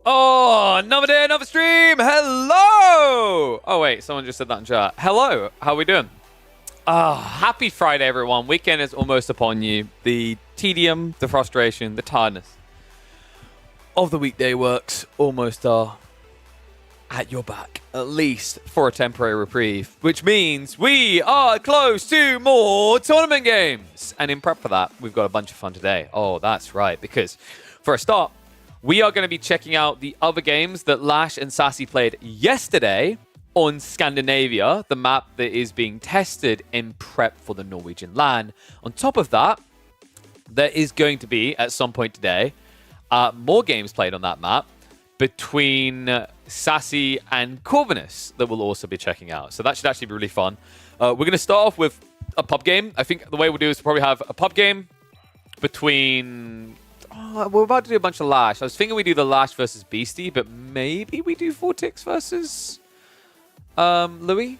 Oh, another day, another stream. Hello. Oh, wait. Someone just said that in chat. Hello. How are we doing? Happy Friday, everyone. Weekend is almost upon you. The tedium, the frustration, the tiredness of the weekday works almost are at your back, at least for a temporary reprieve, which means we are close to more tournament games. And in prep for that, we've got a bunch of fun today. Oh, that's right, because for a start, we are going to be checking out the other games that Lash and Sassy played yesterday on Scandinavia, the map that is being tested in prep for the Norwegian LAN. On top of that, there is going to be, at some point today, more games played on that map between Sassy and Corvinus that we'll also be checking out. So that should actually be really fun. We're going to start off with a pub game. I think the way we'll do is we'll probably have a pub game between... we're about to do a bunch of Lash. I was thinking we do the Lash versus Beastie, but maybe we do Vortex versus Louis?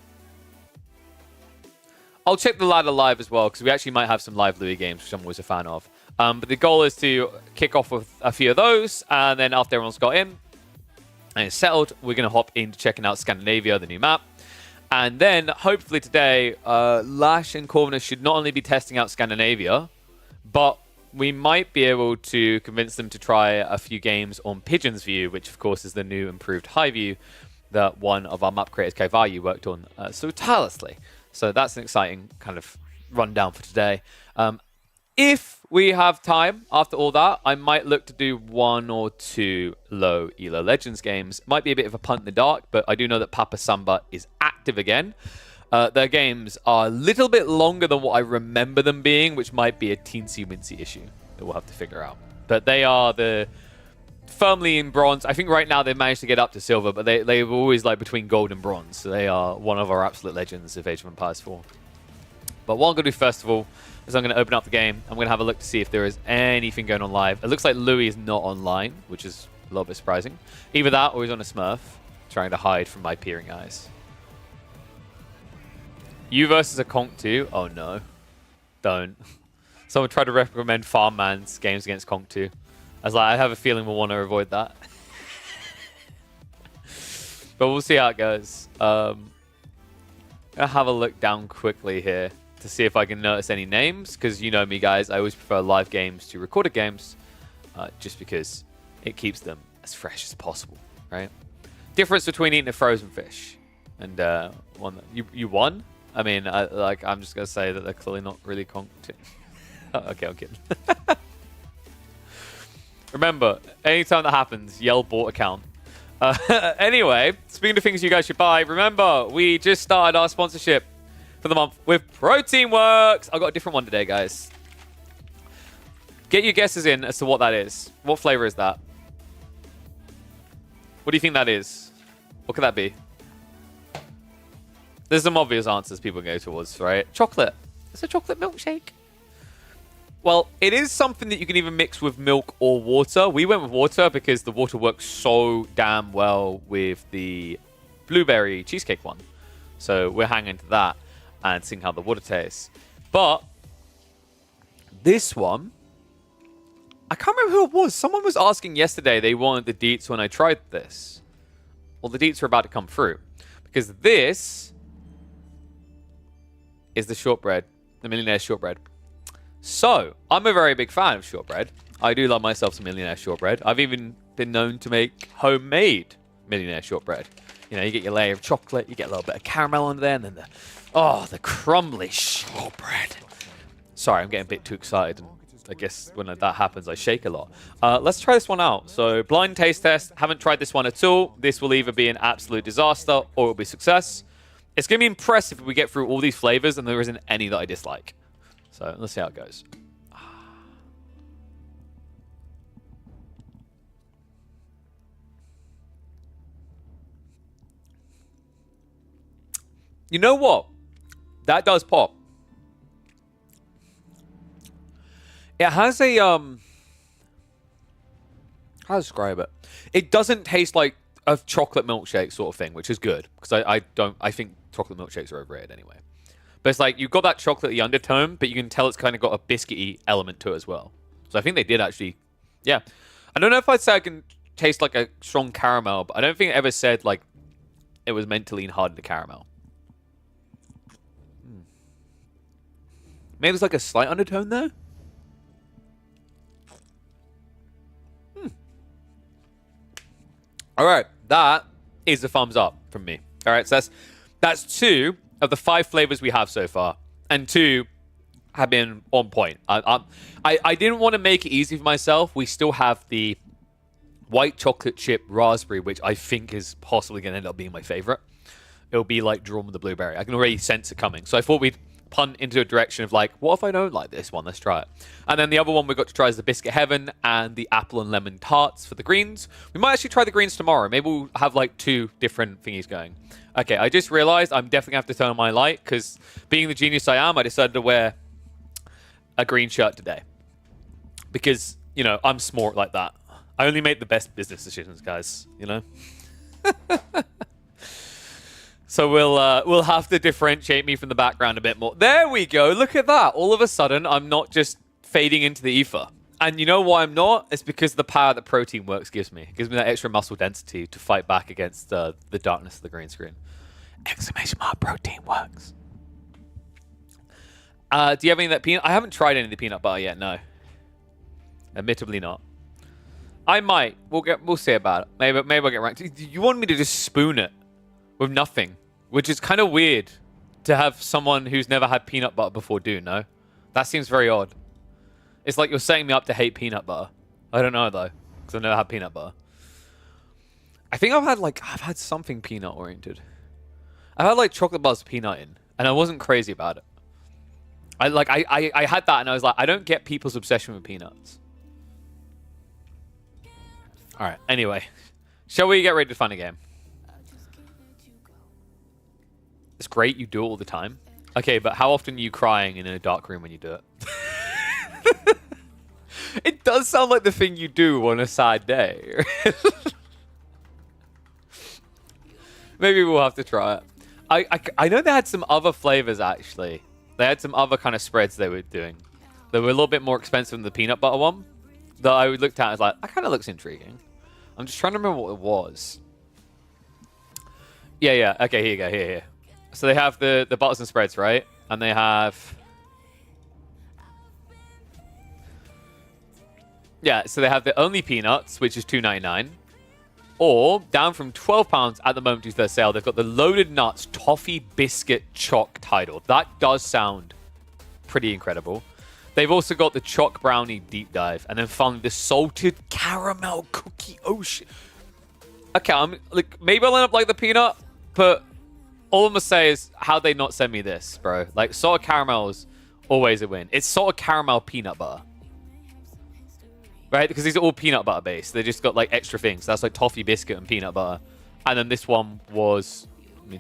I'll check the ladder live as well, because we actually might have some live Louis games, which I'm always a fan of. But the goal is to kick off with a few of those, and then after everyone's got in and it's settled, we're going to hop into checking out Scandinavia, the new map. And then, hopefully today, Lash and Corvinus should not only be testing out Scandinavia, but we might be able to convince them to try a few games on Pigeon's View, which of course is the new improved high view that one of our map creators, Kaivayu, worked on so tirelessly. So that's an exciting kind of rundown for today. If we have time after all that, I might look to do one or two low ELO Legends games. Might be a bit of a punt in the dark, but I do know that Papa Samba is active again. Their games are a little bit longer than what I remember them being, which might be a teensy-wincy issue that we'll have to figure out. But they are firmly in bronze. I think right now they've managed to get up to silver, but they were always like between gold and bronze. So they are one of our absolute legends of Age of Empires 4. But what I'm going to do first of all is I'm going to open up the game. I'm going to have a look to see if there is anything going on live. It looks like Louis is not online, which is a little bit surprising. Either that or he's on a Smurf, trying to hide from my peering eyes. You versus a Conk 2? Oh no. Don't. Someone tried to recommend Farm Man's games against Conk 2. I was like, I have a feeling we'll want to avoid that. But we'll see how it goes. I'll have a look down quickly here to see if I can notice any names, because you know me, guys. I always prefer live games to recorded games, just because it keeps them as fresh as possible, right? Difference between eating a frozen fish and one that you won. I mean, I'm just gonna say that they're clearly not really conked. Okay, I'm kidding. Remember, anytime that happens, yell bought account. Anyway, speaking of things you guys should buy, remember, we just started our sponsorship for the month with Proteinworks. I've got a different one today, guys. Get your guesses in as to what that is. What flavor is that? What do you think that is? What could that be? There's some obvious answers people go towards, right? Chocolate. It's a chocolate milkshake. Well, it is something that you can either mix with milk or water. We went with water because the water works so damn well with the blueberry cheesecake one. So we're hanging to that and seeing how the water tastes. But this one, I can't remember who it was. Someone was asking yesterday they wanted the deets when I tried this. Well, the deets are about to come through. Because this is the shortbread, the Millionaire Shortbread. So, I'm a very big fan of shortbread. I do love myself some Millionaire Shortbread. I've even been known to make homemade Millionaire Shortbread. You know, you get your layer of chocolate, you get a little bit of caramel on there, and then the crumbly shortbread. Sorry, I'm getting a bit too excited. I guess when that happens, I shake a lot. Let's try this one out. So, blind taste test. Haven't tried this one at all. This will either be an absolute disaster or it will be success. It's going to be impressive if we get through all these flavors and there isn't any that I dislike. So, let's see how it goes. You know what? That does pop. It has a, how to describe it? It doesn't taste like a chocolate milkshake sort of thing, which is good. Because I think chocolate milkshakes are overrated anyway. But it's like, you've got that chocolatey undertone, but you can tell it's kind of got a biscuity element to it as well. So I think they did actually, yeah. I don't know if I'd say I can taste like a strong caramel, but I don't think it ever said like it was meant to lean hard into caramel. Maybe there's like a slight undertone there. All right, that is a thumbs up from me. All right, so that's 2 of the 5 flavors we have so far, and 2 have been on point. I didn't want to make it easy for myself. We still have the white chocolate chip raspberry, which I think is possibly going to end up being my favorite. It'll be like drawn with the blueberry. I can already sense it coming. So I thought we'd punt into a direction of like, what if I don't like this one? Let's try it. And then the other one we got to try is the Biscuit Heaven and the apple and lemon tarts for the greens. We might actually try the greens tomorrow. Maybe we'll have like 2 different thingies going. Okay, I just realized I'm definitely going to have to turn on my light because being the genius I am, I decided to wear a green shirt today. Because, you know, I'm smart like that. I only make the best business decisions, guys, you know? So we'll have to differentiate me from the background a bit more. There we go. Look at that. All of a sudden, I'm not just fading into the ether. And you know why I'm not? It's because of the power that Protein Works gives me. It gives me that extra muscle density to fight back against the darkness of the green screen. Exclamation mark, Protein Works. Do you have any of that peanut? I haven't tried any of the peanut butter yet, no. Admittably not. I might. We'll see about it. Maybe I'll get ranked. You want me to just spoon it with nothing, which is kind of weird to have someone who's never had peanut butter before do, no? That seems very odd. It's like you're setting me up to hate peanut butter. I don't know, though, because I've never had peanut butter. I think I've had something peanut-oriented. I've had, like, chocolate bars with peanut in, and I wasn't crazy about it. I had that, and I was like, I don't get people's obsession with peanuts. All right, anyway. Shall we get ready to find a game? It's great you do it all the time. Okay, but how often are you crying in a dark room when you do it? It does sound like the thing you do on a sad day. Maybe we'll have to try it. I know they had some other flavors, actually. They had some other kind of spreads they were doing. They were a little bit more expensive than the peanut butter one. That I looked at and was like, that kind of looks intriguing. I'm just trying to remember what it was. Yeah. Okay, here you go. Here. So they have the butters and spreads, right? And they have... Yeah, so they have the only peanuts, which is $2.99. Or, down from £12 at the moment due to their sale, they've got the Loaded Nuts Toffee Biscuit Choc title. That does sound pretty incredible. They've also got the Choc Brownie Deep Dive. And then finally, the Salted Caramel Cookie Ocean. Okay, maybe I'll end up like the peanut, but... all I'm going to say is, how'd they not send me this, bro? Like, salted caramel is always a win. It's salted caramel peanut butter. Right? Because these are all peanut butter based. They just got, like, extra things. That's, like, toffee biscuit and peanut butter. And then this one was,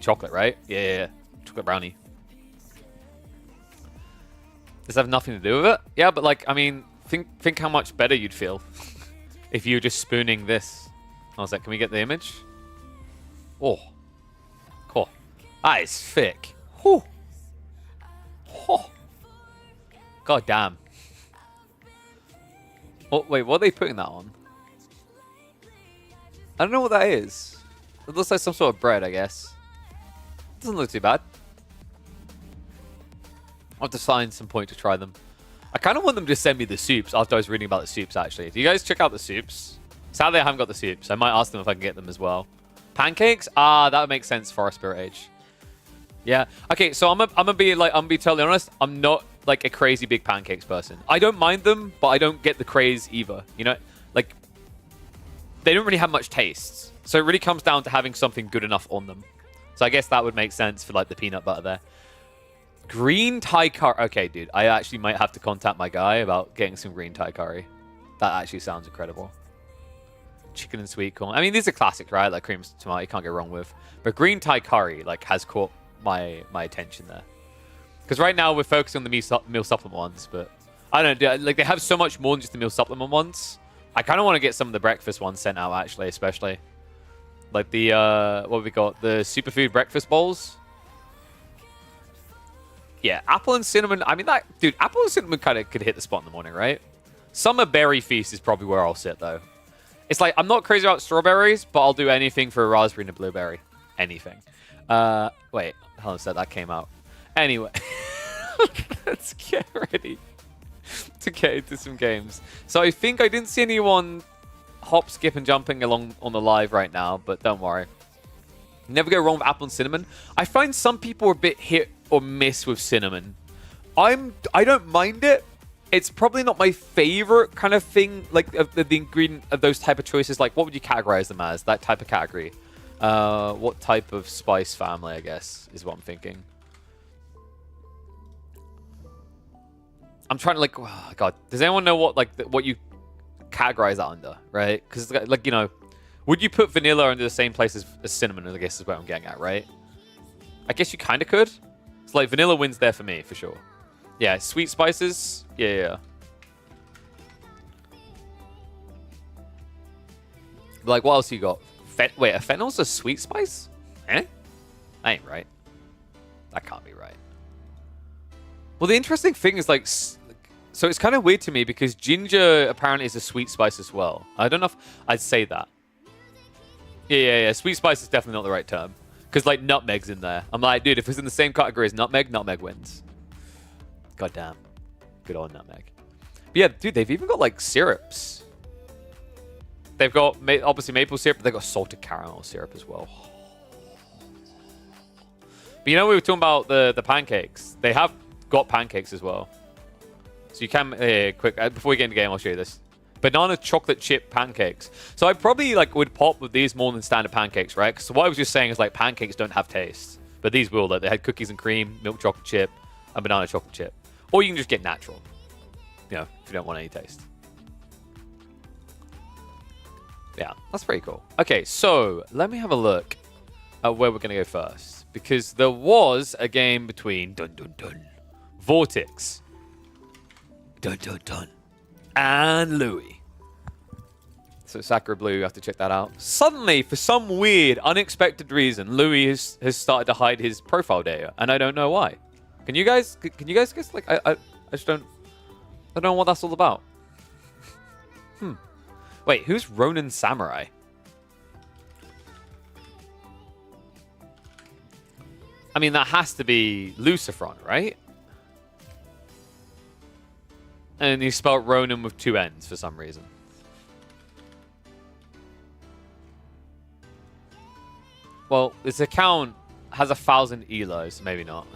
chocolate, right? Yeah. Chocolate brownie. Does that have nothing to do with it? Yeah, but, like, I mean, think how much better you'd feel if you were just spooning this. I was like, can we get the image? Oh. Cool. That is thick. Whew. Oh. God damn. Oh, wait, what are they putting that on? I don't know what that is. It looks like some sort of bread, I guess. Doesn't look too bad. I'll have to find some point to try them. I kind of want them to send me the soups after I was reading about the soups, actually. Do you guys check out the soups? Sadly, I haven't got the soups. I might ask them if I can get them as well. Pancakes? Ah, that would make sense for our Spirit Age. Yeah. Okay, so I'm gonna be totally honest. I'm not like a crazy big pancakes person. I don't mind them, but I don't get the craze either. You know, like they don't really have much taste. So it really comes down to having something good enough on them. So I guess that would make sense for like the peanut butter there. Green Thai curry. Okay, dude. I actually might have to contact my guy about getting some green Thai curry. That actually sounds incredible. Chicken and sweet corn. I mean, these are classics, right? Like cream tomato, you can't go wrong with. But green Thai curry, like, has caught my attention there. Because right now we're focusing on the meal supplement ones, but I don't know. Like, they have so much more than just the meal supplement ones. I kind of want to get some of the breakfast ones sent out, actually, especially. Like the, what have we got? The superfood breakfast bowls. Yeah, apple and cinnamon. I mean, dude, apple and cinnamon kind of could hit the spot in the morning, right? Summer berry feast is probably where I'll sit, though. It's like, I'm not crazy about strawberries, but I'll do anything for a raspberry and a blueberry. Anything. Wait, hold on a sec, that came out. Anyway, let's get ready to get into some games. So I think I didn't see anyone hop, skip, and jumping along on the live right now, but don't worry. Never go wrong with apple and cinnamon. I find some people are a bit hit or miss with cinnamon. I don't mind it. It's probably not my favorite kind of thing, like the ingredient of those type of choices. Like, what would you categorize them as? That type of category. What type of spice family, I guess, is what I'm thinking. I'm trying to, like, oh God, does anyone know what, like, what you categorize that under, right? Because, like, you know, would you put vanilla under the same place as cinnamon, I guess is what I'm getting at, right? I guess you kind of could. It's like vanilla wins there for me, for sure. Yeah, sweet spices. Yeah. Like, what else you got? Wait, a fennel's a sweet spice? Eh? That ain't right. That can't be right. Well, the interesting thing is, like, so it's kind of weird to me because ginger apparently is a sweet spice as well. I don't know if I'd say that. Yeah. Sweet spice is definitely not the right term. Because, like, nutmeg's in there. I'm like, dude, if it's in the same category as nutmeg, nutmeg wins. God damn. Good old nutmeg. But yeah, dude, they've even got, like, syrups. They've got, obviously, maple syrup, but they've got salted caramel syrup as well. But you know, we were talking about the pancakes. They have got pancakes as well. So you can, quick, before we get into the game, I'll show you this. Banana chocolate chip pancakes. So I probably, like, would pop with these more than standard pancakes, right? Because what I was just saying is, like, pancakes don't have taste. But these will. Like, they had cookies and cream, milk chocolate chip, and banana chocolate chip. Or you can just get natural, you know, if you don't want any taste. Yeah, that's pretty cool. Okay, so let me have a look at where we're going to go first. Because there was a game between Vortex and Louis. So Sakura Blue, you have to check that out. Suddenly, for some weird, unexpected reason, Louis has started to hide his profile data, and I don't know why. Can you guys guess? Like, I just don't know what that's all about. Wait, who's Ronin Samurai? I mean, that has to be Lucifron, right? And he spelled Ronin with 2 N's for some reason. Well, this account has 1,000 elos, maybe not.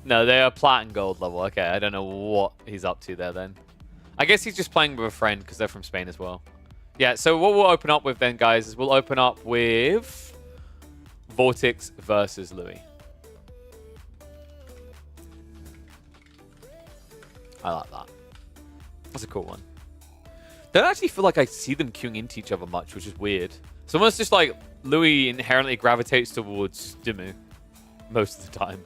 No, they are plat and gold level. Okay, I don't know what he's up to there then. I guess he's just playing with a friend because they're from Spain as well. Yeah, so what we'll open up with then, guys, is we'll open up with Vortex versus Louis. I like that. That's a cool one. Don't actually feel like I see them queuing into each other much, which is weird. It's almost just like Louis inherently gravitates towards Dimu most of the time.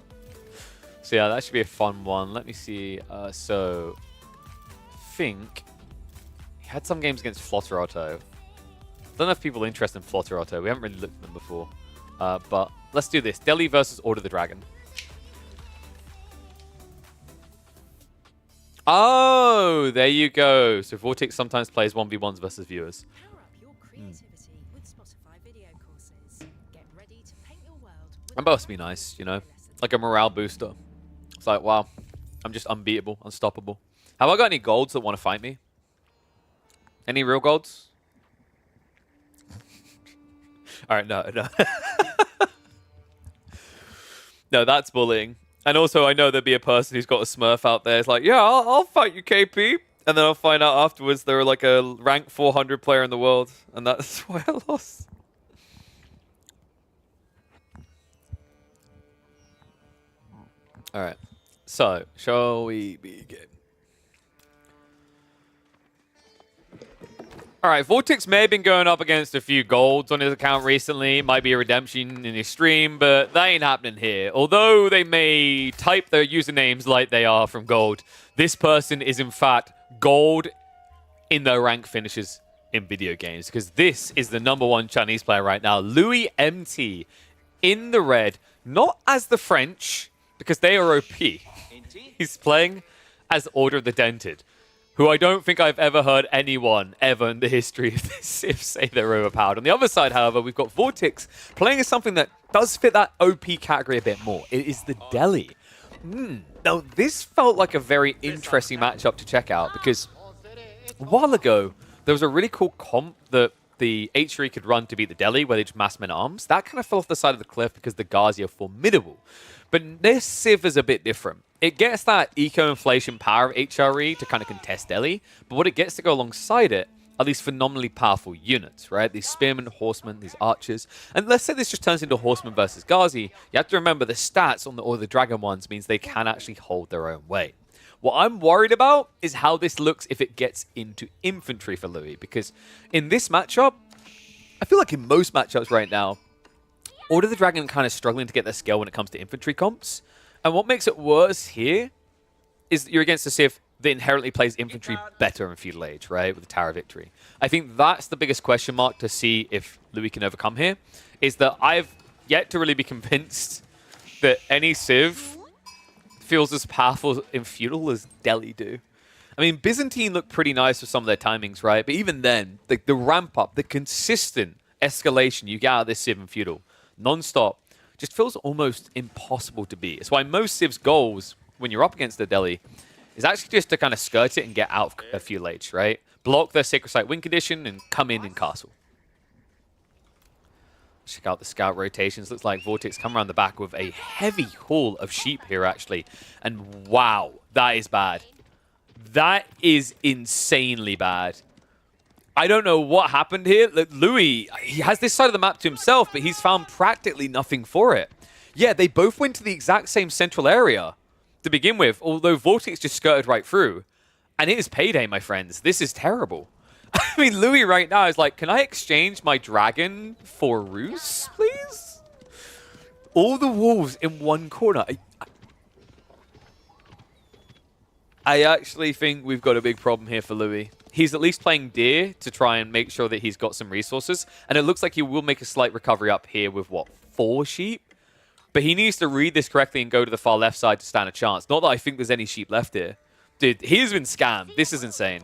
So yeah, that should be a fun one. Let me see. So I think he had some games against Flotterato. Don't know if people are interested in Flotterato. We haven't really looked at them before. But let's do this. Delhi versus Order the Dragon. Oh, there you go. So Vortex sometimes plays 1v1s versus viewers. That must be nice, you know? Like a morale booster. It's like, wow, I'm just unbeatable, unstoppable. Have I got any golds that want to fight me? Any real golds? All right, no. No, that's bullying. And also, I know there'd be a person who's got a Smurf out there. It's like, yeah, I'll fight you, KP. And then I'll find out afterwards they're like a rank 400 player in the world. And that's why I lost. All right. So, shall we begin? All right, Vortex may have been going up against a few golds on his account recently. Might be a redemption in his stream, but that ain't happening here. Although they may type their usernames like they are from gold, this person is in fact gold in their rank finishes in video games, because this is the #1 Chinese player right now, Louis MT, in the red, not as the French, because they are OP. He's playing as Order of the Dented. who I don't think I've ever heard anyone ever in the history of this Civ say they're overpowered. On the other side, however, we've got Vortix playing as something that does fit that OP category a bit more. It is the Deli. Now, this felt like a very interesting matchup to check out because a while ago, there was a really cool comp that the H3 could run to beat the Deli where they just mass men-at-arms. That kind of fell off the side of the cliff because the Ghazi are formidable. But this Civ is a bit different. It gets that eco-inflation power of HRE to kind of contest Deli, but what it gets to go alongside it are these phenomenally powerful units, right? These Spearmen, Horsemen, these Archers. And let's say this just turns into Horseman versus Ghazi. You have to remember the stats on the Dragon ones means they can actually hold their own weight. What I'm worried about is how this looks if it gets into infantry for Louis, because in this matchup, I feel like in most matchups right now, Order of the Dragon kind of struggling to get their skill when it comes to infantry comps. And what makes it worse here is that you're against a Civ that inherently plays infantry better in Feudal Age, right, with the Tower of Victory. I think that's the biggest question mark to see if Louis can overcome here, is that I've yet to really be convinced that any Civ feels as powerful in Feudal as Deli do. I mean, Byzantine looked pretty nice with some of their timings, right? But even then, the ramp up, the consistent escalation you get out of this Civ in Feudal, non-stop, just feels almost impossible to beat. It's why most Civ's goals, when you're up against the Deli, is actually just to kind of skirt it and get out of Feudal Age, right? Block their Sacred Site win condition and come in castle. Check out the scout rotations. Looks like Vortix come around the back with a heavy haul of sheep here, actually. And wow, that is bad. That is insanely bad. I don't know what happened here. Louis, he has this side of the map to himself, but he's found practically nothing for it. Yeah, they both went to the exact same central area to begin with, although Vortix just skirted right through. And it is payday, my friends. This is terrible. I mean, Louis right now is like, can I exchange my dragon for Rus, please? All the wolves in one corner. I actually think we've got a big problem here for Louis. He's at least playing Deer to try and make sure that he's got some resources. And it looks like he will make a slight recovery up here with, what, 4 sheep? But he needs to read this correctly and go to the far left side to stand a chance. Not that I think there's any sheep left here. Dude, he has been scammed. This is insane.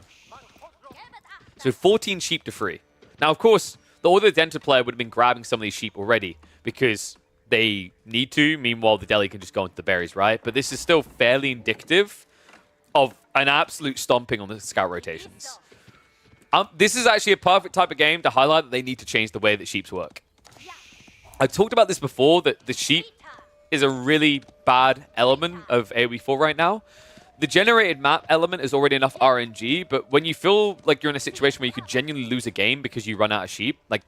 So 14 sheep to free. Now, of course, the Order of the Dented player would have been grabbing some of these sheep already because they need to. Meanwhile, the Deli can just go into the berries, right? But this is still fairly indicative of an absolute stomping on the scout rotations. This is actually a perfect type of game to highlight that they need to change the way that sheeps work. I talked about this before, that the sheep is a really bad element of AoE 4 right now. The generated map element is already enough RNG, but when you feel like you're in a situation where you could genuinely lose a game because you run out of sheep, like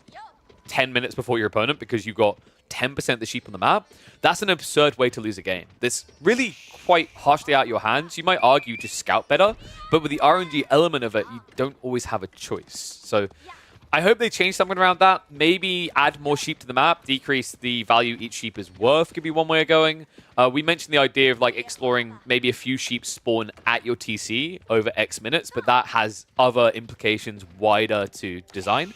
10 minutes before your opponent because you got 10% of the sheep on the map, that's an absurd way to lose a game. That's really quite harshly out of your hands. You might argue just scout better, but with the RNG element of it, you don't always have a choice. So I hope they change something around that. Maybe add more sheep to the map, decrease the value each sheep is worth could be one way of going. We mentioned the idea of like exploring maybe a few sheep spawn at your TC over X minutes, but that has other implications wider to design.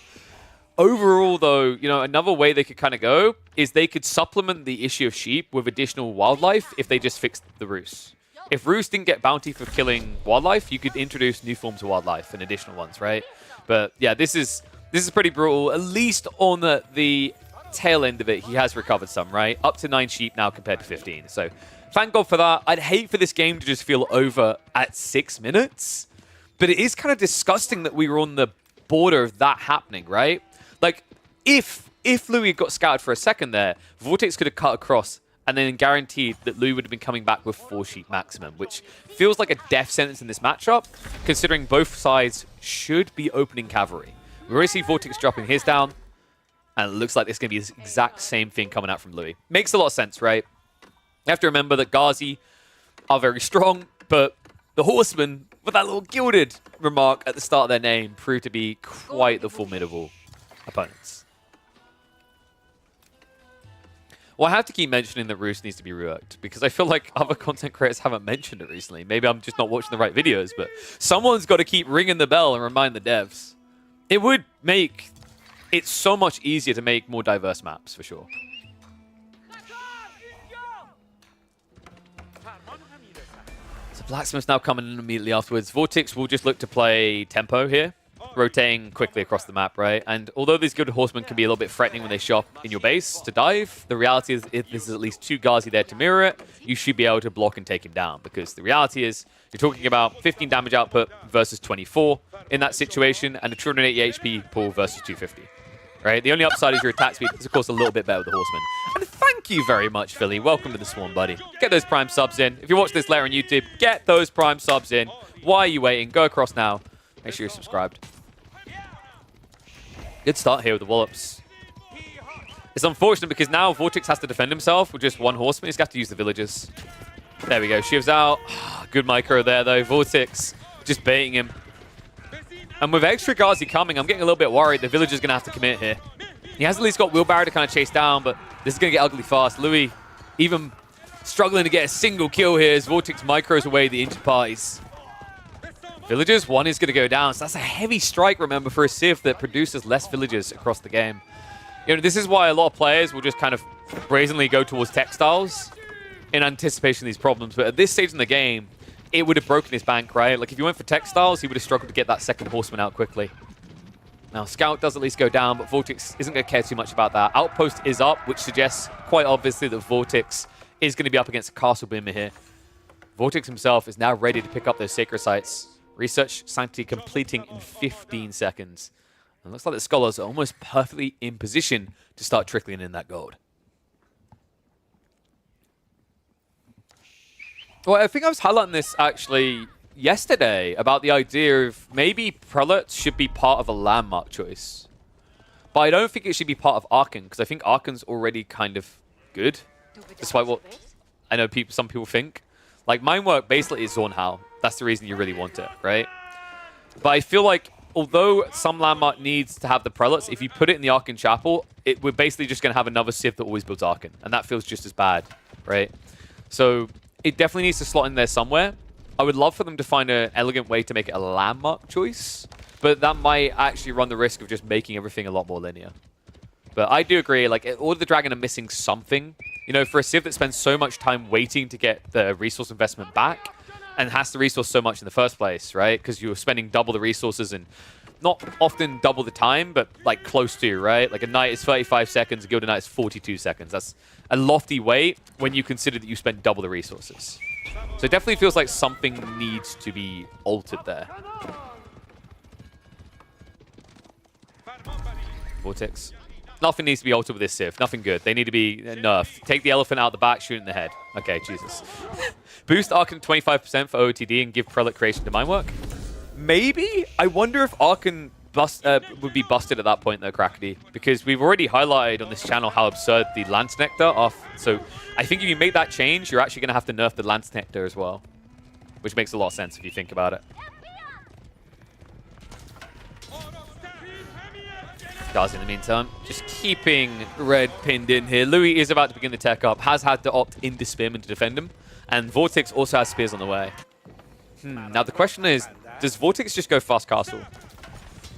Overall, though, you know, another way they could kind of go is they could supplement the issue of sheep with additional wildlife if they just fixed the Rus. If Rus didn't get bounty for killing wildlife, you could introduce new forms of wildlife and additional ones, right? But yeah, this is pretty brutal. At least on the tail end of it, he has recovered some, right? Up to 9 sheep now compared to 15. So thank God for that. I'd hate for this game to just feel over at 6 minutes. But it is kind of disgusting that we were on the border of that happening, right? Like, if Louis got scouted for a second there, Vortix could have cut across and then guaranteed that Louis would have been coming back with 4 sheep maximum, which feels like a death sentence in this matchup, considering both sides should be opening cavalry. We already see Vortix dropping his down, and it looks like there's going to be the exact same thing coming out from Louis. Makes a lot of sense, right? You have to remember that Ghazi are very strong, but the Horsemen, with that little gilded remark at the start of their name, proved to be quite the formidable opponents. Well, I have to keep mentioning that Rus needs to be reworked because I feel like other content creators haven't mentioned it recently. Maybe I'm just not watching the right videos, but someone's got to keep ringing the bell and remind the devs. It would make it so much easier to make more diverse maps, for sure. So Blacksmith's now coming in immediately afterwards. Vortex will just look to play tempo here, rotating quickly across the map, right? And although these Gilded Horsemen can be a little bit threatening when they show up in your base to dive, the reality is if there's at least 2 Ghazi there to mirror it, you should be able to block and take him down. Because the reality is, you're talking about 15 damage output versus 24 in that situation, and a 280 HP pool versus 250. Right? The only upside is your attack speed is, of course, a little bit better with the Horseman. And thank you very much, Philly. Welcome to the Swarm, buddy. Get those Prime subs in. If you watch this later on YouTube, get those Prime subs in. Why are you waiting? Go across now. Make sure you're subscribed. Good start here with the Wallops. It's unfortunate because now Vortex has to defend himself with just 1 Horseman. He's got to use the villagers. There we go. Shivs out. Good micro there, though. Vortex just baiting him. And with extra Ghazi coming, I'm getting a little bit worried the villager's going to have to commit here. He has at least got Wheelbarrow to kind of chase down, but this is going to get ugly fast. Louis even struggling to get a single kill here as Vortex micros away the injured parties. Villagers, 1 is going to go down. So that's a heavy strike, remember, for a Civ that produces less villagers across the game. You know, this is why a lot of players will just kind of brazenly go towards textiles in anticipation of these problems. But at this stage in the game, it would have broken his bank, right? Like, if you went for textiles, he would have struggled to get that second Horseman out quickly. Now, Scout does at least go down, but Vortex isn't going to care too much about that. Outpost is up, which suggests quite obviously that Vortex is going to be up against a Castle Boomer here. Vortex himself is now ready to pick up those Sacred Sites. Research Sanctity completing in 15 seconds. And it looks like the Scholars are almost perfectly in position to start trickling in that gold. Well, I think I was highlighting this actually yesterday about the idea of maybe Prelates should be part of a landmark choice. But I don't think it should be part of Archon, because I think Archon's already kind of good, despite what I know some people think. Like, Mindwork basically is Zornhal. That's the reason you really want it, right? But I feel like, although some landmark needs to have the Prelates, if you put it in the Archon Chapel, we're basically just going to have another Civ that always builds Archon. And that feels just as bad, right? So it definitely needs to slot in there somewhere. I would love for them to find an elegant way to make it a landmark choice, but that might actually run the risk of just making everything a lot more linear. But I do agree, like, Order of the Dragon are missing something. You know, for a Civ that spends so much time waiting to get the resource investment back and has to resource so much in the first place, right? Because you're spending double the resources and not often double the time, but like close to, right? Like a knight is 35 seconds, a Gilded Knight is 42 seconds. That's a lofty wait when you consider that you spend double the resources. So it definitely feels like something needs to be altered there. Vortex. Nothing needs to be altered with this Civ. Nothing good. They need to be nerfed. Take the elephant out the back, shoot it in the head. Okay, Jesus. Boost Archon 25% for OOTD and give Prelate Creation to Mindwork? Maybe? I wonder if Archon would be busted at that point, though, Crackety. Because we've already highlighted on this channel how absurd the Lance Nectar are. So I think if you make that change, you're actually going to have to nerf the Lance Nectar as well. Which makes a lot of sense if you think about it. Ghazi in the meantime, just keeping Red pinned in here. Louis is about to begin the tech up, has had to opt into Spearman to defend him, and Vortex also has spears on the way. Now the question is, does Vortex just go fast castle?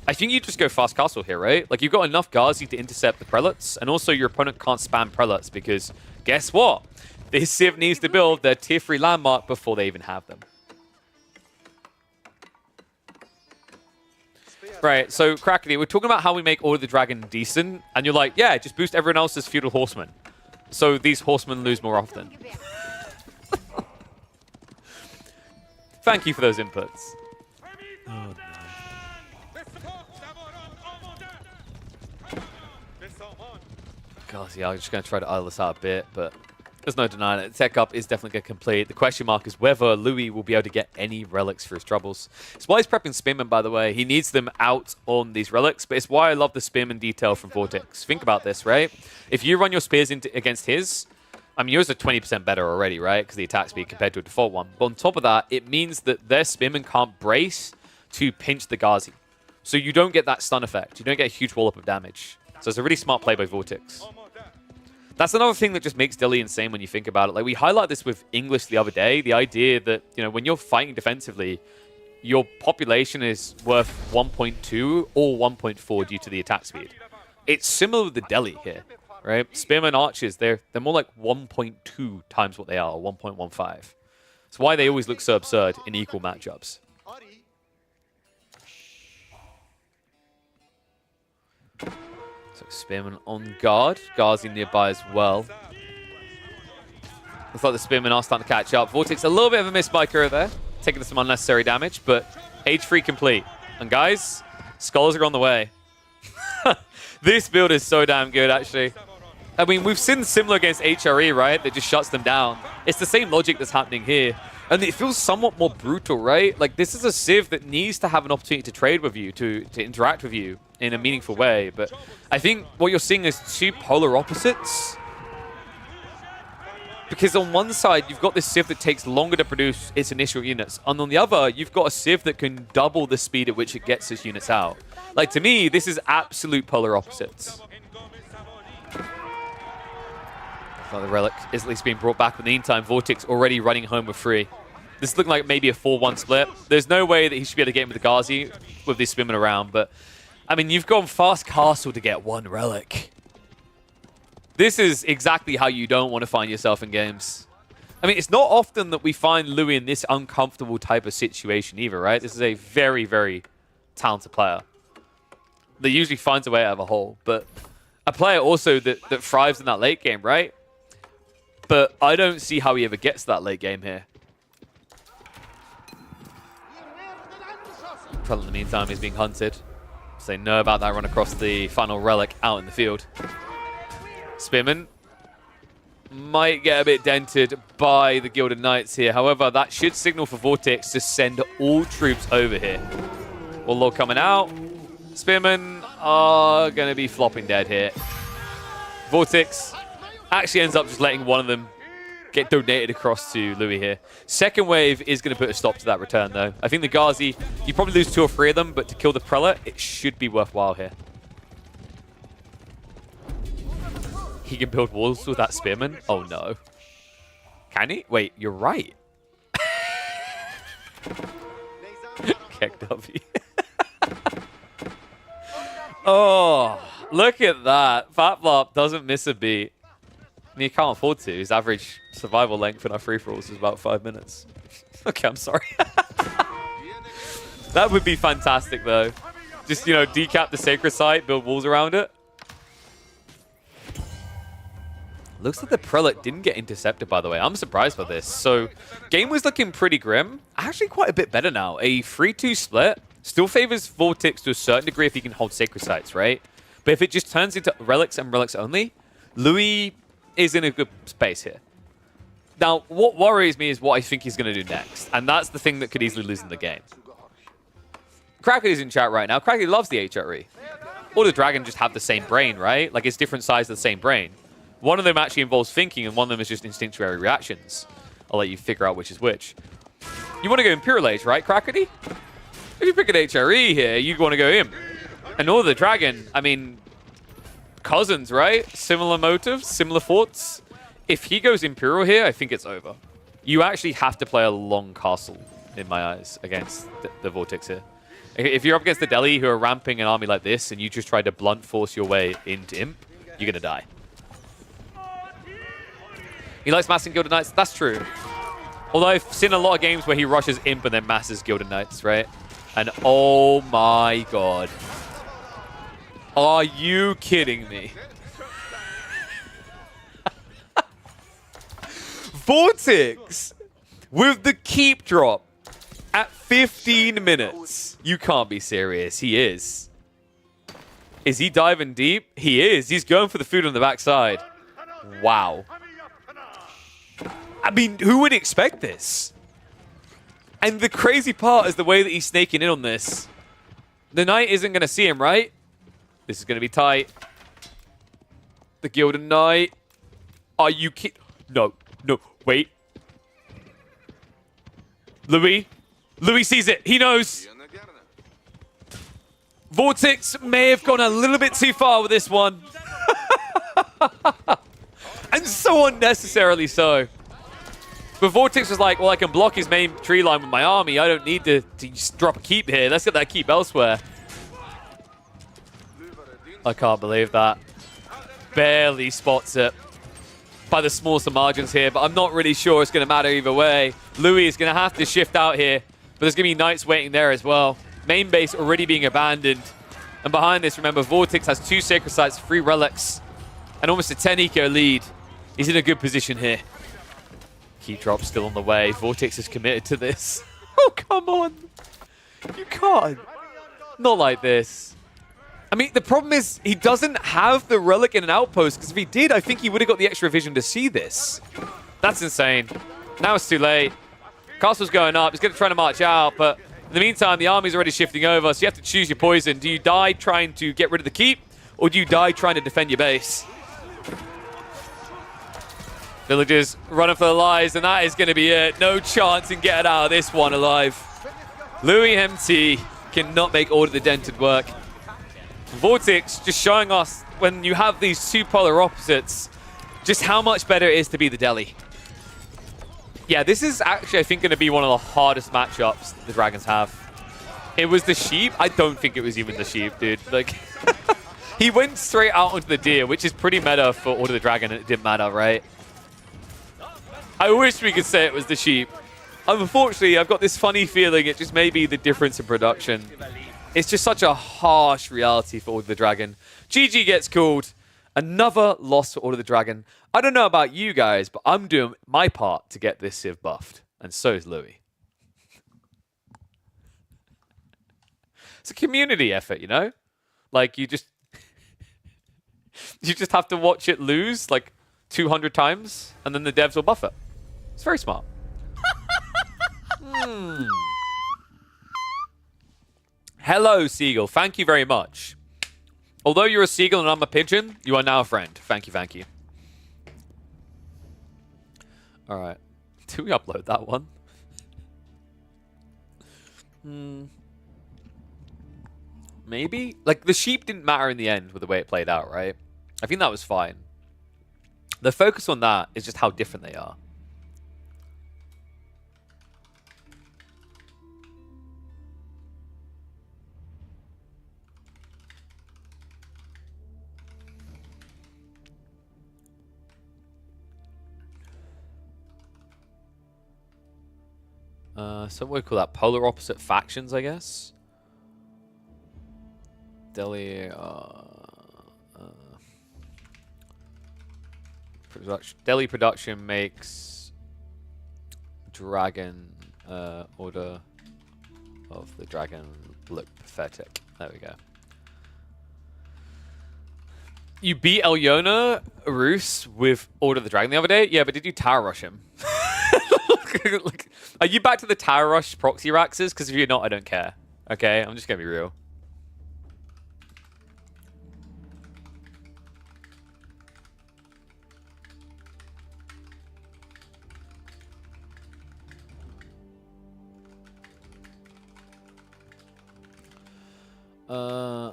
I think you just go fast castle here, right? Like, you've got enough Ghazi to intercept the Prelates, and also your opponent can't spam Prelates because, guess what? This Civ needs to build their tier 3 landmark before they even have them. Right, so Crackety, we're talking about how we make Order of the Dragon decent, and you're like, yeah, just boost everyone else's feudal horsemen. So these horsemen lose more often. Thank you for those inputs. Oh, no. God, yeah, I'm just going to try to idle this out a bit, but there's no denying it. The tech up is definitely going to complete. The question mark is whether Louis will be able to get any relics for his troubles. It's why he's prepping Spearman, by the way. He needs them out on these relics, but it's why I love the Spearman detail from Vortex. Think about this, right? If you run your spears against his, I mean, yours are 20% better already, right? Because the attack speed compared to a default one. But on top of that, it means that their Spearman can't brace to pinch the Ghazi. So you don't get that stun effect. You don't get a huge wallop of damage. So it's a really smart play by Vortex. That's another thing that just makes Delhi insane when you think about it. Like, we highlighted this with English the other day, the idea that, you know, when you're fighting defensively, your population is worth 1.2 or 1.4 due to the attack speed. It's similar with the Delhi here, right? Spearman archers, they're more like 1.2 times what they are, 1.15. It's why they always look so absurd in equal matchups. So Spearman on guard. Ghazi nearby as well. Looks like the Spearmen are starting to catch up. Vortex, a little bit of a miss by Kuro there. Taking some unnecessary damage, but H3 complete. And guys, Scholars are on the way. This build is so damn good, actually. I mean, we've seen similar against HRE, right? That just shuts them down. It's the same logic that's happening here. And it feels somewhat more brutal, right? Like, this is a Civ that needs to have an opportunity to trade with you, to interact with you in a meaningful way. But I think what you're seeing is two polar opposites. Because on one side, you've got this Civ that takes longer to produce its initial units. And on the other, you've got a Civ that can double the speed at which it gets its units out. Like, to me, this is absolute polar opposites. Like the Relic is at least being brought back. In the meantime, Vortex already running home with 3. This is looking like maybe a 4-1 split. There's no way that he should be able to get him with the Ghazi with this swimming around. But, I mean, you've gone fast castle to get 1 Relic. This is exactly how you don't want to find yourself in games. I mean, it's not often that we find Louis in this uncomfortable type of situation either, right? This is a very, very talented player that usually finds a way out of a hole. But a player also that thrives in that late game, right? But I don't see how he ever gets to that late game here. Probably in the meantime, he's being hunted. So they know about that run across the final Relic out in the field. Spearman might get a bit dented by the Gilded Knights here. However, that should signal for Vortex to send all troops over here. Warlord coming out. Spearmen are going to be flopping dead here. Vortex actually ends up just letting one of them get donated across to Louis here. Second wave is going to put a stop to that return, though. I think the Ghazi, you probably lose 2 or 3 of them, but to kill the Prelate, it should be worthwhile here. He can build walls with that Spearman? Oh, no. Can he? Wait, you're right. KekW. Oh, look at that. Fatflop doesn't miss a beat. I mean, he can't afford to. His average survival length in our free-for-alls is about 5 minutes. Okay, I'm sorry. That would be fantastic, though. Just, you know, decap the sacred site, build walls around it. Looks like the Prelate didn't get intercepted, by the way. I'm surprised by this. So, game was looking pretty grim. Actually, quite a bit better now. A 3-2 split still favors Vortex to a certain degree if he can hold sacred sites, right? But if it just turns into relics and relics only, Louis is in a good space here. Now, what worries me is what I think he's going to do next. And that's the thing that could easily lose in the game. Cracker's in chat right now. Cracker loves the HRE. Or the Dragon just have the same brain, right? Like, it's different sides of the same brain. One of them actually involves thinking, and one of them is just instinctuary reactions. I'll let you figure out which is which. You want to go Imperial Age, right, Crackety? If you pick an HRE here, you want to go him. And all the Dragon, I mean, cousins, right? Similar motives, similar thoughts. If he goes Imperial here, I think it's over. You actually have to play a long castle, in my eyes, against the Vortex here. If you're up against the Delhi who are ramping an army like this, and you just try to blunt force your way into Imp, you're going to die. He likes massing Gilded Knights. That's true. Although I've seen a lot of games where he rushes Imp and then masses Gilded Knights, right? And oh my god. Are you kidding me? Vortex with the keep drop at 15 minutes. You can't be serious. He is. Is he diving deep? He is. He's going for the food on the backside. Wow. I mean, who would expect this? And the crazy part is the way that he's snaking in on this. The Knight isn't going to see him, right? This is going to be tight. The Gilded Knight. Are you kidding? No, no, wait. Louis sees it. He knows. Vortex may have gone a little bit too far with this one. And so unnecessarily so. But Vortex was like, well, I can block his main tree line with my army. I don't need to just drop a keep here. Let's get that keep elsewhere. I can't believe that. Barely spots it. by the smallest of margins here, but I'm not really sure it's going to matter either way. Louis is going to have to shift out here, but there's going to be Knights waiting there as well. Main base already being abandoned. And behind this, remember, Vortex has 2 Sacred Sites, 3 Relics, and almost a 10 eco lead. He's in a good position here. Key drop still on the way. Vortex is committed to this. Oh, come on. You can't. Not like this. I mean, the problem is he doesn't have the Relic in an outpost, because if he did, I think he would have got the extra vision to see this. That's insane. Now it's too late. Castle's going up. He's going to try to march out, but in the meantime, the army's already shifting over, so you have to choose your poison. Do you die trying to get rid of the keep, or do you die trying to defend your base? Villagers running for their lives, and that is going to be it. No chance in getting out of this one alive. Louis MT cannot make Order the Dented work. Vortex just showing us, when you have these 2 polar opposites, just how much better it is to be the Delhi. Yeah, this is actually, I think, going to be one of the hardest matchups the Dragons have. It was the Sheep. I don't think it was even the Sheep, dude. Like, he went straight out onto the Deer, which is pretty meta for Order the Dragon, and it didn't matter, right? I wish we could say it was the Sheep. Unfortunately, I've got this funny feeling it just may be the difference in production. It's just such a harsh reality for Order the Dragon. GG gets called. Another loss for Order the Dragon. I don't know about you guys, but I'm doing my part to get this Civ buffed. And so is Louis. It's a community effort, you know? Like, you just have to watch it lose, like, 200 times, and then the devs will buff it. It's very smart. Hello, Seagull. Thank you very much. Although you're a seagull and I'm a pigeon, you are now a friend. Thank you, thank you. All right. Do we upload that one? Maybe? Like, the sheep didn't matter in the end with the way it played out, right? I think that was fine. The focus on that is just how different they are. So what do we call that? Polar opposite factions, I guess? Delhi, Delhi production makes Dragon, Order of the Dragon look pathetic. There we go. You beat Elyona Roos with Order of the Dragon the other day? Yeah, but did you tower rush him? Like, are you back to the tower rush proxy raxes? Because if you're not, I don't care. Okay, I'm just going to be real.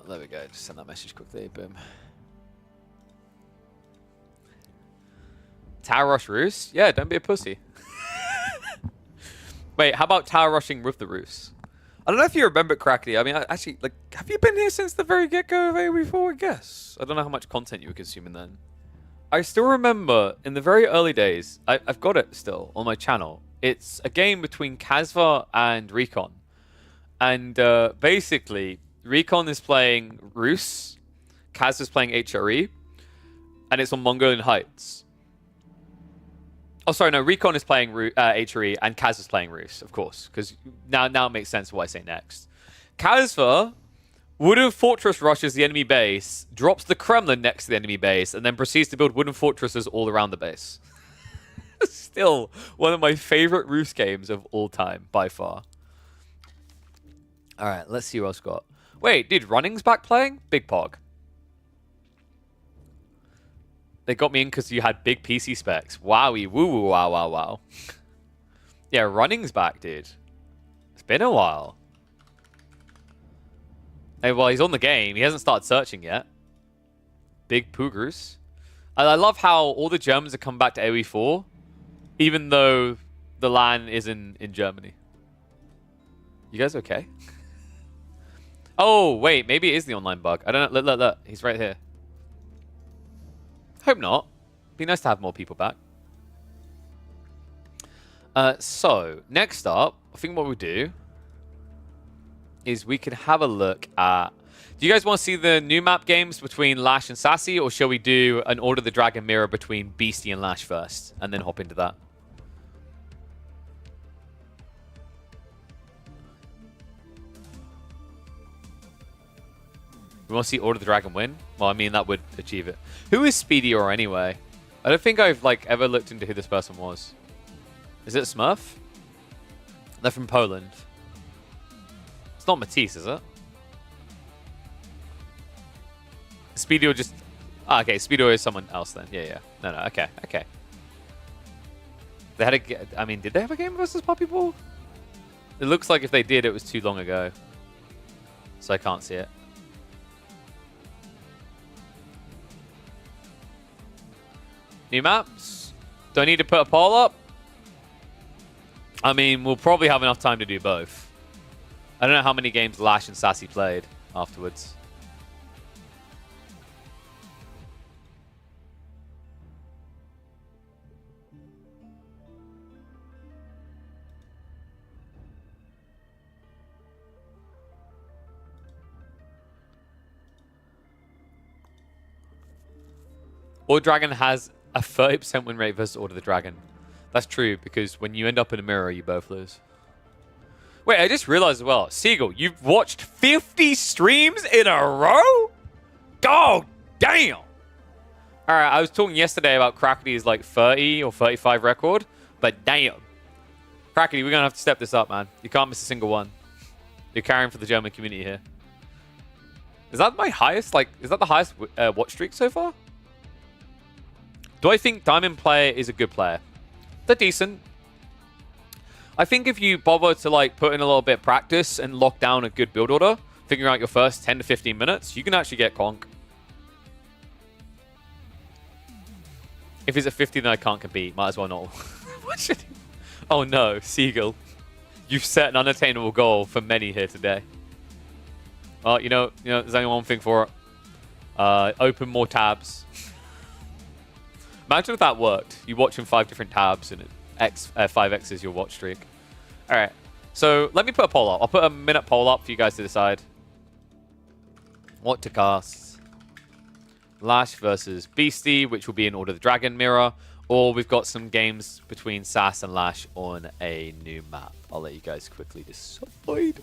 There we go. Just send that message quickly. Boom. Tower rush Roos? Yeah, don't be a pussy. Wait, how about tower rushing with the Roos? I don't know if you remember Crackly. I mean, actually, like, have you been here since the very get-go of AoE4? I guess. I don't know how much content you were consuming then. I still remember in the very early days, I've got it still on my channel. It's a game between Kasva and Recon. And basically, Recon is playing Roos, Kaz is playing HRE, and it's on Mongolian Heights. Oh, sorry, no, Recon is playing HRE, and Kaz is playing Roos, of course, because now it makes sense what I say next. Kasva, wooden fortress rushes the enemy base, drops the Kremlin next to the enemy base, and then proceeds to build wooden fortresses all around the base. Still one of my favorite Roos games of all time, by far. All right, let's see who else got. Wait, dude, Running's back playing? Big Pog. They got me in because you had big PC specs. Wowie, woo, woo, wow, wow, wow. Yeah, Running's back, dude. It's been a while. Hey, well, he's on the game. He hasn't started searching yet. Big Poogers. I love how all the Germans have come back to AoE4, even though the LAN is in Germany. You guys okay? Oh, wait, maybe it is the online bug. I don't know. Look. He's right here. Hope not. Be nice to have more people back. So, next up, I think what we'll do is we could have a look at... Do you guys want to see the new map games between Lash and Sassy, or shall we do an Order the Dragon mirror between Beastie and Lash first, and then hop into that? We want to see Order the Dragon win? Well, I mean, that would achieve it. Who is Speedior anyway? I don't think I've like ever looked into who this person was. Is it Smurf? They're from Poland. It's not Matisse, is it? Speedior just... Ah, okay, Speedior is someone else then. Yeah. No, okay. They had a... I mean, did they have a game versus Poppy Ball? It looks like if they did, it was too long ago. So I can't see it. New maps? Do I need to put a poll up? I mean, we'll probably have enough time to do both. I don't know how many games Lash and Sassy played afterwards. Order Dragon has a 30% win rate versus Order the Dragon. That's true, because when you end up in a mirror, you both lose. Wait, I just realized as well, Seagull, you've watched 50 streams in a row? God damn! Alright, I was talking yesterday about Crackety's like 30 or 35 record, but damn. Crackety, we're gonna have to step this up, man. You can't miss a single one. You're carrying for the German community here. Is that my highest, like, is that the highest watch streak so far? Do I think Diamond Player is a good player? They're decent. I think if you bother to like put in a little bit of practice and lock down a good build order, figuring out your first 10 to 15 minutes, you can actually get conk. If he's at 50, then I can't compete. Might as well not. What should he... Oh no, Seagull. You've set an unattainable goal for many here today. Well, you know, there's only one thing for it. Open more tabs. Imagine if that worked. You watch in 5 different tabs and it 5x's your watch streak. All right. So let me put a poll up. I'll put a minute poll up for you guys to decide what to cast. Lash versus Beastie, which will be in Order of the Dragon mirror, or we've got some games between Sass and Lash on a new map. I'll let you guys quickly decide. But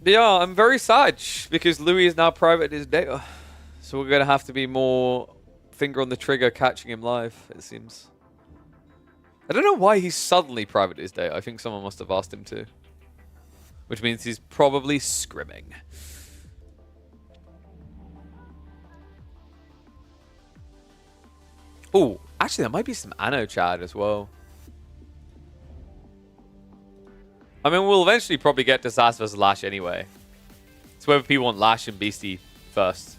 yeah, I'm very sad because Louis is now private his data. So we're going to have to be more finger on the trigger catching him live, it seems. I don't know why he's suddenly private his data. I think someone must have asked him to. Which means he's probably scrimming. Oh, actually there might be some Anno Chad as well. I mean, we'll eventually probably get to Sass vs Lash anyway. It's whether people want Lash and Beastie first.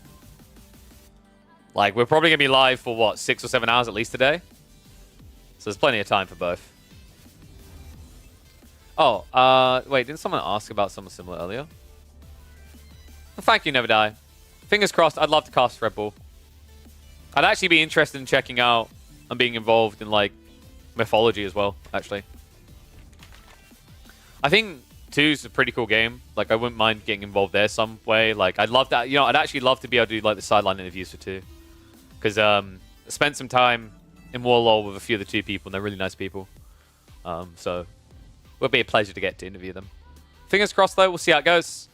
Like, we're probably going to be live for, what, 6 or 7 hours at least today? So there's plenty of time for both. Oh, wait, didn't someone ask about something similar earlier? Well, thank you, Never Die. Fingers crossed, I'd love to cast Red Bull. I'd actually be interested in checking out and being involved in, like, mythology as well, actually. I think 2 is a pretty cool game. Like, I wouldn't mind getting involved there some way. Like, I'd love that. You know, I'd actually love to be able to do, like, the sideline interviews for 2. Because I spent some time in Warlord with a few of the 2 people, and they're really nice people. So it would be a pleasure to get to interview them. Fingers crossed, though. We'll see how it goes.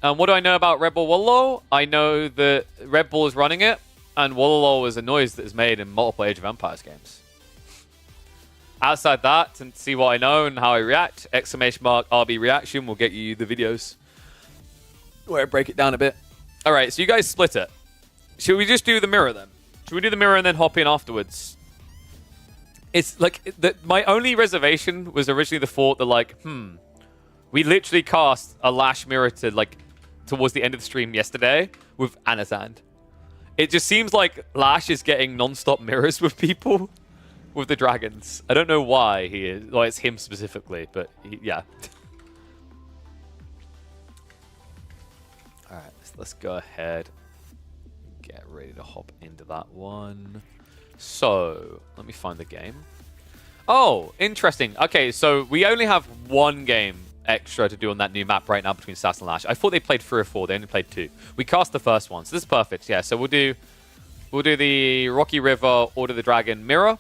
What do I know about Red Bull Warlord? I know that Red Bull is running it, and Warlord is a noise that is made in multiple Age of Empires games. Outside that, and see what I know and how I react, ! RB reaction will get you the videos where I break it down a bit. All right, so you guys split it. Should we just do the mirror then? Should we do the mirror and then hop in afterwards? It's like, my only reservation was originally the thought that like, we literally cast a Lash mirror to like, towards the end of the stream yesterday with Anasand. It just seems like Lash is getting non-stop mirrors with people. With the dragons. I don't know why he is. Well, it's him specifically, but yeah. Alright, let's go ahead. get ready to hop into that one. So, let me find the game. Oh, interesting. Okay, so we only have one game extra to do on that new map right now between Sass and Lash. I thought they played 3 or 4. They only played 2. We cast the first one, so this is perfect. Yeah, so we'll do the Rocky River, Order the Dragon mirror,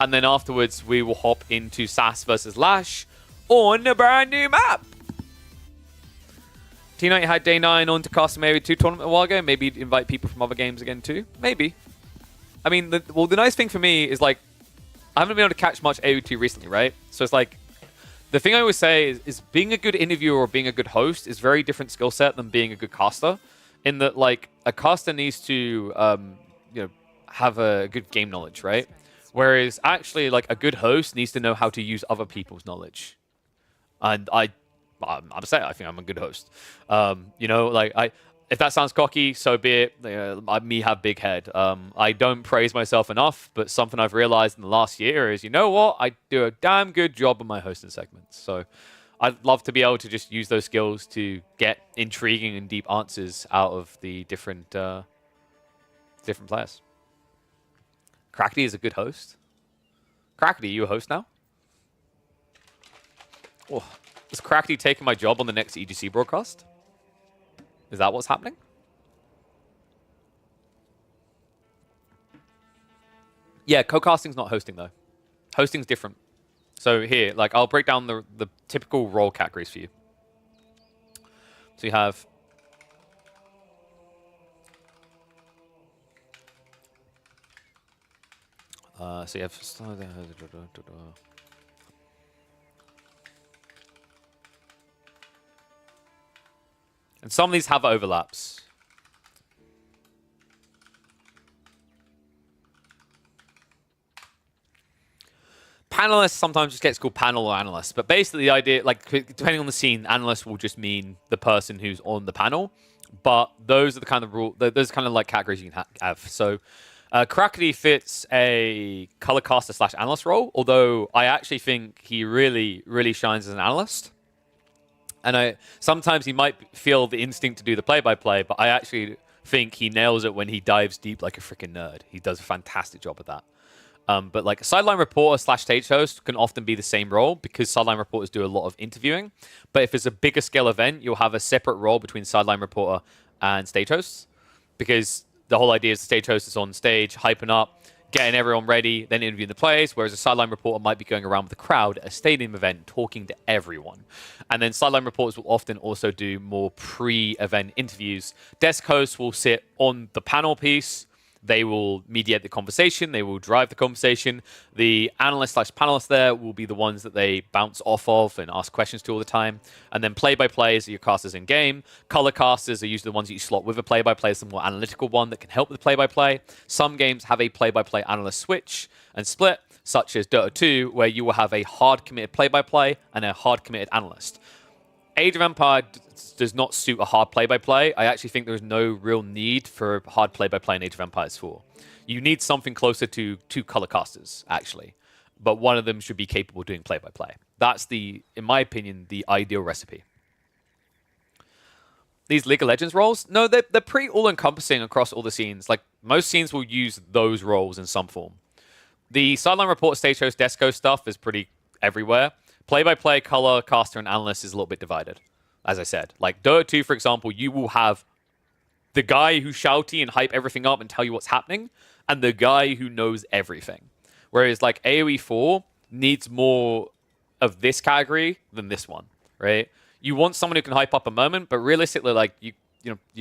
and then afterwards we will hop into Sass versus Lash on a brand new map. T-Knight had day 9 on to cast maybe 2 tournament a while ago. Maybe invite people from other games again too. Maybe. I mean, the nice thing for me is like, I haven't been able to catch much AOT recently, right? So it's like, the thing I always say is being a good interviewer or being a good host is very different skill set than being a good caster. In that, like, a caster needs to, have a good game knowledge, right? Whereas actually, like, a good host needs to know how to use other people's knowledge. And I'm saying I think I'm a good host. If that sounds cocky, so be it. Me have big head. I don't praise myself enough, but something I've realized in the last year is, you know what? I do a damn good job on my hosting segments. So I'd love to be able to just use those skills to get intriguing and deep answers out of the different players. Crackety is a good host. Crackety, you a host now? Oh, is Crackety taking my job on the next EGC broadcast? Is that what's happening? Yeah, co-casting's not hosting, though. Hosting's different. So here, like, I'll break down the typical role categories for you. So you have... so you have... And some of these have overlaps. Panelists sometimes just gets called panel or analyst. But basically the idea, like, depending on the scene, analyst will just mean the person who's on the panel. But those are the kind of those kind of like categories you can have. So Crackety fits a color caster / analyst role, although I actually think he really, really shines as an analyst. And sometimes he might feel the instinct to do the play-by-play, but I actually think he nails it when he dives deep like a freaking nerd. He does a fantastic job of that. But like sideline reporter / stage host can often be the same role because sideline reporters do a lot of interviewing. But if it's a bigger scale event, you'll have a separate role between sideline reporter and stage hosts, because the whole idea is the stage host is on stage, hyping up, getting everyone ready, then interviewing the players, whereas a sideline reporter might be going around with the crowd at a stadium event, talking to everyone. And then sideline reporters will often also do more pre-event interviews. Desk hosts will sit on the panel piece. They will mediate the conversation. They will drive the conversation. The analyst / panelists there will be the ones that they bounce off of and ask questions to all the time. And then play-by-plays are your casters in-game. Color casters are usually the ones that you slot with a play-by-play. It's the more analytical one that can help with play-by-play. Some games have a play-by-play analyst switch and split, such as Dota 2, where you will have a hard-committed play-by-play and a hard-committed analyst. Age of Empire does not suit a hard play-by-play. I actually think there's no real need for hard play-by-play in Age of Empires 4. You need something closer to 2 color casters, actually. But one of them should be capable of doing play-by-play. That's in my opinion, the ideal recipe. These League of Legends roles, no, they're pretty all-encompassing across all the scenes. Like, most scenes will use those roles in some form. The sideline report, stage host, desk host stuff is pretty everywhere. Play-by-play, color, caster, and analyst is a little bit divided, as I said. Like Dota 2, for example, you will have the guy who's shouty and hype everything up and tell you what's happening, and the guy who knows everything. Whereas like AoE 4 needs more of this category than this one, right? You want someone who can hype up a moment, but realistically, like you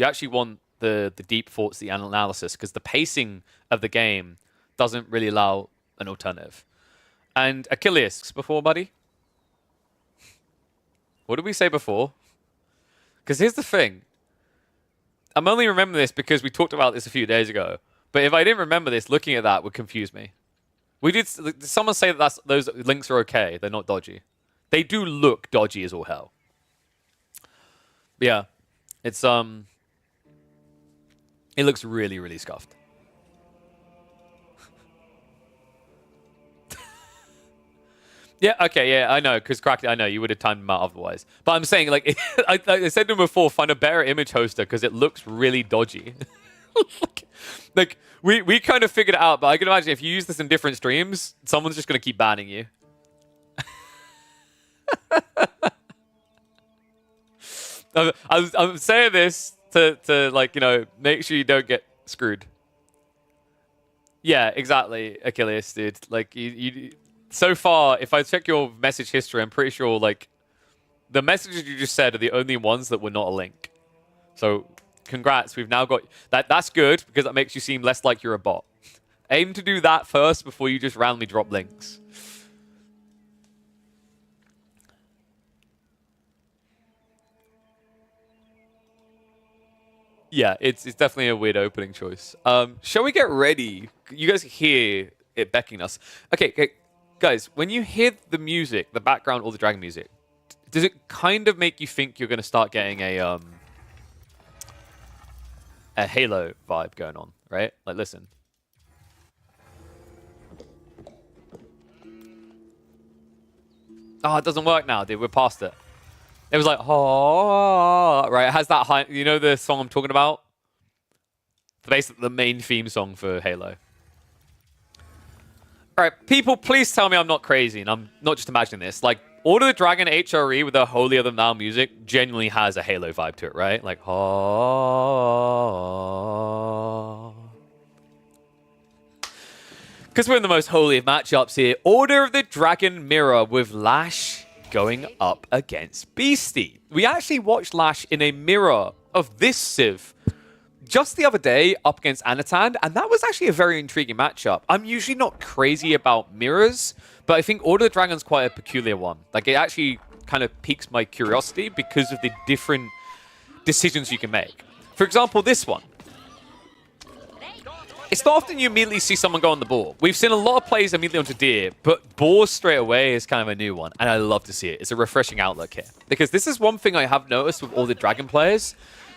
actually want the deep thoughts, the analysis, because the pacing of the game doesn't really allow an alternative. And Achilles, before, buddy? What did we say before? Because here's the thing. I'm only remembering this because we talked about this a few days ago. But if I didn't remember this, looking at that would confuse me. Did someone say that those links are okay? They're not dodgy. They do look dodgy as all hell. But yeah, it's it looks really, really scuffed. Yeah, okay, yeah, I know, because Crackety, I know, you would have timed them out otherwise. But I'm saying, like, I said to him before, find a better image hoster, because it looks really dodgy. like we kind of figured it out, but I can imagine if you use this in different streams, someone's just going to keep banning you. I'm saying this to like, you know, make sure you don't get screwed. Yeah, exactly, Achilles, dude. Like, you so far, if I check your message history, I'm pretty sure, like, the messages you just said are the only ones that were not a link. So, congrats, we've now got... That's good, because that makes you seem less like you're a bot. Aim to do that first before you just randomly drop links. Yeah, it's definitely a weird opening choice. Shall we get ready? You guys hear it beckoning us. Okay, guys, when you hear the music, the background or the dragon music, does it kind of make you think you're going to start getting a Halo vibe going on, right? Like, listen. Oh, it doesn't work now, dude. We're past it. It was like, oh, right. It has that high, you know the song I'm talking about? Basically the main theme song for Halo. All right, people, please tell me I'm not crazy and I'm not just imagining this. Like, Order the Dragon HRE with the Holier Than Thou music genuinely has a Halo vibe to it, right? Like, oh. Because we're in the most holy of matchups here. Order of the Dragon Mirror with Lash going up against Beastie. We actually watched Lash in a mirror of this Civ just the other day up against Anatan, and that was actually a very intriguing matchup. I'm usually not crazy about mirrors, but I think Order of the Dragon's quite a peculiar one. Like, it actually kind of piques my curiosity because of the different decisions you can make. For example, this one. It's not often you immediately see someone go on the boar. We've seen a lot of plays immediately onto deer, but boar straight away is kind of a new one, and I love to see it. It's a refreshing outlook here. Because this is one thing I have noticed with all the dragon players.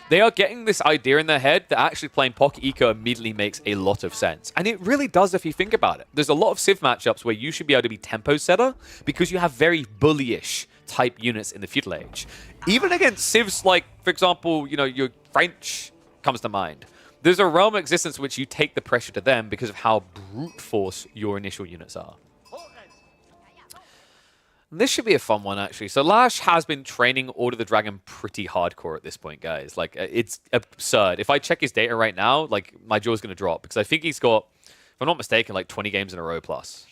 They are getting this idea in their head that actually playing Pocket Eco immediately makes a lot of sense. And it really does if you think about it. There's a lot of Civ matchups where you should be able to be tempo setter because you have very bullyish type units in the feudal age. Even against Civs like, for example, you know, your French comes to mind. There's a realm of existence which you take the pressure to them because of how brute force your initial units are. And this should be a fun one, actually. So Lash has been training Order the Dragon pretty hardcore at this point, guys. Like, it's absurd. If I check his data right now, like, my jaw's going to drop. Because I think he's got, if I'm not mistaken, like 20 games in a row plus.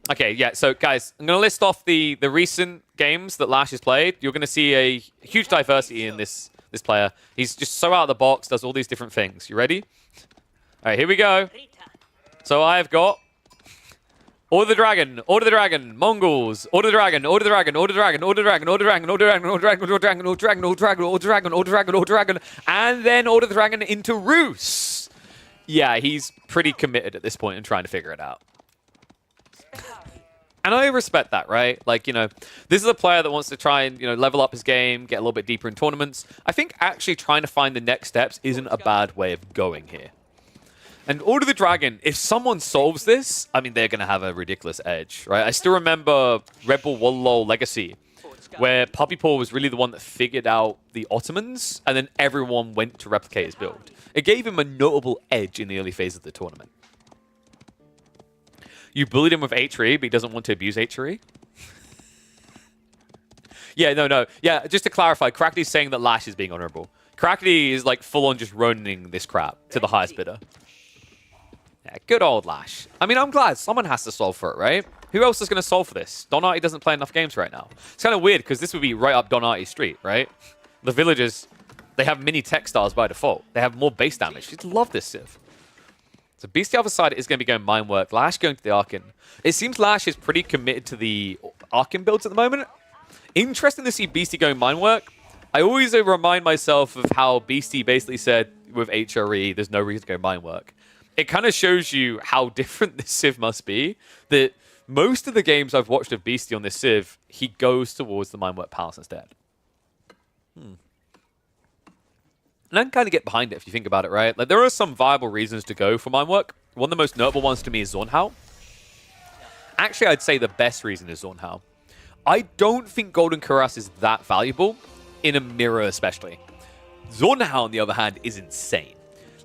Okay, yeah. So, guys, I'm going to list off the recent games that Lash has played. You're going to see a huge diversity in this player. He's just so out of the box, does all these different things. You ready? All right, here we go. So I've got Order the Dragon, Mongols, Order the Dragon, Order the Dragon, Order the Dragon, Order the Dragon, Order the Dragon, Order the Dragon, Order the Dragon, Order the Dragon, Order the Dragon, Order the Dragon, Order the Dragon, Order the Dragon, Order the Dragon, and then Order the Dragon into Rus. Yeah, he's pretty committed at this point in trying to figure it out. And I respect that, right? Like, you know, this is a player that wants to try and, you know, level up his game, get a little bit deeper in tournaments. I think actually trying to find the next steps isn't a bad way of going here. And Order the Dragon, if someone solves this, I mean, they're going to have a ridiculous edge, right? I still remember Red Bull Wallalow Legacy, where Puppy Paw was really the one that figured out the Ottomans, and then everyone went to replicate his build. It gave him a notable edge in the early phase of the tournament. You bullied him with HRE, but he doesn't want to abuse HRE? Yeah, no. Yeah, just to clarify, Crackly's saying that Lash is being honorable. Crackly is like full on just running this crap to the highest bidder. Yeah, good old Lash. I mean, I'm glad someone has to solve for it, right? Who else is going to solve for this? Donati doesn't play enough games right now. It's kind of weird because this would be right up Donati's street, right? The villagers, they have mini tech stars by default. They have more base damage. You'd love this Civ. So Beast the other side is going to be going Mind Work. Lash going to the Arkin. It seems Lash is pretty committed to the Arkin builds at the moment. Interesting to see Beastie going Mind Work. I always remind myself of how Beastie basically said with HRE, there's no reason to go Mind Work. It kind of shows you how different this Civ must be. That most of the games I've watched of Beastie on this Civ, he goes towards the Mind Work Palace instead. And I can kind of get behind it if you think about it, right? Like, there are some viable reasons to go for Mind Work. One of the most notable ones to me is Zornhau. Actually, I'd say the best reason is Zornhau. I don't think Golden Cuirass is that valuable, in a mirror especially. Zornhau, on the other hand, is insane.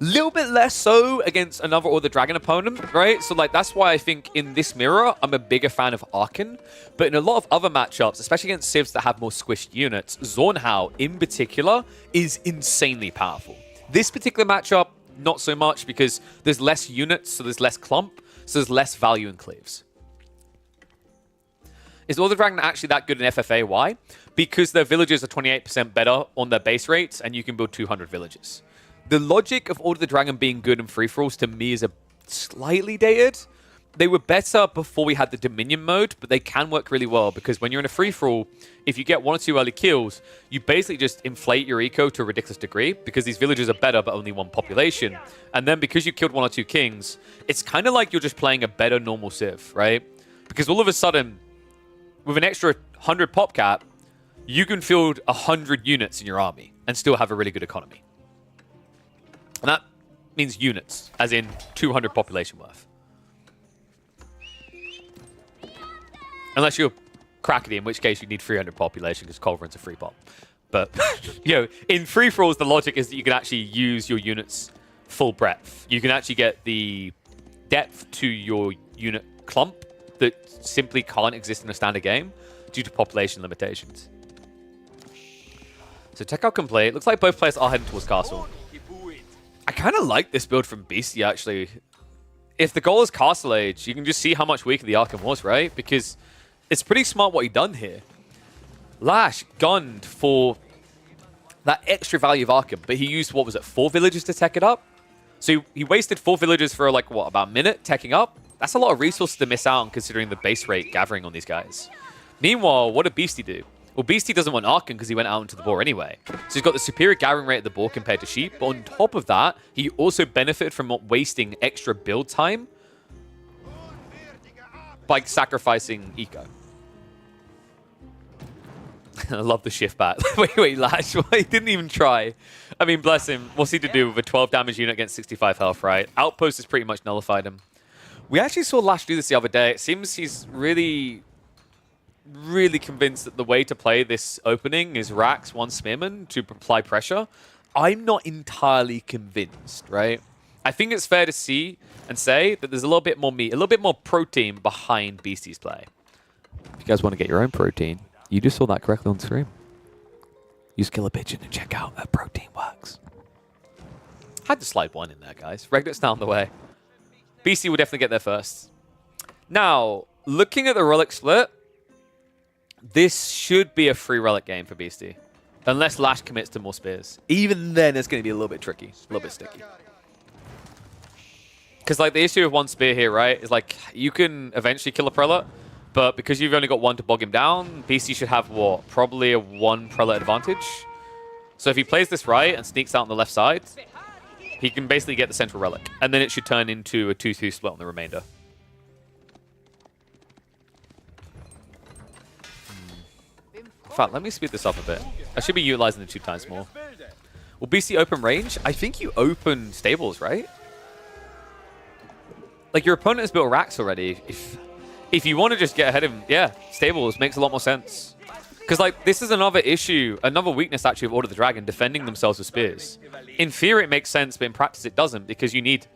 Little bit less so against another Order Dragon opponent, right? So like that's why I think in this mirror, I'm a bigger fan of Arkan. But in a lot of other matchups, especially against civs that have more squished units, Zornhau in particular is insanely powerful. This particular matchup, not so much because there's less units, so there's less clump, so there's less value in cleaves. Is Order Dragon actually that good in FFA? Why? Because their villages are 28% better on their base rates, and you can build 200 villages. The logic of Order the Dragon being good in free-for-alls to me is a slightly dated. They were better before we had the Dominion mode, but they can work really well because when you're in a free-for-all, if you get 1 or 2 early kills, you basically just inflate your eco to a ridiculous degree because these villages are better but only 1 population. And then because you killed 1 or 2 kings, it's kind of like you're just playing a better normal civ, right? Because all of a sudden, with an extra 100 pop cap, you can field 100 units in your army and still have a really good economy. And that means units, as in 200 population worth. Unless you're Krakeny, in which case you need 300 population because Culverin's a free pop. But, you know, in free-for-alls, the logic is that you can actually use your units full breadth. You can actually get the depth to your unit clump that simply can't exist in a standard game due to population limitations. So tech out complete. Looks like both players are heading towards castle. I kind of like this build from Beastie, actually. If the goal is Castle Age, you can just see how much weaker the Arkan was, right? Because it's pretty smart what he done here. Lash gunned for that extra value of Arkan, but he used, what was it, 4 villages to tech it up? So he wasted 4 villages for, like, what, about a minute teching up? That's a lot of resources to miss out on considering the base rate gathering on these guys. Meanwhile, what did Beastie do? Well, Beastie doesn't want Arkan because he went out into the boar anyway. So he's got the superior gathering rate at the boar compared to sheep. But on top of that, he also benefited from not wasting extra build time by sacrificing eco. I love the shift back. wait, Lash. He didn't even try. I mean, bless him. What's he to do with a 12 damage unit against 65 health, right? Outpost has pretty much nullified him. We actually saw Lash do this the other day. It seems he's really convinced that the way to play this opening is Rax 1 Spearman to apply pressure. I'm not entirely convinced, right? I think it's fair to see and say that there's a little bit more meat, a little bit more protein behind Beastie's play. If you guys want to get your own protein, you just saw that correctly on screen. Use Killer Pigeon and check out how protein works. Had to slide 1 in there, guys. Regnit's now on the way. Beastie will definitely get there first. Now, looking at the relic split, this should be a free relic game for Beastie. Unless Lash commits to more spears. Even then, it's going to be a little bit tricky. A little bit sticky. Because, like, the issue with 1 spear here, right, is, like, you can eventually kill a prelate, but because you've only got 1 to bog him down, Beastie should have, what, probably a 1 prelate advantage. So if he plays this right and sneaks out on the left side, he can basically get the central relic. And then it should turn into a 2-2 split on the remainder. In fact, let me speed this up a bit. I should be utilizing the 2 times more. Will BC open range? I think you open stables, right? Like, your opponent has built racks already. If you want to just get ahead of him, yeah, stables makes a lot more sense. Because, like, this is another issue, another weakness, actually, of Order of the Dragon, defending themselves with spears. In theory, it makes sense, but in practice, it doesn't, because you need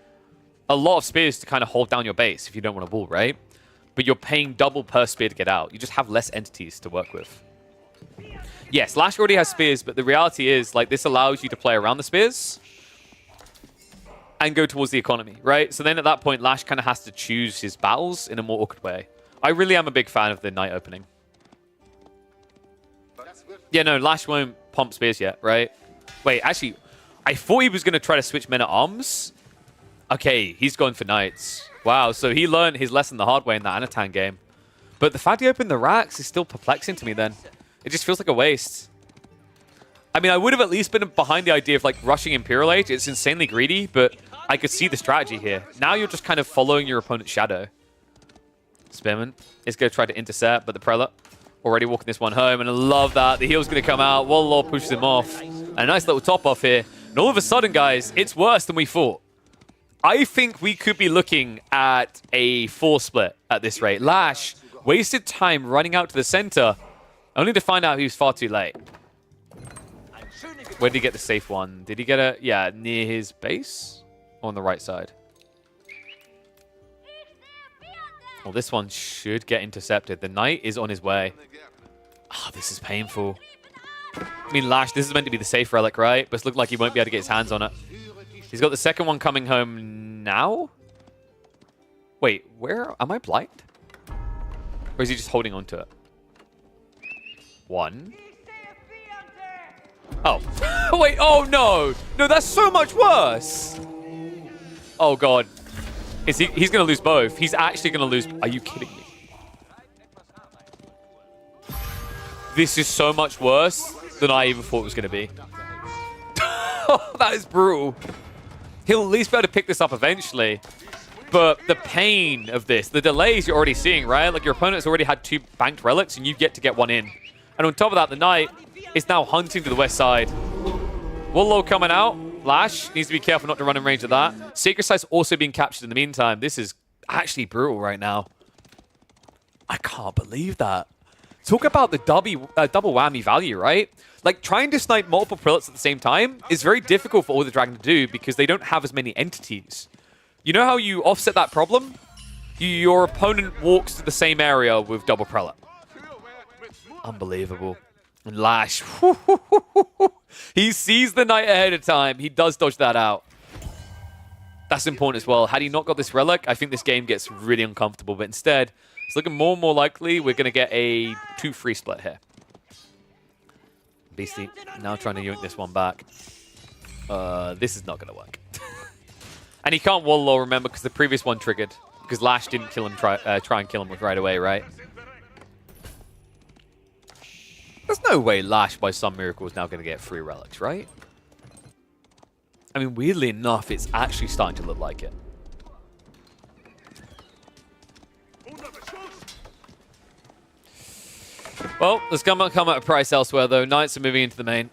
a lot of spears to kind of hold down your base if you don't want to wall, right? But you're paying double per spear to get out. You just have less entities to work with. Yes, Lash already has spears, but the reality is, like, this allows you to play around the spears and go towards the economy, right? So then at that point, Lash kind of has to choose his battles in a more awkward way. I really am a big fan of the Knight opening. Yeah, no, Lash won't pump spears yet, right? Wait, actually, I thought he was going to try to switch Men-at-Arms. Okay, he's going for Knights. Wow, so he learned his lesson the hard way in that Anatan game. But the fact he opened the racks is still perplexing to me then. It just feels like a waste. I mean, I would have at least been behind the idea of, like, rushing Imperial Age. It's insanely greedy, but I could see the strategy here. Now you're just kind of following your opponent's shadow. Spearman is going to try to intercept, but the Prelate already walking this one home, and I love that. The heal's going to come out. Warlord pushes him off. And a nice little top off here. And all of a sudden, guys, it's worse than we thought. I think we could be looking at a 4 split at this rate. Lash wasted time running out to the center, only to find out he was far too late. Where did he get the safe one? Did he get it? Yeah, near his base? On the right side. Well, this one should get intercepted. The knight is on his way. Oh, this is painful. I mean, Lash, this is meant to be the safe relic, right? But it's looked like he won't be able to get his hands on it. He's got the second one coming home now? Wait, where? Am I blind? Or is he just holding on to it? One. Oh. Wait, oh no! No, that's so much worse! Oh god. He's going to lose both. He's actually going to lose... Are you kidding me? This is so much worse than I even thought it was going to be. That is brutal. He'll at least be able to pick this up eventually. But the pain of this, the delays you're already seeing, right? Like your opponent's already had 2 banked relics and you get to get one in. And on top of that, the knight is now hunting to the west side. Wallow coming out. Lash needs to be careful not to run in range of that. Sacred Sight's also being captured in the meantime. This is actually brutal right now. I can't believe that. Talk about the double whammy value, right? Like, trying to snipe multiple prelates at the same time is very difficult for All the Dragon to do because they don't have as many entities. You know how you offset that problem? Your opponent walks to the same area with double prelate. Unbelievable. And Lash, he sees the knight ahead of time. He does dodge that out. That's important as well. Had he not got this relic, I think this game gets really uncomfortable. But instead, it's looking more and more likely we're going to get a 2-3 split here. Beastie now trying to yoink this one back. This is not going to work. And he can't Wallow, remember, because the previous one triggered. Because Lash didn't kill him, try and kill him right away, right? There's no way Lash, by some miracle, is now going to get 3 relics, right? I mean, weirdly enough, it's actually starting to look like it. Well, there's come at a price elsewhere, though. Knights are moving into the main.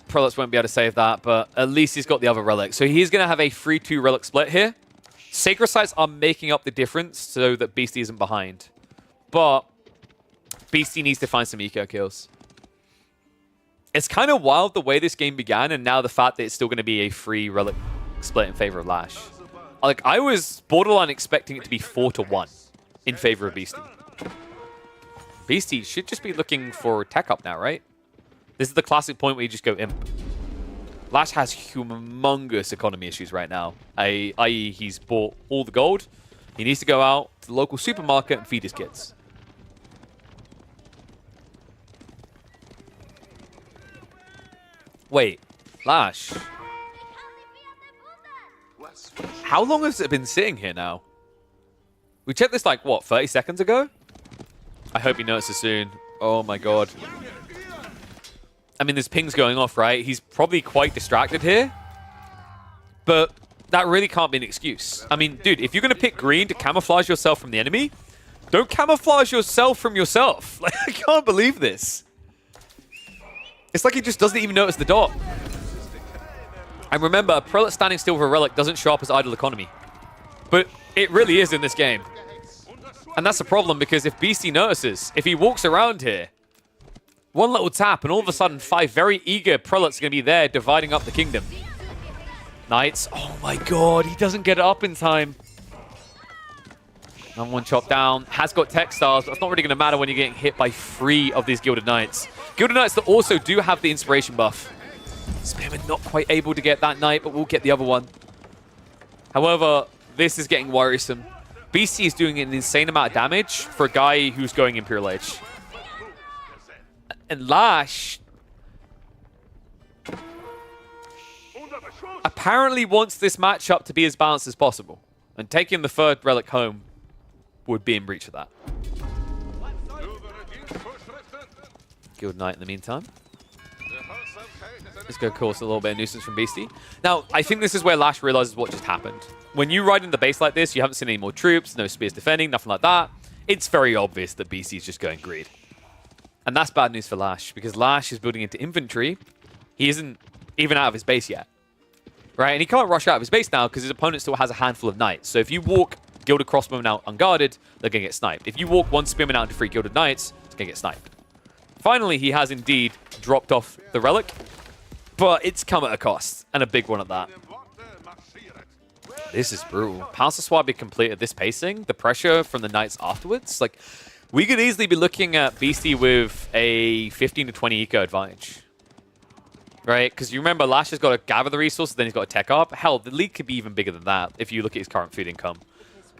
Prelates won't be able to save that, but at least he's got the other relic. So he's going to have a 3-2 relic split here. Sacred Sights are making up the difference so that Beastie isn't behind. But Beastie needs to find some eco kills. It's kind of wild the way this game began, and now the fact that it's still going to be a free relic split in favor of Lash. Like, I was borderline expecting it to be 4-1 in favor of Beastie. Beastie should just be looking for tech up now, right? This is the classic point where you just go imp. Lash has humongous economy issues right now, i.e. he's bought all the gold. He needs to go out to the local supermarket and feed his kids. Wait, Lash. How long has it been sitting here now? We checked this like, what, 30 seconds ago? I hope he notices soon. Oh my god. I mean, there's pings going off, right? He's probably quite distracted here. But that really can't be an excuse. I mean, dude, if you're going to pick green to camouflage yourself from the enemy, don't camouflage yourself from yourself. Like, I can't believe this. It's like he just doesn't even notice the dot. And remember, a prelate standing still for a relic doesn't show up as idle economy. But it really is in this game. And that's the problem, because if Beastie notices, if he walks around here, one little tap, and all of a sudden 5 very eager prelates are going to be there dividing up the kingdom. Knights. Oh my god, he doesn't get it up in time. Another one chopped down. Has got tech stars, but that's not really going to matter when you're getting hit by 3 of these Gilded Knights. Gilded Knights that also do have the inspiration buff. Spearman not quite able to get that knight, but we'll get the other one. However, this is getting worrisome. Beastie is doing an insane amount of damage for a guy who's going Imperial Age. And Lash apparently wants this matchup to be as balanced as possible. And taking the 3rd relic home would be in breach of that. Guild Knight in the meantime. Let's go cause a little bit of nuisance from Beastie. Now, I think this is where Lash realizes what just happened. When you ride in the base like this, you haven't seen any more troops, no spears defending, nothing like that. It's very obvious that Beastie's just going greed. And that's bad news for Lash, because Lash is building into infantry. He isn't even out of his base yet. Right? And he can't rush out of his base now because his opponent still has a handful of knights. So if you walk Gilded Crossbowmen out unguarded, they're going to get sniped. If you walk 1 Spearman out into 3 Gilded Knights, it's going to get sniped. Finally, he has indeed dropped off the relic. But it's come at a cost, and a big one at that. This is brutal. Pouncer Swap be complete at this pacing. The pressure from the Knights afterwards. Like, we could easily be looking at Beastie with a 15 to 20 eco advantage. Right? Because you remember, Lash has got to gather the resources, then he's got to tech up. Hell, the lead could be even bigger than that if you look at his current food income.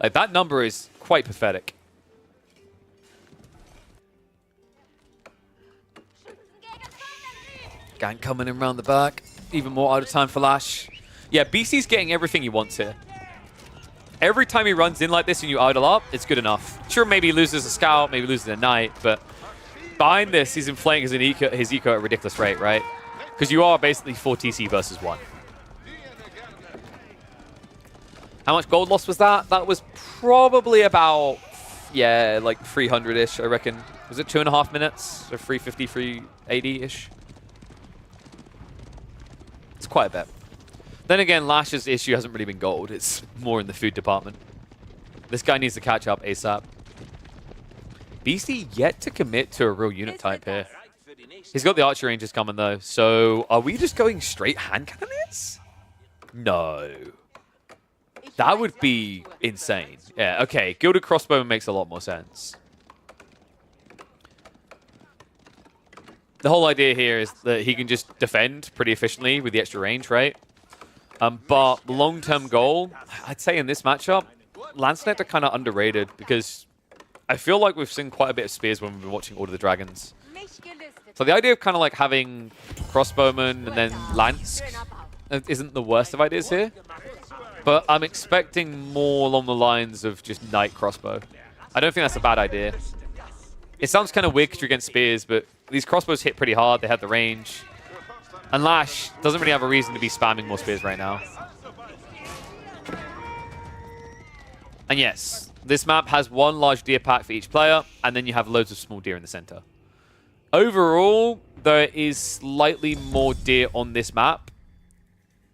Like, that number is quite pathetic. Gang coming in around the back. Even more out of time for Lash. Yeah, BC's getting everything he wants here. Every time he runs in like this and you idle up, it's good enough. Sure, maybe he loses a scout, maybe loses a knight, but behind this, he's inflating his eco at a ridiculous rate, right? Because you are basically 4 TC versus 1. How much gold loss was that? That was probably about, yeah, like 300-ish, I reckon. Was it 2.5 minutes? Or 350, 380-ish? It's quite a bit. Then again, Lash's issue hasn't really been gold. It's more in the food department. This guy needs to catch up ASAP. Beastie yet to commit to a real unit type here. He's got the archer ranges coming though. So are we just going straight hand cannoneers? No. That would be insane. Yeah, okay. Gilded Crossbowman makes a lot more sense. The whole idea here is that he can just defend pretty efficiently with the extra range, right? But long-term goal, I'd say in this matchup, Lancelot are kind of underrated because I feel like we've seen quite a bit of spears when we've been watching Order of the Dragons. So the idea of kind of like having Crossbowman and then Lance isn't the worst of ideas here. But I'm expecting more along the lines of just Knight Crossbow. I don't think that's a bad idea. It sounds kind of weird because you're against spears, but these crossbows hit pretty hard. They have the range. And Lash doesn't really have a reason to be spamming more spears right now. And yes, this map has one large deer pack for each player, and then you have loads of small deer in the center. Overall, there is slightly more deer on this map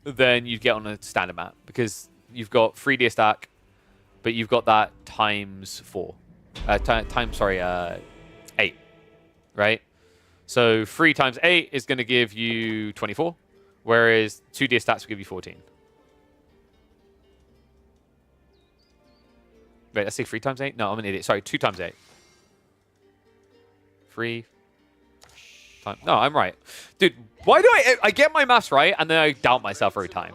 than you'd get on a standard map, because you've got 3 deer stack, but you've got that times 4. 8, right? So 3 times 8 is going to give you 24, whereas 2 deer stats will give you 14. Wait, let's say 3 times 8? No, I'm an idiot. Sorry, 2 times 8. 3 times... No, I'm right. Dude, why do I get my maths right, and then I doubt myself every time?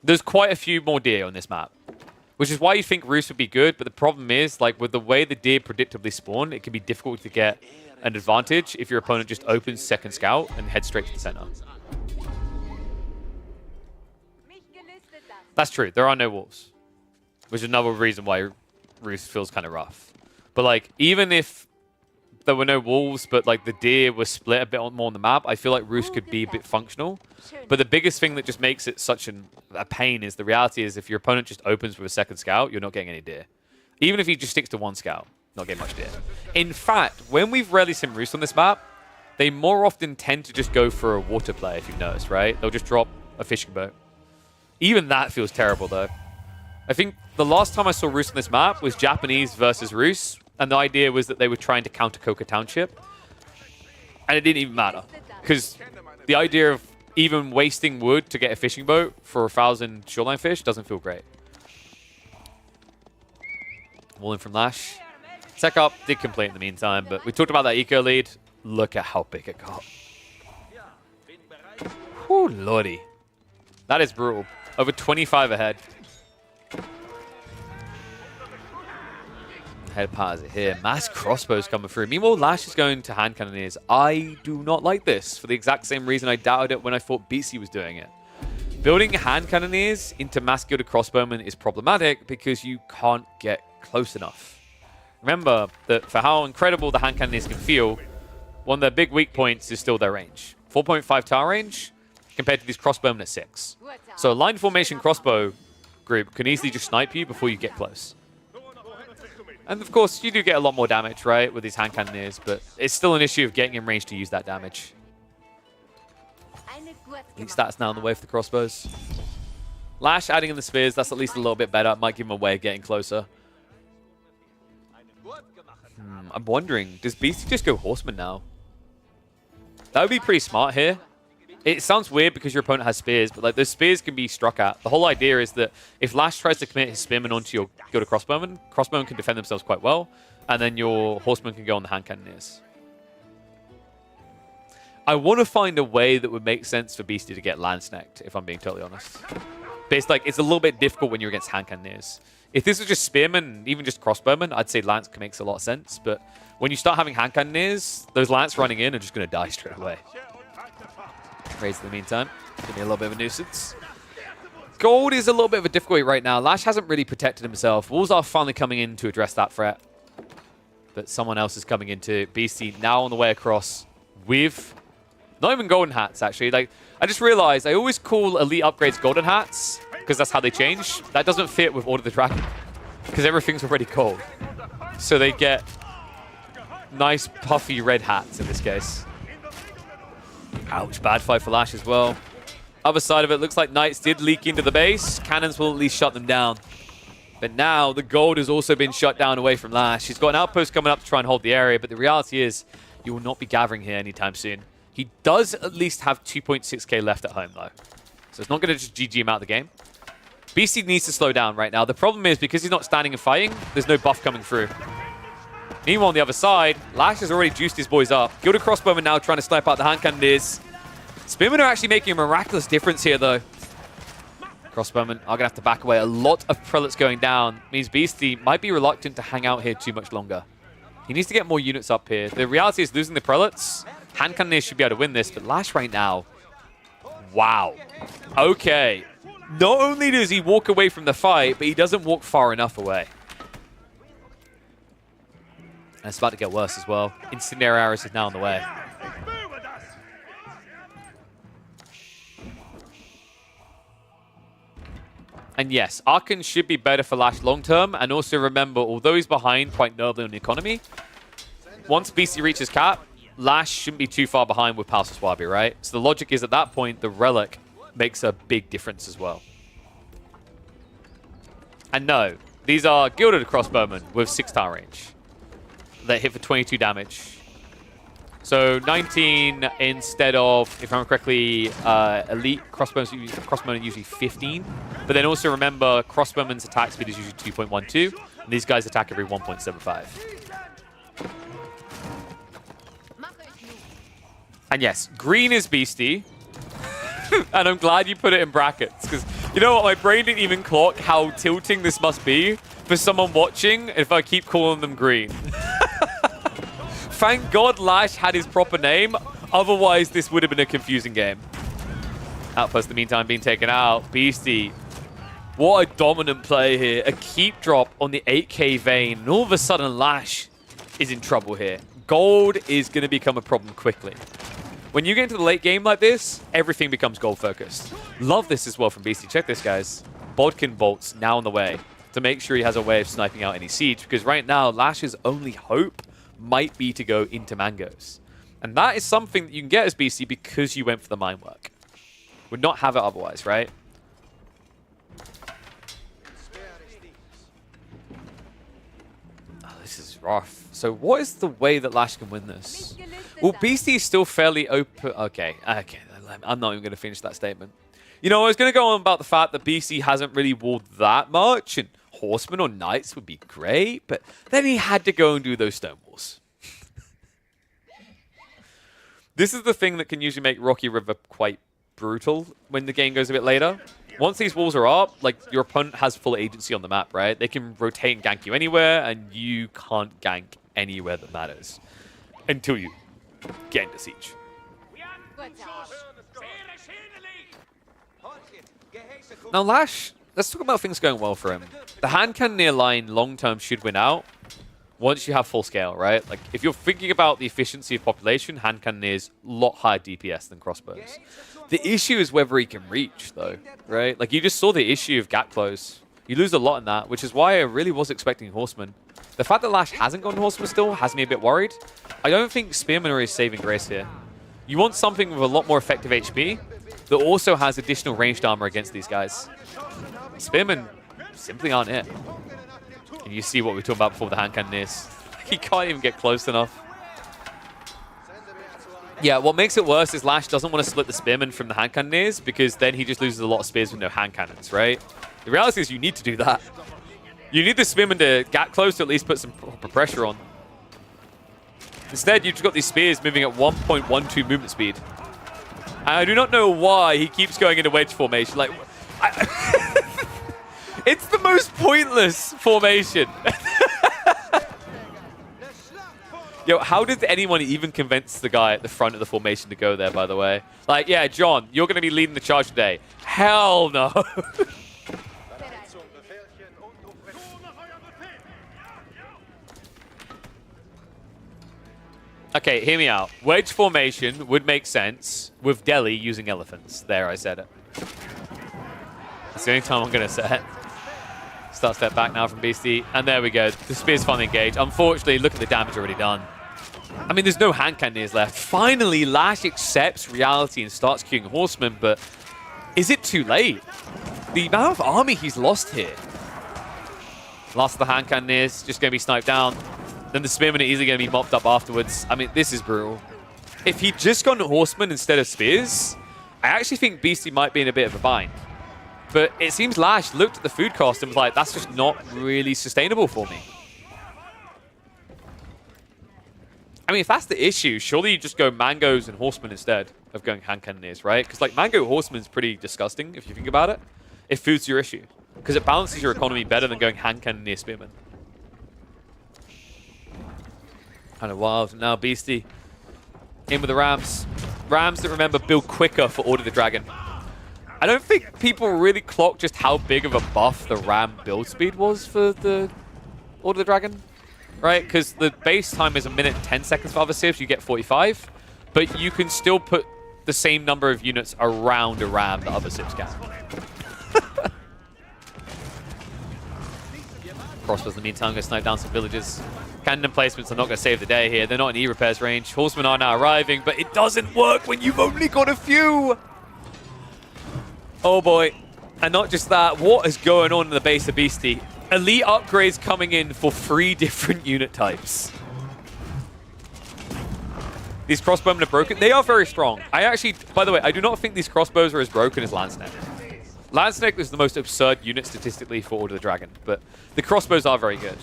There's quite a few more deer on this map, which is why you think Roost would be good, but the problem is, like, with the way the deer predictably spawn, it can be difficult to get an advantage if your opponent just opens second scout and heads straight to the center. That's true. There are no wolves, which is another reason why Roost feels kind of rough. But like, even if there were no wolves, but like the deer was split a bit more on the map, I feel like Roost could be a bit functional. But the biggest thing that just makes it such a pain is the reality is if your opponent just opens with a second scout, you're not getting any deer. Even if he just sticks to 1 scout, not getting much deer. In fact, when we've rarely seen Roost on this map, they more often tend to just go for a water play, if you've noticed, right? They'll just drop a fishing boat. Even that feels terrible, though. I think the last time I saw Roost on this map was Japanese versus Roost, and the idea was that they were trying to counter Coca Township. And it didn't even matter, because the idea of even wasting wood to get a fishing boat for 1,000 shoreline fish doesn't feel great. Wall in from Lash. Tech up did complete in the meantime, but we talked about that eco lead. Look at how big it got. Whew, lordy. That is brutal. Over 25 ahead. Head part is here. Mass crossbows coming through. Meanwhile, Lash is going to hand cannoneers. I do not like this for the exact same reason I doubted it when I thought BC was doing it. Building hand cannoneers into mass gilded crossbowmen is problematic because you can't get close enough. Remember that for how incredible the hand cannoneers can feel, one of their big weak points is still their range. 4.5 tower range compared to these crossbowmen at 6. So a line formation crossbow group can easily just snipe you before you get close. And of course, you do get a lot more damage, right, with these hand cannoneers, but it's still an issue of getting in range to use that damage. At least that's now on the way for the crossbows. Lash adding in the spears, that's at least a little bit better. It might give him a way of getting closer. I'm wondering, does Beastie just go Horseman now? That would be pretty smart here. It sounds weird because your opponent has spears, but like those spears can be struck at. The whole idea is that if Lash tries to commit his spearman onto your Gilded Crossbowman, Crossbowman can defend themselves quite well, and then your Horseman can go on the hand cannoneers. I want to find a way that would make sense for Beastie to get Lance-necked, if I'm being totally honest. But it's like, it's a little bit difficult when you're against hand cannoneers. If this was just spearmen, even just crossbowmen, I'd say Lance makes a lot of sense. But when you start having hand cannoneers, those Lance running in are just going to die straight away. Raise in the meantime. Give me a little bit of a nuisance. Gold is a little bit of a difficulty right now. Lash hasn't really protected himself. Wolves are finally coming in to address that threat. But someone else is coming into Beastie now on the way across with not even golden hats, actually. Like, I just realized I always call elite upgrades golden hats because that's how they change. That doesn't fit with Order of the Dragon because everything's already gold. So they get nice puffy red hats in this case. Ouch, bad fight for Lash as well. Other side of it, looks like Knights did leak into the base. Cannons will at least shut them down. But now the gold has also been shut down away from Lash. He's got an outpost coming up to try and hold the area, but the reality is you will not be gathering here anytime soon. He does at least have 2.6k left at home, though. So it's not going to just GG him out of the game. Beastie needs to slow down right now. The problem is, because he's not standing and fighting, there's no buff coming through. Meanwhile, on the other side, Lash has already juiced his boys up. Gilded Crossbowman now trying to snipe out the hand cannoneers. Spearmen are actually making a miraculous difference here, though. Crossbowmen are going to have to back away. A lot of prelates going down means Beastie might be reluctant to hang out here too much longer. He needs to get more units up here. The reality is losing the prelates. Hand cannoneers should be able to win this, but Lash right now, wow. Okay. Not only does he walk away from the fight, but he doesn't walk far enough away. And it's about to get worse as well. Incendiary Arrows is now on the way. And yes, Archon should be better for Lash long term. And also remember, although he's behind quite notably on the economy, once Beastie reaches cap, Lash shouldn't be too far behind with Pulse Wasabi, right? So the logic is at that point, the Relic makes a big difference as well. And no, these are Gilded Crossbowmen with 6-star range that hit for 22 damage. So 19 instead of, if I remember correctly, elite crossbowmen are usually 15. But then also remember, crossbowmen's attack speed is usually 2.12, and these guys attack every 1.75. And yes, green is Beastie. And I'm glad you put it in brackets, because you know what? My brain didn't even clock how tilting this must be for someone watching if I keep calling them green. Thank God Lash had his proper name. Otherwise, this would have been a confusing game. Outpost, in the meantime, being taken out. Beastie. What a dominant play here. A keep drop on the 8k Vayne. And all of a sudden, Lash is in trouble here. Gold is going to become a problem quickly. When you get into the late game like this, everything becomes gold focused. Love this as well from Beastie. Check this, guys. Bodkin bolts now on the way to make sure he has a way of sniping out any siege. Because right now, Lash's only hope might be to go into Mangoes. And that is something that you can get as Beastie because you went for the mine work. Would not have it otherwise, right? Oh, this is rough. So what is the way that Lash can win this? Well, Beastie is still fairly open. Okay, I'm not even going to finish that statement. You know, I was going to go on about the fact that Beastie hasn't really walled that much, and Horsemen or Knights would be great, but then he had to go and do those stone walls. This is the thing that can usually make Rocky River quite brutal when the game goes a bit later. Once these walls are up, like, your opponent has full agency on the map, right? They can rotate and gank you anywhere, and you can't gank anywhere that matters until you get into siege. Now, Lash, let's talk about things going well for him. The hand cannoneer line long-term should win out once you have full scale, right? Like, if you're thinking about the efficiency of population, hand cannoneers a lot higher DPS than crossbows. The issue is whether he can reach, though, right? Like, you just saw the issue of gap close. You lose a lot in that, which is why I really was expecting Horseman. The fact that Lash hasn't gone Horseman still has me a bit worried. I don't think Spearmen are his saving grace here. You want something with a lot more effective HP that also has additional ranged armor against these guys. Spearmen simply aren't it. And you see what we were talking about before the hand cannoneers. He can't even get close enough. Yeah, what makes it worse is Lash doesn't want to split the Spearman from the hand cannoneers because then he just loses a lot of spears with no hand cannons, right? The reality is you need to do that. You need the Spearman to gap close to at least put some proper pressure on. Instead, you've just got these spears moving at 1.12 movement speed. And I do not know why he keeps going into wedge formation. Like, it's the most pointless formation. Yo, how did anyone even convince the guy at the front of the formation to go there, by the way? Like, yeah, John, you're going to be leading the charge today. Hell no. Okay, hear me out. Wedge formation would make sense with Delhi using elephants. There, I said it. That's the only time I'm going to say it. Start step back now from Beastie. And there we go. The spear's finally engaged. Unfortunately, look at the damage already done. I mean, there's no hand cannoneers left. Finally, Lash accepts reality and starts queuing Horseman, but is it too late? The amount of army he's lost here. Last of the hand cannoneers, just going to be sniped down. Then the Spearmen are easily going to be mopped up afterwards. I mean, this is brutal. If he'd just gone Horseman instead of Spears, I actually think Beastie might be in a bit of a bind. But it seems Lash looked at the food cost and was like, that's just not really sustainable for me. I mean, if that's the issue, surely you just go Mangoes and Horsemen instead of going hand cannoneers, right? Because like Mango Horseman is pretty disgusting if you think about it. If food's your issue. Because it balances your economy better than going hand cannoneer Spearman. Kind of wild. Now Beastie in with the Rams. Rams that, remember, build quicker for Order the Dragon. I don't think people really clock just how big of a buff the Ram build speed was for the Order the Dragon. Right? Because the base time is 1 minute and 10 seconds for other civs. You get 45. But you can still put the same number of units around a Ram that other civs can. Crossbows in the meantime going to snipe down some villages. Cannon placements are not going to save the day here. They're not in E-repairs range. Horsemen are now arriving, but it doesn't work when you've only got a few. Oh boy. And not just that, what is going on in the base of Beastie? Elite upgrades coming in for 3 different unit types. These crossbowmen are broken. They are very strong. I actually, by the way, I do not think these crossbows are as broken as Landsnake. Landsnake is the most absurd unit statistically for Order of the Dragon, but the crossbows are very good.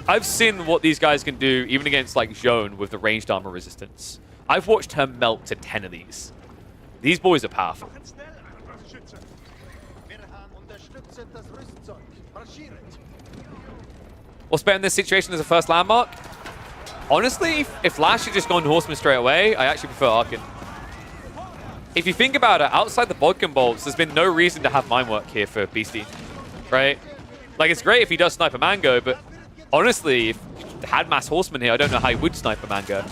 I've seen what these guys can do even against like Joan with the ranged armor resistance. I've watched her melt to 10 of these. These boys are powerful. What's better in this situation as a first landmark? Honestly, if Lash had just gone Horseman straight away, I actually prefer Arkin. If you think about it, outside the Bodkin bolts, there's been no reason to have mine work here for Beastie, right? Like, it's great if he does snipe a Mango, but honestly, if he had mass Horseman here, I don't know how he would snipe a Mango.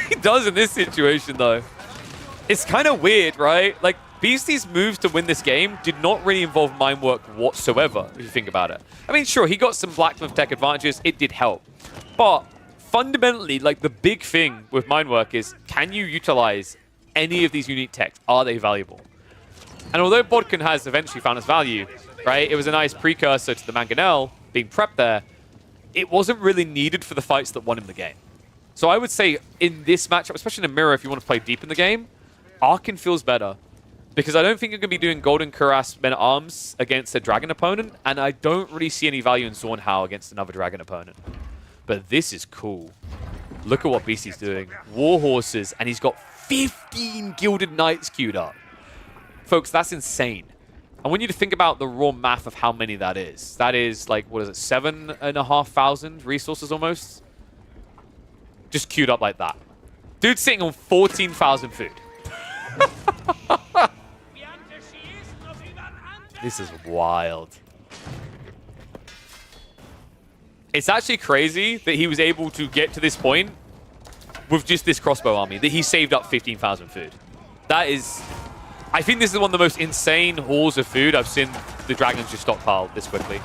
He does in this situation, though. It's kind of weird, right? Like, Beastie's moves to win this game did not really involve mine work whatsoever, if you think about it. I mean, sure, he got some Blacksmith tech advantages. It did help. But fundamentally, like, the big thing with mine work is, can you utilize any of these unique techs? Are they valuable? And although Bodkin has eventually found its value, right, it was a nice precursor to the Mangonel being prepped there, it wasn't really needed for the fights that won him the game. So I would say in this matchup, especially in a mirror if you want to play deep in the game, Arkin feels better. Because I don't think you're going to be doing Golden Cuirass Men-at-Arms against a Dragon opponent, and I don't really see any value in Zorn Hao against another Dragon opponent. But this is cool. Look at what Beastie's doing. War Horses, and he's got 15 Gilded Knights queued up. Folks, that's insane. I want you to think about the raw math of how many that is. That is, like, what is it, 7,500 resources almost? Just queued up like that. Dude's sitting on 14,000 food. This is wild. It's actually crazy that he was able to get to this point with just this crossbow army, that he saved up 15,000 food. That is... I think this is one of the most insane hauls of food I've seen the Dragons just stockpile this quickly.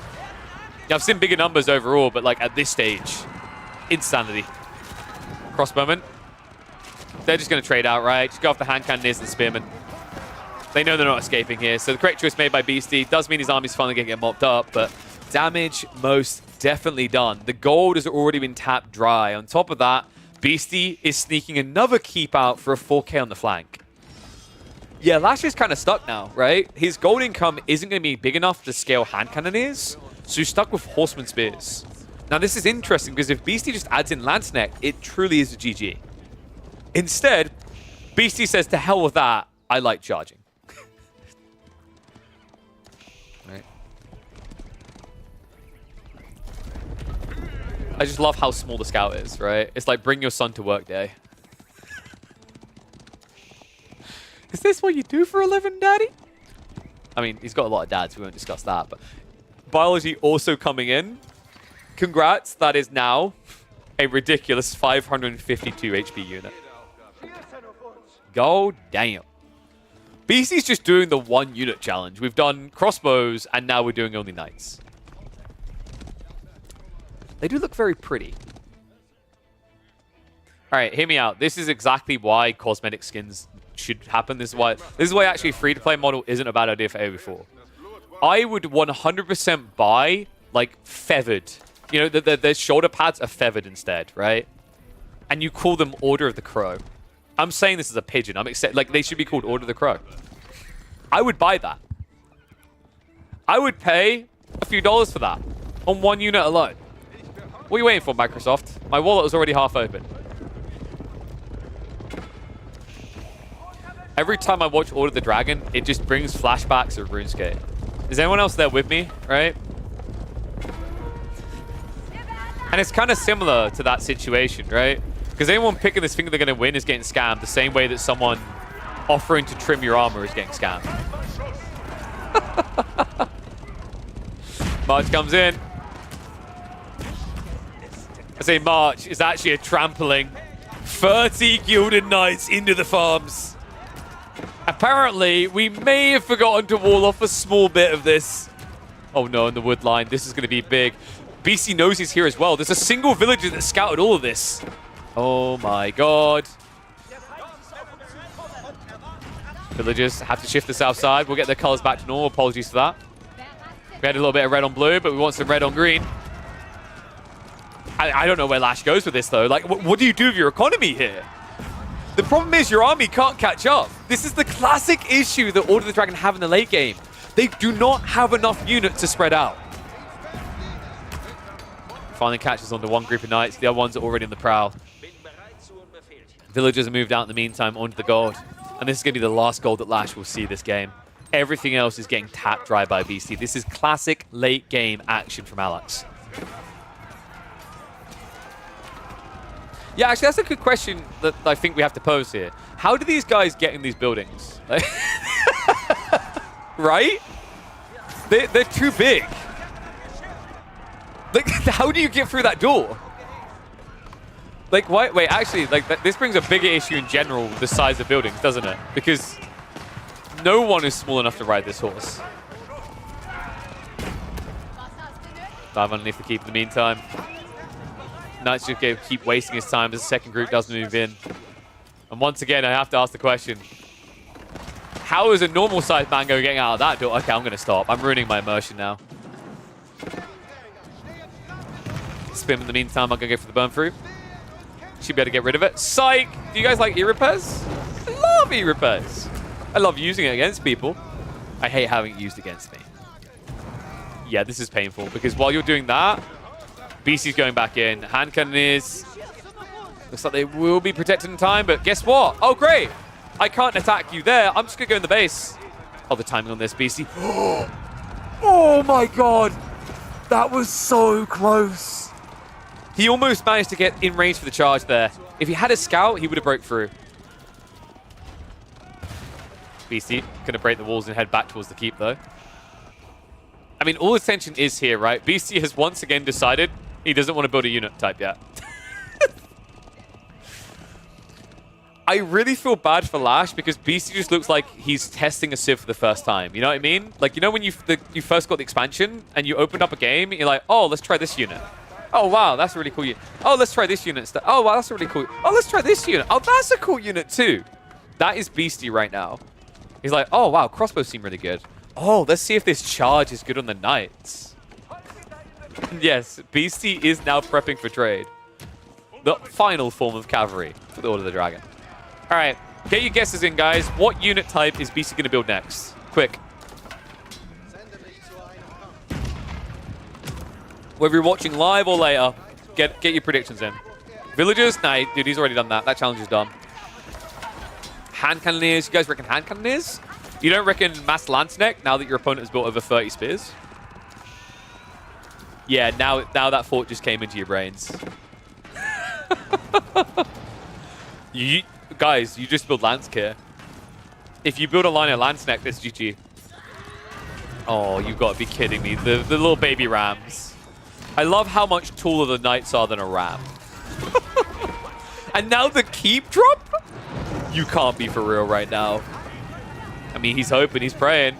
Yeah, I've seen bigger numbers overall, but like at this stage, insanity. Crossbowmen. They're just going to trade out, right? Just go off the hand cannoneers and the spearmen. They know they're not escaping here, so the correct choice made by Beastie does mean his army's finally going to get mopped up, but damage most definitely done. The gold has already been tapped dry. On top of that, Beastie is sneaking another keep out for a 4K on the flank. Yeah, Lash is kind of stuck now, right? His gold income isn't going to be big enough to scale hand cannoneers, so he's stuck with Horseman Spears. Now, this is interesting because if Beastie just adds in Lance Neck, it truly is a GG. Instead, Beastie says, to hell with that, I like charging. Right. I just love how small the scout is, right? It's like bring your son to work day. Is this what you do for a living, Daddy? I mean, he's got a lot of dads. We won't discuss that. But biology also coming in. Congrats. That is now a ridiculous 552 HP unit. Go damn. BC's just doing the 1 unit challenge. We've done crossbows, and now we're doing only knights. They do look very pretty. All right, hear me out. This is exactly why cosmetic skins should happen. This is why actually free-to-play model isn't a bad idea for AoE4. I would 100% buy, like, feathered. You know, the shoulder pads are feathered instead, right? And you call them Order of the Crow. I'm saying this as a pigeon. Like, they should be called Order of the Crow. I would buy that. I would pay a few dollars for that on 1 unit alone. What are you waiting for, Microsoft? My wallet was already half open. Every time I watch Order of the Dragon, it just brings flashbacks of RuneScape. Is anyone else there with me, right? And it's kind of similar to that situation, right? Because anyone picking this thing they're going to win is getting scammed the same way that someone offering to trim your armor is getting scammed. March comes in. I say March is actually a trampling. 30 Gilded Knights into the farms. Apparently, we may have forgotten to wall off a small bit of this. Oh no, in the wood line. This is going to be big. BC knows he's here as well. There's a single villager that scouted all of this. Oh my god. Villagers have to shift the south side. We'll get their colors back to normal. Apologies for that. We had a little bit of red on blue, but we want some red on green. I don't know where Lash goes with this, though. Like, what do you do with your economy here? The problem is your army can't catch up. This is the classic issue that Order of the Dragon have in the late game. They do not have enough units to spread out. Finally catches onto one group of knights. The other ones are already on the prowl. Villagers are moved out in the meantime onto the gold. And this is going to be the last gold that Lash will see this game. Everything else is getting tapped dry by BC. This is classic late game action from Alex. Yeah, actually, that's a good question that I think we have to pose here. How do these guys get in these buildings? Right? They're too big. Like, how do you get through that door? Like, why? Wait, actually, like, this brings a bigger issue in general with the size of buildings, doesn't it? Because no one is small enough to ride this horse. Dive underneath the keep in the meantime. Knights just keep wasting his time as the second group doesn't move in. And once again, I have to ask the question. How is a normal-sized Mango getting out of that door? Okay, I'm going to stop. I'm ruining my immersion now. Spin in the meantime, I'm going to go for the burn through. Should be able to get rid of it. Psych! Do you guys like E-repairs? I love E-repairs. I love using it against people. I hate having it used against me. Yeah, this is painful because while you're doing that, BC's going back in. Hand cannoneers. Looks like they will be protected in time, but guess what? Oh, great. I can't attack you there. I'm just going to go in the base. Oh, the timing on this, BC. Oh, my God. That was so close. He almost managed to get in range for the charge there. If he had a scout, he would have broke through. BC going to break the walls and head back towards the keep, though. I mean, all the tension is here, right? BC has once again decided he doesn't want to build a unit type yet. I really feel bad for Lash because BC just looks like he's testing a Civ for the first time. You know what I mean? Like, you know when you first got the expansion and you opened up a game, you're like, oh, let's try this unit. Oh, wow, that's a really cool unit. Oh, let's try this unit instead. Oh, wow, that's a really cool. Oh, let's try this unit. Oh, that's a cool unit too. That is Beastie right now. He's like, oh, wow, crossbows seem really good. Oh, let's see if this charge is good on the knights. Yes, Beastie is now prepping for trade. the final form of cavalry for the Order of the Dragon. All right, get your guesses in, guys. What unit type is BC going to build next? Quick. Whether you're watching live or later, get your predictions in. Villagers? Nah, dude, he's already done that. That challenge is done. Hand Cannoneers. You guys reckon Hand Cannoneers? You don't reckon Mass Lanceneck now that your opponent has built over 30 spears? Yeah, now that thought just came into your brains. Guys, you just build Lancekeer. If you build a line of Lanceneck, that's GG. Oh, you've got to be kidding me. The little baby rams. I love how much taller the knights are than a ram. And now the keep drop? You can't be for real right now. I mean, he's hoping, he's praying.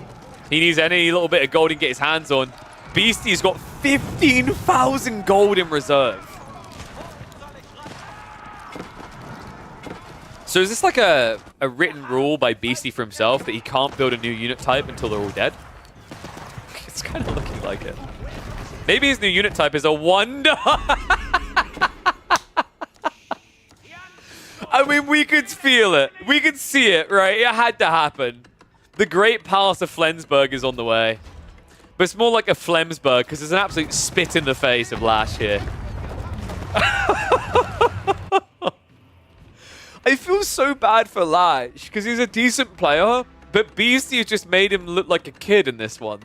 He needs any little bit of gold he can get his hands on. Beastie's got 15,000 gold in reserve. So is this like a written rule by Beastie for himself that he can't build a new unit type until they're all dead? It's kind of looking like it. Maybe his new unit type is a wonder. I mean, we could feel it. We could see it, right? It had to happen. The Great Palace of Flensburg is on the way. But it's more like a Flemsburg because there's an absolute spit in the face of Lash here. I feel so bad for Lash because he's a decent player, but Beastie has just made him look like a kid in this one.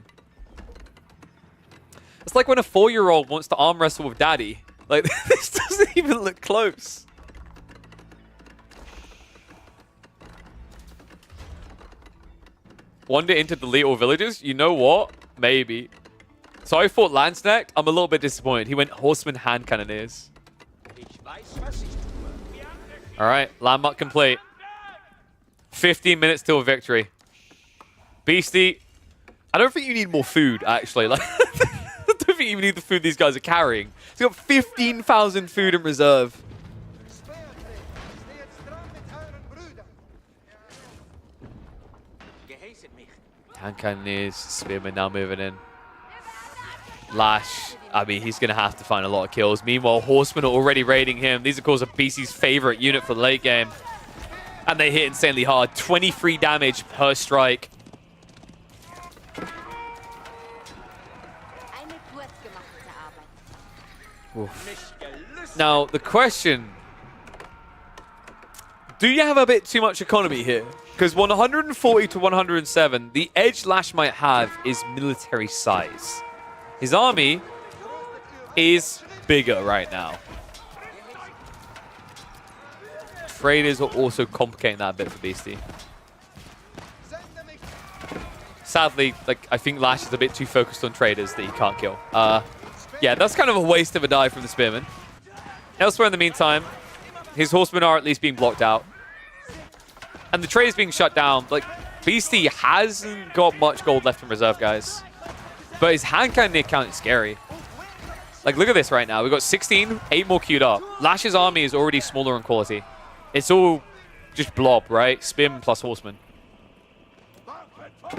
It's like when a 4-year-old wants to arm wrestle with daddy. Like, this doesn't even look close. Wander into the Little Villages? You know what? Maybe. So I thought Lanceneck. I'm a little bit disappointed. He went Horseman Hand Cannoneers. All right, landmark complete. 15 minutes till victory. Beastie, I don't think you need more food, actually. Like, I don't think you even need the food these guys are carrying. He's got 15,000 food in reserve. Hand Cannoneers, Spearman now moving in. Lash, I mean, he's going to have to find a lot of kills. Meanwhile, Horsemen are already raiding him. These, of course, are BC's favorite unit for the late game. And they hit insanely hard. 23 damage per strike. Oof. Now, the question... Do you have a bit too much economy here? Because 140 to 107, the edge Lash might have is military size. His army is bigger right now. Traders are also complicating that a bit for Beastie. Sadly, like, I think Lash is a bit too focused on traders that he can't kill. Yeah, that's kind of a waste of a dive from the Spearman. Elsewhere in the meantime, his horsemen are at least being blocked out. And the trade is being shut down. Like, Beastie hasn't got much gold left in reserve, guys. But his hand cannon count is scary. Like, look at this right now. We've got 16, 8 more queued up. Lash's army is already smaller in quality. It's all just blob, right? Spearman plus horseman. I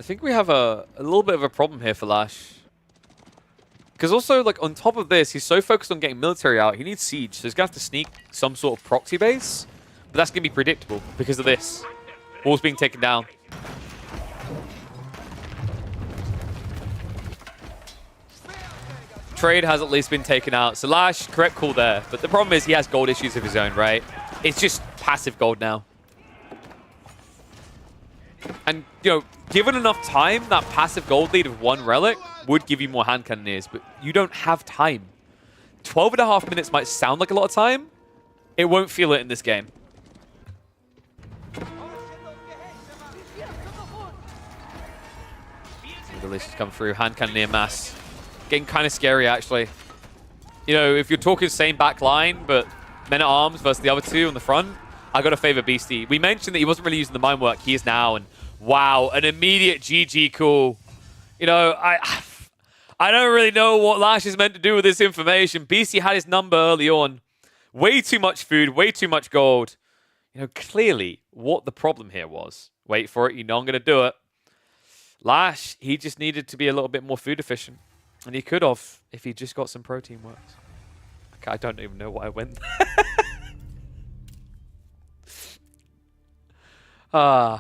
think we have a little bit of a problem here for Lash. Because also, like, on top of this, he's so focused on getting military out, he needs siege. So he's going to have to sneak some sort of proxy base. But that's going to be predictable because of this. Walls being taken down. Trade has at least been taken out. So Lash, correct call there. But the problem is he has gold issues of his own, right? It's just passive gold now. And, you know, given enough time, that passive gold lead of 1 relic would give you more hand cannoneers, but you don't have time. 12.5 minutes might sound like a lot of time. It won't feel it in this game. Delicious come through. Hand cannoneer mass. Getting kind of scary, actually. You know, if you're talking same back line, but men-at-arms versus the other two on the front, I got to favor Beastie. We mentioned that he wasn't really using the mine work. He is now, and wow, an immediate GG call. You know, I don't really know what Lash is meant to do with this information. Beastie had his number early on. Way too much food, way too much gold. You know, clearly what the problem here was. Wait for it, you know I'm going to do it. Lash, he just needed to be a little bit more food efficient. And he could have if he just got some Protein Works. Okay, I don't even know why I went. I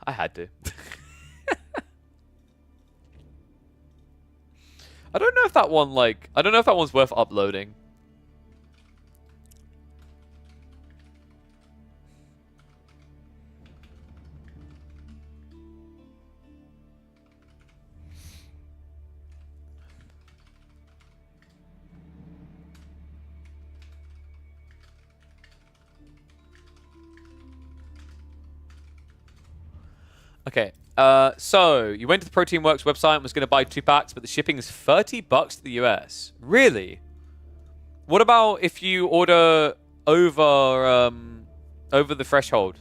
had to. I don't know if that one, like, I don't know if that one's worth uploading. Okay, so you went to the Protein Works website and was going to buy 2 packs, but the shipping is $30 to the US. Really? What about if you order over over the threshold?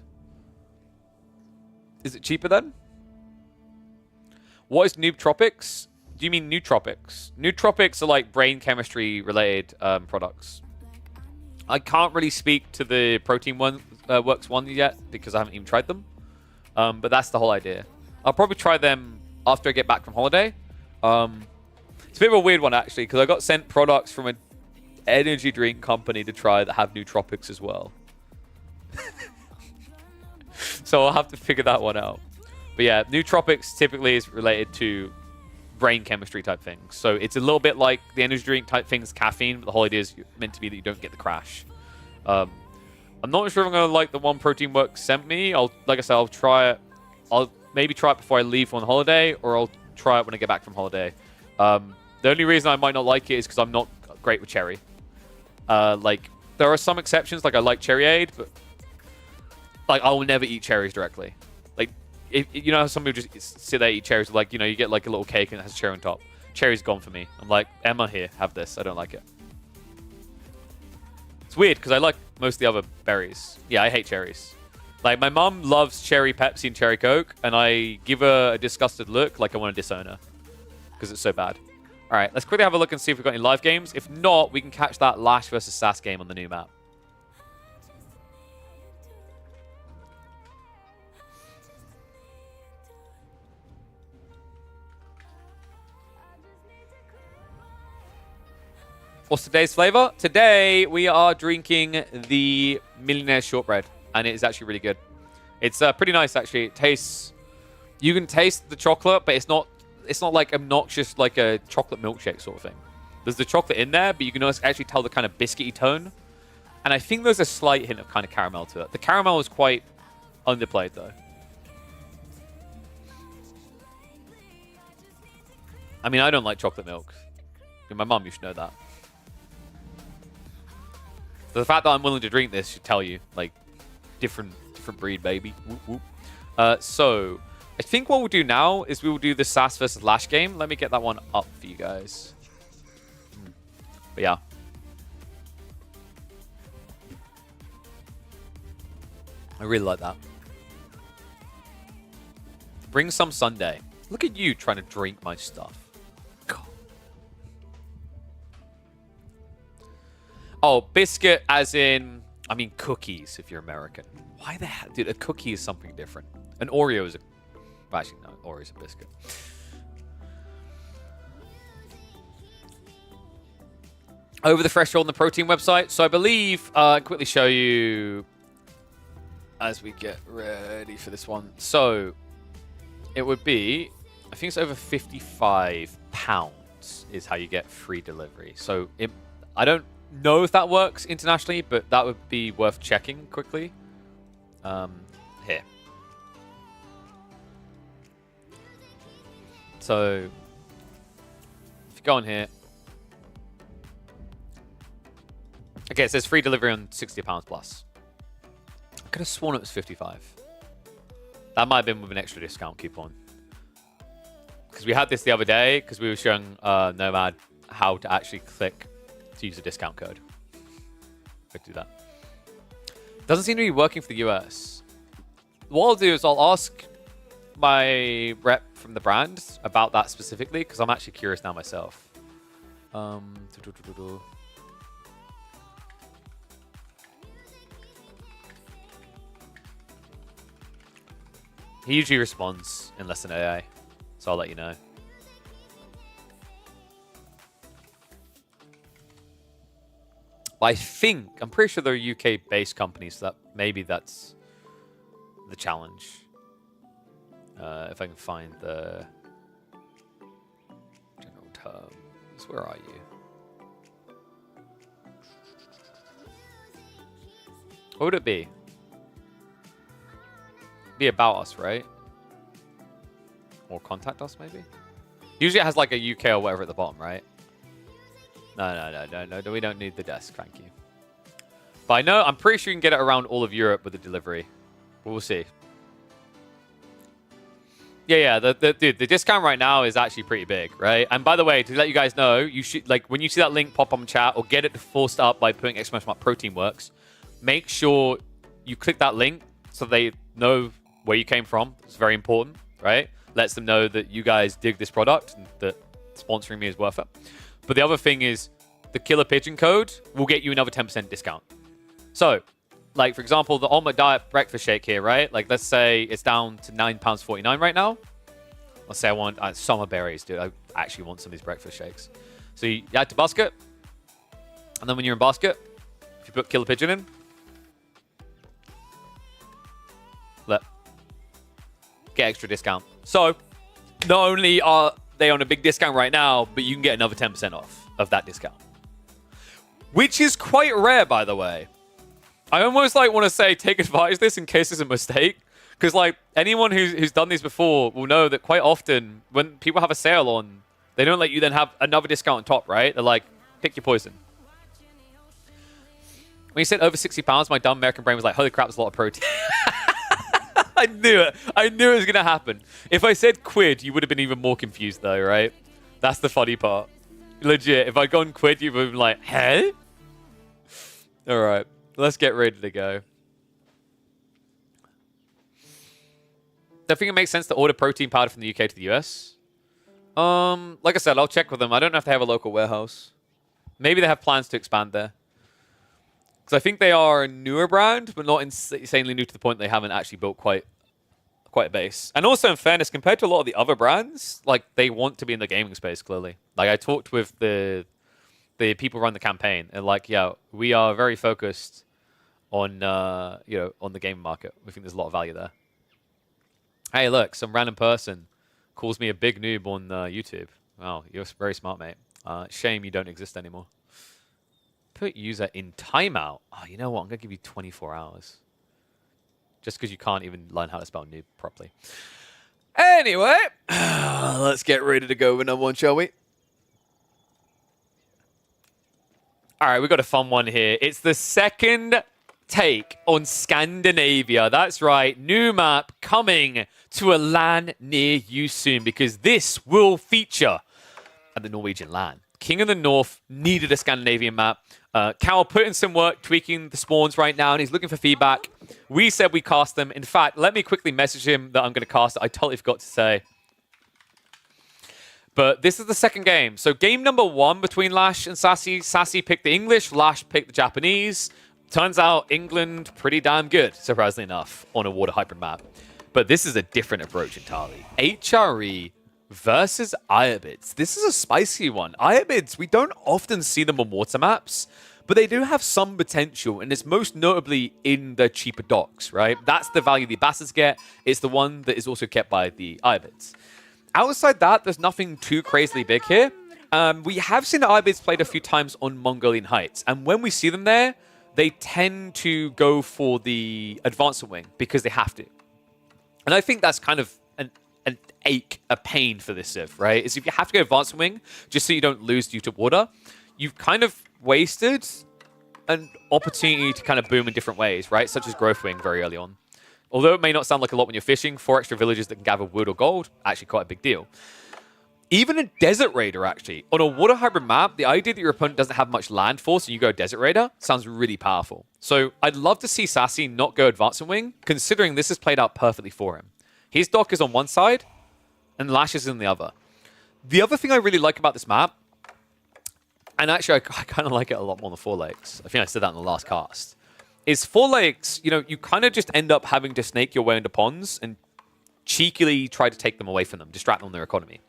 Is it cheaper then? What is Nootropics? Do you mean nootropics? Nootropics are like brain chemistry related products. I can't really speak to the Protein Works one yet because I haven't even tried them. But that's the whole idea. I'll probably try them after I get back from holiday. It's a bit of a weird one, actually, because I got sent products from an energy drink company to try that have nootropics as well. So I'll have to figure that one out. But yeah, nootropics typically is related to brain chemistry type things. So it's a little bit like the energy drink type things, caffeine, but the whole idea is meant to be that you don't get the crash. I'm not sure if I'm going to like the one Protein Works sent me. Like I said, I'll try it. I'll maybe try it before I leave on holiday, or I'll try it when I get back from holiday. The only reason I might not like it is because I'm not great with cherry. Like, there are some exceptions, like I like Cherryade, but like I will never eat cherries directly. Like, you know how some people just sit there and eat cherries, like, you know, you get like a little cake and it has cherry on top. Cherry's gone for me. I'm like, Emma, here, have this. I don't like it. It's weird because I like most of the other berries. Yeah, I hate cherries. Like, my mum loves cherry Pepsi and cherry Coke, and I give her a disgusted look like I want to disown her because it's so bad. All right, let's quickly have a look and see if we've got any live games. If not, we can catch that Lash versus Sass game on the new map. What's today's flavor? Today, we are drinking the Millionaire Shortbread, and it is actually really good. It's pretty nice, actually. It tastes... You can taste the chocolate, but it's not like obnoxious, like a chocolate milkshake sort of thing. There's the chocolate in there, but you can actually tell the kind of biscuity tone. And I think there's a slight hint of kind of caramel to it. The caramel is quite underplayed, though. I mean, I don't like chocolate milk. My mum, you should know that. So the fact that I'm willing to drink this should tell you, like, different breed, baby. Whoop, whoop. So, I think what we'll do now is we will do the Sass versus Lash game. Let me get that one up for you guys. But yeah. I really like that. Bring some Sunday. Look at you trying to drink my stuff. Oh, biscuit as in, I mean cookies if you're American. Why the hell? Dude, a cookie is something different. An Oreo is a... Well, actually, no, Oreo is a biscuit. Over the threshold on the Protein website. So I believe, I'll quickly show you as we get ready for this one. So it would be, I think it's over £55 is how you get free delivery. So I don't know if that works internationally, but that would be worth checking quickly. Here. So if you go on here, okay, it says free delivery on £60 plus. I could have sworn it was 55. That might have been with an extra discount coupon. Because we had this the other day, because we were showing Nomad how to actually click to use a discount code. Quick do that. Doesn't seem to be working for the US. What I'll do is I'll ask my rep from the brand about that specifically, because I'm actually curious now myself. He usually responds in less than AI, so I'll let you know. But I'm pretty sure they're UK-based companies, so that maybe that's the challenge. If I can find the general terms. Where are you? What would it be? Be about us, right? Or contact us, maybe? Usually it has like a UK or whatever at the bottom, right? No. We don't need the desk, thank you. But I'm pretty sure you can get it around all of Europe with the delivery. We'll see. Yeah. Dude, the discount right now is actually pretty big, right? And by the way, to let you guys know, you should when you see that link pop on chat or get it forced up by putting !ProteinWorks, make sure you click that link so they know where you came from. It's very important, right? Lets them know that you guys dig this product and that sponsoring me is worth it. But the other thing is the Killer Pigeon code will get you another 10% discount. So, for example, the Omelette Diet breakfast shake here, right? Let's say it's down to £9.49 right now. Let's say I want summer berries, dude. I actually want some of these breakfast shakes. So you add to basket. And then when you're in basket, if you put Killer Pigeon in, get extra discount. So, not only are they on a big discount right now, but you can get another 10% off of that discount. Which is quite rare, by the way. I almost want to say take advantage of this in case it's a mistake. Because anyone who's done these before will know that quite often when people have a sale on, they don't let you then have another discount on top, right? They're like, pick your poison. When you said over 60 pounds, my dumb American brain was like, holy crap, there's a lot of protein. I knew it. I knew it was going to happen. If I said quid, you would have been even more confused, though, right? That's the funny part. Legit. If I'd gone quid, you would have been like, hey? All right. Let's get ready to go. Do you think it makes sense to order protein powder from the UK to the US? Like I said, I'll check with them. I don't know if they have a local warehouse. Maybe they have plans to expand there. Because I think they are a newer brand, but not insanely new to the point they haven't actually built quite a base. And also, in fairness, compared to a lot of the other brands, they want to be in the gaming space, clearly. I talked with the people who run the campaign, and yeah, we are very focused on on the gaming market. We think there's a lot of value there. Hey, look, some random person calls me a big noob on YouTube. Wow, you're very smart, mate. Shame you don't exist anymore. Put user in timeout. Oh, you know what? I'm going to give you 24 hours. Just because you can't even learn how to spell noob properly. Anyway, let's get ready to go with number one, shall we? All right, we got a fun one here. It's the second take on Scandinavia. That's right. New map coming to a LAN near you soon because this will feature at the Norwegian LAN. King of the North needed a Scandinavian map. Cal put in some work tweaking the spawns right now, and he's looking for feedback. We said we cast them. In fact, let me quickly message him that I'm going to cast it. I totally forgot to say. But this is the second game. So game number one between Lash and Sassy. Sassy picked the English, Lash picked the Japanese. Turns out England pretty damn good, surprisingly enough, on a water hybrid map. But this is a different approach entirely. HRE versus Iabids. This is a spicy one. Iabids, we don't often see them on water maps, but they do have some potential, and it's most notably in the cheaper docks, right? That's the value the Bastards get. It's the one that is also kept by the Iabids. Outside that, there's nothing too crazily big here. We have seen the Iabids played a few times on Mongolian Heights, and when we see them there, they tend to go for the advancement wing because they have to. And I think that's kind of an ache, a pain for this Civ, right? Is if you have to go advancement wing just so you don't lose due to water, you've kind of wasted an opportunity to kind of boom in different ways, right? Such as growth wing very early on. Although it may not sound like a lot when you're fishing, 4 extra villages that can gather wood or gold, actually quite a big deal. Even a Desert Raider, actually. On a water hybrid map, the idea that your opponent doesn't have much land force and you go Desert Raider sounds really powerful. So I'd love to see Sassy not go advancement wing, considering this has played out perfectly for him. His dock is on one side, and Lash is on the other. The other thing I really like about this map, and actually I kind of like it a lot more than Four Lakes. I think I said that in the last cast. Is Four Lakes, you kind of just end up having to snake your way into ponds and cheekily try to take them away from them, distract them on their economy.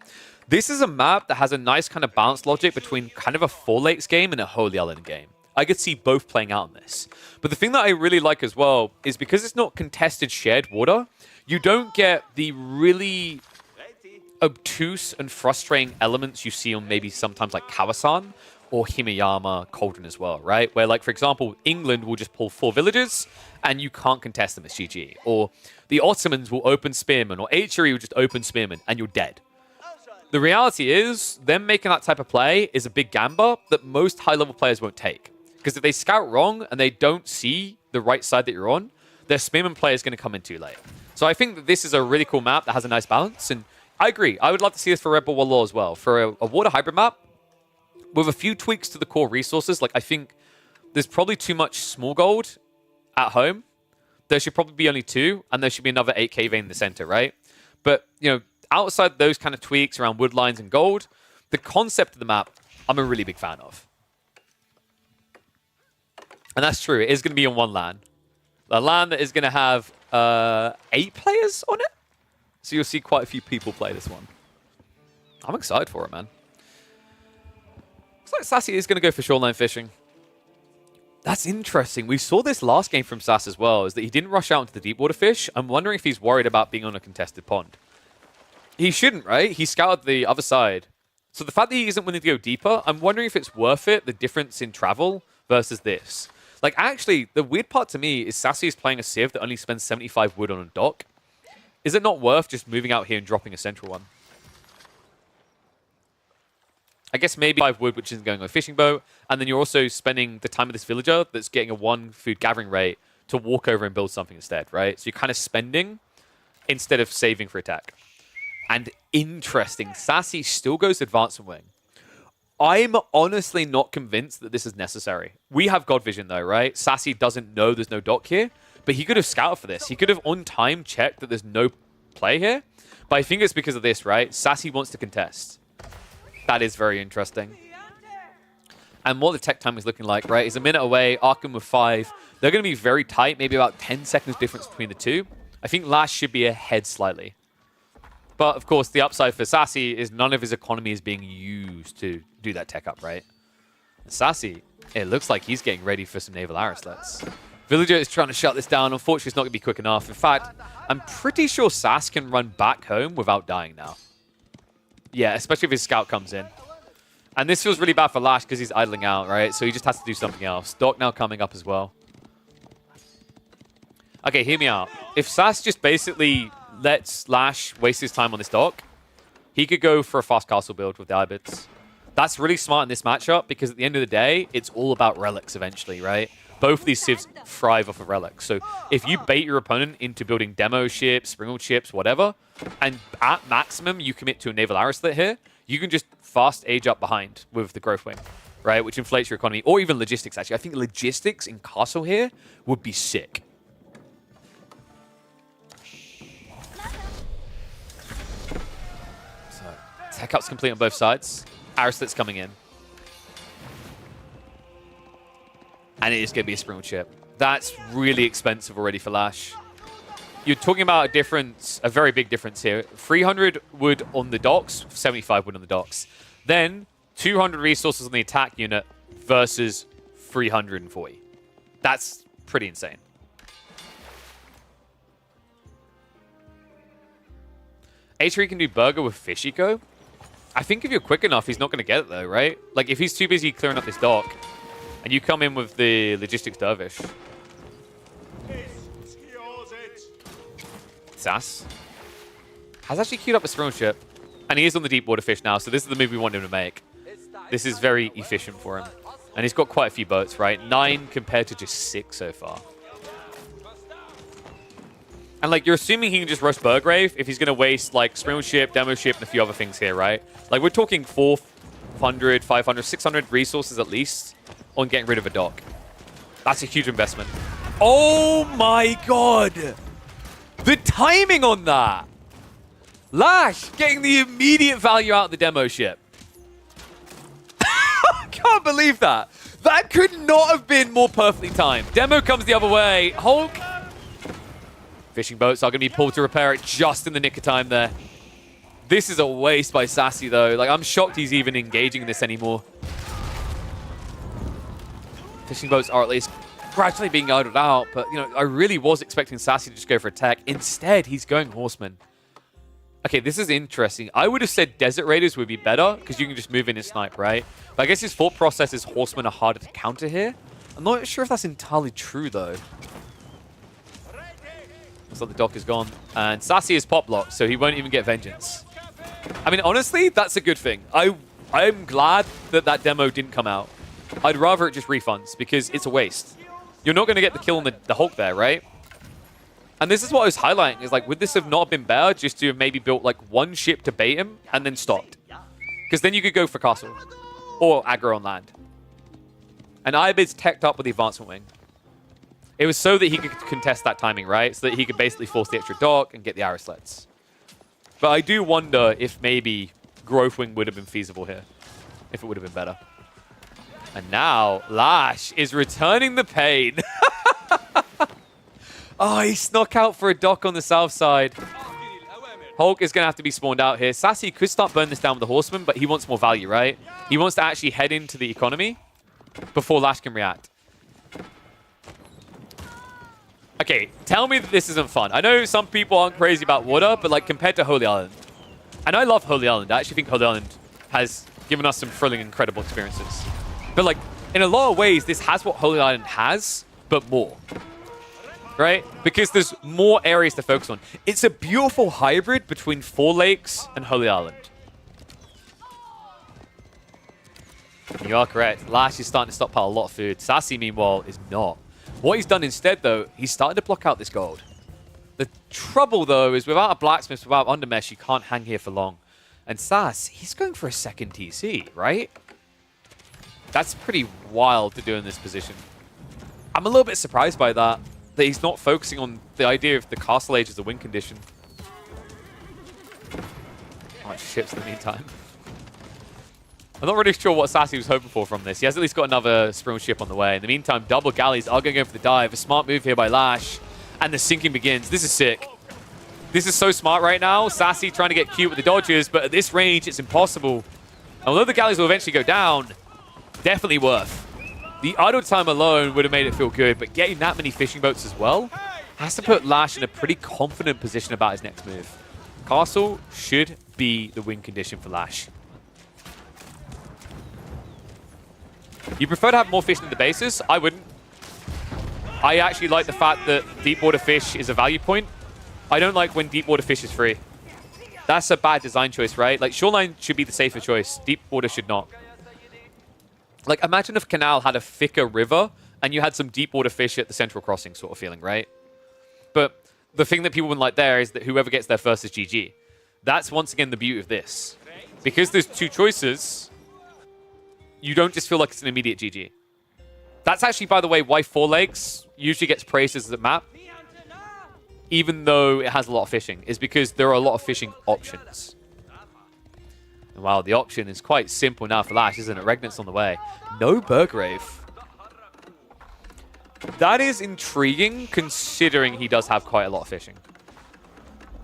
This is a map that has a nice kind of balanced logic between kind of a Four Lakes game and a Holy Island game. I could see both playing out in this. But the thing that I really like as well is because it's not contested shared water, you don't get the really obtuse and frustrating elements you see on maybe sometimes like Kawasan or Himeyama Cauldron as well, right? Where, like, for example, England will just pull 4 villages and you can't contest them as GG. Or the Ottomans will open Spearmen, or HRE will just open Spearmen and you're dead. The reality is, them making that type of play is a big gamble that most high-level players won't take. Because if they scout wrong and they don't see the right side that you're on, their Spearman play is going to come in too late. So I think that this is a really cool map that has a nice balance, and I agree. I would love to see this for Red Bull War as well. For a water hybrid map, with a few tweaks to the core resources, like I think there's probably too much small gold at home. There should probably be only 2, and there should be another 8k vein in the center, right? But, you know, outside those kind of tweaks around wood lines and gold, the concept of the map, I'm a really big fan of. And that's true. It is going to be on one LAN. A LAN that is going to have 8 players on it. So you'll see quite a few people play this one. I'm excited for it, man. Looks like Sassy is going to go for shoreline fishing. That's interesting. We saw this last game from Sass as well, is that he didn't rush out into the deep water fish. I'm wondering if he's worried about being on a contested pond. He shouldn't, right? He scouted the other side. So the fact that he isn't willing to go deeper, I'm wondering if it's worth it, the difference in travel versus this. Like, actually, the weird part to me is Sassy is playing a Civ that only spends 75 wood on a dock. Is it not worth just moving out here and dropping a central one? I guess maybe 5 wood, which isn't going on a fishing boat, and then you're also spending the time of this villager that's getting a 1 food gathering rate to walk over and build something instead, right? So you're kind of spending instead of saving for attack. And interesting, Sassy still goes advance and wing. I'm honestly not convinced that this is necessary. We have God Vision though, right? Sassy doesn't know there's no dock here, but he could have scouted for this. He could have on time checked that there's no play here. But I think it's because of this, right? Sassy wants to contest. That is very interesting. And what the tech time is looking like, right, is a minute away, Arkham with 5. They're going to be very tight, maybe about 10 seconds difference between the two. I think Lash should be ahead slightly. But, of course, the upside for Sassy is none of his economy is being used to do that tech up, right? Sassy, it looks like he's getting ready for some naval arrow-slits. Villager is trying to shut this down. Unfortunately, it's not going to be quick enough. In fact, I'm pretty sure Sass can run back home without dying now. Yeah, especially if his scout comes in. And this feels really bad for Lash because he's idling out, right? So he just has to do something else. Doc now coming up as well. Okay, hear me out. If Sass just basically lets Lash waste his time on this dock, he could go for a fast castle build with the Ibits. That's really smart in this matchup because at the end of the day, it's all about relics eventually, right? Both of these civs thrive off of relics. So if you bait your opponent into building demo ships, springald ships, whatever, and at maximum you commit to a naval arrow slit here, you can just fast age up behind with the growth wing, right? Which inflates your economy, or even logistics, actually. I think logistics in castle here would be sick. So, tech up's complete on both sides. Arrow slit's coming in. And it is going to be a springald ship. That's really expensive already for Lash. You're talking about a difference, a very big difference here. 300 wood on the docks, 75 wood on the docks. Then 200 resources on the attack unit versus 340. That's pretty insane. H3 can do burger with fish eco. I think if you're quick enough, he's not going to get it though, right? Like if he's too busy clearing up this dock, and you come in with the logistics dervish. Sass has actually queued up a springald ship, and he is on the deep water fish now, so this is the move we want him to make. This is very efficient for him. And he's got quite a few boats, right? 9 compared to just 6 so far. And like, you're assuming he can just rush Burgrave if he's going to waste like springald ship, demo ship, and a few other things here, right? Like, we're talking 400, 500, 600 resources at least on getting rid of a dock. That's a huge investment. Oh my god! The timing on that! Lash getting the immediate value out of the demo ship. I can't believe that. That could not have been more perfectly timed. Demo comes the other way. Hulk. Fishing boats are going to be pulled to repair it just in the nick of time there. This is a waste by Sassy though. Like, I'm shocked he's even engaging in this anymore. Fishing boats are at least gradually being idled out, but, you know, I really was expecting Sassy to just go for attack. Instead, he's going Horseman. Okay, this is interesting. I would have said Desert Raiders would be better, because you can just move in and snipe, right? But I guess his thought process is Horsemen are harder to counter here. I'm not sure if that's entirely true, though. Looks like the dock is gone. And Sassy is pop locked, so he won't even get Vengeance. I mean, honestly, that's a good thing. I'm glad that that demo didn't come out. I'd rather it just refunds, because it's a waste. You're not going to get the kill on the Hulk there, right? And this is what I was highlighting, is like, would this have not been better just to have maybe built like one ship to bait him and then stopped? Because then you could go for castle or aggro on land. And Ibid's teched up with the advancement wing. It was so that he could contest that timing, right? So that he could basically force the extra dock and get the arrow sleds. But I do wonder if maybe growth wing would have been feasible here. If it would have been better. And now Lash is returning the pain. Oh, he snuck out for a dock on the south side. Hulk is going to have to be spawned out here. Sassy could start burning this down with the Horseman, but he wants more value, right? He wants to actually head into the economy before Lash can react. Okay, tell me that this isn't fun. I know some people aren't crazy about water, but like compared to Holy Island. And I love Holy Island. I actually think Holy Island has given us some thrilling, incredible experiences. But like, in a lot of ways, this has what Holy Island has, but more. Right? Because there's more areas to focus on. It's a beautiful hybrid between Four Lakes and Holy Island. You are correct. Lash is starting to stockpile a lot of food. Sassy, meanwhile, is not. What he's done instead, though, he's started to block out this gold. The trouble, though, is without a blacksmith, without undermesh, you can't hang here for long. And Sass, he's going for a second TC, right? That's pretty wild to do in this position. I'm a little bit surprised by that he's not focusing on the idea of the castle age as a win condition. How much ships in the meantime? I'm not really sure what Sassy was hoping for from this. He has at least got another Sprung ship on the way. In the meantime, double galleys are going to go for the dive. A smart move here by Lash. And the sinking begins. This is sick. This is so smart right now. Sassy trying to get cute with the dodges, but at this range, it's impossible. And although the galleys will eventually go down, definitely worth. The idle time alone would have made it feel good, but getting that many fishing boats as well has to put Lash in a pretty confident position about his next move. Castle should be the win condition for Lash. You prefer to have more fish in the bases? I wouldn't. I actually like the fact that deep water fish is a value point. I don't like when deep water fish is free. That's a bad design choice, right? Like, shoreline should be the safer choice. Deep water should not. Like, imagine if Canal had a thicker river and you had some deep water fish at the central crossing sort of feeling, right? But the thing that people wouldn't like there is that whoever gets there first is GG. That's, once again, the beauty of this. Because there's two choices, you don't just feel like it's an immediate GG. That's actually, by the way, why Four Lakes usually gets praised as a map, even though it has a lot of fishing, is because there are a lot of fishing options. And wow, the option is quite simple now for Lash, isn't it? Regnant's on the way. No Burgrave. That is intriguing, considering he does have quite a lot of fishing.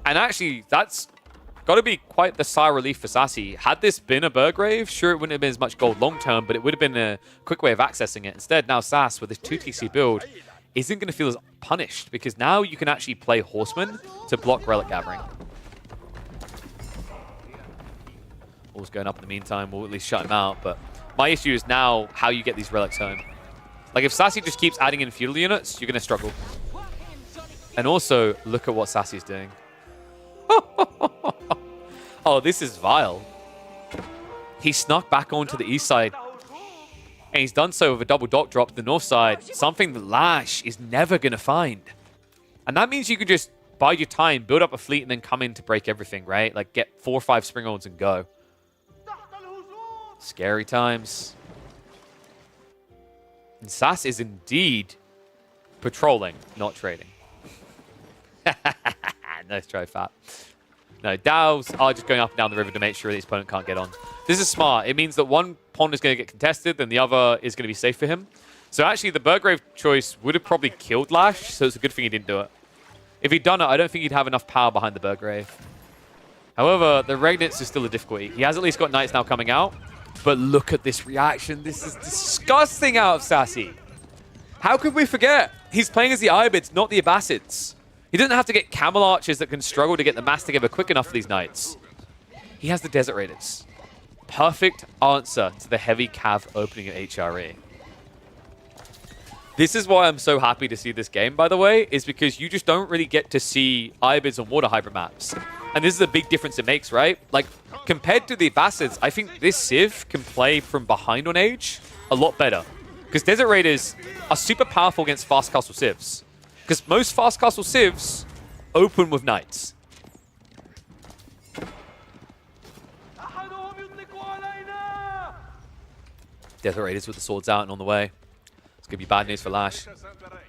And actually, that's got to be quite the sigh of relief for Sassy. Had this been a Burgrave, sure, it wouldn't have been as much gold long-term, but it would have been a quick way of accessing it. Instead, now Sass, with this 2TC build, isn't going to feel as punished, because now you can actually play Horseman to block Relic Gathering. All's going up in the meantime. We'll at least shut him out, but my issue is now how you get these relics home. Like, if Sassy just keeps adding in feudal units, you're going to struggle. And also, look at what Sassy's doing. Oh, this is vile. He snuck back onto the east side. And he's done so with a double dock drop to the north side. Something that Lash is never going to find. And that means you can just buy your time, build up a fleet, and then come in to break everything, right? Like, get 4 or 5 Springolds and go. Scary times. And Sass is indeed patrolling, not trading. Nice try, Fat. No, Dows are just going up and down the river to make sure his opponent can't get on. This is smart. It means that one pond is going to get contested, and the other is going to be safe for him. So actually, the Burgrave choice would have probably killed Lash, so it's a good thing he didn't do it. If he'd done it, I don't think he'd have enough power behind the Burgrave. However, the Regnants is still a difficulty. He has at least got Knights now coming out. But look at this reaction. This is disgusting out of Sassy. How could we forget? He's playing as the Ibids, not the Abbasids. He doesn't have to get Camel Archers that can struggle to get the mass together quick enough for these Knights. He has the Desert Raiders. Perfect answer to the heavy cav opening at HRE. This is why I'm so happy to see this game, by the way, is because you just don't really get to see Ibids on water hybrid maps. And this is a big difference it makes, right? Like, compared to the Abbasids, I think this Civ can play from behind on Age a lot better. Because Desert Raiders are super powerful against fast castle Civs. Because most fast castle Civs open with Knights. Desert Raiders with the swords out and on the way. It's going to be bad news for Lash.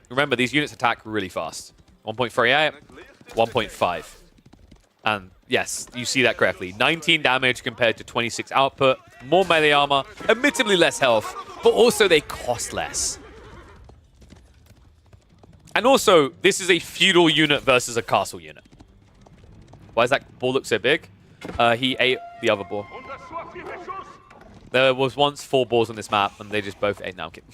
Remember, these units attack really fast. 1.38, 1.5. And yes, you see that correctly. 19 damage compared to 26 output. More melee armor, admittedly less health, but also they cost less. And also, this is a feudal unit versus a castle unit. Why does that ball look so big? He ate the other ball. There was once 4 balls on this map, and they just both ate. Now I'm kidding.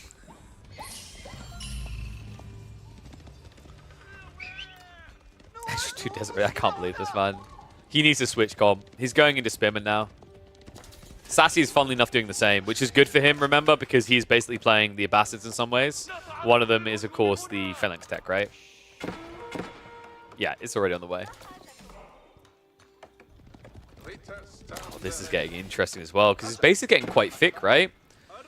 Extra 2 Desert. I can't believe this, man. He needs to switch comp. He's going into Spearman now. Sassy is funnily enough doing the same, which is good for him, remember, because he's basically playing the Abbasids in some ways. One of them is, of course, the Phalanx tech, right? Yeah, it's already on the way. Oh, this is getting interesting as well, because it's basically getting quite thick, right?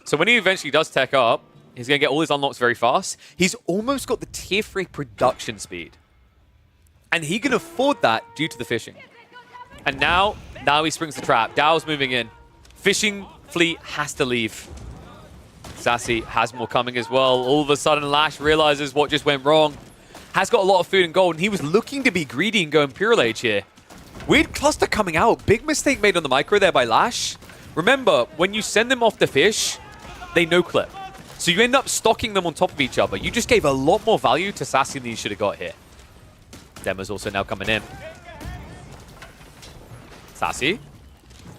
So when he eventually does tech up, he's going to get all his unlocks very fast. He's almost got the tier 3 production speed. And he can afford that due to the fishing. And now he springs the trap. Dao's moving in. Fishing fleet has to leave. Sassy has more coming as well. All of a sudden, Lash realizes what just went wrong. Has got a lot of food and gold, and he was looking to be greedy and go Imperial Age here. Weird cluster coming out. Big mistake made on the micro there by Lash. Remember, when you send them off the fish, they no-clip. So you end up stocking them on top of each other. You just gave a lot more value to Sassy than you should have got here. Demo's also now coming in. Sassy.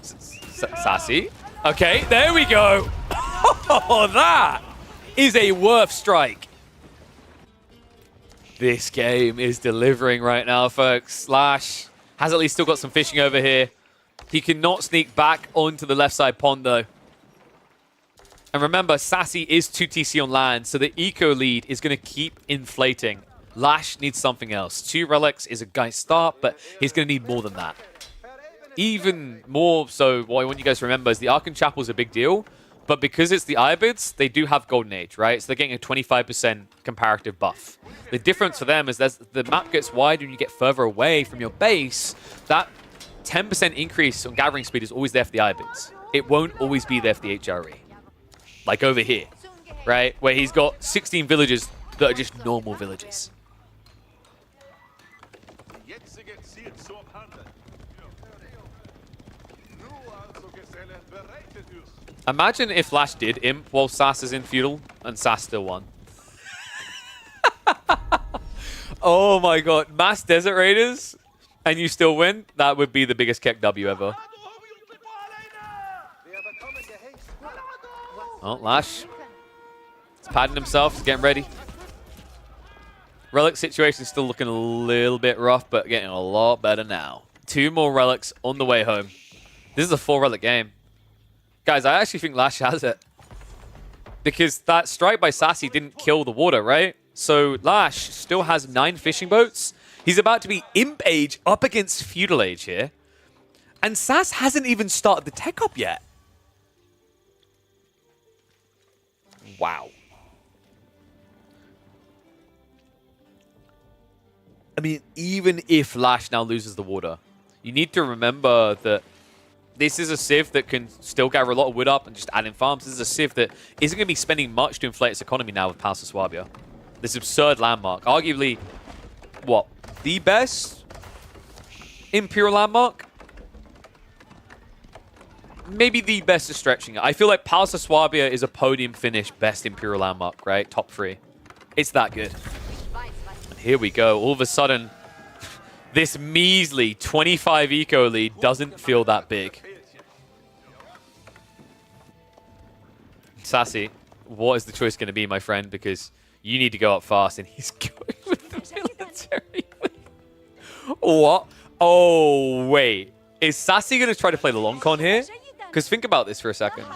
Sassy. Okay, there we go. Oh, that is a worth strike. This game is delivering right now, folks. Slash has at least still got some fishing over here. He cannot sneak back onto the left side pond, though. And remember, Sassy is 2 TC on land, so the eco lead is going to keep inflating. Lash needs something else. 2 relics is a nice start, but he's going to need more than that. Even more so, what I want you guys to remember is the Archon Chapel is a big deal, but because it's the Ibids, they do have Golden Age, right? So they're getting a 25% comparative buff. The difference for them is that the map gets wider and you get further away from your base. That 10% increase on gathering speed is always there for the Ibids. It won't always be there for the HRE. Like over here, right? Where he's got 16 villages that are just normal villages. Imagine if Lash did imp while Sass is in feudal and Sass still won. Oh my god, mass Desert Raiders and you still win? That would be the biggest Keck W ever. Oh, Lash. He's padding himself, he's getting ready. Relic situation is still looking a little bit rough, but getting a lot better now. 2 more relics on the way home. This is a 4 relic game. Guys, I actually think Lash has it. Because that strike by Sassy didn't kill the water, right? So Lash still has 9 fishing boats. He's about to be Imp Age up against Feudal Age here. And Sass hasn't even started the tech up yet. Wow. I mean, even if Lash now loses the water, you need to remember that this is a Civ that can still gather a lot of wood up and just add in farms. This is a Civ that isn't going to be spending much to inflate its economy now with Palace of Swabia. This absurd landmark. Arguably, what? The best Imperial landmark? Maybe the best is stretching it. I feel like Palace of Swabia is a podium finish best Imperial landmark, right? Top 3. It's that good. And here we go. All of a sudden, this measly 25 eco lead doesn't feel that big. Sassy, what is the choice going to be, my friend? Because You need to go up fast, and he's going with the military. What? Oh, wait. Is Sassy going to try to play the long con here? Because think about this for a second.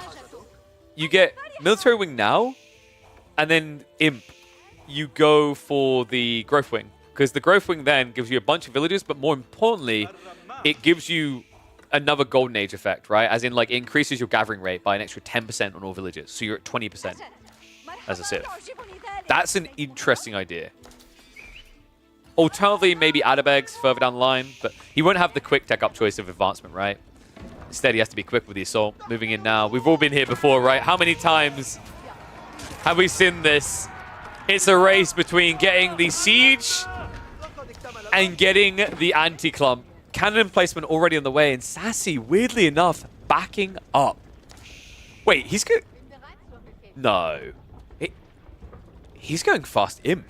You get military wing now, and then Imp. You go for the growth wing. Because the growth wing then gives you a bunch of villages, but more importantly, it gives you another Golden Age effect, right? As in, like, it increases your gathering rate by an extra 10% on all villages. So you're at 20% as a Civ. That's an interesting idea. Alternatively, maybe Atabegs further down the line, but he won't have the quick tech up choice of advancement, right? Instead, he has to be quick with the assault. Moving in now. We've all been here before, right? How many times have we seen this? It's a race between getting the siege and getting the anti-clump. Cannon placement already on the way, and Sassy, weirdly enough, backing up. Wait, he's good. No. He's going fast Imp.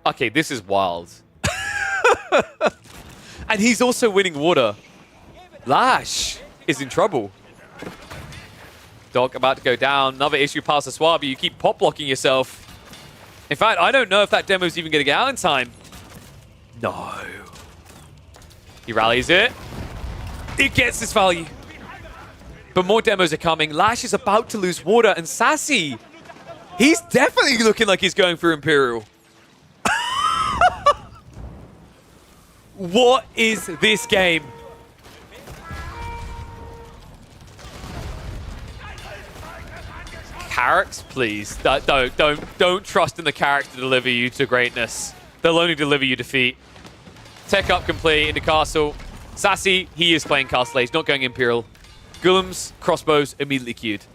Okay, this is wild. And he's also winning water. Lash is in trouble. Dog about to go down. Another issue past the Swabi. You keep pop blocking yourself. In fact, I don't know if that demo's even going to get out in time. No. He rallies it. It gets this value. But more demos are coming. Lash is about to lose water. And Sassy, he's definitely looking like he's going for Imperial. What is this game? Carracks, please. Don't trust in the Carracks to deliver you to greatness. They'll only deliver you defeat. Tech up complete into castle. Sassy, he is playing castle age, not going Imperial. Golems, crossbows, immediately queued.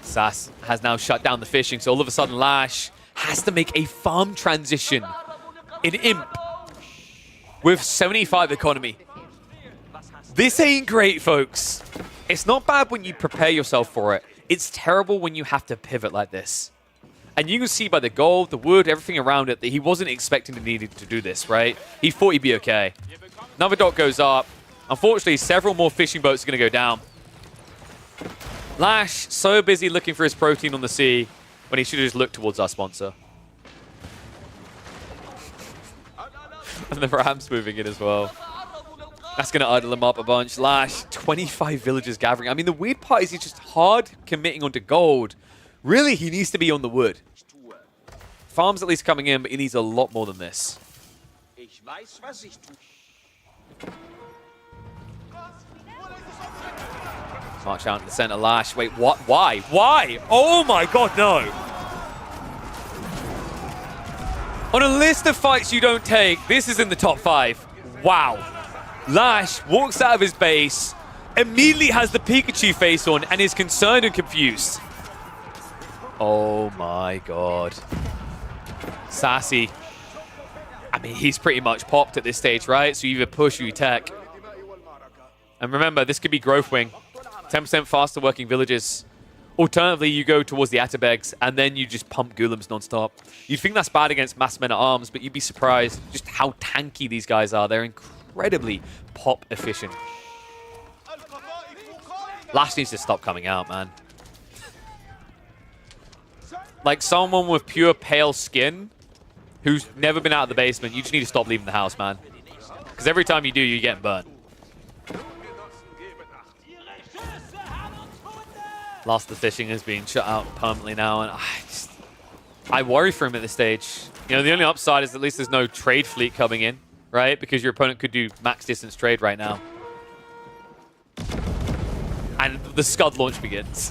Sass has now shut down the fishing, so all of a sudden Lash has to make a farm transition in Imp with 75 economy. This ain't great, folks. It's not bad when you prepare yourself for it. It's terrible when you have to pivot like this. And you can see by the gold, the wood, everything around it that he wasn't expecting to need to do this, right? He thought he'd be okay. Another dot goes up. Unfortunately, several more fishing boats are going to go down. Lash, so busy looking for his protein on the sea when he should have just looked towards our sponsor. And the Ram's moving in as well. That's going to idle him up a bunch. Lash, 25 villagers gathering. I mean, the weird part is he's just hard committing onto gold. Really, he needs to be on the wood. Farm's at least coming in, but he needs a lot more than this. March out in the center. Lash. Wait, what? Why? Why? Oh my god, no. On a list of fights you don't take, this is in the top 5. Wow. Lash walks out of his base, immediately has the Pikachu face on, and is concerned and confused. Oh my god. Sassy. I mean, he's pretty much popped at this stage, right? So you either push or you tech. And remember, this could be Growth Wing. 10% faster working villages. Alternatively, you go towards the Atabegs, and then you just pump Golems nonstop. You'd think that's bad against mass men-at-arms, but you'd be surprised just how tanky these guys are. They're incredibly pop efficient. Lash needs to stop coming out, man. Like someone with pure pale skin who's never been out of the basement, you just need to stop leaving the house, man. Because every time you do, you're getting burnt. Last of the fishing is being shut out permanently now, and I worry for him at this stage. You know, the only upside is at least there's no trade fleet coming in, right? Because your opponent could do max distance trade right now. And the Scud launch begins.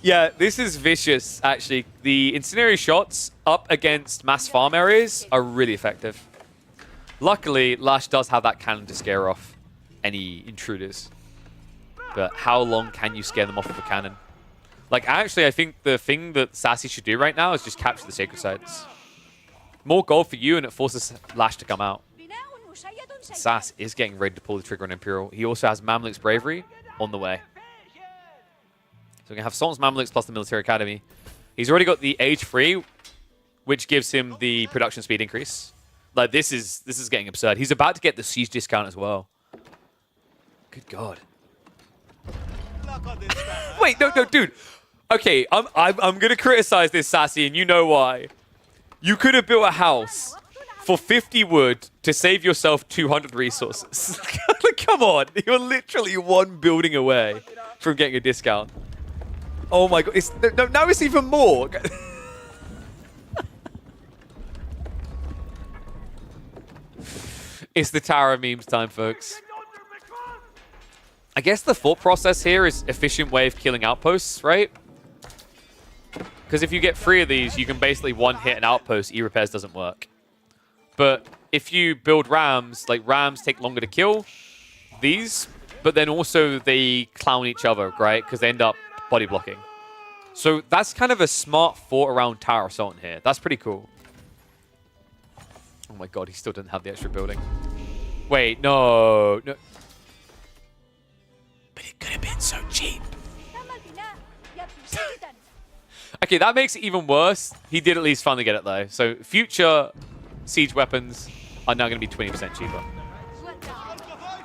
Yeah, this is vicious, actually. The incendiary shots up against mass farm areas are really effective. Luckily, Lash does have that cannon to scare off any intruders. But how long can you scare them off with a cannon? Like, actually, I think the thing that Sassy should do right now is just capture the sacred sites. More gold for you, and it forces Lash to come out. Sass is getting ready to pull the trigger on Imperial. He also has Mamluk's Bravery on the way. So we're going to have Sultan's Mamluks plus the Military Academy. He's already got the Age 3, which gives him the production speed increase. Like, this is getting absurd. He's about to get the Siege discount as well. Good God. Wait, no, dude. Okay, I'm gonna criticize this, Sassy, and you know why. You could have built a house for 50 wood to save yourself 200 resources. Like, come on, you're literally one building away from getting a discount. Oh my god, now it's even more. It's the Tara memes time, folks. I guess the thought process here is efficient way of killing outposts, right? Because if you get 3 of these, you can basically one-hit an outpost. E-repairs doesn't work. But if you build rams, like rams take longer to kill these, but then also they clown each other, right? Because they end up body blocking. So that's kind of a smart thought around Tower Assault here. That's pretty cool. Oh my god, he still doesn't have the extra building. Wait, no. But it could have been so cheap. Okay, that makes it even worse. He did at least finally get it, though. So future siege weapons are now going to be 20% cheaper.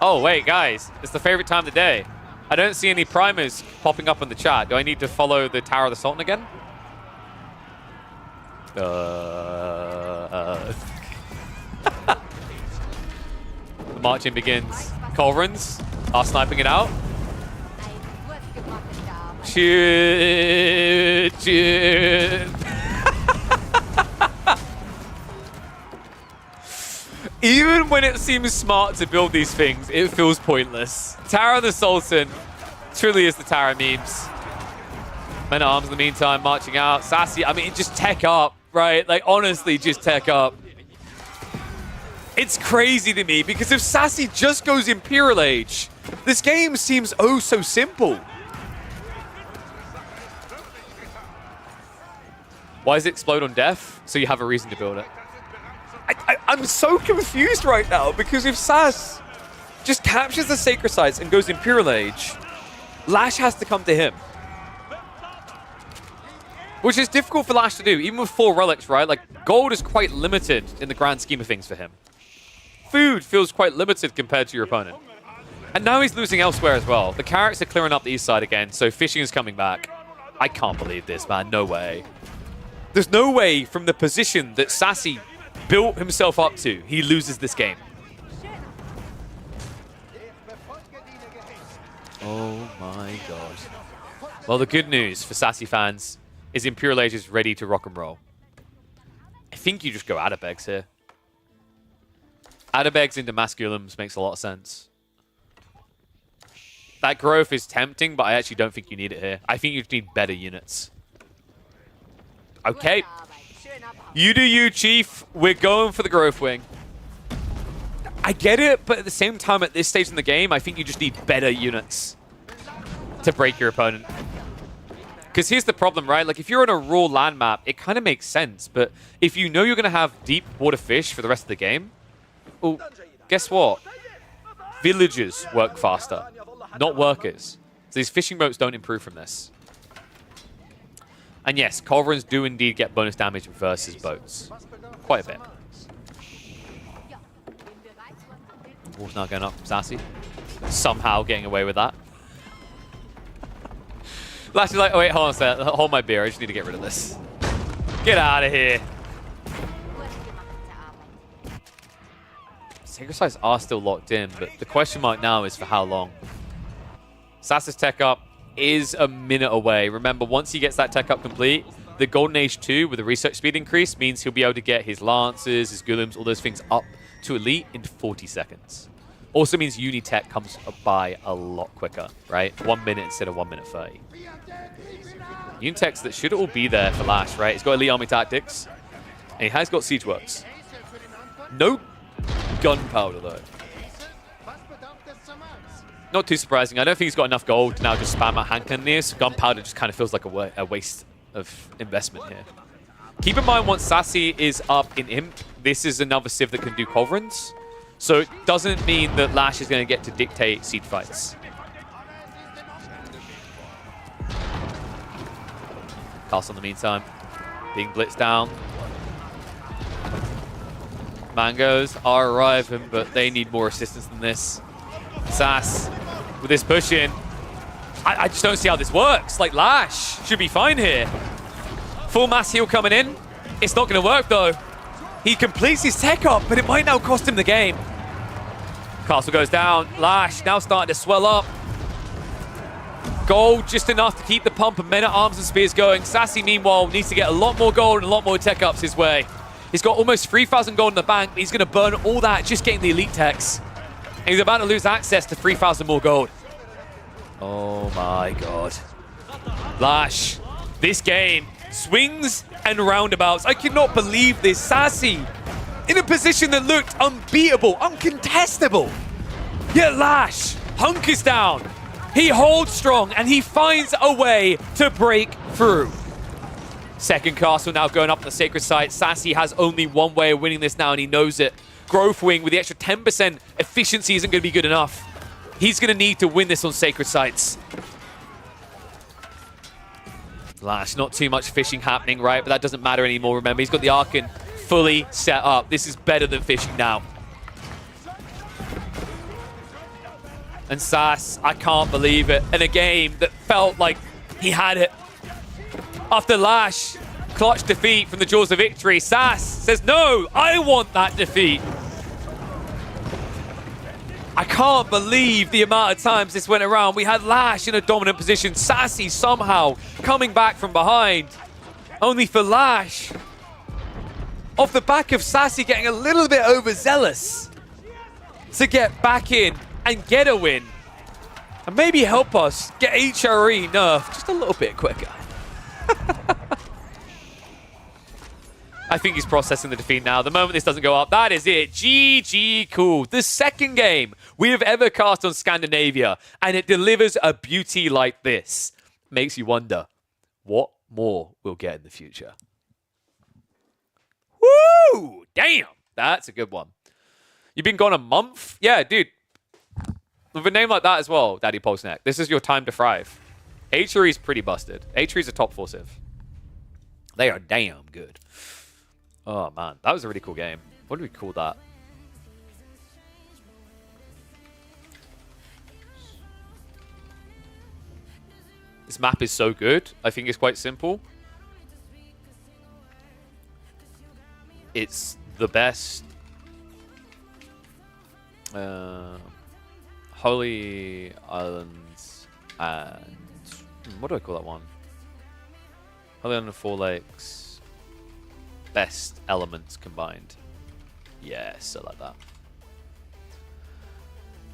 Oh, wait, guys. It's the favorite time of the day. I don't see any primers popping up in the chat. Do I need to follow the Tower of the Sultan again? The marching begins. Culverins are sniping it out. Shoot. Even when it seems smart to build these things, it feels pointless. Tara the Sultan truly is the Tara memes. Men at arms in the meantime, marching out. Sassy, I mean, just tech up, right? Like, honestly, just tech up. It's crazy to me, because if Sassy just goes Imperial Age, this game seems oh so simple. Why does it explode on death? So you have a reason to build it. I'm so confused right now, because if Sass just captures the Sacred Sites and goes Imperial Age, Lash has to come to him. Which is difficult for Lash to do, even with 4 relics, right? Like, gold is quite limited in the grand scheme of things for him. Food feels quite limited compared to your opponent. And now he's losing elsewhere as well. The carrots are clearing up the east side again, so fishing is coming back. I can't believe this, man. No way. There's no way from the position that Sassy built himself up to, he loses this game. Oh my god. Well, the good news for Sassy fans is Imperial Age is ready to rock and roll. I think you just go Adabegs here. Adabegs into Masculums makes a lot of sense. That growth is tempting, but I actually don't think you need it here. I think you just need better units. Okay. You do you, Chief. We're going for the growth wing. I get it, but at the same time, at this stage in the game, I think you just need better units to break your opponent. Because here's the problem, right? Like, if you're on a raw land map, it kind of makes sense. But if you know you're going to have deep water fish for the rest of the game, well, guess what? Villagers work faster, not workers. So these fishing boats don't improve from this. And yes, Culverins do indeed get bonus damage versus boats. Quite a bit. Wall's now going up from Sassy. Somehow getting away with that. Lash is like, oh wait, hold on a second. Hold my beer. I just need to get rid of this. Get out of here. Sacred Sites are still locked in, but the question mark now is for how long. Sass's tech up is a minute away. Remember, once he gets that tech up complete, the Golden Age 2 with the research speed increase means he'll be able to get his Lancers, his Golems, all those things up to Elite in 40 seconds. Also means Unitech comes by a lot quicker, right? 1 minute instead of 1 minute 30. Unitechs that should all be there for Lash, right? He's got Elite Army Tactics, and he has got Siege Works. No gunpowder, though. Not too surprising. I don't think he's got enough gold to now just spam out hand cannoneers. So gunpowder just kind of feels like a waste of investment here. Keep in mind, once Sassy is up in Imp, this is another Civ that can do Culverins. So it doesn't mean that Lash is going to get to dictate siege fights. Castle in the meantime, being blitzed down. Mangoes are arriving, but they need more assistance than this. Sass with this push in. I just don't see how this works. Like, Lash should be fine here. Full mass heal coming in. It's not going to work, though. He completes his tech up, but it might now cost him the game. Castle goes down. Lash now starting to swell up. Gold just enough to keep the pump and men at arms and spears going. Sassy, meanwhile, needs to get a lot more gold and a lot more tech ups his way. He's got almost 3,000 gold in the bank, but he's going to burn all that just getting the elite techs. And he's about to lose access to 3,000 more gold. Oh my god. Lash, this game, swings and roundabouts. I cannot believe this. Sassy, in a position that looked unbeatable, uncontestable. Yet Lash hunkers down. He holds strong and he finds a way to break through. Second castle now going up the sacred site. Sassy has only one way of winning this now and he knows it. Growth Wing with the extra 10% efficiency isn't going to be good enough. He's going to need to win this on sacred sites. Lash, not too much fishing happening, right? But that doesn't matter anymore. Remember, he's got the Archon fully set up. This is better than fishing now. And Sass, I can't believe it. In a game that felt like he had it. After Lash, clutch defeat from the jaws of victory, Sass says, no, I want that defeat. I can't believe the amount of times this went around. We had Lash in a dominant position. Sassy somehow coming back from behind. Only for Lash, off the back of Sassy getting a little bit overzealous, to get back in and get a win. And maybe help us get HRE nerfed just a little bit quicker. I think he's processing the defeat now. The moment this doesn't go up, that is it. GG cool. The second game we have ever cast on Scandinavia, and it delivers a beauty like this. Makes you wonder what more we'll get in the future. Woo! Damn! That's a good one. You've been gone a month? Yeah, dude. With a name like that as well, Daddy Pulseneck, this is your time to thrive. HRE's pretty busted. HRE's a top 4 civ. They are damn good. Oh, man. That was a really cool game. What do we call that? This map is so good. I think it's quite simple. It's the best. Holy Islands and... what do I call that one? Holy Island and Four Lakes. Best elements combined. Yes, I like that.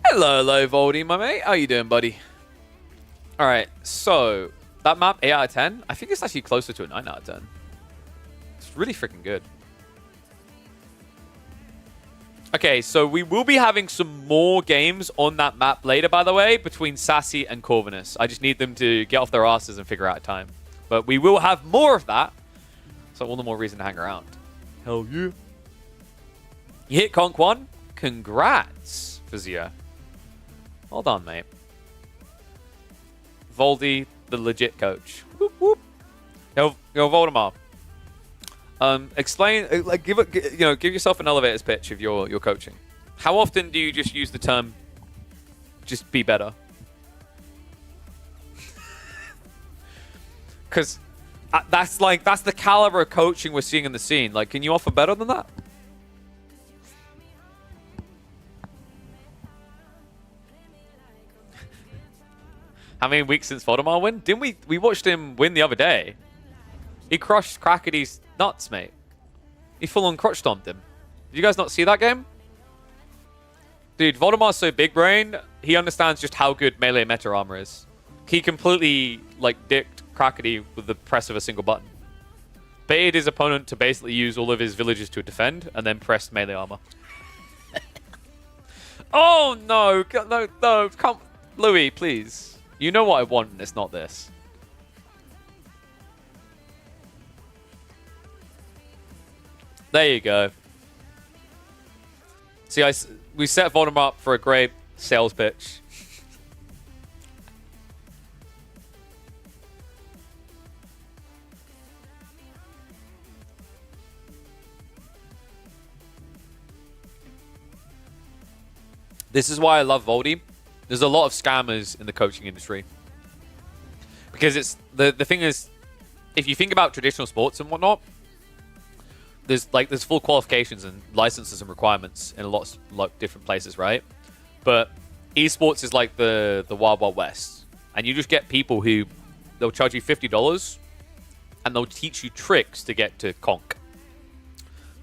Hello, Voldy, my mate. How you doing, buddy? Alright, so that map, 8 out of 10. I think it's actually closer to a 9 out of 10. It's really freaking good. Okay, so we will be having some more games on that map later, by the way, between Sassy and Corvinus. I just need them to get off their asses and figure out a time. But we will have more of that. So all the more reason to hang around. Hell yeah. You hit Conk 1? Congrats, Fazia. Well done, mate. Voldy, the legit coach. Whoop, whoop. Yo, Voldemar. Explain, like, give yourself an elevator's pitch of your coaching. How often do you just use the term, just be better? Because that's the caliber of coaching we're seeing in the scene. Like, can you offer better than that? How many weeks since Voldemar win? Didn't we watched him win the other day? He crushed Crackady's nuts, mate. He full-on crotch stomped him. Did you guys not see that game? Dude, Voldemar's so big brain, he understands just how good melee meta armor is. He completely, like, dicked Crackady with the press of a single button. Baited his opponent to basically use all of his villages to defend, and then pressed melee armor. Oh, no. No, come. Louis, please. You know what I want, and it's not this. There you go. See, we set Voldemort up for a great sales pitch. This is why I love Voldy. There's a lot of scammers in the coaching industry. Because it's the thing is, if you think about traditional sports and whatnot, there's full qualifications and licenses and requirements in lots of different places, right? But esports is like the Wild Wild West, and you just get people who they'll charge you $50 and they'll teach you tricks to get to conk.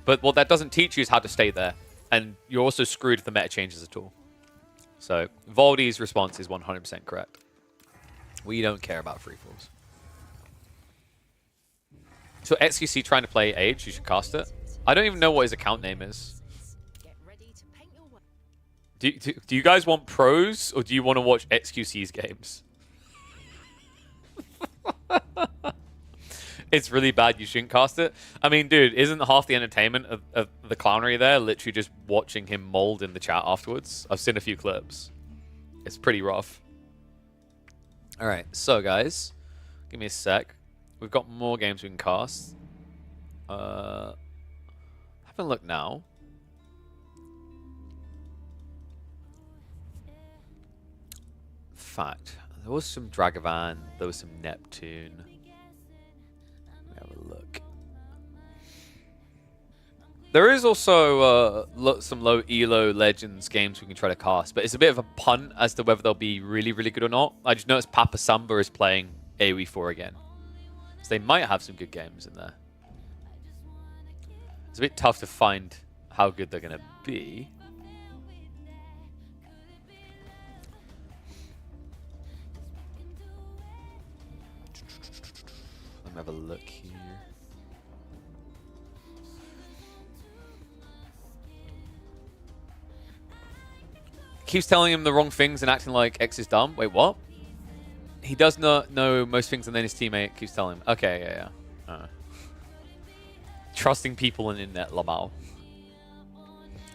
But what that doesn't teach you is how to stay there, and you're also screwed if the meta changes at all. So Valdi's response is 100% correct. We don't care about free falls. So XQC trying to play Age, you should cast it. I don't even know what his account name is. Do you guys want pros, or do you want to watch XQC's games? It's really bad, you shouldn't cast it. I mean, dude, isn't half the entertainment of the clownery there literally just watching him mold in the chat afterwards? I've seen a few clips. It's pretty rough. Alright, so guys, give me a sec. We've got more games we can cast. Have a look now. Fact, there was some Dragavan, there was some Neptune. Let me have a look. There is also some low elo Legends games we can try to cast, but it's a bit of a punt as to whether they'll be really, really good or not. I just noticed Papa Samba is playing AoE 4 again. So they might have some good games in there. It's a bit tough to find how good they're going to be. Let me have a look here. Keeps telling him the wrong things and acting like X is dumb. Wait, what? He does not know most things, and then his teammate keeps telling him. Okay, yeah. Trusting people in internet, Lamau.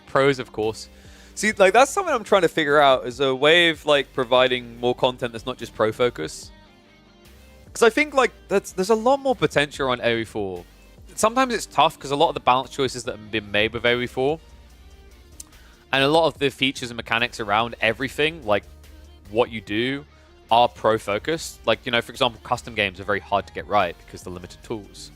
Pros, of course. See, like, that's something I'm trying to figure out, is a way of, like, providing more content that's not just pro focus. Because I think, like, there's a lot more potential on AoE 4. Sometimes it's tough because a lot of the balance choices that have been made with AoE 4 and a lot of the features and mechanics around everything, like what you do, are pro-focused. Like, you know, for example, custom games are very hard to get right because they're limited tools.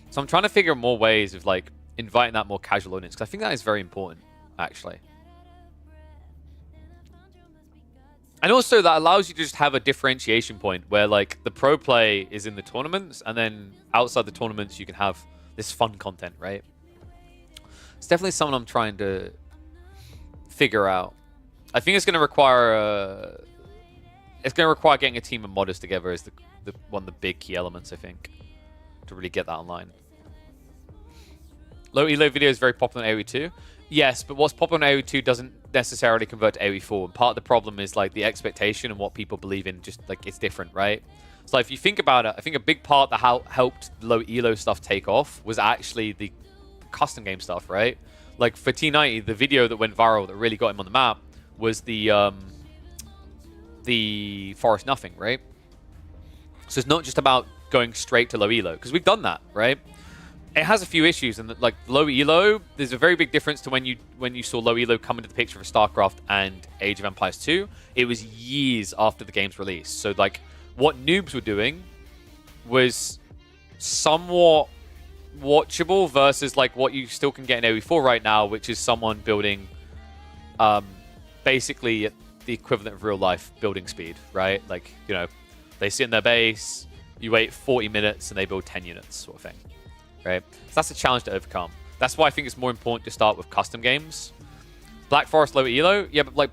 So I'm trying to figure out more ways of, like, inviting that more casual audience, because I think that is very important, actually. And also, that allows you to just have a differentiation point where, like, the pro play is in the tournaments, and then outside the tournaments, you can have this fun content, right? It's definitely something I'm trying to figure out. I think it's going to require getting a team of modders together is one of the big key elements, I think, to really get that online. Low elo video is very popular in AoE 2. Yes, but what's popular in AoE 2 doesn't necessarily convert to AoE 4. And part of the problem is, like, the expectation and what people believe in, just, like, it's different, right? So if you think about it, I think a big part that helped low elo stuff take off was actually the custom game stuff, right? Like, for T90, the video that went viral that really got him on the map was the Forest Nothing, right? So it's not just about going straight to low elo, because we've done that, right? It has a few issues, and like low elo, there's a very big difference to when you saw low elo come into the picture for StarCraft and Age of Empires 2. It was years after the game's release. So, like, what noobs were doing was somewhat watchable versus, like, what you still can get in AoE 4 right now, which is someone building basically the equivalent of real life building speed, right? Like, you know, they sit in their base, you wait 40 minutes, and they build 10 units, sort of thing, right? So that's a challenge to overcome. That's why I think it's more important to start with custom games. Black Forest low elo, yeah, but like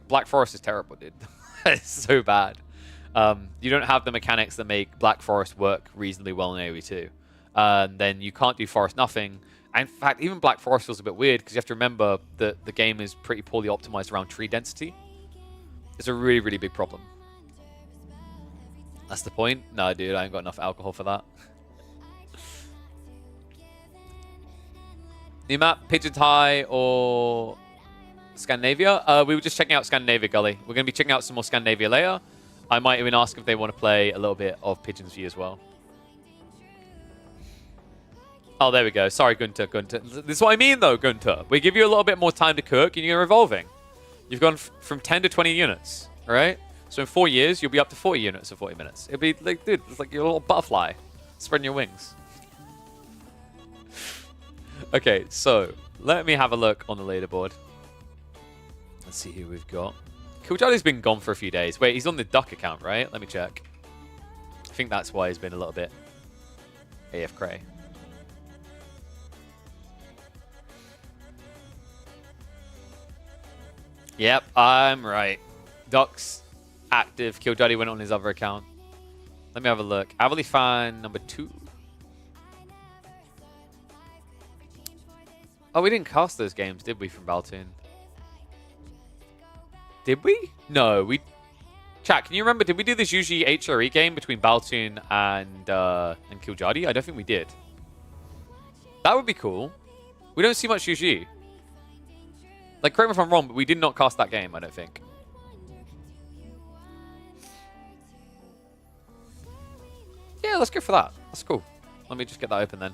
Black Forest is terrible, dude. It's so bad. You don't have the mechanics that make Black Forest work reasonably well in AoE 2. Then you can't do Forest Nothing. And in fact, even Black Forest feels a bit weird because you have to remember that the game is pretty poorly optimized around tree density. It's a really, really big problem. That's the point? No, dude, I ain't got enough alcohol for that. New map, Pigeons High or Scandinavia? We were just checking out Scandinavia, Gully. We're going to be checking out some more Scandinavia later. I might even ask if they want to play a little bit of Pigeons View as well. Oh, there we go. Sorry, Gunter. This is what I mean, though, Gunter. We give you a little bit more time to cook, and you're evolving. You've gone from 10 to 20 units, all right? So in 4 years, you'll be up to 40 units in 40 minutes. It'll be like, dude, it's like your little butterfly spreading your wings. Okay, so let me have a look on the leaderboard. Let's see who we've got. Killjadi's been gone for a few days. Wait, he's on the Duck account, right? Let me check. I think that's why he's been a little bit AF cray. Yep, I'm right. Duck's active. Killjadi went on his other account. Let me have a look. Avali fan number 2. Oh, we didn't cast those games, did we, from Baltoon? Did we? No, we... Chat, can you remember, did we do this Yuji HRE game between Baltoon and Killjadi? I don't think we did. That would be cool. We don't see much Yuji. Like, correct me if I'm wrong, but we did not cast that game, I don't think. Yeah, let's go for that. That's cool. Let me just get that open then.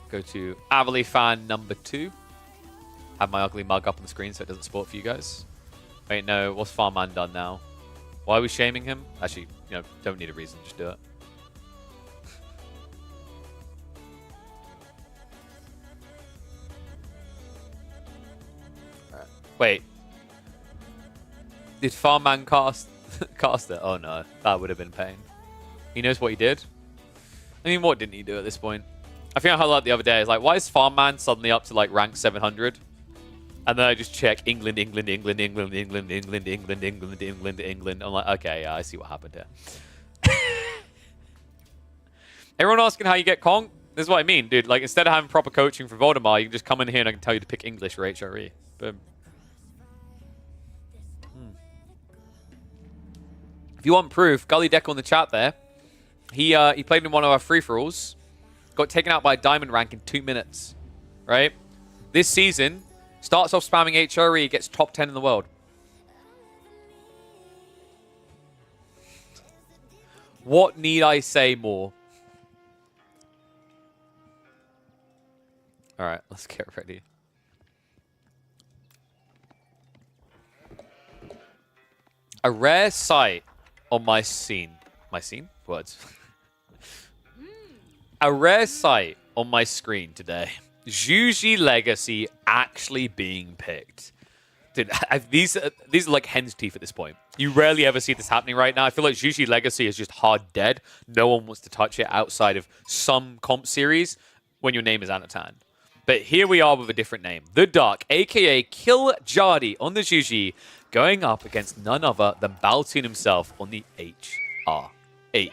Go to Avali fan number 2. Have my ugly mug up on the screen so it doesn't sport for you guys. Wait, no. What's Farman done now? Why are we shaming him? Actually, you know, don't need a reason. Just do it. Right. Wait. Did Farman cast it? Oh no. That would have been pain. He knows what he did. I mean, what didn't he do at this point? I think I highlighted the other day. It's like, why is Farman suddenly up to like rank 700? And then I just check England, England, England, England, England, England, England, England, England, England. I'm like, okay, yeah, I see what happened here. Everyone asking how you get Kong? This is what I mean, dude. Like, instead of having proper coaching for Voldemar, you can just come in here and I can tell you to pick English or HRE. Boom. If you want proof, Gully Decker in the chat there. He played in one of our free-for-alls. Got taken out by a diamond rank in 2 minutes. Right? This season, starts off spamming HRE, gets top 10 in the world. What need I say more? Alright, let's get ready. A rare sight on my scene. My scene? Words. A rare sight on my screen today. Zhuji Legacy actually being picked. Dude, these are like hen's teeth at this point. You rarely ever see this happening right now. I feel like Zhuji Legacy is just hard dead. No one wants to touch it outside of some comp series when your name is Anatan. But here we are with a different name. The Duck, a.k.a. Killjadi on the Zhuji, going up against none other than Baltoon himself on the HRE.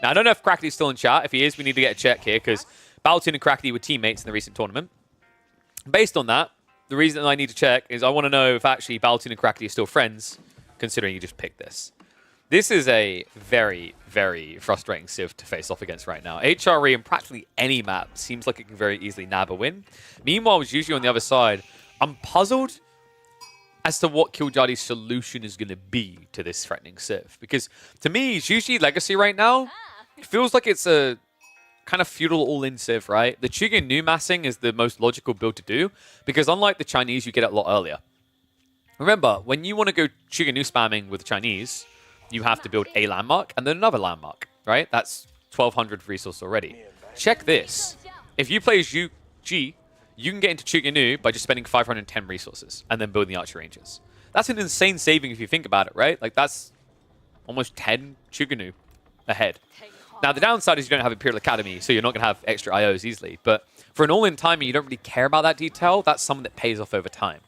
Now, I don't know if Crackly's still in chat. If he is, we need to get a check here because Baltoon and Crackly were teammates in the recent tournament. Based on that, the reason I need to check is I want to know if actually Baltoon and Crackly are still friends, considering you just picked this. This is a very, very frustrating Civ to face off against right now. HRE in practically any map seems like it can very easily nab a win. Meanwhile, it's usually on the other side. I'm puzzled as to what Killjadi's solution is going to be to this threatening Civ. Because to me, Zhuji Legacy right now, it feels like it's a kind of feudal all-in Civ, right? The Chigen Nu massing is the most logical build to do, because unlike the Chinese, you get it a lot earlier. Remember, when you want to go Chigen Nu spamming with the Chinese, you have to build a landmark and then another landmark, right? That's 1,200 resource already. Check this. If you play Zhuji, you can get into Chigen Nu by just spending 510 resources and then building the archer ranges. That's an insane saving if you think about it, right? Like, that's almost 10 Chigen Nu ahead. Now, the downside is you don't have Imperial Academy, so you're not going to have extra IOs easily. But for an all-in timer, you don't really care about that detail. That's something that pays off over time.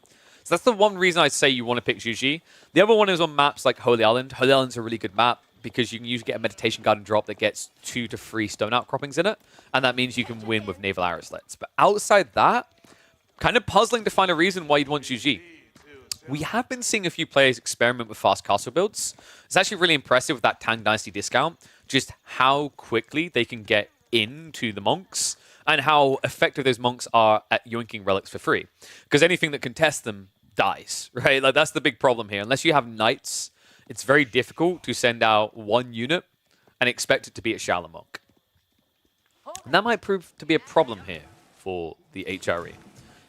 So that's the one reason I say you want to pick Zhuji. The other one is on maps like Holy Island. Holy Island's a really good map because you can usually get a Meditation Garden drop that gets 2 to 3 stone outcroppings in it. And that means you can win with Naval Arrow Slits. But outside that, kind of puzzling to find a reason why you'd want Zhuji. We have been seeing a few players experiment with fast castle builds. It's actually really impressive with that Tang Dynasty discount, just how quickly they can get into the monks and how effective those monks are at yoinking relics for free. Because anything that contests them dies, right? Like, that's the big problem here. Unless you have knights, it's very difficult to send out one unit and expect it to be a shallow monk. And that might prove to be a problem here for the HRE.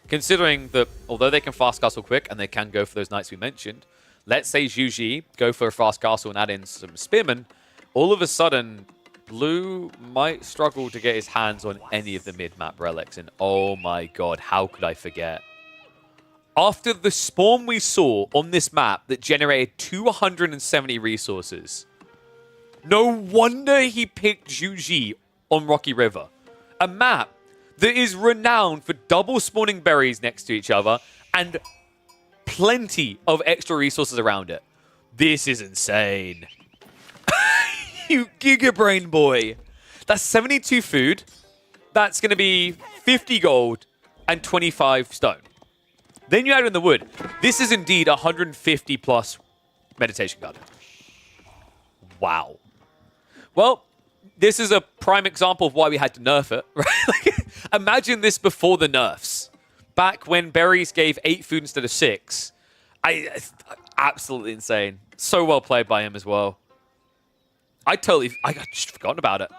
Considering that although they can fast castle quick and they can go for those knights we mentioned, let's say Zhuji go for a fast castle and add in some spearmen, all of a sudden, Blue might struggle to get his hands on any of the mid-map relics. And oh my god, how could I forget? After the spawn we saw on this map that generated 270 resources, no wonder he picked Zhuji on Rocky River. A map that is renowned for double spawning berries next to each other and plenty of extra resources around it. This is insane. You gigabrain boy. That's 72 food. That's going to be 50 gold and 25 stone. Then you add in the wood. This is indeed 150 plus meditation garden. Wow. Well, this is a prime example of why we had to nerf it, right? Like, imagine this before the nerfs. Back when berries gave 8 food instead of 6. Absolutely insane. So well played by him as well. I got just forgotten about it.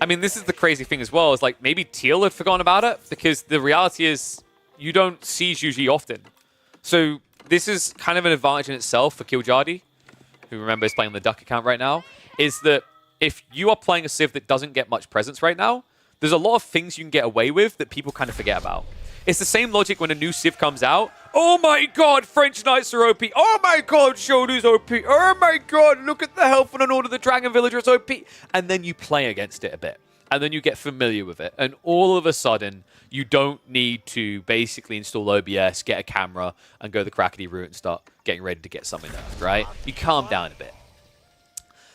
I mean, this is the crazy thing as well, is like maybe Teal had forgotten about it because the reality is you don't see Zhuji often. So this is kind of an advantage in itself for Killjadi, who remember is playing on the Duck account right now, is that if you are playing a Civ that doesn't get much presence right now, there's a lot of things you can get away with that people kind of forget about. It's the same logic when a new Civ comes out. Oh my god, French Knights are OP. Oh my god, Shodu's OP. Oh my god, look at the health on an Order of the Dragon Villager is OP. And then you play against it a bit. And then you get familiar with it. And all of a sudden, you don't need to basically install OBS, get a camera, and go the crackety route and start getting ready to get something nerfed, right? You calm down a bit.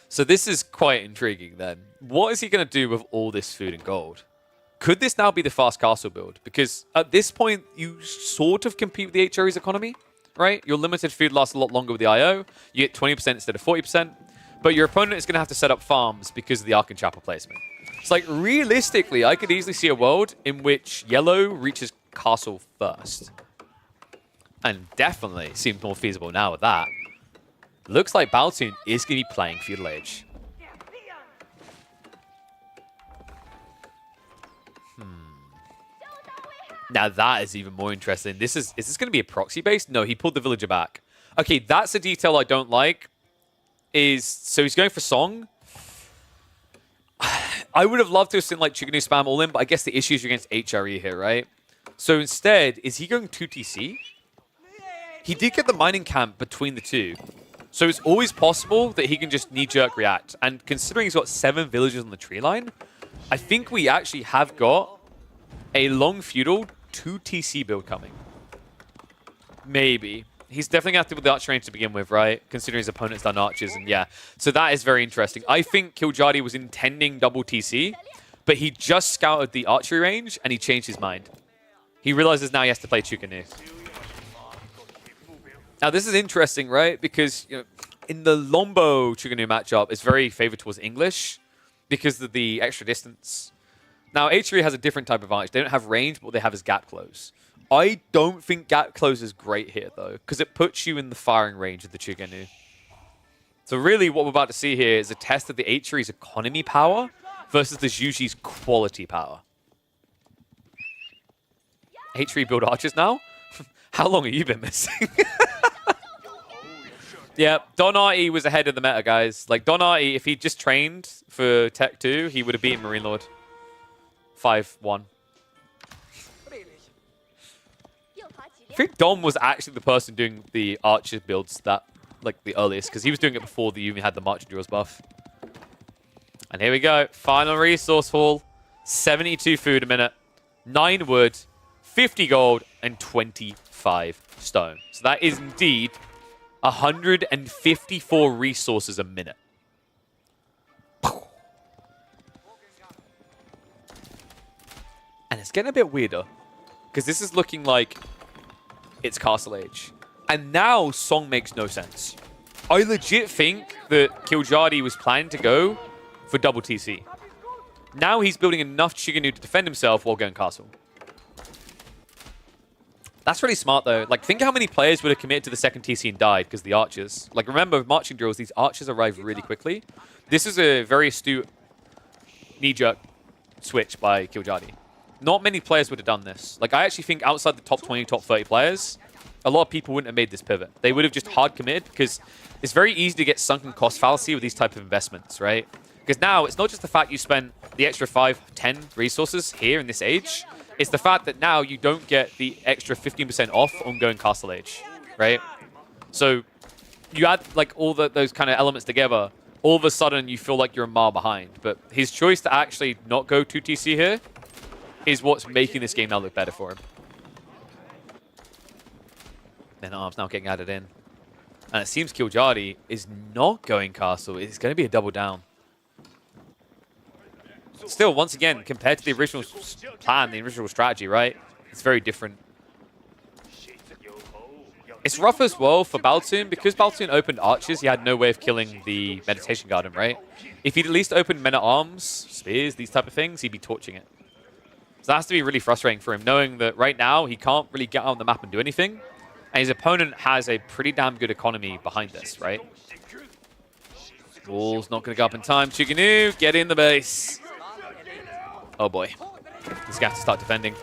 So this is quite intriguing then. What is he going to do with all this food and gold? Could this now be the fast castle build? Because at this point, you sort of compete with the HRE's economy, right? Your limited food lasts a lot longer with the IO. You get 20% instead of 40%. But your opponent is going to have to set up farms because of the Ark and Chapel placement. It's like, realistically, I could easily see a world in which yellow reaches castle first. And definitely seems more feasible now with that. Looks like Baltoon is going to be playing Feudal Age. Now that is even more interesting. Is this going to be a proxy base? No, he pulled the villager back. Okay, that's a detail I don't like. So he's going for Song. I would have loved to have seen like Chiganu spam all in, but I guess the issue is against HRE here, right? So instead, is he going 2TC? He did get the mining camp between the two. So it's always possible that he can just knee-jerk react. And considering he's got 7 villagers on the tree line, I think we actually have got a long feudal 2TC build coming. Maybe. He's definitely going to have to with the archer range to begin with, right? Considering his opponent's done archers, and yeah. So that is very interesting. I think Killjadi was intending double TC, but he just scouted the archery range, and he changed his mind. He realizes now he has to play Chukanu. Now, this is interesting, right? Because in the Lombo Chukanu matchup, it's very favored towards English because of the extra distance. Now, HRE has a different type of advantage. They don't have range, but what they have is gap close. I don't think gap close is great here, though, because it puts you in the firing range of the Chuganu. So really, what we're about to see here is a test of the HRE's economy power versus the Zhuji's quality power. HRE build archers now? How long have you been missing? Yeah, Don Artie was ahead of the meta, guys. Like, Don Artie, if he just trained for Tech 2, he would have beaten Marine Lord. 5-1. I think Dom was actually the person doing the archer builds that, like, the earliest, because he was doing it before you even had the March Endurance buff. And here we go. Final resource haul. 72 food a minute. 9 wood, 50 gold, and 25 stone. So that is indeed 154 resources a minute. And it's getting a bit weirder, because this is looking like it's Castle Age. And now Song makes no sense. I legit think that Killjadi was planning to go for double TC. Now he's building enough Chiganu to defend himself while going Castle. That's really smart, though. Like, think how many players would have committed to the second TC and died because the archers. Like, remember, marching drills, these archers arrive really quickly. This is a very astute knee-jerk switch by Killjadi. Not many players would have done this. Like, I actually think outside the top 20, top 30 players, a lot of people wouldn't have made this pivot. They would have just hard committed because it's very easy to get sunken cost fallacy with these type of investments, right? Because now it's not just the fact you spent the extra 5, 10 resources here in this age. It's the fact that now you don't get the extra 15% off on going Castle Age, right? So you add like all those kind of elements together, all of a sudden you feel like you're a mile behind. But his choice to actually not go 2TC here is what's making this game now look better for him. Then Arms now getting added in. And it seems Killjadi is not going Castle. It's going to be a double down. Still, once again, compared to the original plan, the original strategy, right? It's very different. It's rough as well for Baltoon. Because Baltoon opened Archers, he had no way of killing the Meditation Garden, right? If he'd at least opened Men-at-Arms, Spears, these type of things, he'd be torching it. So that has to be really frustrating for him, knowing that right now he can't really get out on the map and do anything. And his opponent has a pretty damn good economy behind this, right? Wall's not going to go up in time. Chuganu, get in the base. Oh boy. He's going to have to start defending.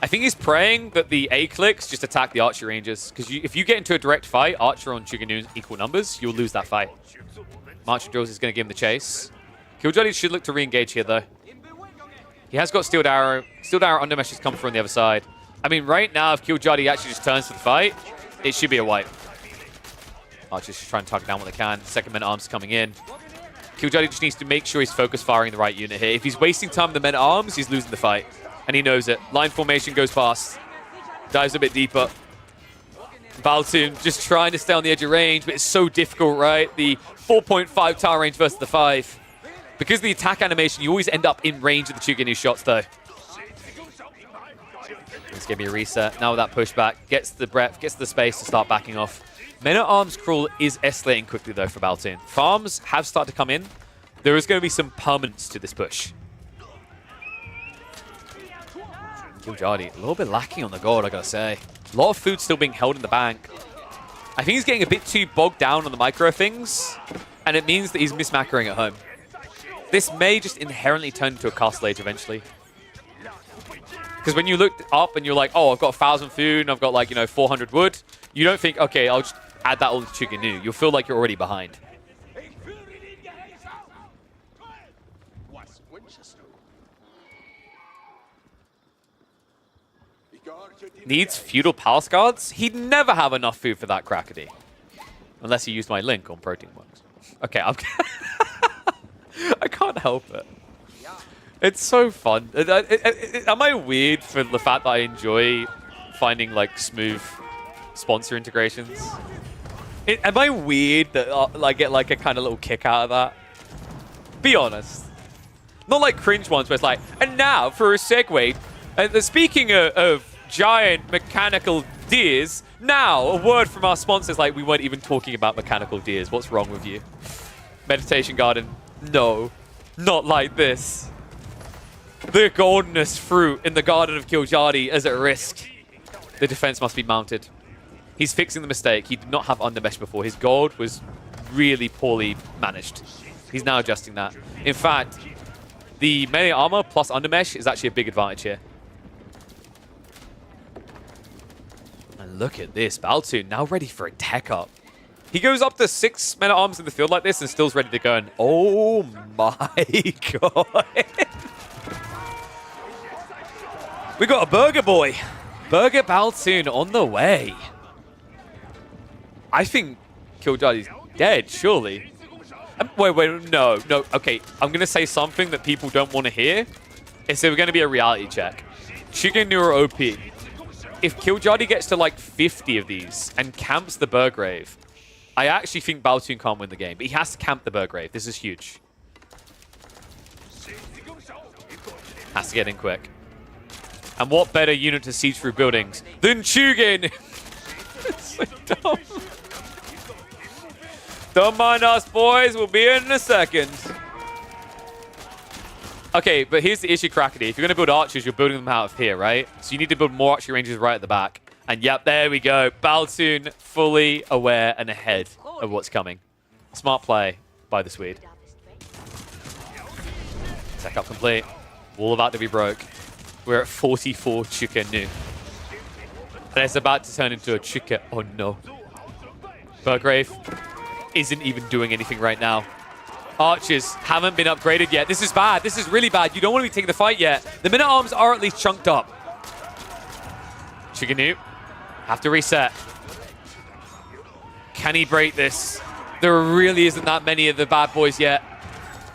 I think he's praying that the A clicks just attack the Archer Rangers. Because if you get into a direct fight, Archer on Chuganu equal numbers, you'll lose that fight. Marcher Drills is going to give him the chase. Killjadi should look to re-engage here, though. He has got Steeled Arrow. Steeled Arrow Undermesh has come from the other side. I mean, right now, if Killjadi actually just turns to the fight, it should be a wipe. Archer's just trying to target down what they can. Second Men-at-Arms coming in. Killjadi just needs to make sure he's focused firing the right unit here. If he's wasting time with the Men-at-Arms, he's losing the fight. And he knows it. Line formation goes past. Dives a bit deeper. Baltoon just trying to stay on the edge of range, but it's so difficult, right? The 4.5 tower range versus the 5. Because of the attack animation, you always end up in range of the Chuganu shots, though. Let's give me a reset. Now with that pushback, gets the breadth, gets the space to start backing off. Men-at-Arms crawl is escalating quickly, though, for Baltoon. Farms have started to come in. There is going to be some permanence to this push. Killjadi, a little bit lacking on the gold, I gotta say. A lot of food still being held in the bank. I think he's getting a bit too bogged down on the micro things, and it means that he's mismacroing at home. This may just inherently turn into a Castle Age eventually. Because when you look up and you're like, oh, I've got 1,000 food and I've got like, 400 wood, you don't think, okay, I'll just add that all to Chuganu. You'll feel like you're already behind. Needs Feudal Palace Guards? He'd never have enough food for that Crackety. Unless he used my link on Protein Works. Okay, I'm I can't help it. It's so fun. Am I weird for the fact that I enjoy finding like smooth sponsor integrations? Am I weird that I get like a kind of little kick out of that? Be honest. Not like cringe ones where it's like, and now for a segue. Speaking of giant mechanical deers, now a word from our sponsors like we weren't even talking about mechanical deers. What's wrong with you? Meditation Garden. No, not like this. The goldenest fruit in the Garden of Killjadi is at risk. The defense must be mounted. He's fixing the mistake. He did not have Undermesh before. His gold was really poorly managed. He's now adjusting that. In fact, the melee armor plus Undermesh is actually a big advantage here. And look at this. Baltoon now ready for a tech up. He goes up to 6 Men-at-Arms in the field like this and still's ready to go. And oh my god. We got a Burger Boy. Burger Baltoon on the way. I think Killjadi's dead, surely. Wait, no. Okay, I'm going to say something that people don't want to hear. It's going to be a reality check. Chuganu are OP. If Killjadi gets to like 50 of these and camps the Burgrave, I actually think Baltoon can't win the game. But he has to camp the Burgrave. This is huge. Has to get in quick. And what better unit to siege through buildings than Chugin? It's so dumb. Don't mind us, boys. We'll be in a second. Okay, but here's the issue, Crackety. If you're going to build archers, you're building them out of here, right? So you need to build more archery ranges right at the back. And yep, there we go. Baltoon fully aware and ahead of what's coming. Smart play by the Swede. Tech up complete. Wall about to be broke. We're at 44 Chuganu. And it's about to turn into a chicken. Oh no. Burgrave isn't even doing anything right now. Archers haven't been upgraded yet. This is bad. This is really bad. You don't want to be taking the fight yet. The Men-at-Arms are at least chunked up. Chiganu have to reset. Can he break this? There really isn't that many of the bad boys yet.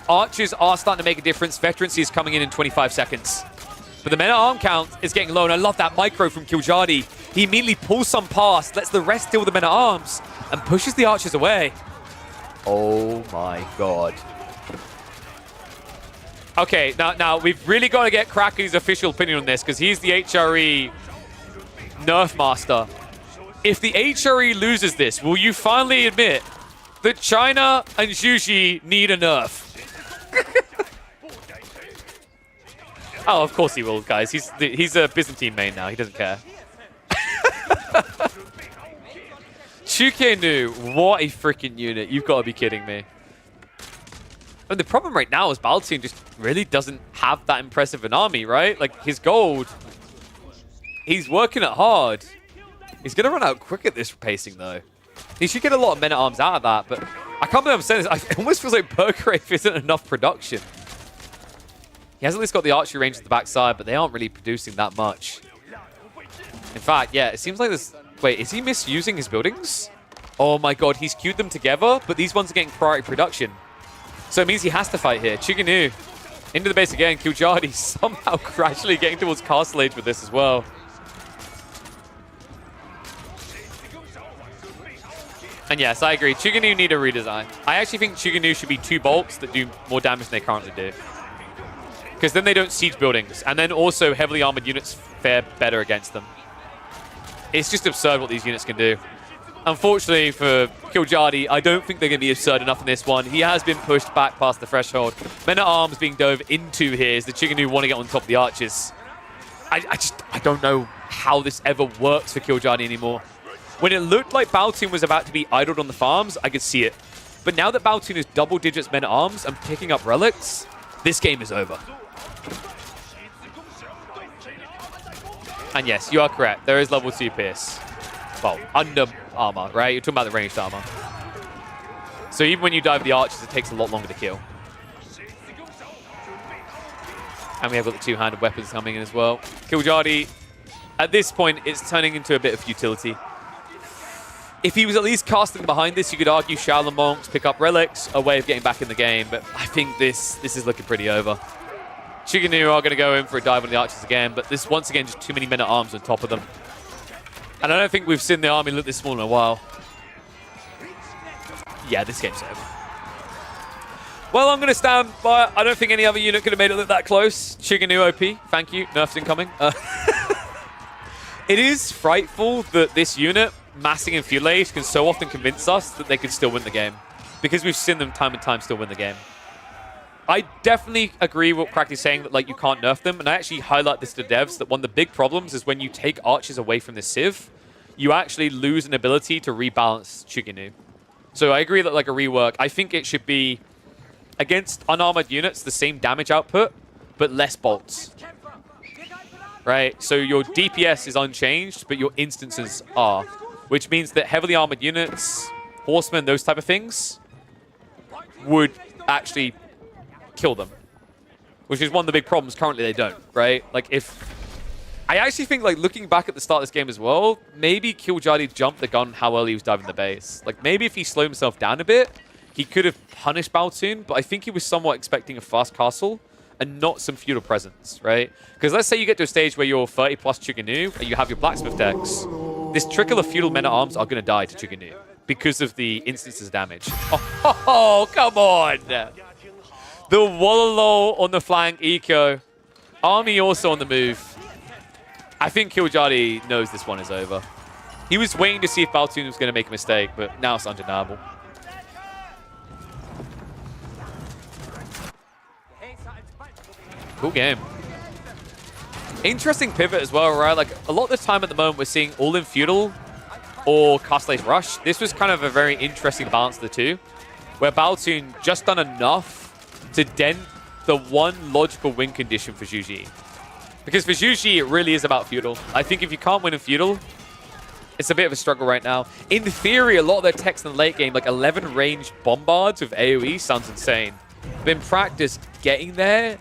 Archers are starting to make a difference. Veterancy is coming in 25 seconds. But the Men-at-Arm count is getting low, and I love that micro from Killjadi. He immediately pulls some past, lets the rest deal with the Men-at-Arms, and pushes the Archers away. Oh my god. Okay, now we've really got to get Cracky's official opinion on this, because he's the HRE Nerf Master. If the HRE loses this, will you finally admit that China and Zhuji need a nerf? Oh, of course he will, guys. He's a Byzantine main now. He doesn't care. Chukenu, what a freaking unit. You've got to be kidding me. And the problem right now is Baltune just really doesn't have that impressive an army, right? Like, his gold, he's working it hard. He's going to run out quick at this pacing, though. He should get a lot of Men-at-Arms out of that, but I can't believe I'm saying this. It almost feels like Burgrave isn't enough production. He has at least got the archery range at the backside, but they aren't really producing that much. In fact, yeah, it seems like this... Wait, is he misusing his buildings? Oh my god, he's queued them together, but these ones are getting priority production. So it means he has to fight here. Chiganu into the base again. Killjadi somehow gradually getting towards Castle Age with this as well. And yes, I agree. Chiganu need a redesign. I actually think Chiganu should be 2 bolts that do more damage than they currently do. Because then they don't siege buildings. And then also heavily armored units fare better against them. It's just absurd what these units can do. Unfortunately for Killjadi, I don't think they're going to be absurd enough in this one. He has been pushed back past the threshold. Men-at-Arms being dove into here as the Chiganu want to get on top of the archers. I don't know how this ever works for Killjadi anymore. When it looked like Baltune was about to be idled on the farms, I could see it. But now that Baltune is double digits Men-at-Arms and picking up relics, this game is over. And yes, you are correct. There is level 2 Pierce. Well, under armor, right? You're talking about the ranged armor. So even when you dive the archers, it takes a lot longer to kill. And we have got the 2-handed weapons coming in as well. Killjadi, at this point, it's turning into a bit of futility. If he was at least casting behind this, you could argue Shaolin Monks, pick up relics, a way of getting back in the game. But I think this is looking pretty over. Chiganu are going to go in for a dive on the archers again, but this, once again, just too many Men-at-Arms on top of them. And I don't think we've seen the army look this small in a while. Yeah, this game's over. Well, I'm going to stand by. I don't think any other unit could have made it look that close. Chiganu OP, thank you. Nerf's incoming. It is frightful that this unit, massing in Feudal Age, can so often convince us that they could still win the game. Because we've seen them time and time still win the game. I definitely agree with what Cracky's saying that, like, you can't nerf them, and I actually highlight this to devs that one of the big problems is when you take archers away from the Civ, you actually lose an ability to rebalance Chiganu. So I agree that, like, a rework, I think it should be against unarmored units the same damage output, but less bolts. Right? So your DPS is unchanged, but your instances are, which means that heavily armored units, horsemen, those type of things, would actually kill them, which is one of the big problems. Currently they don't, right? Like, if I actually think, like, looking back at the start of this game as well, maybe Killjadi jumped the gun how early he was diving the base. Like, maybe if he slowed himself down a bit, he could have punished Baltune, but I think he was somewhat expecting a fast castle and not some feudal presence, right? Because let's say you get to a stage where you're 30 plus Chiganu and you have your blacksmith decks, this trickle of feudal Men-at-Arms are going to die to Chiganu because of the instances of damage. Oh, come on! The Wololo on the flank, Eco. Army also on the move. I think Killjadi knows this one is over. He was waiting to see if Baltune was going to make a mistake, but now it's undeniable. Cool game. Interesting pivot as well, right? Like, a lot of the time at the moment, we're seeing all-in feudal or Castle Age Rush. This was kind of a very interesting balance of the two, where Baltune just done enough to dent the one logical win condition for Zhuji. Because for Zhuji, it really is about feudal. I think if you can't win in feudal, It's a bit of a struggle right now. In theory, a lot of their techs in the late game, like 11 range bombards with AoE, sounds insane. But in practice, getting there,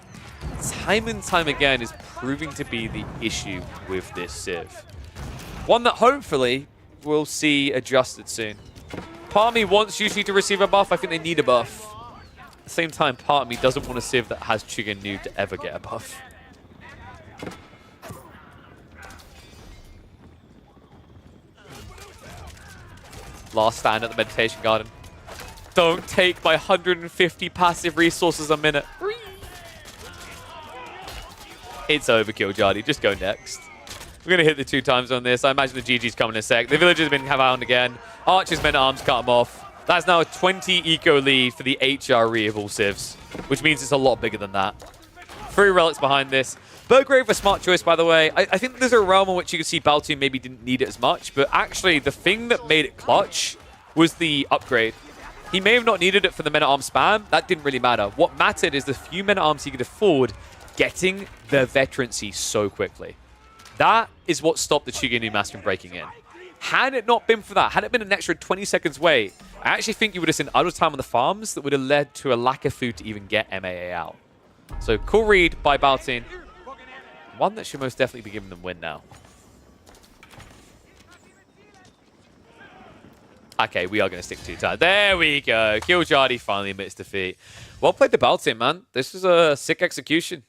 time and time again, is proving to be the issue with this Civ. One that hopefully we'll see adjusted soon. Part of me wants Yuji to receive a buff. I think they need a buff. At the same time, part of me doesn't want a Civ that has Chuganu to ever get a buff. Last stand at the Meditation Garden. Don't take my 150 passive resources a minute. It's overkill, Jardy. Just go next. We're going to hit the 2 times on this. I imagine the GG's coming in a sec. The villagers have been found again. Archer's men-at-arms cut him off. That's now a 20 eco lead for the HRE of all civs, which means it's a lot bigger than that. 3 relics behind this. Burgrave a smart choice, by the way. I think there's a realm in which you can see Baltoon maybe didn't need it as much, but actually the thing that made it clutch was the upgrade. He may have not needed it for the men-at-arms spam. That didn't really matter. What mattered is the few men-at-arms he could afford getting the veterancy so quickly. That is what stopped the Chuganu Mask from breaking in. Had it not been for that, had it been an extra 20 seconds wait, I actually think you would have seen idle time on the farms that would have led to a lack of food to even get MAA out. So cool read by Baltoon. One that should most definitely be giving them win now. Okay, we are going to stick 2 times. There we go. Killjardy finally admits defeat. Well played to Baltoon, man. This was a sick execution.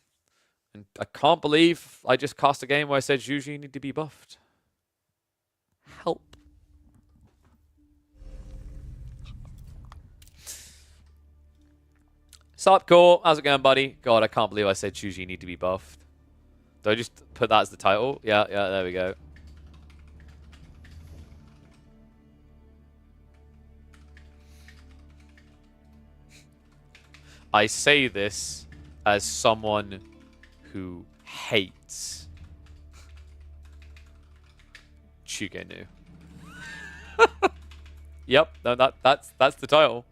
And I can't believe I just cast a game where I said Juju need to be buffed. Help. Sup, Core? How's it going, buddy? God, I can't believe I said Juju need to be buffed. Do I just put that as the title? Yeah, there we go. I say this as someone who hates Chuganu. Yep, no, that's the title.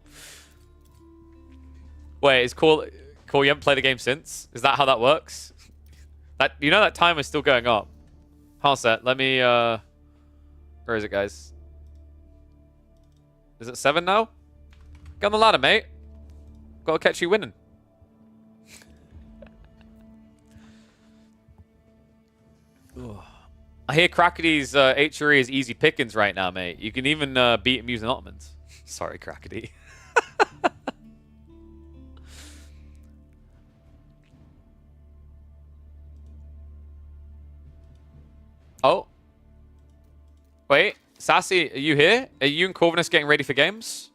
Wait, is Call you haven't played the game since? Is that how that works? That you know that timer's still going up. Hold on a sec. Let me where is it, guys? Is it 7 now? Get on the ladder, mate. Gotta catch you winning. I hear Crackady's HRE is easy pickings right now, mate. You can even beat him using Ottomans. Sorry, Crackady. Oh. Wait, Sassy, are you here? Are you and Corvinus getting ready for games?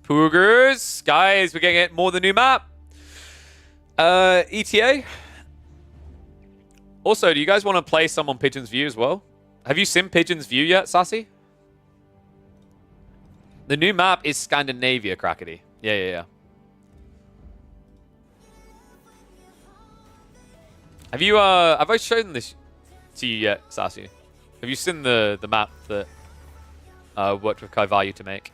Poogers, guys, we're getting it more the new map. ETA. Also, do you guys want to play some on Pigeon's View as well? Have you seen Pigeon's View yet, Sassy? The new map is Scandinavia, Crackety. Yeah. Have you have I shown this to you yet, Sassy? Have you seen the map that worked with Kaivayu to make?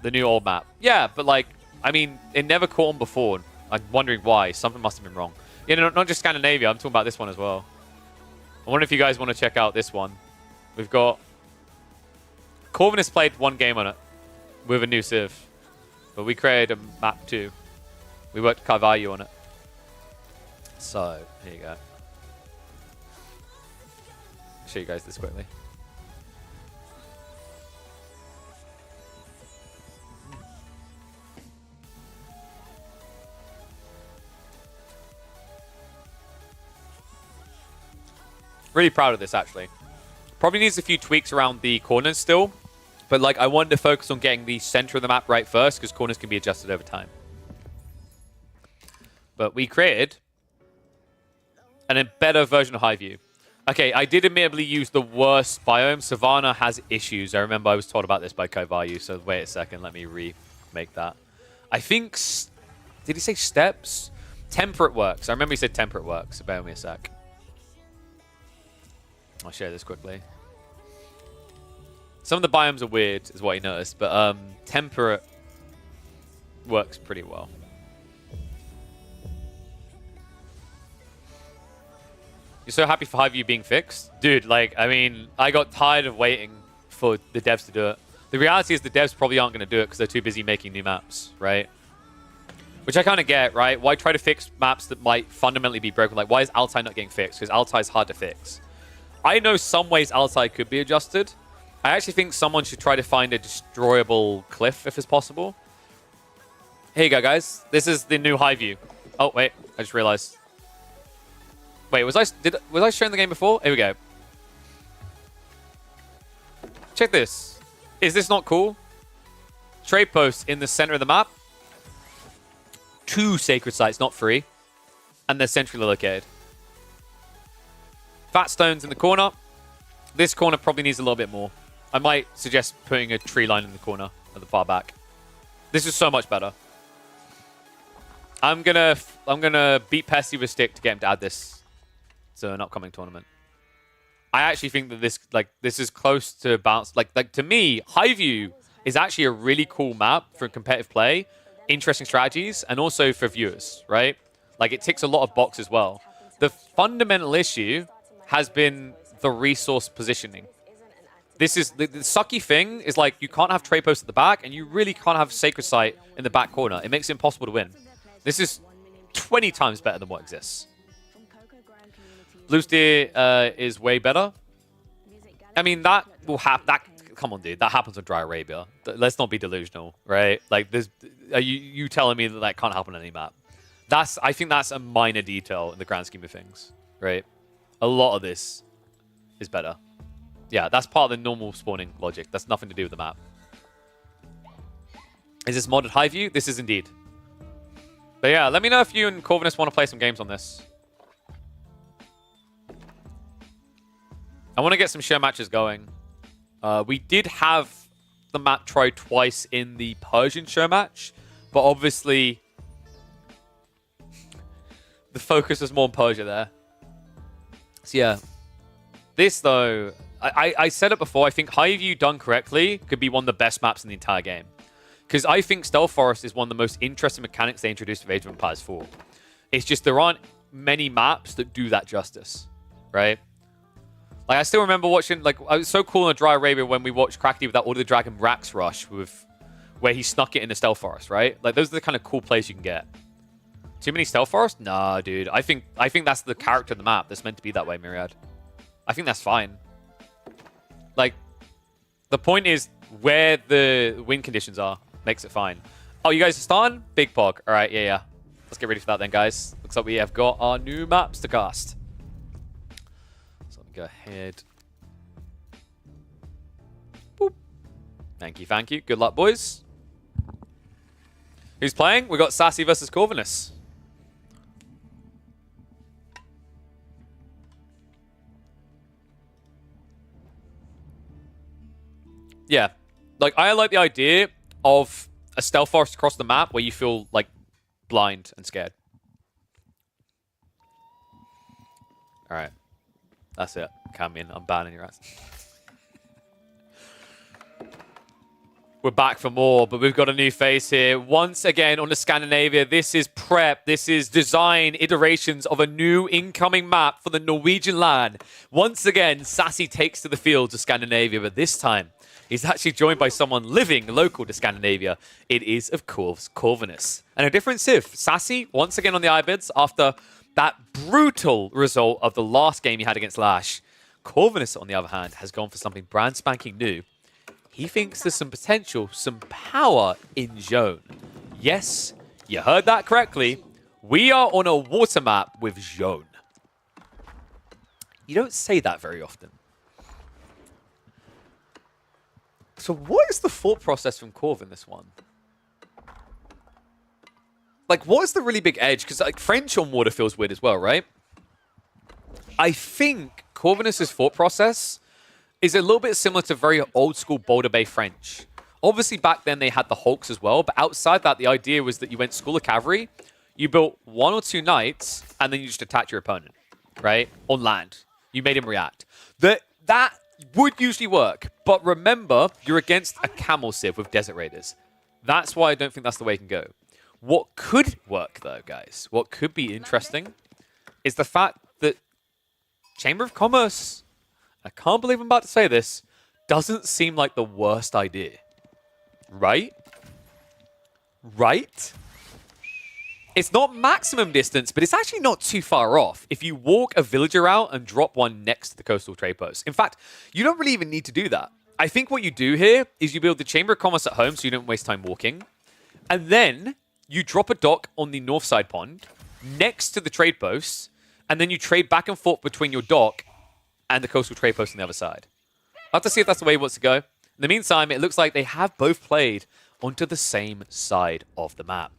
The new old map. Yeah, but like, I mean, it never caught on before. I'm wondering why. Something must have been wrong. Yeah, no, not just Scandinavia. I'm talking about this one as well. I wonder if you guys want to check out this one. We've got... Corvin has played 1 game on it with a new Civ. But we created a map too. We worked Kaivayu on it. So, here you go. I'll show you guys this quickly. Really proud of this, actually. Probably needs a few tweaks around the corners still. But like, I wanted to focus on getting the center of the map right first, because corners can be adjusted over time. But we created a better version of High View. Okay, I did admittedly use the worst biome. Savannah has issues. I remember I was told about this by Kaivayu, so wait a second. Let me remake that. I think... Did he say steps? Temperate works. I remember he said temperate works, so bear with me a sec. I'll share this quickly. Some of the biomes are weird, is what he noticed, but temperate works pretty well. You're so happy for Highview being fixed? Dude, like, I mean, I got tired of waiting for the devs to do it. The reality is the devs probably aren't going to do it because they're too busy making new maps, right? Which I kind of get, right? Why try to fix maps that might fundamentally be broken? Like, why is Altai not getting fixed? Because Altai is hard to fix. I know some ways Altai could be adjusted. I actually think someone should try to find a destroyable cliff if it's possible. Here you go, guys. This is the new Highview. Oh, wait. I just realized. Wait, was I showing the game before? Here we go. Check this. Is this not cool? Trade posts in the center of the map. 2 sacred sites, not 3. And they're centrally located. Fat stones in the corner. This corner probably needs a little bit more. I might suggest putting a tree line in the corner at the far back. This is so much better. I'm gonna beat Pesty with stick to get him to add this to an upcoming tournament. I actually think that this is close to bounce. Like to me, Highview is actually a really cool map for competitive play, interesting strategies, and also for viewers, right? Like it ticks a lot of boxes as well. The fundamental issue has been the resource positioning. This is the sucky thing is like you can't have trade posts at the back, and you really can't have sacred site in the back corner. It makes it impossible to win. This is 20 times better than what exists. Loose Deer is way better. I mean, that will happen. Come on, dude. That happens on Dry Arabia. Let's not be delusional, right? Like, are you telling me that can't happen on any map? I think that's a minor detail in the grand scheme of things, right? A lot of this is better. Yeah, that's part of the normal spawning logic. That's nothing to do with the map. Is this modded Highview? This is indeed. But yeah, let me know if you and Corvinus want to play some games on this. I want to get some share matches going. We did have the map tried twice in the Persian show match, but obviously the focus was more on Persia there. So yeah, this though, I said it before, I think Highview done correctly could be one of the best maps in the entire game. Because I think Stealth Forest is one of the most interesting mechanics they introduced with Age of Empires 4. It's just there aren't many maps that do that justice, right? Like, I still remember watching, like, it was so cool in Dry Arabia when we watched Crackety with that Order of the Dragon Rax Rush where he snuck it in the Stealth Forest, right? Like, those are the kind of cool plays you can get. Too many Stealth Forests? Nah, dude. I think that's the character of the map that's meant to be that way, Myriad. I think that's fine. Like, the point is where the win conditions are makes it fine. Oh, you guys are starting? Big Pog. All right, yeah. Let's get ready for that then, guys. Looks like we have got our new maps to cast. Go ahead. Boop. Thank you. Good luck, boys. Who's playing? We got Sassy versus Corvinus. Yeah. Like, I like the idea of a stealth forest across the map where you feel, like, blind and scared. Alright. That's it. Come in. I'm banning your ass. We're back for more, but we've got a new face here. Once again on the Scandinavia, this is prep. This is design iterations of a new incoming map for the Norwegian land. Once again, Sassy takes to the field to Scandinavia, but this time he's actually joined by someone living local to Scandinavia. It is, of course, Corvinus. And a different Civ. Sassy, once again on the Ibids, after that brutal result of the last game he had against Lash. Corvinus, on the other hand, has gone for something brand spanking new. He thinks there's some potential, some power in Zone. Yes, you heard that correctly. We are on a water map with Zone. You don't say that very often. So what is the thought process from Corv in this one? Like, what is the really big edge? Because, like, French on water feels weird as well, right? I think Corvinus' thought process is a little bit similar to very old-school Boulder Bay French. Obviously, back then, they had the Hulks as well. But outside that, the idea was that you went School of Cavalry, you built 1 or 2 knights, and then you just attacked your opponent, right? On land. You made him react. That would usually work. But remember, you're against a Camel Civ with Desert Raiders. That's why I don't think that's the way it can go. What could work, though, guys, what could be interesting is the fact that Chamber of Commerce, I can't believe I'm about to say this, doesn't seem like the worst idea. Right? Right? It's not maximum distance, but it's actually not too far off if you walk a villager out and drop one next to the coastal trade post. In fact, you don't really even need to do that. I think what you do here is you build the Chamber of Commerce at home so you don't waste time walking. And then you drop a dock on the north side pond next to the trade posts, and then you trade back and forth between your dock and the coastal trade post on the other side. I'll have to see if that's the way he wants to go. In the meantime, it looks like they have both played onto the same side of the map.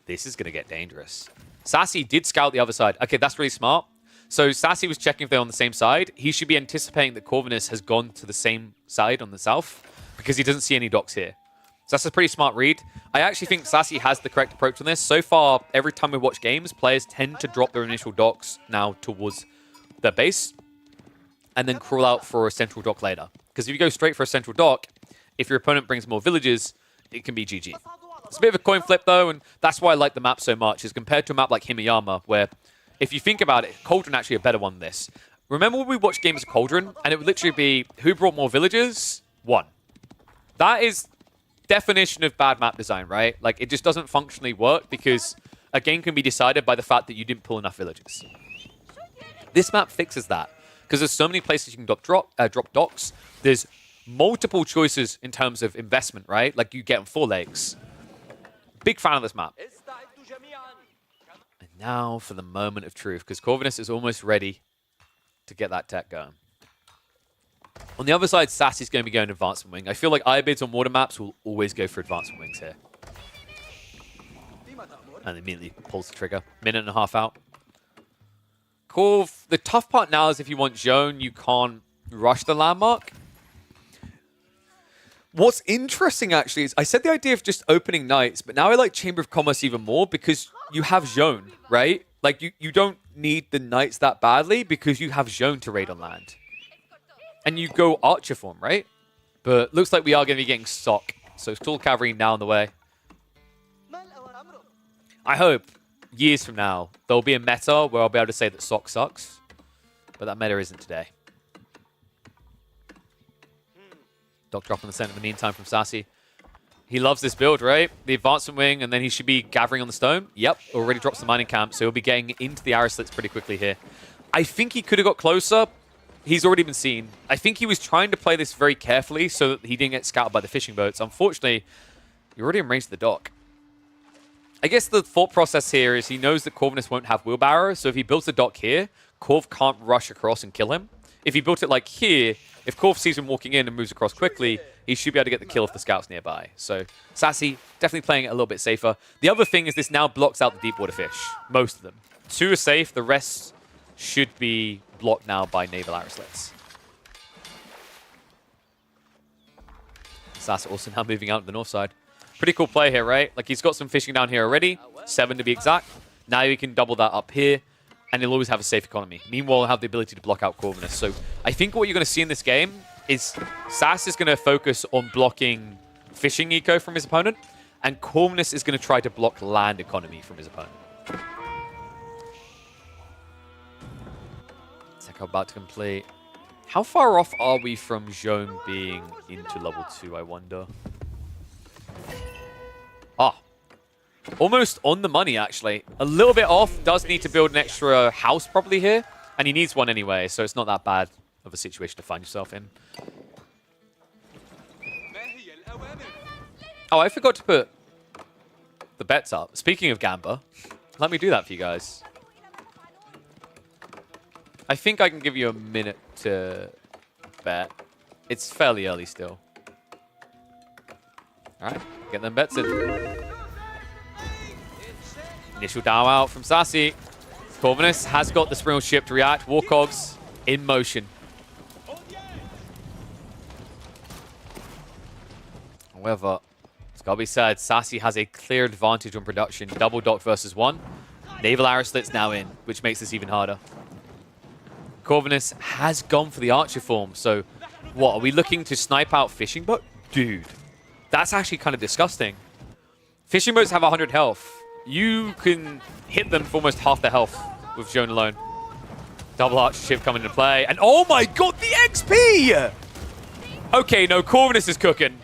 This is going to get dangerous. Sassy did scout the other side. Okay, that's really smart. So Sassy was checking if they're on the same side. He should be anticipating that Corvinus has gone to the same side on the south because he doesn't see any docks here. So that's a pretty smart read. I actually think Sassy has the correct approach on this. So far, every time we watch games, players tend to drop their initial docks now towards their base and then crawl out for a central dock later. Because if you go straight for a central dock, if your opponent brings more villages, it can be GG. It's a bit of a coin flip, though, and that's why I like the map so much, is compared to a map like Himeyama, where, if you think about it, Cauldron actually a better one than this. Remember when we watched games of Cauldron, and it would literally be, who brought more villages? One. That is definition of bad map design, right? Like, it just doesn't functionally work because a game can be decided by the fact that you didn't pull enough villages. This map fixes that because there's so many places you can drop docks. There's multiple choices in terms of investment, right? Like you get on 4 lakes. Big fan of this map. And now for the moment of truth, because Corvinus is almost ready to get that tech going. On the other side, Sassy's going to be going Advancement Wing. I feel like Ibids on water maps will always go for Advancement Wings here. And immediately pulls the trigger. Minute and a half out. Corv, the tough part now is if you want Zone, you can't rush the landmark. What's interesting, actually, is I said the idea of just opening knights, but now I like Chamber of Commerce even more because you have Zone, right? Like, you don't need the knights that badly because you have Zone to raid on land. And you go Archer form, right? But looks like we are going to be getting Sock. So Tall Cavalry now on the way. I hope years from now there'll be a meta where I'll be able to say that Sock sucks. But that meta isn't today. Dock drop in the center in the meantime from Sassy. He loves this build, right? The Advancement Wing, and then he should be gathering on the stone. Yep, already drops the mining camp, so he'll be getting into the arrow slits pretty quickly here. I think he could have got closer. He's already been seen. I think he was trying to play this very carefully so that he didn't get scouted by the fishing boats. Unfortunately, you're already in range of the dock. I guess the thought process here is he knows that Corvinus won't have wheelbarrow, so if he builds the dock here, Corv can't rush across and kill him. If he built it like here, if Corv sees him walking in and moves across quickly, he should be able to get the kill if the scout's nearby. So Sassy definitely playing it a little bit safer. The other thing is this now blocks out the deep water fish. Most of them. 2 are safe. The rest should be blocked now by naval arrow slits. Sassy also now moving out to the north side. Pretty cool play here, right? Like he's got some fishing down here already. 7 to be exact. Now you can double that up here. And he'll always have a safe economy. Meanwhile, he'll have the ability to block out Corvinus. So I think what you're going to see in this game is Sass is going to focus on blocking fishing eco from his opponent, and Corvinus is going to try to block land economy from his opponent. Tech about to complete. How far off are we from Zone being into level 2, I wonder? Ah. Almost on the money, actually. A little bit off. Does need to build an extra house probably here. And he needs one anyway, so it's not that bad of a situation to find yourself in. Oh, I forgot to put the bets up. Speaking of Gamba, let me do that for you guys. I think I can give you a minute to bet. It's fairly early still. All right, get them bets in. Initial down out from Sassy. Corvinus has got the Springald ship to react. Warcogs in motion. However, it's got to be said, Sassy has a clear advantage on production. Double dock versus 1. Naval arrow slits now in, which makes this even harder. Corvinus has gone for the Archer form. So, what, are we looking to snipe out fishing boat? Dude, that's actually kind of disgusting. Fishing boats have 100 health. You can hit them for almost half the health with Zhone alone. Double arch ship coming into play. And oh my god, the XP! Okay, no, Corvinus is cooking.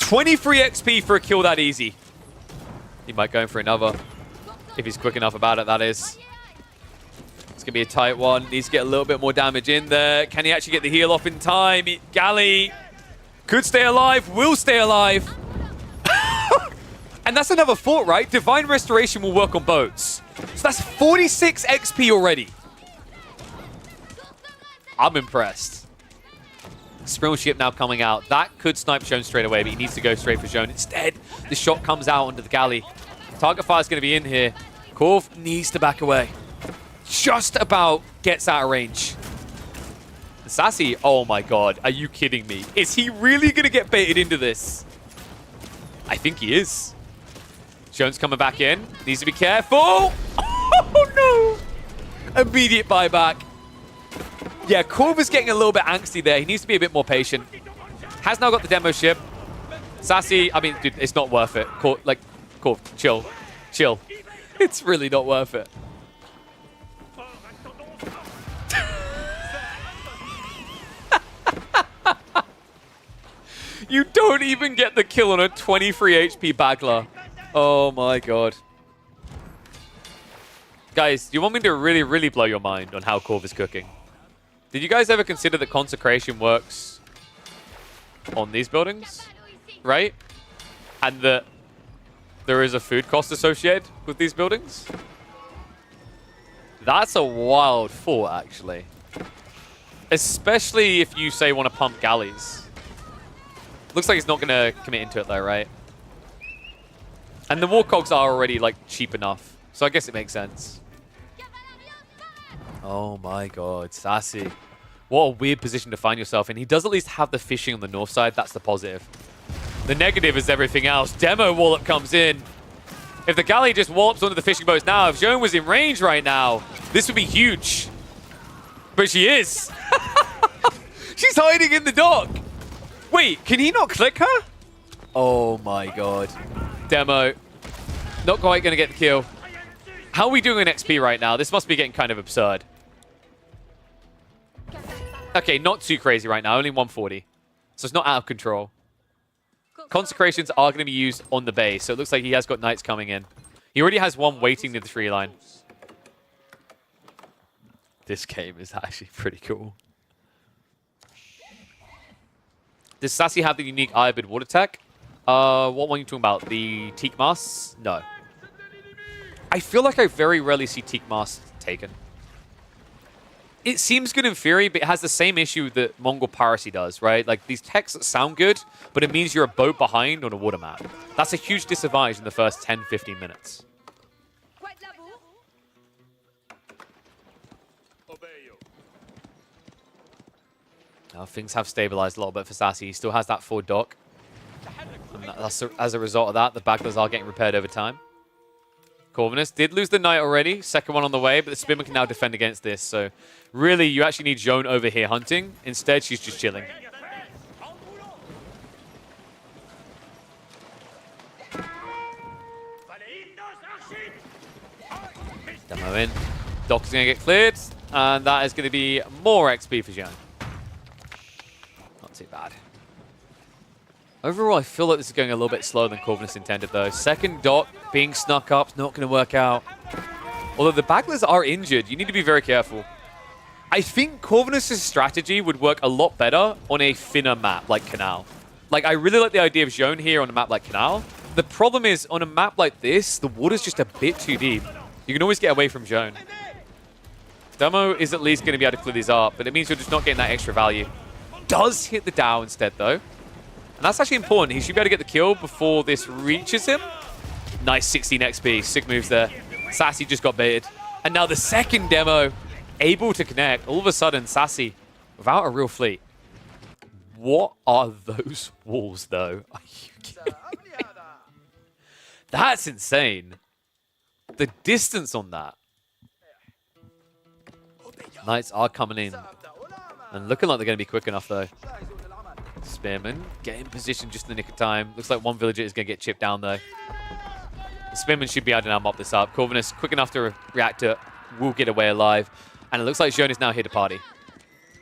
23 XP for a kill that easy. He might go in for another. If he's quick enough about it, that is. It's going to be a tight one. Needs to get a little bit more damage in there. Can he actually get the heal off in time? Galley could stay alive, will stay alive. And that's another thought, right? Divine Restoration will work on boats. So that's 46 XP already. I'm impressed. Skrill ship now coming out. That could snipe Zhone straight away, but he needs to go straight for Zhone. Instead, the shot comes out onto the galley. Target fire is going to be in here. Corv needs to back away. Just about gets out of range. Sassy, oh my god, are you kidding me? Is he really going to get baited into this? I think he is. Zhone's coming back in. Needs to be careful. Oh no! Immediate buyback. Yeah, Corv is getting a little bit angsty there. He needs to be a bit more patient. Has now got the demo ship. Sassy, I mean, dude, it's not worth it. Corv, chill. Chill. It's really not worth it. You don't even get the kill on a 23 HP Bagler. Oh my god. Guys, do you want me to really, really blow your mind on how Corv is cooking? Did you guys ever consider that Consecration works on these buildings? Right? And that there is a food cost associated with these buildings? That's a wild thought, actually. Especially if you, say, want to pump galleys. Looks like he's not going to commit into it, though, right? And the war cogs are already, like, cheap enough. So I guess it makes sense. Oh, my God. Sassy. What a weird position to find yourself in. He does at least have the fishing on the north side. That's the positive. The negative is everything else. Demo wallop comes in. If the galley just wallops onto the fishing boats now, if Zhone was in range right now, this would be huge. But she is. She's hiding in the dock. Wait, can he not click her? Oh my god. Demo. Not quite going to get the kill. How are we doing in XP right now? This must be getting kind of absurd. Okay, not too crazy right now. Only 140. So it's not out of control. Consecrations are going to be used on the base, so it looks like he has got knights coming in. He already has one waiting near the tree line. This game is actually pretty cool. Does Sassy have the unique Iron Water Tech? What one are you talking about? The Teak Masks? No. I feel like I very rarely see Teak Masks taken. It seems good in theory, but it has the same issue that Mongol Piracy does, right? Like, these techs that sound good, but it means you're a boat behind on a water map. That's a huge disadvantage in the first 10, 15 minutes. Now, things have stabilized a little bit for Sassy. He still has that forward dock. And as a result of that, the Baglers are getting repaired over time. Corvinus did lose the knight already. Second one on the way, but the Spinman can now defend against this. So, really, you actually need Zhone over here hunting. Instead, she's just chilling. Demo in. Dock is going to get cleared. And that is going to be more XP for Zhone. Not too bad. Overall, I feel like this is going a little bit slower than Corvinus intended, though. Second dock being snuck up is not going to work out. Although the Baglers are injured, you need to be very careful. I think Corvinus' strategy would work a lot better on a thinner map like Canal. Like, I really like the idea of Zhone here on a map like Canal. The problem is, on a map like this, the water's just a bit too deep. You can always get away from Zhone. Demo is at least going to be able to clear these up, but it means you're just not getting that extra value. Does hit the Dow instead, though. And that's actually important. He should be able to get the kill before this reaches him. Nice 16 XP. Sick moves there. Sassy just got baited. And now the second demo, able to connect. All of a sudden, Sassy, without a real fleet. What are those walls, though? Are you kidding? That's insane. The distance on that. Knights are coming in. And looking like they're going to be quick enough, though. Spearman get in position just in the nick of time. Looks like one villager is going to get chipped down, though. Spinman should be able to now mop this up. Corvinus, quick enough to react to it, will get away alive. And it looks like Zhone is now here to party.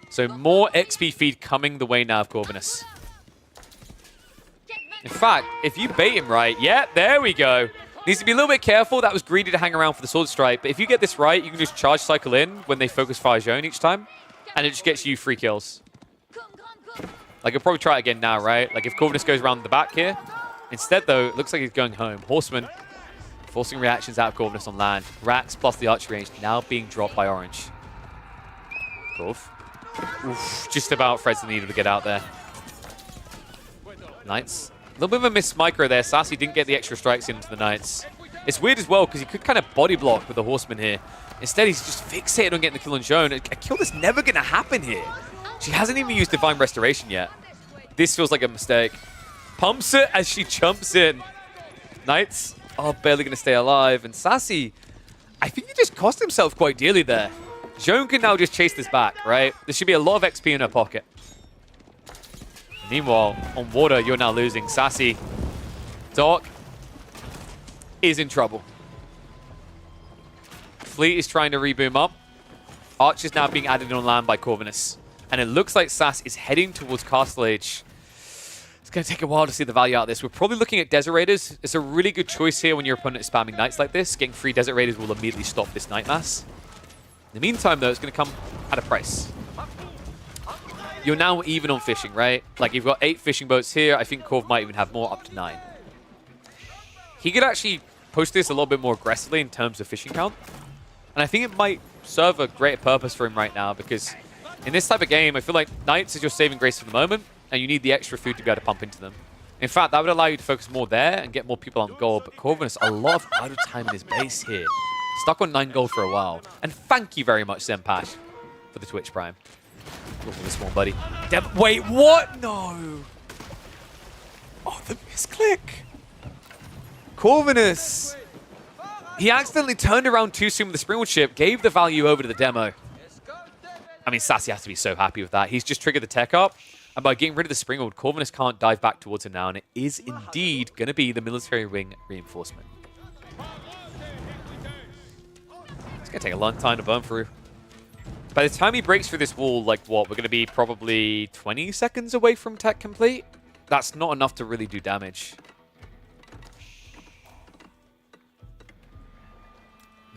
So more XP feed coming the way now of Corvinus. In fact, if you bait him right, yeah, there we go. Needs to be a little bit careful. That was greedy to hang around for the Sword Strike. But if you get this right, you can just charge cycle in when they focus fire Zhone each time. And it just gets you 3 kills. Like, you'll probably try it again now, right? Like, if Corvinus goes around the back here. Instead, though, it looks like he's going home. Horseman forcing reactions out of Corvinus on land. Rax plus the archery range now being dropped by Orange. Corv. Oof, just about threads the needle to get out there. Knights. A little bit of a missed micro there. Sassy didn't get the extra strikes into the Knights. It's weird as well because he could kind of body block with the Horseman here. Instead, he's just fixated on getting the kill on Zhone. A kill that's never going to happen here. She hasn't even used Divine Restoration yet. This feels like a mistake. Pumps it as she jumps in. Knights are barely going to stay alive. And Sassy, I think he just cost himself quite dearly there. Zhone can now just chase this back, right? There should be a lot of XP in her pocket. Meanwhile, on water, you're now losing. Sassy, Doc is in trouble. Fleet is trying to reboom up. Arch is now being added on land by Corvinus. And it looks like Sass is heading towards Castle Age. It's going to take a while to see the value out of this. We're probably looking at Desert Raiders. It's a really good choice here when your opponent is spamming Knights like this. Getting 3 Desert Raiders will immediately stop this Knight mass. In the meantime, though, it's going to come at a price. You're now even on fishing, right? Like, you've got 8 fishing boats here. I think Corv might even have more, up to 9. He could actually push this a little bit more aggressively in terms of fishing count. And I think it might serve a greater purpose for him right now, because in this type of game, I feel like Knights is your saving grace for the moment, and you need the extra food to be able to pump into them. In fact, that would allow you to focus more there and get more people on gold. But Corvinus, a lot of idle time in his base here. Stuck on 9 gold for a while. And thank you very much, Zempash, for the Twitch Prime. Go for this one, buddy. Wait, what? No. Oh, the misclick. Corvinus. He accidentally turned around too soon with the Springwood ship, gave the value over to the demo. I mean, Sassy has to be so happy with that. He's just triggered the tech up. And by getting rid of the Springwood, Corvinus can't dive back towards him now. And it is indeed going to be the military wing reinforcement. It's going to take a long time to burn through. By the time he breaks through this wall, like what? We're going to be probably 20 seconds away from tech complete? That's not enough to really do damage.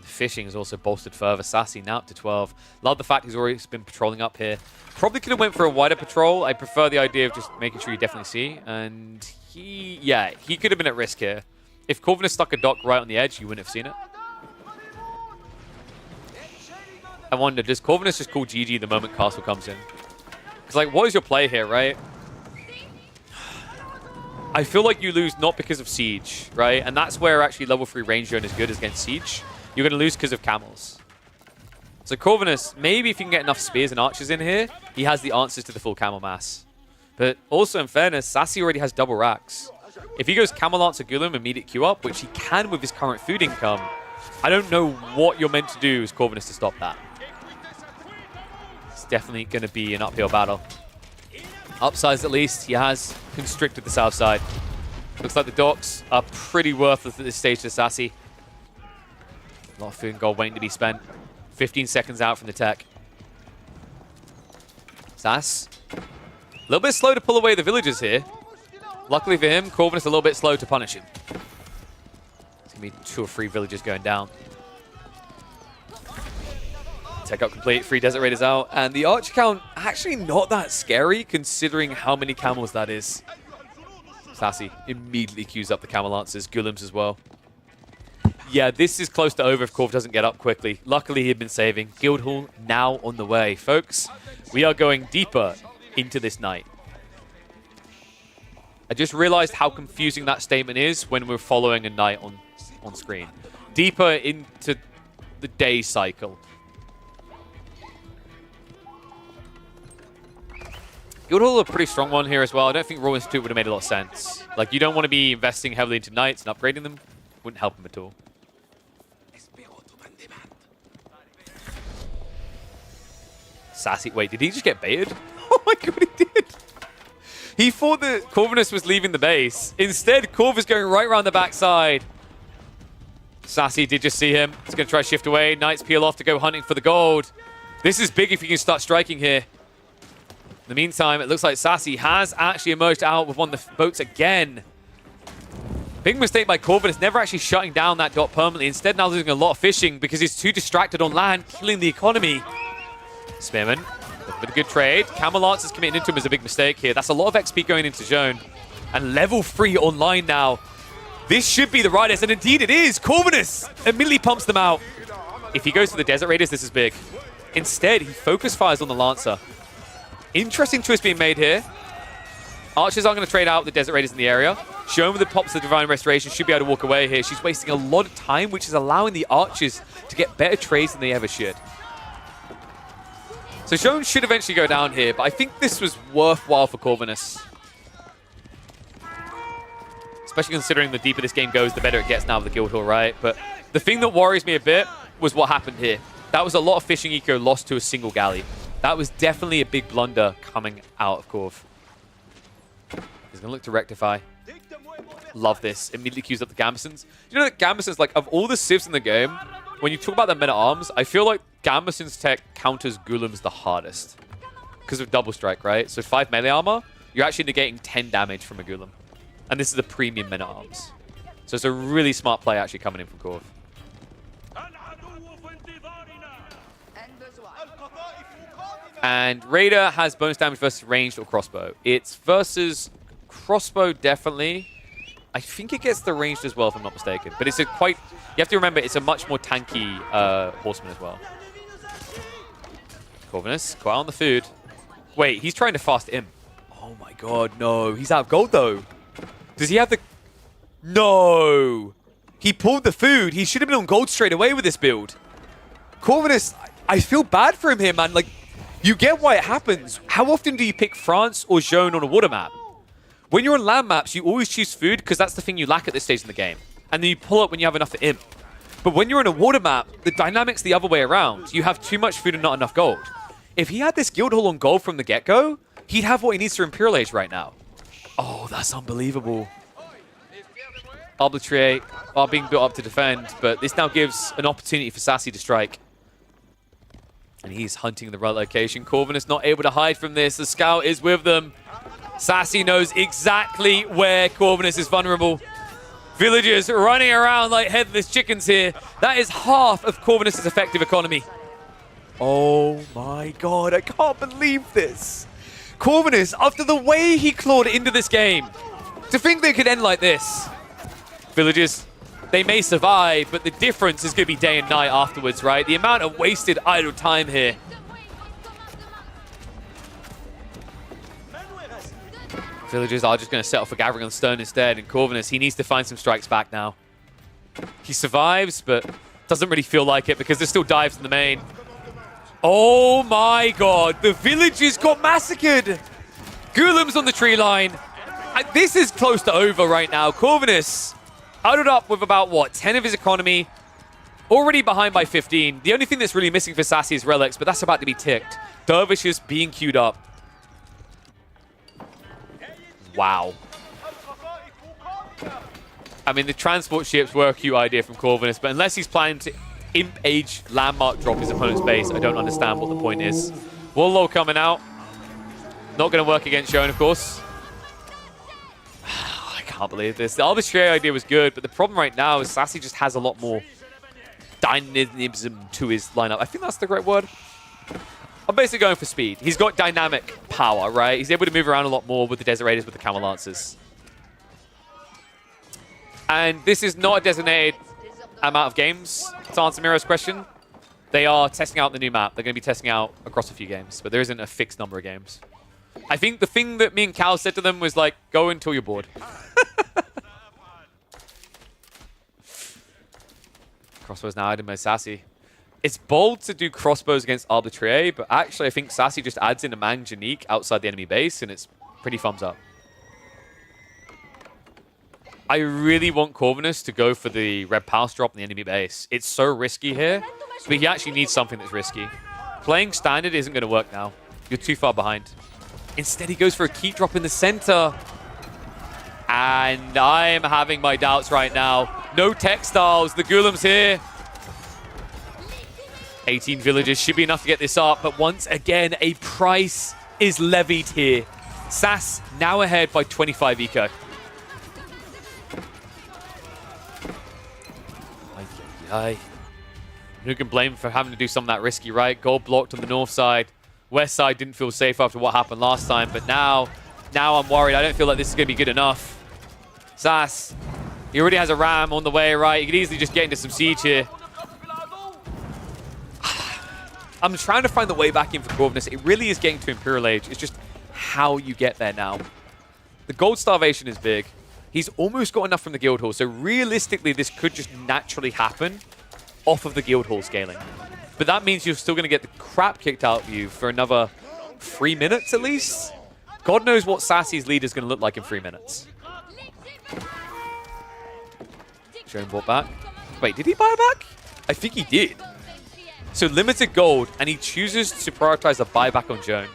The fishing is also bolstered further. Sassy now up to 12. Love the fact he's already been patrolling up here. Probably could have went for a wider patrol. I prefer the idea of just making sure you definitely see. And he could have been at risk here. If Corvinus stuck a dock right on the edge, you wouldn't have seen it. I wonder, does Corvinus just call GG the moment Castle comes in? Because, like, what is your play here, right? I feel like you lose not because of Siege, right? And that's where actually level 3 range zone is good against Siege. You're going to lose because of camels. So Corvinus, maybe if you can get enough spears and archers in here, he has the answers to the full camel mass. But also, in fairness, Sassy already has double racks. If he goes Camel Lancer Gulam, immediate Q up, which he can with his current food income, I don't know what you're meant to do as Corvinus to stop that. It's definitely going to be an uphill battle. Upsides at least, he has constricted the south side. Looks like the docks are pretty worthless at this stage to Sassy. A lot of food and gold waiting to be spent. 15 seconds out from the tech. Sass, a little bit slow to pull away the villagers here. Luckily for him, Corvinus a little bit slow to punish him. It's going to be 2 or 3 villagers going down. Tech up complete, 3 Desert Raiders out. And the archer count, actually not that scary considering how many camels that is. Sassy immediately queues up the Camel Lancers, Gulams as well. Yeah, this is close to over if Corv doesn't get up quickly. Luckily, he'd been saving. Guildhall now on the way. Folks, we are going deeper into this night. I just realized how confusing that statement is when we're following a night on screen. Deeper into the day cycle. Guildhall a pretty strong one here as well. I don't think Royal Institute would have made a lot of sense. Like, you don't want to be investing heavily into knights and upgrading them. Wouldn't help them at all. Sassy, wait, did he just get baited? Oh my god, he did. He thought that Corvinus was leaving the base. Instead, Corv is going right around the backside. Sassy did just see him. He's going to try to shift away. Knights peel off to go hunting for the gold. This is big if you can start striking here. In the meantime, it looks like Sassy has actually emerged out with one of the boats again. Big mistake by Corvinus, never actually shutting down that dot permanently. Instead, now losing a lot of fishing because he's too distracted on land, killing the economy. Spearman, with a good trade. Camel Lance is committing into him as a big mistake here. That's a lot of XP going into Zone. And level 3 online now. This should be the Riders, and indeed it is. Corvinus immediately pumps them out. If he goes for the Desert Raiders, this is big. Instead, he focus fires on the Lancer. Interesting choice being made here. Archers aren't going to trade out the Desert Raiders in the area. Shown with the pops of the Divine Restoration, should be able to walk away here. She's wasting a lot of time, which is allowing the Archers to get better trades than they ever should. So Shown should eventually go down here, but I think this was worthwhile for Corvinus. Especially considering the deeper this game goes, the better it gets now with the Guildhall, right? But the thing that worries me a bit was what happened here. That was a lot of fishing eco lost to a single galley. That was definitely a big blunder coming out of Corv. He's going to look to rectify. Love this. Immediately queues up the Gambesons. You know that Gambesons, like, of all the civs in the game, when you talk about their meta-arms, I feel like Gambesons tech counters Ghoulam's the hardest. Because of double strike, right? So 5 melee armor, you're actually negating 10 damage from a Ghoulam. And this is a premium meta-arms. So it's a really smart play actually coming in from Corv. And Raider has bonus damage versus ranged or crossbow. It's versus crossbow, definitely. I think it gets the ranged as well, if I'm not mistaken. But it's a quite... You have to remember, it's a much more tanky horseman as well. Corvinus, go out on the food. Wait, he's trying to fast him. Oh my god, no. He's out of gold, though. Does he have the... No! He pulled the food. He should have been on gold straight away with this build. Corvinus, I feel bad for him here, man. Like, you get why it happens. How often do you pick France or Zone on a water map? When you're on land maps, you always choose food because that's the thing you lack at this stage in the game. And then you pull up when you have enough to imp. But when you're on a water map, the dynamic's the other way around. You have too much food and not enough gold. If he had this Guildhall on gold from the get-go, he'd have what he needs for Imperial Age right now. Oh, that's unbelievable. Arbitrary are being built up to defend, but this now gives an opportunity for Sassy to strike. And he's hunting the right location. Corvinus not able to hide from this. The scout is with them. Sassy knows exactly where Corvinus is vulnerable. Villagers running around like headless chickens here. That is half of Corvinus' effective economy. Oh my god, I can't believe this. Corvinus, after the way he clawed into this game, to think they could end like this. Villagers, they may survive, but the difference is going to be day and night afterwards, right? The amount of wasted idle time here. Villagers are just going to settle for Gathering on Stone instead, and Corvinus, he needs to find some strikes back now. He survives, but doesn't really feel like it because there's still dives in the main. Oh my god, the villagers got massacred! Ghoulam's on the tree line. This is close to over right now. Corvinus idled up with about, what, 10 of his economy. Already behind by 15. The only thing that's really missing for Sassy is relics, but that's about to be ticked. Dervishes being queued up. Wow. I mean, the transport ships were a cute idea from Corvinus, but unless he's planning to Imp Age landmark drop his opponent's base, I don't understand what the point is. Warlord coming out. Not going to work against Zone, of course. I can't believe this. The Arbitrary idea was good, but the problem right now is Sassy just has a lot more dynamism to his lineup. I think that's the right word. I'm basically going for speed. He's got dynamic power, right? He's able to move around a lot more with the Desert Raiders, with the Camel Lancers. And this is not a designated amount of games, to answer Miro's question. They are testing out the new map. They're going to be testing out across a few games, but there isn't a fixed number of games. I think the thing that me and Cal said to them was like, go until you're bored. Crossbows now added by Sassy. It's bold to do crossbows against Arbitrary, but actually I think Sassy just adds in a Manjanique outside the enemy base, and it's pretty thumbs up. I really want Corvinus to go for the Red Pulse drop in the enemy base. It's so risky here, but he actually needs something that's risky. Playing standard isn't going to work now. You're too far behind. Instead, he goes for a keep drop in the center. And I'm having my doubts right now. No textiles. The Ghulam's here. 18 villagers should be enough to get this up, but once again, a price is levied here. SAS now ahead by 25 eco. Who can blame him for having to do some of that risky, right? Gold blocked on the north side. West side didn't feel safe after what happened last time, but now I'm worried. I don't feel like this is going to be good enough. SAS, he already has a ram on the way, right? He could easily just get into some siege here. I'm trying to find the way back in for Corvinus. It really is getting to Imperial Age. It's just how you get there now. The gold starvation is big. He's almost got enough from the guild hall, so realistically, this could just naturally happen off of the guild hall scaling. But that means you're still going to get the crap kicked out of you for another 3 minutes at least. God knows what Sassy's lead is going to look like in 3 minutes. Shown bought back. Wait, did he buy it back? I think he did. So limited gold, and he chooses to prioritize a buyback on Joan.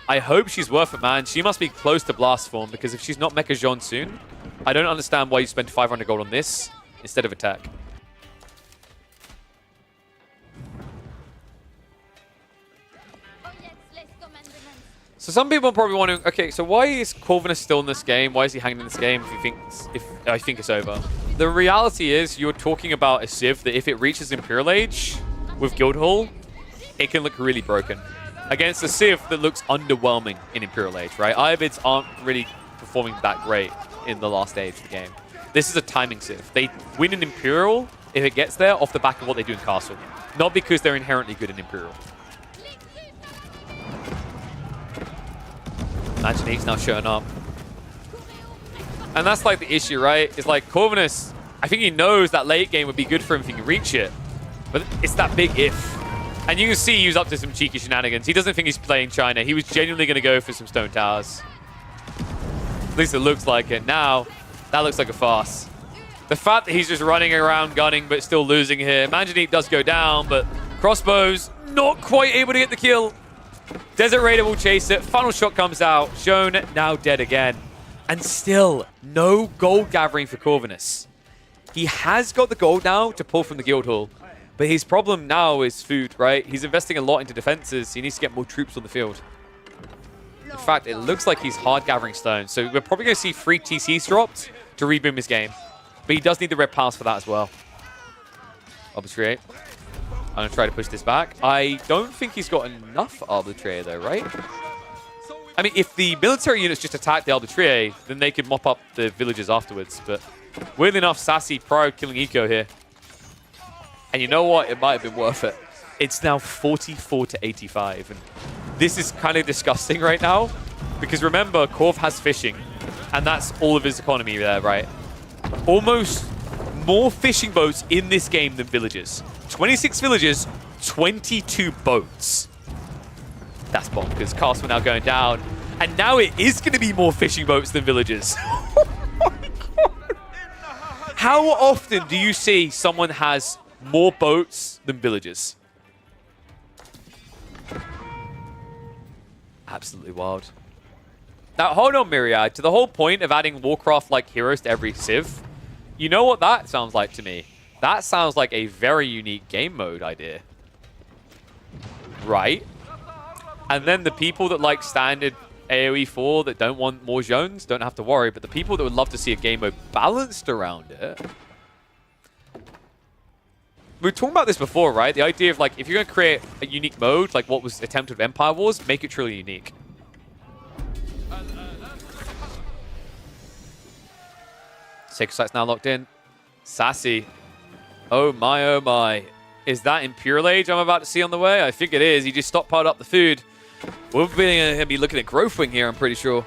I hope she's worth it, man. She must be close to Blast Form, because if she's not Mecha Jean soon, I don't understand why you spend 500 gold on this instead of attack. So some people are probably wondering, okay, so why is Corvinus still in this game? Why is he hanging in this game if I think it's over? The reality is you're talking about a Civ that if it reaches Imperial Age with Guildhall, it can look really broken. Against a Civ that looks underwhelming in Imperial Age, right? Ivids aren't really performing that great in the last stage of the game. This is a timing Civ. They win in Imperial if it gets there off the back of what they do in Castle. Not because they're inherently good in Imperial. Imagine he's now showing up. And that's like the issue, right? It's like Corvinus, I think he knows that late game would be good for him if he can reach it. But it's that big if. And you can see he was up to some cheeky shenanigans. He doesn't think he's playing China. He was genuinely going to go for some stone towers. At least it looks like it. Now, that looks like a farce. The fact that he's just running around gunning but still losing here. Manjanique does go down, but Crossbows not quite able to get the kill. Desert Raider will chase it. Final shot comes out. Joan now dead again. And still, no gold gathering for Corvinus. He has got the gold now to pull from the guild hall. But his problem now is food, right? He's investing a lot into defenses. He needs to get more troops on the field. In fact, it looks like he's hard gathering stones. So we're probably going to see 3 TCs dropped to reboom his game. But he does need the red pass for that as well. Arbitrate. I'm going to try to push this back. I don't think he's got enough Arbitrate though, right? I mean, if the military units just attack the Arbitrate, then they could mop up the villages afterwards. But weirdly enough, Sassy pro killing Eco here. And you know what? It might have been worth it. It's now 44 to 85. And this is kind of disgusting right now. Because remember, Corv has fishing. And that's all of his economy there, right? Almost more fishing boats in this game than villages. 26 villages, 22 boats. That's bonkers. Castle now going down. And now it is going to be more fishing boats than villages. Oh my God. How often do you see someone has more boats than villages? Absolutely wild. Now, hold on, Myriad. To the whole point of adding Warcraft-like heroes to every Civ, you know what that sounds like to me? That sounds like a very unique game mode idea. Right? And then the people that like standard AoE 4 that don't want more zones don't have to worry, but the people that would love to see a game mode balanced around it... We were talking about this before, right? The idea of, like, if you're going to create a unique mode, like what was attempted with Empire Wars, make it truly unique. Sacred Site's now locked in. Sassy. Oh my, oh my. Is that Imperial Age I'm about to see on the way? I think it is. He just stockpiled up the food. We're going to be looking at Growthwing here, I'm pretty sure.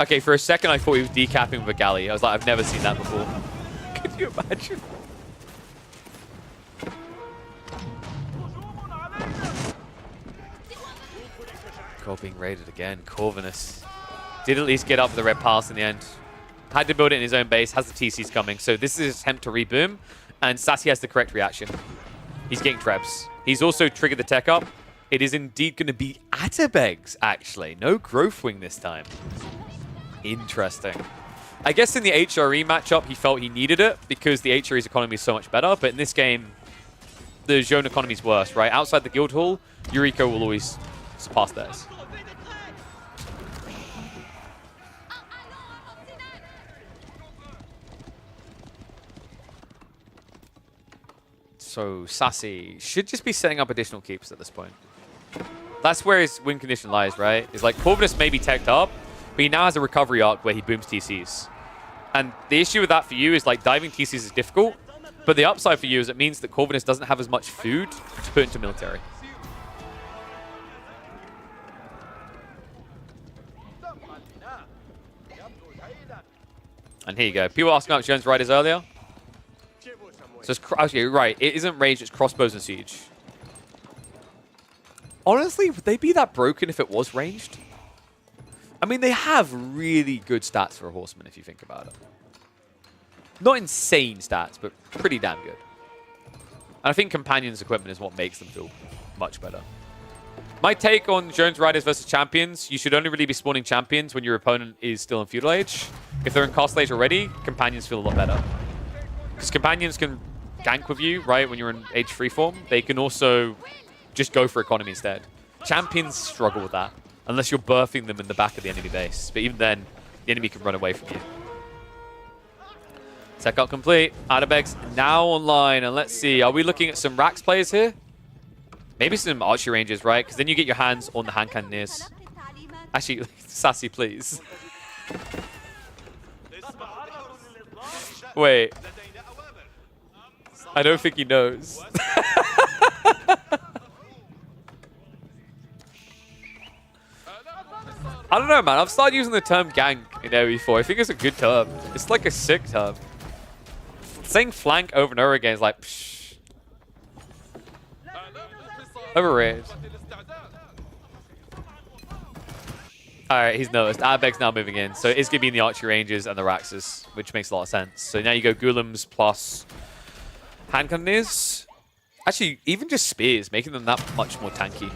Okay, for a second I thought he was decapping with a galley. I was like, I've never seen that before. Could you imagine? God being raided again. Corvinus did at least get up with the red pass in the end. Had to build it in his own base. Has the TCs coming. So this is his attempt to reboom. And Sassy has the correct reaction. He's getting trebs. He's also triggered the tech up. It is indeed going to be Atabegs, actually. No Growthwing this time. Interesting. I guess in the HRE matchup, he felt he needed it because the HRE's economy is so much better. But in this game, the Zhone economy is worse, right? Outside the guild hall, Yuriko will always surpass theirs. So Sassy should just be setting up additional keeps at this point. That's where his win condition lies, right? It's like Corvinus may be teched up, but he now has a recovery arc where he booms TCs. And the issue with that for you is like diving TCs is difficult, but the upside for you is it means that Corvinus doesn't have as much food to put into military. And here you go. People asking about Zhone's riders earlier. So it's actually, right, it isn't ranged, it's crossbows and siege. Honestly, would they be that broken if it was ranged? I mean, they have really good stats for a horseman if you think about it. Not insane stats, but pretty damn good. And I think Companion's equipment is what makes them feel much better. My take on Zhone's riders versus champions, you should only really be spawning champions when your opponent is still in feudal age. If they're in castle age already, companions feel a lot better. Because companions can gank with you, right, when you're in age freeform. They can also just go for economy instead. Champions struggle with that, unless you're birthing them in the back of the enemy base. But even then, the enemy can run away from you. Tech up complete. Adabeg's now online. And let's see, are we looking at some Rax players here? Maybe some archery ranges, right? Because then you get your hands on the hand cannoneers. Actually, Sassy, please. Wait. I don't think he knows. I don't know, man. I've started using the term gank in AoE4. I think it's a good term. It's like a sick term. Saying flank over and over again is like, psh. Overrated. Alright, he's noticed. Adabeg's now moving in. So it's going to be in the archery ranges and the Raxes, which makes a lot of sense. So now you go Golems plus hand cannoneers. Actually, even just spears, making them that much more tanky.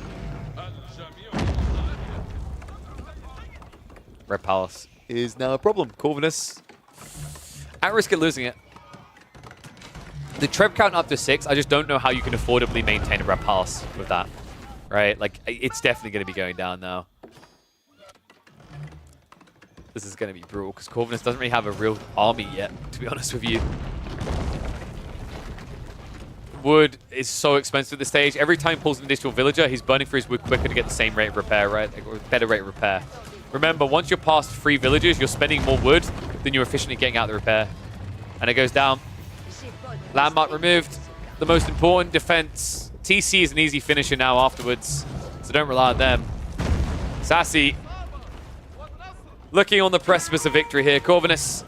Red Palace is now a problem. Corvinus at risk of losing it. The Trev count up to 6, I just don't know how you can affordably maintain a Red Palace with that. Right? Like, it's definitely going to be going down now. This is going to be brutal because Corvinus doesn't really have a real army yet, to be honest with you. Wood is so expensive at this stage. Every time he pulls an additional villager, he's burning through his wood quicker to get the same rate of repair, right? Or better rate of repair. Remember, once you're past 3 villagers, you're spending more wood than you're efficiently getting out the repair. And it goes down. Landmark removed. The most important defense. TC is an easy finisher now afterwards, so don't rely on them. Sassy looking on the precipice of victory here. Corvinus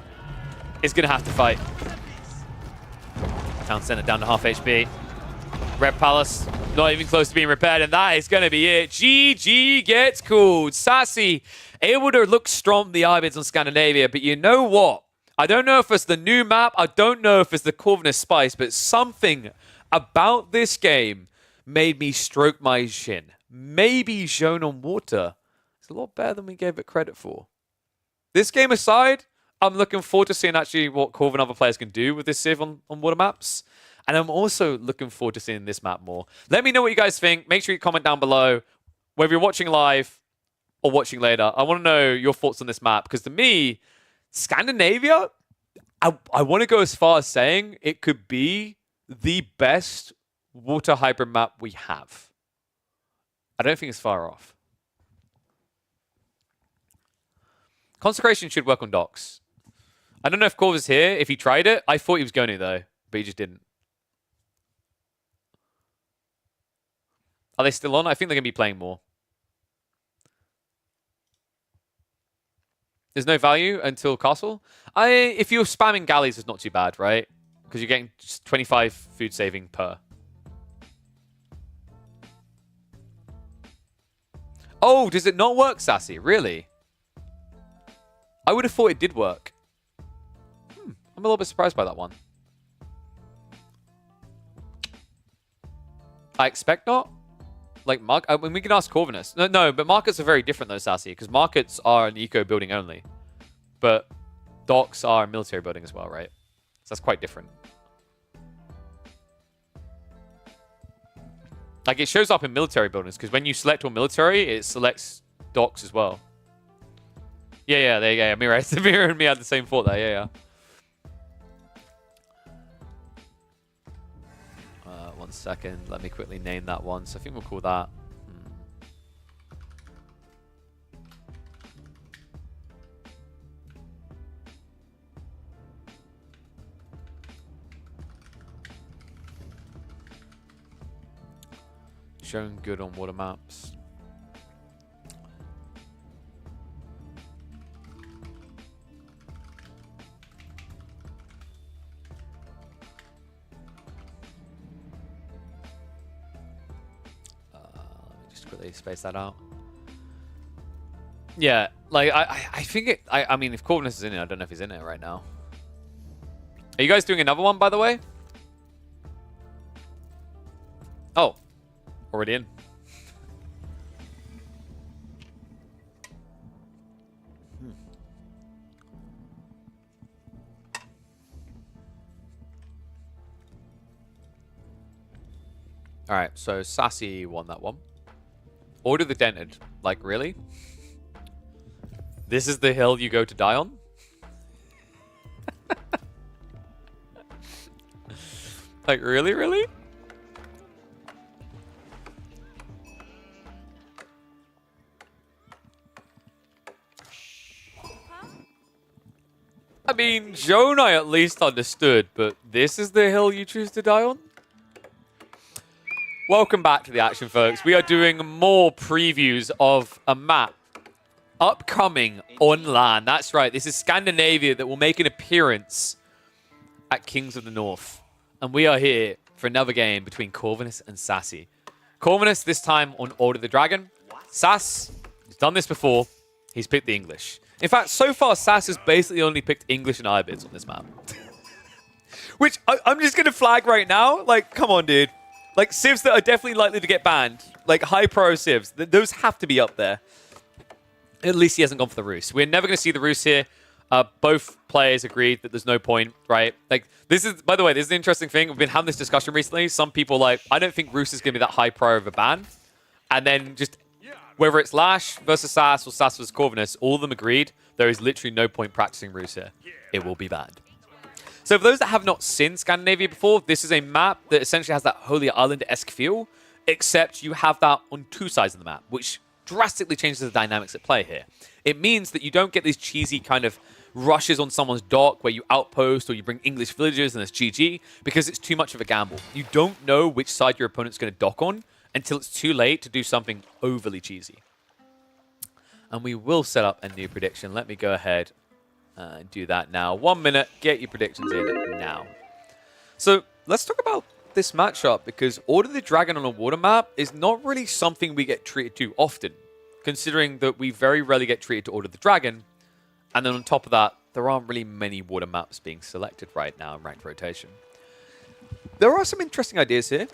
is going to have to fight. Town center down to half HP. Red Palace not even close to being repaired, and that is going to be it. GG gets called. Sassy able to look strong the Ibids on Scandinavia, but you know what? I don't know if it's the new map. I don't know if it's the Corvinus spice, but something about this game made me stroke my shin. Maybe Zhone on water is a lot better than we gave it credit for. This game aside, I'm looking forward to seeing actually what Corv and other players can do with this Civ on water maps. And I'm also looking forward to seeing this map more. Let me know what you guys think. Make sure you comment down below, whether you're watching live or watching later. I want to know your thoughts on this map, because to me, Scandinavia, I want to go as far as saying it could be the best water hybrid map we have. I don't think it's far off. Consecration should work on docks. I don't know if Corv is here. If he tried it, I thought he was going to, though, but he just didn't. Are they still on? I think they're going to be playing more. There's no value until castle. If you're spamming galleys, it's not too bad, right? Because you're getting just 25 food saving per. Oh, does it not work, Sassy? Really? I would have thought it did work. I'm a little bit surprised by that one. I expect not. Like, I mean, we can ask Corvinus. No, but markets are very different, though, Sassy, because markets are an eco building only. But docks are a military building as well, right? So that's quite different. Like, it shows up in military buildings, because when you select all military, it selects docks as well. Yeah, there you go. Mira and me had the same thought there, yeah. 1 second. Let me quickly name that one. So I think we'll call that... Shown good on water maps. Let me just quickly space that out. Yeah, like I think it. I mean, if Corvinus is in it, I don't know if he's in it right now. Are you guys doing another one, by the way? Oh. Already in. Alright, so Sassy won that one. Order the Dented. Like, really? This is the hill you go to die on? Like, really? I mean, Joan I at least understood, but this is the hill you choose to die on? Welcome back to the action, folks. We are doing more previews of a map upcoming on LAN. That's right, this is Scandinavia that will make an appearance at Kings of the North. And we are here for another game between Corvinus and Sassy. Corvinus this time on Order the Dragon. Sass, he's done this before. He's picked the English. In fact, so far, Sass has basically only picked English and Ibids on this map. Which, I'm just going to flag right now. Like, come on, dude. Like, civs that are definitely likely to get banned. Like, high pro civs. Those have to be up there. At least he hasn't gone for the Rus. We're never going to see the Rus here. Both players agreed that there's no point, right? Like, this is, by the way, this is an interesting thing. We've been having this discussion recently. Some people like, I don't think Rus is going to be that high pro of a ban. And then just... whether it's Lash versus Sass or Sass versus Corvinus, all of them agreed there is literally no point practicing Rus here. It will be banned. So for those that have not seen Scandinavia before, this is a map that essentially has that Holy Island-esque feel, except you have that on two sides of the map, which drastically changes the dynamics at play here. It means that you don't get these cheesy kind of rushes on someone's dock where you outpost or you bring English villagers and it's GG, because it's too much of a gamble. You don't know which side your opponent's going to dock on until it's too late to do something overly cheesy. And we will set up a new prediction. Let me go ahead and do that now. 1 minute, get your predictions in now. So let's talk about this matchup, because Order the Dragon on a water map is not really something we get treated to often, considering that we very rarely get treated to Order the Dragon. And then on top of that, there aren't really many water maps being selected right now in ranked rotation. There are some interesting ideas here.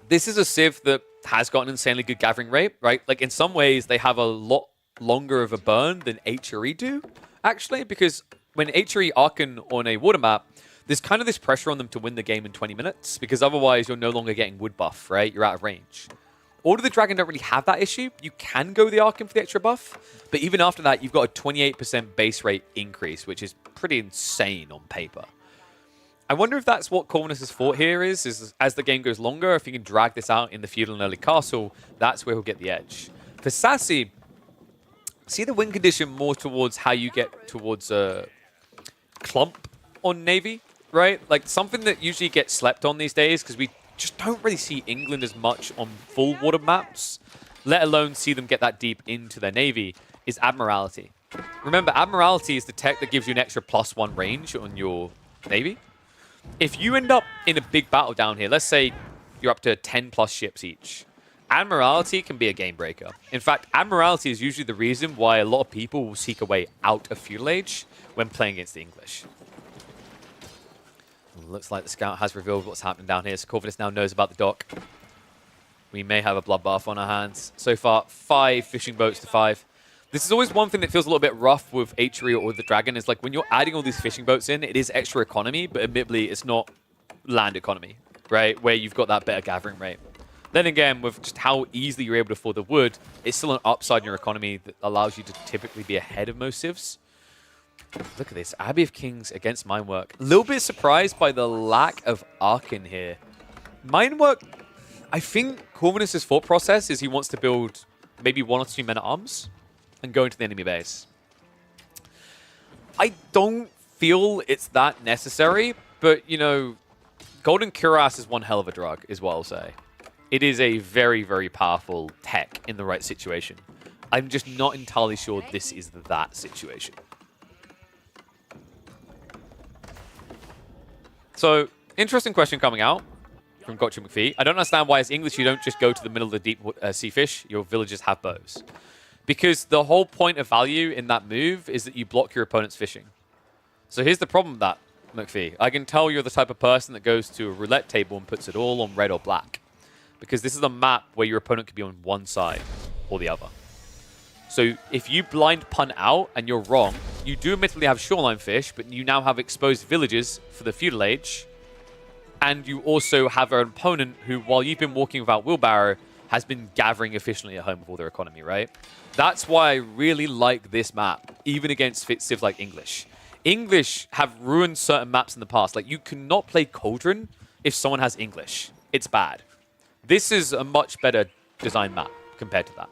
This is a civ that has got an insanely good gathering rate, right? Like, in some ways, they have a lot longer of a burn than HRE do, actually, because when HRE Archon on a water map, there's kind of this pressure on them to win the game in 20 minutes, because otherwise you're no longer getting wood buff, right? You're out of range. Order the Dragon don't really have that issue. You can go the Archon for the extra buff, but even after that, you've got a 28% base rate increase, which is pretty insane on paper. I wonder if that's what Corvinus' thought here is as the game goes longer, if he can drag this out in the feudal and early castle, that's where he'll get the edge. For Sassy, see the win condition more towards how you get towards a clump on Navy, right? Like, something that usually gets slept on these days, because we just don't really see England as much on full water maps, let alone see them get that deep into their Navy, is Admiralty. Remember, Admiralty is the tech that gives you an extra +1 range on your Navy. If you end up in a big battle down here, let's say you're up to 10 plus ships each, Admiralty can be a game breaker. In fact, Admiralty is usually the reason why a lot of people will seek a way out of Feudal Age when playing against the English. Looks like the scout has revealed what's happening down here, so Corvinus now knows about the dock. We may have a bloodbath on our hands. So far, 5 fishing boats to 5. This is always one thing that feels a little bit rough with Atrium or the Dragon, is like when you're adding all these fishing boats in, it is extra economy, but admittedly, it's not land economy, right? Where you've got that better gathering rate. Then again, with just how easily you're able to afford the wood, it's still an upside in your economy that allows you to typically be ahead of most civs. Look at this. Abbey of Kings against Minework. A little bit surprised by the lack of Arkin here. Minework, I think Corvinus' thought process is he wants to build maybe 1 or 2 men-at-arms and go into the enemy base. I don't feel it's that necessary, but, you know, Golden Cuirass is one hell of a drug, is what I'll say. It is a very, very powerful tech in the right situation. I'm just not entirely sure this is that situation. So, interesting question coming out from Gotcha McPhee. I don't understand why as English you don't just go to the middle of the deep sea fish. Your villagers have bows. Because the whole point of value in that move is that you block your opponent's fishing. So here's the problem with that, McPhee. I can tell you're the type of person that goes to a roulette table and puts it all on red or black. Because this is a map where your opponent could be on one side or the other. So if you blind punt out and you're wrong, you do admittedly have shoreline fish, but you now have exposed villages for the feudal age. And you also have an opponent who, while you've been walking without wheelbarrow, has been gathering efficiently at home with all their economy, right? That's why I really like this map, even against civs like English. English have ruined certain maps in the past. Like, you cannot play Cauldron if someone has English. It's bad. This is a much better design map compared to that.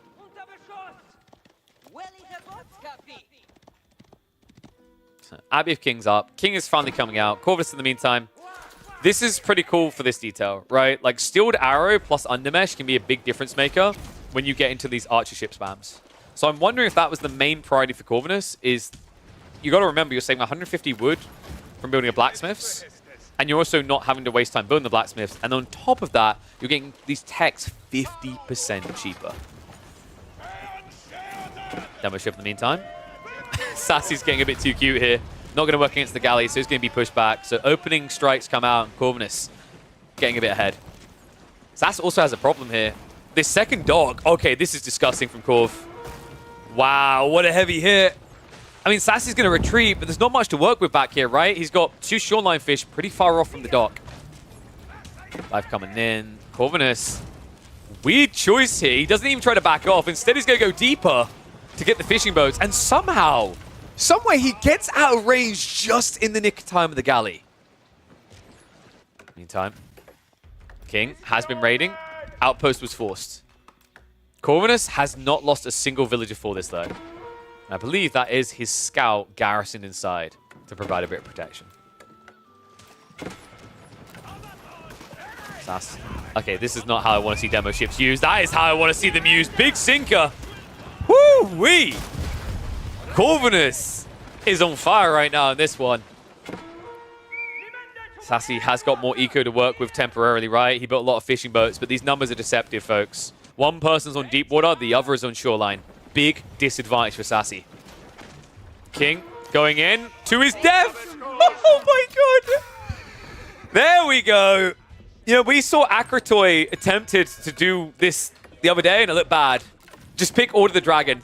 So, Abbey of Kings up. King is finally coming out. Corvus in the meantime. This is pretty cool for this detail, right? Like, Steeled Arrow plus Undermesh can be a big difference maker when you get into these archer ship spams. So I'm wondering if that was the main priority for Corvinus, is you got to remember you're saving 150 wood from building a blacksmiths, and you're also not having to waste time building the blacksmiths. And on top of that, you're getting these techs 50% cheaper. Demo ship in the meantime. Sassy's getting a bit too cute here. Not going to work against the galley, so it's going to be pushed back. So opening strikes come out, and Corvinus getting a bit ahead. Sass also has a problem here. This second dog. Okay, this is disgusting from Corv. Wow, what a heavy hit. I mean, Sassy's going to retreat, but there's not much to work with back here, right? He's got 2 shoreline fish pretty far off from the dock. Life coming in. Corvinus. Weird choice here. He doesn't even try to back off. Instead, he's going to go deeper to get the fishing boats. And somehow, somewhere he gets out of range just in the nick of time of the galley. Meantime, King has been raiding. Outpost was forced. Corvinus has not lost a single villager for this, though. I believe that is his scout garrisoned inside to provide a bit of protection. Sass. Okay, this is not how I want to see demo ships used. That is how I want to see them used. Big sinker. Woo-wee! Corvinus is on fire right now in this one. Sassy has got more eco to work with temporarily, right? He built a lot of fishing boats, but these numbers are deceptive, folks. One person's on deep water, the other is on shoreline. Big disadvantage for Sassy. King going in to his death. Oh my god. There we go. You know, we saw Akratoy attempted to do this the other day and it looked bad. Just pick Order the Dragon.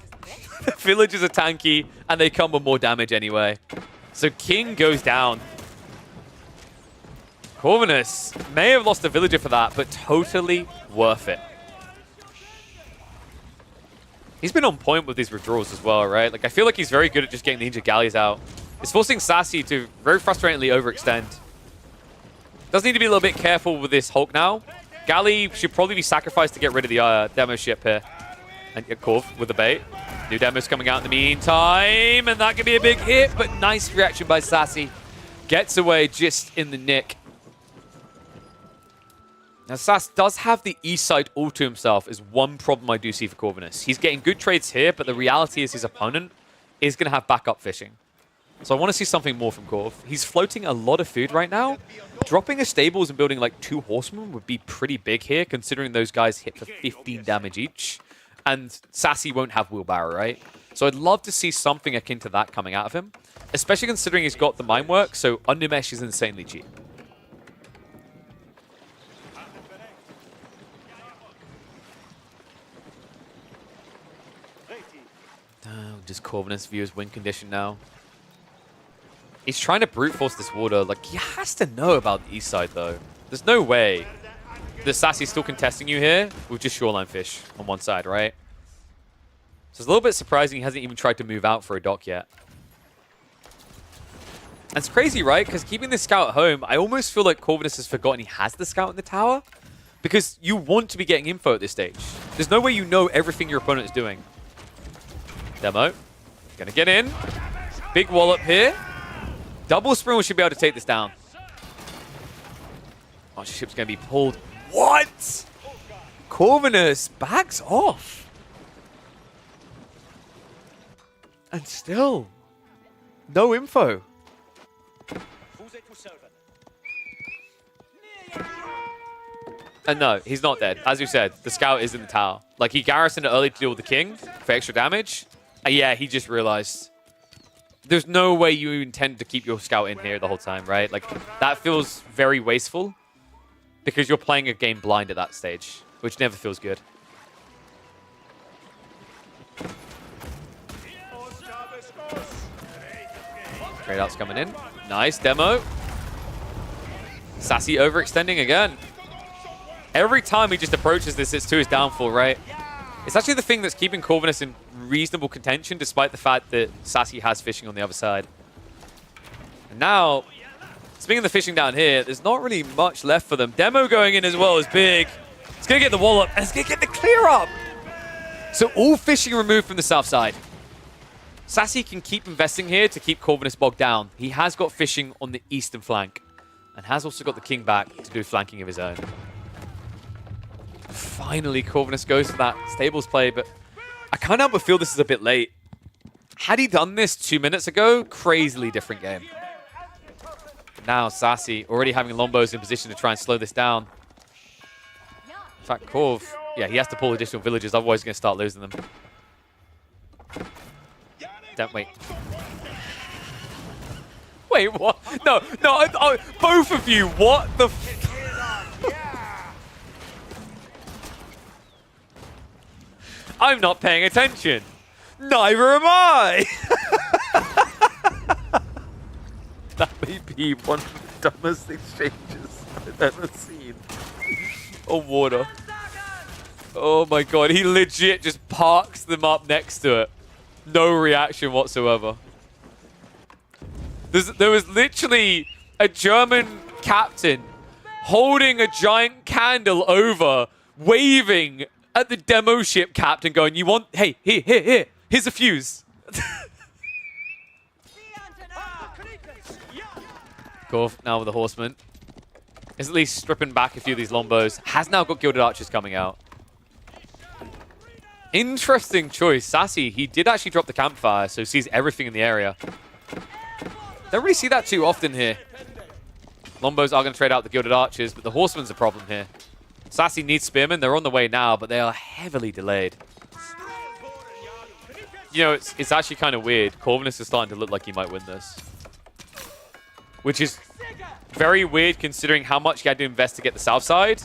The villagers are tanky and they come with more damage anyway. So King goes down. Corvinus may have lost a villager for that, but totally worth it. He's been on point with these withdrawals as well, right? Like, I feel like he's very good at just getting the injured galleys out. It's forcing Sassy to very frustratingly overextend. Does need to be a little bit careful with this Hulk now. Galley should probably be sacrificed to get rid of the demo ship here. And get Corv with the bait. New demos coming out in the meantime, and that could be a big hit, but nice reaction by Sassy. Gets away just in the nick. Now, Sass does have the east side all to himself, is one problem I do see for Corvinus. He's getting good trades here, but the reality is his opponent is going to have backup fishing. So I want to see something more from Corv. He's floating a lot of food right now. Dropping his stables and building like 2 horsemen would be pretty big here, considering those guys hit for 15 damage each. And Sassy won't have wheelbarrow, right? So I'd love to see something akin to that coming out of him, especially considering he's got the mine work, so Undermesh is insanely cheap. Does Corvinus view his win condition now? He's trying to brute force this water. Like, he has to know about the east side, though. There's no way that Sassy's still contesting you here with just shoreline fish on one side, right? So it's a little bit surprising he hasn't even tried to move out for a dock yet. And it's crazy, right? Because keeping the scout at home, I almost feel like Corvinus has forgotten he has the scout in the tower. Because you want to be getting info at this stage. There's no way you know everything your opponent is doing. Demo. Gonna get in. Big wallop here. Double Sprint should be able to take this down. Archer ship's going to be pulled. What? Corvinus backs off. And still, no info. And no, he's not dead. As you said, the scout is in the tower. Like, he garrisoned it early to deal with the king for extra damage. Yeah, he just realized. There's no way you intend to keep your scout in here the whole time, right? Like, that feels very wasteful because you're playing a game blind at that stage, which never feels good. Trade outs coming in. Nice demo. Sassy overextending again. Every time he just approaches this, it's to his downfall, right? It's actually the thing that's keeping Corvinus in reasonable contention, despite the fact that Sassy has fishing on the other side. And now, speaking of the fishing down here, there's not really much left for them. Demo going in as well is big. It's going to get the wallop, and it's going to get the clear up. So all fishing removed from the south side. Sassy can keep investing here to keep Corvinus bogged down. He has got fishing on the eastern flank, and has also got the king back to do flanking of his own. Finally, Corvinus goes for that stables play, but I can't help but feel this is a bit late. Had he done this 2 minutes ago, crazily different game. Now Sassy already having Lombos in position to try and slow this down. In fact, Corv, yeah, he has to pull additional villagers, otherwise he's going to start losing them. Don't wait. Wait, what? No, both of you, what the f— I'm not paying attention. Neither am I. That may be one of the dumbest exchanges I've ever seen. On water. Oh my god, he legit just parks them up next to it. No reaction whatsoever. There was literally a German captain holding a giant candle over, waving at the demo ship captain going, you want, hey, here, here's a fuse. Corv now with the horseman. Is at least stripping back a few of these Lombos. Has now got Gilded Archers coming out. Interesting choice. Sassy, he did actually drop the campfire, so sees everything in the area. Don't really see that too often here. Lombos are going to trade out the Gilded Archers, but the horseman's a problem here. Sassy needs Spearmen. They're on the way now, but they are heavily delayed. You know, it's actually kind of weird. Corvinus is starting to look like he might win this. Which is very weird considering how much he had to invest to get the south side,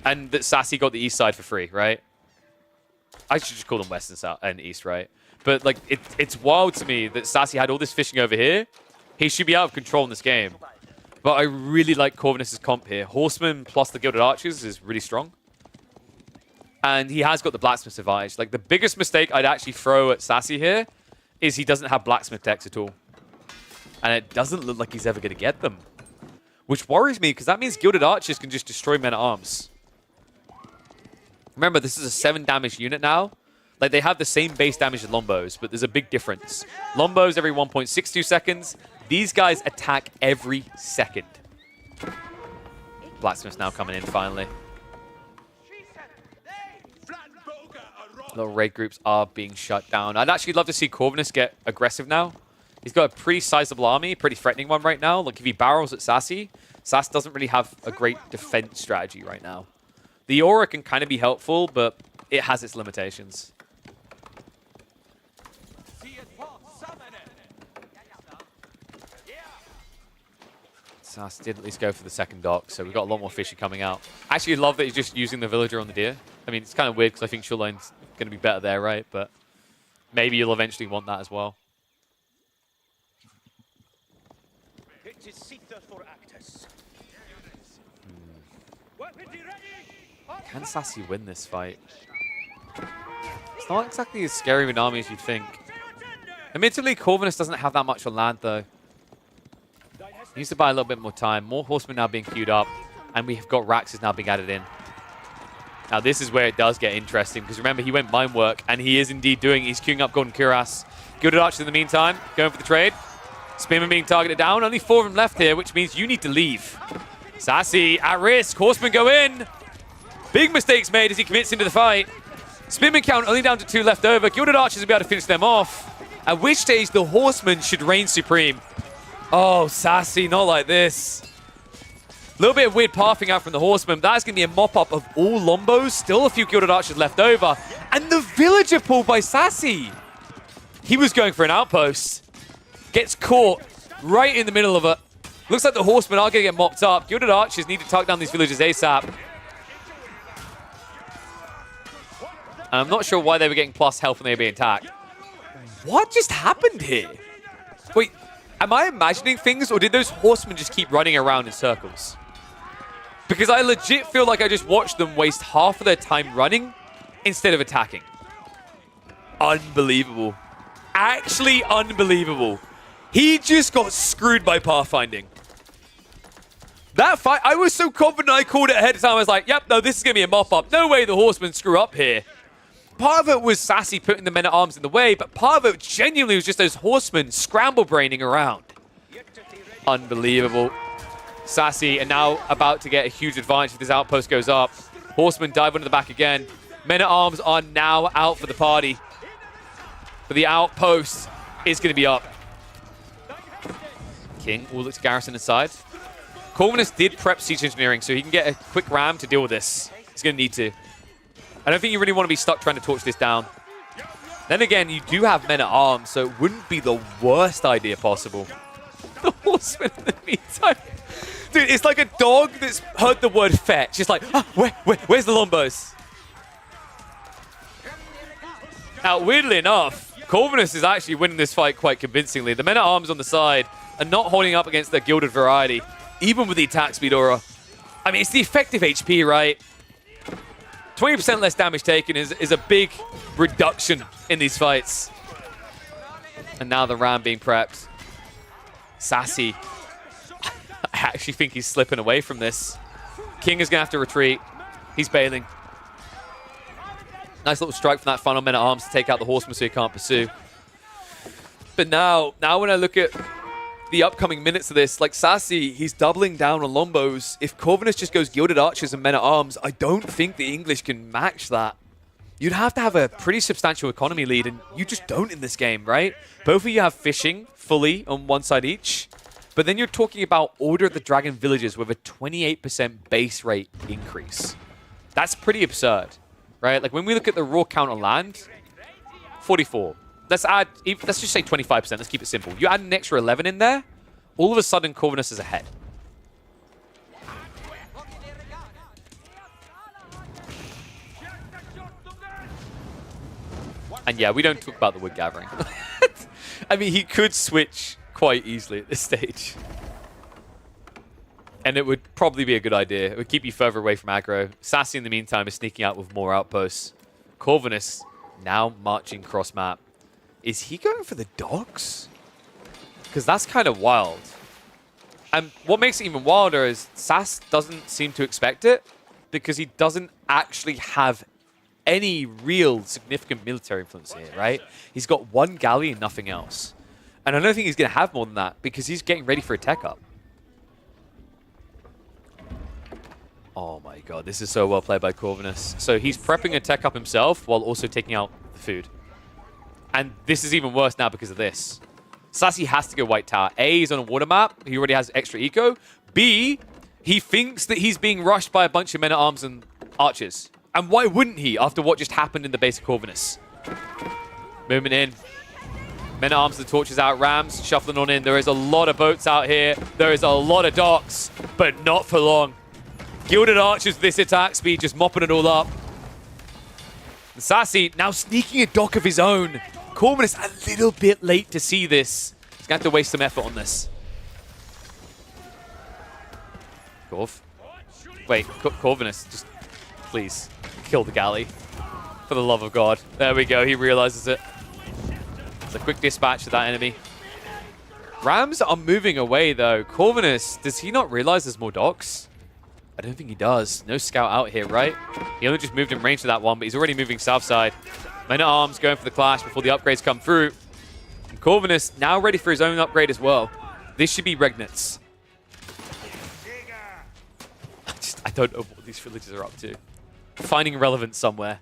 and that Sassy got the east side for free, right? I should just call them west and south and east, right? But like, it's wild to me that Sassy had all this fishing over here. He should be out of control in this game. But I really like Corvinus' comp here. Horseman plus the Gilded Archers is really strong. And he has got the Blacksmith advantage. Like, the biggest mistake I'd actually throw at Sassy here is he doesn't have Blacksmith decks at all. And it doesn't look like he's ever going to get them. Which worries me, because that means Gilded Archers can just destroy Men-at-Arms. Remember, this is a 7 damage unit now. Like, they have the same base damage as Lombos, but there's a big difference. Lombos every 1.62 seconds. These guys attack every second. Blacksmith's now coming in, finally. Little raid groups are being shut down. I'd actually love to see Corvinus get aggressive now. He's got a pretty sizable army, pretty threatening one right now. Like, if he barrels at Sassy, Sass doesn't really have a great defense strategy right now. The aura can kind of be helpful, but it has its limitations. Sass did at least go for the second dock, so we've got a lot more fishy coming out. Actually, love that he's just using the villager on the deer. I mean, it's kind of weird because I think Shoreline's going to be better there, right? But maybe you'll eventually want that as well. Can Sassy win this fight? It's not exactly as scary of an army as you'd think. Admittedly, Corvinus doesn't have that much on land, though. He needs to buy a little bit more time. More horsemen now being queued up, and we've got Raxes now being added in. Now, this is where it does get interesting, because remember, he went mine work, and he is indeed doing. He's queuing up Golden Cuirass. Gilded Archers in the meantime, going for the trade. Spearman being targeted down. Only 4 of them left here, which means you need to leave. Sassy at risk. Horsemen go in. Big mistakes made as he commits into the fight. Spearman count only down to 2 left over. Gilded Archers will be able to finish them off. At which stage the Horsemen should reign supreme. Oh, Sassy, not like this. A little bit of weird pathing out from the Horsemen. That's going to be a mop-up of all Lombos. Still a few Gilded Archers left over. And the Villager pulled by Sassy. He was going for an outpost. Gets caught right in the middle of it. Looks like the Horsemen are going to get mopped up. Gilded Archers need to tuck down these villagers ASAP. And I'm not sure why they were getting plus health when they were being attacked. What just happened here? Wait, am I imagining things, or did those Horsemen just keep running around in circles? Because I legit feel like I just watched them waste half of their time running instead of attacking. Unbelievable. Actually unbelievable. He just got screwed by pathfinding. That fight, I was so confident I called it ahead of time. I was like, yep, no, this is going to be a mop-up. No way the Horsemen screw up here. Part of it was Sassy putting the men-at-arms in the way, but part of it genuinely was just those Horsemen scramble-braining around. Unbelievable. Sassy are now about to get a huge advantage if this outpost goes up. Horsemen dive into the back again. Men-at-arms are now out for the party. But the outpost is going to be up. King will look to garrison inside. Corvinus did prep siege engineering, so he can get a quick ram to deal with this. He's going to need to. I don't think you really want to be stuck trying to torch this down. Then again, you do have men-at-arms, so it wouldn't be the worst idea possible. The Horsemen in the meantime. Dude, it's like a dog that's heard the word fetch. It's like, ah, where's the Lombos? Now, weirdly enough, Corvinus is actually winning this fight quite convincingly. The men-at-arms on the side are not holding up against their gilded variety, even with the attack speed aura. I mean, it's the effective HP, right? 20% less damage taken is a big reduction in these fights. And now the ram being prepped. Sassy. I actually think he's slipping away from this. King is going to have to retreat. He's bailing. Nice little strike from that final men-at-arms to take out the Horseman so he can't pursue. But now when I look at the upcoming minutes of this, like Sassy, he's doubling down on Lombos. If Corvinus just goes Gilded Archers and Men-at-Arms, I don't think the English can match that. You'd have to have a pretty substantial economy lead, and you just don't in this game, right? Both of you have fishing fully on one side each, but then you're talking about Order of the Dragon villages with a 28% base rate increase. That's pretty absurd, right? Like when we look at the raw count on land, 44. Let's just say 25%. Let's keep it simple. You add an extra 11 in there, all of a sudden Corvinus is ahead. And yeah, we don't talk about the wood gathering. I mean, he could switch quite easily at this stage. And it would probably be a good idea. It would keep you further away from aggro. Sassy, in the meantime, is sneaking out with more outposts. Corvinus now marching cross-map. Is he going for the dogs? Because that's kind of wild. And what makes it even wilder is Sass doesn't seem to expect it because he doesn't actually have any real significant military influence here, right? He's got one galley and nothing else. And I don't think he's going to have more than that because he's getting ready for a tech up. Oh my god, this is so well played by Corvinus. So he's prepping a tech up himself while also taking out the food. And this is even worse now because of this. Sassy has to go White Tower. A, he's on a water map. He already has extra eco. B, he thinks that he's being rushed by a bunch of men-at-arms and archers. And why wouldn't he after what just happened in the base of Corvinus? Movement in. Men-at-arms, the torches out. Rams shuffling on in. There is a lot of boats out here. There is a lot of docks, but not for long. Gilded Archers with this attack speed, just mopping it all up. And Sassy now sneaking a dock of his own Corvinus a little bit late to see this. He's going to have to waste some effort on this. Corv. Wait, Corvinus, just please kill the galley. For the love of God. There we go, he realizes it. It's a quick dispatch to that enemy. Rams are moving away though. Corvinus, does he not realize there's more docks? I don't think he does. No scout out here, right? He only just moved in range to that one, but he's already moving south side. Men-at-Arms going for the clash before the upgrades come through. And Corvinus now ready for his own upgrade as well. This should be Regnitz. I don't know what these villages are up to. Finding relevance somewhere.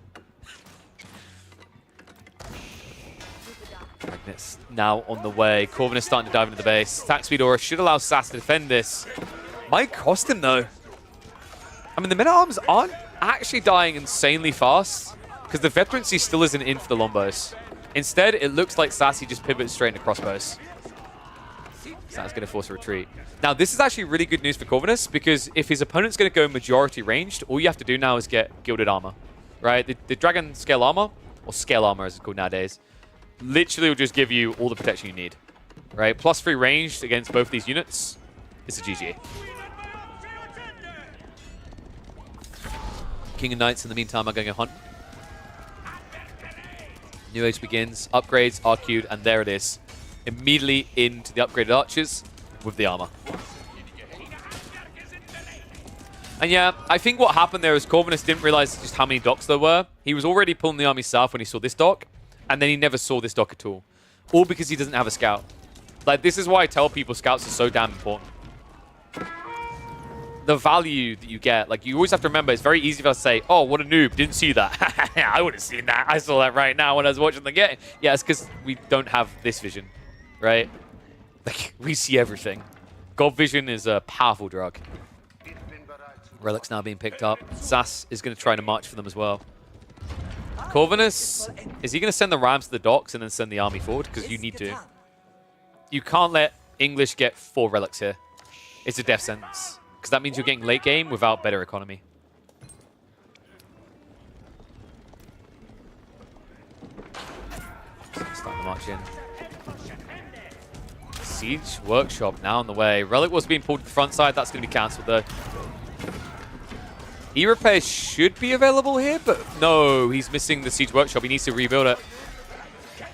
Regnitz now on the way. Corvinus starting to dive into the base. Attack speed aura should allow Sass to defend this. Might cost him though. I mean, the Men-at-Arms aren't actually dying insanely fast because the veterancy still isn't in for the Lombos. Instead, it looks like Sassy just pivots straight into crossbows. So that's going to force a retreat. Now, this is actually really good news for Corvinus because if his opponent's going to go majority ranged, all you have to do now is get Gilded Armor, right? The Dragon Scale Armor, or Scale Armor as it's called nowadays, literally will just give you all the protection you need, right? +3 ranged against both these units. It's a GG. King and Knights in the meantime are going to hunt. New Age begins, upgrades are queued, and there it is. Immediately into the upgraded archers with the armor. And yeah, I think what happened there is Corvinus didn't realize just how many docks there were. He was already pulling the army south when he saw this dock, and then he never saw this dock at all. All because he doesn't have a scout. Like, this is why I tell people scouts are so damn important. The value that you get, like, you always have to remember, it's very easy for us to say, oh, what a noob, didn't see that. I would have seen that. I saw that right now when I was watching the game. Yeah, it's because we don't have this vision, right? Like, we see everything. God vision is a powerful drug. Relics now being picked up. Sass is going to try to march for them as well. Corvinus, is he going to send the Rams to the docks and then send the army forward? Because you need to. You can't let English get 4 relics here. It's a death sentence. Because that means you're getting late game without better economy. Start the march in. Siege Workshop now on the way. Relic was being pulled to the front side. That's going to be cancelled though. E-Repair should be available here, but no, he's missing the Siege Workshop. He needs to rebuild it.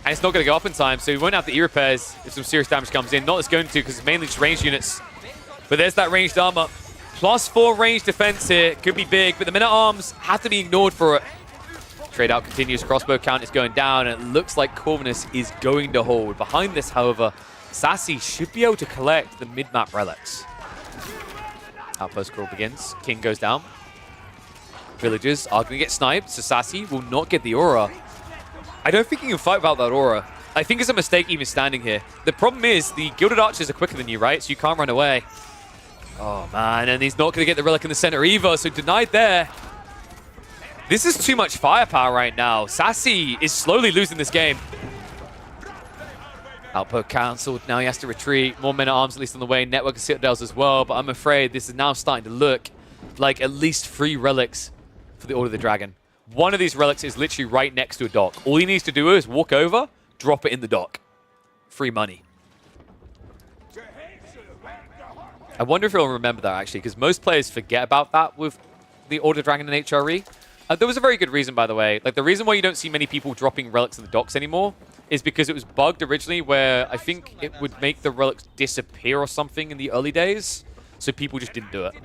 And it's not going to go up in time, so he won't have the E-Repairs if some serious damage comes in. Not that it's going to, because it's mainly just ranged units. But there's that ranged armor. +4 ranged defense here. Could be big, but the Men-at-Arms have to be ignored for it. Trade out continues. Crossbow count is going down, and it looks like Corvinus is going to hold. Behind this, however, Sassy should be able to collect the mid-map relics. Outpost crawl begins. King goes down. Villagers are going to get sniped, so Sassy will not get the aura. I don't think he can fight without that aura. I think it's a mistake even standing here. The problem is the Gilded Archers are quicker than you, right? So you can't run away. Oh, man, and he's not going to get the relic in the center either, so denied there. This is too much firepower right now. Sassy is slowly losing this game. Outpost cancelled. Now he has to retreat. More Men-at-Arms at least on the way. Network of Citadels as well, but I'm afraid this is now starting to look like at least 3 relics for the Order of the Dragon. One of these relics is literally right next to a dock. All he needs to do is walk over, drop it in the dock. Free money. I wonder if he'll remember that, actually, because most players forget about that with the Order of Dragon and HRE. There was a very good reason, by the way. Like, the reason why you don't see many people dropping relics in the docks anymore is because it was bugged originally where I think it would make the relics disappear or something in the early days, so people just didn't do it.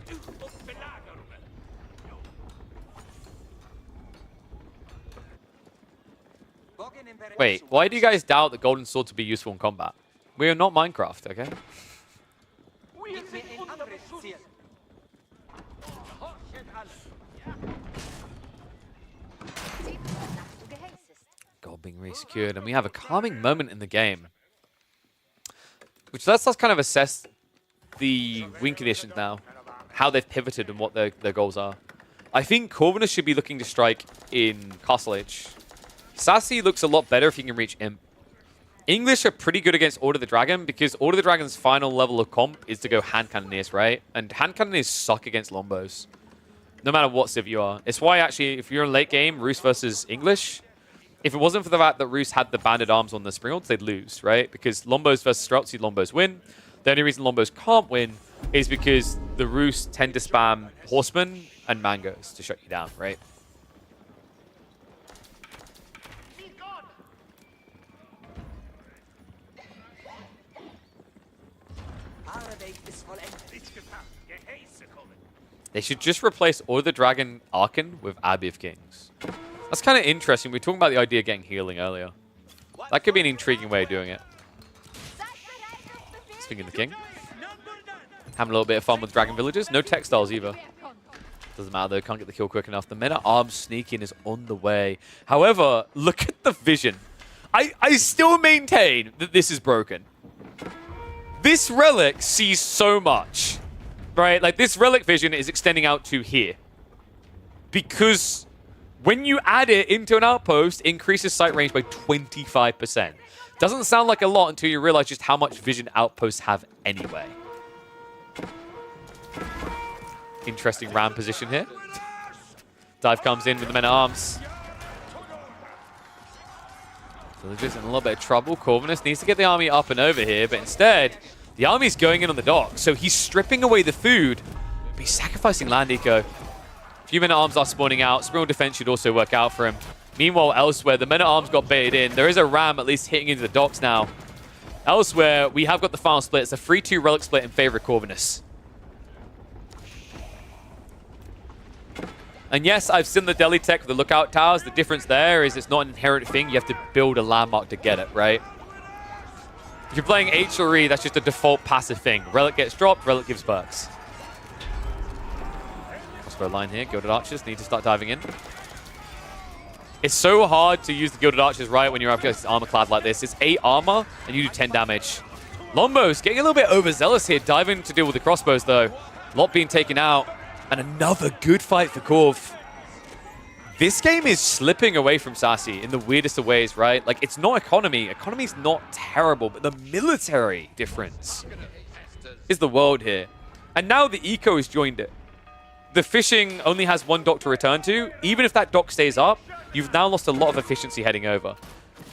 Wait, why do you guys doubt that Golden Swords will be useful in combat? We are not Minecraft, okay? Gold being resecured, and we have a calming moment in the game. Which lets us kind of assess the win conditions now. How they've pivoted and what their goals are. I think Corvinus should be looking to strike in Castle Age. Sassy looks a lot better if he can reach Imp. English are pretty good against Order of the Dragon because Order of the Dragon's final level of comp is to go hand cannoneers, right? And hand cannoneers suck against Lombos. No matter what civ you are. It's why actually, if you're in late game, Rus versus English, if it wasn't for the fact that Roos had the banded arms on the Springalds, they'd lose, right? Because Lombos versus Streltsy, Lombos win. The only reason Lombos can't win is because the Roos tend to spam Horsemen and Mangoes to shut you down, right? They should just replace all the Dragon Archon with Abbey of Kings. That's kind of interesting. We were talking about the idea of getting healing earlier. That could be an intriguing way of doing it. Speaking of the king. Having a little bit of fun with Dragon Villagers. No textiles either. Doesn't matter though, can't get the kill quick enough. The Men-at-Arms sneaking is on the way. However, look at the vision. I still maintain that this is broken. This relic sees so much. Right? Like, this relic vision is extending out to here. Because when you add it into an outpost, it increases sight range by 25%. Doesn't sound like a lot until you realize just how much vision outposts have anyway. Interesting ram position here. Dive comes in with the Men-at-Arms. Villagers in a little bit of trouble. Corvinus needs to get the army up and over here, but instead, the army's going in on the dock. So he's stripping away the food, but he's sacrificing land eco. A few Men-at-Arms are spawning out. Springal defense should also work out for him. Meanwhile, elsewhere, the Men-at-Arms got baited in. There is a ram at least hitting into the docks now. Elsewhere, we have got the final split. It's a 3-2 relic split in favor of Corvinus. And yes, I've seen the Delhi tech with the lookout towers. The difference there is it's not an inherent thing. You have to build a landmark to get it, right? If you're playing HRE, that's just a default passive thing. Relic gets dropped, Relic gives perks. Crossbow line here. Gilded Archers need to start diving in. It's so hard to use the Gilded Archers right when you're up against armor clad like this. It's 8 armor and you do 10 damage. Lombos getting a little bit overzealous here, diving to deal with the crossbows though. Lot being taken out. And another good fight for Corv. This game is slipping away from Sassy in the weirdest of ways, right? Like, it's not economy. Economy's not terrible, but the military difference is the world here. And now the eco has joined it. The fishing only has one dock to return to. Even if that dock stays up, you've now lost a lot of efficiency heading over.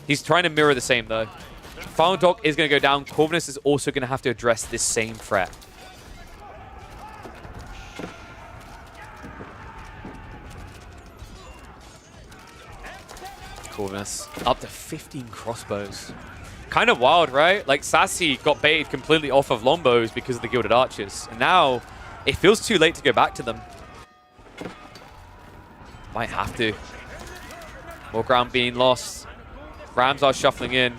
He's trying to mirror the same, though. Final dock is going to go down. Corvinus is also going to have to address this same threat. Corvinus up to 15 crossbows. Kind of wild, right? Like, Sassy got baited completely off of Lombos because of the Gilded Archers. And now, it feels too late to go back to them. Might have to. More ground being lost. Rams are shuffling in.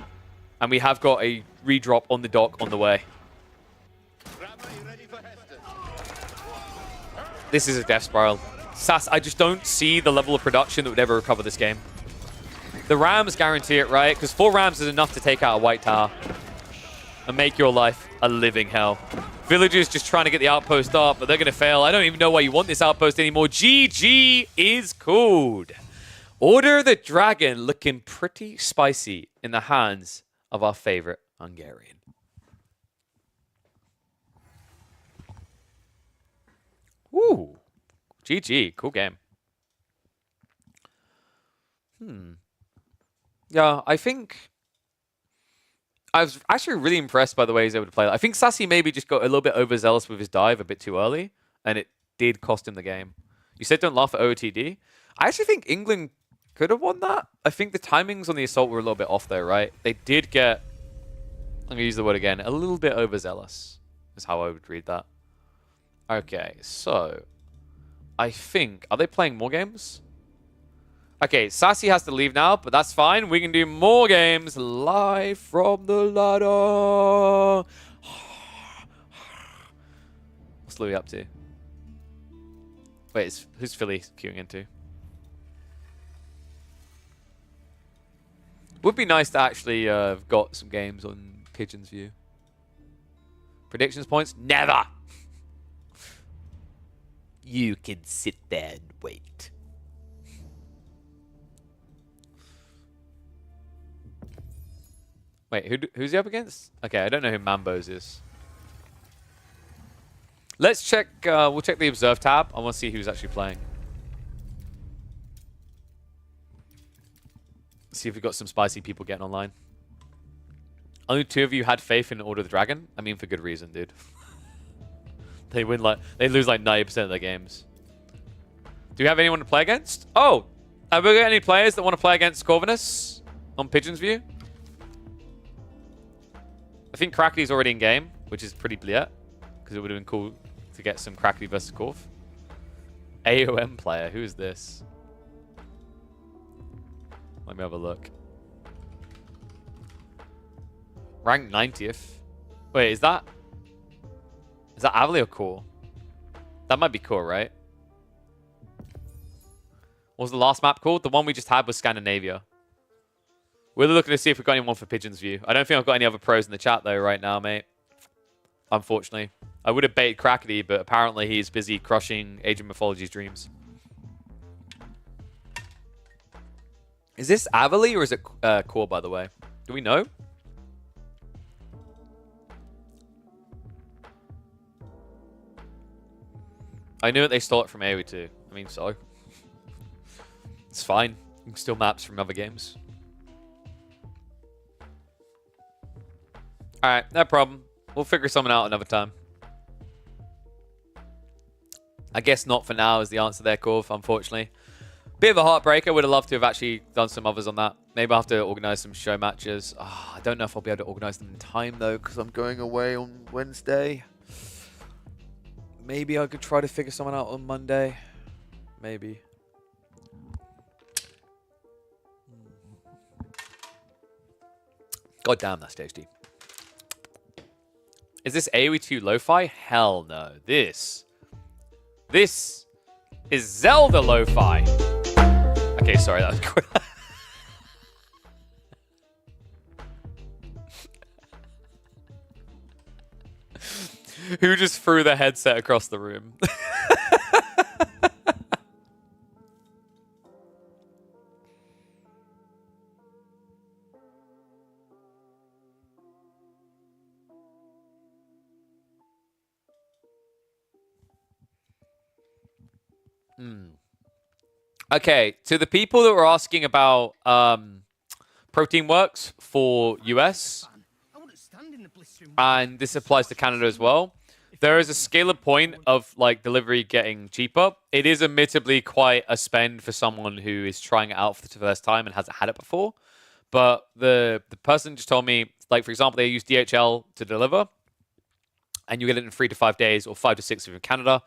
And we have got a redrop on the dock on the way. This is a death spiral. Sass, I just don't see the level of production that would ever recover this game. The Rams guarantee it, right? Because 4 Rams is enough to take out a White Tower and make your life a living hell. Villagers just trying to get the outpost up, but they're going to fail. I don't even know why you want this outpost anymore. GG is called. Order of the Dragon looking pretty spicy in the hands of our favorite Hungarian. Ooh. GG. Cool game. Yeah, I think I was actually really impressed by the way he's able to play that. I think Sassy maybe just got a little bit overzealous with his dive a bit too early, and it did cost him the game. You said don't laugh at OOTD. I actually think England could have won that. I think the timings on the assault were a little bit off though, right? They did get, I'm going to use the word again, a little bit overzealous is how I would read that. Okay, so I think, are they playing more games? Okay, Sassy has to leave now, but that's fine. We can do more games live from the ladder. What's Louis up to? Wait, who's Philly queuing into? Would be nice to actually have got some games on Pigeon's View. Predictions points? Never! You can sit there and wait. Wait, who's he up against? Okay, I don't know who Mambos is. Let's check, we'll check the Observe tab. I want to see who's actually playing. See if we've got some spicy people getting online. Only 2 of you had faith in Order of the Dragon? I mean, for good reason, dude. They lose like 90% of their games. Do we have anyone to play against? Oh! Have we got any players that want to play against Corvinus on Pigeon's View? I think Crackley's already in game, which is pretty bleat. Because it would have been cool to get some Crackley versus Corv. AOM player, who is this? Let me have a look. Rank 90th. Wait, is that Avali or Core? That might be Core, right? What was the last map called? The one we just had was Scandinavia. We're looking to see if we've got anyone for Pigeon's View. I don't think I've got any other pros in the chat, though, right now, mate. Unfortunately. I would have baited Crackety, but apparently he's busy crushing Age of Mythology's dreams. Is this Avali or is it Core, by the way? Do we know? I knew it, they stole it from AoE too. I mean, so. It's fine. You can steal maps from other games. Alright, no problem. We'll figure something out another time. I guess not for now is the answer there, Corv, unfortunately. Bit of a heartbreaker. Would have loved to have actually done some others on that. Maybe I'll have to organise some show matches. Oh, I don't know if I'll be able to organise them in time, though, because I'm going away on Wednesday. Maybe I could try to figure someone out on Monday. Maybe. God damn, that's tasty. Is this AoE 2 lo-fi? Hell no. This is Zelda lo-fi. Okay, sorry, that was quick. Who just threw the headset across the room? Okay, to the people that were asking about Protein Works for US, and this applies to Canada as well, there is a scalar point of like delivery getting cheaper. It is admittedly quite a spend for someone who is trying it out for the first time and hasn't had it before. But the person just told me, like, for example, they use DHL to deliver, and you get it in 3 to 5 days or 5 to 6 if you're in Canada.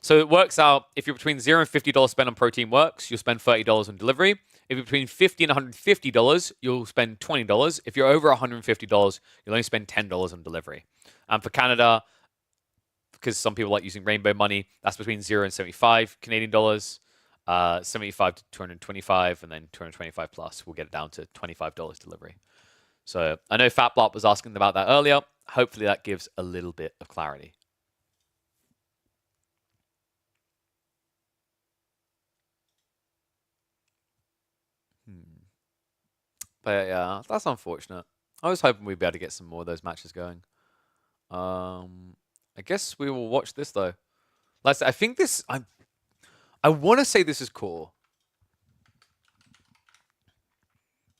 So it works out, if you're between $0 and $50 spent on Protein Works, you'll spend $30 on delivery. If you're between $50 and $150, you'll spend $20. If you're over $150, you'll only spend $10 on delivery. And for Canada, because some people like using rainbow money, that's between 0 and 75 Canadian dollars, 75 to 225, and then 225 plus. We'll get it down to $25 delivery. So I know Fatblop was asking about that earlier. Hopefully that gives a little bit of clarity. But yeah, that's unfortunate. I was hoping we'd be able to get some more of those matches going. I guess we will watch this though. I think this. I want to say this is Core.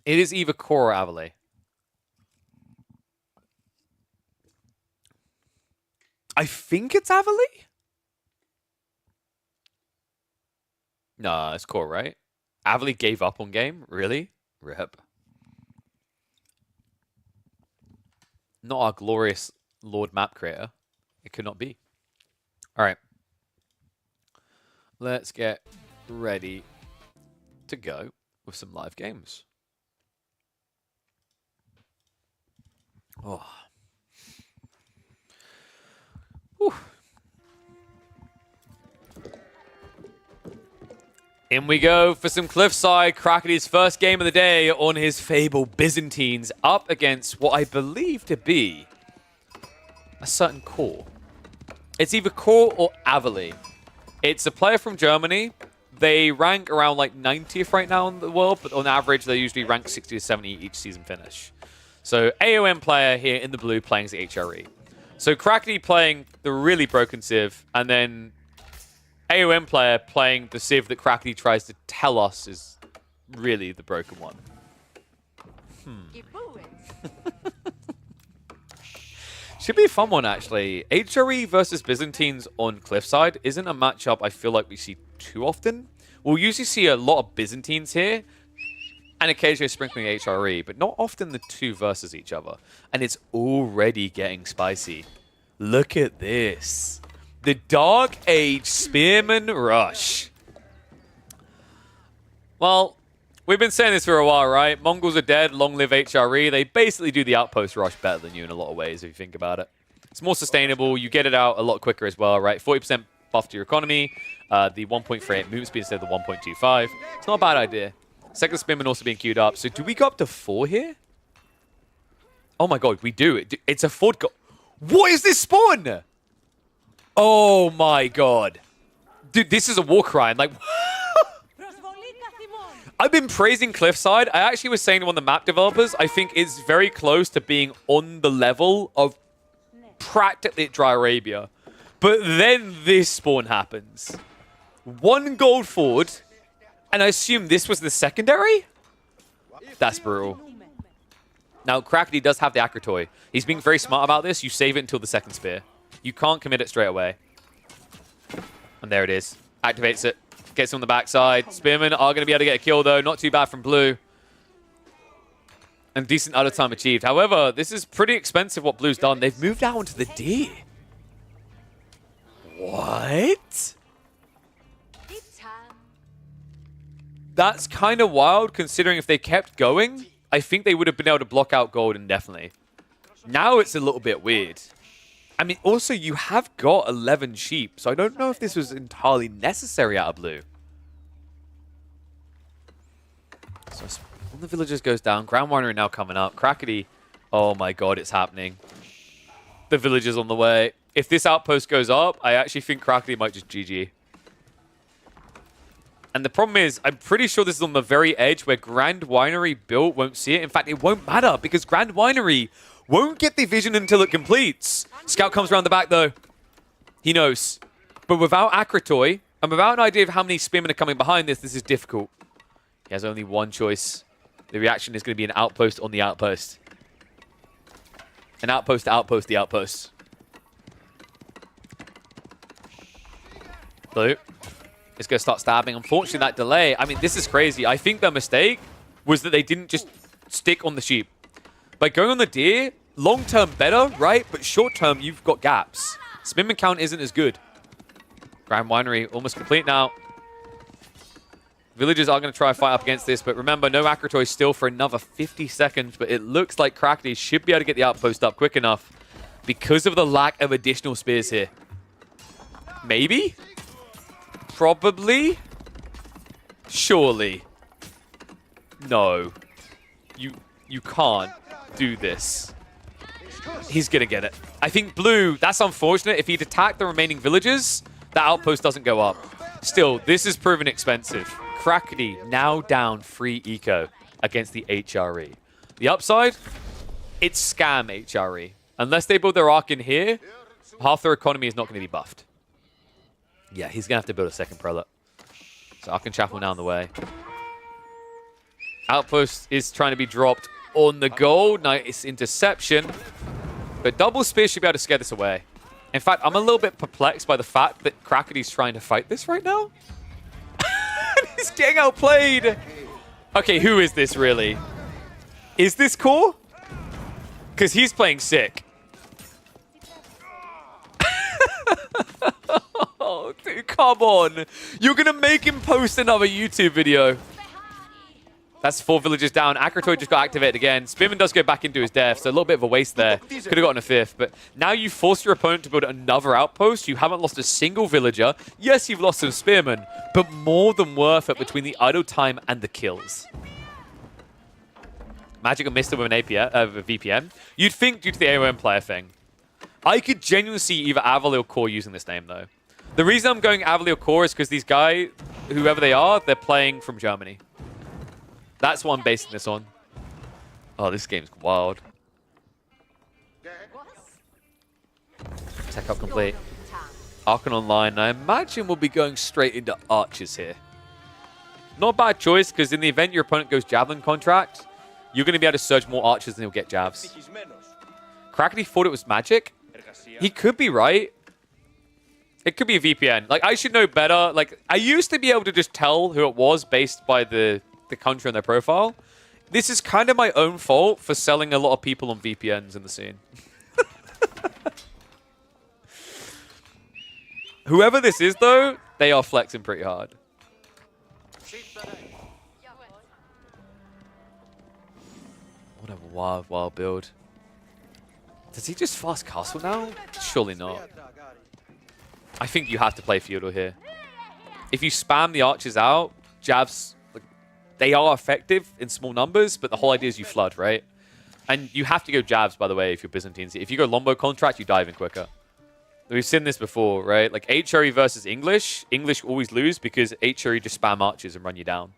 It is either Core or Avali. I think it's Avali. Nah, it's Core, right? Avali gave up on game. Really? Rip. Not our glorious Lord Map Creator. It could not be. All right. Let's get ready to go with some live games. Oh. Whew. In we go for some Cliffside. Crackety's first game of the day on his Fable Byzantines up against what I believe to be a certain Core. It's either Core or Avali. It's a player from Germany. They rank around like 90th right now in the world, but on average, they usually rank 60 to 70 each season finish. So AOM player here in the blue playing as the HRE. So Crackety playing the really broken Civ, and then AOM player playing the Civ that Crackety tries to tell us is really the broken one. Should be a fun one, actually. HRE versus Byzantines on Cliffside isn't a matchup I feel like we see too often. We'll usually see a lot of Byzantines here, and occasionally sprinkling HRE, but not often the two versus each other. And it's already getting spicy. Look at this. The Dark Age Spearman Rush. Well, we've been saying this for a while, right? Mongols are dead, long live HRE. They basically do the Outpost Rush better than you in a lot of ways, if you think about it. It's more sustainable. You get it out a lot quicker as well, right? 40% buff to your economy. The 1.38 movement speed instead of the 1.25. It's not a bad idea. Second Spearman also being queued up. So do we go up to 4 here? Oh my god, we do. It's a 4. What is this spawn? Oh my god. Dude, this is a war crime. Like, I've been praising Cliffside. I actually was saying to one of the map developers, I think it's very close to being on the level of practically Dry Arabia. But then this spawn happens. 1 gold forward, and I assume this was the secondary? That's brutal. Now, Krakeny does have the Akratoy. He's being very smart about this. You save it until the second spear. You can't commit it straight away. And there it is. Activates it. Gets on the backside. Spearmen are going to be able to get a kill, though. Not too bad from Blue. And decent out of time achieved. However, this is pretty expensive what Blue's done. They've moved out into the D. What? That's kind of wild, considering if they kept going, I think they would have been able to block out gold indefinitely. Now it's a little bit weird. I mean, also, you have got 11 sheep, so I don't know if this was entirely necessary out of Blue. So one of the villagers goes down. Ground Winery now coming up. Krakeny, oh my god, it's happening. The villagers on the way. If this outpost goes up, I actually think Krakeny might just GG. And the problem is, I'm pretty sure this is on the very edge where Grand Winery built won't see it. In fact, it won't matter because Grand Winery won't get the vision until it completes. Scout comes around the back, though. He knows. But without Akratoy, and without an idea of how many spearmen are coming behind this, this is difficult. He has only one choice. The reaction is going to be an outpost on the outpost. An outpost to outpost the outpost. Blue is going to start stabbing. Unfortunately, that delay, I mean, this is crazy. I think their mistake was that they didn't just stick on the sheep. By going on the deer, long-term better, right? But short-term, you've got gaps. Spearman count isn't as good. Grand Winery almost complete now. Villagers are going to try and fight up against this, but remember, no Akratoy still for another 50 seconds, but it looks like Krakeny should be able to get the outpost up quick enough because of the lack of additional spears here. Maybe? Probably? Surely. No. You can't do this. He's going to get it. I think Blue, that's unfortunate. If he'd attacked the remaining villagers, that outpost doesn't go up. Still, this is proven expensive. Krakeny now down 3 eco against the HRE. The upside, it's scam HRE. Unless they build their arc in here, half their economy is not going to be buffed. Yeah, he's going to have to build a second prelate. So Ark and Chapel now on the way. Outpost is trying to be dropped on the gold. Nice interception. But double spear should be able to scare this away. In fact, I'm a little bit perplexed by the fact that Krakeny's trying to fight this right now. He's getting outplayed. Okay, who is this really? Is this Core? Because he's playing sick. Oh, dude, come on. You're going to make him post another YouTube video. That's 4 villagers down. Akratoy just got activated again. Spearman does go back into his death, so a little bit of a waste there. Could have gotten a 5th, but now you force your opponent to build another outpost. You haven't lost a single villager. Yes, you've lost some spearmen, but more than worth it between the idle time and the kills. Magic missed it with an VPN. You'd think due to the AOM player thing. I could genuinely see either Avalil or Core using this name, though. The reason I'm going Avalil or Core is because these guys, whoever they are, they're playing from Germany. That's what I'm basing this on. Oh, this game's wild. Tech up complete. Archon online. I imagine we'll be going straight into Archers here. Not a bad choice, because in the event your opponent goes Javelin contract, you're going to be able to surge more archers and he'll get jabs. Crackety thought it was magic. He could be right. It could be a VPN. Like, I should know better. Like, I used to be able to just tell who it was based by the country on their profile. This is kind of my own fault for selling a lot of people on VPNs in the scene. Whoever this is, though, they are flexing pretty hard. What a wild, wild build. Does he just fast castle now? Surely not. I think you have to play feudal here. If you spam the archers out, jabs, like, they are effective in small numbers, but the whole idea is you flood, right? And you have to go jabs, by the way, if you're Byzantines. If you go Lombo contract, you dive in quicker. We've seen this before, right? Like HRE versus English. English always lose because HRE just spam archers and run you down.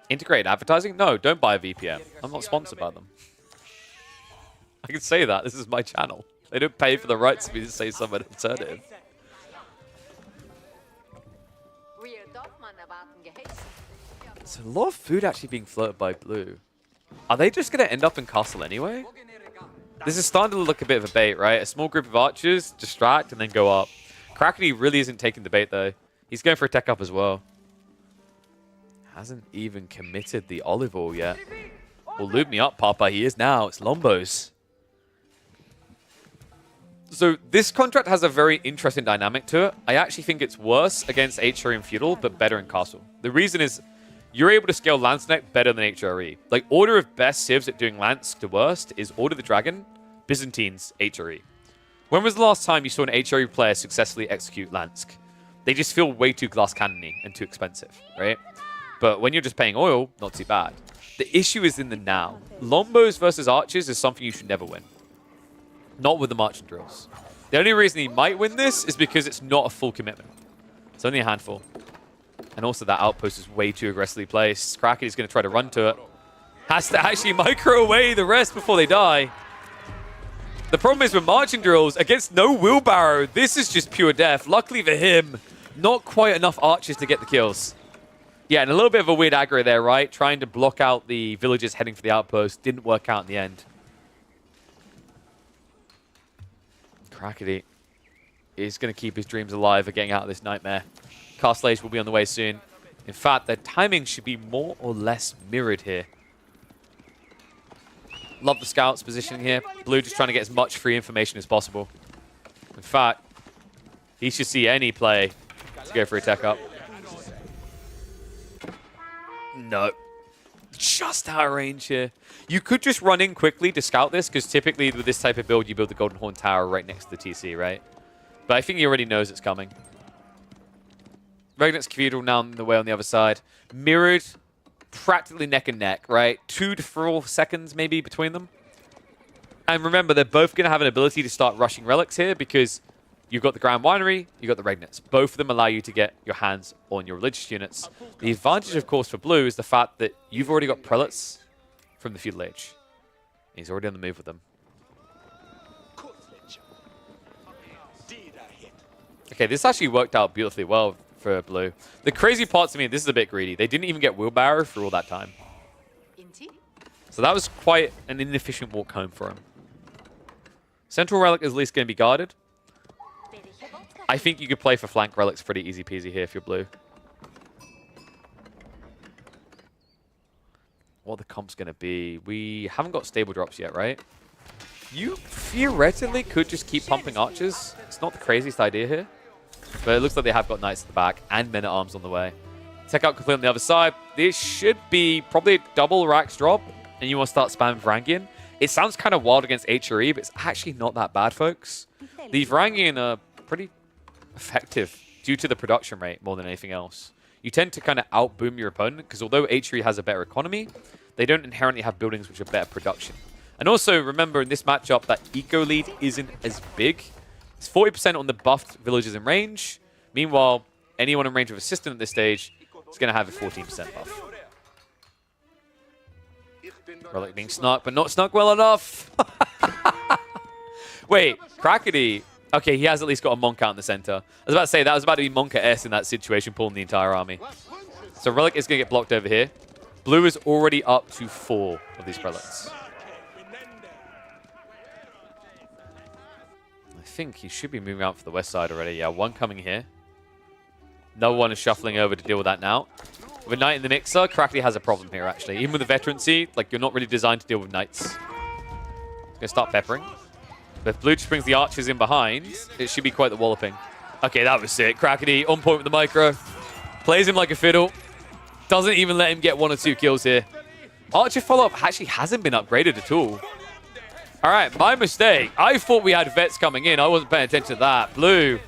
Integrated advertising? No, don't buy a VPN. I'm not sponsored by them. I can say that. This is my channel. They don't pay for the rights for me to say something alternative. There's a lot of food actually being floated by blue. Are they just going to end up in castle anyway? This is starting to look a bit of a bait, right? A small group of archers distract and then go up. Crackety really isn't taking the bait, though. He's going for a tech up as well. Hasn't even committed the olive oil yet. Well, lube me up, Papa. He is now. It's Lombos. So this contract has a very interesting dynamic to it. I actually think it's worse against HRE and Feudal, but better in Castle. The reason is you're able to scale Lance Knight better than HRE. Like, order of best civs at doing Lance to worst is Order the Dragon, Byzantines, HRE. When was the last time you saw an HRE player successfully execute Lansk? They just feel way too glass cannony and too expensive, right? But when you're just paying oil, not too bad. The issue is in the now. Lombos versus archers is something you should never win. Not with the marching drills. The only reason he might win this is because it's not a full commitment. It's only a handful. And also that outpost is way too aggressively placed. Crackety's going to try to run to it. Has to actually micro away the rest before they die. The problem is with marching drills, against no wheelbarrow, this is just pure death. Luckily for him, not quite enough archers to get the kills. Yeah, and a little bit of a weird aggro there, right? Trying to block out the villagers heading for the outpost. Didn't work out in the end. Crackety is going to keep his dreams alive of getting out of this nightmare. Castle Age will be on the way soon. In fact, their timing should be more or less mirrored here. Love the scouts positioning here. Blue just trying to get as much free information as possible. In fact, he should see any play to go for a tech up. No. Just out of range here. You could just run in quickly to scout this, because typically with this type of build, you build the Golden Horn Tower right next to the TC, right? But I think he already knows it's coming. Regnant's Cathedral now on the way on the other side. Mirrored, practically neck and neck, right? 2 to 4 seconds maybe between them. And remember, they're both going to have an ability to start rushing relics here, because you've got the Grand Winery, you've got the Regnants. Both of them allow you to get your hands on your religious units. The advantage, of course, for Blue is the fact that you've already got prelates from the Feudal Age. He's already on the move with them. Okay, this actually worked out beautifully well for Blue. The crazy part to me, this is a bit greedy. They didn't even get wheelbarrow for all that time. So that was quite an inefficient walk home for him. Central Relic is at least going to be guarded. I think you could play for flank relics pretty easy peasy here if you're Blue. What the comp's going to be? We haven't got stable drops yet, right? You theoretically could just keep pumping archers. It's not the craziest idea here. But it looks like they have got knights at the back and men-at-arms on the way. Tech out complete on the other side. This should be probably a double Rax drop, and you want to start spamming Varangian. It sounds kind of wild against HRE, but it's actually not that bad, folks. The Varangian are pretty effective due to the production rate more than anything else. You tend to kind of outboom your opponent, because although HRE has a better economy, they don't inherently have buildings which are better production. And also, remember in this matchup, that eco lead isn't as big. It's 40% on the buffed villagers in range. Meanwhile, anyone in range of assistant at this stage is going to have a 14% buff. Relic being snuck, but not snuck well enough. Wait, Crackety Okay, he has at least got a Monk out in the center. I was about to say, that was about to be Monka S in that situation, pulling the entire army. So Relic is going to get blocked over here. Blue is already up to 4 of these Relics. I think he should be moving out for the west side already. Yeah, 1 coming here. No one is shuffling over to deal with that now. With a Knight in the mixer, Crackly has a problem here, actually. Even with the veterancy, like, you're not really designed to deal with Knights. He's going to start peppering. But if Blue just brings the archers in behind, it should be quite the walloping. Okay, that was sick. Crackety on point with the micro. Plays him like a fiddle. Doesn't even let him get 1 or 2 kills here. Archer follow-up actually hasn't been upgraded at all. All right, my mistake. I thought we had vets coming in. I wasn't paying attention to that. Blue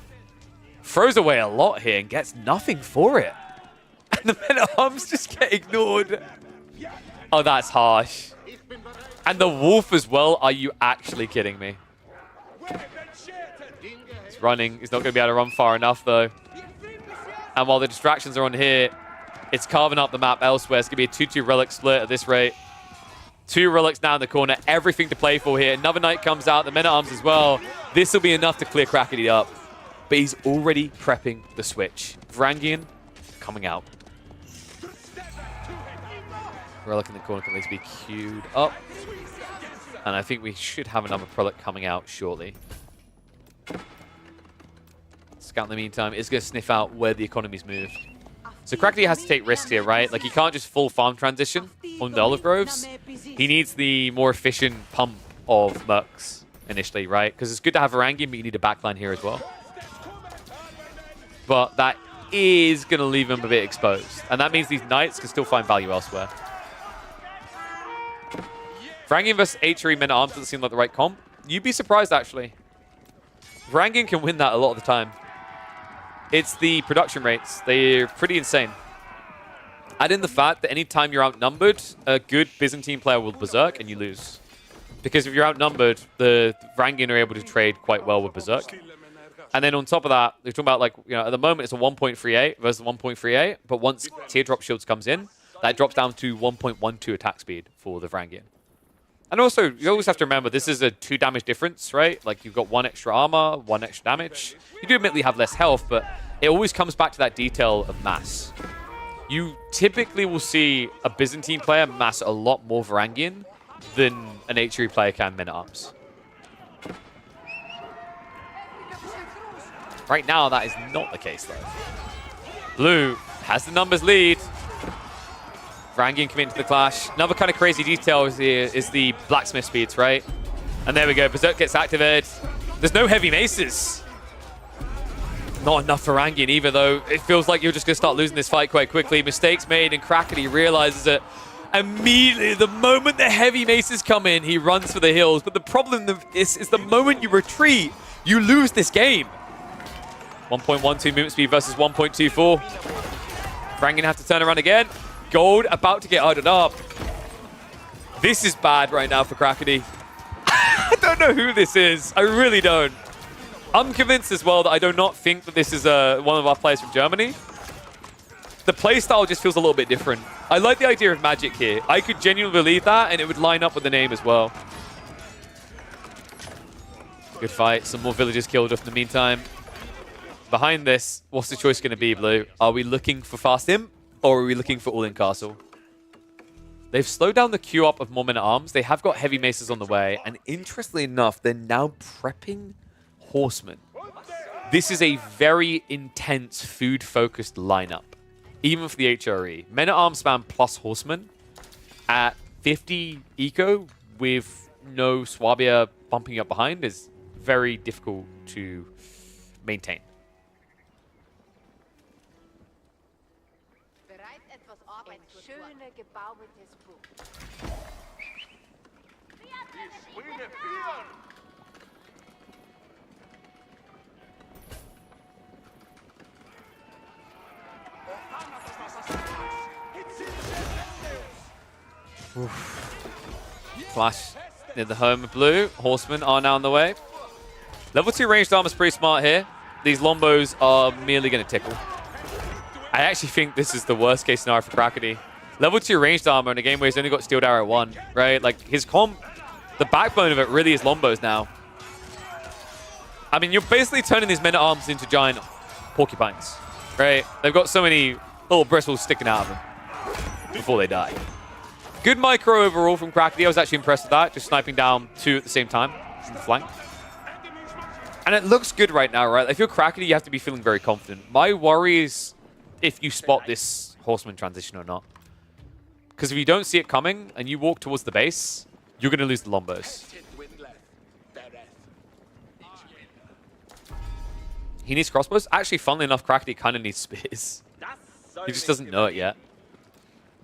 throws away a lot here and gets nothing for it. And the men-at-arms just get ignored. Oh, that's harsh. And the wolf as well. Are you actually kidding me? He's running. He's not going to be able to run far enough, though. And while the distractions are on here, it's carving up the map elsewhere. It's going to be a 2-2 Relic split at this rate. 2 Relics now in the corner. Everything to play for here. Another Knight comes out. The men-at-arms as well. This will be enough to clear Crackety up. But he's already prepping the switch. Varangian coming out. Relic in the corner can at least be queued up. And I think we should have another Relic coming out shortly. Scout in the meantime is going to sniff out where the economy's moved. So Crackety has to take risks here, right? Like, he can't just full farm transition on the Olive Groves. He needs the more efficient pump of Mercs initially, right? Because it's good to have Varangian, but you need a backline here as well. But that is going to leave him a bit exposed. And that means these Knights can still find value elsewhere. Varangian versus HRE men-at-arms doesn't seem like the right comp. You'd be surprised, actually. Varangian can win that a lot of the time. It's the production rates. They're pretty insane. Add in the fact that anytime you're outnumbered, a good Byzantine player will berserk and you lose. Because if you're outnumbered, the Varangian are able to trade quite well with berserk. And then on top of that, we're talking about, like, you know, at the moment it's a 1.38 versus 1.38, but once Teardrop Shields comes in, that drops down to 1.12 attack speed for the Varangian. And also, you always have to remember, this is a 2 damage difference, right? Like, you've got 1 extra armor, 1 extra damage. You do admittedly have less health, but it always comes back to that detail of mass. You typically will see a Byzantine player mass a lot more Varangian than an HRE player can men-at-arms. Right now, that is not the case, though. Blue has the numbers lead. Varangian coming into the clash. Another kind of crazy detail is the blacksmith speeds, right? And there we go. Berserk gets activated. There's no heavy maces. Not enough Varangian either, though. It feels like you're just going to start losing this fight quite quickly. Mistakes made, and Crackety realizes it. Immediately, the moment the heavy maces come in, he runs for the hills. But the problem is the moment you retreat, you lose this game. 1.12 movement speed versus 1.24. Varangian have to turn around again. Gold about to get idled up. This is bad right now for Crackety. I don't know who this is. I really don't. I'm convinced as well that I do not think that this is one of our players from Germany. The playstyle just feels a little bit different. I like the idea of magic here. I could genuinely believe that, and it would line up with the name as well. Good fight. Some more villagers killed off in the meantime. Behind this, what's the choice going to be, Blue? Are we looking for fast imp? Or are we looking for all-in castle? They've slowed down the queue up of more men-at-arms. They have got heavy maces on the way. And interestingly enough, they're now prepping horsemen. This is a very intense food-focused lineup. Even for the HRE. Men-at-arms spam plus horsemen at 50 eco with no Swabia bumping up behind is very difficult to maintain. Flash near the home of Blue. Horsemen are now on the way. Level 2 ranged armor is pretty smart here. These Lombos are merely going to tickle. I actually think this is the worst case scenario for Crackety. Level 2 ranged armor in a game where he's only got Steeled Arrow 1, right? Like, his comp, the backbone of it really is Lombos now. I mean, you're basically turning these men-at-arms into giant porcupines, right? They've got so many little bristles sticking out of them before they die. Good micro overall from Crackety. I was actually impressed with that, just sniping down 2 at the same time from the flank. And it looks good right now, right? If you're Crackety, you have to be feeling very confident. My worry is if you spot this Horseman transition or not. Because if you don't see it coming and you walk towards the base, you're going to lose the Lombos. He needs crossbows? Actually, funnily enough, Crackety kind of needs spears. He just doesn't know it yet.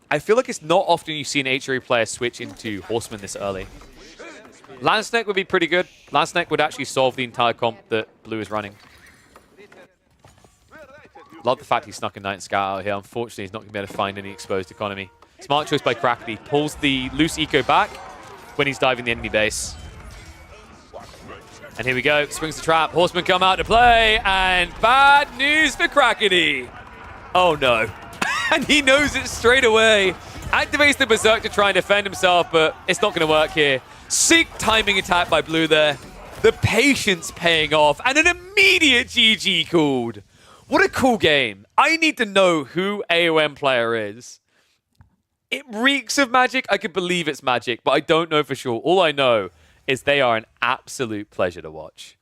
I feel like it's not often you see an HRE player switch into Horseman this early. Landsnake would be pretty good. Landsnake would actually solve the entire comp that Blue is running. Love the fact he snuck a Knight Scout out here. Unfortunately, he's not going to be able to find any exposed economy. Smart choice by Crackety. Pulls the loose eco back when he's diving the enemy base. And here we go. Springs the trap. Horsemen come out to play. And bad news for Crackety. Oh, no. And he knows it straight away. Activates the Berserk to try and defend himself, but it's not going to work here. Sick timing attack by Blue there. The patience paying off. And an immediate GG called. What a cool game. I need to know who AOM player is. It reeks of Magic. I could believe it's Magic, but I don't know for sure. All I know is they are an absolute pleasure to watch.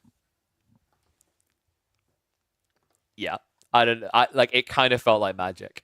Yeah. Like, it kind of felt like Magic.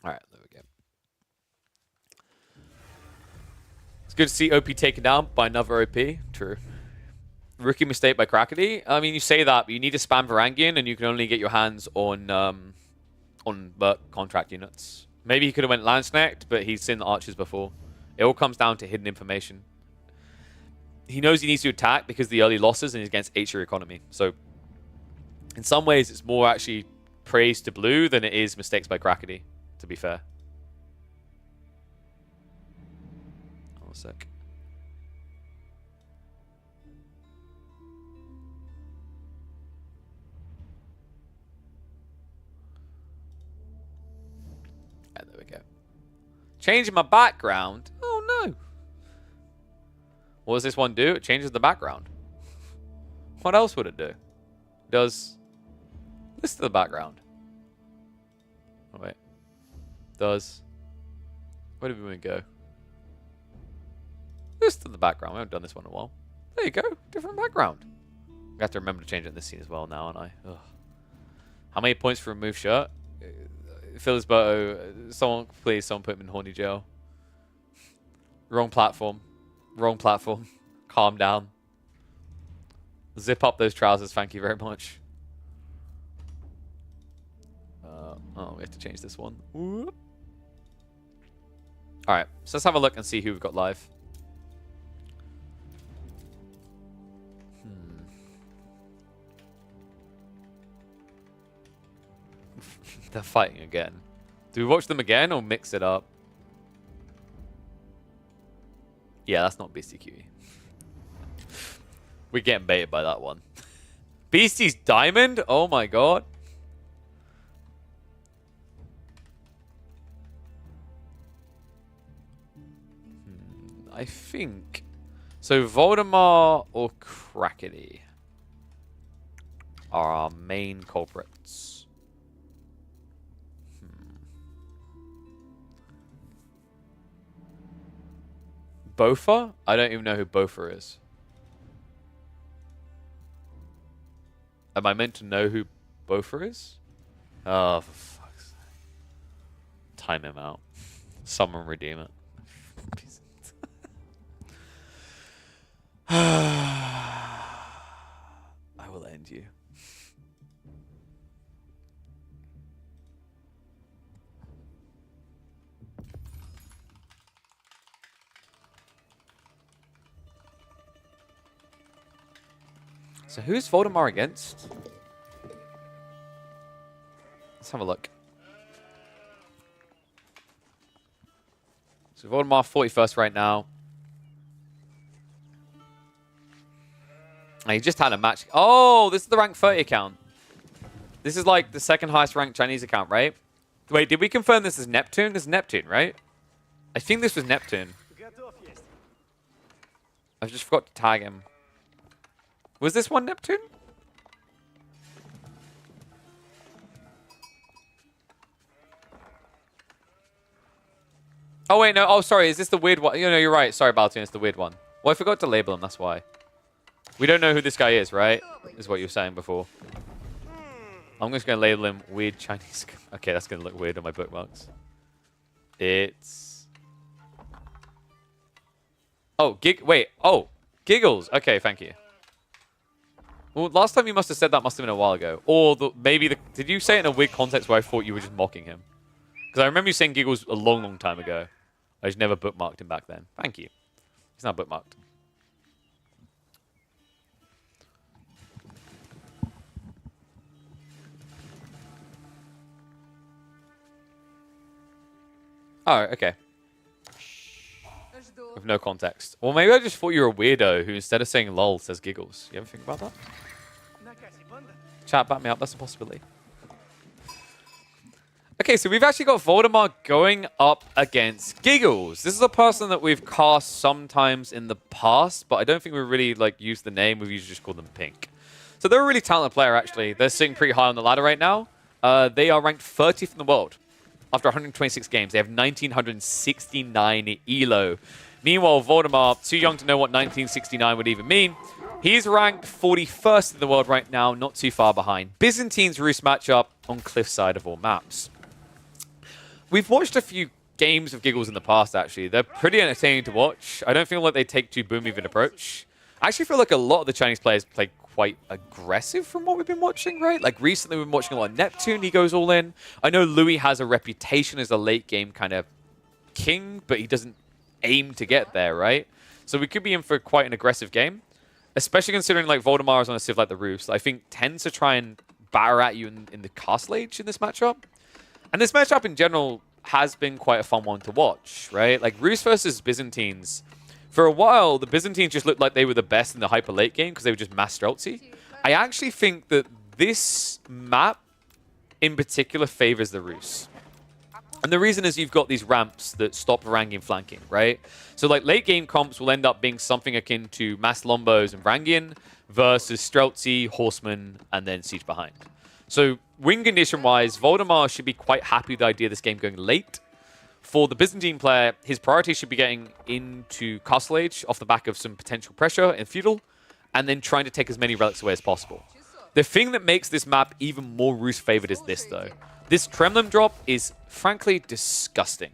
All right, there we go. It's good to see OP taken down by another OP. True. Rookie mistake by Crackety. I mean, you say that, but you need to spam Varangian, and you can only get your hands on contract units. Maybe he could have went Landsnake, but he's seen the archers before. It all comes down to hidden information. He knows he needs to attack because of the early losses, and he's against HRE economy. So, in some ways, it's more actually praise to Blue than it is mistakes by Crackety, to be fair. Hold a sec. And there we go. Changing my background? Oh no. What does this one do? It changes the background. What else would it do? It does this to the background. Oh wait. Does. Where did we go? This to the background. We haven't done this one in a while. There you go. Different background. I have to remember to change it in this scene as well now, aren't I? Ugh. How many points for remove shirt? Philsberto, someone put him in horny jail. Wrong platform. Wrong platform. Calm down. Zip up those trousers, thank you very much. Oh, we have to change this one. Alright, so let's have a look and see who we've got live. They're fighting again. Do we watch them again or mix it up? Yeah, that's not Beastie QE. We're getting baited by that one. Beastie's Diamond? Oh my god. I think... So Voldemort or Crackety are our main culprits. Bofa? I don't even know who Bofa is. Am I meant to know who Bofa is? Oh, for fuck's sake. Time him out. Someone redeem it. I will end you. So who's Voldemort against? Is Let's have a look. So Voldemort 41st right now. And he just had a match. Oh, this is the rank 30 account. This is like the second highest ranked Chinese account, right? Wait, did we confirm this is Neptune? This is Neptune, right? I think this was Neptune. I just forgot to tag him. Was this one Neptune? Oh, wait, no. Oh, sorry. Is this the weird one? You know, you're right. Sorry, Baltoon. It's the weird one. Well, I forgot to label him. That's why. We don't know who this guy is, right? Is what you were saying before. I'm just going to label him weird Chinese. Okay, that's going to look weird on my bookmarks. It's... Oh, wait. Oh, Giggles. Okay, thank you. Well, last time you must have said that must have been a while ago. Or maybe did you say it in a weird context where I thought you were just mocking him? Because I remember you saying Giggles a long, long time ago. I just never bookmarked him back then. Thank you. He's not bookmarked. Oh, okay. With no context. Or maybe I just thought you were a weirdo who instead of saying lol says giggles. You ever think about that? Chat, back me up. That's a possibility. Okay, so we've actually got Voldemort going up against Giggles. This is a person that we've cast sometimes in the past, but I don't think we really used the name. We've usually just called them Pink. So they're a really talented player, actually. They're sitting pretty high on the ladder right now. They are ranked 30th in the world. After 126 games, they have 1,969 ELO. Meanwhile, Voldemort, too young to know what 1969 would even mean. He's ranked 41st in the world right now, not too far behind. Byzantine's Roost matchup on Cliffside of all maps. We've watched a few games of Giggles in the past, actually. They're pretty entertaining to watch. I don't feel like they take too boom of an approach. I actually feel like a lot of the Chinese players play quite aggressive from what we've been watching, right? Like recently we've been watching a lot of Neptune. He goes all in. I know Louis has a reputation as a late game kind of king, but he doesn't aim to get there, right? So we could be in for quite an aggressive game, especially considering like Voldemort is on a civ like the Roost. I think tends to try and batter at you in the Castle Age in this matchup. And this matchup in general has been quite a fun one to watch, right? Like Roost versus Byzantines. For a while, the Byzantines just looked like they were the best in the hyper late game because they were just mass Streltsy. I actually think that this map in particular favors the Roost. And the reason is you've got these ramps that stop Varangian flanking, right? So like late game comps will end up being something akin to Mass Lombos and Varangian versus Streltsy, Horseman, and then Siege Behind. So win condition-wise, Voldemort should be quite happy with the idea of this game going late. For the Byzantine player, his priority should be getting into Castle Age off the back of some potential pressure in Feudal, and then trying to take as many relics away as possible. The thing that makes this map even more Roost-favored is this, though. This Tremlem drop is, frankly, disgusting.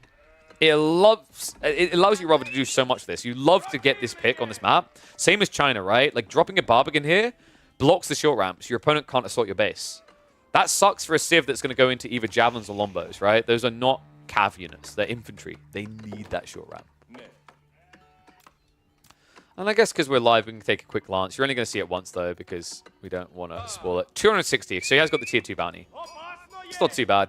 It allows you, rather, to do so much of this. You love to get this pick on this map. Same as China, right? Like, dropping a Barbican here blocks the short ramps. Your opponent can't assault your base. That sucks for a Civ that's going to go into either Javelins or Lombos, right? Those are not Cav units. They're infantry. They need that short ramp. And I guess because we're live, we can take a quick glance. You're only going to see it once, though, because we don't want to spoil it. 260. So he has got the tier 2 bounty. It's not too bad.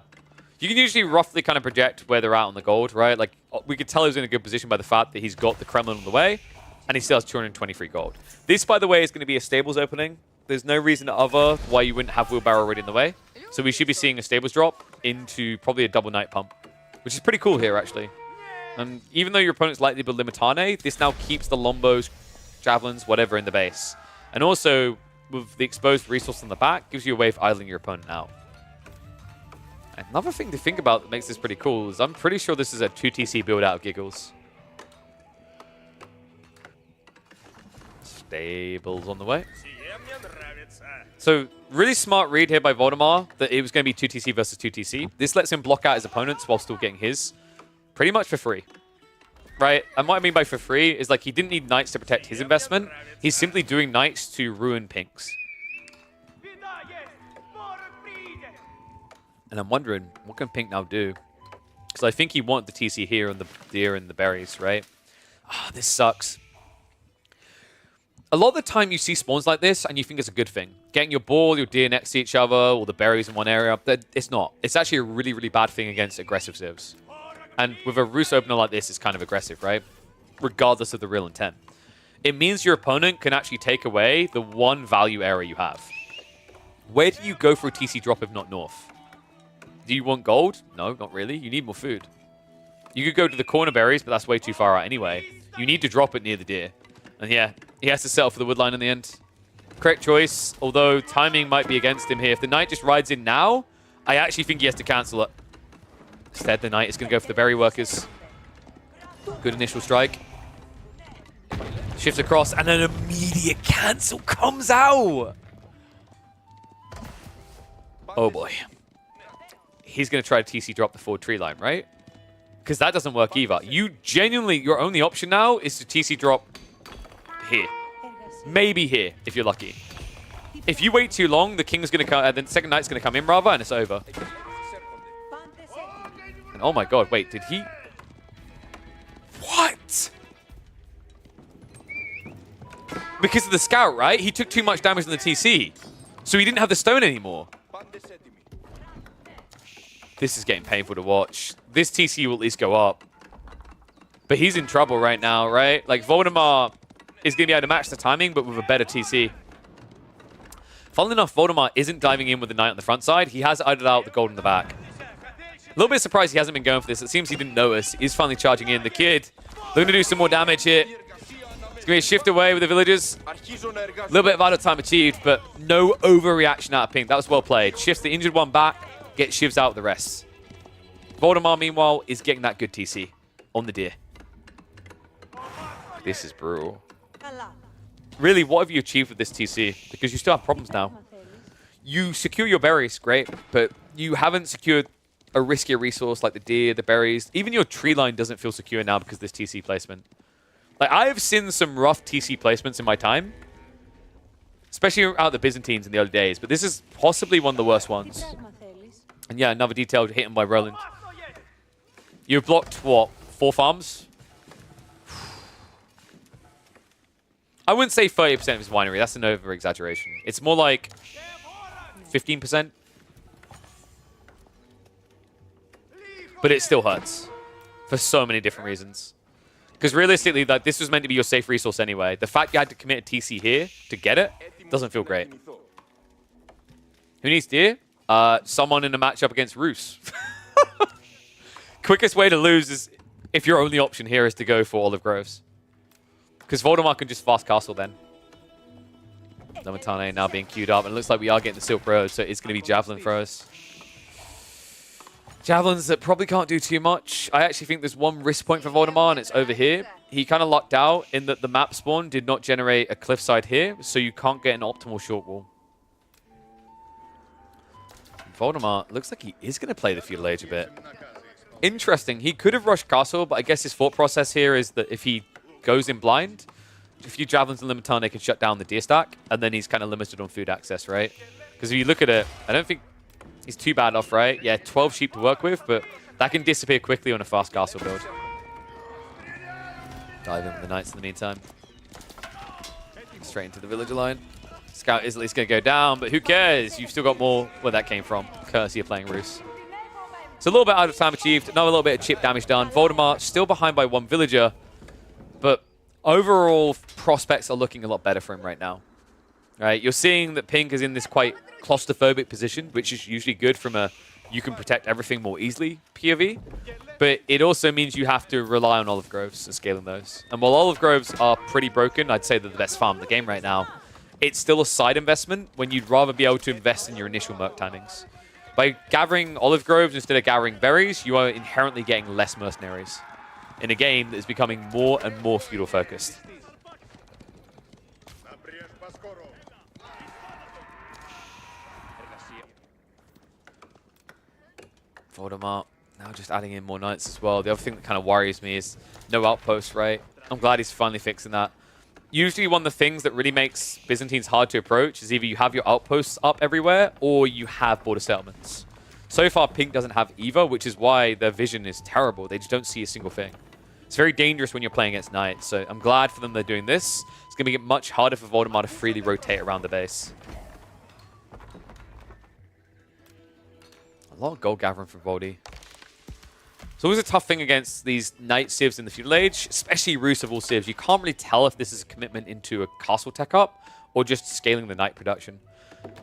You can usually roughly kind of project where they're at on the gold, right? Like, we could tell he's in a good position by the fact that he's got the Kremlin on the way, and he still has 223 gold. This, by the way, is going to be a stables opening. There's no reason other why you wouldn't have Wheelbarrow already in the way. So we should be seeing a stables drop into probably a double Knight Pump, which is pretty cool here, actually. And even though your opponent's likely to build Limitane, this now keeps the Lombos, Javelins, whatever in the base. And also, with the exposed resource on the back, gives you a way of idling your opponent out. Another thing to think about that makes this pretty cool is I'm pretty sure this is a 2TC build out of Giggles. Stables on the way. So, really smart read here by Voldemort that it was going to be 2TC versus 2TC. This lets him block out his opponents while still getting his pretty much for free. Right? And what I mean by for free is like he didn't need Knights to protect his investment. He's simply doing Knights to ruin Pinks. And I'm wondering, what can Pink now do? Because I think he wanted the TC here on the deer and the berries, right? Ah, this sucks. a lot of the time you see spawns like this and you think it's a good thing. Getting your ball, your deer next to each other, or the berries in one area, it's not. It's actually a really, really bad thing against aggressive civs. And with a Roost opener like this, it's kind of aggressive, right? Regardless of the real intent. It means your opponent can actually take away the one value area you have. Where do you go for a TC drop if not north? Do you want gold? No, not really. You need more food. You could go to the corner berries, but that's way too far out anyway. You need to drop it near the deer. And yeah, he has to settle for the wood line in the end. Correct choice, although timing might be against him here. If the knight just rides in now, I actually think he has to cancel it. Instead, the knight is going to go for the berry workers. Good initial strike. Shifts across, and an immediate cancel comes out. Oh boy. He's going to try to TC drop the forward tree line, right? Because that doesn't work either. You genuinely, your only option now is to TC drop here. Maybe here, if you're lucky. If you wait too long, the king's going to come, the second knight's going to come in rather, and it's over. And oh my god, wait, did he... What? Because of the scout, right? He took too much damage on the TC. So he didn't have the stone anymore. This is getting painful to watch. This TC will at least go up. But he's in trouble right now, right? Like, Voldemar is going to be able to match the timing, but with a better TC. Funnily enough, Voldemar isn't diving in with the knight on the front side. He has idled out the gold in the back. A little bit surprised he hasn't been going for this. It seems he didn't notice. He's finally charging in. The kid looking to do some more damage here. It's going to be a shift away with the villagers. A little bit of idle time achieved, but no overreaction out of Pink. That was well played. Shifts the injured one back. Get shivs out with the rest. Voldemar, meanwhile, is getting that good TC on the deer. This is brutal. Really, what have you achieved with this TC? Because you still have problems now. You secure your berries, great, but you haven't secured a riskier resource like the deer, the berries. Even your tree line doesn't feel secure now because of this TC placement. Like, I have seen some rough TC placements in my time, especially out of the Byzantines in the early days, but this is possibly one of the worst ones. And yeah, another detailed hit by Roland. You've blocked, what, 4 farms? I wouldn't say 30% of his winery. That's an over-exaggeration. It's more like 15%. But it still hurts. For so many different reasons. Because realistically, like, this was meant to be your safe resource anyway. The fact you had to commit a TC here to get it doesn't feel great. Who needs deer? Someone in a matchup against Roos. Quickest way to lose is if your only option here is to go for Olive Groves. Because Voldemar can just fast castle then. Lemitane now being queued up. And it looks like we are getting the Silk Road, so it's going to be Javelin throws. Javelins that probably can't do too much. I actually think there's one risk point for Voldemar, and it's over here. He kind of lucked out in that the map spawn did not generate a cliffside here, so you can't get an optimal short wall. Voldemar looks like he is going to play the Feudal Age a bit. Interesting. He could have rushed castle, but I guess his thought process here is that if he goes in blind, a few Javelins and Lemitane can shut down the deer stack, and then he's kind of limited on food access, right? Because if you look at it, I don't think he's too bad off, right? Yeah, 12 sheep to work with, but that can disappear quickly on a fast castle build. Dive in with the knights in the meantime. Straight into the villager line. Scout is at least going to go down, but who cares? You've still got more where that came from, courtesy of playing Roos. So a little bit out of time achieved, another little bit of chip damage done. Voldemar still behind by 1 villager, but overall prospects are looking a lot better for him right now. Right, you're seeing that Pink is in this quite claustrophobic position, which is usually good from a you can protect everything more easily POV, but it also means you have to rely on Olive Groves and scaling those. And while Olive Groves are pretty broken, I'd say they're the best farm in the game right now, it's still a side investment when you'd rather be able to invest in your initial Merc timings. By gathering Olive Groves instead of gathering berries, you are inherently getting less mercenaries in a game that is becoming more and more feudal focused. Voldemar now just adding in more knights as well. The other thing that kind of worries me is no outposts, right? I'm glad he's finally fixing that. Usually one of the things that really makes Byzantines hard to approach is either you have your outposts up everywhere or you have border settlements. So far, Pink doesn't have either, which is why their vision is terrible. They just don't see a single thing. It's very dangerous when you're playing against Knights, so I'm glad for them they're doing this. It's going to get much harder for Voldemort to freely rotate around the base. A lot of gold gathering from Voldy. It's always a tough thing against these Knight civs in the Feudal Age, especially Roos of all civs. You can't really tell if this is a commitment into a castle tech up or just scaling the Knight production.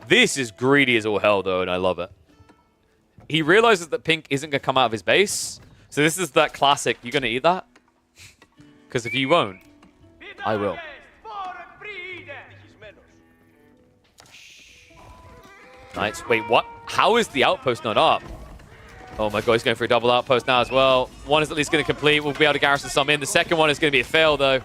This is greedy as all hell, though, and I love it. He realizes that Pink isn't going to come out of his base. So this is that classic, you're going to eat that? Because if you won't, I will. Nice. Wait, what? How is the outpost not up? Oh my god, he's going for a double outpost now as well. One is at least going to complete. We'll be able to garrison some in. The second one is going to be a fail, though.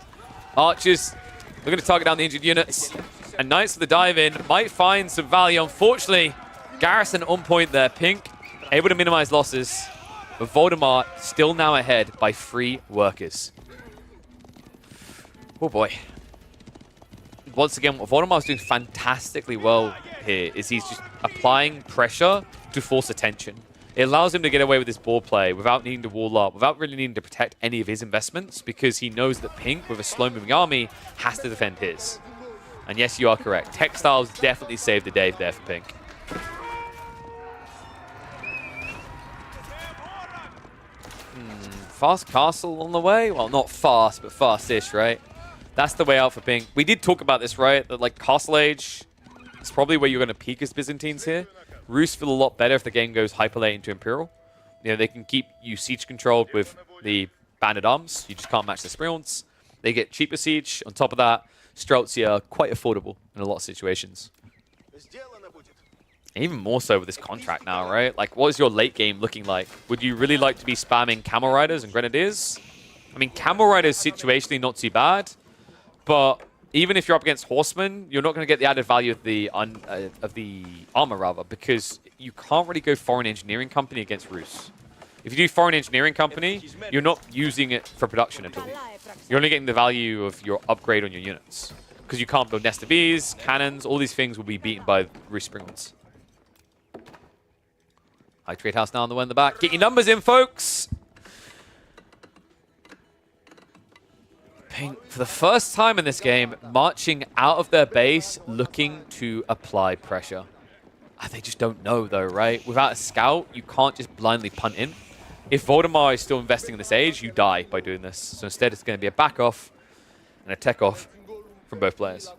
Archers, we're going to target down the injured units. And Knights with the dive in might find some value. Unfortunately, garrison on point there. Pink able to minimize losses. But Voldemort still now ahead by 3 workers. Oh boy. Once again, what Voldemort's doing fantastically well here is he's just applying pressure to force attention. It allows him to get away with this ball play without needing to wall up, without really needing to protect any of his investments, because he knows that Pink, with a slow-moving army, has to defend his. And yes, you are correct. Textiles definitely saved the day there for Pink. Fast castle on the way? Well, not fast, but fast-ish, right? That's the way out for Pink. We did talk about this, right? That, like, Castle Age is probably where you're going to peak as Byzantines here. Roos feel a lot better if the game goes hyper late into Imperial. You know, they can keep you siege controlled with the Banded Arms. You just can't match the Sprions. They get cheaper siege. On top of that, Streltsy are quite affordable in a lot of situations. Even more so with this contract now, right? Like, what is your late game looking like? Would you really like to be spamming Camel Riders and Grenadiers? I mean, Camel Riders situationally not too bad, but even if you're up against Horsemen, you're not going to get the added value of the armor, rather, because you can't really go Foreign Engineering Company against Roos. If you do Foreign Engineering Company, you're not using it for production at all. You're only getting the value of your upgrade on your units, because you can't build Nest of Bees, cannons, all these things will be beaten by Roos Springlets. High Trade House now on the way in the back. Get your numbers in, folks! Pink, for the first time in this game, marching out of their base, looking to apply pressure. They just don't know, though, right? Without a scout, you can't just blindly punt in. If Voldemort is still investing in this age, you die by doing this. So instead, it's going to be a back off and a tech off from both players.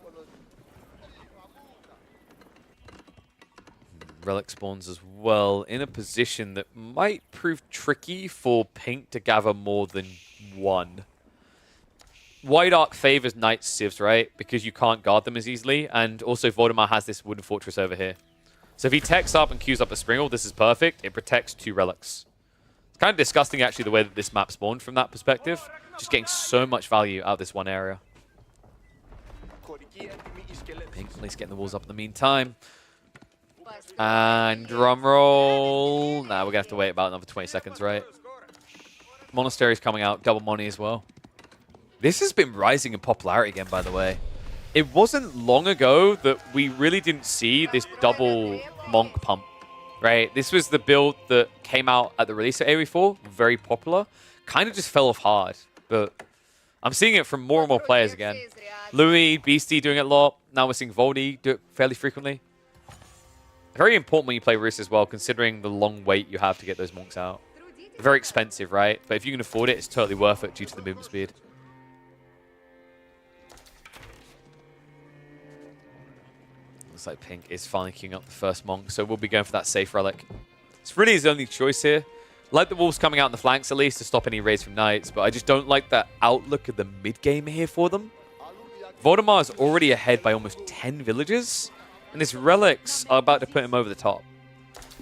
Relic spawns as well in a position that might prove tricky for Pink to gather more than one. White Ark favors Knights civs, right? Because you can't guard them as easily. And also Voldemort has this wooden fortress over here. So if he techs up and queues up a Springle, this is perfect. It protects 2 relics. It's kind of disgusting, actually, the way that this map spawned from that perspective. Just getting so much value out of this one area. Pink at least getting the walls up in the meantime. And drum roll. Nah, we're going to have to wait about another 20 seconds, right? Monastery's coming out. Double money as well. This has been rising in popularity again, by the way. It wasn't long ago that we really didn't see this double Monk pump, right? This was the build that came out at the release of AoE4. Very popular. Kind of just fell off hard. But I'm seeing it from more and more players again. Louis, Beastie doing it a lot. Now we're seeing Voldy do it fairly frequently. Very important when you play Roos as well, considering the long wait you have to get those monks out. They're very expensive, right? But if you can afford it, it's totally worth it due to the movement speed. Looks like Pink is finally queuing up the first monk, so we'll be going for that safe relic. It's really his only choice here. Like the wolves coming out in the flanks at least to stop any raids from Knights, but I just don't like that outlook of the mid-game here for them. Voldemort is already ahead by almost 10 villages. And his relics are about to put him over the top.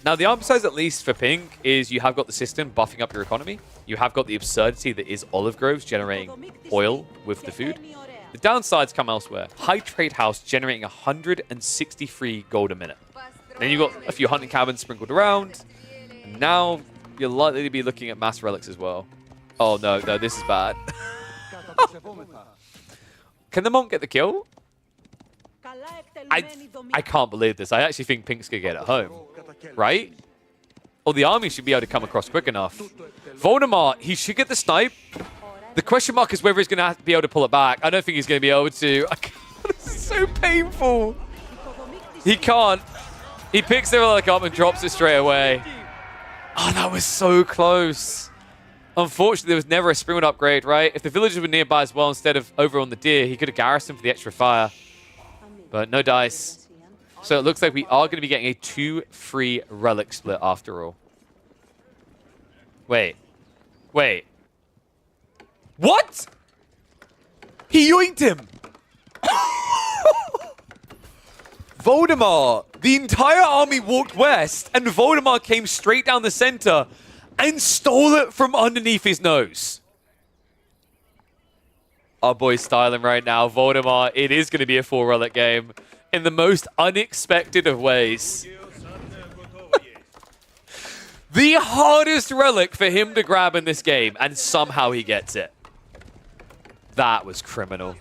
Now, the upside, at least for Pink, is you have got the system buffing up your economy. You have got the absurdity that is olive groves generating oil with the food. The downsides come elsewhere. High Trade House generating 163 gold a minute. Then you've got a few hunting cabins sprinkled around. And now you're likely to be looking at mass relics as well. Oh, no, this is bad. Can the monk get the kill? I can't believe this. I actually think Pink's going to get it home. Right? Or the army should be able to come across quick enough. Voldemort, he should get the snipe. The question mark is whether he's going to have to be able to pull it back. I don't think he's going to be able to. This is so painful. He can't. He picks the relic up and drops it straight away. Oh, that was so close. Unfortunately, there was never a Springwood upgrade, right? If the villagers were nearby as well instead of over on the deer, he could have garrisoned for the extra fire. But no dice. So it looks like we are going to be getting a 2-free relic split after all. Wait. Wait. What? He yoinked him. Voldemar. The entire army walked west, and Voldemar came straight down the center and stole it from underneath his nose. Our boy's styling right now. Voldemar, it is going to be a 4-relic game in the most unexpected of ways. The hardest relic for him to grab in this game, and somehow he gets it. That was criminal.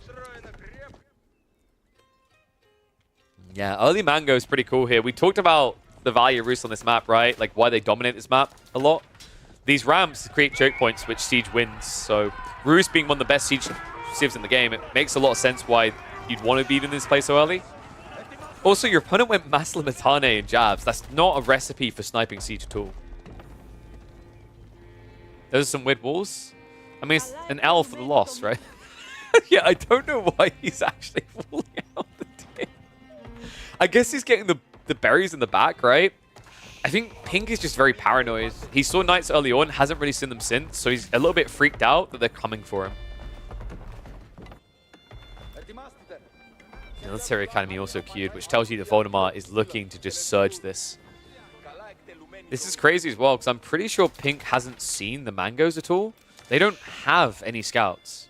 Yeah, early Mango is pretty cool here. We talked about the value of Roost on this map, right? Like why they dominate this map a lot. These ramps create choke points, which Siege wins. So Roost being one of the best Siege civs in the game, it makes a lot of sense why you'd want to beat in this play so early. Also, your opponent went Mass Limitane and jabs. That's not a recipe for sniping Siege at all. Those are some weird walls. I mean, it's an L for the loss, right? Yeah, I don't know why he's actually falling out the deer. I guess he's getting the berries in the back, right? I think Pink is just very paranoid. He saw Knights early on, hasn't really seen them since, so he's a little bit freaked out that they're coming for him. Military Academy also queued, which tells you that Voldemar is looking to just surge this. This is crazy as well, because I'm pretty sure Pink hasn't seen the Mangoes at all. They don't have any scouts.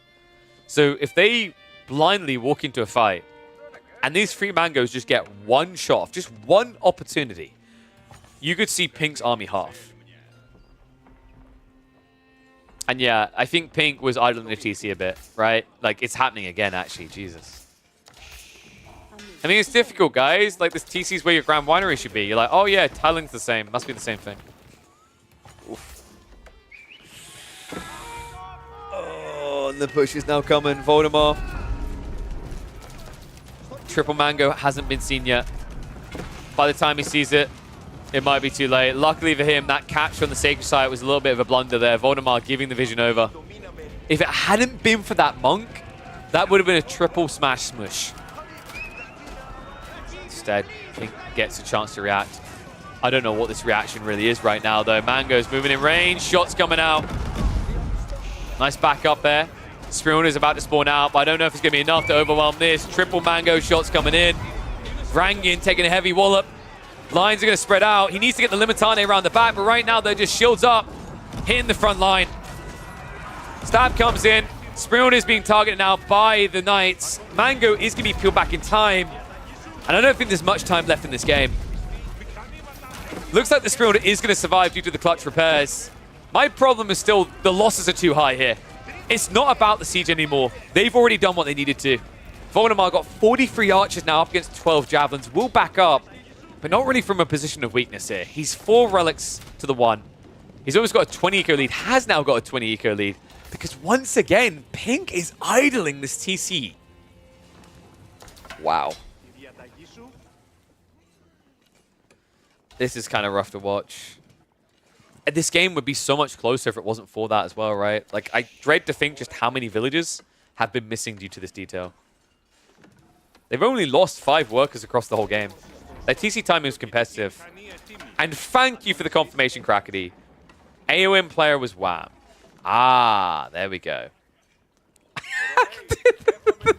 So if they blindly walk into a fight, and these 3 Mangoes just get one shot, just one opportunity, you could see Pink's army half. And yeah, I think Pink was idling the TC a bit, right? Like, it's happening again, actually. Jesus. I mean, it's difficult, guys. Like, this TC is where your Grand Winery should be. You're like, oh yeah, tiling's the same. Must be the same thing. Oof. Oh, and the push is now coming. Voldemar. Triple Mango hasn't been seen yet. By the time he sees it, it might be too late. Luckily for him, that catch from the Sacred Site was a little bit of a blunder there. Voldemar giving the vision over. If it hadn't been for that monk, that would have been a triple smash smush. Instead, Pink gets a chance to react. I don't know what this reaction really is right now, though. Mango's moving in range. Shots coming out. Nice back up there. Springwood is about to spawn out, but I don't know if it's going to be enough to overwhelm this. Triple Mango shots coming in. Vrangin taking a heavy wallop. Lines are going to spread out. He needs to get the Limitane around the back, but right now they're just shields up, hitting the front line. Stab comes in. Springwood is being targeted now by the Knights. Mango is going to be peeled back in time. And I don't think there's much time left in this game. Looks like the Springwood is going to survive due to the clutch repairs. My problem is still the losses are too high here. It's not about the siege anymore. They've already done what they needed to. Voldemar got 43 archers now up against 12 javelins. Will back up, but not really from a position of weakness here. He's 4 relics to the 1. He's always got a 20 eco lead. Has now got a 20 eco lead. Because once again, Pink is idling this TC. Wow. This is kind of rough to watch. And this game would be so much closer if it wasn't for that as well, right? Like, I dread to think just how many villages have been missing due to this detail. They've only lost 5 workers across the whole game. Their TC time is competitive. And thank you for the confirmation, Crackety. AOM player was Wham. Ah, there we go.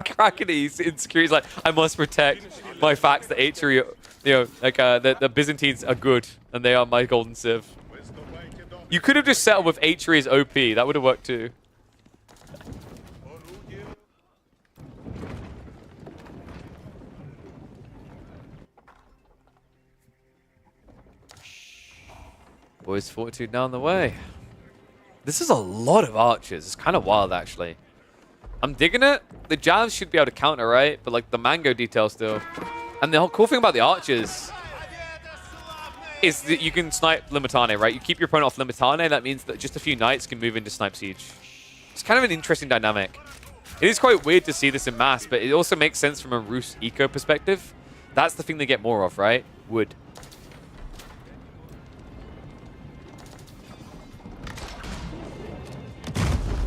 Crackety's insecure. He's like, I must protect my facts that Atri, you know, like the Byzantines are good and they are my golden civ. You could have just settled with Atri as OP. That would have worked too. Boys Fortitude down the way. This is a lot of archers. It's kind of wild, actually. I'm digging it. The jabs should be able to counter, right? But, like, the Mango detail still. And the whole cool thing about the archers is that you can snipe Limitane, right? You keep your opponent off Limitane. That means that just a few knights can move into Snipe Siege. It's kind of an interesting dynamic. It is quite weird to see this in mass, but it also makes sense from a Rus eco perspective. That's the thing they get more of, right? Wood.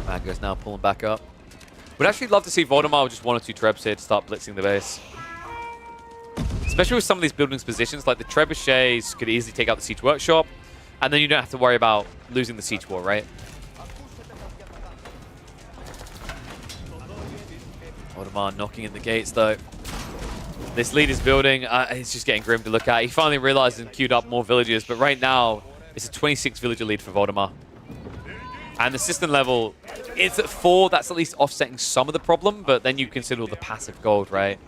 Mango's now pulling back up. Would actually love to see Voldemar with just 1 or 2 trebs here to start blitzing the base. Especially with some of these buildings positions, like the trebuchets could easily take out the Siege Workshop, and then you don't have to worry about losing the Siege War, right? Voldemar knocking in the gates, though. This lead is building. It's just getting grim to look at. He finally realized and queued up more villagers, but right now, it's a 26 villager lead for Voldemar. And the system level, it's at 4. That's at least offsetting some of the problem, but then you consider all the passive gold, right?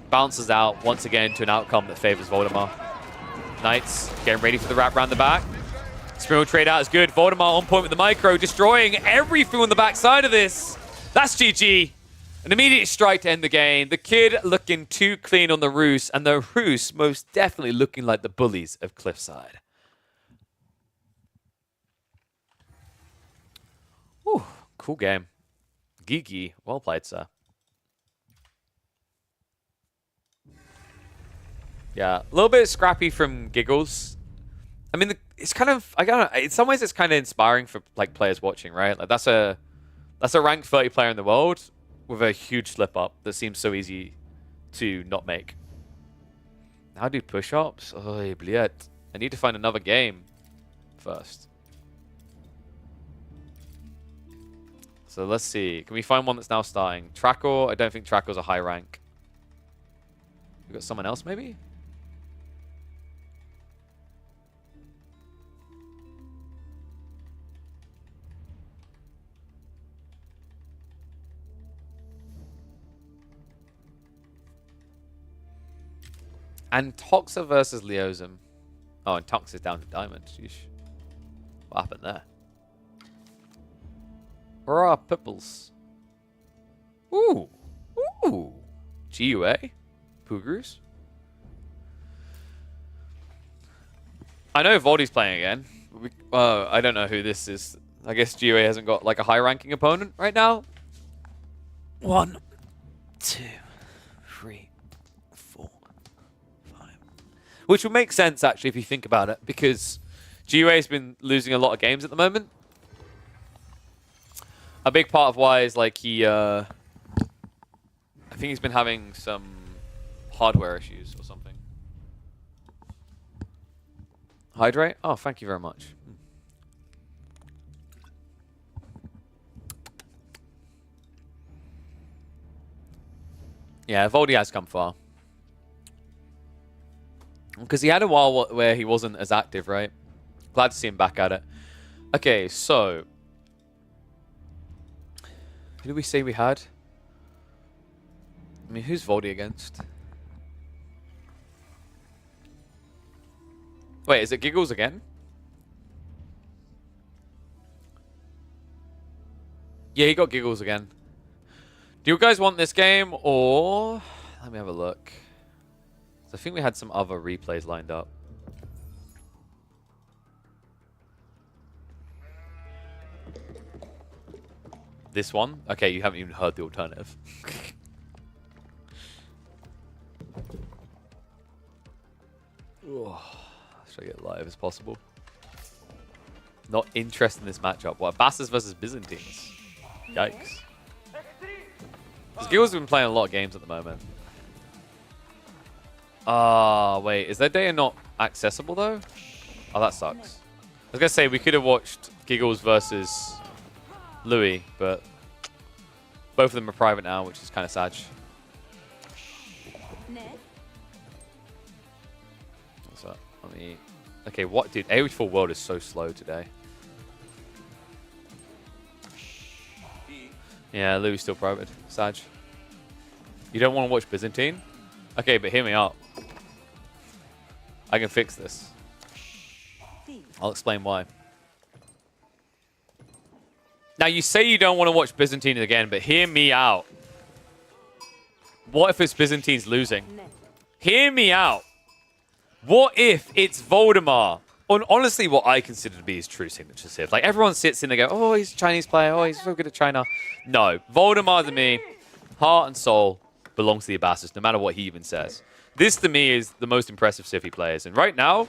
Bounces out once again to an outcome that favors Voldemar. Knights getting ready for the wrap around the back. Spiral trade out is good. Voldemar on point with the micro, destroying everything on the backside of this. That's GG. An immediate strike to end the game. The kid looking too clean on the Rus, and the Rus most definitely looking like the bullies of Cliffside. Whew, cool game. Geeky. Well played, sir. Yeah, a little bit scrappy from Giggles. I mean, it's kind of, I don't know, in some ways it's kind of inspiring for like players watching, right? Like that's a ranked 30 player in the world with a huge slip up that seems so easy to not make. Now do push-ups? Oh, bliet. I need to find another game first. So let's see. Can we find one that's now starting? Trackor? I don't think Trackor's a high rank. We got someone else maybe? And Toxa versus Leozim. Oh, and Tox is down to Diamond. Sheesh. What happened there? Where are Pipples? Ooh. Ooh. GUA? Pugers? I know Voldy's playing again. I don't know who this is. I guess GUA hasn't got like a high ranking opponent right now. 1, 2, 3, 4, 5. Which would make sense actually if you think about it, because GUA has been losing a lot of games at the moment. A big part of why is like he, I think he's been having some hardware issues or something. Hydrate? Oh, thank you very much. Yeah, Voldy has come far. Because he had a while where he wasn't as active, right? Glad to see him back at it. Okay, so... who did we say we had? I mean, who's Voldy against? Wait, is it Giggles again? Yeah, he got Giggles again. Do you guys want this game or... let me have a look. So I think we had some other replays lined up. This one? Okay, you haven't even heard the alternative. Should I get live as possible? Not interested in this matchup. What? Bastards versus Byzantines. Yikes. Because Giggles have been playing a lot of games at the moment. Wait. Is their data not accessible, though? Oh, that sucks. I was going to say, we could have watched Giggles versus Louis, but both of them are private now, which is kind of sad. What's that? Let me... okay, what? Dude, AoE Full World is so slow today. Yeah, Louis still private. Sag. You don't want to watch Byzantine? Okay, but hear me out. I can fix this. I'll explain why. Now, you say you don't want to watch Byzantine again, but hear me out. What if it's Byzantine's losing? Hear me out. What if it's Voldemar honestly what I consider to be his true signature Civ. Like, everyone sits in and go, oh, he's a Chinese player. Oh, he's so good at China. No. Voldemort, to me, heart and soul belongs to the Abbasis, no matter what he even says. This, to me, is the most impressive Civ he plays. And right now,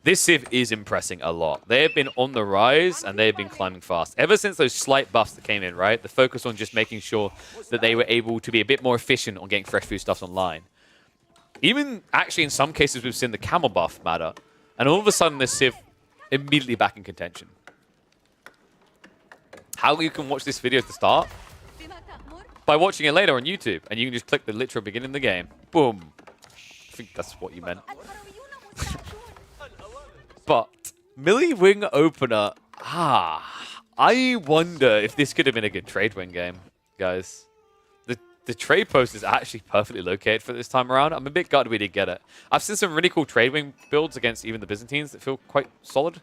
this Civ is impressing a lot. They have been on the rise, and they have been climbing fast. Ever since those slight buffs that came in, right? The focus on just making sure that they were able to be a bit more efficient on getting fresh foodstuffs online. Even, actually, in some cases, we've seen the camel buff matter. And all of a sudden, this Civ immediately back in contention. How you can watch this video to start? By watching it later on YouTube. And you can just click the literal beginning of the game. Boom. I think that's what you meant. But, Millie Wing opener. I wonder if this could have been a good trade win game, guys. The trade post is actually perfectly located for this time around. I'm a bit gutted we didn't get it. I've seen some really cool trade wing builds against even the Byzantines that feel quite solid.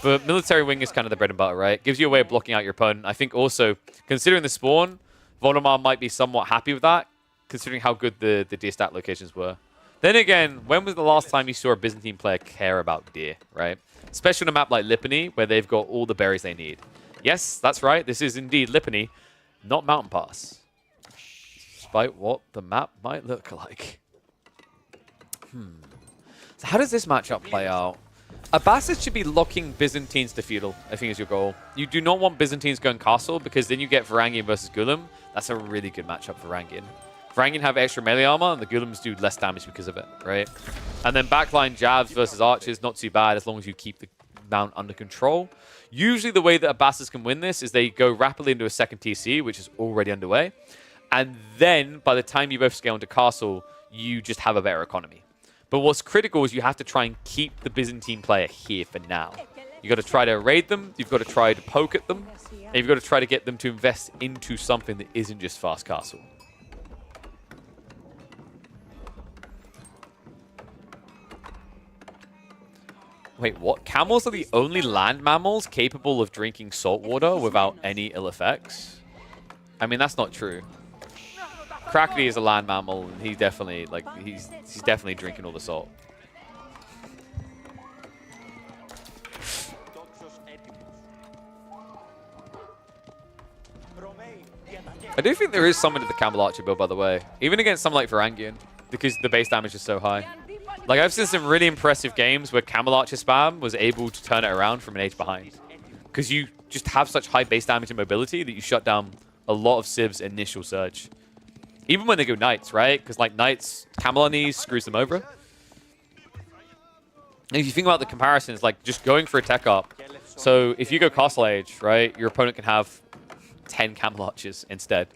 But military wing is kind of the bread and butter, right? Gives you a way of blocking out your opponent. I think also, considering the spawn, Voldemort might be somewhat happy with that, considering how good the deer stat locations were. Then again, when was the last time you saw a Byzantine player care about deer, right? Especially on a map like Lipany, where they've got all the berries they need. Yes, that's right. This is indeed Lipany, not Mountain Pass. Despite what the map might look like. So how does this matchup play out? Abbasid should be locking Byzantines to feudal, I think is your goal. You do not want Byzantines going castle, because then you get Varangian versus Gulam. That's a really good matchup for Varangian. Varangian have extra melee armor, and the Gulams do less damage because of it, right? And then backline jabs versus archers, not too bad as long as you keep the mount under control. Usually the way that Abbasids can win this is they go rapidly into a second TC, which is already underway. And then, by the time you both scale into castle, you just have a better economy. But what's critical is you have to try and keep the Byzantine player here for now. You've got to try to raid them, you've got to try to poke at them, and you've got to try to get them to invest into something that isn't just fast castle. Wait, what? Camels are the only land mammals capable of drinking salt water without any ill effects? I mean, that's not true. Krakeny is a land mammal, and he definitely, like, he's definitely drinking all the salt. I do think there is something to the Camel Archer build, by the way. Even against someone like Varangian, because the base damage is so high. Like, I've seen some really impressive games where Camel Archer spam was age to turn it around from an age behind. Because you just have such high base damage and mobility that you shut down a lot of Civ's initial surge. Even when they go Knights, right? Because, like, Knights, Camel on these screws them over. And if you think about the comparisons, like, just going for a tech up. So, if you go Castle Age, right, your opponent can have 10 Camel Archers instead.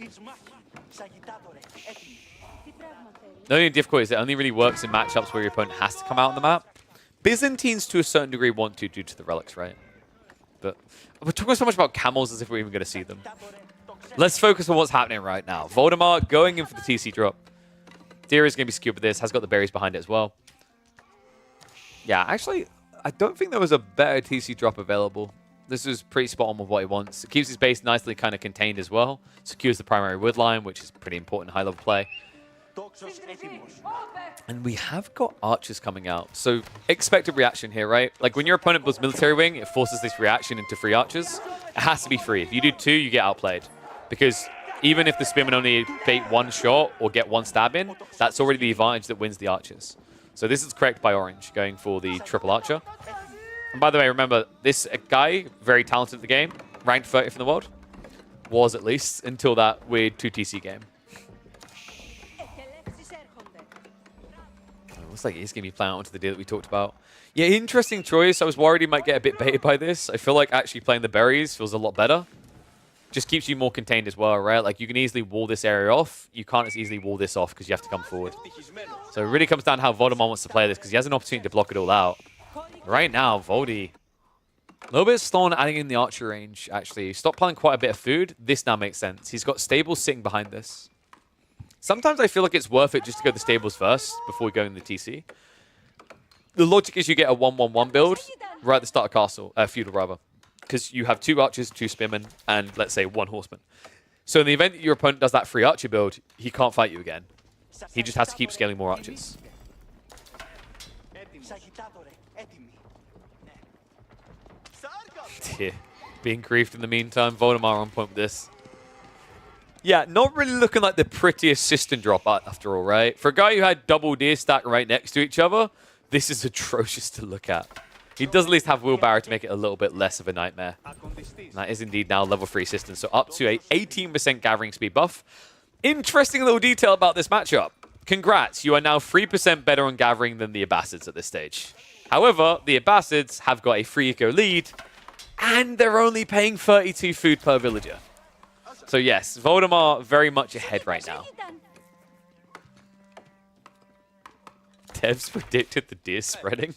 The only difficulty is it only really works in matchups where your opponent has to come out on the map. Byzantines, to a certain degree, want to due to the relics, right? But we're talking so much about camels as if we're even going to see them. Let's focus on what's happening right now. Voldemort going in for the TC drop. Deer is going to be skewed with this. Has got the berries behind it as well. Yeah, actually, I don't think there was a better TC drop available. This is pretty spot on with what he wants. It keeps his base nicely kind of contained as well. Secures the primary wood line, which is pretty important in high-level play. And we have got archers coming out. So expected reaction here, right? Like when your opponent builds military wing, it forces this reaction into free archers. It has to be free. If you do two, you get outplayed. Because even if the spearmen only bait one shot or get one stab in, that's already the advantage that wins the archers. So this is correct by Orange, going for the triple archer. And by the way, remember, this guy, very talented at the game, ranked 30th in the world. Was at least, until that weird 2TC game. Looks like he's going to be playing out onto the deal that we talked about. Yeah, interesting choice. I was worried he might get a bit baited by this. I feel like actually playing the berries feels a lot better. Just keeps you more contained as well, right? Like you can easily wall this area off. You can't as easily wall this off because you have to come forward. So it really comes down to how Voldemort wants to play this because he has an opportunity to block it all out. Right now, Voldy, a little bit of stone adding in the archer range, actually. Stockpiling quite a bit of food. This now makes sense. He's got stables sitting behind this. Sometimes I feel like it's worth it just to go to the stables first before we go in the TC. The logic is you get a 1-1-1 build right at the start of castle, feudal rather. Because you have two archers, two spearmen, and let's say one horseman. So in the event that your opponent does that free archer build, he can't fight you again. He just has to keep scaling more archers. dear. Being griefed in the meantime. Voldemar on point with this. Yeah, not really looking like the prettiest system drop after all, right? For a guy who had double deer stack right next to each other, this is atrocious to look at. He does at least have Willbarrow to make it a little bit less of a nightmare. And that is indeed now level 3 system, so up to a 18% gathering speed buff. Interesting little detail about this matchup. Congrats, you are now 3% better on gathering than the Abbasids at this stage. However, the Abbasids have got a 3 eco lead, and they're only paying 32 food per villager. So yes, Voldemar very much ahead right now. Devs predicted the deer spreading.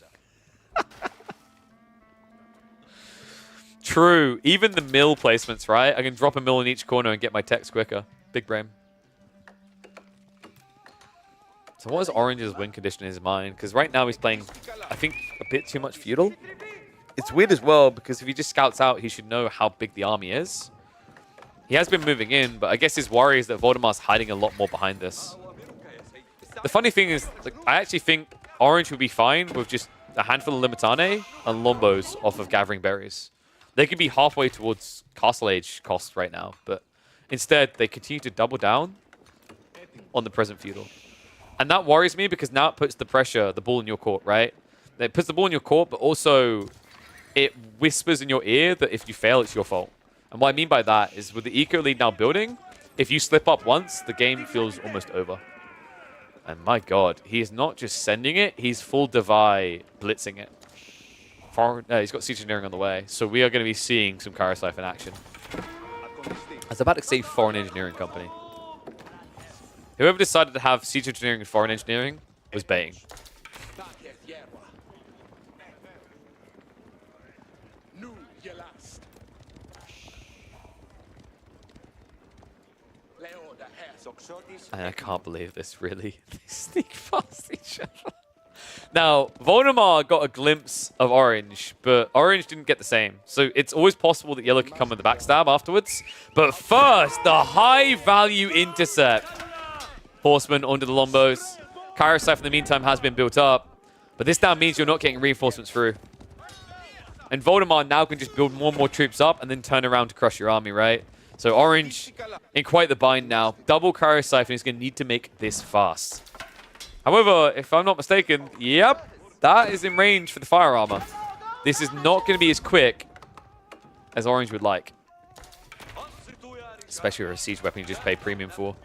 True. Even the mill placements, right? I can drop a mill in each corner and get my text quicker. Big brain. So what is Orange's win condition in his mind? Because right now he's playing, I think, a bit too much feudal. It's weird as well, because if he just scouts out, he should know how big the army is. He has been moving in, but I guess his worry is that Voldemar's hiding a lot more behind this. The funny thing is, like, I actually think Orange would be fine with just a handful of Limitane and Lombos off of gathering berries. They could be halfway towards Castle Age cost right now, but instead they continue to double down on the present feudal. And that worries me because now it puts the pressure, the ball in your court, right? It puts the ball in your court, but also it whispers in your ear that if you fail, it's your fault. And what I mean by that is with the eco lead now building, if you slip up once, the game feels almost over. And my god, he is not just sending it, he's full Devi blitzing it. He's got Siege Engineering on the way, so we are going to be seeing some Karaslife in action. I was about to say Foreign Engineering Company. Whoever decided to have Siege Engineering and Foreign Engineering was baiting. And I can't believe this, really. They sneak past each other. Now, Voldemar got a glimpse of Orange, but Orange didn't get the same. So it's always possible that Yellow can come with the backstab afterwards. But first, the high-value intercept. Horseman onto the Lombos. Karaslife, in the meantime, has been built up. But this now means you're not getting reinforcements through. And Voldemar now can just build more and more troops up and then turn around to crush your army, right? So Orange in quite the bind now. Double Karaslife, and he's going to need to make this fast. However, if I'm not mistaken, yep, that is in range for the fire armor. This is not going to be as quick as Orange would like. Especially with a siege weapon you just pay premium for.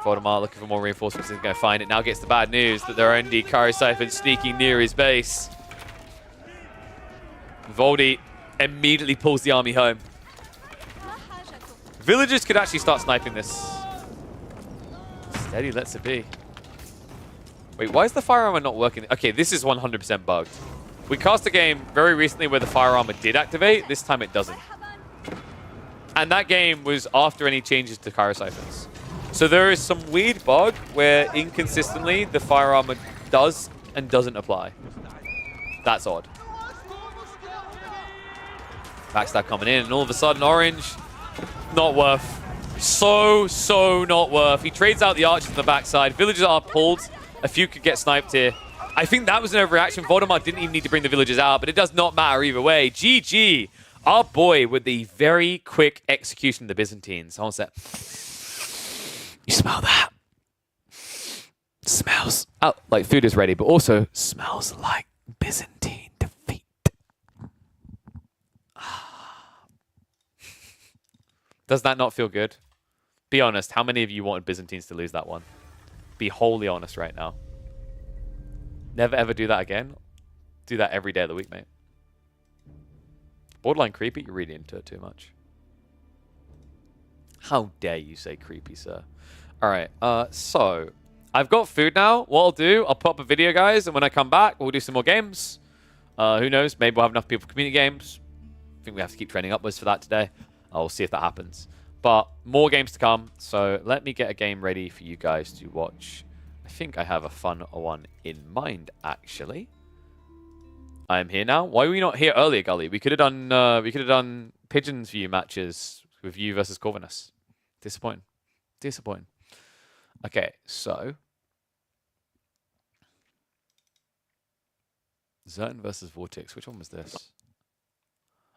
Voldemar looking for more reinforcements, isn't going to find it. Now gets the bad news that there are indeed Karaslife sneaking near his base. Voldy immediately pulls the army home. Villagers could actually start sniping this. Steady lets it be. Wait, why is the fire armor not working? Okay, this is 100% bugged. We cast a game very recently where the fire armor did activate. This time it doesn't. And that game was after any changes to Karasiphons. So there is some weird bug where inconsistently the fire armor does and doesn't apply. That's odd. Backstab coming in, and all of a sudden Orange, not worth. So not worth. He trades out the archers on the backside. Villagers are pulled. A few could get sniped here. I think that was an overreaction. Voldemar didn't even need to bring the villagers out, but it does not matter either way. GG. Our boy with the very quick execution of the Byzantines. Hold on a sec. You smell that? Smells like food is ready, but also smells like Byzantine defeat. Does that not feel good? Be honest, how many of you wanted Byzantines to lose that one? Be wholly honest right now. Never ever do that again. Do that every day of the week, mate. Borderline creepy? You're reading into it too much. How dare you say creepy, sir? Alright, so I've got food now. What I'll do, I'll put up a video, guys, and when I come back, we'll do some more games. Who knows? Maybe we'll have enough people for community games. I think we have to keep trending upwards for that today. I'll see if that happens. But more games to come, so let me get a game ready for you guys to watch. I think I have a fun one in mind, actually. I'm here now. Why were we not here earlier, Gully? We could have done Pigeons View matches with you versus Corvinus. Disappointing. Disappointing. Okay, so Zerton versus Vortex. Which one was this?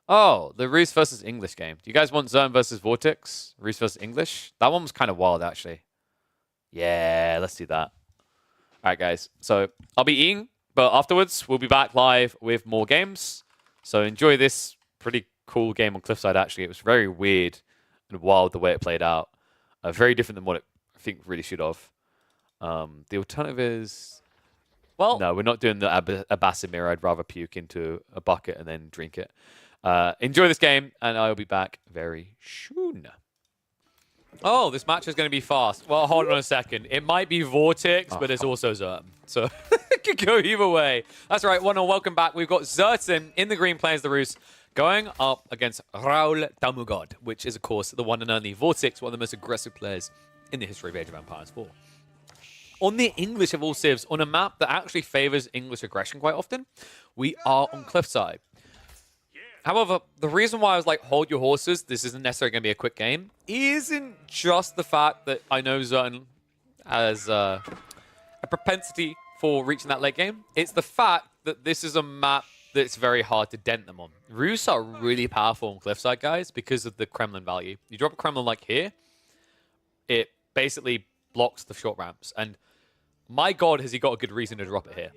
Oh, the Reese versus English game. Do you guys want Zern versus Vortex? Reese versus English? That one was kind of wild, actually. Yeah, let's do that. All right, guys. So I'll be eating, but afterwards we'll be back live with more games. So enjoy this pretty cool game on Cliffside, actually. It was very weird and wild the way it played out. Very different than what it, I think, really should have. The alternative is... Well, no, we're not doing the Abasimir. I'd rather puke into a bucket and then drink it. Enjoy this game, and I'll be back very soon. Oh, this match is going to be fast. Well, hold on a second. It might be Vortex, but there's also Zertan. So it could go either way. That's right. Welcome back. We've got Zertan in the green playing as the Roos going up against Raul Damugod, which is, of course, the one and only Vortex, one of the most aggressive players in the history of Age of Empires 4. On the English of all civs, on a map that actually favors English aggression quite often, we are on Cliffside. However, the reason why I was like, hold your horses, this isn't necessarily going to be a quick game, isn't just the fact that I know Zertan has a propensity for reaching that late game. It's the fact that this is a map that's very hard to dent them on. Roos are really powerful on Cliffside, guys, because of the Kremlin value. You drop a Kremlin like here, it basically blocks the short ramps. And my God, has he got a good reason to drop it here.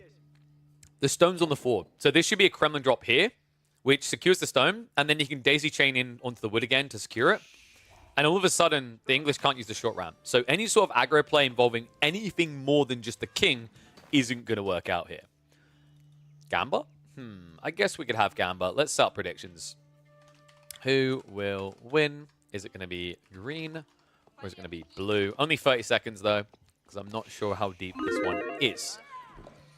The stone's on the ford. So this should be a Kremlin drop here, which secures the stone, and then you can daisy chain in onto the wood again to secure it. And all of a sudden, the English can't use the short ramp. So any sort of aggro play involving anything more than just the king isn't going to work out here. Gamba? I guess we could have Gamba. Let's start predictions. Who will win? Is it going to be green or is it going to be blue? Only 30 seconds, though, because I'm not sure how deep this one is.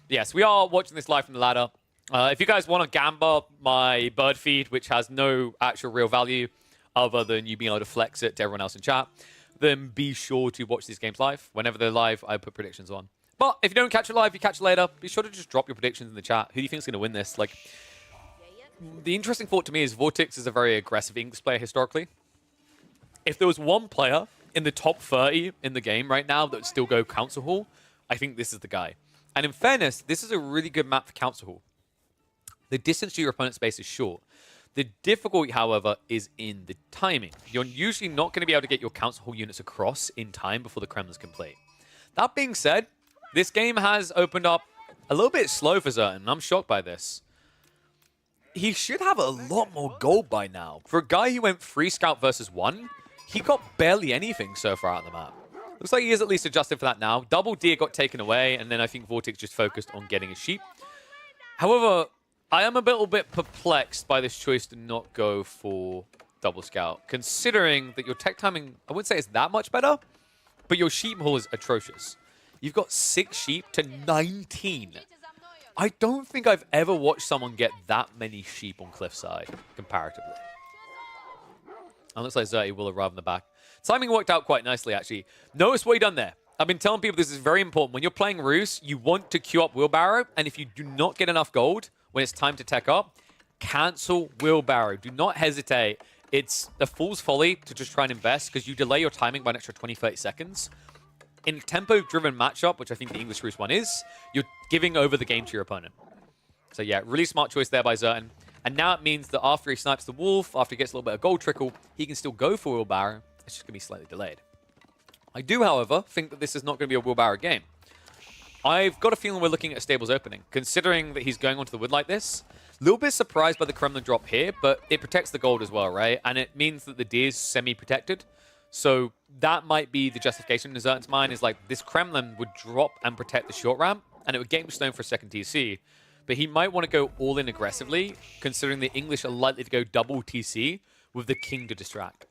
Yes, we are watching this live from the ladder. If you guys want to Gamba my bird feed, which has no actual real value other than you being able to flex it to everyone else in chat, then be sure to watch these games live. Whenever they're live, I put predictions on. But if you don't catch it live, you catch it later. Be sure to just drop your predictions in the chat. Who do you think is going to win this? Like, the interesting thought to me is Vortex is a very aggressive English player historically. If there was one player in the top 30 in the game right now that would still go Council Hall, I think this is the guy. And in fairness, this is a really good map for Council Hall. The distance to your opponent's space is short. The difficulty, however, is in the timing. You're usually not going to be able to get your Council Hall units across in time before the Kremlin's complete. That being said, this game has opened up a little bit slow for Zertan, and I'm shocked by this. He should have a lot more gold by now. For a guy who went 3 scout versus 1, he got barely anything so far out of the map. Looks like he is at least adjusted for that now. Double Deer got taken away, and then I think Vortex just focused on getting his sheep. However, I am a little bit perplexed by this choice to not go for double scout, considering that your tech timing, I wouldn't say it's that much better, but your sheep haul is atrocious. You've got 6 sheep to 19. I don't think I've ever watched someone get that many sheep on Cliffside, comparatively. And looks like Zerty will arrive in the back. Timing worked out quite nicely, actually. Notice what he done there. I've been telling people this is very important. When you're playing Roos, you want to queue up Wheelbarrow, and if you do not get enough gold when it's time to tech up, cancel Wheelbarrow. Do not hesitate. It's a fool's folly to just try and invest because you delay your timing by an extra 20, 30 seconds. In a tempo-driven matchup, which I think the English Roos one is, you're giving over the game to your opponent. So yeah, really smart choice there by Zertan. And now it means that after he snipes the wolf, after he gets a little bit of gold trickle, he can still go for Wheelbarrow. It's just going to be slightly delayed. I do, however, think that this is not going to be a Wheelbarrow game. I've got a feeling we're looking at a stables opening, considering that he's going onto the wood like this. A little bit surprised by the Kremlin drop here, but it protects the gold as well, right? And it means that the deer's semi-protected. So that might be the justification in Zertan's mind, is like this Kremlin would drop and protect the short ramp, and it would get him stone for a second TC. But he might want to go all in aggressively, considering the English are likely to go double TC with the king to distract.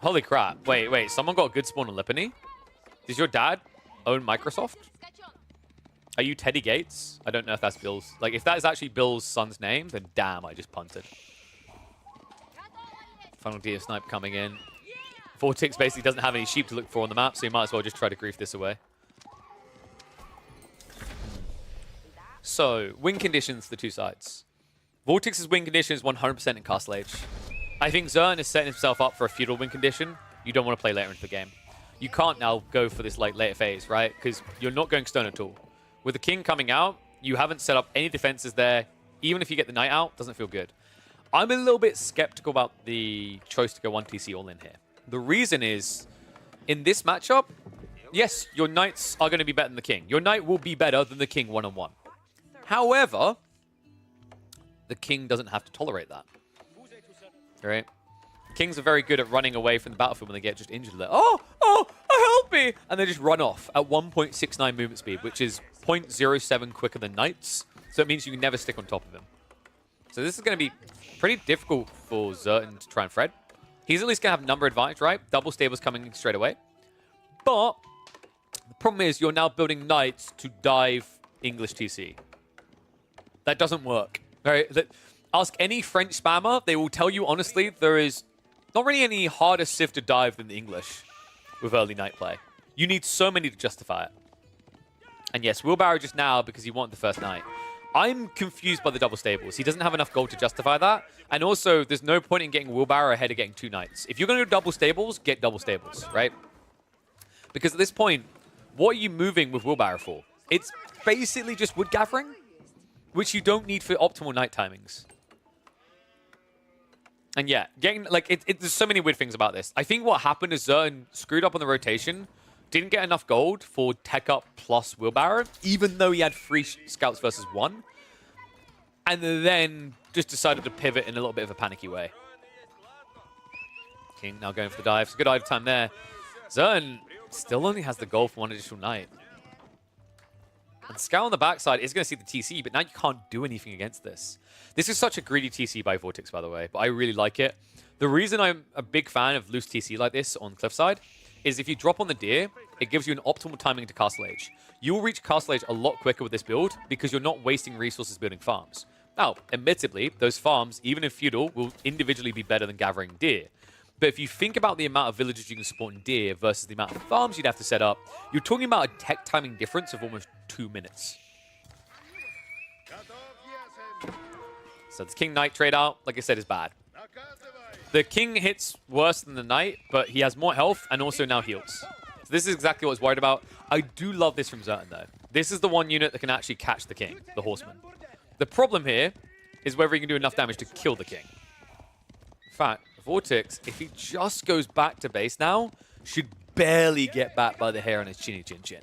Holy crap. Wait. Someone got a good spawn on Lipany? Does your dad own Microsoft? Are you Teddy Gates? I don't know if that's Bill's. Like, if that is actually Bill's son's name, then damn, I just punted. Final Deer Snipe coming in. Vortex basically doesn't have any sheep to look for on the map, so you might as well just try to grief this away. So, win conditions for the two sides. Vortex's win condition is 100% in Castle Age. I think Zertan is setting himself up for a feudal win condition. You don't want to play later into the game. You can't now go for this like later phase, right? Because you're not going stone at all. With the king coming out, You haven't set up any defenses there. Even if you get the Knight out, doesn't feel good. I'm a little bit skeptical about the choice to go 1TC all in here. The reason is, in this matchup, yes, your Knights are going to be better than the King. Your Knight will be better than the King one-on-one. However, the King doesn't have to tolerate that. Right? Kings are very good at running away from the battlefield when they get just injured. Like, oh, help me! And they just run off at 1.69 movement speed, which is 0.07 quicker than Knights. So it means you can never stick on top of him. So this is going to be pretty difficult for Zertan to try and Fred. He's at least going to have number advantage, right? Double stables coming straight away. But the problem is you're now building Knights to dive English TC. That doesn't work. Right? Ask any French spammer, they will tell you honestly there is not really any harder civ to dive than the English with early Knight play. You need so many to justify it. And yes, Wheelbarrow just now because he wanted the first Knight. I'm confused by the double stables. He doesn't have enough gold to justify that. And also, there's no point in getting Wheelbarrow ahead of getting 2 Knights. If you're going to do double stables, get double stables, right? Because at this point, what are you moving with Wheelbarrow for? It's basically just wood gathering, which you don't need for optimal Knight timings. And yeah, getting there's so many weird things about this. I think what happened is Zertan screwed up on the rotation, didn't get enough gold for Tech Up plus Wheelbarrow, even though he had 3 scouts versus 1. And then just decided to pivot in a little bit of a panicky way. King now going for the dive. It's a good dive time there. Zertan still only has the gold for 1 additional Knight. And Scout on the backside is going to see the TC, but now you can't do anything against this. This is such a greedy TC by Vortex, by the way, but I really like it. The reason I'm a big fan of loose TC like this on Cliffside is if you drop on the Deer, it gives you an optimal timing to Castle Age. You will reach Castle Age a lot quicker with this build because you're not wasting resources building farms. Now, admittedly, those farms, even in Feudal, will individually be better than gathering Deer. But if you think about the amount of villages you can support in Deer versus the amount of farms you'd have to set up, you're talking about a tech timing difference of almost 2 minutes. So this King Knight trade out, like I said, is bad. The King hits worse than the Knight, but he has more health and also now heals. So this is exactly what I was worried about. I do love this from Zertan, though. This is the one unit that can actually catch the King, the Horseman. The problem here is whether he can do enough damage to kill the King. In fact, Vortex, if he just goes back to base now, should barely get back by the hair on his chinny chin chin.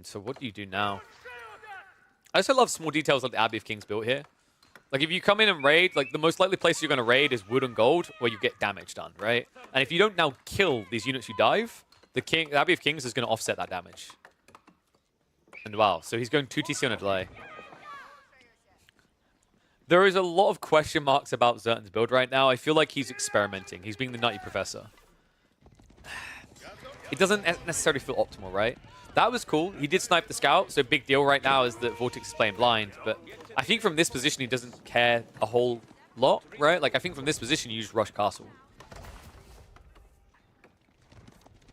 So what do you do now? I also love small details like the Abbey of Kings built here. Like if you come in and raid, like the most likely place you're going to raid is wood and gold, where you get damage done, right? And if you don't now kill these units you dive, the Abbey of Kings is going to offset that damage. And wow, so he's going 2 TC on a delay. There is a lot of question marks about Zertan's build right now. I feel like he's experimenting. He's being the nutty professor. It doesn't necessarily feel optimal, right? That was cool. He did snipe the scout, so big deal right now is that Vortex is playing blind. But I think from this position, he doesn't care a whole lot, right? Like, I think from this position, you just rush castle.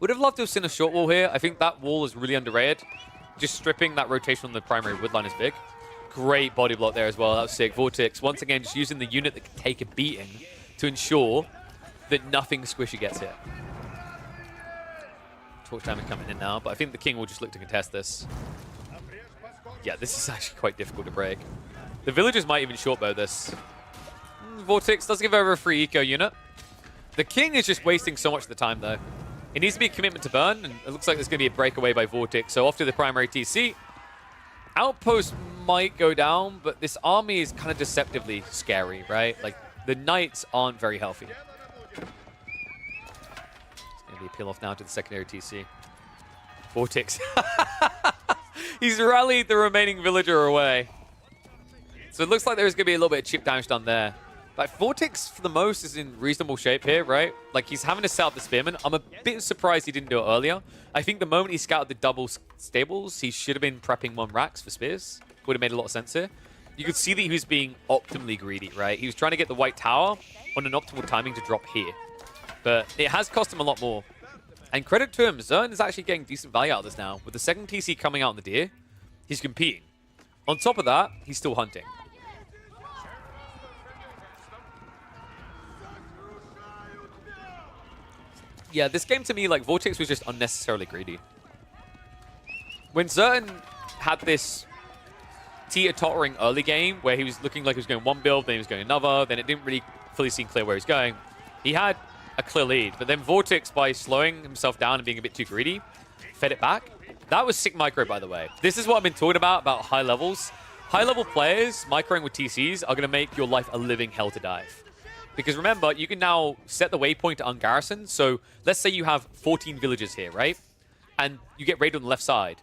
Would have loved to have seen a short wall here. I think that wall is really underrated. Just stripping that rotation on the primary wood line is big. Great body block there as well. That was sick. Vortex, once again, just using the unit that can take a beating to ensure that nothing squishy gets hit. Torch damage coming in now, but I think the King will just look to contest this. Yeah, this is actually quite difficult to break. The villagers might even shortbow this. Vortex does give over a free eco unit. The King is just wasting so much of the time, though. It needs to be a commitment to burn, and it looks like there's going to be a breakaway by Vortex. So off to the primary TC. Outpost might go down, but this army is kind of deceptively scary, right? Like, the Knights aren't very healthy. Be a peel off now to the secondary TC. Vortex. He's rallied the remaining villager away. So it looks like there's going to be a little bit of chip damage done there. Like, Vortex, for the most, is in reasonable shape here, right? Like, he's having to set up the Spearman. I'm a bit surprised he didn't do it earlier. I think the moment he scouted the double stables, he should have been prepping 1 racks for spears. Would have made a lot of sense here. You could see that he was being optimally greedy, right? He was trying to get the white tower on an optimal timing to drop here. But it has cost him a lot more. And credit to him, Zertan is actually getting decent value out of this now. With the second TC coming out in the Deer, he's competing. On top of that, he's still hunting. Yeah, this game to me, like, Vortex was just unnecessarily greedy. when Zerton had this teeter-tottering early game where he was looking like he was going one build, then he was going another, then it didn't really fully seem clear where he was going. He had a clear lead, but then Vortex, by slowing himself down and being a bit too greedy, fed it back. That was sick micro, by the way. This is what I've been talking about high levels. High-level players microing with TCs are going to make your life a living hell to dive. Because remember, you can now set the waypoint to ungarrison. So let's say you have 14 villages here, right? And you get raided on the left side.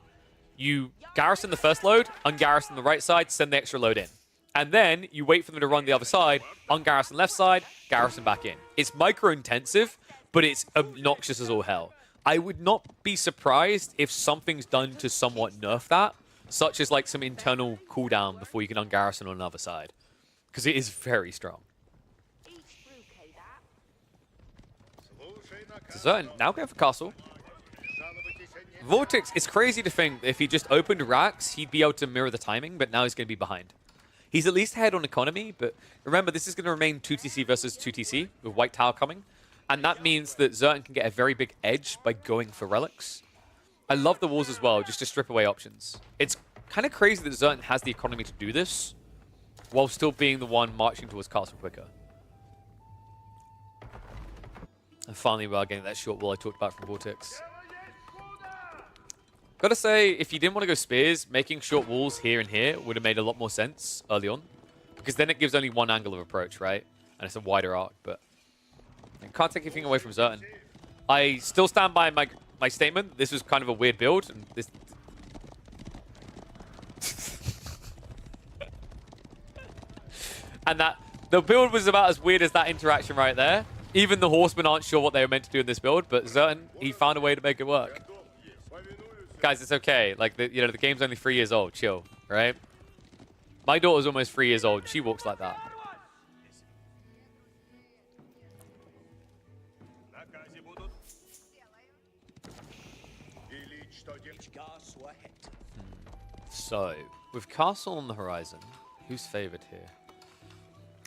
You garrison the first load, ungarrison the right side, send the extra load in. And then you wait for them to run the other side, ungarrison left side, garrison back in. It's micro-intensive, but it's obnoxious as all hell. I would not be surprised if something's done to somewhat nerf that, such as like some internal cooldown before you can ungarrison on another side. Because it is very strong. So Zerton now going for castle. Vortex, it's crazy to think if he just opened racks, he'd be able to mirror the timing, but now he's going to be behind. He's at least ahead on economy, but remember, this is going to remain 2TC versus 2TC with White Tower coming. And that means that Zerton can get a very big edge by going for relics. I love the walls as well, just to strip away options. It's kind of crazy that Zerton has the economy to do this, while still being the one marching towards castle quicker. And finally, we are getting that short wall I talked about from Vortex. Gotta say, if you didn't want to go spears, making short walls here and here would have made a lot more sense early on. Because then it gives only one angle of approach, right? And it's a wider arc, but I can't take anything away from Zerton. I still stand by my statement. This was kind of a weird build. And this... and that the build was about as weird as that interaction right there. Even the horsemen aren't sure what they were meant to do in this build, but Zerton, he found a way to make it work. Guys, it's okay. Like, the game's only 3 years old. Chill, right? My daughter's almost 3 years old. She walks like that. So, with Castle on the horizon, who's favored here?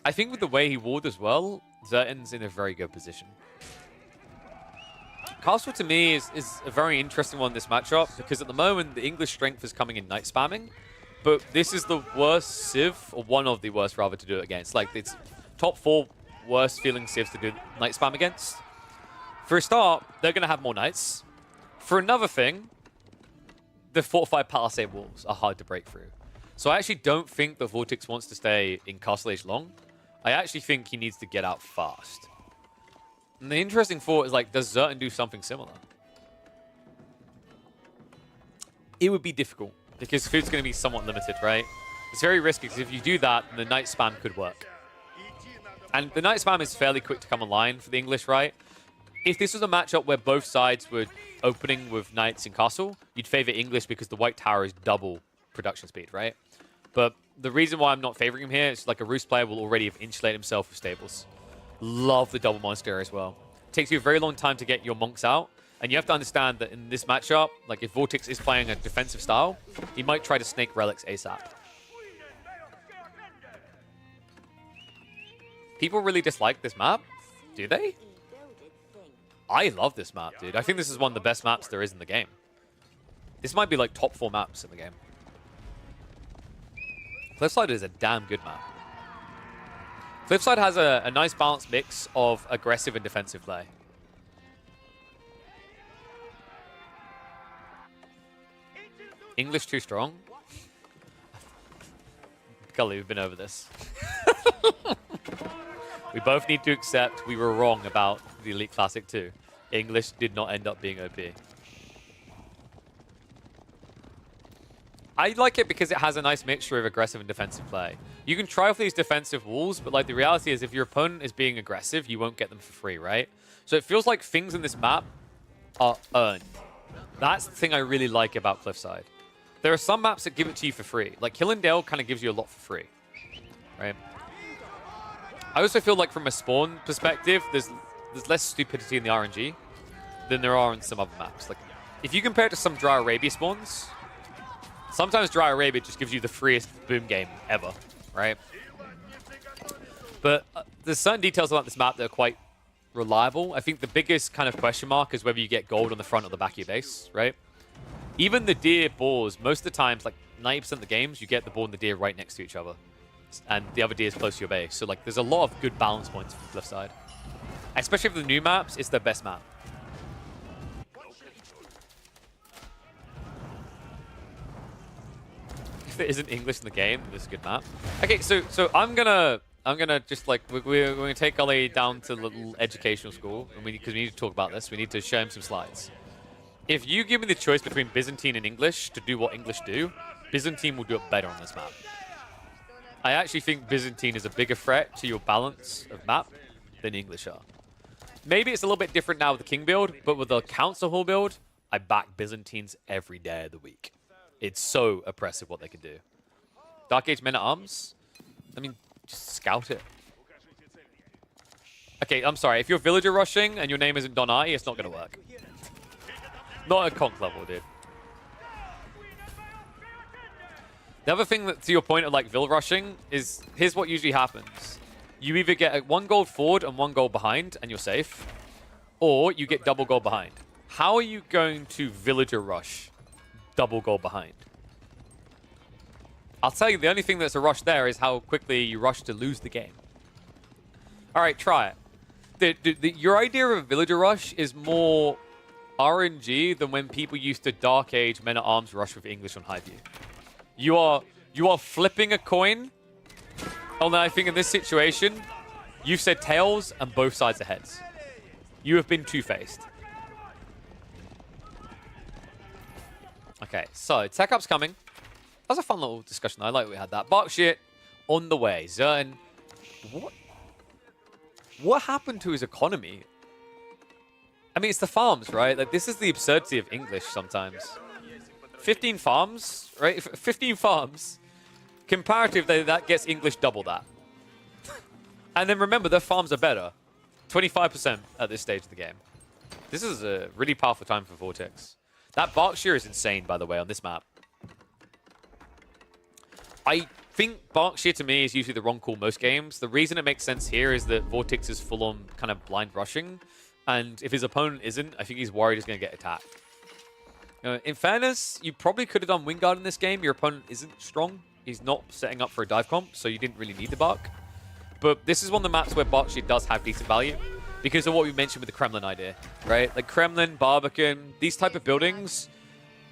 I think with the way he walled as well, Zerton's in a very good position. Castle, to me, is a very interesting one in this matchup, because at the moment, the English strength is coming in night spamming, but this is the worst Civ, or one of the worst, rather, to do it against. Like, it's top 4 worst feeling Civs to do night spam against. For a start, they're going to have more knights. For another thing, the fortified palisade walls are hard to break through. So I actually don't think that Vortex wants to stay in Castle Age long. I actually think he needs to get out fast. And the interesting thought is, like, does Zerton do something similar? It would be difficult, because food's going to be somewhat limited, right? It's very risky, because if you do that, the night spam could work. And the night spam is fairly quick to come online for the English, right? If this was a matchup where both sides were opening with knights in castle, you'd favor English because the White Tower is double production speed, right? But the reason why I'm not favoring him here is like a Roost player will already have insulated himself with stables. Love the double monastery as well. Takes you a very long time to get your monks out. And you have to understand that in this matchup, like if Vortex is playing a defensive style, he might try to snake relics ASAP. People really dislike this map? Do they? I love this map, dude. I think this is one of the best maps there is in the game. This might be like top 4 maps in the game. Cliffside is a damn good map. Cliffside has a nice balanced mix of aggressive and defensive play. English too strong? Gully, we've been over this. We both need to accept we were wrong about the Elite Classic 2. English did not end up being OP. I like it because it has a nice mixture of aggressive and defensive play. You can try off these defensive walls, but like the reality is if your opponent is being aggressive, you won't get them for free, right? So it feels like things in this map are earned. That's the thing I really like about Cliffside. There are some maps that give it to you for free. Like Hillendale kind of gives you a lot for free, right? I also feel like from a spawn perspective, there's less stupidity in the RNG than there are in some other maps. Like if you compare it to some Dry Arabia spawns, sometimes Dry Arabia just gives you the freest boom game ever, right? But there's certain details about this map that are quite reliable. I think the biggest kind of question mark is whether you get gold on the front or the back of your base, right? Even the deer boars, most of the times, like 90% of the games, you get the boar and the deer right next to each other. And the other deer is close to your base. So like there's a lot of good balance points from the left side. Especially for the new maps, it's the best map. If there isn't English in the game, this is a good map. Okay, so I'm gonna just like we're gonna take Ollie down to the little educational school, and because we need to talk about this. We need to show him some slides. If you give me the choice between Byzantine and English to do what English do, Byzantine will do it better on this map. I actually think Byzantine is a bigger threat to your balance of map than English are. Maybe it's a little bit different now with the King build, but with the Council Hall build, I back Byzantines every day of the week. It's so oppressive what they can do. Dark Age Men-at-Arms? I mean, just scout it. Okay, I'm sorry. If you're villager rushing and your name isn't Donai, it's not going to work. Not at conch level, dude. The other thing that, to your point of like vill rushing, is here's what usually happens. You either get 1 gold forward and 1 gold behind, and you're safe, or you get double gold behind. How are you going to villager rush double gold behind? I'll tell you, the only thing that's a rush there is how quickly you rush to lose the game. All right, try it. Your idea of a villager rush is more RNG than when people used to Dark Age Men-at-Arms rush with English on Highview. You are flipping a coin. Although I think in this situation, you've said tails and both sides are heads. You have been two-faced. Okay, so Tech Up's coming. That was a fun little discussion. I like we had that. Berkshire on the way. Zerton, what happened to his economy? I mean, it's the farms, right? Like, this is the absurdity of English sometimes. 15 farms, right? 15 farms. Comparatively, that gets English double that. And then remember, their farms are better. 25% at this stage of the game. This is a really powerful time for Vortex. That Berkshire is insane, by the way, on this map. I think Berkshire, to me, is usually the wrong call most games. The reason it makes sense here is that Vortex is full-on kind of blind rushing. And if his opponent isn't, I think he's worried he's going to get attacked. In fairness, you probably could have done Wingard in this game. Your opponent isn't strong. He's not setting up for a dive comp, so you didn't really need the Bark. But this is one of the maps where Berkshire does have decent value because of what we mentioned with the Kremlin idea, right? Like Kremlin, Barbican, these type of buildings,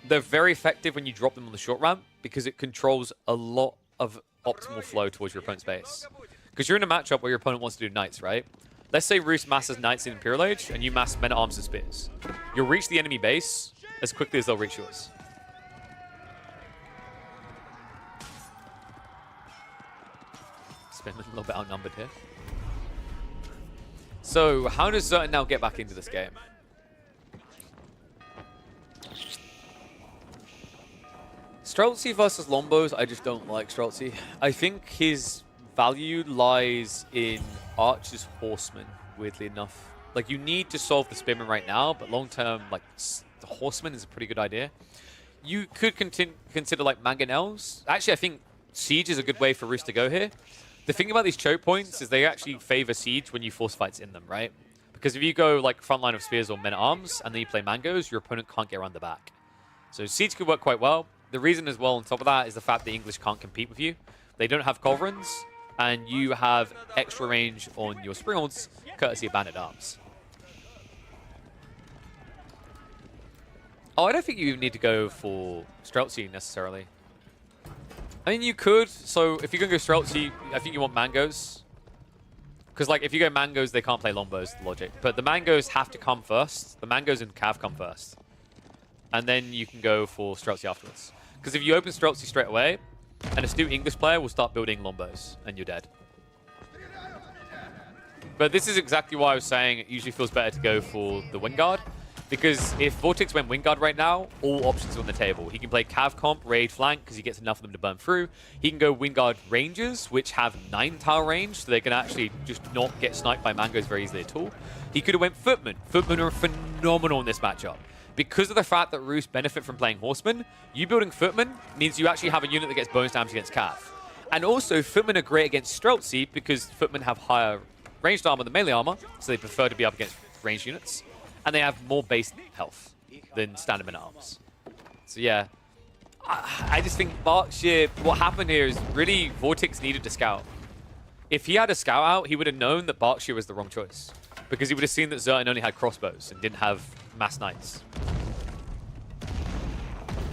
they're very effective when you drop them on the short ramp because it controls a lot of optimal flow towards your opponent's base. Because you're in a matchup where your opponent wants to do knights, right? Let's say Roos masses knights in Imperial Age and you mass Men-at-Arms and Spears. You'll reach the enemy base as quickly as they'll reach yours. Spin a little bit outnumbered here. So, how does Zerton now get back into this game? Streltsy versus Lombos, I just don't like Streltsy. I think his value lies in Archer's Horseman, weirdly enough. Like, you need to solve the Spearman right now, but long-term, like, the Horseman is a pretty good idea. You could consider, like, Mangonels. Actually, I think Siege is a good way for Roos to go here. The thing about these choke points is they actually favor Siege when you force fights in them, right? Because if you go, like, front line of Spears or Men-at-Arms, and then you play Mangoes, your opponent can't get around the back. So Siege could work quite well. The reason as well on top of that is the fact that English can't compete with you. They don't have Culverins, and you have extra range on your Springalds, courtesy of Bandit-Arms. Oh, I don't think you need to go for Streltsy necessarily. I mean, you could. So if you're going to go Streltsy, I think you want Mangoes. Because like if you go Mangoes, they can't play Lombos, the logic. But the Mangoes have to come first. The Mangoes and Cav come first. And then you can go for Streltsy afterwards. Because if you open Streltsy straight away, an astute English player will start building Lombos, and you're dead. But this is exactly why I was saying it usually feels better to go for the Wingard. Because if Vortex went Wingard right now, all options are on the table. He can play Cav Comp, Raid Flank, because he gets enough of them to burn through. He can go Wingard Rangers, which have 9-tile range, so they can actually just not get sniped by Mangoes very easily at all. He could have went Footman. Footman are phenomenal in this matchup. Because of the fact that Roos benefit from playing Horseman, you building Footman means you actually have a unit that gets bonus damage against Cav. And also, Footman are great against Streltsy because Footman have higher ranged armor than melee armor, so they prefer to be up against ranged units. And they have more base health than standard Men-at-Arms. So yeah, I just think Berkshire, what happened here is really Vortex needed to scout. If he had a scout out, he would have known that Berkshire was the wrong choice. Because he would have seen that Zertan only had crossbows and didn't have mass knights.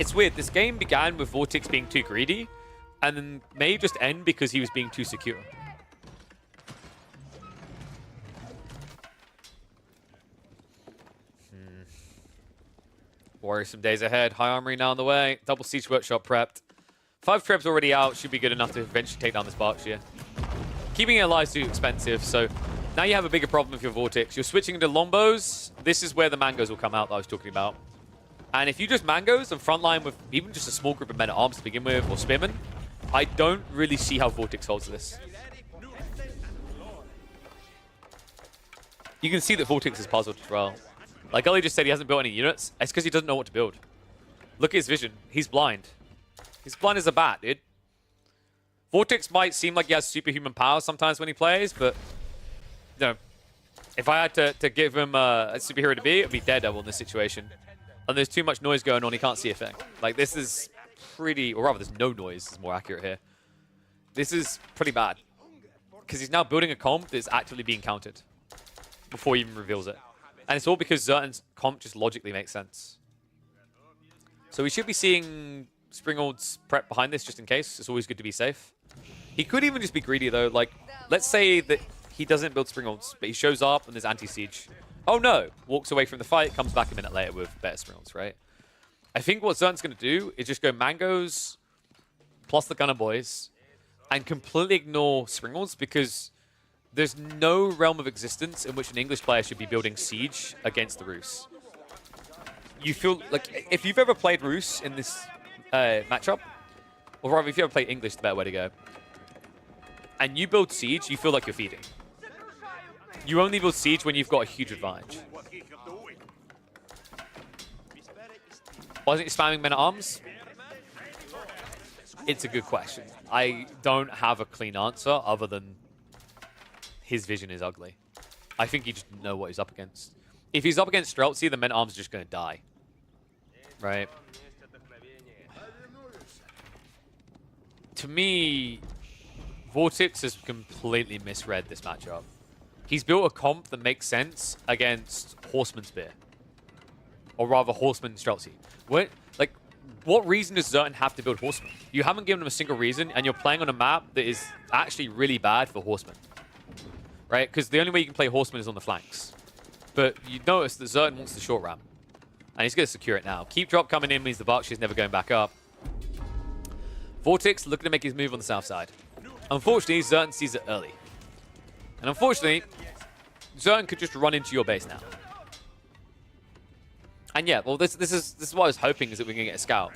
It's weird, this game began with Vortex being too greedy, and then may just end because he was being too secure. Worrisome days ahead. High Armory now on the way. Double Siege Workshop prepped. 5 trebs already out. Should be good enough to eventually take down this Berkshire. Keeping it alive is too expensive, so now you have a bigger problem with your Vortex. You're switching into Longbows. This is where the Mangoes will come out that I was talking about. And if you just Mangoes and frontline with even just a small group of men-at-arms to begin with, or Spearmen, I don't really see how Vortex holds this. You can see that Vortex is puzzled as well. Like Gully just said, he hasn't built any units. It's because he doesn't know what to build. Look at his vision. He's blind. He's blind as a bat, dude. Vortex might seem like he has superhuman powers sometimes when he plays, but you know, if I had to give him a superhero to be, it would be Daredevil in this situation. And there's too much noise going on, he can't see a thing. Like, this is pretty, or rather, there's no noise, is more accurate here. This is pretty bad. Because he's now building a comp that's actively being countered before he even reveals it. And it's all because Zertan's comp just logically makes sense. So we should be seeing Springald's prep behind this just in case. It's always good to be safe. He could even just be greedy though. Like, let's say that he doesn't build Springald's, but he shows up and there's anti-siege. Oh no! Walks away from the fight, comes back a minute later with better Springald's, right? I think what Zertan's going to do is just go Mangoes plus the Gunner Boys and completely ignore Springald's because there's no realm of existence in which an English player should be building Siege against the Rus. You feel like, if you've ever played Rus in this matchup, or rather if you ever played English, the better way to go, and you build Siege, you feel like you're feeding. You only build Siege when you've got a huge advantage. Why isn't he spamming men-at-arms? It's a good question. I don't have a clean answer other than his vision is ugly. I think he just doesn't know what he's up against. If he's up against Streltsy, the men-at-arms are just going to die. Right? To me, Vortex has completely misread this matchup. He's built a comp that makes sense against Horseman Spear. Or rather, Horseman Streltsy. What reason does Zertan have to build Horseman? You haven't given him a single reason, and you're playing on a map that is actually really bad for Horseman. Right? Because the only way you can play Horseman is on the flanks. But you notice that Zertan wants the short ramp. And he's going to secure it now. Keep drop coming in means the Berkshire's never going back up. Vortex looking to make his move on the south side. Unfortunately, Zertan sees it early. And unfortunately, Zertan could just run into your base now. And yeah, well, this is what I was hoping, is that we're going to get a scout.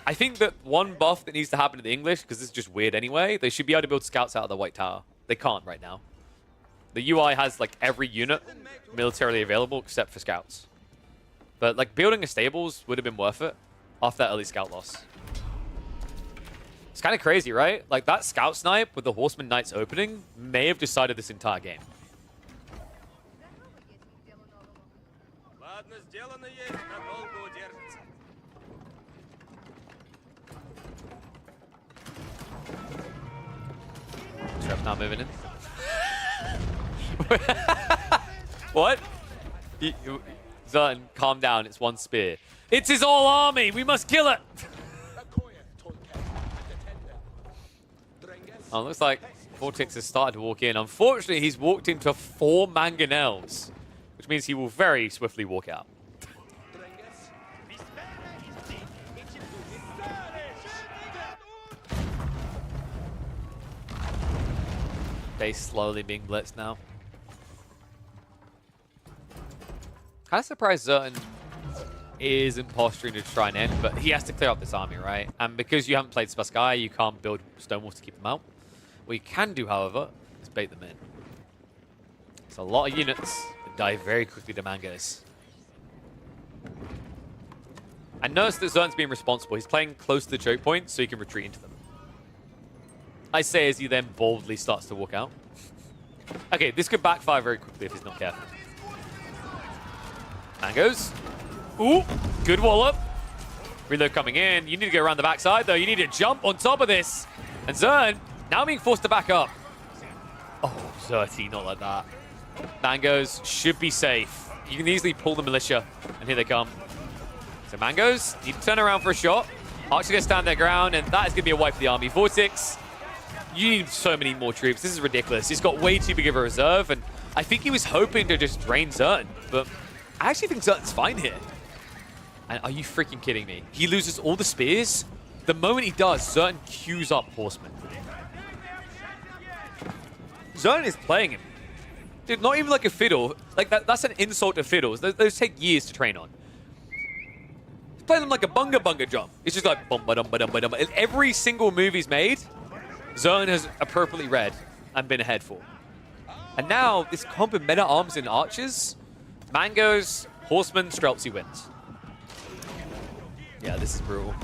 I think that one buff that needs to happen to the English, because this is just weird anyway, they should be able to build scouts out of the White Tower. They can't right now. The UI has like every unit militarily available except for scouts. But like building a stables would have been worth it after that early scout loss. It's kind of crazy, right? Like that scout snipe with the Horseman Knights opening may have decided this entire game. Trev's not moving in. What? Zertan, calm down. It's one spear. It's his whole army. We must kill it. Oh, looks like Vortex has started to walk in. Unfortunately, he's walked into 4 mangonels, which means he will very swiftly walk out. Base slowly being blitzed now. Kind of surprised Zertan isn't posturing to try and end, but he has to clear up this army, right? And because you haven't played Spaskai, you can't build Stonewalls to keep them out. What you can do, however, is bait them in. It's a lot of units that die very quickly to Mangoes. And notice that Zertan's being responsible. He's playing close to the choke point so he can retreat into them. I say as he then boldly starts to walk out. Okay, this could backfire very quickly if he's not careful. Mangoes. Ooh, good wallop. Reload coming in. You need to go around the backside, though. You need to jump on top of this. And Zern now being forced to back up. Oh, Zerty, not like that. Mangoes should be safe. You can easily pull the militia, and here they come. So Mangoes need to turn around for a shot. Archer going to stand their ground, and that is going to be a wipe for the army. Vortex, you need so many more troops. This is ridiculous. He's got way too big of a reserve, and I think he was hoping to just drain Zern, but I actually think Zern's fine here. And are you freaking kidding me? He loses all the spears. The moment he does, Zern queues up Horsemen. Zern is playing him. Dude, not even like a fiddle. Like, that's an insult to fiddles. Those take years to train on. He's playing them like a bunga bunga drum. It's just like bum ba dum ba dum ba dum. In every single move he's made, Zern has appropriately read and been ahead for. And now, this comp of meta arms and archers, Mangoes, Horsemen, Streltsy wins. Yeah, this is brutal.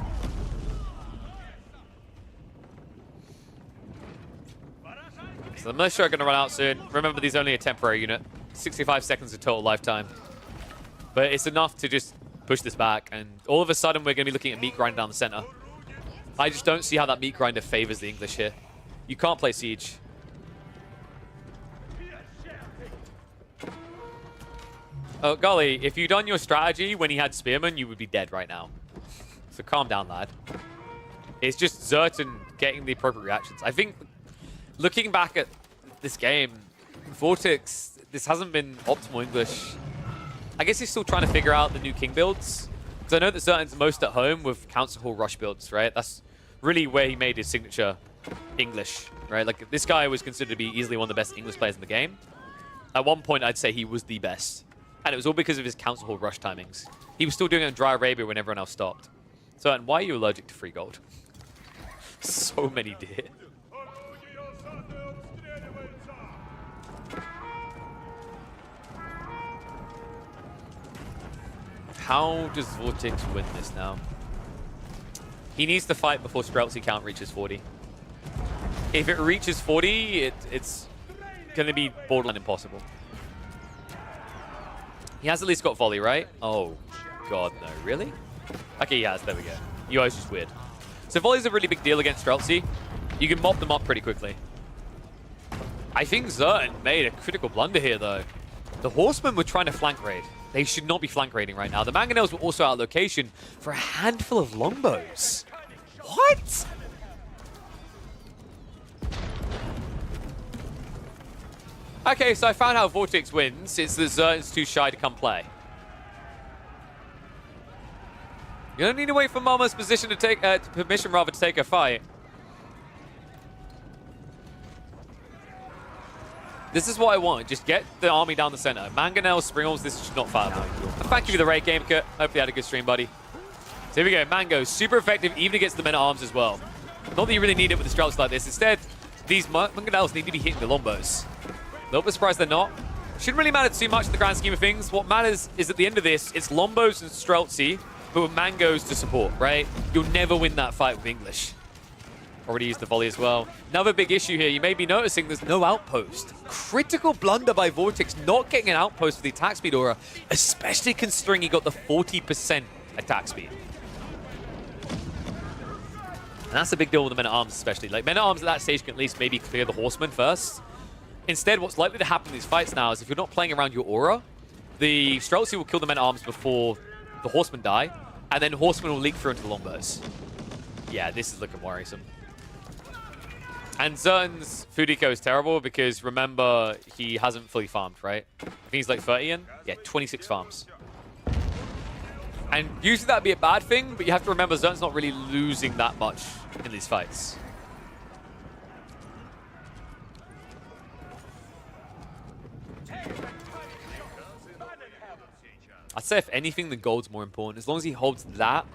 So the militia are going to run out soon. Remember, these are only a temporary unit. 65 seconds of total lifetime. But it's enough to just push this back. And all of a sudden, we're going to be looking at meat grinder down the center. I just don't see how that meat grinder favors the English here. You can't play siege. Oh, golly, if you'd done your strategy when he had Spearman, you would be dead right now. So calm down, lad. It's just Zerton getting the appropriate reactions. I think, looking back at this game, Vortex, this hasn't been optimal English. I guess he's still trying to figure out the new King builds. Because I know that Zerton's most at home with Council Hall Rush builds, right? That's really where he made his signature English, right? Like, this guy was considered to be easily one of the best English players in the game. At one point, I'd say he was the best. And it was all because of his Council Hall Rush timings. He was still doing it on Dry Arabia when everyone else stopped. So, and why are you allergic to free gold? So many deer. How does Vortex win this now? He needs to fight before Streltsy count reaches 40. If it reaches 40, it's going to be borderline impossible. He has at least got volley, right? Oh, God, no. Really? Okay, he has. There we go. UI's just weird. So volley's a really big deal against Streltsy. You can mop them up pretty quickly. I think Zern made a critical blunder here, though. The Horsemen were trying to flank raid. They should not be flank raiding right now. The Mangonels were also out of location for a handful of longbows. What? Okay, so I found how Vortex wins. It's that Zern's too shy to come play. You don't need to wait for Mama's position to take permission rather to take a fight. This is what I want. Just get the army down the center. Mangonel, Springles, this is not fair. Thank you for the raid, Game Kurt. Hopefully you had a good stream, buddy. So here we go. Mango, super effective even against the men at arms as well. Not that you really need it with the Streltsy like this. Instead, these Mangonels need to be hitting the Lombos. A little bit surprised they're not. Shouldn't really matter too much in the grand scheme of things. What matters is at the end of this, it's Lombos and Streltsy, but with Mangoes to support, right? You'll never win that fight with English. Already used the volley as well. Another big issue here, you may be noticing there's no outpost. Critical blunder by Vortex not getting an outpost for the attack speed aura, especially considering he got the 40% attack speed. And that's a big deal with the men-at-arms especially. Like, men-at-arms at that stage can at least maybe clear the Horsemen first. Instead, what's likely to happen in these fights now is if you're not playing around your aura, the Streltsy will kill the men-at-arms before the Horsemen die, and then Horsemen will leak through into the Longbows. Yeah, this is looking worrisome. And Zern's food eco is terrible because, remember, he hasn't fully farmed, right? I think he's like 30 in? Yeah, 26 farms. And usually that'd be a bad thing, but you have to remember Zern's not really losing that much in these fights. I'd say if anything, the gold's more important. As long as he holds that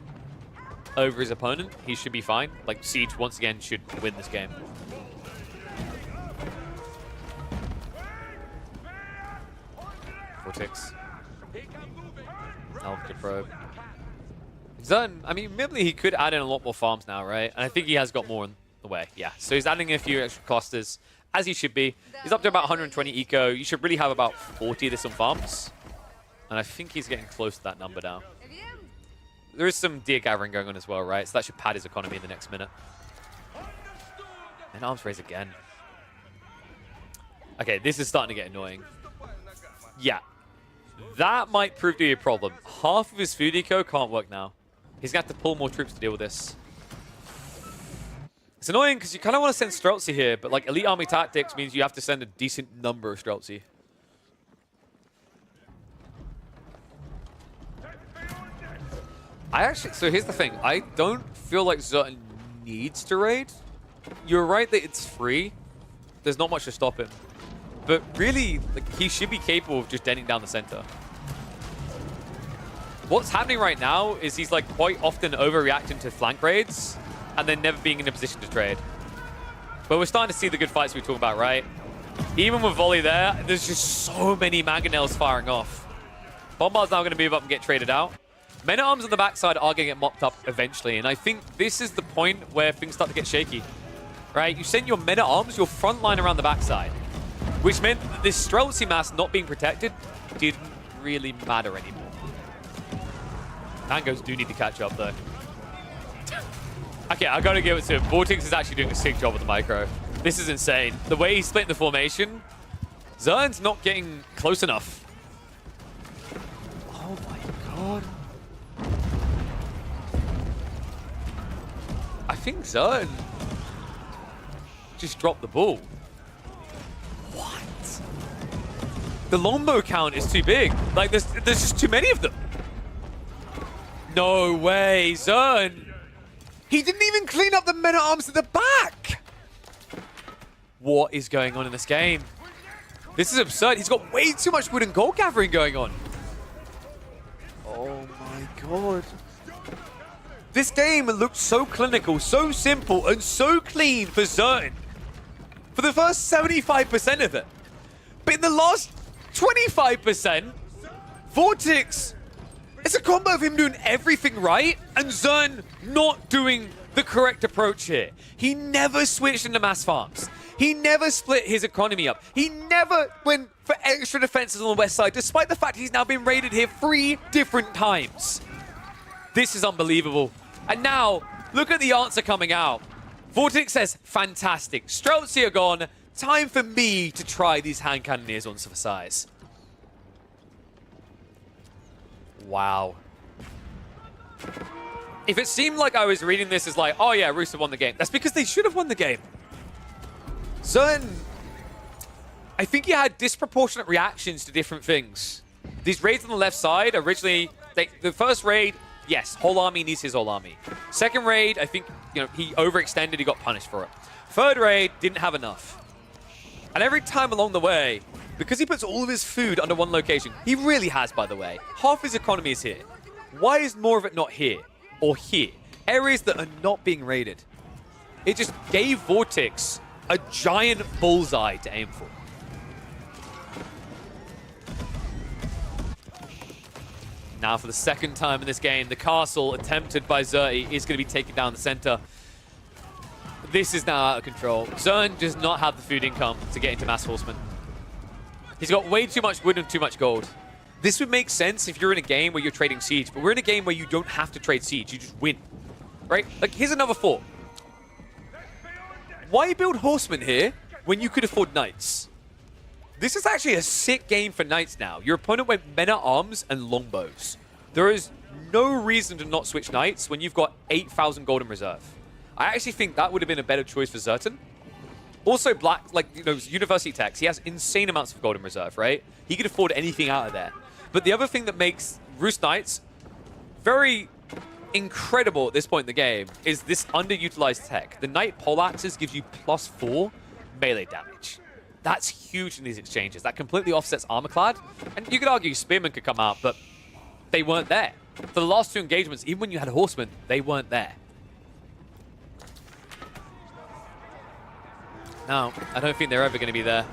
over his opponent, he should be fine. Like, Siege, once again, should win this game. Vortex. Good probe. Zern, I mean, maybe he could add in a lot more farms now, right? And I think he has got more in the way. Yeah, so he's adding a few extra clusters, as he should be. He's up to about 120 eco. You should really have about 40 of this on farms. And I think he's getting close to that number now. there is some deer gathering going on as well, right? So that should pad his economy in the next minute. And arms raise again. Okay, this is starting to get annoying. Yeah. That might prove to be a problem. Half of his food eco can't work now. He's going to have to pull more troops to deal with this. It's annoying because you kind of want to send Streltsy here, but like elite army tactics means you have to send a decent number of Streltsy. So here's the thing. I don't feel like Zertan needs to raid. You're right that it's free. There's not much to stop him. But really, like, he should be capable of just denting down the center. What's happening right now is he's like quite often overreacting to flank raids and then never being in a position to trade. But we're starting to see the good fights we talk about, right? Even with Volley there, there's just so many Mangonels firing off. Bombard's now going to move up and get traded out. Men-at-Arms on the backside are going to get mopped up eventually, and I think this is the point where things start to get shaky. Right? You send your Men-at-Arms, your front line around the backside, which meant that this Streltsy mass not being protected didn't really matter anymore. Mangoes do need to catch up, though. Okay, I gotta give it to him. Vortix is actually doing a sick job with the micro. This is insane. The way he's splitting the formation, Zern's not getting close enough. Oh my god. I think Zern just dropped the ball. What? The longbow count is too big. Like, there's just too many of them. No way, Zern. He didn't even clean up the men-at-arms at the back. What is going on in this game? This is absurd. He's got way too much wood and gold gathering going on. Oh my god. This game looked so clinical, so simple, and so clean for Zern. For the first 75% of it. But in the last 25%, Vortix, it's a combo of him doing everything right and Zern not doing the correct approach here. He never switched into mass farms. He never split his economy up. He never went for extra defenses on the west side, despite the fact he's now been raided here 3 different times. This is unbelievable. And now, look at the answer coming out. Vortix says, fantastic. Streltsy are gone. Time for me to try these hand cannoneers on some size. Wow. If it seemed like I was reading this as like, oh yeah, Rooster won the game, that's because they should have won the game. Zern, I think he had disproportionate reactions to different things. These raids on the left side, originally, the first raid, yes, whole army needs his whole army. Second raid, I think, you know, he overextended, he got punished for it. Third raid, didn't have enough. And every time along the way, because he puts all of his food under one location, he really has, by the way, half his economy is here. Why is more of it not here or here? Areas that are not being raided. It just gave Vortix a giant bullseye to aim for. Now for the second time in this game, the castle attempted by Xerti is going to be taken down the center. This is now out of control. Zern does not have the food income to get into Mass Horseman. He's got way too much wood and too much gold. This would make sense if you're in a game where you're trading Siege, but we're in a game where you don't have to trade Siege, you just win. Right? Like, here's another thought. Why build Horsemen here when you could afford Knights? This is actually a sick game for Knights now. Your opponent went Men-at-Arms and Longbows. There is no reason to not switch Knights when you've got 8,000 gold in reserve. I actually think that would have been a better choice for Zertan. Also, Black, like, you know, University Techs, he has insane amounts of gold in reserve, right? He could afford anything out of there. But the other thing that makes Roost Knights very incredible at this point in the game is this underutilized tech. The Knight Poleaxes gives you +4 melee damage. That's huge in these exchanges. That completely offsets Armorclad. And you could argue Spearmen could come out, but they weren't there. For the last 2 engagements, even when you had Horsemen, they weren't there. No, I don't think they're ever going to be there.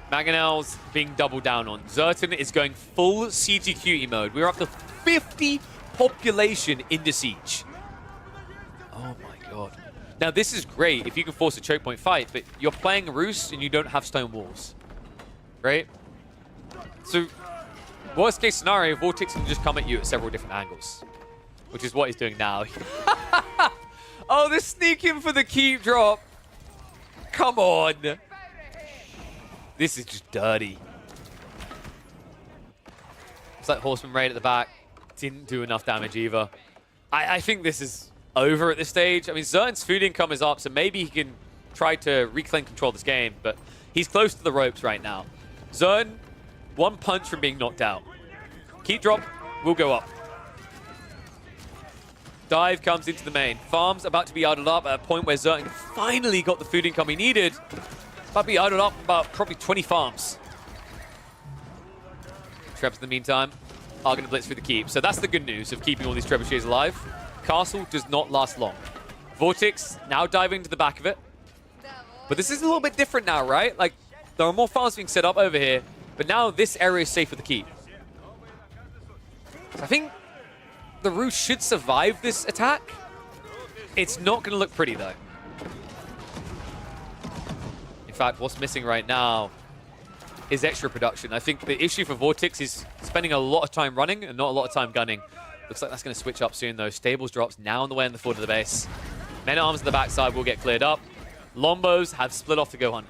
Mangonels being doubled down on. Zertan is going full CTQE mode. We're up to 50 population into Siege. Oh my god. Now this is great if you can force a choke point fight, but you're playing Roost and you don't have stone walls. Right? So Worst case scenario, Vortex can just come at you at several different angles, which is what he's doing now. Oh, they're sneaking for the keep drop. Come on. This is just dirty. It's like Horseman Raid at the back. Didn't do enough damage either. I think this is over at this stage. I mean, Zertan's food income is up, so maybe he can try to reclaim control of this game, but he's close to the ropes right now. Zertan, one punch from being knocked out. Keep drop will go up. Dive comes into the main. Farm's about to be idled up at a point where Zertan finally got the food income he needed. About to be idled up about probably 20 farms. Trebs in the meantime are going to blitz through the keep. So that's the good news of keeping all these trebuchets alive. Castle does not last long. Vortex now diving into the back of it. But this is a little bit different now, right? Like, there are more farms being set up over here, but now this area is safe for the keep. So I think the Roost should survive this attack. It's not going to look pretty, though. In fact, what's missing right now is extra production. I think the issue for Vortex is spending a lot of time running and not a lot of time gunning. Looks like that's going to switch up soon, though. Stables drops now on the way in the forward of the base. Men-at-Arms on the backside will get cleared up. Lombos have split off to go hunt.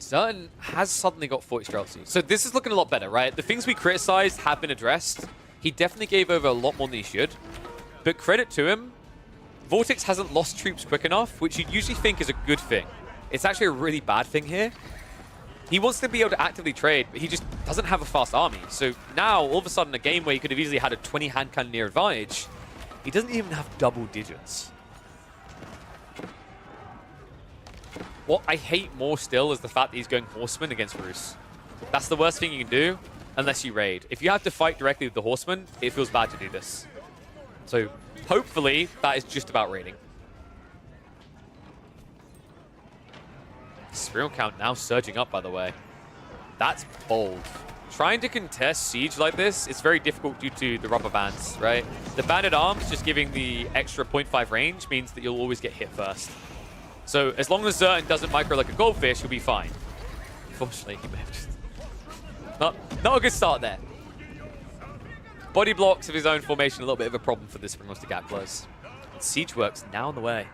Zertan has suddenly got 40 Streltsy. So this is looking a lot better, right? The things we criticized have been addressed. He definitely gave over a lot more than he should. But credit to him, Vortex hasn't lost troops quick enough, which you'd usually think is a good thing. It's actually a really bad thing here. He wants to be able to actively trade, but he just doesn't have a fast army. So now, all of a sudden, a game where he could have easily had a 20 hand cannoneer advantage, he doesn't even have double digits. What I hate more still is the fact that he's going Horseman against Roost. That's the worst thing you can do, unless you raid. If you have to fight directly with the Horseman, it feels bad to do this. So, hopefully, that is just about raiding. Serial count now surging up, by the way. That's bold. Trying to contest Siege like this, it's very difficult due to the rubber bands, right? The banded arms just giving the extra 0.5 range means that you'll always get hit first. So as long as Zertan doesn't micro like a goldfish, he'll be fine. Unfortunately, he may have just... Not a good start there. Body blocks of his own formation, a little bit of a problem for this Springmaster gap close. Siege works now on the way.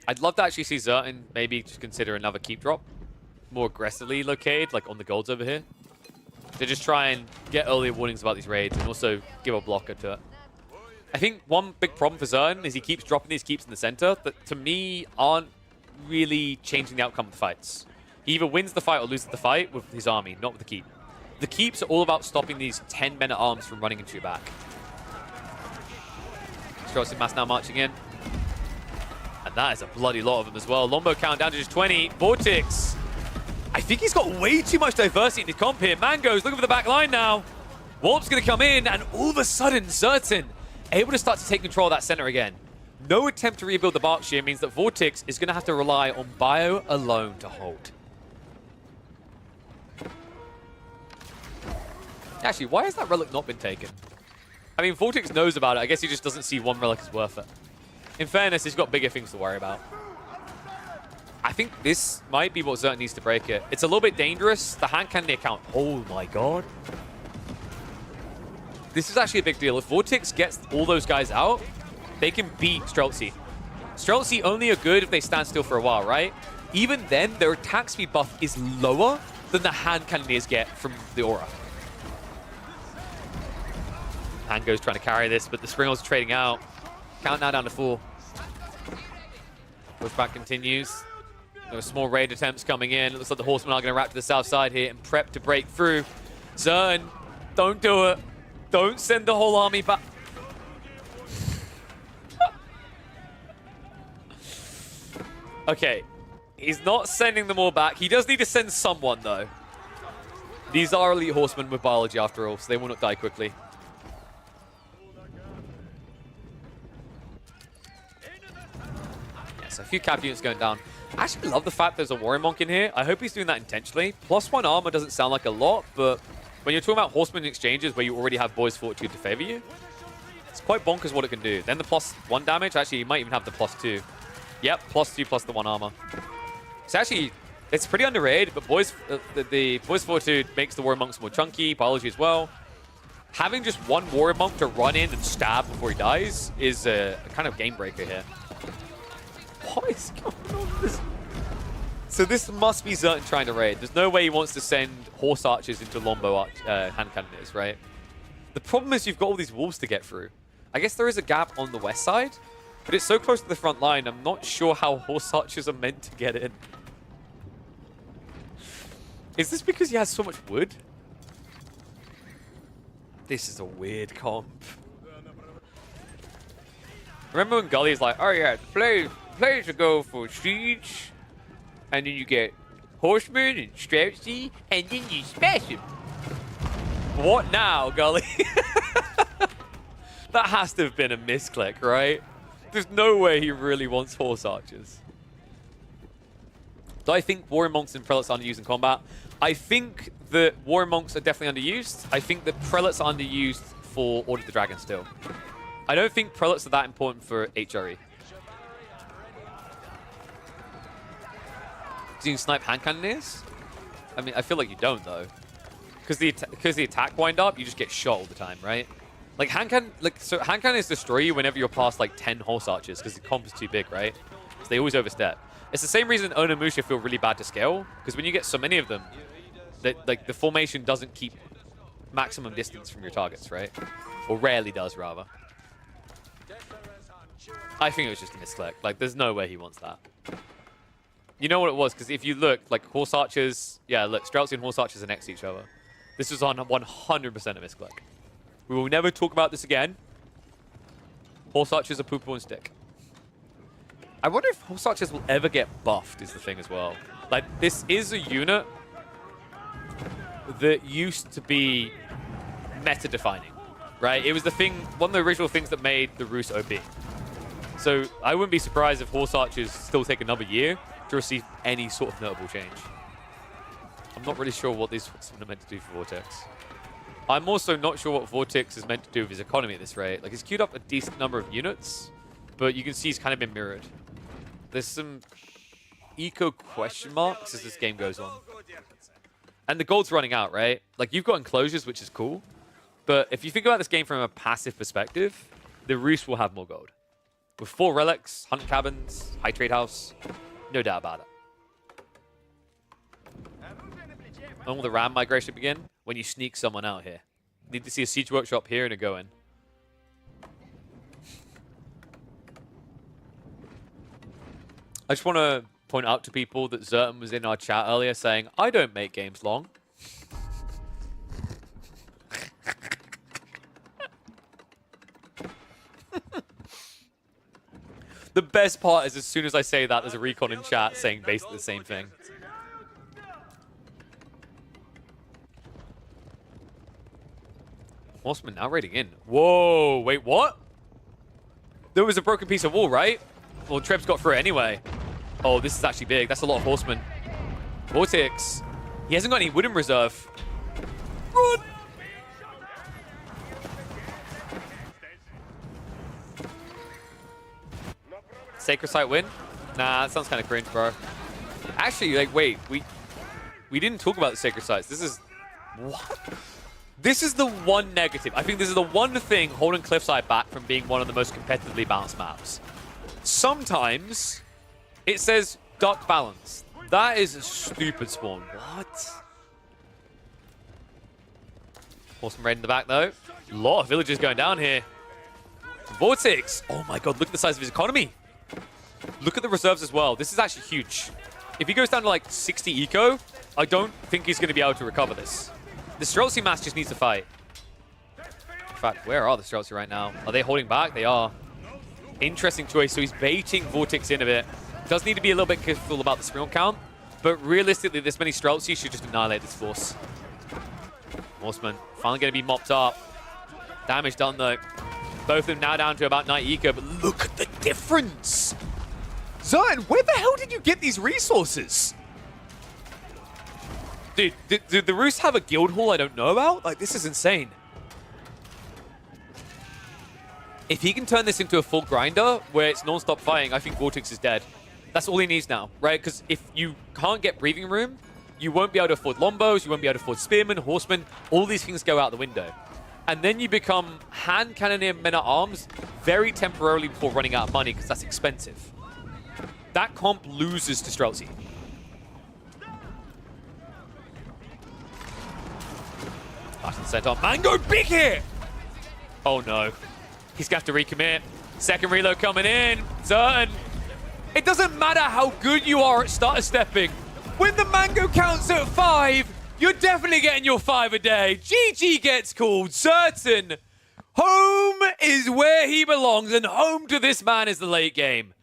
I'd love to actually see Zertan maybe just consider another keep drop. More aggressively located, like on the golds over here. To just try and get earlier warnings about these raids and also give a blocker to it. I think one big problem for Zertan is he keeps dropping these keeps in the center that, to me, aren't really changing the outcome of the fights. He either wins the fight or loses the fight with his army, not with the keep. The keeps are all about stopping these 10 men-at-arms from running into your back. Streltsy mass now marching in. And that is a bloody lot of them as well. Lombo count down to just 20. Vortex. I think he's got way too much diversity in his comp here. Mango's looking for the back line now. Warp's going to come in, and all of a sudden, Zertan able to start to take control of that center again. No attempt to rebuild the Berkshire means that Vortex is going to have to rely on Bio alone to hold. Actually, why has that relic not been taken? I mean, Vortex knows about it. I guess he just doesn't see one relic as worth it. In fairness, he's got bigger things to worry about. I think this might be what Zertan needs to break it. It's a little bit dangerous. The hand cannon account. Oh my god. This is actually a big deal. If Vortex gets all those guys out, they can beat Streltsy. Streltsy only are good if they stand still for a while, right? Even then, their attack speed buff is lower than the hand cannoneers get from the aura. Mango's trying to carry this, but the Springals are trading out. Count now down to 4. Pushback continues. There are small raid attempts coming in. It looks like the Horsemen are going to wrap to the south side here and prep to break through. Zertan, don't do it. Don't send the whole army back. Okay, he's not sending them all back. He does need to send someone, though. These are elite horsemen with biology, after all, so they will not die quickly. Yes, a few cap units going down. I actually love the fact there's a Warrior Monk in here. I hope he's doing that intentionally. +1 armor doesn't sound like a lot, but when you're talking about horsemen exchanges where you already have Boy's Fortitude to favor you, it's quite bonkers what it can do. Then the +1 damage, actually, you might even have the +2. Yep, +2 plus the 1 armor. It's actually, it's pretty underrated, but the Boys Fortitude makes the Warrior Monks more chunky, biology as well. Having just one Warrior Monk to run in and stab before he dies is a kind of game breaker here. What is going on with this? So this must be Zertan trying to raid. There's no way he wants to send Horse Archers into Longbow hand cannoneers, right? The problem is you've got all these wolves to get through. I guess there is a gap on the west side, but it's so close to the front line, I'm not sure how Horse Archers are meant to get in. Is this because he has so much wood? This is a weird comp. Remember when Gully's like, oh yeah, players to go for siege, and then you get horsemen and strategy, and then you smash them. What now, Gully? That has to have been a misclick, right? There's no way he really wants Horse Archers. Do I think Warrior Monks and Prelates are underused in combat? I think that Warrior Monks are definitely underused. I think that Prelates are underused for Order of the Dragon still. I don't think Prelates are that important for HRE. Do you snipe hand cannoneers? I mean, I feel like you don't, though. Because the attack wind up, you just get shot all the time, right? Like, hand cannons destroy you whenever you're past, like, 10 Horse Archers, because the comp is too big, right? So they always overstep. It's the same reason Onimusha feel really bad to scale, because when you get so many of them, that like the formation doesn't keep maximum distance from your targets, right? Or rarely does, rather. I think it was just a misclick. Like, there's no way he wants that. You know what it was? Because if you look, like, Horse Archers... Yeah, look, Streltsy and Horse Archers are next to each other. This was on 100% a misclick. We will never talk about this again. Horse Archers are poo-poo and stick. I wonder if Horse Archers will ever get buffed, is the thing as well. Like, this is a unit that used to be meta-defining, right? It was the thing, one of the original things that made the Rus OP. So I wouldn't be surprised if Horse Archers still take another year to receive any sort of notable change. I'm not really sure what these are meant to do for Vortex. I'm also not sure what Vortex is meant to do with his economy at this rate. Like, he's queued up a decent number of units, but you can see he's kind of been mirrored. There's some eco question marks as this game goes on. And the gold's running out, right? Like, you've got enclosures, which is cool. But if you think about this game from a passive perspective, the Rus will have more gold. With 4 relics, hunt cabins, high trade house, no doubt about it. When will the RAM migration begin? When you sneak someone out here. Need to see a Siege Workshop here and a go-in. I just want to point out to people that Zertan was in our chat earlier saying, I don't make games long. The best part is as soon as I say that, there's a recon in chat saying basically the same thing. Horseman now raiding in. Whoa, wait, what? There was a broken piece of wall, right? Well, Treb's got through it anyway. Oh, this is actually big. That's a lot of horsemen. Vortex. He hasn't got any wood in reserve. Run! Sacred Site win? Nah, that sounds kind of cringe, bro. Actually, like, wait. We didn't talk about the Sacred Sites. This is... What? This is the one negative. I think this is the one thing holding Cliffside back from being one of the most competitively balanced maps. Sometimes it says Dark Balance. That is a stupid spawn. What? Awesome raid in the back, though. A lot of villagers going down here. Vortex. Oh my god, look at the size of his economy. Look at the reserves as well. This is actually huge. If he goes down to like 60 eco, I don't think he's going to be able to recover this. The Streltsy mass just needs to fight. In fact, where are the Streltsy right now? Are they holding back? They are. Interesting choice. So he's baiting Vortex in a bit. Does need to be a little bit careful about the Spring count, but realistically, this many Streltsy should just annihilate this force. Horseman finally going to be mopped up. Damage done though. Both of them now down to about 90 eco, but look at the difference! Zertan, where the hell did you get these resources? Dude, did the Rus have a guild hall I don't know about? Like, this is insane. If he can turn this into a full grinder where it's non-stop fighting, I think Vortex is dead. That's all he needs now, right? Because if you can't get breathing room, you won't be able to afford Lombos, you won't be able to afford Spearmen, Horsemen. All these things go out the window. And then you become Hand Cannoneer Men-at-Arms very temporarily before running out of money because that's expensive. That comp loses to Streltsy. Button sent on. Mango, big hit! Oh no. He's going to have to recommit. Second reload coming in. Certain. It doesn't matter how good you are at starter stepping. When the Mango counts at 5, you're definitely getting your 5 a day. GG gets called. Certain. Home is where he belongs, and home to this man is the late game.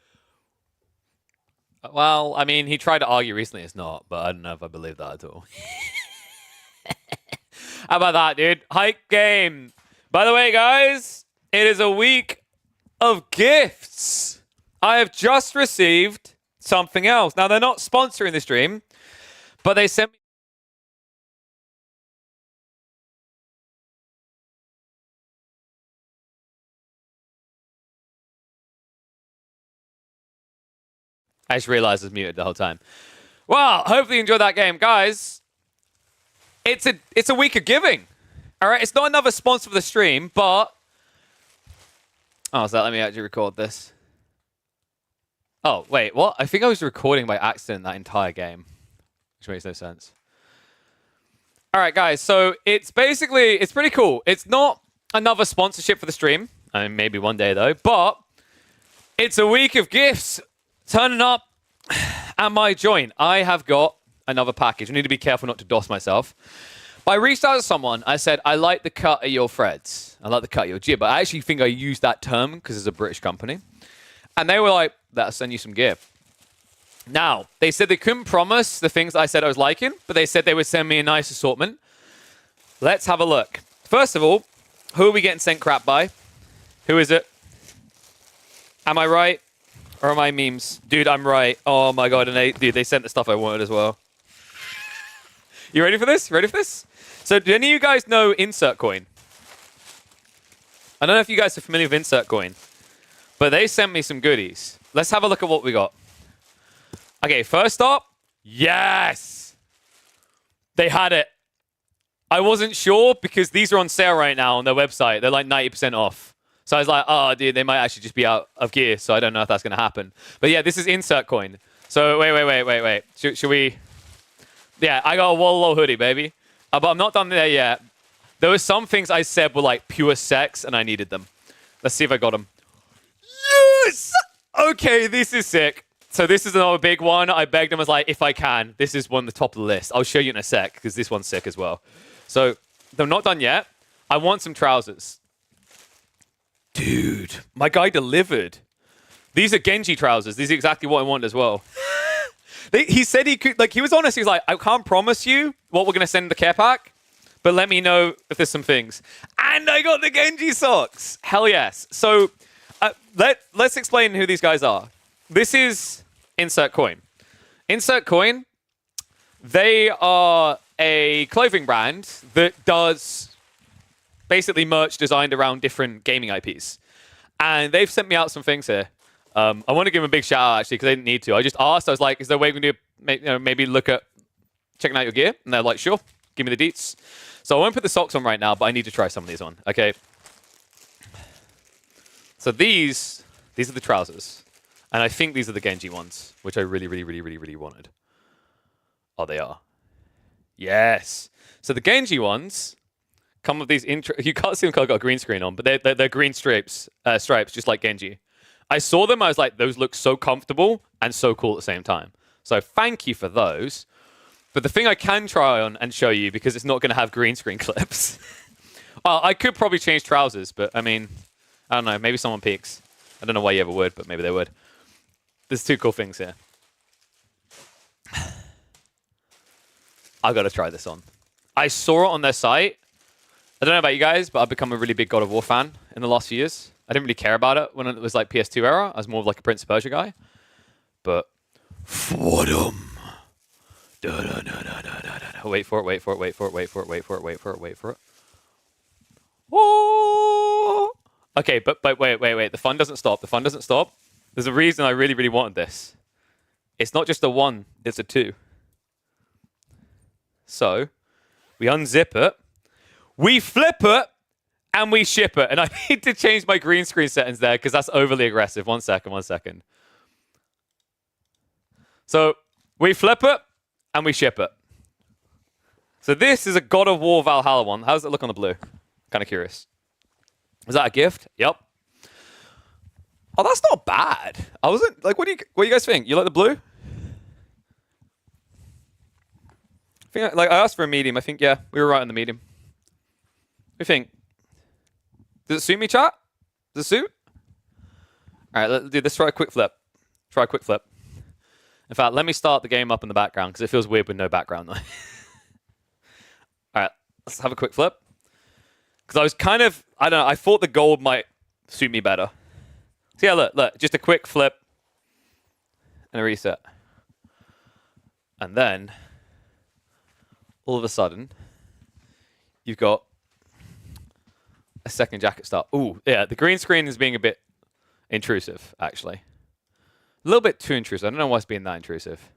Well, I mean, he tried to argue recently it's not, but I don't know if I believe that at all. How about that, dude? Hype game. By the way, guys, it is a week of gifts. I have just received something else. Now, they're not sponsoring the stream, but they sent me... I just realized I was muted the whole time. Well, hopefully you enjoyed that game. Guys, it's a week of giving. All right, it's not another sponsor for the stream, but... Oh, so let me actually record this. Oh, wait, what? I think I was recording by accident that entire game, which makes no sense. All right, guys, so it's basically, it's pretty cool. It's not another sponsorship for the stream. I mean, maybe one day, though, but it's a week of gifts turning up at my joint. I have got another package. I need to be careful not to DOS myself. But I reached out to someone. I said, I like the cut of your threads. I like the cut of your jib. I actually think I used that term because it's a British company. And they were like, that'll send you some gear. Now, they said they couldn't promise the things I said I was liking, but they said they would send me a nice assortment. Let's have a look. First of all, who are we getting sent crap by? Who is it? Am I right? Or am I memes? Dude, I'm right. Oh my god, and they sent the stuff I wanted as well. You ready for this? Ready for this? So, do any of you guys know Insert Coin? I don't know if you guys are familiar with Insert Coin, but they sent me some goodies. Let's have a look at what we got. Okay, first up, yes! They had it. I wasn't sure because these are on sale right now on their website. They're like 90% off. So I was like, oh, dude, they might actually just be out of gear, so I don't know if that's going to happen. But yeah, this is Insert Coin. So wait. Should we... Yeah, I got a Wall hoodie, baby. But I'm not done there yet. There were some things I said were like pure sex, and I needed them. Let's see if I got them. Yes! Okay, this is sick. So this is another big one. I begged him, I was like, if I can, this is one of the top of the list. I'll show you in a sec, because this one's sick as well. So, they're not done yet. I want some trousers. Dude, my guy delivered. These are Genji trousers. These are exactly what I want as well. He said he could, like, he was honest. He was like, I can't promise you what we're going to send in the care pack, but let me know if there's some things. And I got the Genji socks. Hell yes. So, let's explain who these guys are. This is Insert Coin. Insert Coin, they are a clothing brand that does basically merch designed around different gaming IPs. And they've sent me out some things here. I want to give them a big shout out, actually, because they didn't need to. I just asked, I was like, is there a way we can do, maybe look at checking out your gear? And they're like, sure, give me the deets. So I won't put the socks on right now, but I need to try some of these on, okay? So these are the trousers. And I think these are the Genji ones, which I really wanted. Oh, they are. Yes. So the Genji ones come with these you can't see them because I've got a green screen on, but they're green stripes, just like Genji. I saw them, I was like, those look so comfortable and so cool at the same time. So thank you for those. But the thing I can try on and show you, because it's not going to have green screen clips. Well, I could probably change trousers, but I mean, I don't know, maybe someone peeks. I don't know why you ever would, but maybe they would. There's two cool things here. I gotta try this on. I saw it on their site. I don't know about you guys, but I've become a really big God of War fan in the last few years. I didn't really care about it when it was like PS2 era. I was more of like a Prince of Persia guy. But Fwadum. Wait for it. Oh! Okay, but wait. The fun doesn't stop. The fun doesn't stop. There's a reason I really, really wanted this. It's not just a 1, it's a 2. So, we unzip it, we flip it, and we ship it. And I need to change my green screen settings there because that's overly aggressive. One second. So, we flip it, and we ship it. So this is a God of War Valhalla one. How does it look on the blue? Kind of curious. Is that a gift? Yep. Oh, that's not bad. I wasn't like, what do you guys think? You like the blue? I think I asked for a medium. I think yeah, we were right on the medium. What do you think? Does it suit me, chat? Does it suit? All right, let's try a quick flip. In fact, let me start the game up in the background because it feels weird with no background though. All right, let's have a quick flip. Because I was kind of, I don't know, I thought the gold might suit me better. So yeah, look, just a quick flip and a reset. And then, all of a sudden, you've got a second jacket start. Ooh, yeah, the green screen is being a bit intrusive, actually. A little bit too intrusive. I don't know why it's being that intrusive.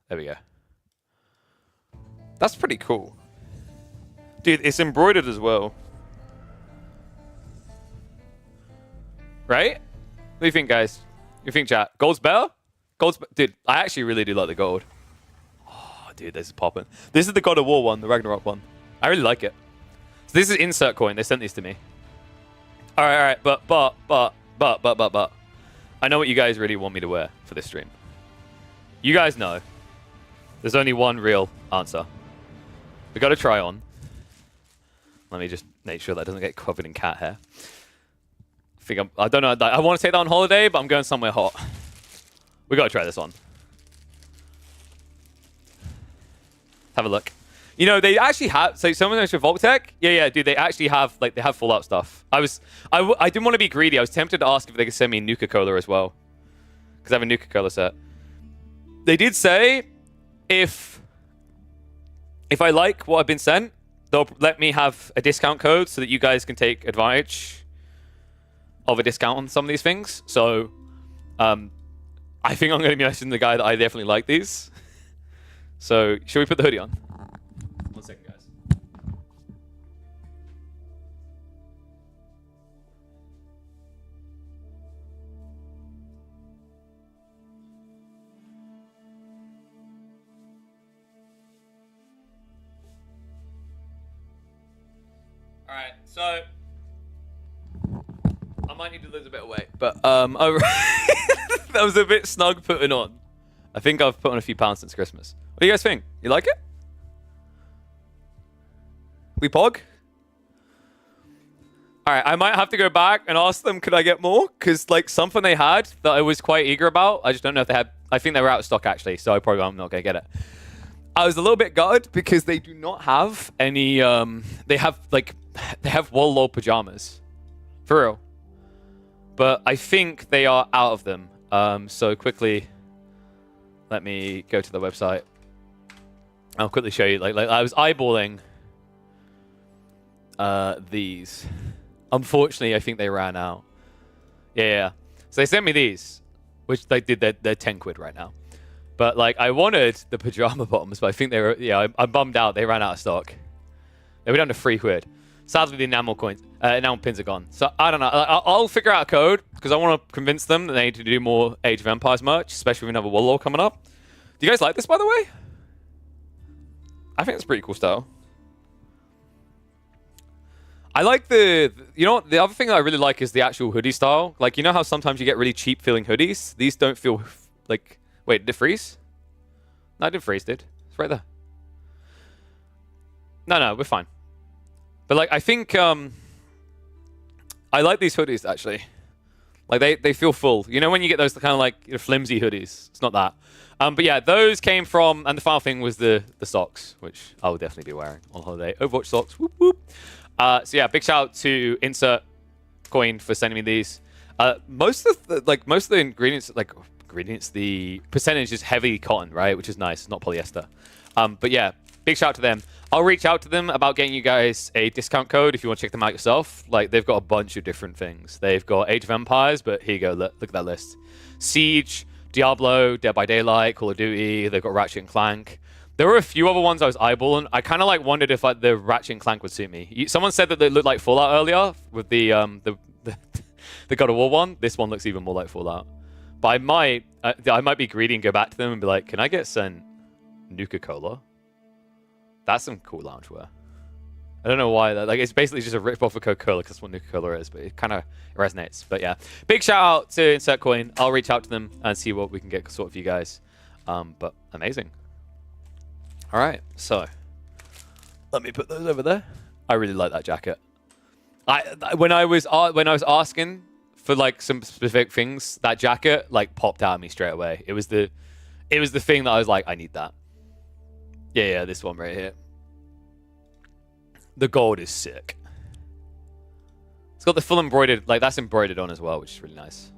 There we go. That's pretty cool. Dude, it's embroidered as well. Right? What do you think, guys? What do you think, chat? Gold's better? Dude, I actually really do like the gold. Oh, dude, this is popping. This is the God of War one, the Ragnarok one. I really like it. So this is insert coin. They sent these to me. All right. But. I know what you guys really want me to wear for this stream. You guys know there's only one real answer. We got to try on. Let me just make sure that doesn't get covered in cat hair. I don't know. I want to take that on holiday, but I'm going somewhere hot. We got to try this on. Have a look. You know, they actually have, so someone knows for Vault-Tec? Yeah, dude, they actually have, like, they have Fallout stuff. I didn't want to be greedy. I was tempted to ask if they could send me Nuka-Cola as well. Because I have a Nuka-Cola set. They did say, if I like what I've been sent, they'll let me have a discount code so that you guys can take advantage of a discount on some of these things. So, I think I'm going to be messaging the guy that I definitely like these. So, should we put the hoodie on? 1 second, guys. All right, so I might need to lose a bit of weight, but that was a bit snug putting on. I think I've put on a few pounds since Christmas. What do you guys think? You like it? We pog? All right, I might have to go back and ask them, could I get more? Because like something they had that I was quite eager about. I just don't know if they had. I think they were out of stock actually, so I'm not gonna get it. I was a little bit gutted because they do not have any. They have Wall pajamas, for real. But I think they are out of them. So quickly, let me go to the website. I'll quickly show you. Like I was eyeballing these. Unfortunately, I think they ran out. Yeah. So they sent me these, which they did. They're 10 quid right now. But like I wanted the pajama bottoms, but I think they were. Yeah, I'm bummed out. They ran out of stock. They were down to 3 quid. Sadly, the enamel pins are gone. So I don't know. I'll figure out a code because I want to convince them that they need to do more Age of Empires merch, especially with another Warlord coming up. Do you guys like this, by the way? I think it's pretty cool style. I like the other thing that I really like is the actual hoodie style. Like, you know how sometimes you get really cheap feeling hoodies? These don't feel like, wait, did it freeze? No, it didn't freeze, dude. It's right there. No, we're fine. But like, I think, I like these hoodies actually. Like they feel full. You know when you get those kind of like flimsy hoodies? It's not that. But yeah, those came from, and the final thing was the socks, which I will definitely be wearing on holiday. Overwatch socks, whoop whoop. So yeah, big shout out to Insert Coin for sending me these. Most of the ingredients, the percentage is heavy cotton, right? Which is nice, not polyester. But yeah, big shout out to them. I'll reach out to them about getting you guys a discount code if you want to check them out yourself. Like, they've got a bunch of different things. They've got Age of Empires, but here you go. Look at that list. Siege, Diablo, Dead by Daylight, Call of Duty. They've got Ratchet and Clank. There were a few other ones I was eyeballing. I kind of like wondered if like the Ratchet and Clank would suit me. Someone said that they looked like Fallout earlier with the God of War one. This one looks even more like Fallout. But I might be greedy and go back to them and be like, can I get sent Nuka-Cola? That's some cool loungewear. I don't know why. Like, it's basically just a rip-off of Coca-Cola because that's what Nuka-Cola is, but it kind of resonates. But yeah, big shout out to Insert Coin. I'll reach out to them and see what we can get sorted for you guys. But amazing. All right, so let me put those over there. I really like that jacket. When I was asking for like some specific things, that jacket like popped out at me straight away. It was the thing that I was like, I need that. Yeah, this one right here. The gold is sick. It's got the full embroidered, like that's embroidered on as well, which is really nice.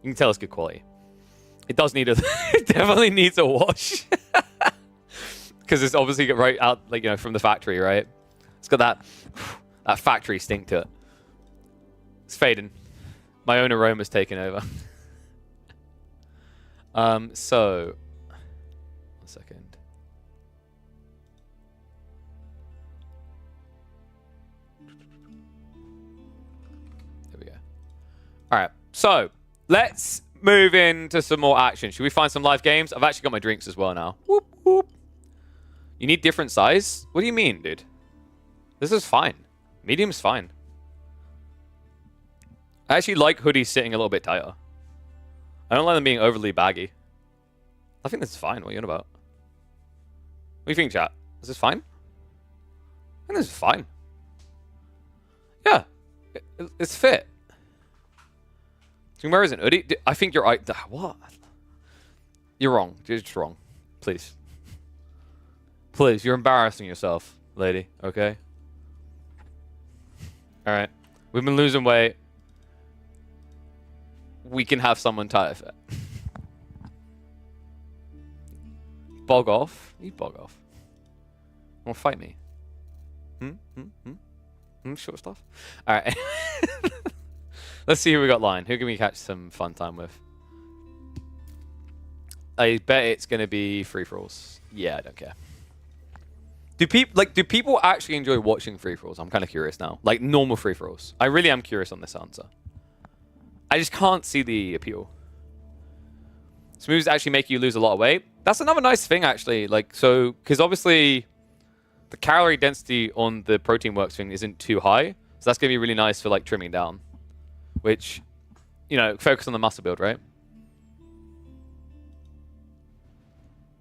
You can tell it's good quality. It does need it definitely needs a wash. Because it's obviously right out, like, you know, from the factory, right? It's got that factory stink to it. It's fading. My own aroma's taken over. So, 1 second. There we go. All right, so let's move into some more action. Should we find some live games? I've actually got my drinks as well now. Whoop, whoop. You need different size? What do you mean, dude? This is fine. Medium's fine. I actually like hoodies sitting a little bit tighter. I don't like them being overly baggy. I think this is fine. What are you on about? What do you think, chat? Is this fine? I think this is fine. Yeah. It's fit. Where is it? Hoodie? I think you're... What? You're wrong. You're just wrong. Please. Please, you're embarrassing yourself, lady, okay? Alright. We've been losing weight. We can have someone tighter fit. Bog off? You bog off. Wanna fight me? Short stuff? Alright. Let's see who we got line. Who can we catch some fun time with? I bet it's gonna be free-for-alls. Yeah, I don't care. Do people actually enjoy watching free-for-alls? I'm kind of curious now. Like normal free-for-alls. I really am curious on this answer. I just can't see the appeal. Smooths actually make you lose a lot of weight. That's another nice thing, actually. Like, so, because obviously the calorie density on the Protein Works thing isn't too high. So that's going to be really nice for like trimming down. Which, you know, focus on the muscle build, right?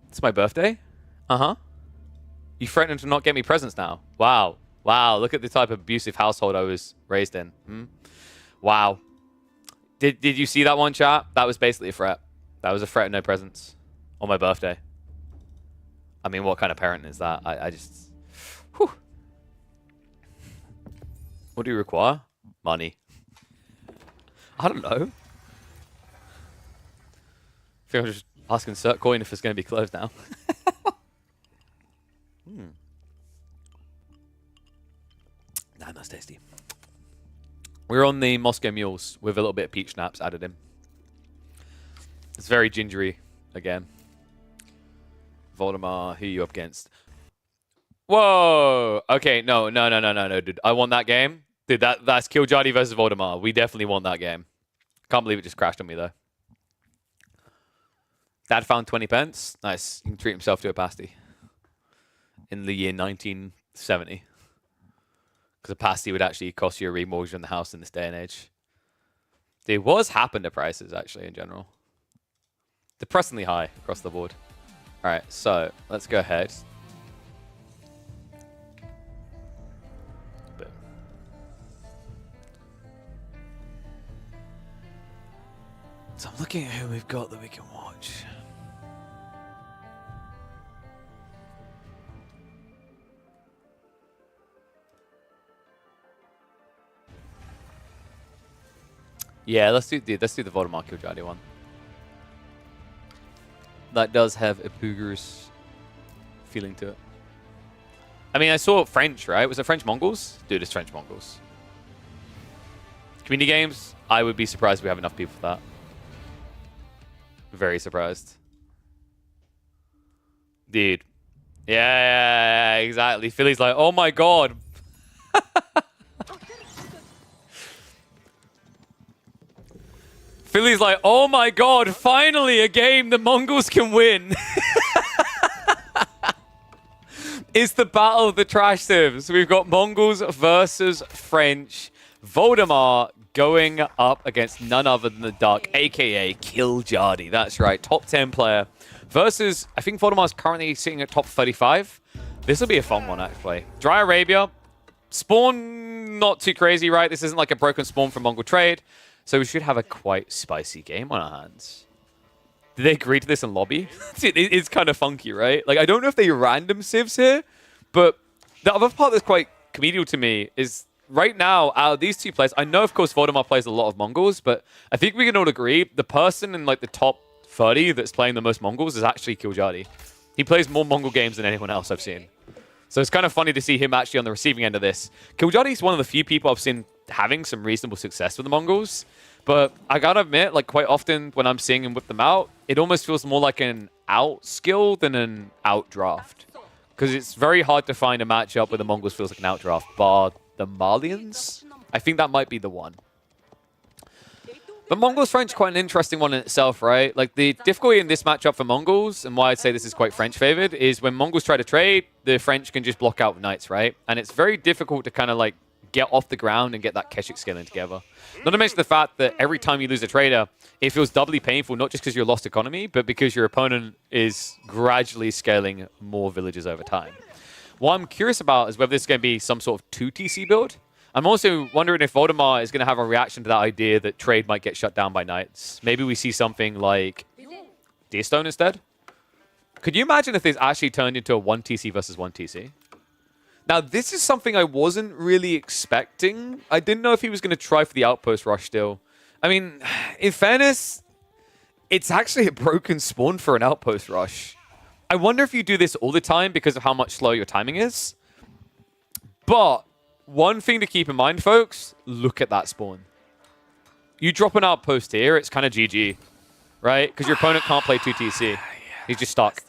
It's my birthday? Uh-huh. You threatened to not get me presents now. Wow. Wow. Look at the type of abusive household I was raised in. Wow. Did you see that one, chat? That was basically a threat. That was a threat of no presents on my birthday. I mean, what kind of parent is that? I just... Whew. What do you require? Money. I don't know. I think I'm just asking Cirtcoin if it's going to be closed now. Damn, that's tasty. We're on the Moscow Mules with a little bit of peach schnapps added in. It's very gingery again. Voldemar, who are you up against? Whoa! Okay, no, dude. I won that game. Dude, that's Killjadi versus Voldemar. We definitely won that game. Can't believe it just crashed on me, though. Dad found 20 pence. Nice. He can treat himself to a pasty. In the year 1970. Because a pasty would actually cost you a remortgage on the house in this day and age. Dude, what has happened to prices, actually, in general? Depressingly high across the board. Alright, so let's go ahead. Boom. So I'm looking at who we've got that we can watch. Yeah, let's do the Voldemar Killjadi one. That does have a Poogers feeling to it. I mean, I saw French, right? Was it French Mongols? Dude, it's French Mongols. Community games, I would be surprised if we have enough people for that. Very surprised. Dude. Yeah, exactly. Philly's like, oh my god. Philly's like, oh my god, finally a game the Mongols can win. It's the battle of the trash sieves. We've got Mongols versus French. Voldemar going up against none other than the Duck, a.k.a. Killjadi. That's right, top 10 player. Versus, I think Voldemar's currently sitting at top 35. This will be a fun one, actually. Dry Arabia. Spawn, not too crazy, right? This isn't like a broken spawn from Mongol Trade. So we should have a quite spicy game on our hands. Did they agree to this in lobby? It's kind of funky, right? Like, I don't know if they random civs here, but the other part that's quite comedial to me is right now, out of these two players, I know, of course, Voldemar plays a lot of Mongols, but I think we can all agree the person in, like, the top 30 that's playing the most Mongols is actually Killjadi. He plays more Mongol games than anyone else I've seen. So it's kind of funny to see him actually on the receiving end of this. Killjadi is one of the few people I've seen having some reasonable success with the Mongols. But I gotta admit, like, quite often when I'm seeing him whip them out, it almost feels more like an out skill than an out draft. Because it's very hard to find a matchup where the Mongols feels like an out draft, bar the Malians. I think that might be the one. But Mongols French, quite an interesting one in itself, right? Like, the difficulty in this matchup for Mongols, and why I'd say this is quite French favored, is when Mongols try to trade, the French can just block out knights, right? And it's very difficult to kind of like get off the ground and get that Keshik scaling together. Not to mention the fact that every time you lose a trader, it feels doubly painful, not just because you're lost economy, but because your opponent is gradually scaling more villages over time. What I'm curious about is whether this is going to be some sort of 2 TC build. I'm also wondering if Voldemar is going to have a reaction to that idea that trade might get shut down by knights. Maybe we see something like Deerstone instead. Could you imagine if this actually turned into a 1 TC versus 1 TC? Now, this is something I wasn't really expecting. I didn't know if he was going to try for the outpost rush still. I mean, in fairness, it's actually a broken spawn for an outpost rush. I wonder if you do this all the time because of how much slower your timing is. But one thing to keep in mind, folks, look at that spawn. You drop an outpost here, it's kind of GG, right? Because your opponent can't play 2 TC. He's just stuck.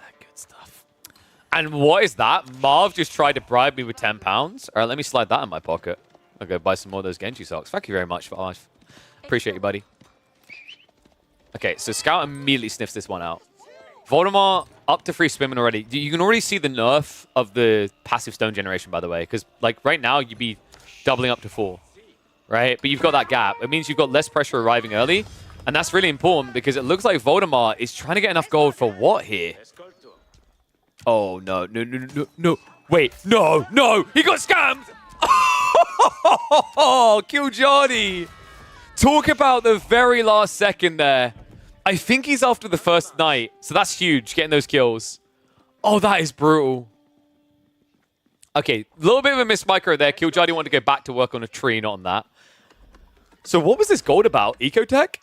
And what is that? Marv just tried to bribe me with £10. All right, let me slide that in my pocket. I'll go buy some more of those Genji socks. Thank you very much for life. Appreciate you, buddy. Okay, so Scout immediately sniffs this one out. Voldemar up to free swimming already. You can already see the nerf of the passive stone generation, by the way, because like right now you'd be doubling up to 4, right? But you've got that gap. It means you've got less pressure arriving early, and that's really important because it looks like Voldemar is trying to get enough gold for what here? Oh, no, no, no, no, no. Wait, no, no. He got scammed. Oh, Killjadi. Talk about the very last second there. I think he's after the first knight. So that's huge, getting those kills. Oh, that is brutal. Okay, a little bit of a miss micro there. Killjadi wanted to go back to work on a tree, not on that. So what was this gold about? Ecotech?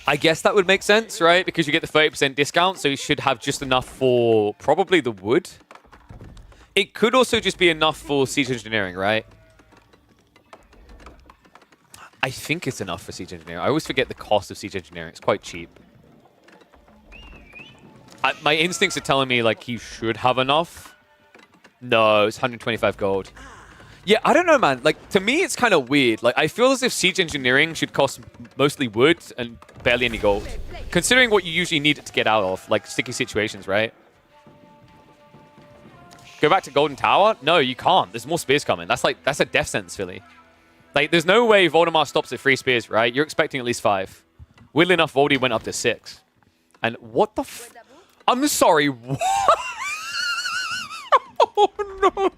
I guess that would make sense, right? Because you get the 30% discount, so you should have just enough for probably the wood. It could also just be enough for siege engineering, right? I think it's enough for siege engineering. I always forget the cost of siege engineering. It's quite cheap. My instincts are telling me, like, he should have enough. No, it's 125 gold. Yeah, I don't know, man. Like, to me, it's kind of weird. Like, I feel as if siege engineering should cost mostly wood and barely any gold. Considering what you usually need it to get out of, like sticky situations, right? Go back to Golden Tower? No, you can't. There's more spears coming. That's a death sentence, Philly. Like, there's no way Voldemar stops at 3 spears, right? You're expecting at least 5. Weirdly enough, Voldy went up to 6. And what the f... I'm sorry, what? Oh, no.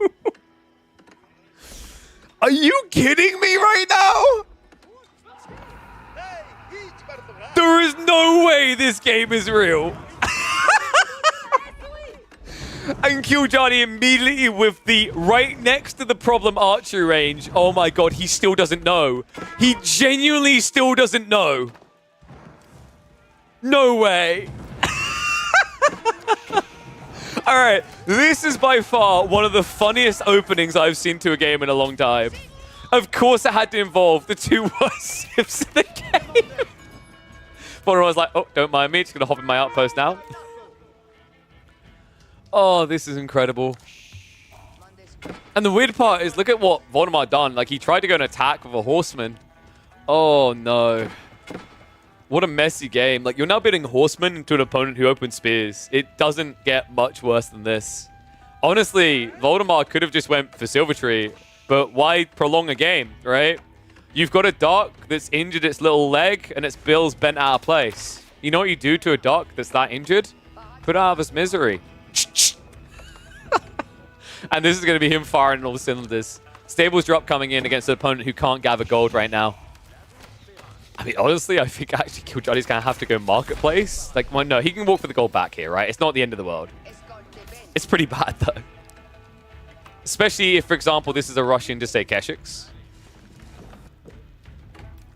Are you kidding me right now? There is no way this game is real. And Killjadi immediately with the right next to the problem archery range. Oh my god, he still doesn't know. He genuinely still doesn't know. No way. All right, this is by far one of the funniest openings I've seen to a game in a long time. Of course, it had to involve the two worst sips in the game. Voldemort was like, oh, don't mind me. Just going to hop in my outpost now. Oh, this is incredible. And the weird part is, look at what Voldemort done. Like, he tried to go and attack with a horseman. Oh, no. What a messy game. Like, you're now bidding horseman into an opponent who opens spears. It doesn't get much worse than this. Honestly, Voldemort could have just went for Silvertree, but why prolong a game, right? You've got a Doc that's injured its little leg, and its bill's bent out of place. You know what you do to a Doc that's that injured? Put it out of his misery. And this is going to be him firing all the cylinders. Stables drop coming in against an opponent who can't gather gold right now. I mean, honestly, I think actually Killjody's going to have to go Marketplace. Like, well, no, he can walk for the gold back here, right? It's not the end of the world. It's pretty bad, though. Especially if, for example, this is a rush into, say, Keshiks.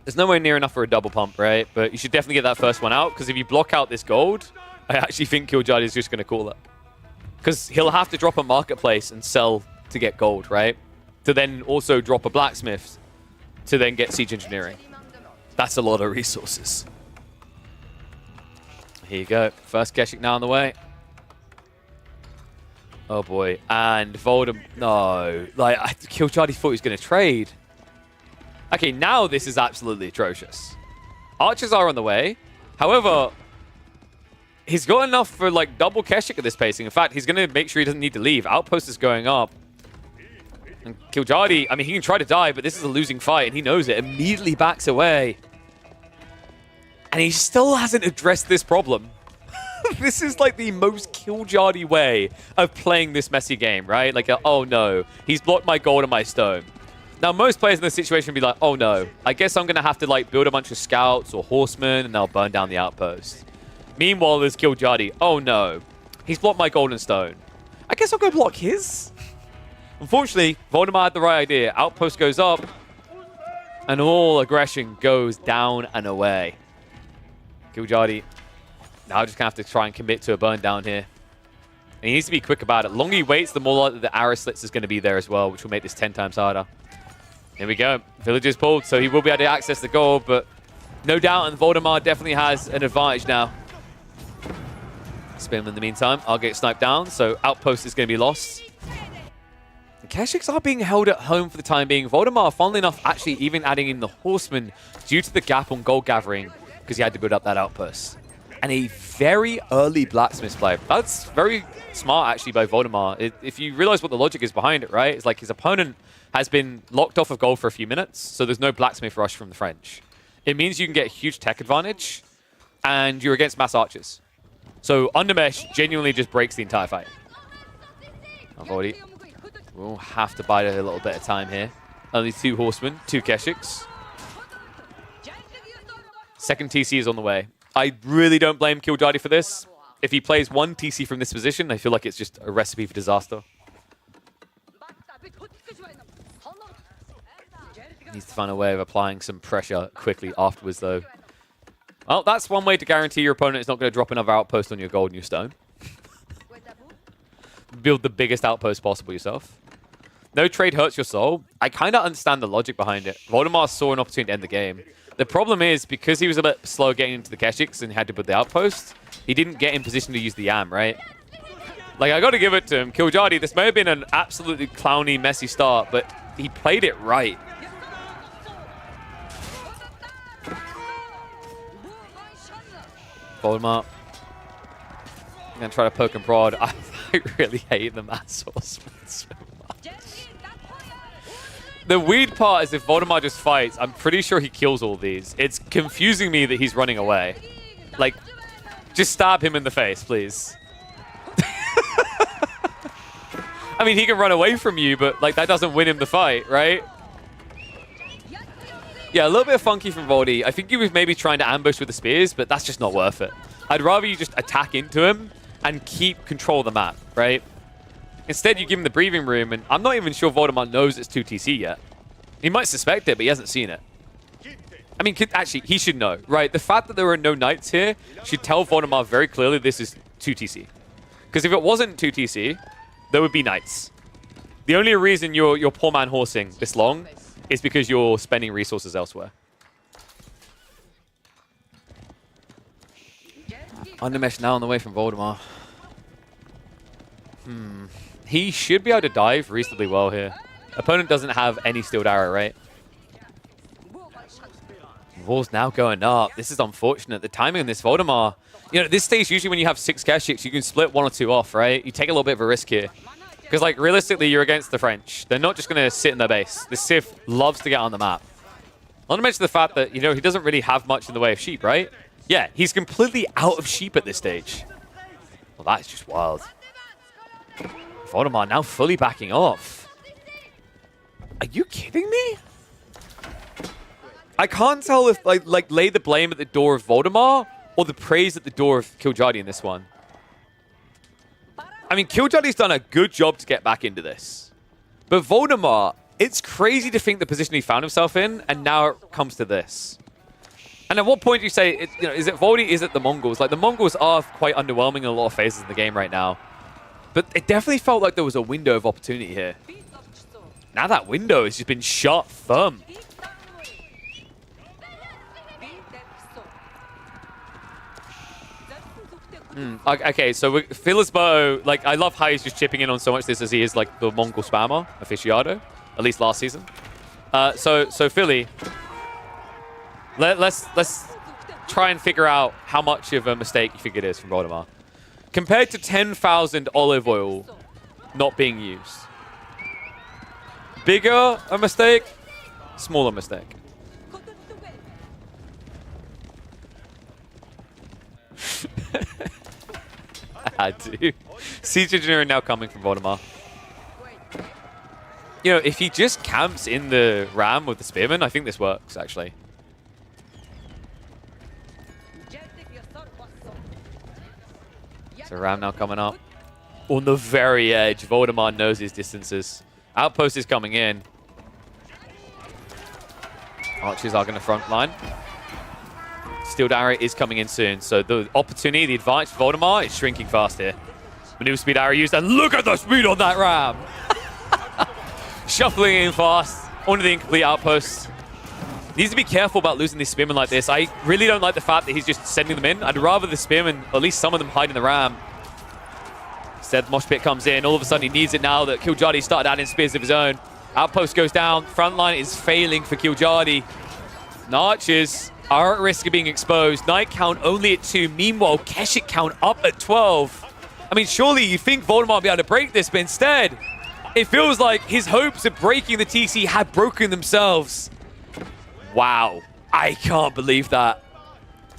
There's nowhere near enough for a double pump, right? But you should definitely get that first one out, because if you block out this gold, I actually think Killjody's just going to call it. Because he'll have to drop a Marketplace and sell to get gold, right? To then also drop a Blacksmith to then get Siege Engineering. That's a lot of resources. Here you go. First Keshik now on the way. Oh boy. And Voldemort. No. Like, Killjoy thought he was going to trade. Okay, now this is absolutely atrocious. Archers are on the way. However, he's got enough for like double Keshik at this pacing. In fact, he's going to make sure he doesn't need to leave. Outpost is going up. And Killjoy, I mean, he can try to die, but this is a losing fight, and he knows it. Immediately backs away. And he still hasn't addressed this problem. This is like the most Killjoy way of playing this messy game, right? Like, oh no, he's blocked my gold and my stone. Now, most players in this situation would be like, oh no, I guess I'm going to have to like build a bunch of scouts or horsemen, and they'll burn down the outpost. Meanwhile, there's Killjoy. Oh no, he's blocked my golden stone. I guess I'll go block his. Unfortunately, Voldemort had the right idea. Outpost goes up, and all aggression goes down and away. Killjoy now just going to have to try and commit to a burn down here. And he needs to be quick about it. The longer he waits, the more likely the arrow slits is going to be there as well, which will make this 10 times harder. Here we go. Villagers pulled, so he will be able to access the gold, but no doubt, and Voldemort definitely has an advantage now. Spin him in the meantime. I'll get sniped down, so outpost is going to be lost. The Keshiks are being held at home for the time being. Voldemort, funnily enough, actually even adding in the Horseman due to the gap on gold gathering because he had to build up that outpost. And a very early Blacksmith play. That's very smart, actually, by Voldemort. If you realize what the logic is behind it, right? It's like his opponent has been locked off of gold for a few minutes, so there's no Blacksmith rush from the French. It means you can get a huge tech advantage, and you're against mass archers. So Undermesh genuinely just breaks the entire fight. Voldemort will have to bide a little bit of time here. Only 2 horsemen, 2 Keshiks. Second TC is on the way. I really don't blame Killjoy for this. If he plays 1 TC from this position, I feel like it's just a recipe for disaster. Needs to find a way of applying some pressure quickly afterwards, though. Well, that's one way to guarantee your opponent is not going to drop another outpost on your gold and your stone. Build the biggest outpost possible yourself. No trade hurts your soul. I kind of understand the logic behind it. Voldemort saw an opportunity to end the game. The problem is, because he was a bit slow getting into the Keshiks and had to build the outpost, he didn't get in position to use the Yam, right? Like, I got to give it to him. Killjoy, this may have been an absolutely clowny, messy start, but he played it right. Voldemort. I'm going to try to poke and prod. I really hate the Mass Horseman so much. The weird part is if Voldemort just fights, I'm pretty sure he kills all these. It's confusing me that he's running away. Like, just stab him in the face, please. I mean, he can run away from you, but like that doesn't win him the fight, right? Yeah, a little bit funky from Voldy. I think he was maybe trying to ambush with the spears, but that's just not worth it. I'd rather you just attack into him and keep control of the map, right? Instead, you give him the breathing room, and I'm not even sure Voldemort knows it's 2 TC yet. He might suspect it, but he hasn't seen it. I mean, actually, he should know, right? The fact that there are no knights here should tell Voldemort very clearly this is 2 TC. Because if it wasn't 2TC, there would be Knights. The only reason you're poor man horsing this long is because you're spending resources elsewhere. Undermesh now on the way from Voldemar. He should be able to dive reasonably well here. Opponent doesn't have any Steeled Arrow, right? Wall's now going up. This is unfortunate. The timing on this Voldemar. You know, at this stage, usually when you have 6 Keshiks, you can split 1 or 2 off, right? You take a little bit of a risk here. Because, like, realistically, you're against the French. They're not just going to sit in their base. The Sith loves to get on the map. I want to mention the fact that, you know, he doesn't really have much in the way of sheep, right? Yeah, he's completely out of sheep at this stage. Well, that's just wild. Voldemar now fully backing off. Are you kidding me? I can't tell if, like lay the blame at the door of Voldemar or the praise at the door of Killjadi in this one. I mean, Killjadi's done a good job to get back into this. But Voldemar, it's crazy to think the position he found himself in, and now it comes to this. And at what point do you say, you know, is it Voldy, is it the Mongols? Like, the Mongols are quite underwhelming in a lot of phases in the game right now. But it definitely felt like there was a window of opportunity here. Now that window has just been shut firm. Okay, so Philosbo, like, I love how he's just chipping in on so much this as he is, like, the Mongol spammer aficionado, at least last season. So Philly, let's try and figure out how much of a mistake you think it is from Voldemar. Compared to 10,000 olive oil not being used. Bigger a mistake, smaller mistake. I had to. Siege Engineer now coming from Voldemar. You know, if he just camps in the ram with the Spearman, I think this works, actually. So ram now coming up. On the very edge, Voldemar knows his distances. Outpost is coming in. Archers are going to front line. Steeled Arrow is coming in soon, so the opportunity, the advantage for Voldemar is shrinking fast here. Maneuver speed arrow used, and look at the speed on that ram! Shuffling in fast onto the incomplete outpost. Needs to be careful about losing these Spearmen like this. I really don't like the fact that he's just sending them in. I'd rather the Spearmen, at least some of them, hide in the ram. Instead, Mosh Pit comes in. All of a sudden, he needs it now that Killjadi started adding spears of his own. Outpost goes down. Frontline is failing for Killjadi. Archers are at risk of being exposed. Knight count only at 2. Meanwhile, Keshik count up at 12. I mean, surely you think Voldemar would be able to break this, but instead, it feels like his hopes of breaking the TC had broken themselves. Wow. I can't believe that.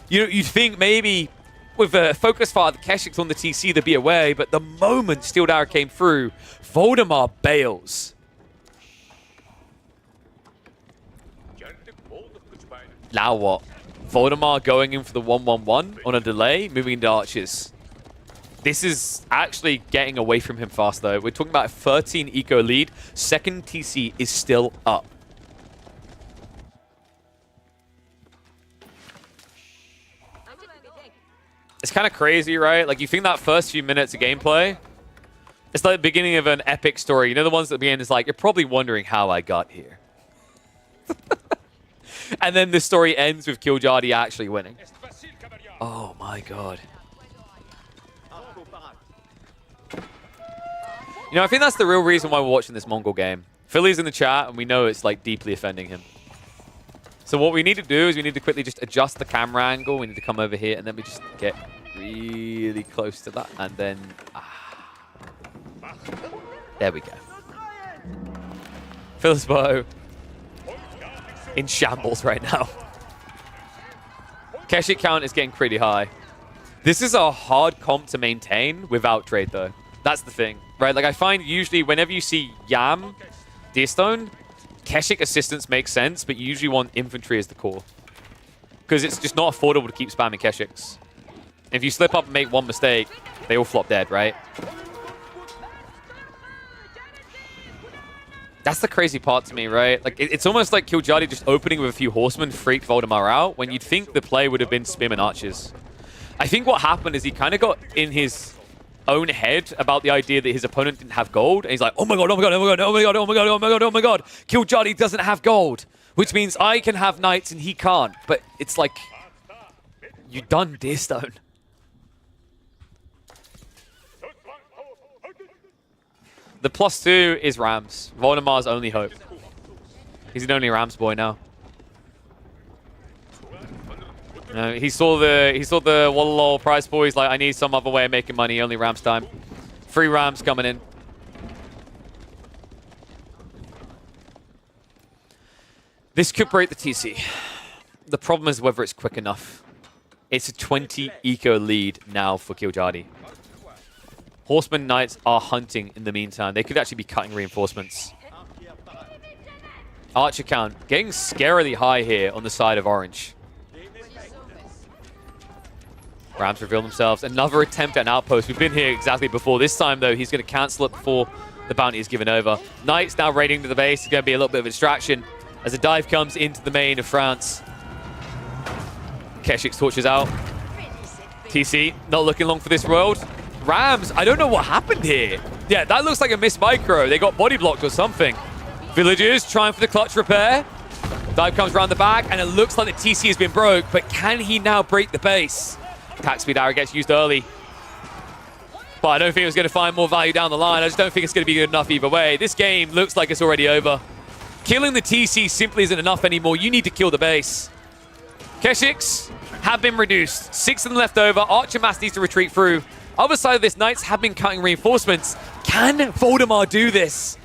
You'd think maybe with a focus fire, the Keshiks on the TC, they'd be away, but the moment Steeled Arrow came through, Voldemar bails. Now what? Voldemar going in for the 1-1-1 on a delay, moving into Archers. This is actually getting away from him fast, though. We're talking about a 13 eco lead. Second TC is still up. It's kind of crazy, right? Like, you think that first few minutes of gameplay, it's like the beginning of an epic story. You know, the ones that begin is like, you're probably wondering how I got here. And then the story ends with Killjadi actually winning. Oh my god. You know, I think that's the real reason why we're watching this Mongol game. Philly's in the chat, and we know it's like deeply offending him. So what we need to do is we need to quickly just adjust the camera angle. We need to come over here, and then we just get really close to that, and then... There we go. Philosbo in shambles right now. Keshik count is getting pretty high. This is a hard comp to maintain without trade, though. That's the thing, right? Like, I find usually whenever you see Yam, Deerstone, Keshik assistance makes sense, but you usually want infantry as the core. Because it's just not affordable to keep spamming Keshiks. If you slip up and make one mistake, they all flop dead, right? That's the crazy part to me, right? Like, it's almost like Killjadi just opening with a few horsemen freaked Voldemar out when you'd think the play would have been Spearman Archers. I think what happened is he kind of got in his own head about the idea that his opponent didn't have gold. And he's like, oh my god, oh my god, oh my god, oh my god, oh my god, oh my god, oh my god. Killjadi doesn't have gold, which means I can have knights and he can't. But it's like, you done Deerstone. The +2 is Rams. Voldemar's only hope. He's an only Rams boy now. He saw the Wallalow prize pool. He's like, I need some other way of making money. Only Rams time. Free Rams coming in. This could break the TC. The problem is whether it's quick enough. It's a 20 eco lead now for Killjadi. Horsemen Knights are hunting in the meantime. They could actually be cutting reinforcements. Archer count getting scarily high here on the side of Orange. Rams reveal themselves. Another attempt at an outpost. We've been here exactly before. This time, though, he's going to cancel it before the bounty is given over. Knights now raiding to the base. It's going to be a little bit of a distraction as a dive comes into the main of France. Keshik torches out. TC not looking long for this world. Rams, I don't know what happened here. Yeah, that looks like a missed micro. They got body blocked or something. Villagers trying for the clutch repair. Dive comes around the back, and it looks like the TC has been broke, but can he now break the base? Attack speed arrow gets used early. But I don't think it was going to find more value down the line. I just don't think it's going to be good enough either way. This game looks like it's already over. Killing the TC simply isn't enough anymore. You need to kill the base. Keshiks have been reduced. 6 of them left over. Archer Mass needs to retreat through. Other side of this, Knights have been cutting reinforcements. Can Voldemar do this?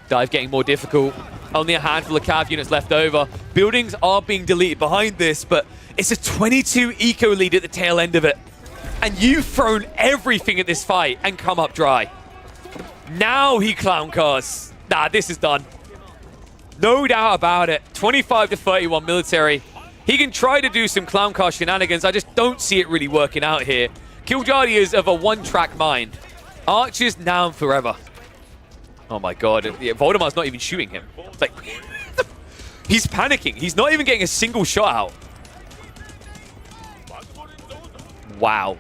Dive getting more difficult. Only a handful of cav units left over. Buildings are being deleted behind this, but it's a 22 eco lead at the tail end of it. And you've thrown everything at this fight and come up dry. Now he clown cars. Nah, this is done. No doubt about it. 25 to 31 military. He can try to do some clown car shenanigans. I just don't see it really working out here. Killjadi is of a one-track mind. Archers now and forever. Oh my god. Yeah, Voldemar's not even shooting him. It's like, he's panicking. He's not even getting a single shot out. Wow.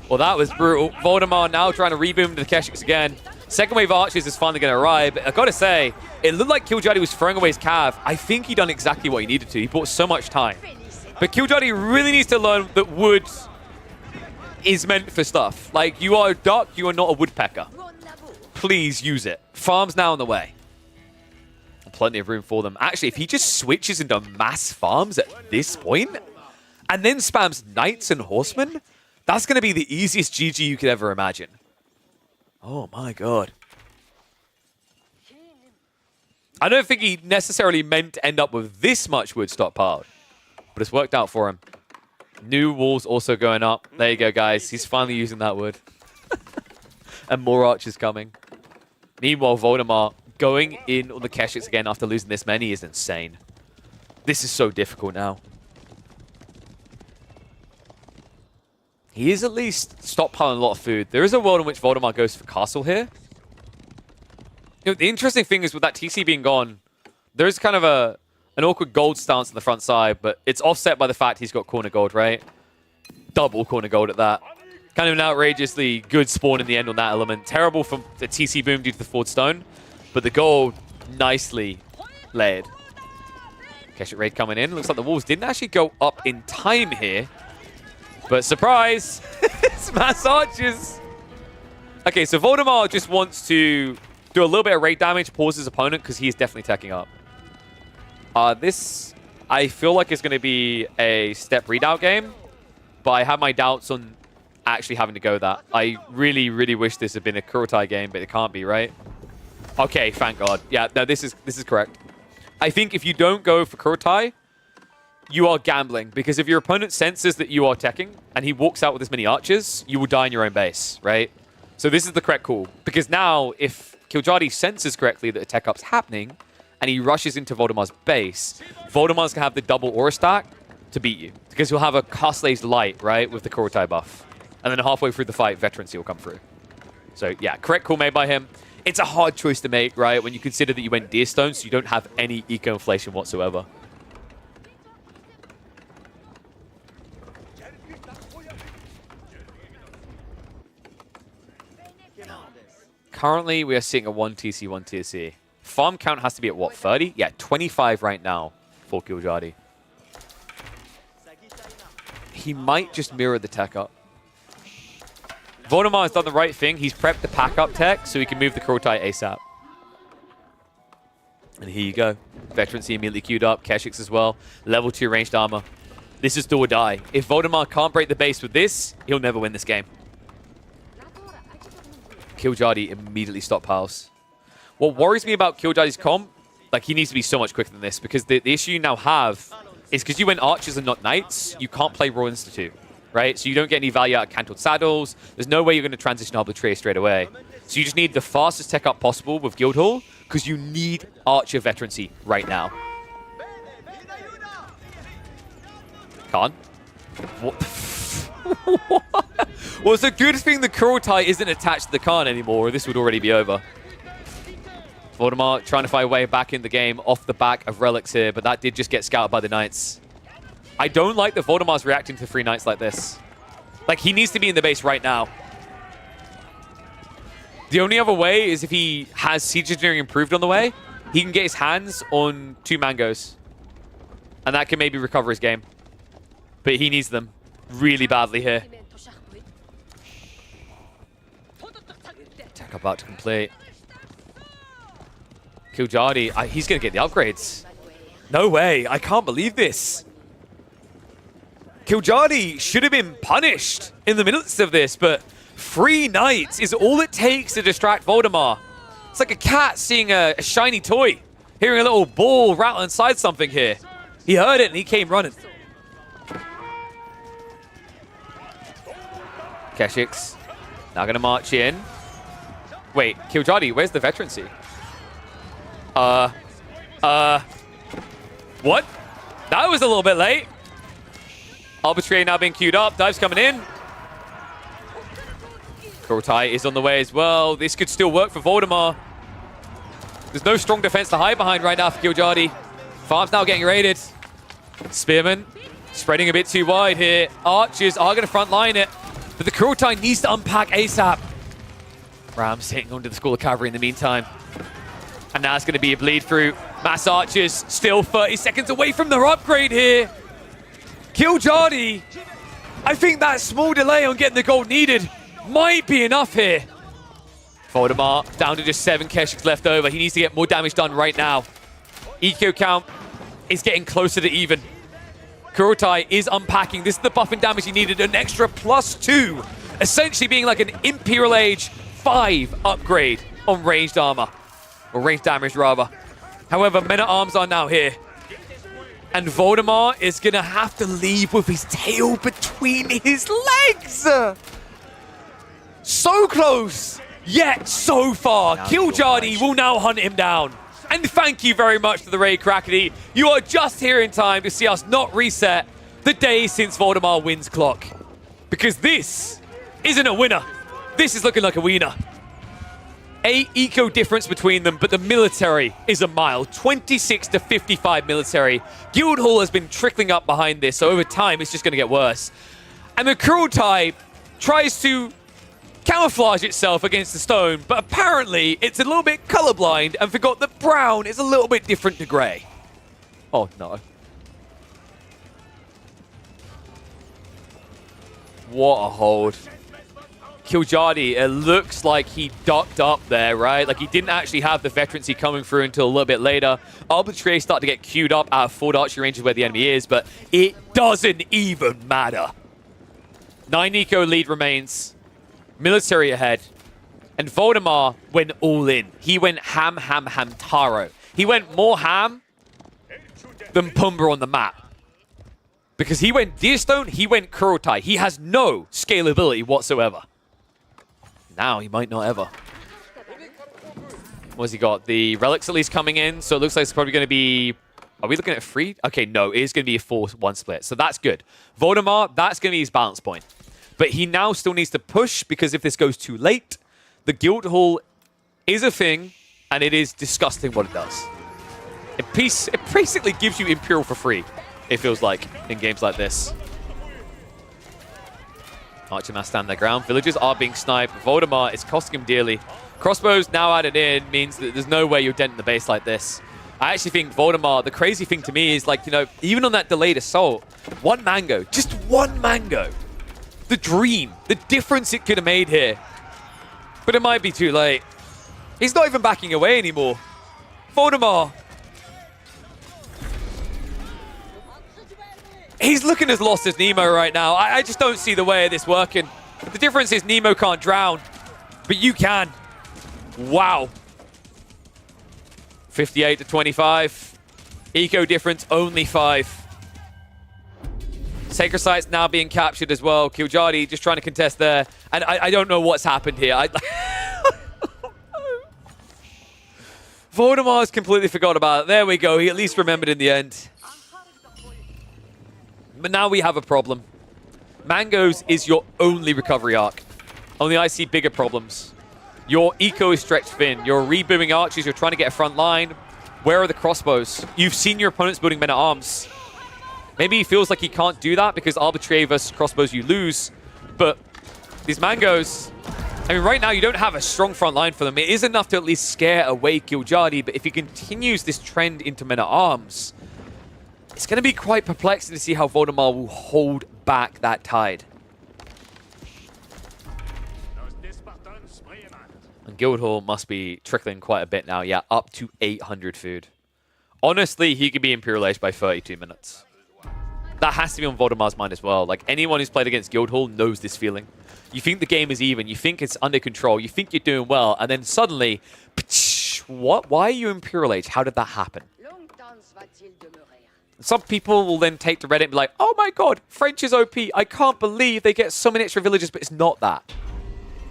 Well, that was brutal. Voldemar now trying to reboom to the Keshiks again. Second wave Archers is finally going to arrive. But I got to say, it looked like Killjadi was throwing away his cav. I think he done exactly what he needed to. He bought so much time. But Killjadi really needs to learn that wood is meant for stuff. Like, you are a duck, you are not a woodpecker. Please use it. Farm's now on the way. Plenty of room for them. Actually, if he just switches into mass farms at this point, and then spams Knights and Horsemen, that's going to be the easiest GG you could ever imagine. Oh my god. I don't think he necessarily meant to end up with this much wood stockpiled, but it's worked out for him. New walls also going up. There you go, guys. He's finally using that wood. And more archers coming. Meanwhile, Voldemar going in on the Keshiks again after losing this many is insane. This is so difficult now. He is at least stockpiling a lot of food. There is a world in which Voldemar goes for castle here. You know, the interesting thing is with that TC being gone, there is kind of an awkward gold stance on the front side, but it's offset by the fact he's got corner gold, right? Double corner gold at that. Kind of an outrageously good spawn in the end on that element. Terrible from the TC boom due to the Forward Stone, but the gold nicely layered. Keshik raid coming in. Looks like the walls didn't actually go up in time here. But surprise! It's mass archers! Okay, so Voldemar just wants to do a little bit of raid damage, pause his opponent, because he is definitely teching up. This, I feel like, is going to be a step readout game, but I have my doubts on actually having to go that. I really, really wish this had been a Kurotai game, but it can't be, right? Okay, thank God. Yeah, no, this is correct. I think if you don't go for Kurotai, you are gambling, because if your opponent senses that you are teching and he walks out with as many archers, you will die in your own base, right? So this is the correct call, because now if Killjadi senses correctly that a tech up's happening and he rushes into Voldemar's base, Voldemar's gonna have the double aura stack to beat you, because he'll have a Castle's Light, right, with the Kurotai buff. And then halfway through the fight, Veterancy will come through. So yeah, correct call made by him. It's a hard choice to make, right, when you consider that you went Deerstone, so you don't have any eco-inflation whatsoever. Currently, we are seeing a 1 TC, 1 TC. Farm count has to be at, what, 30? Yeah, 25 right now for Killjardy. He might just mirror the tech up. Voldemar has done the right thing. He's prepped the pack up tech so he can move the Kurultai ASAP. And here you go. Veterancy immediately queued up. Keshix as well. Level 2 ranged armor. This is do or die. If Voldemar can't break the base with this, he'll never win this game. Killjardy immediately stockpiles. What worries me about Killjardy's comp, like, he needs to be so much quicker than this, because the issue you now have is because you went archers and not knights, you can't play Royal Institute, right? So you don't get any value out of Cantled Saddles. There's no way you're going to transition Arbitrary straight away. So you just need the fastest tech up possible with Guildhall, because you need archer veterancy right now. Khan? What the Well, it's a good thing the Kurultai isn't attached to the Khan anymore, or this would already be over. Voldemar trying to find a way back in the game off the back of relics here, but that did just get scouted by the Knights. I don't like that Voldemar's reacting to 3 Knights like this. Like, he needs to be in the base right now. The only other way is if he has Siege Engineering improved on the way, he can get his hands on 2 Mangoes. And that can maybe recover his game. But he needs them really badly here. Tech about to complete. Killjardy, he's going to get the upgrades. No way. I can't believe this. Killjardy should have been punished in the midst of this, but 3 Knights is all it takes to distract Voldemar. It's like a cat seeing a shiny toy, hearing a little ball rattle inside something here. He heard it and he came running. Keshix now going to march in. Wait, Killjardy, where's the veterancy? What? That was a little bit late. Arbitrary now being queued up. Dive's coming in. Kurultai is on the way as well. This could still work for Voldemar. There's no strong defense to hide behind right now for Killjardy. Farm's now getting raided. Spearman spreading a bit too wide here. Archers are going to front line it, but the Kurultai needs to unpack ASAP. Rams hitting onto the School of Cavalry in the meantime. And now it's going to be a bleed through. Mass Archers still 30 seconds away from their upgrade here. Killjardy, I think that small delay on getting the gold needed might be enough here. Voldemar down to just 7 Keshix left over. He needs to get more damage done right now. EQ count is getting closer to even. Kurultai is unpacking. This is the buff and damage he needed. An extra +2. Essentially being like an Imperial Age 5 upgrade on ranged armor. Or ranged damage, rather. However, Men-at-Arms are now here. And Voldemar is going to have to leave with his tail between his legs. So close, yet so far. Killjardy will now hunt him down. And thank you very much to the raid, Crackety. You are just here in time to see us not reset the day since Voldemar wins clock. Because this isn't a winner. This is looking like a wiener. 8 eco difference between them, but the military is a mile. 26 to 55 military. Guildhall has been trickling up behind this, so over time it's just going to get worse. And the Kurultai tries to camouflage itself against the stone, but apparently it's a little bit colorblind and forgot that brown is a little bit different to gray. Oh, no. What a hold. Killjardy, it looks like he ducked up there, right? Like he didn't actually have the veterancy coming through until a little bit later. Arbitrary start to get queued up out of forward archery ranges where the enemy is, but it doesn't even matter. 9 eco lead remains. Military ahead. And Voldemar went all in. He went ham taro. He went more ham than Pumbaa on the map. Because he went Deerstone, he went Kurultai. He has no scalability whatsoever. Now he might not ever. What's he got? The relics at least coming in, so it looks like it's probably going to be... Are we looking at 3? Okay, no, it is going to be a 4-1 split, so that's good. Voldemar, that's going to be his balance point. But he now still needs to push, because if this goes too late, the Guildhall is a thing, and it is disgusting what it does. It basically gives you Imperial for free, it feels like, in games like this. Archerman stand their ground. Villagers are being sniped. Voldemort is costing him dearly. Crossbows now added in means that there's no way you're denting the base like this. I actually think Voldemort, the crazy thing to me is, like, you know, even on that delayed assault, one mango, just one mango, the dream, the difference it could have made here. But it might be too late. He's not even backing away anymore. Voldemort. He's looking as lost as Nemo right now. I just don't see the way of this working. The difference is Nemo can't drown, but you can. Wow. 58 to 25. Eco difference only 5. Sacred Site's now being captured as well. Killjadi just trying to contest there. And I don't know what's happened here. Voldemort's completely forgot about it. There we go. He at least remembered in the end. But now we have a problem. Mangoes is your only recovery arc. Only I see bigger problems. Your eco is stretched thin. You're rebooming archers. You're trying to get a front line. Where are the crossbows? You've seen your opponents building men-at-arms. Maybe he feels like he can't do that because Arbitrary versus crossbows you lose. But these mangoes, I mean, right now you don't have a strong front line for them. It is enough to at least scare away Killjadi, but if he continues this trend into men-at-arms, it's going to be quite perplexing to see how Voldemort will hold back that tide. And Guildhall must be trickling quite a bit now. Yeah, up to 800 food. Honestly, he could be Imperial Age by 32 minutes. That has to be on Voldemort's mind as well. Like, anyone who's played against Guildhall knows this feeling. You think the game is even. You think it's under control. You think you're doing well. And then suddenly, what? Why are you Imperial Age? How did that happen? Some people will then take to Reddit and be like, oh my god, French is OP. I can't believe they get so many extra villagers, but it's not that.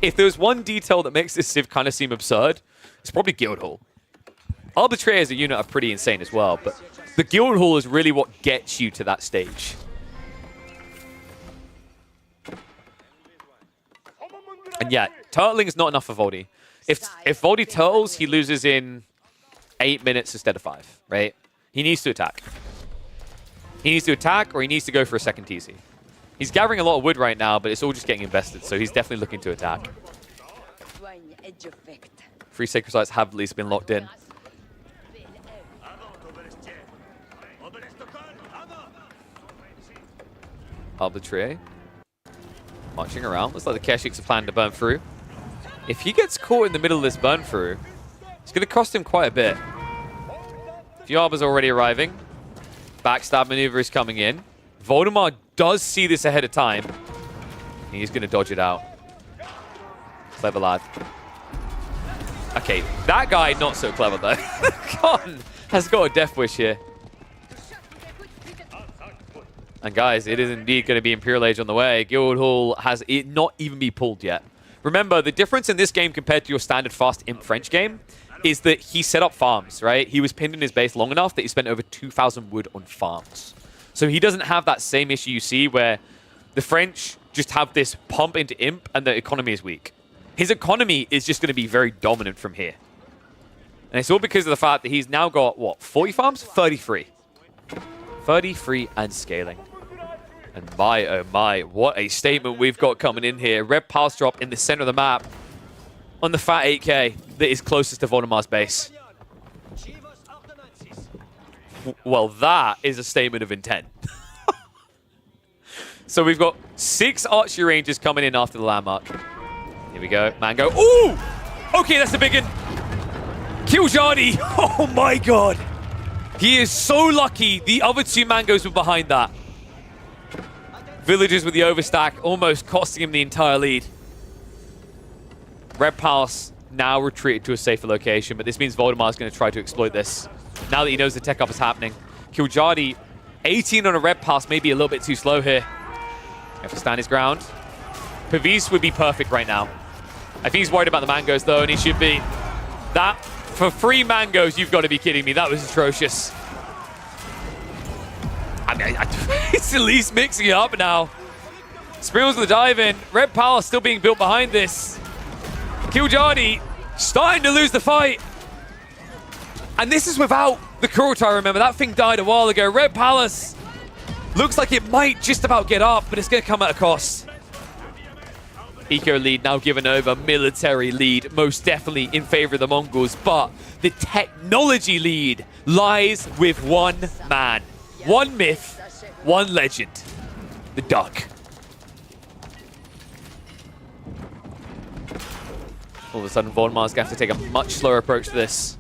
If there was one detail that makes this Civ kind of seem absurd, it's probably Guildhall. Arbitrary as a unit are pretty insane as well, but the Guildhall is really what gets you to that stage. And yeah, turtling is not enough for Voldy. If Voldy turtles, he loses in 8 minutes instead of 5, right? He needs to attack. He needs to attack, or he needs to go for a second TC. He's gathering a lot of wood right now, but it's all just getting invested, so he's definitely looking to attack. 3 Sacred Sites have at least been locked in. Arbitrary. Marching around. Looks like the Keshiks are planning to burn through. If he gets caught in the middle of this burn through, it's going to cost him quite a bit. Fiaba's already arriving. Backstab maneuver is coming in. Voldemort does see this ahead of time. He's going to dodge it out. Clever lad. Okay, that guy not so clever though. Con has got a death wish here. And guys, it is indeed going to be Imperial Age on the way. Guildhall has it not even be pulled yet. Remember, the difference in this game compared to your standard fast Imp French game is that he set up farms, right? He was pinned in his base long enough that he spent over 2,000 wood on farms. So he doesn't have that same issue you see where the French just have this pump into Imp and the economy is weak. His economy is just going to be very dominant from here. And it's all because of the fact that he's now got, what, 40 farms? 33. 33 and scaling. And my, oh my, what a statement we've got coming in here. Red Pulse drop in the center of the map on the fat 8k that is closest to Voldemort's base. Well, that is a statement of intent. So we've got 6 archery rangers coming in after the landmark. Here we go. Mango. Ooh! Okay, that's a big one. Killjadi. Oh my god. He is so lucky the other 2 mangoes were behind that. Villagers with the overstack almost costing him the entire lead. Red Pulse now retreated to a safer location, but this means Voldemort is going to try to exploit this. Now that he knows the tech up is happening. Killjadi, 18 on a Red Pulse, maybe a little bit too slow here. Have to stand his ground. Pavis would be perfect right now. I think he's worried about the mangoes though, and he should be. That, for 3 mangoes, you've got to be kidding me. That was atrocious. I mean, it's at least mixing it up now. Sprinkles with the dive in. Red Power still being built behind this. Killjadi starting to lose the fight. And this is without the Kurotai, remember. That thing died a while ago. Red Palace looks like it might just about get up, but it's going to come at a cost. Eco lead now given over. Military lead, most definitely in favor of the Mongols. But the technology lead lies with one man. One myth, one legend. The Duck. All of a sudden, Voldemar's going to have to take a much slower approach to this.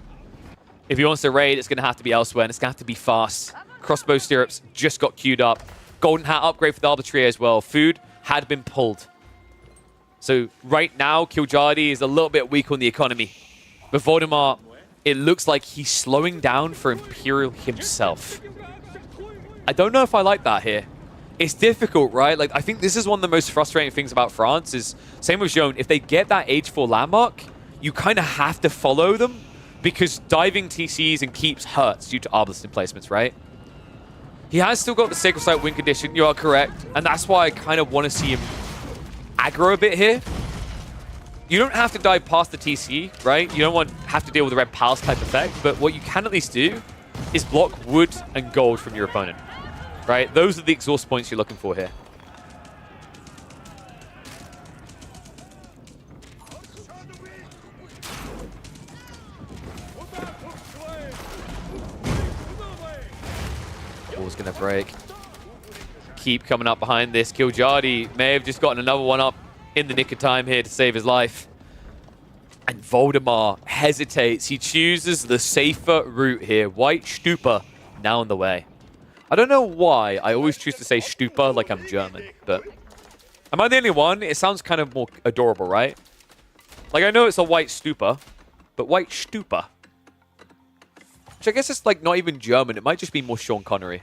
If he wants to raid, it's going to have to be elsewhere, and it's going to have to be fast. Crossbow stirrups just got queued up. Golden hat upgrade for the Arbitrator as well. Food had been pulled. So right now, Killjadi is a little bit weak on the economy. But Voldemar, it looks like he's slowing down for Imperial himself. I don't know if I like that here. It's difficult, right? Like, I think this is one of the most frustrating things about France is, same with Joan, if they get that Age 4 landmark, you kind of have to follow them because diving TCs and keeps hurts due to Arbalest placements, right? He has still got the Sacred Site win condition, you are correct, and that's why I kind of want to see him aggro a bit here. You don't have to dive past the TC, right? You don't have to deal with the Red Palace type effect, but what you can at least do is block wood and gold from your opponent, right? Those are the exhaust points you're looking for here. Wall's going to break. Keep coming up behind this. Killjadi may have just gotten another one up in the nick of time here to save his life. And Voldemar hesitates. He chooses the safer route here. White Stupa now in the way. I don't know why I always choose to say Stupa like I'm German, but am I the only one? It sounds kind of more adorable, right? Like, I know it's a white Stupa, but White Stupa. Which I guess it's like not even German. It might just be more Sean Connery.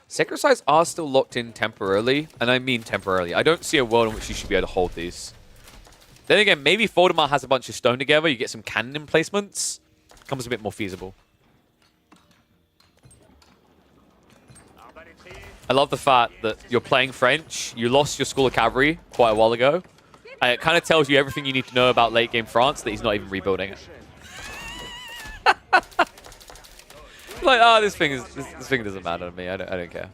Sacred Sites are still locked in temporarily, and I mean temporarily. I don't see a world in which you should be able to hold these. Then again, maybe Voldemar has a bunch of stone together, you get some cannon emplacements, becomes a bit more feasible. I love the fact that you're playing French, you lost your School of Cavalry quite a while ago, and it kind of tells you everything you need to know about late game France that he's not even rebuilding it. Like, oh, this thing doesn't matter to me. I don't care.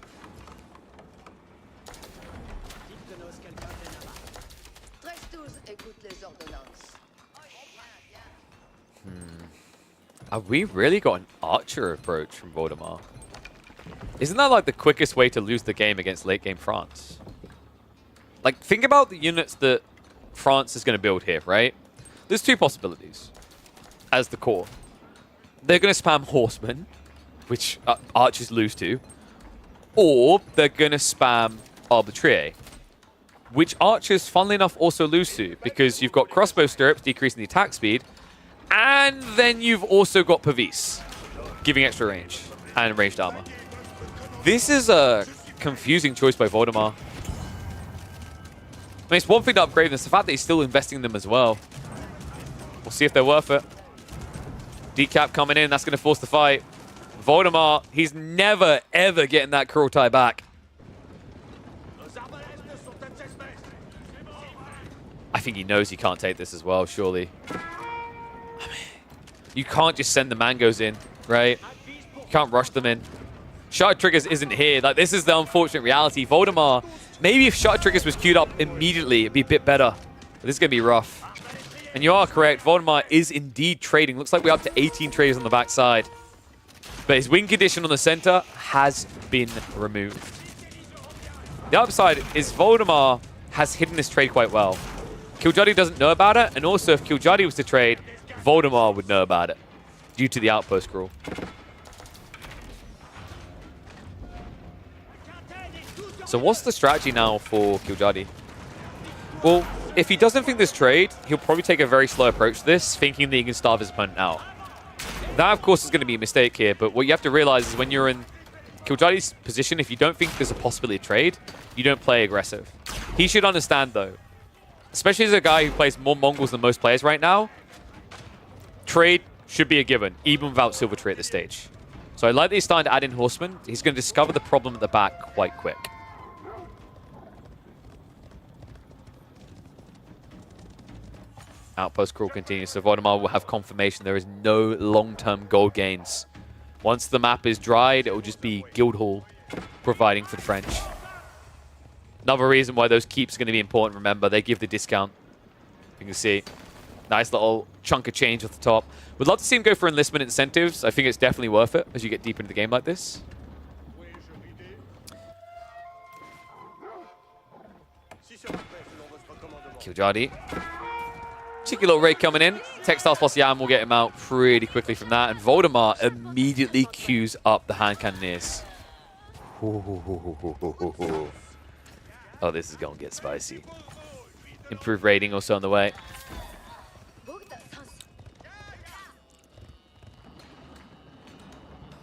Have we really got an archer approach from Voldemar? Isn't that like the quickest way to lose the game against late game France? Like, think about the units that France is going to build here, right? There's two possibilities as the core. They're going to spam horsemen, which archers lose to, or they're going to spam Arbitraire, which archers, funnily enough, also lose to, because you've got crossbow stirrups decreasing the attack speed, and then you've also got Pavis, giving extra range and ranged armor. This is a confusing choice by Voldemar. I mean, it's one thing to upgrade them, it's the fact that he's still investing in them as well. We'll see if they're worth it. Decap coming in, that's going to force the fight. Voldemar, he's never, ever getting that Kurultai back. I think he knows he can't take this as well, surely. I mean, you can't just send the mangoes in, right? You can't rush them in. Shutter Triggers isn't here. Like, this is the unfortunate reality. Voldemar, maybe if Shutter Triggers was queued up immediately, it'd be a bit better. But this is going to be rough. And you are correct. Voldemar is indeed trading. Looks like we're up to 18 traders on the backside. But his win condition on the center has been removed. The upside is Voldemar has hidden this trade quite well. Killjadi doesn't know about it, and also if Killjadi was to trade, Voldemar would know about it due to the outpost rule. So what's the strategy now for Killjadi? Well, if he doesn't think this trade, he'll probably take a very slow approach to this, thinking that he can starve his opponent out. That, of course, is going to be a mistake here, but what you have to realize is when you're in Killjadi's position, if you don't think there's a possibility of trade, you don't play aggressive. He should understand, though, especially as a guy who plays more Mongols than most players right now, trade should be a given, even without Silver Tree at this stage. So I like that he's starting to add in Horsemen. He's going to discover the problem at the back quite quick. Outpost crawl continues, so Voldemar will have confirmation there is no long-term gold gains. Once the map is dried, it will just be Guildhall providing for the French. Another reason why those keeps are going to be important, remember, they give the discount. You can see, nice little chunk of change off the top. Would love to see him go for enlistment incentives. I think it's definitely worth it as you get deep into the game like this. Killjadi. Cheeky little raid coming in. Textiles plus Yam will get him out pretty quickly from that. And Voldemar immediately queues up the hand cannoneers. Oh, this is going to get spicy. Improved raiding also on the way.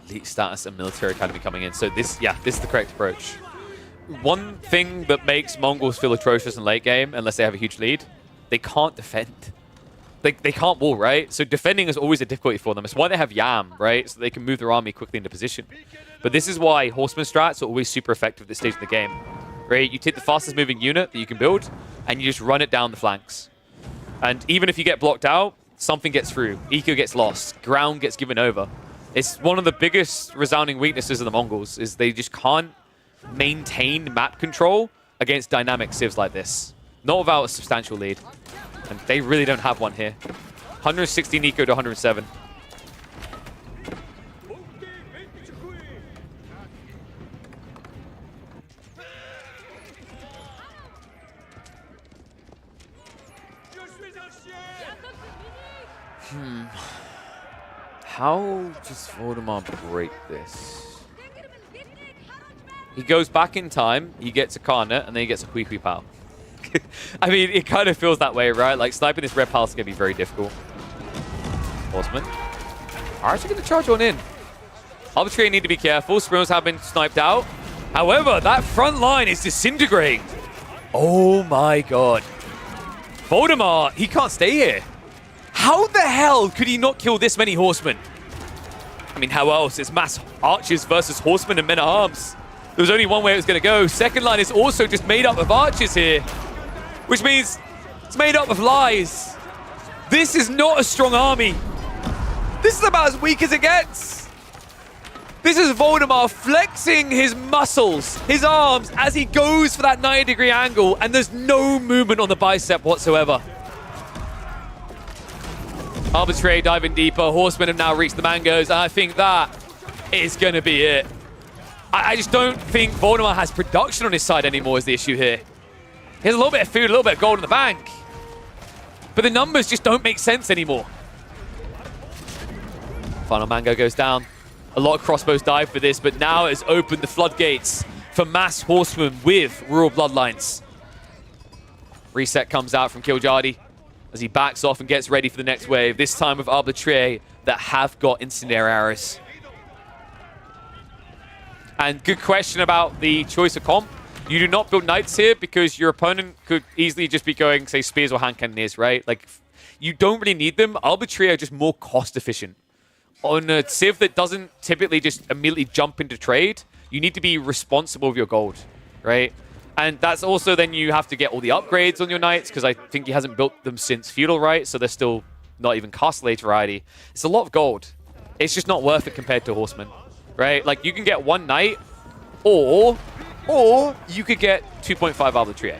Elite status and military academy coming in. So this is the correct approach. One thing that makes Mongols feel atrocious in late game, unless they have a huge lead, they can't defend. They can't wall, right? So defending is always a difficulty for them. It's why they have Yam, right? So they can move their army quickly into position. But this is why Horseman strats are always super effective at this stage of the game, right? You take the fastest moving unit that you can build, and you just run it down the flanks. And even if you get blocked out, something gets through. Eco gets lost. Ground gets given over. It's one of the biggest resounding weaknesses of the Mongols, is they just can't maintain map control against dynamic civs like this. Not without a substantial lead. And they really don't have one here. 116 eco to 107. How does Voldemar break this? He goes back in time, he gets a Karnet, and then he gets a Hui Hui Pao. I mean, it kind of feels that way, right? Like, sniping this red pal is going to be very difficult. Horsemen are actually going to charge on in. Arbitrary need to be careful. Sprints have been sniped out. However, that front line is disintegrating. Oh my god. Voldemar, he can't stay here. How the hell could he not kill this many horsemen? I mean, how else? It's mass archers versus horsemen and men at arms. There was only one way it was going to go. Second line is also just made up of archers here, which means it's made up of lies. This is not a strong army. This is about as weak as it gets. This is Voldemar flexing his muscles, his arms, as he goes for that 90-degree angle, and there's no movement on the bicep whatsoever. Arbitrary diving deeper. Horsemen have now reached the mangoes, and I think that is going to be it. I just don't think Voldemar has production on his side anymore is the issue here. He has a little bit of food, a little bit of gold in the bank. But the numbers just don't make sense anymore. Final mango goes down. A lot of crossbows dive for this, but now it's opened the floodgates for mass horsemen with rural bloodlines. Reset comes out from Killjadi as he backs off and gets ready for the next wave, this time with Arbitrary that have got incendiary arrows. And good question about the choice of comp. You do not build knights here because your opponent could easily just be going, say, spears or hand cannoneers, right? Like, you don't really need them. Arbitrary are just more cost efficient. On a civ that doesn't typically just immediately jump into trade, you need to be responsible with your gold, right? And that's also then you have to get all the upgrades on your knights, because I think he hasn't built them since Feudal, right? So they're still not even Castle Age variety. It's a lot of gold. It's just not worth it compared to Horseman, right? Like, you can get one knight, or you could get 2.5 Arbitrary.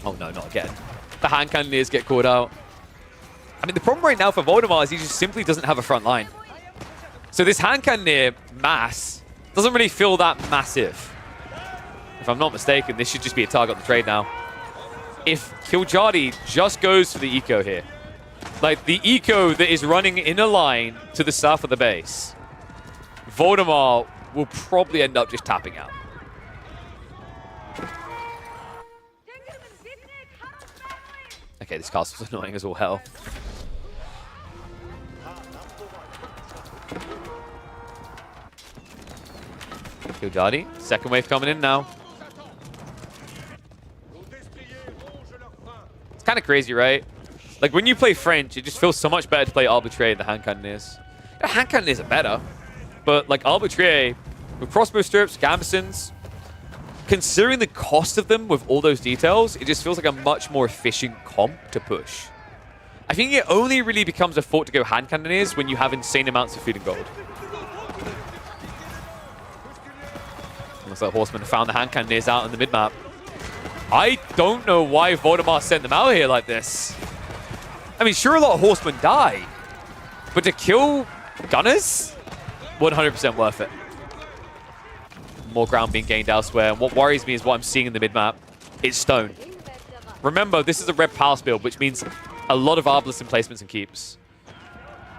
Oh no, not again. The hand cannoneers get caught out. I mean, the problem right now for Voldemar is he just simply doesn't have a front line. So this hand cannoneer mass doesn't really feel that massive. If I'm not mistaken, this should just be a target on the trade now. If Killjadi just goes for the eco here, like the eco that is running in a line to the south of the base, Voldemar will probably end up just tapping out. Okay, this castle's annoying as all hell. Killjadi, second wave coming in now. It's kind of crazy, right? Like, when you play French, it just feels so much better to play Arbitrary than hand cannoneers. Yeah, hand cannoneers are better, but like Arbitrary with crossbow strips, gambesons, considering the cost of them with all those details, it just feels like a much more efficient comp to push. I think it only really becomes a thought to go hand cannoneers when you have insane amounts of food and gold. Looks like Horseman found the hand cannoneers out in the mid-map. I don't know why Voldemar sent them out here like this. I mean, sure, a lot of Horsemen die, but to kill Gunners? 100% worth it. More ground being gained elsewhere, and what worries me is what I'm seeing in the mid-map. It's stone. Remember, this is a Red Palace build, which means a lot of Arbalest emplacements and keeps.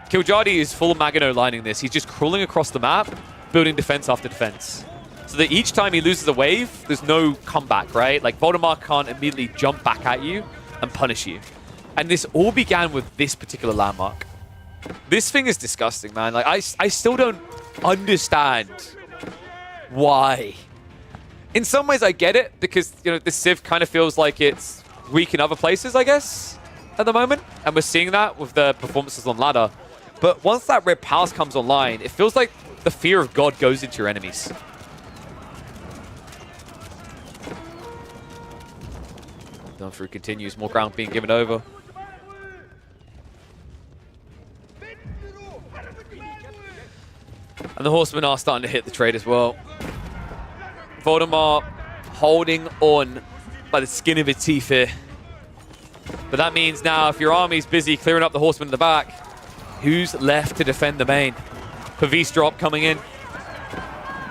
Killjadi is full Magano lining this. He's just crawling across the map, building defense after defense. So that each time he loses a wave, there's no comeback, right? Like, Voldemar can't immediately jump back at you and punish you. And this all began with this particular landmark. This thing is disgusting, man. Like, I still don't understand why. In some ways, I get it, because, you know, the Civ kind of feels like it's weak in other places, I guess, at the moment. And we're seeing that with the performances on ladder. But once that Red Palace comes online, it feels like the fear of God goes into your enemies. Through continues, more ground being given over. And the Horsemen are starting to hit the trade as well. Voldemar holding on by the skin of his teeth here. But that means now if your army's busy clearing up the Horsemen in the back, who's left to defend the main? Pavis drop coming in.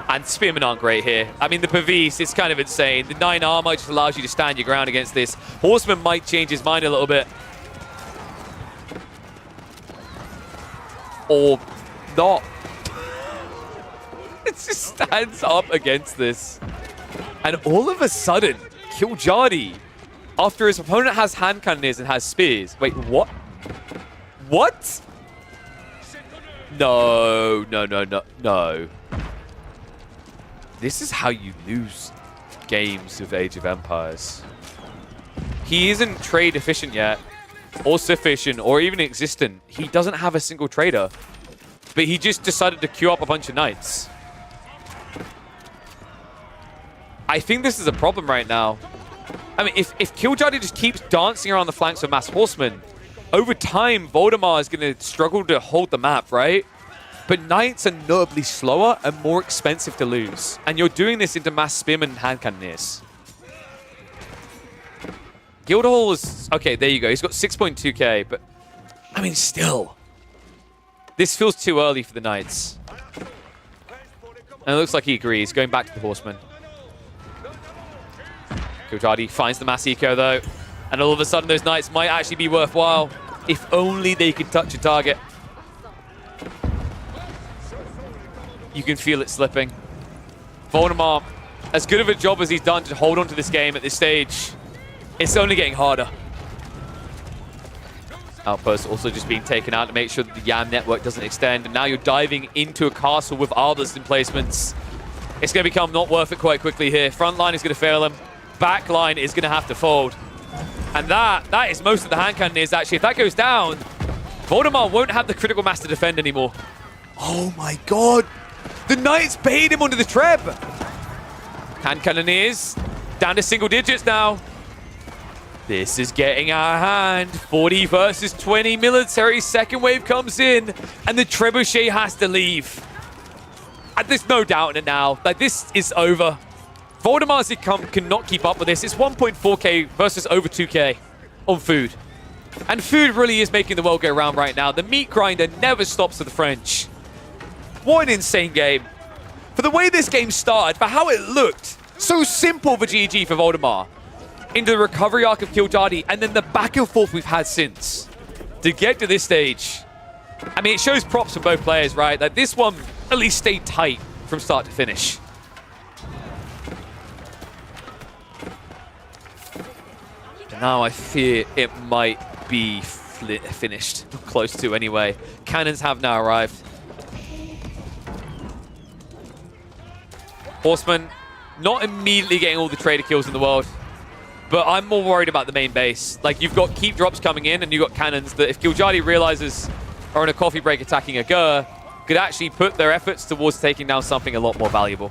And Spearmen aren't great here. I mean, the Pavis, it's kind of insane. The 9 armor just allows you to stand your ground against this. Horseman might change his mind a little bit. Or not. It just stands up against this. And all of a sudden, Killjadi, after his opponent has hand cannoneers and has spears. Wait, what? What? No. This is how you lose games of Age of Empires. He isn't trade efficient yet, or sufficient, or even existent. He doesn't have a single trader, but he just decided to queue up a bunch of knights. I think this is a problem right now. I mean, if Killjadi just keeps dancing around the flanks of mass horsemen, over time, Voldemar is going to struggle to hold the map, right? But knights are notably slower and more expensive to lose. And you're doing this into mass spearmen and hand cannoneers. Guildhall is... Okay, there you go. He's got 6.2k, but... I mean, still. This feels too early for the knights. And it looks like he agrees, going back to the horsemen. Killjadi finds the mass eco, though. And all of a sudden, those knights might actually be worthwhile. If only they could touch a target. You can feel it slipping. Voldemar, as good of a job as he's done to hold on to this game at this stage, it's only getting harder. Outpost also just being taken out to make sure that the Yam network doesn't extend. And now you're diving into a castle with Arbalest emplacements. It's going to become not worth it quite quickly here. Front line is going to fail him. Back line is going to have to fold. And that is most of the hand cannoneers, actually. If that goes down, Voldemar won't have the critical mass to defend anymore. Oh my god! The Knights bait him onto the Treb! Hand cannoneers down to single digits now. This is getting out of hand. 40 versus 20 military. Second wave comes in, and the Trebuchet has to leave. And there's no doubt in it now. Like, this is over. Voldemar's cannot keep up with this. It's 1.4k versus over 2k on food. And food really is making the world go round right now. The meat grinder never stops for the French. What an insane game. For the way this game started, for how it looked, so simple for GG for Voldemar. Into the recovery arc of Killjadi, and then the back and forth we've had since. To get to this stage. I mean, it shows props from both players, right? Like, this one at least stayed tight from start to finish. Now I fear it might be finished. Close to, anyway. Cannons have now arrived. Horsemen, not immediately getting all the trader kills in the world. But I'm more worried about the main base. Like, you've got keep drops coming in, and you've got cannons that if Killjadi realizes are on a coffee break attacking a Gur, could actually put their efforts towards taking down something a lot more valuable.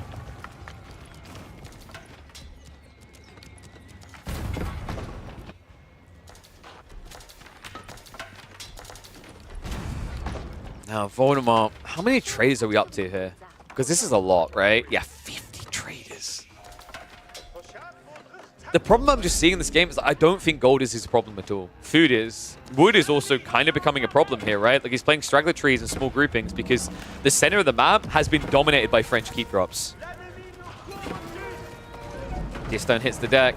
Now, Voldemort, how many traders are we up to here? Because this is a lot, right? Yeah, 50 traders. The problem I'm just seeing in this game is I don't think gold is his problem at all. Food is. Wood is also kind of becoming a problem here, right? Like he's playing straggler trees and small groupings because the center of the map has been dominated by French keep drops. Deerstone hits the deck.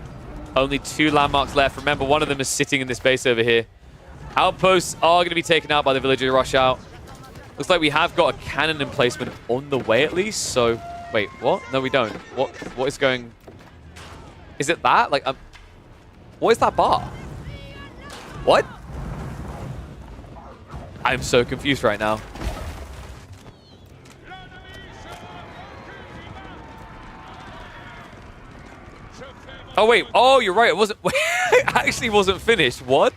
Only 2 landmarks left. Remember, one of them is sitting in this base over here. Outposts are going to be taken out by the villager rush out. Looks like we have got a cannon emplacement on the way at least. So, wait, what? No, we don't. What is going... Is it that? Like, what is that bar? What? I'm so confused right now. Oh, wait. Oh, you're right. It wasn't... It actually wasn't finished. What?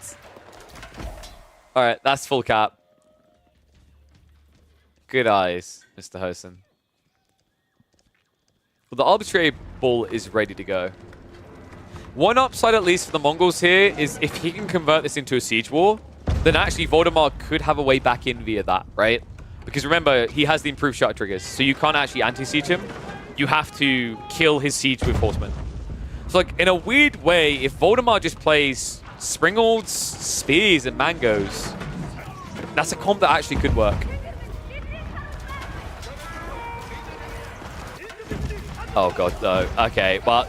All right, that's full cap. Good eyes, Mr. Hosen. Well, the arbitrary bull is ready to go. One upside, at least, for the Mongols here is if he can convert this into a siege war, then actually Voldemar could have a way back in via that, right? Because remember, he has the improved shot triggers, so you can't actually anti-siege him. You have to kill his siege with horsemen. So, like, in a weird way, if Voldemar just plays Springalds, Spears, and Mangoes, that's a comp that actually could work. Oh, God, no. Okay, well,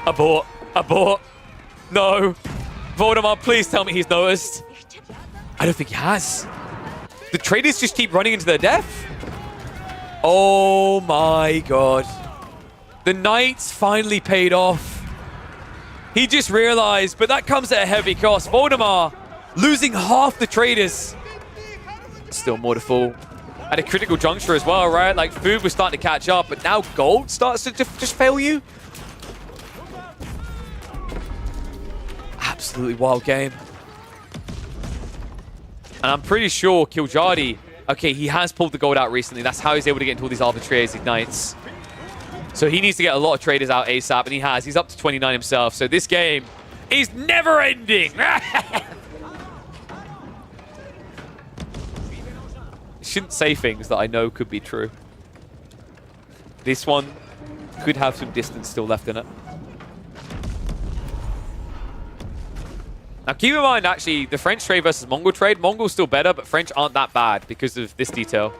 abort. Abort. No. Voldemar, please tell me he's noticed. I don't think he has. The traders just keep running into their death. Oh, my God. The knights finally paid off. He just realized, but that comes at a heavy cost. Voldemar losing half the traders. Still more to fall. At a critical juncture as well, right? Like, food was starting to catch up, but now gold starts to just fail you. Absolutely wild game. And I'm pretty sure Kiljardi, okay, he has pulled the gold out recently. That's how he's able to get into all these arbitraries ignites. So he needs to get a lot of traders out ASAP, and he has. He's up to 29 himself. So this game is never ending. Shouldn't say things that I know could be true. This one could have some distance still left in it. Now keep in mind, actually, the French trade versus Mongol trade. Mongol's still better, but French aren't that bad because of this detail.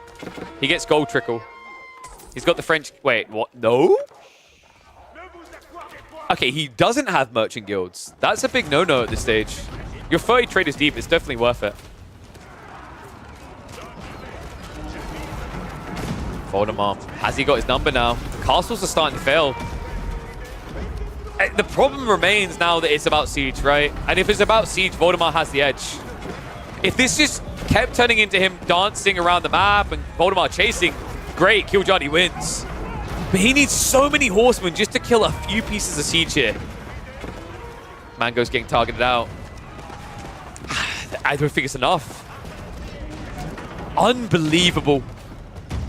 He gets gold trickle. He's got the French... Wait, what? No? Okay, he doesn't have merchant guilds. That's a big no-no at this stage. Your 30 traders deep is definitely worth it. Voldemar. Has he got his number now? The castles are starting to fail. The problem remains now that it's about siege, right? And if it's about siege, Voldemar has the edge. If this just kept turning into him dancing around the map and Voldemar chasing, great, Kiljardi wins. But he needs so many horsemen just to kill a few pieces of siege here. Mango's getting targeted out. I don't think it's enough. Unbelievable.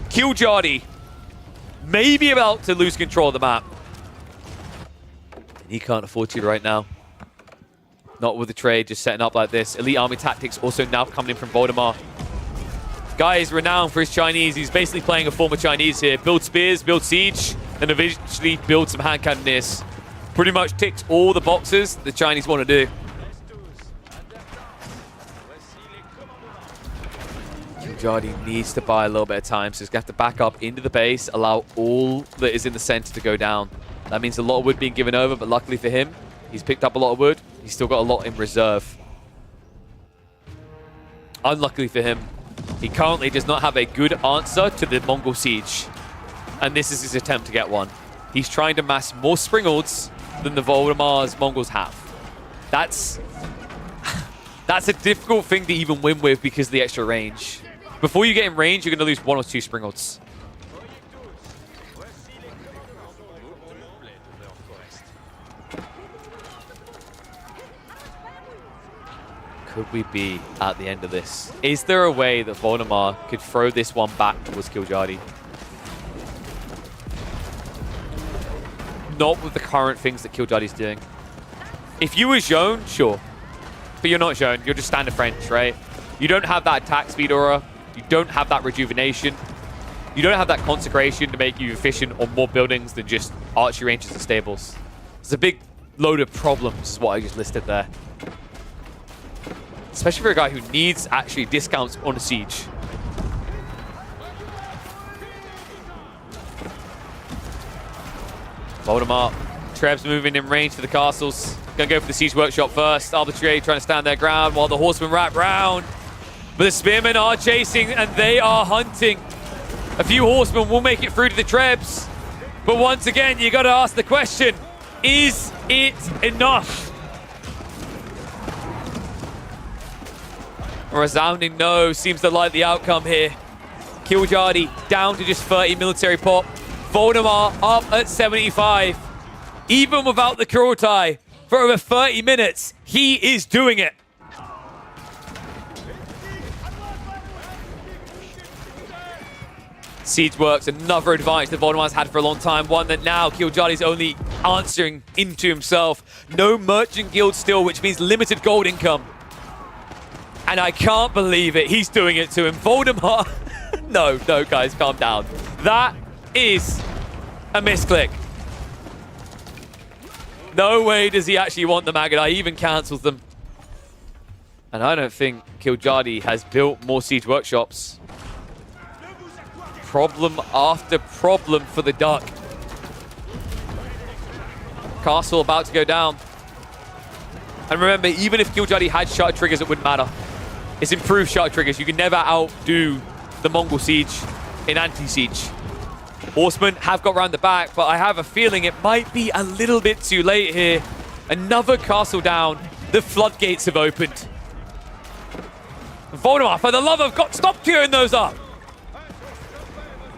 Kiljardi maybe about to lose control of the map. He can't afford to right now. Not with the trade, just setting up like this. Elite army tactics also now coming in from Voldemar. Guy is renowned for his Chinese. He's basically playing a form of Chinese here. Build spears, build siege, and eventually build some hand cannoneers. Pretty much ticks all the boxes the Chinese want to do. Kiljardi needs to buy a little bit of time, so he's going to have to back up into the base, allow all that is in the center to go down. That means a lot of wood being given over, but luckily for him, he's picked up a lot of wood. He's still got a lot in reserve. Unluckily for him, he currently does not have a good answer to the Mongol siege. And this is his attempt to get one. He's trying to mass more Springalds than the Voldemar's Mongols have. That's a difficult thing to even win with because of the extra range. Before you get in range, you're going to lose 1 or 2 Springalds. Could we be at the end of this? Is there a way that Voldemar could throw this one back towards Kiljardi? Not with the current things that Kiljardi's doing. If you were Joan, sure. But you're not Joan. You're just standard French, right? You don't have that attack speed aura. You don't have that rejuvenation. You don't have that consecration to make you efficient on more buildings than just archery ranges and stables. There's a big load of problems, is what I just listed there. Especially for a guy who needs actually discounts on a siege. Voldemort. Treb's moving in range to the castles. Gonna go for the siege workshop first. Arbitrary trying to stand their ground while the horsemen wrap round. But the spearmen are chasing and they are hunting. A few horsemen will make it through to the Trebs. But once again, you gotta ask the question, is it enough? A resounding no seems to light the outcome here. Killjadi down to just 30 military pop. Voldemort up at 75. Even without the Kurultai for over 30 minutes, he is doing it. Siege works, another advantage that Voldemort's had for a long time. One that now Killjadi's only answering into himself. No merchant guild still, which means limited gold income. And I can't believe it. He's doing it to him. Voldemort. No, guys, calm down. That is a misclick. No way does he actually want the Magadai. He even cancels them. And I don't think Killjadi has built more siege workshops. Problem after problem for the Duck. Castle about to go down. And remember, even if Killjadi had shot triggers, it wouldn't matter. It's improved shot triggers. You can never outdo the Mongol siege in anti-siege. Horsemen have got round the back, but I have a feeling it might be a little bit too late here. Another castle down. The floodgates have opened. Voldemort, for the love of God, stop tearing those up.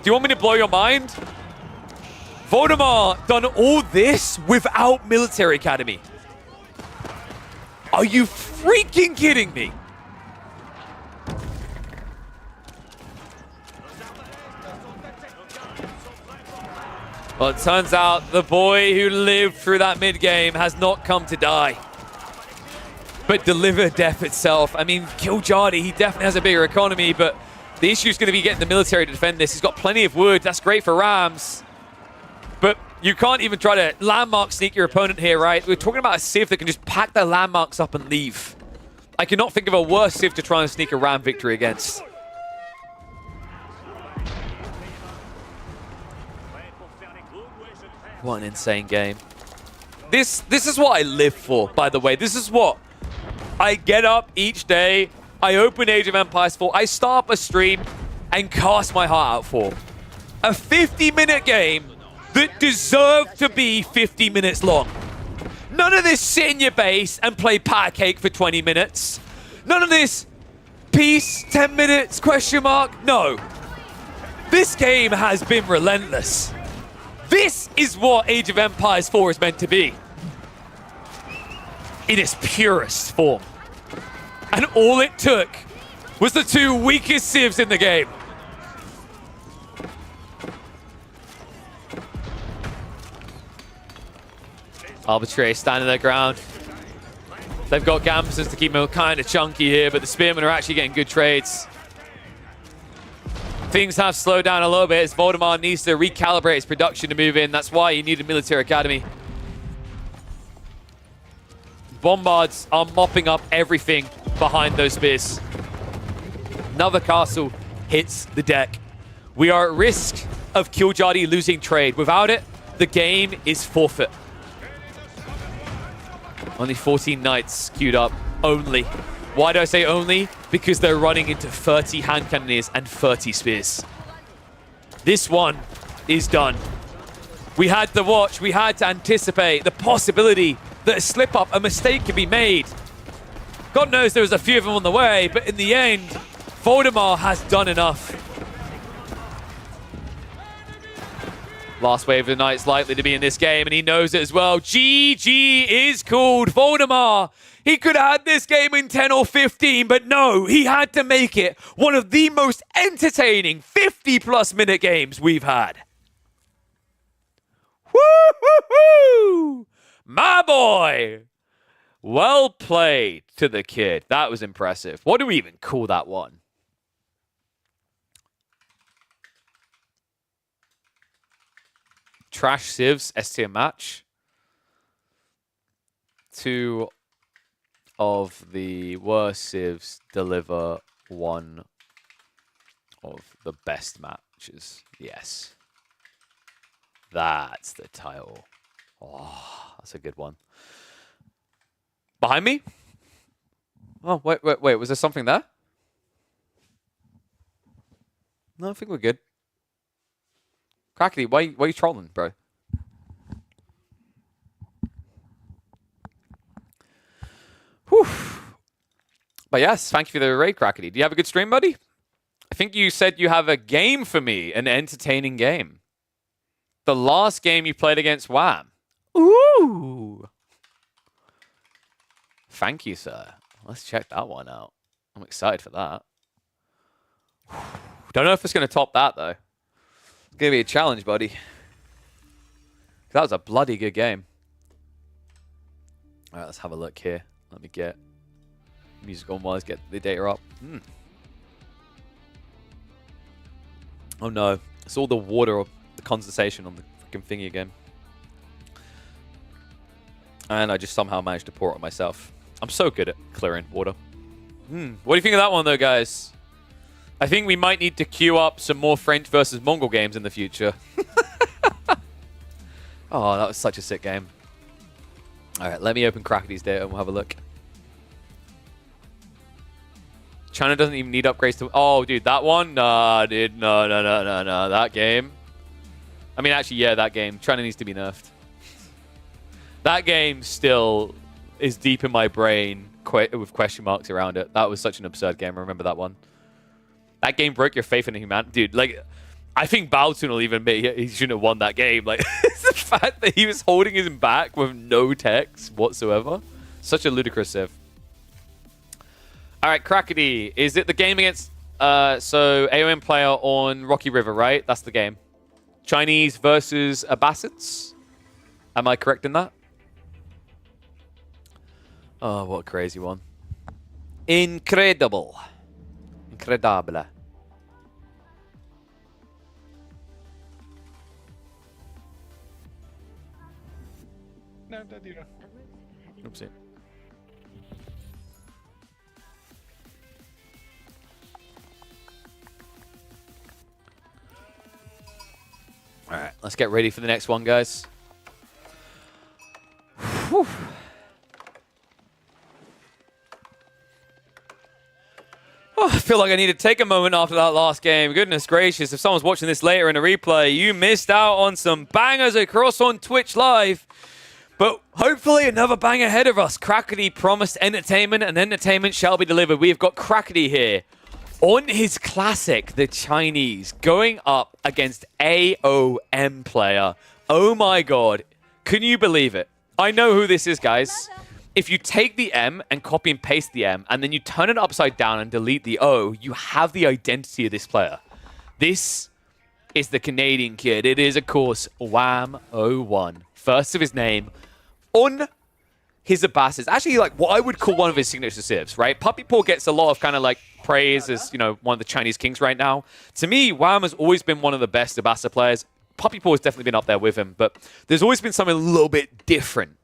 Do you want me to blow your mind? Voldemort done all this without Military Academy. Are you freaking kidding me? Well, it turns out the boy who lived through that mid-game has not come to die, but deliver death itself. I mean, Killjadi, he definitely has a bigger economy, but the issue is going to be getting the military to defend this. He's got plenty of wood. That's great for Rams. But you can't even try to landmark sneak your opponent here, right? We're talking about a Civ that can just pack their landmarks up and leave. I cannot think of a worse Civ to try and sneak a Ram victory against. What an insane game. This is what I live for, by the way. This is what I get up each day. I open Age of Empires 4. I start up a stream and cast my heart out for. A 50-minute game that deserved to be 50 minutes long. None of this sit in your base and play pat cake for 20 minutes. None of this peace, 10 minutes, question mark. No. This game has been relentless. This is what Age of Empires 4 is meant to be. In its purest form. And all it took was the two weakest civs in the game. Arbitrary standing their ground. They've got Gambuses to keep them kind of chunky here, but the Spearmen are actually getting good trades. Things have slowed down a little bit as Voldemort needs to recalibrate his production to move in. That's why you need a Military Academy. Bombards are mopping up everything behind those spears. Another castle hits the deck. We are at risk of Killjadi losing trade. Without it, the game is forfeit. Only 14 knights queued up. Only. Why do I say only? Because they're running into 30 hand cannoneers and 30 spears. This one is done. We had to watch, we had to anticipate the possibility that a slip-up, a mistake could be made. God knows there was a few of them on the way, but in the end, Voldemort has done enough. Last wave of the Knights likely to be in this game, and he knows it as well. GG is called. Voldemort, he could have had this game in 10 or 15, but no, he had to make it one of the most entertaining 50-plus minute games we've had. Woo-hoo-hoo! My boy! Well played to the kid. That was impressive. What do we even call that one? Trash Civs, S-tier match. 2 of the worst Civs deliver 1 of the best matches. Yes. That's the title. Oh, that's a good one. Behind me? Oh, wait. Was there something there? No, I think we're good. Crackety, why are you trolling, bro? Whew. But yes, thank you for the raid, Crackety. Do you have a good stream, buddy? I think you said you have a game for me, an entertaining game. The last game you played against Wham. Ooh. Thank you, sir. Let's check that one out. I'm excited for that. Don't know if it's going to top that, though. It's going to be a challenge, buddy. That was a bloody good game. All right, let's have a look here. Let me get music on wise, get the data up. Oh, no. It's all the water or the condensation on the freaking thingy again. And I just somehow managed to pour it on myself. I'm so good at clearing water. What do you think of that one, though, guys? I think we might need to queue up some more French versus Mongol games in the future. Oh, that was such a sick game. All right, let me open Crackety's data and we'll have a look. China doesn't even need upgrades to... Oh, dude, that one? Nah, dude. No. That game. I mean, actually, yeah, that game. China needs to be nerfed. That game still is deep in my brain with question marks around it. That was such an absurd game. I remember that one. That game broke your faith in humanity. Dude, like, I think Baotun will even admit he shouldn't have won that game. Like, the fact that he was holding his back with no text whatsoever. Such a ludicrous civ. All right, Crackety. Is it the game against... so, AOM player on Rocky River, right? That's the game. Chinese versus Abbasids? Am I correct in that? Oh, what a crazy one. Incredible. Incredibile. No, don't do that. Oopsie. All right, let's get ready for the next one, guys. Whew. Oh, I feel like I need to take a moment after that last game. Goodness gracious, if someone's watching this later in a replay, you missed out on some bangers across on Twitch Live. But hopefully another bang ahead of us. Crackety promised entertainment, and entertainment shall be delivered. We've got Crackety here on his classic, the Chinese, going up against AOM player. Oh my god. Can you believe it? I know who this is, guys. If you take the M and copy and paste the M, and then you turn it upside down and delete the O, you have the identity of this player. This is the Canadian kid. It is, of course, Wham01. First of his name on his Abbasids. Actually, like, what I would call one of his signature civs, right? Puppy Paw gets a lot of kind of, like, praise as, you know, one of the Chinese kings right now. To me, Wham has always been one of the best Abbasid players. Puppy Paw has definitely been up there with him, but there's always been something a little bit different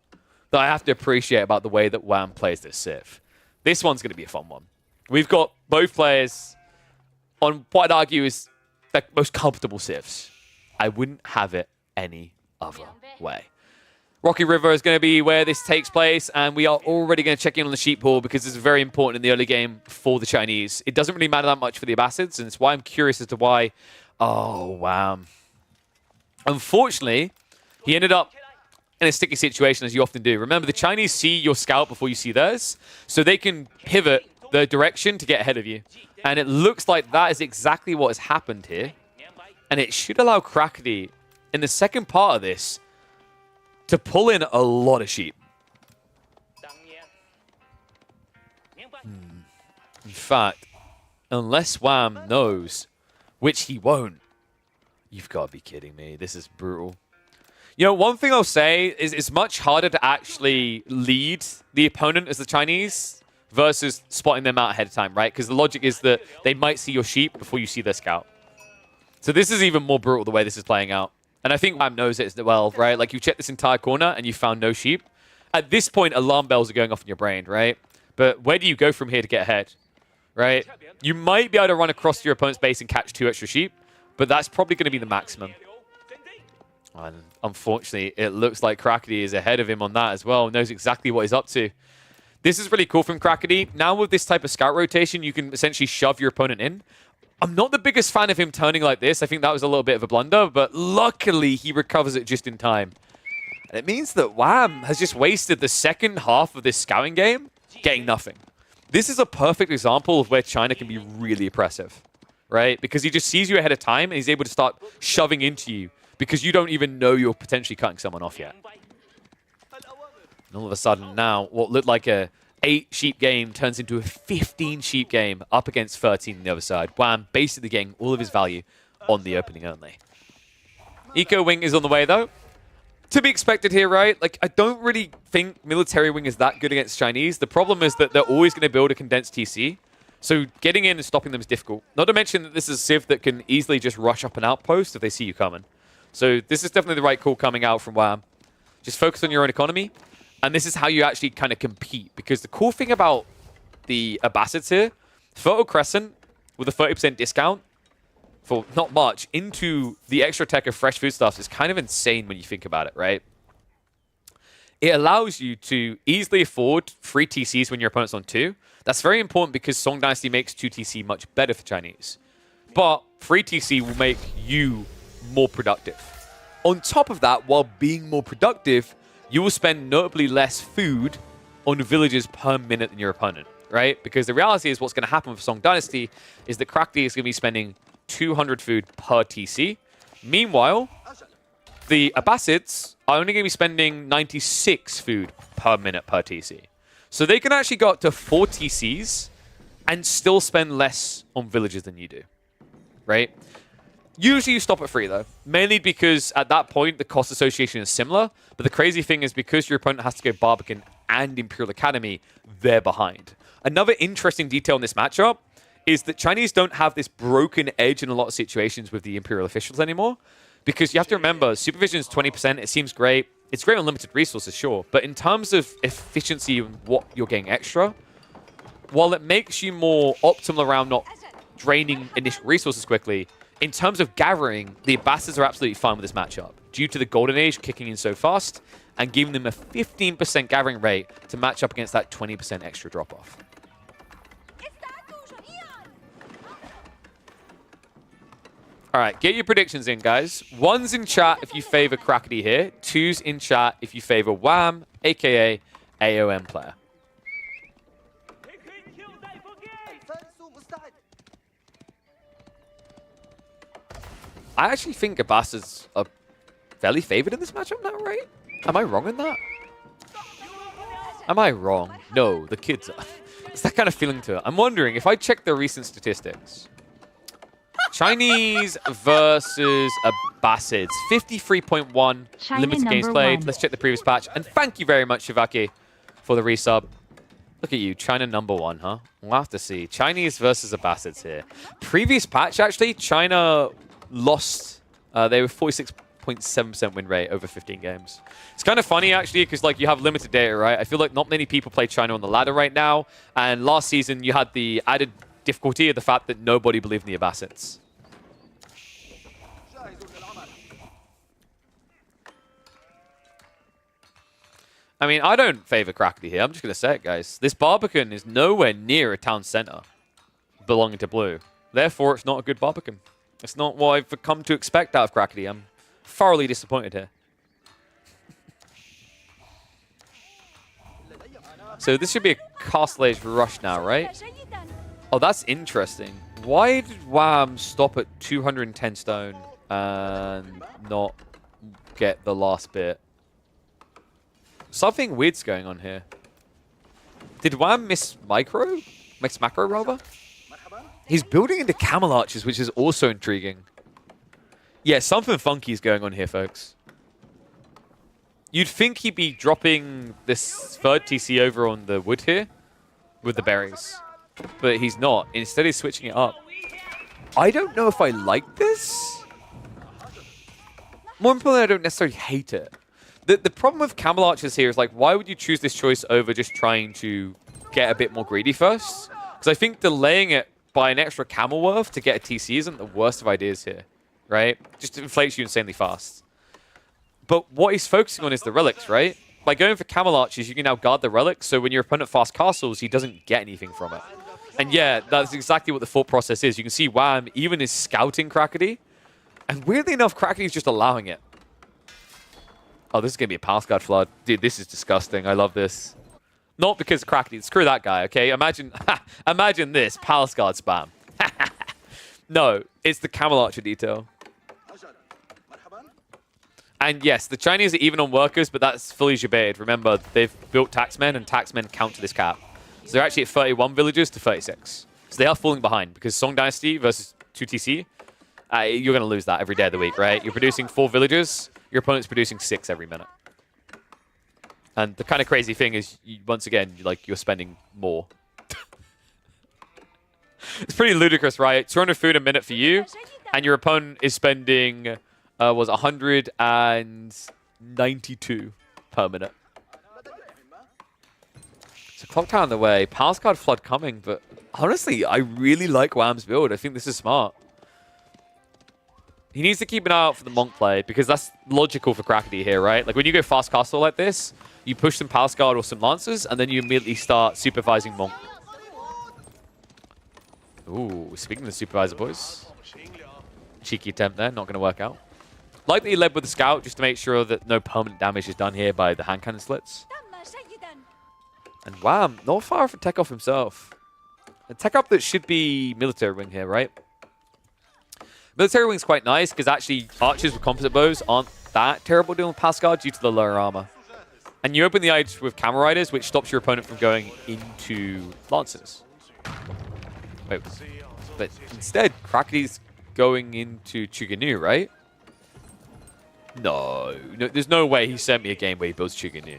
that I have to appreciate about the way that Wham plays this civ. This one's going to be a fun one. We've got both players on what I'd argue is the most comfortable civs. I wouldn't have it any other way. Rocky River is going to be where this takes place, and we are already going to check in on the sheep pool because this is very important in the early game for the Chinese. It doesn't really matter that much for the Abbasids, and it's why I'm curious as to why... Oh, Wham. Unfortunately, he ended up in a sticky situation, as you often do. Remember, the Chinese see your scout before you see theirs, so they can pivot their direction to get ahead of you. And it looks like that is exactly what has happened here. And it should allow Crackety, in the second part of this, to pull in a lot of sheep. In fact, unless Wham knows, which he won't, you've got to be kidding me. This is brutal. You know, one thing I'll say is it's much harder to actually lead the opponent as the Chinese versus spotting them out ahead of time, right? Because the logic is that they might see your sheep before you see their scout. So this is even more brutal the way this is playing out. And I think Wham knows it as well, right? Like, you check this entire corner and you found no sheep. At this point, alarm bells are going off in your brain, right? But where do you go from here to get ahead, right? You might be able to run across your opponent's base and catch 2 extra sheep, but that's probably going to be the maximum. And unfortunately, it looks like Crackety is ahead of him on that as well, knows exactly what he's up to. This is really cool from Crackety. Now with this type of scout rotation, you can essentially shove your opponent in. I'm not the biggest fan of him turning like this. I think that was a little bit of a blunder, but luckily he recovers it just in time. And it means that Wham has just wasted the second half of this scouting game getting nothing. This is a perfect example of where China can be really oppressive, right? Because he just sees you ahead of time and he's able to start shoving into you because you don't even know you're potentially cutting someone off yet. And all of a sudden now, what looked like a 8 sheep game turns into a 15 sheep game up against 13 on the other side. Wham basically getting all of his value on the opening only. Eco Wing is on the way though. To be expected here, right? Like, I don't really think Military Wing is that good against Chinese. The problem is that they're always going to build a condensed TC. So getting in and stopping them is difficult. Not to mention that this is a Civ that can easily just rush up an outpost if they see you coming. So this is definitely the right call coming out from Wham. Just focus on your own economy. And this is how you actually kind of compete. Because the cool thing about the Abbasids here, Fertile Crescent with a 30% discount for not much into the extra tech of fresh foodstuffs is kind of insane when you think about it, right? It allows you to easily afford free TCs when your opponent's on 2. That's very important because Song Dynasty makes 2 TC much better for Chinese. But free TC will make you more productive. On top of that, while being more productive, you will spend notably less food on villages per minute than your opponent, right? Because the reality is what's going to happen with Song Dynasty is that Crackety is going to be spending 200 food per TC. Meanwhile, the Abbasids are only going to be spending 96 food per minute per TC. So they can actually go up to 4 TCs and still spend less on villages than you do, right? Usually you stop at 3 though, mainly because at that point the cost association is similar, but the crazy thing is because your opponent has to go Barbican and Imperial Academy, they're behind. Another interesting detail in this matchup is that Chinese don't have this broken edge in a lot of situations with the Imperial officials anymore, because you have to remember, supervision is 20%, it seems great. It's great on limited resources, sure, but in terms of efficiency and what you're getting extra, while it makes you more optimal around not draining initial resources quickly, in terms of gathering, the Abbasids are absolutely fine with this matchup, due to the Golden Age kicking in so fast and giving them a 15% gathering rate to match up against that 20% extra drop-off. All right, get your predictions in, guys. 1's in chat if you favor Crackety here. 2's in chat if you favor Wham, a.k.a. AOM player. I actually think Abbasids are fairly favored in this matchup now, right? Am I wrong in that? Am I wrong? No, the kids are. It's that kind of feeling to it. I'm wondering, if I check the recent statistics, Chinese versus Abbasids, 53.1 limited games played. Let's check the previous patch. And thank you very much, Shivaki, for the resub. Look at you, China #1, huh? We'll have to see. Chinese versus Abbasids here. Previous patch, actually, China lost. They were 46.7% win rate over 15 games. It's kind of funny, actually, because like you have limited data, right? I feel like not many people play China on the ladder right now. And last season, you had the added difficulty of the fact that nobody believed in the Abbasids. I mean, I don't favor Crackety here. I'm just going to say it, guys. This Barbican is nowhere near a town center belonging to Blue. Therefore, it's not a good Barbican. It's not what I've come to expect out of Crackety. I'm thoroughly disappointed here. So this should be a Castle Age rush now, right? Oh, that's interesting. Why did Wham stop at 210 stone and not get the last bit? Something weird's going on here. Did Wham miss micro? Miss macro, rather? He's building into camel arches, which is also intriguing. Yeah, something funky is going on here, folks. You'd think he'd be dropping this third TC over on the wood here with the berries. But he's not. Instead, he's switching it up. I don't know if I like this. More importantly, I don't necessarily hate it. The problem with Camel Archers here is, like, why would you choose this choice over just trying to get a bit more greedy first? Because I think delaying it by an extra camel worth to get a TC isn't the worst of ideas here, right? Just inflates you insanely fast. But what he's focusing on is the relics, right? By going for Camel Archers, you can now guard the relics, so when your opponent fast castles, he doesn't get anything from it. And yeah, that's exactly what the thought process is. You can see Wham even is scouting Crackety, and weirdly enough, Crackety's just allowing it. Oh, this is going to be a Palace Guard flood. Dude, this is disgusting. I love this. Not because Crackety. Screw that guy, okay? Imagine imagine this. Palace Guard spam. No, it's the Camel Archer detail. And yes, the Chinese are even on workers, but that's fully debated. Remember, they've built taxmen, and taxmen count to this cap. So they're actually at 31 villages to 36. So they are falling behind, because Song Dynasty versus 2TC, you're going to lose that every day of the week, right? You're producing 4 villages, your opponent's producing 6 every minute. And the kind of crazy thing is, once again, like, you're spending more. It's pretty ludicrous, right? 200 food a minute for you, and your opponent is spending... was 192 per minute. So Clock Tower on the way. Palace Guard Flood coming, but honestly, I really like Wham's build. I think this is smart. He needs to keep an eye out for the Monk play, because that's logical for Crackety here, right? Like, when you go fast castle like this, you push some Palace Guard or some Lancers, and then you immediately start supervising Monk. Ooh, speaking of the supervisor, boys. Cheeky attempt there, not going to work out. Like that he led with the scout, just to make sure that no permanent damage is done here by the hand cannon slits. And Wham, not far from Tech Off himself. A Tech Up that should be Military Wing here, right? Military Wing's quite nice, because actually archers with composite bows aren't that terrible dealing with Palace Guard due to the lower armor. And you open the edge with Camel Riders, which stops your opponent from going into Lancers. Wait, but instead, Crackety's going into Chuganu, right? No, there's no way he sent me a game where he builds Chuganu.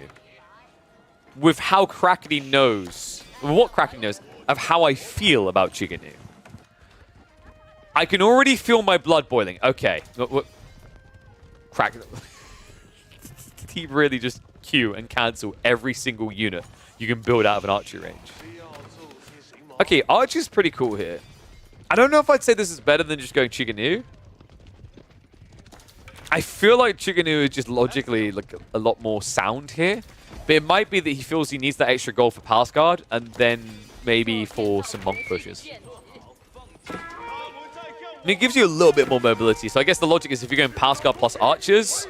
With how Crackety knows, what Crackety knows, of how I feel about Chuganu. I can already feel my blood boiling. Okay. Crackety. He really just queue and cancel every single unit you can build out of an archery range. Okay, Archer's pretty cool here. I don't know if I'd say this is better than just going Chuganu. I feel like Chuganu is just logically like a lot more sound here. But it might be that he feels he needs that extra goal for Palace Guard and then maybe for some Monk pushes. And it gives you a little bit more mobility. So I guess the logic is if you're going Palace Guard plus Archers,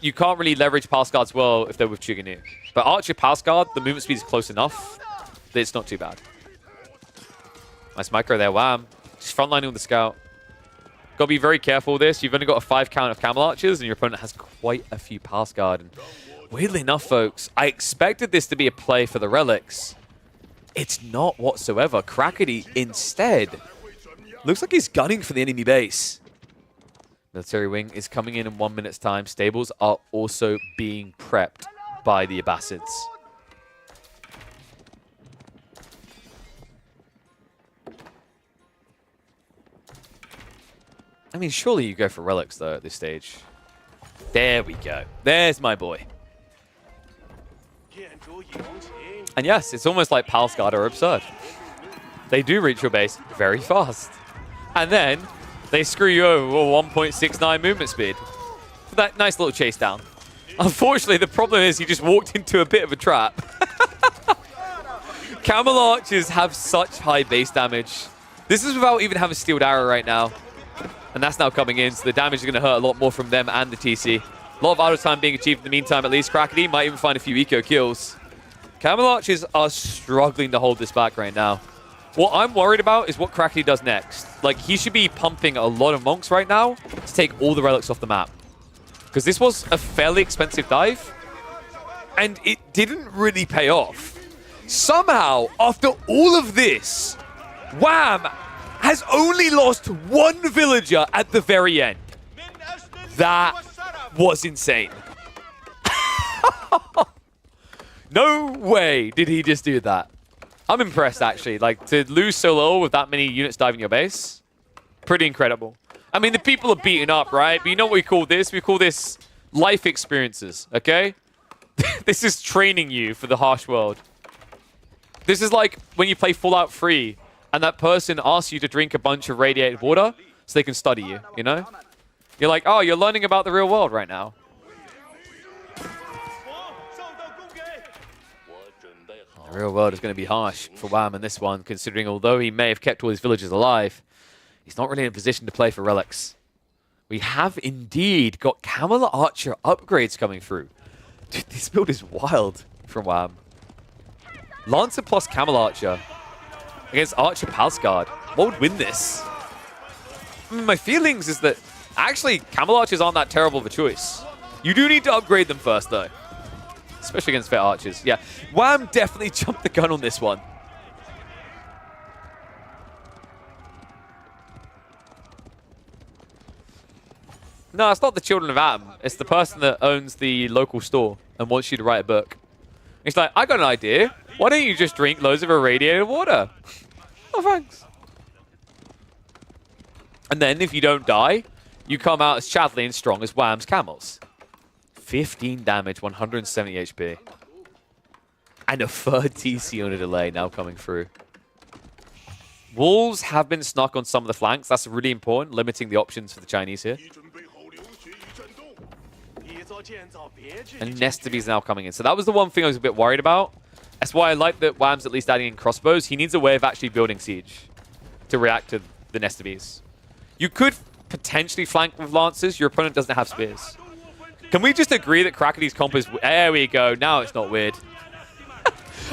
you can't really leverage Palace Guards well if they're with Chuganu. But Archer Palace Guard, the movement speed is close enough that it's not too bad. Nice micro there, Wham. Just frontlining with the scout. Got to be very careful with this. You've only got a 5 count of Camel Archers, and your opponent has quite a few Palace Guard. And weirdly enough, folks, I expected this to be a play for the relics. It's not whatsoever. Crackety, instead, looks like he's gunning for the enemy base. Military Wing is coming in 1 minute's time. Stables are also being prepped by the Abbasids. I mean, surely you go for relics, though, at this stage. There we go. There's my boy. And yes, it's almost like Palace Guard are absurd. They do reach your base very fast. And then they screw you over with 1.69 movement speed. For that nice little chase down. Unfortunately, the problem is he just walked into a bit of a trap. Camel Archers have such high base damage. This is without even having Steeled Arrow right now. And that's now coming in, so the damage is going to hurt a lot more from them and the TC. A lot of auto time being achieved in the meantime, at least. Crackety might even find a few eco kills. Camel Archers are struggling to hold this back right now. What I'm worried about is what Crackety does next. Like, he should be pumping a lot of Monks right now to take all the relics off the map. Because this was a fairly expensive dive, and it didn't really pay off. Somehow, after all of this, Wham has only lost 1 villager at the very end. That was insane. No way did he just do that. I'm impressed, actually. Like, to lose so low with that many units diving your base, pretty incredible. I mean, the people are beaten up, right? But you know what we call this? We call this life experiences, okay? This is training you for the harsh world. This is like when you play Fallout 3 and that person asks you to drink a bunch of radiated water so they can study you, you know? You're like, oh, you're learning about the real world right now. The real world is going to be harsh for Wham in this one, considering although he may have kept all his villagers alive, he's not really in a position to play for relics. We have indeed got Camel Archer upgrades coming through. Dude, this build is wild from Wham. Lancer plus Camel Archer against Archer Palsguard. What would win this? My feelings is that actually Camel Archers aren't that terrible of a choice. You do need to upgrade them first though. Especially against Fit Archers. Yeah, Wham definitely jumped the gun on this one. No, it's not the Children of Atom. It's the person that owns the local store and wants you to write a book. He's like, I got an idea. Why don't you just drink loads of irradiated water? Oh, thanks. And then if you don't die, you come out as Chadley and strong as Wham's camels. 15 damage, 170 HP. And a third TC on a delay now coming through. Wolves have been snuck on some of the flanks. That's really important, limiting the options for the Chinese here. And Nestaby's now coming in. So that was the one thing I was a bit worried about. That's why I like that Wham's at least adding in crossbows. He needs a way of actually building siege to react to the Nestabys. You could potentially flank with lancers. Your opponent doesn't have spears. Can we just agree that Crackady's comp is... There we go. Now it's not weird.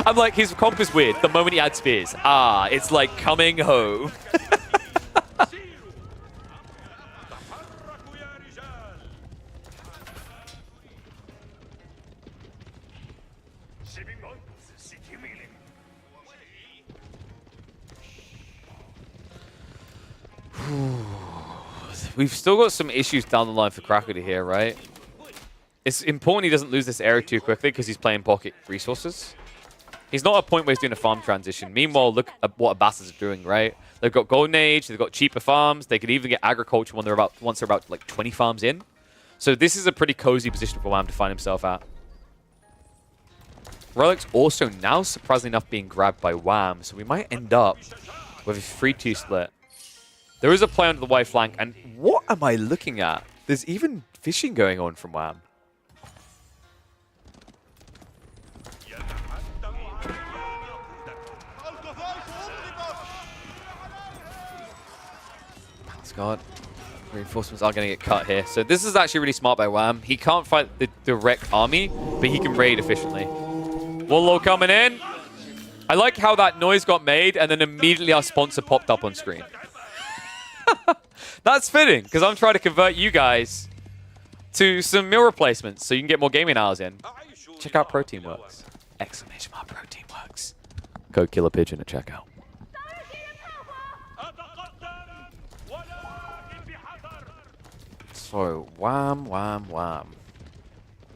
I'm like, his comp is weird the moment he adds spears. Ah, it's like coming home. We've still got some issues down the line for Crackety here, right? It's important he doesn't lose this area too quickly because he's playing pocket resources. He's not at a point where he's doing a farm transition. Meanwhile, look at what Abbasis are doing, right? They've got Golden Age, they've got cheaper farms, they could even get agriculture once they're about like 20 farms in. So this is a pretty cozy position for Wham to find himself at. Relic's also now, surprisingly enough, being grabbed by Wham, so we might end up with a 3-2 split. There is a play onto the Y flank, and what am I looking at? There's even fishing going on from Wham. God, reinforcements are going to get cut here. So this is actually really smart by Wham. He can't fight the direct army, but he can raid efficiently. Warlord coming in. I like how that noise got made, and then immediately our sponsor popped up on screen. That's fitting, because I'm trying to convert you guys to some meal replacements so you can get more gaming hours in. Check out Protein Works. Exclamation mark Protein Works. Code Killer Pigeon at checkout. So, Wham, Wham, Wham.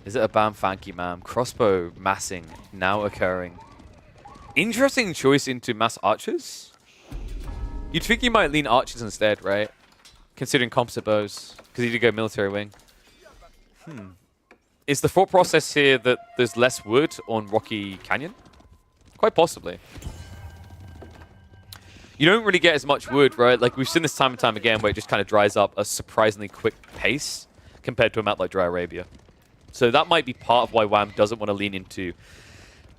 Is it a bam, thank you, ma'am? Crossbow massing now occurring. Interesting choice into mass archers. You'd think you might lean archers instead, right? Considering composite bows, because you did go military wing. Is the thought process here that there's less wood on Rocky Canyon? Quite possibly. You don't really get as much wood, right? Like, we've seen this time and time again where it just kind of dries up a surprisingly quick pace compared to a map like Dry Arabia. So that might be part of why Wham doesn't want to lean into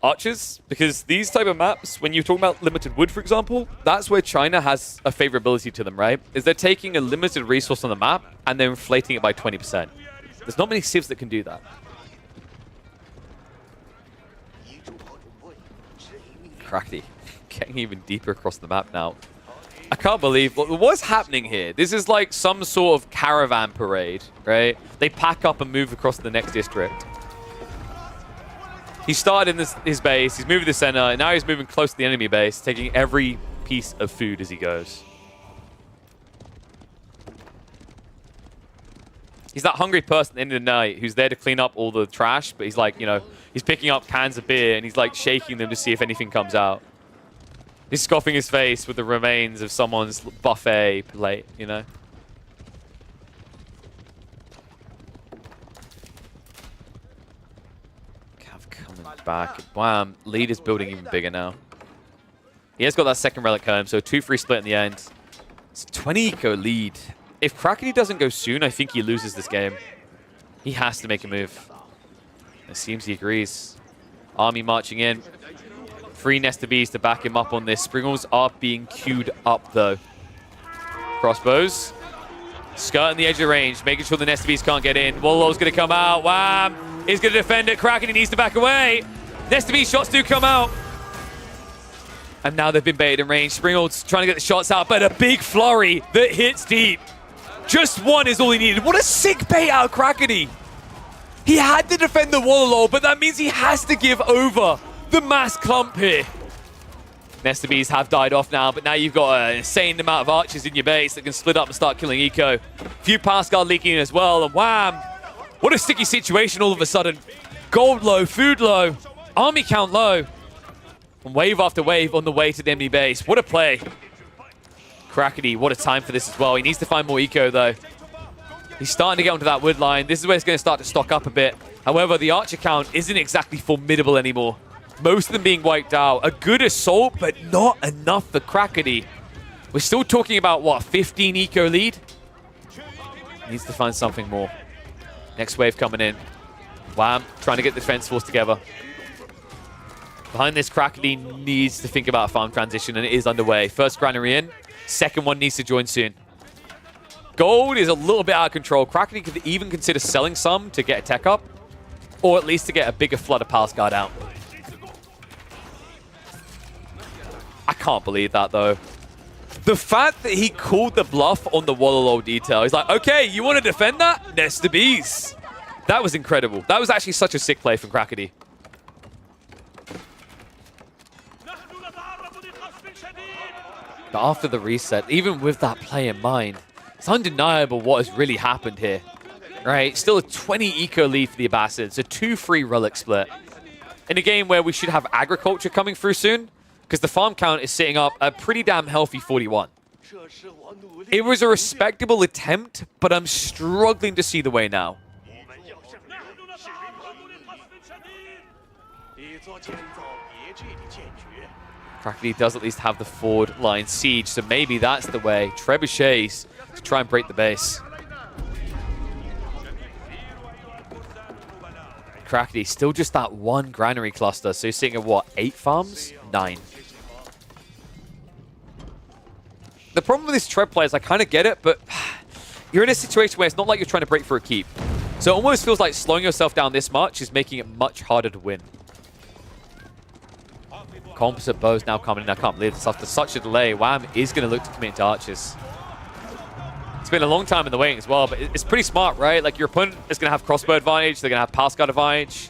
archers, because these type of maps, when you're talking about limited wood, for example, that's where China has a favorability to them, right? Is they're taking a limited resource on the map and they're inflating it by 20%. There's not many civs that can do that. Crackety. Getting even deeper across the map now. I can't believe what's happening here. This is like some sort of caravan parade, right? They pack up and move across the next district. He started in his base, he's moving to the center, and now he's moving close to the enemy base, taking every piece of food as he goes. He's that hungry person at the end of the night who's there to clean up all the trash, but he's like, you know, he's picking up cans of beer and he's like shaking them to see if anything comes out. He's scoffing his face with the remains of someone's buffet plate, you know? Cav coming back. Wow, lead is building even bigger now. He has got that second relic home, so 2-3 split in the end. It's a 20 eco lead. If Crackety doesn't go soon, I think he loses this game. He has to make a move. It seems he agrees. Army marching in. 3 Nesta Bees to back him up on this. Springles are being queued up, though. Crossbows. Skirting the edge of the range, making sure the Nesta Bees can't get in. Wololo's going to come out. Wham! He's going to defend it. Crackety needs to back away. Nesta Bees shots do come out. And now they've been baited in range. Springles trying to get the shots out, but a big flurry that hits deep. Just one is all he needed. What a sick bait out of Crackety. He had to defend the Wololo, but that means he has to give over the mass clump here. Nesta Bees have died off now, but now you've got an insane amount of archers in your base that can split up and start killing eco. Few pass guard leaking in as well, and wham! What a sticky situation all of a sudden. Gold low, food low, army count low. And wave after wave on the way to the enemy base. What a play. Crackety, what a time for this as well. He needs to find more eco, though. He's starting to get onto that wood line. This is where he's going to start to stock up a bit. However, the archer count isn't exactly formidable anymore. Most of them being wiped out. A good assault, but not enough for Crackety. We're still talking about, what, 15 eco lead? Needs to find something more. Next wave coming in. Wham, trying to get the defense force together. Behind this, Crackety needs to think about a farm transition, and it is underway. First granary in. Second one needs to join soon. Gold is a little bit out of control. Crackety could even consider selling some to get a tech up, or at least to get a bigger flood of Palace Guard out. I can't believe that, though. The fact that he called the bluff on the Wololo detail. He's like, okay, you want to defend that? Nesta Bees. That was incredible. That was actually such a sick play from Crackety. But after the reset, even with that play in mind, it's undeniable what has really happened here. Right? Still a 20 eco lead for the Abbasids, a 2-3 relic split. In a game where we should have agriculture coming through soon, because the farm count is sitting up a pretty damn healthy 41. It was a respectable attempt, but I'm struggling to see the way now. Crackety does at least have the forward line siege, so maybe that's the way. Trebuchets to try and break the base. Crackety still just that one granary cluster, so he's sitting at what, 8 farms? 9. The problem with this Treb play is I kind of get it, but you're in a situation where it's not like you're trying to break for a keep. So it almost feels like slowing yourself down this much is making it much harder to win. Composite bows now coming in. I can't believe this. After such a delay, Wham is going to look to commit to archers. It's been a long time in the waiting as well, but it's pretty smart, right? Like, your opponent is going to have crossbow advantage. They're going to have pass guard advantage.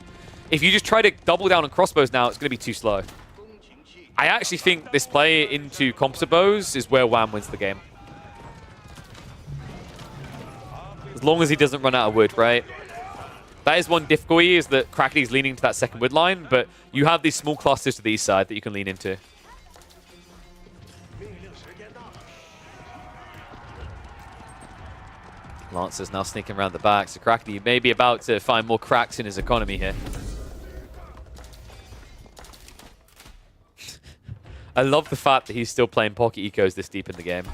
If you just try to double down on crossbows now, it's going to be too slow. I actually think this play into composite bows is where Wham wins the game. As long as he doesn't run out of wood, right? That is one difficulty, is that Crackety is leaning to that second wood line, but you have these small clusters to the east side that you can lean into. Lancer's now sneaking around the back, so Crackety may be about to find more cracks in his economy here. I love the fact that he's still playing pocket ecos this deep in the game.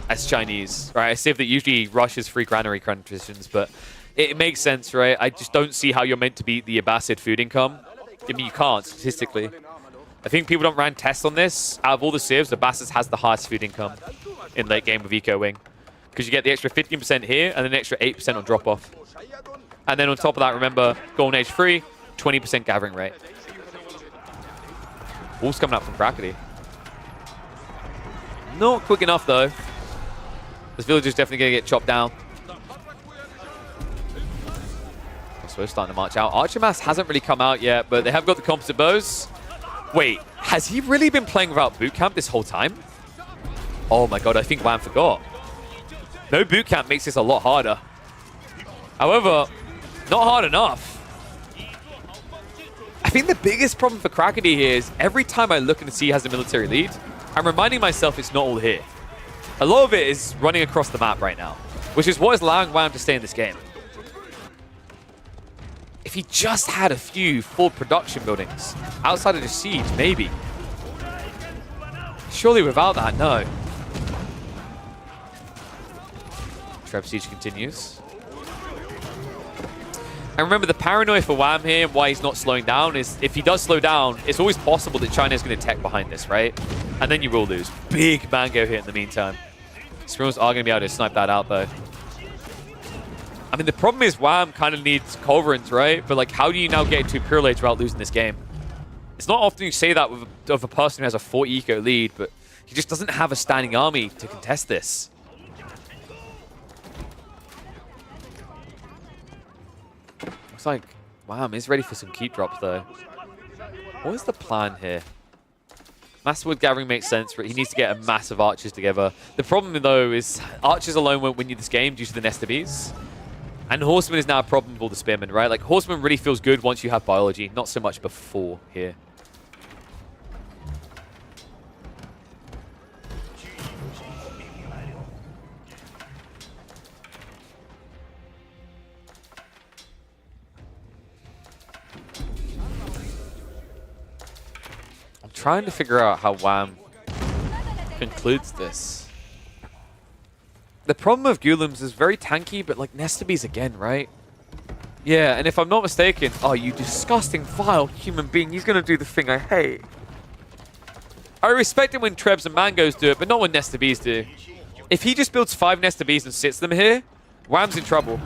As Chinese, right? A civ that usually rushes free granary transitions, but it makes sense, right? I just don't see how you're meant to beat the Abbasid food income. I mean, you can't, statistically. I think people don't run tests on this. Out of all the civs, Abbasid has the highest food income in late game with Eco Wing. Because you get the extra 15% here, and an extra 8% on drop-off. And then on top of that, remember, Golden Age free, 20% gathering rate. Wolves coming up from Crackety. Not quick enough, though. This village is definitely going to get chopped down. So we're starting to march out. Archermass hasn't really come out yet, but they have got the composite bows. Wait, has he really been playing without boot camp this whole time? Oh my god, I think Wham forgot. No boot camp makes this a lot harder. However, not hard enough. I think the biggest problem for Crackity here is every time I look and see he has a military lead, I'm reminding myself it's not all here. A lot of it is running across the map right now, which is what is allowing Wham to stay in this game. If he just had a few full production buildings outside of the siege, maybe. Surely without that, no. Treb siege continues. And remember, the paranoia for Wham here and why he's not slowing down is if he does slow down, it's always possible that China is going to tech behind this, right? And then you will lose. Big mango hit in the meantime. Sprimmels are going to be able to snipe that out, though. I mean, the problem is Wham kind of needs culverins, right? But, like, how do you now get into Pure Age without losing this game? It's not often you say that of a person who has a 4 eco lead, but he just doesn't have a standing army to contest this. Looks like Wham is ready for some keep drops, though. What is the plan here? Massive wood gathering makes sense, but he needs to get a massive archers together. The problem, though, is archers alone won't win you this game due to the Nest of Bees. And Horseman is now a problem for the Spearman, right? Like, Horseman really feels good once you have biology, not so much before here. I'm trying to figure out how Wham concludes this. The problem of Ghoulims is very tanky, but like Nestabees again, right? Yeah, and if I'm not mistaken, oh, you disgusting, vile human being, he's gonna do the thing I hate. I respect it when Trebs and Mangoes do it, but not when Nestabees do. If he just builds 5 Nestabees and sits them here, Wham's in trouble.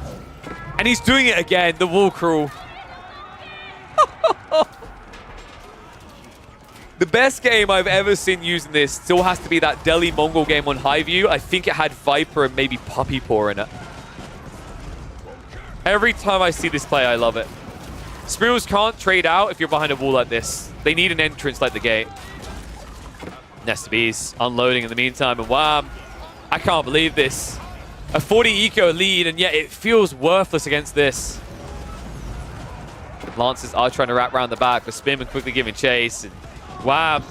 And he's doing it again, the wall crawl. The best game I've ever seen using this still has to be that Delhi Mongol game on Highview. I think it had Viper and maybe Puppy Paw in it. Every time I see this play, I love it. Sprimmels can't trade out if you're behind a wall like this. They need an entrance like the gate. Nest of Bees unloading in the meantime, and Wham, I can't believe this. A 40 eco lead, and yet it feels worthless against this. Lancers are trying to wrap around the back, but Spearman quickly giving chase. And Wham,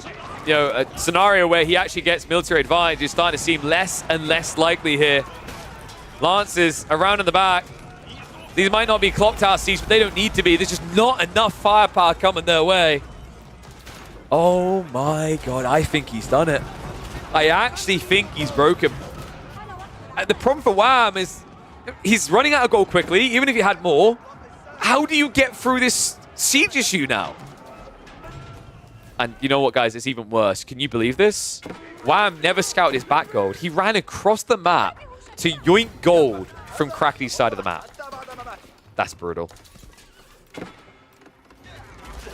you know, a scenario where he actually gets military advantage is starting to seem less and less likely here. Lancers around in the back. These might not be clocked out siege, but they don't need to be. There's just not enough firepower coming their way. Oh my god, I think he's done it. I actually think he's broken. The problem for Wham is he's running out of gold quickly, even if he had more. How do you get through this siege issue now? And you know what, guys? It's even worse. Can you believe this? Wham never scouted his back gold. He ran across the map to yoink gold from Crackity's side of the map. That's brutal.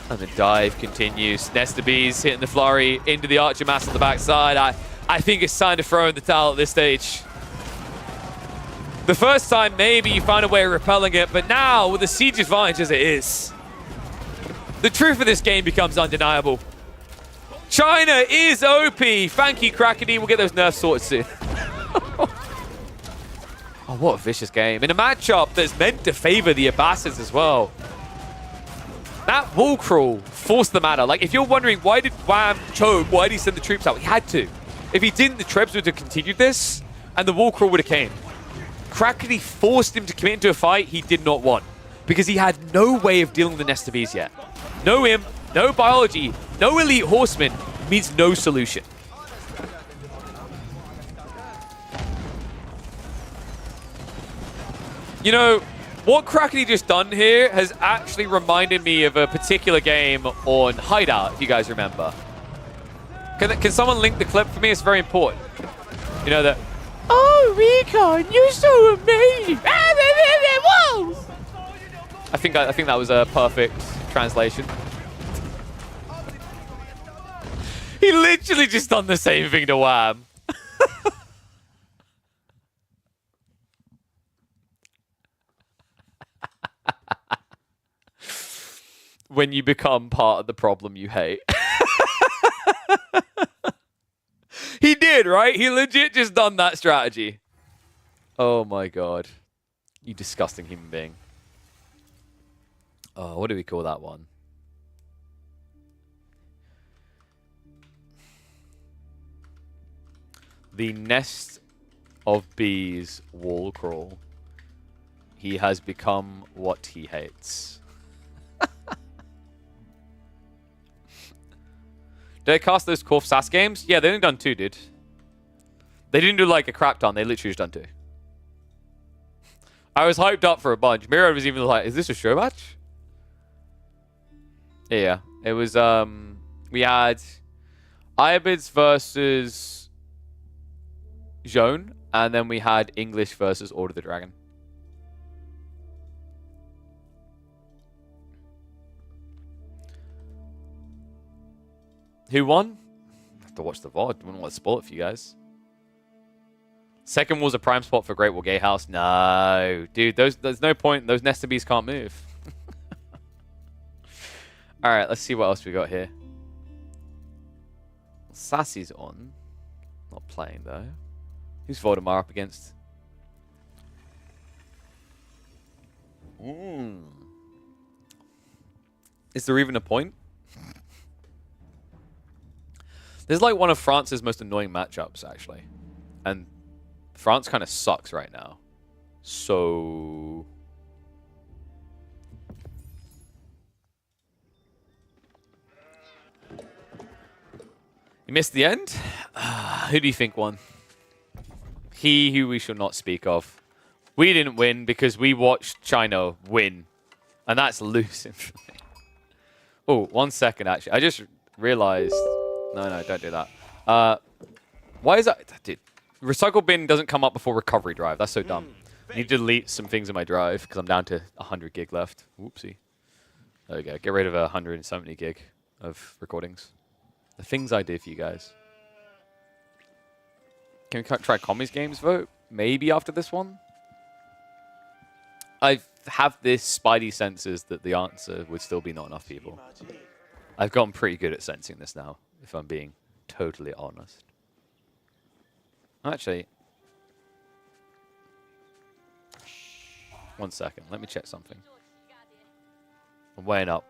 And the dive continues. Nest of Bees hitting the flurry into the Archer Mass on the backside. I think it's time to throw in the towel at this stage. The first time, maybe you find a way of repelling it, but now, with the siege advantage as it is, the truth of this game becomes undeniable. China is OP. Thank you, Crackity. We'll get those nerfs sorted soon. Oh, what a vicious game. In a matchup that's meant to favor the Abbasids as well. That wall crawl forced the matter. Like, if you're wondering, why did Wham choke? Why did he send the troops out? He had to. If he didn't, the Trebs would have continued this, and the wall crawl would have came. Crackity forced him to commit into a fight he did not want, because he had no way of dealing with the Nest of Bees yet. No imp, no biology, no elite horseman means no solution. You know, what Crackity just done here has actually reminded me of a particular game on Hideout, if you guys remember. Can someone link the clip for me? It's very important. You know that, oh, Recon, you're so amazing. I think that was a perfect translation. He literally just done the same thing to Wham. When you become part of the problem you hate. He did, right? He legit just done that strategy. Oh my god. You disgusting human being. Oh, what do we call that one? The nest of bees wall crawl. He has become what he hates. Did I cast those Korf SAS games? Yeah, they only done 2, dude. They didn't do like a crap ton. They literally just done 2. I was hyped up for a bunch. Miro was even like, is this a show match? Yeah. It was, we had Ayabids versus Zhone, and then we had English versus Order of the Dragon. Who won? I have to watch the VOD. Wouldn't want to spoil it for you guys. Second was a prime spot for Great Wall Gatehouse. No. Dude, there's no point. Those Nesta Bees can't move. Alright, let's see what else we got here. Sassy's on. Not playing, though. Who's Voldemar up against? Is there even a point? This is like one of France's most annoying matchups, actually. And France kind of sucks right now. So... You missed the end? Who do you think won? He who we shall not speak of. We didn't win because we watched China win. And that's losing for me. Oh, 1 second, actually. I just realized... No, don't do that. Why is that? Dude, recycle bin doesn't come up before recovery drive. That's so dumb. I need to delete some things in my drive because I'm down to 100 gig left. Whoopsie. There we go. Get rid of 170 gig of recordings. The things I did for you guys. Can we try Commies Games vote? Maybe after this one? I have this spidey senses that the answer would still be not enough people. I've gotten pretty good at sensing this now, if I'm being totally honest. Actually, 1 second. Let me check something. I'm weighing up.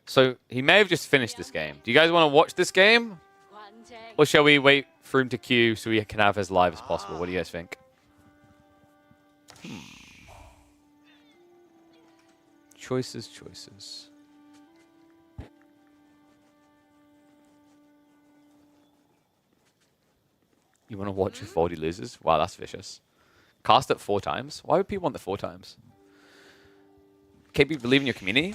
So, he may have just finished this game. Do you guys want to watch this game? Or shall we wait for him to queue so we can have as live as possible? What do you guys think? Choices. You want to watch if Voldy loses? Wow, that's vicious. Cast it 4 times? Why would people want the 4 times? KP, believe in your community?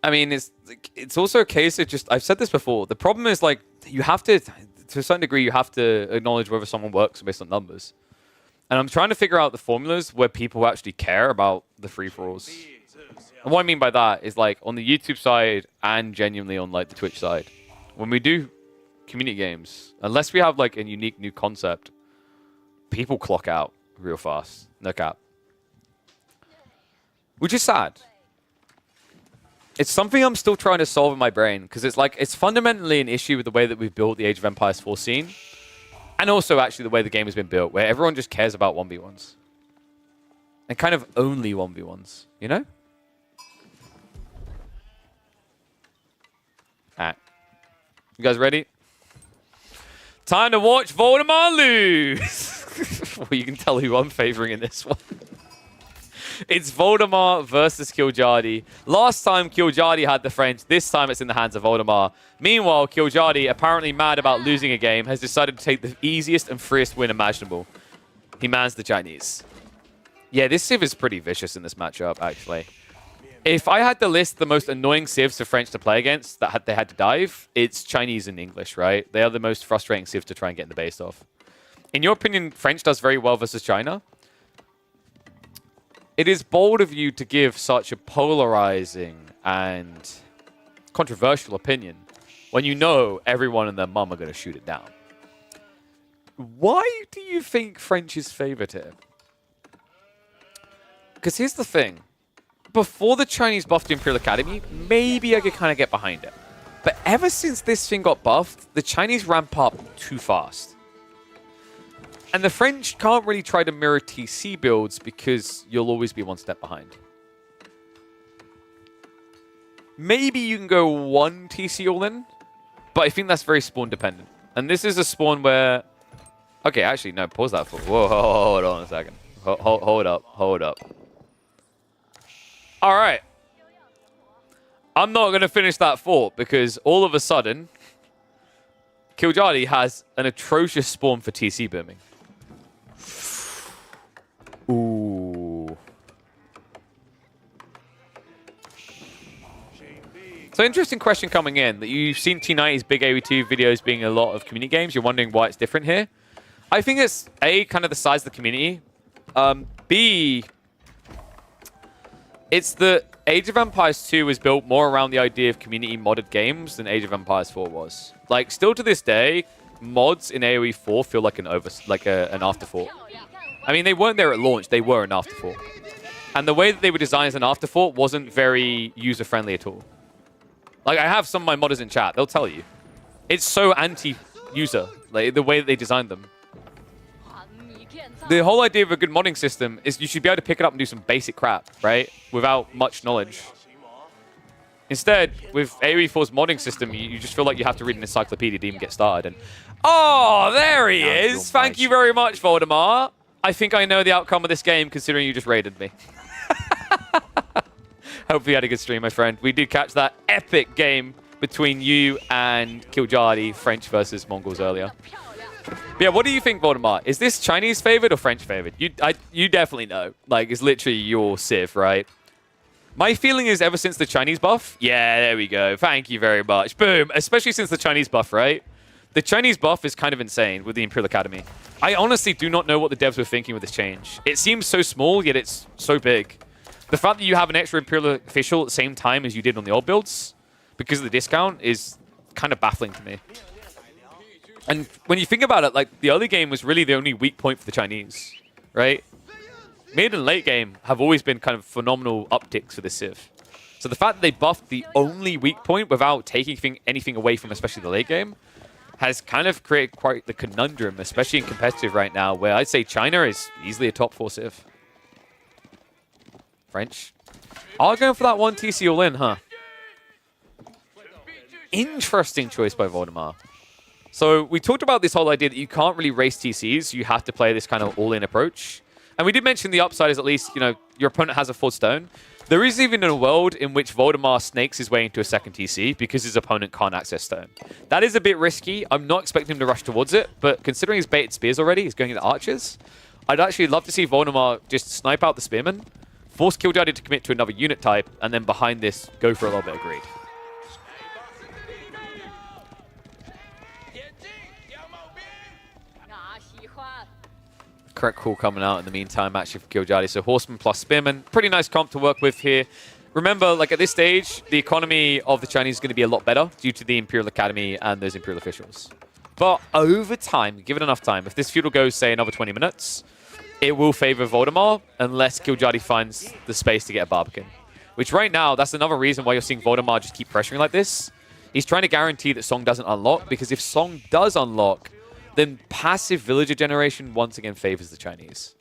I mean, it's also a case of just... I've said this before. The problem is, like, you have to... To a certain degree, you have to acknowledge whether someone works based on numbers. And I'm trying to figure out the formulas where people actually care about the free-for-alls. And what I mean by that is, like, on the YouTube side and genuinely on, like, the Twitch side. When we do community games, unless we have, like, a unique new concept, people clock out real fast. No cap. Which is sad. It's something I'm still trying to solve in my brain, because it's like, it's fundamentally an issue with the way that we've built the Age of Empires 4 scene. And also, actually, the way the game has been built, where everyone just cares about 1v1s. And kind of only 1v1s, you know? Alright. You guys ready? Time to watch Voldemar lose! Well, you can tell who I'm favoring in this one. It's Voldemar versus Killjadi. Last time, Killjadi had the French. This time, it's in the hands of Voldemar. Meanwhile, Killjadi, apparently mad about losing a game, has decided to take the easiest and freest win imaginable. He mans the Chinese. Yeah, this Civ is pretty vicious in this matchup, actually. If I had to list the most annoying Civs for French to play against that they had to dive, it's Chinese and English, right? They are the most frustrating Civs to try and get in the base of. In your opinion, French does very well versus China? It is bold of you to give such a polarizing and controversial opinion when you know everyone and their mum are going to shoot it down. Why do you think French is favored here? Because here's the thing. Before the Chinese buffed the Imperial Academy, maybe I could kind of get behind it. But ever since this thing got buffed, the Chinese ramp up too fast. And the French can't really try to mirror TC builds because you'll always be one step behind. Maybe you can go one TC all-in, but I think that's very spawn dependent. And this is a spawn where... Okay, actually, no, pause that for... Whoa, hold on a second. Hold up. All right. I'm not going to finish that thought because all of a sudden, Killjadi has an atrocious spawn for TC booming. Ooh. So interesting question coming in, that you've seen T90's big AoE2 videos being a lot of community games. You're wondering why it's different here. I think it's A, kind of the size of the community. B, it's that Age of Empires 2 was built more around the idea of community modded games than Age of Empires 4 was. Like, still to this day, mods in AoE 4 feel like an afterthought. I mean, they weren't there at launch, they were an afterthought. And the way that they were designed as an afterthought wasn't very user-friendly at all. Like, I have some of my modders in chat, they'll tell you. It's so anti-user, like, the way that they designed them. The whole idea of a good modding system is you should be able to pick it up and do some basic crap, right? Without much knowledge. Instead, with AoE 4's modding system, you just feel like you have to read an encyclopedia to even get started. And oh, there he is! Thank you very much, Voldemar. I think I know the outcome of this game, considering you just raided me. Hope you had a good stream, my friend. We did catch that epic game between you and Killjadi, French versus Mongols earlier. But yeah, what do you think, Voldemar? Is this Chinese favored or French favored? You definitely know. Like, it's literally your Civ, right? My feeling is ever since the Chinese buff. Yeah, there we go. Thank you very much. Boom. Especially since the Chinese buff, right? The Chinese buff is kind of insane with the Imperial Academy. I honestly do not know what the devs were thinking with this change. It seems so small, yet it's so big. The fact that you have an extra Imperial official at the same time as you did on the old builds, because of the discount, is kind of baffling to me. And when you think about it, like, the early game was really the only weak point for the Chinese, right? Mid and late game have always been kind of phenomenal upticks for this Civ. So the fact that they buffed the only weak point without taking anything away from especially the late game has kind of created quite the conundrum, especially in competitive right now, where I'd say China is easily a top 4 Civ. French. I'll go for that one TC all-in, huh? Interesting choice by Voldemar. So we talked about this whole idea that you can't really race TCs. You have to play this kind of all-in approach. And we did mention the upside is at least, you know, your opponent has a full stone. There is even a world in which Voldemar snakes his way into a second TC because his opponent can't access stone. That is a bit risky. I'm not expecting him to rush towards it, but considering he's baited spears already, he's going into archers. I'd actually love to see Voldemar just snipe out the spearmen, force Killjadi to commit to another unit type, and then behind this, go for a little bit of greed. Correct call coming out in the meantime, actually, for Killjadi. So Horseman plus Spearman. Pretty nice comp to work with here. Remember, like, at this stage, the economy of the Chinese is going to be a lot better due to the Imperial Academy and those Imperial officials. But over time, give it enough time, if this feudal goes, say, another 20 minutes, it will favor Voldemar unless Killjadi finds the space to get a Barbican. Which right now, that's another reason why you're seeing Voldemar just keep pressuring like this. He's trying to guarantee that Song doesn't unlock, because if Song does unlock, then passive villager generation once again favors the Chinese.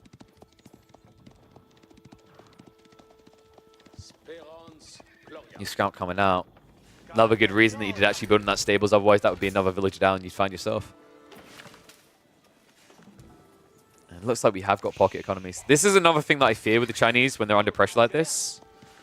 New scout coming out. Another good reason that you did actually build in that stables, otherwise that would be another villager down you'd find yourself. And it looks like we have got pocket economies. This is another thing that I fear with the Chinese when they're under pressure like this.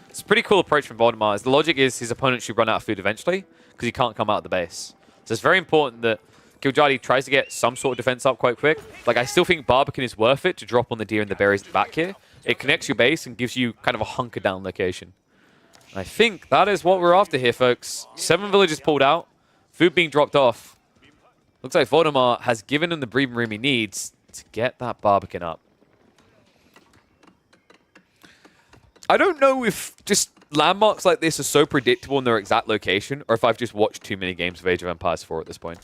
It's a pretty cool approach from Voldemar. The logic is his opponent should run out of food eventually, because he can't come out of the base. So it's very important that Killjadi tries to get some sort of defense up quite quick. Like, I still think Barbican is worth it to drop on the deer and the berries at the back here. It connects your base and gives you kind of a hunker down location. And I think that is what we're after here, folks. 7 villages pulled out. Food being dropped off. Looks like Voldemar has given him the breathing room he needs to get that Barbican up. I don't know if just landmarks like this are so predictable in their exact location, or if I've just watched too many games of Age of Empires 4 at this point.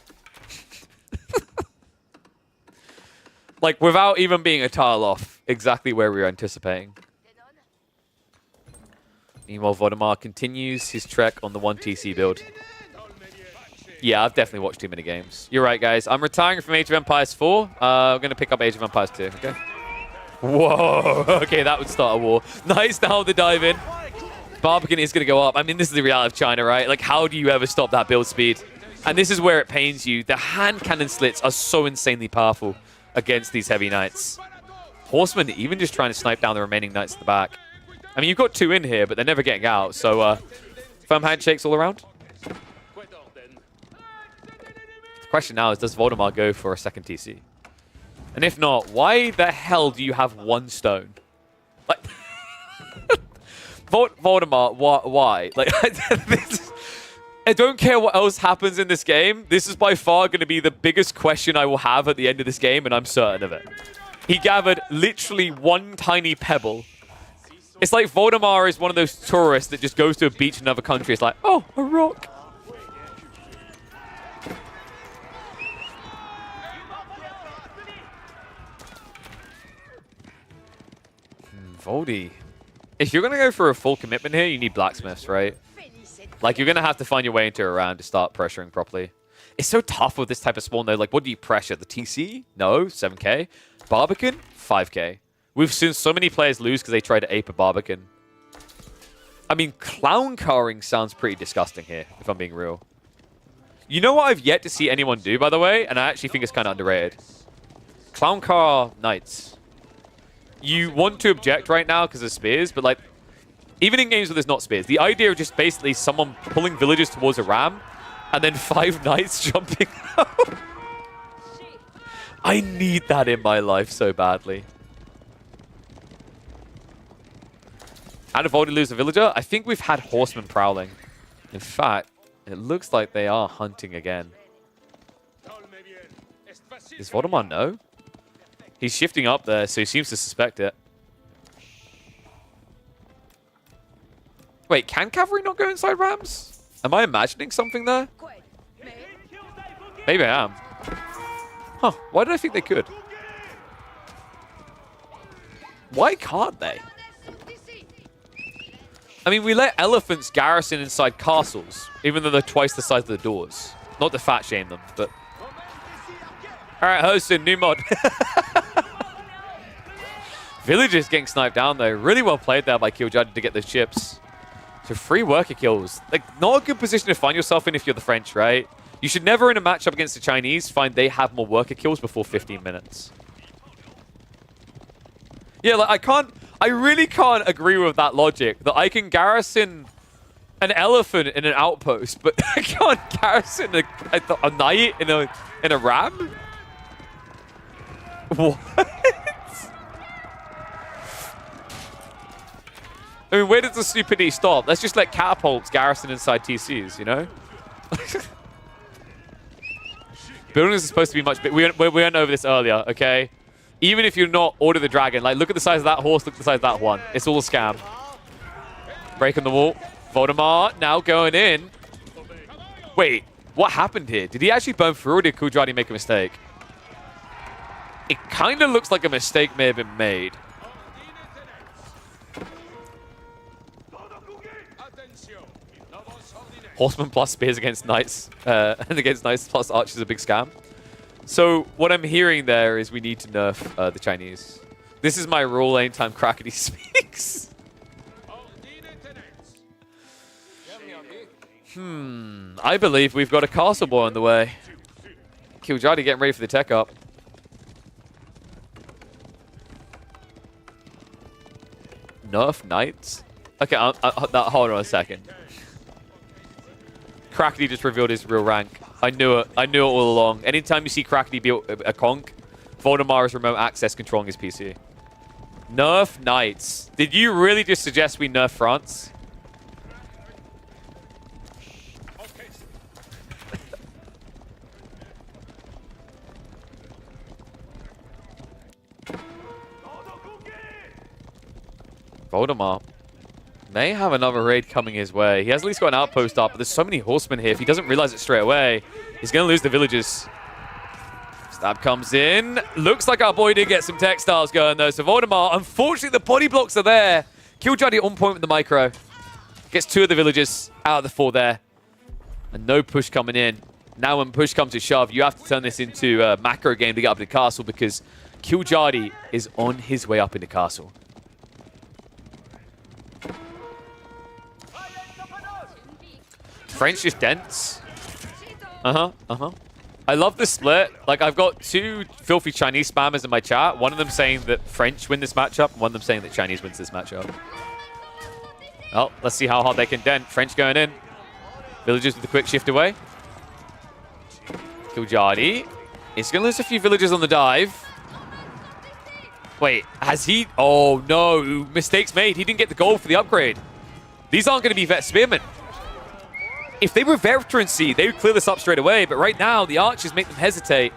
Like, without even being a tile off, exactly where we were anticipating. Meanwhile, Voldemar continues his trek on the 1 TC build. Yeah, I've definitely watched too many games. You're right, guys. I'm retiring from Age of Empires 4. I'm going to pick up Age of Empires 2, okay? Whoa. Okay, that would start a war. Nice now the dive in. Barbican is going to go up. I mean, this is the reality of China, right? Like, how do you ever stop that build speed? And this is where it pains you. The hand cannon slits are so insanely powerful against these heavy knights. Horsemen even just trying to snipe down the remaining knights at the back. I mean, you've got 2 in here, but they're never getting out. So, firm handshakes all around. The question now is, does Voldemar go for a second TC? And if not, why the hell do you have 1 stone? Like, Voldemar, why? Like, I don't care what else happens in this game. This is by far going to be the biggest question I will have at the end of this game, and I'm certain of it. He gathered literally 1 tiny pebble. It's like Voldemar is one of those tourists that just goes to a beach in another country. It's like, oh, a rock. Voldy. If you're going to go for a full commitment here, you need blacksmiths, right? Like, you're going to have to find your way into a round to start pressuring properly. It's so tough with this type of spawn, though. Like, what do you pressure? The TC? No, 7k. Barbican? 5k. We've seen so many players lose because they try to ape a Barbican. I mean, clown carring sounds pretty disgusting here, if I'm being real. You know what I've yet to see anyone do, by the way? And I actually think it's kind of underrated. Clown car knights. You want to object right now because of spears, but like, even in games where there's not spears, the idea of just basically someone pulling villagers towards a ram and then 5 knights jumping out. I need that in my life so badly. How did Voldy lose a villager? I think we've had horsemen prowling. In fact, it looks like they are hunting again. Does Voldemar know? He's shifting up there, so he seems to suspect it. Wait, can cavalry not go inside rams? Am I imagining something there? Maybe I am. Huh, why did I think they could? Why can't they? I mean, we let elephants garrison inside castles, even though they're twice the size of the doors. Not to fat shame them, but... Alright, Hosen, new mod. Villagers getting sniped down, though. Really well played there by Killjudge to get those chips. So 3 worker kills. Like, not a good position to find yourself in if you're the French, right? You should never, in a matchup against the Chinese, find they have more worker kills before 15 minutes. Yeah, like, I really can't agree with that logic, that I can garrison an elephant in an outpost, but I can't garrison a knight in a ram? What? I mean, where does the stupidity stop? Let's just let catapults garrison inside TCs, you know? Buildings are supposed to be much bigger. We went over this earlier, okay? Even if you're not Order the Dragon, like, look at the size of that horse, look at the size of that one. It's all a scam. Breaking the wall. Voldemar now going in. Wait, what happened here? Did he actually burn through, or did Kudradi make a mistake? It kind of looks like a mistake may have been made. Horsemen plus spears against knights, and against knights plus archers is a big scam. So what I'm hearing there is we need to nerf the Chinese. This is my rule anytime Crackety speaks. I believe we've got a castle boy on the way. Killjudge getting ready for the tech up. Nerf knights? Okay, hold on a second. Crackety just revealed his real rank. I knew it. I knew it all along. Anytime you see Crackety be a conk, Voldemar is remote access controlling his PC. Nerf knights. Did you really just suggest we nerf France? Voldemar may have another raid coming his way. He has at least got an outpost up, but there's so many horsemen here. If he doesn't realize it straight away, he's going to lose the villages. Stab comes in. Looks like our boy did get some textiles going, though. So Voldemar, unfortunately, the body blocks are there. Killjudge on point with the micro. Gets 2 of the villages out of the 4 there. And no push coming in. Now when push comes to shove, you have to turn this into a macro game to get up into castle because Killjadi is on his way up into castle. French just dents. I love the split. Like, I've got two filthy Chinese spammers in my chat. One of them saying that French win this matchup, and one of them saying that Chinese wins this matchup. Well, let's see how hard they can dent. French going in. Villagers with a quick shift away. Killjadi is going to lose a few villagers on the dive. Wait, has he... Oh, no. Mistakes made. He didn't get the gold for the upgrade. These aren't going to be vet spearmen. If they were veterancy, they would clear this up straight away. But right now, the archers make them hesitate.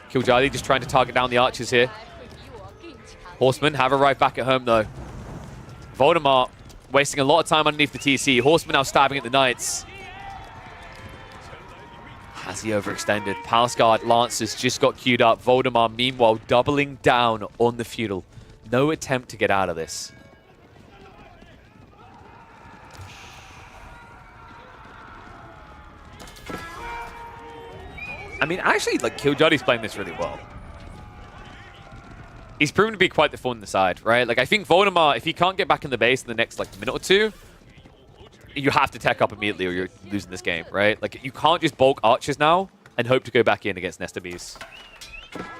Killjadi just trying to target down the archers here. Horsemen have arrived back at home, though. Voldemort wasting a lot of time underneath the TC. Horsemen now stabbing at the knights. Has he overextended? Palace Guard Lancers just got queued up. Voldemort, meanwhile, doubling down on the feudal. No attempt to get out of this. I mean, actually, like, Killjadi's playing this really well. He's proven to be quite the thorn in the side, right? Like, I think Voldemort, if he can't get back in the base in the next, like, minute or two, you have to tech up immediately or you're losing this game, right? Like, you can't just bulk archers now and hope to go back in against Nesta Bees.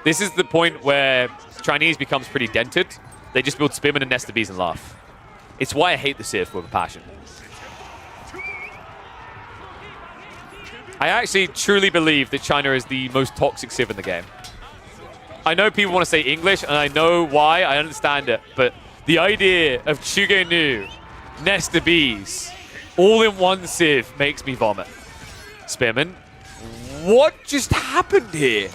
This is the point where Chinese becomes pretty dented. They just build Spearman and Nesta Bees and laugh. It's why I hate the Civ with a passion. I actually truly believe that China is the most toxic Civ in the game. I know people want to say English, and I know why, I understand it, but the idea of Chuge Nu, Nesta Bees, all in one Civ makes me vomit. Spearman, what just happened here?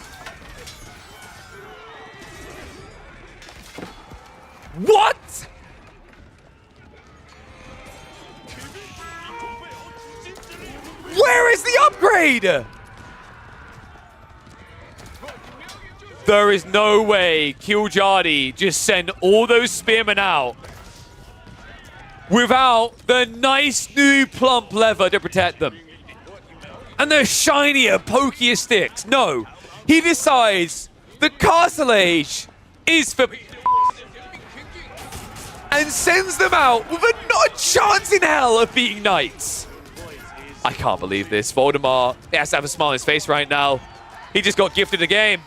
What? Where is the upgrade? There is no way Killjadi just sent all those spearmen out without the nice new plump leather to protect them. And the shinier, pokier sticks. No, he decides the Castle Age is for... and sends them out with not a chance in hell of beating knights. I can't believe this. Voldemort has to have a smile on his face right now. He just got gifted a game.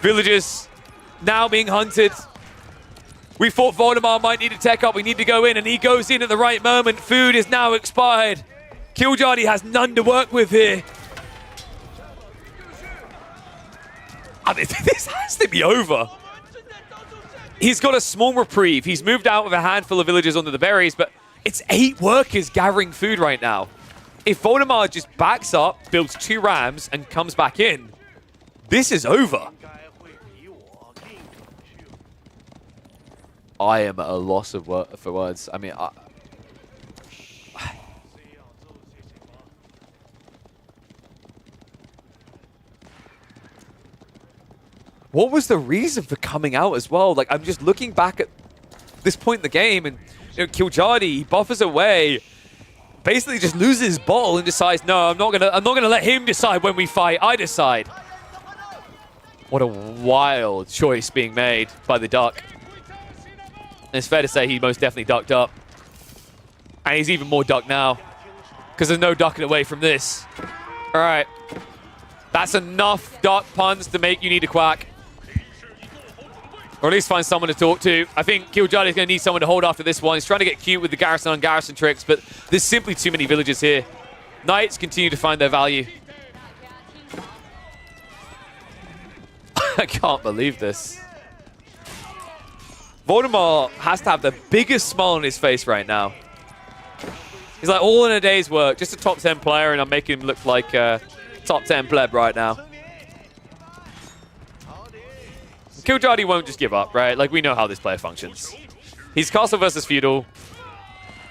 Villagers now being hunted. We thought Voldemort might need to tech up. We need to go in, and he goes in at the right moment. Food is now expired. Killjadi has none to work with here. I mean, this has to be over. He's got a small reprieve. He's moved out with a handful of villagers onto the berries, but it's 8 workers gathering food right now. If Voldemort just backs up, builds 2 rams, and comes back in, this is over. I am at a loss of for words. I mean, what was the reason for coming out as well? Like, I'm just looking back at this point in the game, and you know, Killjadi, he buffers away, basically just loses his ball and decides, no, I'm not gonna let him decide when we fight. I decide. What a wild choice being made by the Duck. And it's fair to say he most definitely ducked up. And he's even more ducked now, because there's no ducking away from this. All right. That's enough duck puns to make you need to quack. Or at least find someone to talk to. I think Killjadi is going to need someone to hold after this one. He's trying to get cute with the garrison on garrison tricks, but there's simply too many villagers here. Knights continue to find their value. I can't believe this. Voldemort has to have the biggest smile on his face right now. He's like, all in a day's work. Just a top 10 player, and I'm making him look like a top 10 pleb right now. Killjadi won't just give up, right? Like, we know how this player functions. He's castle versus feudal.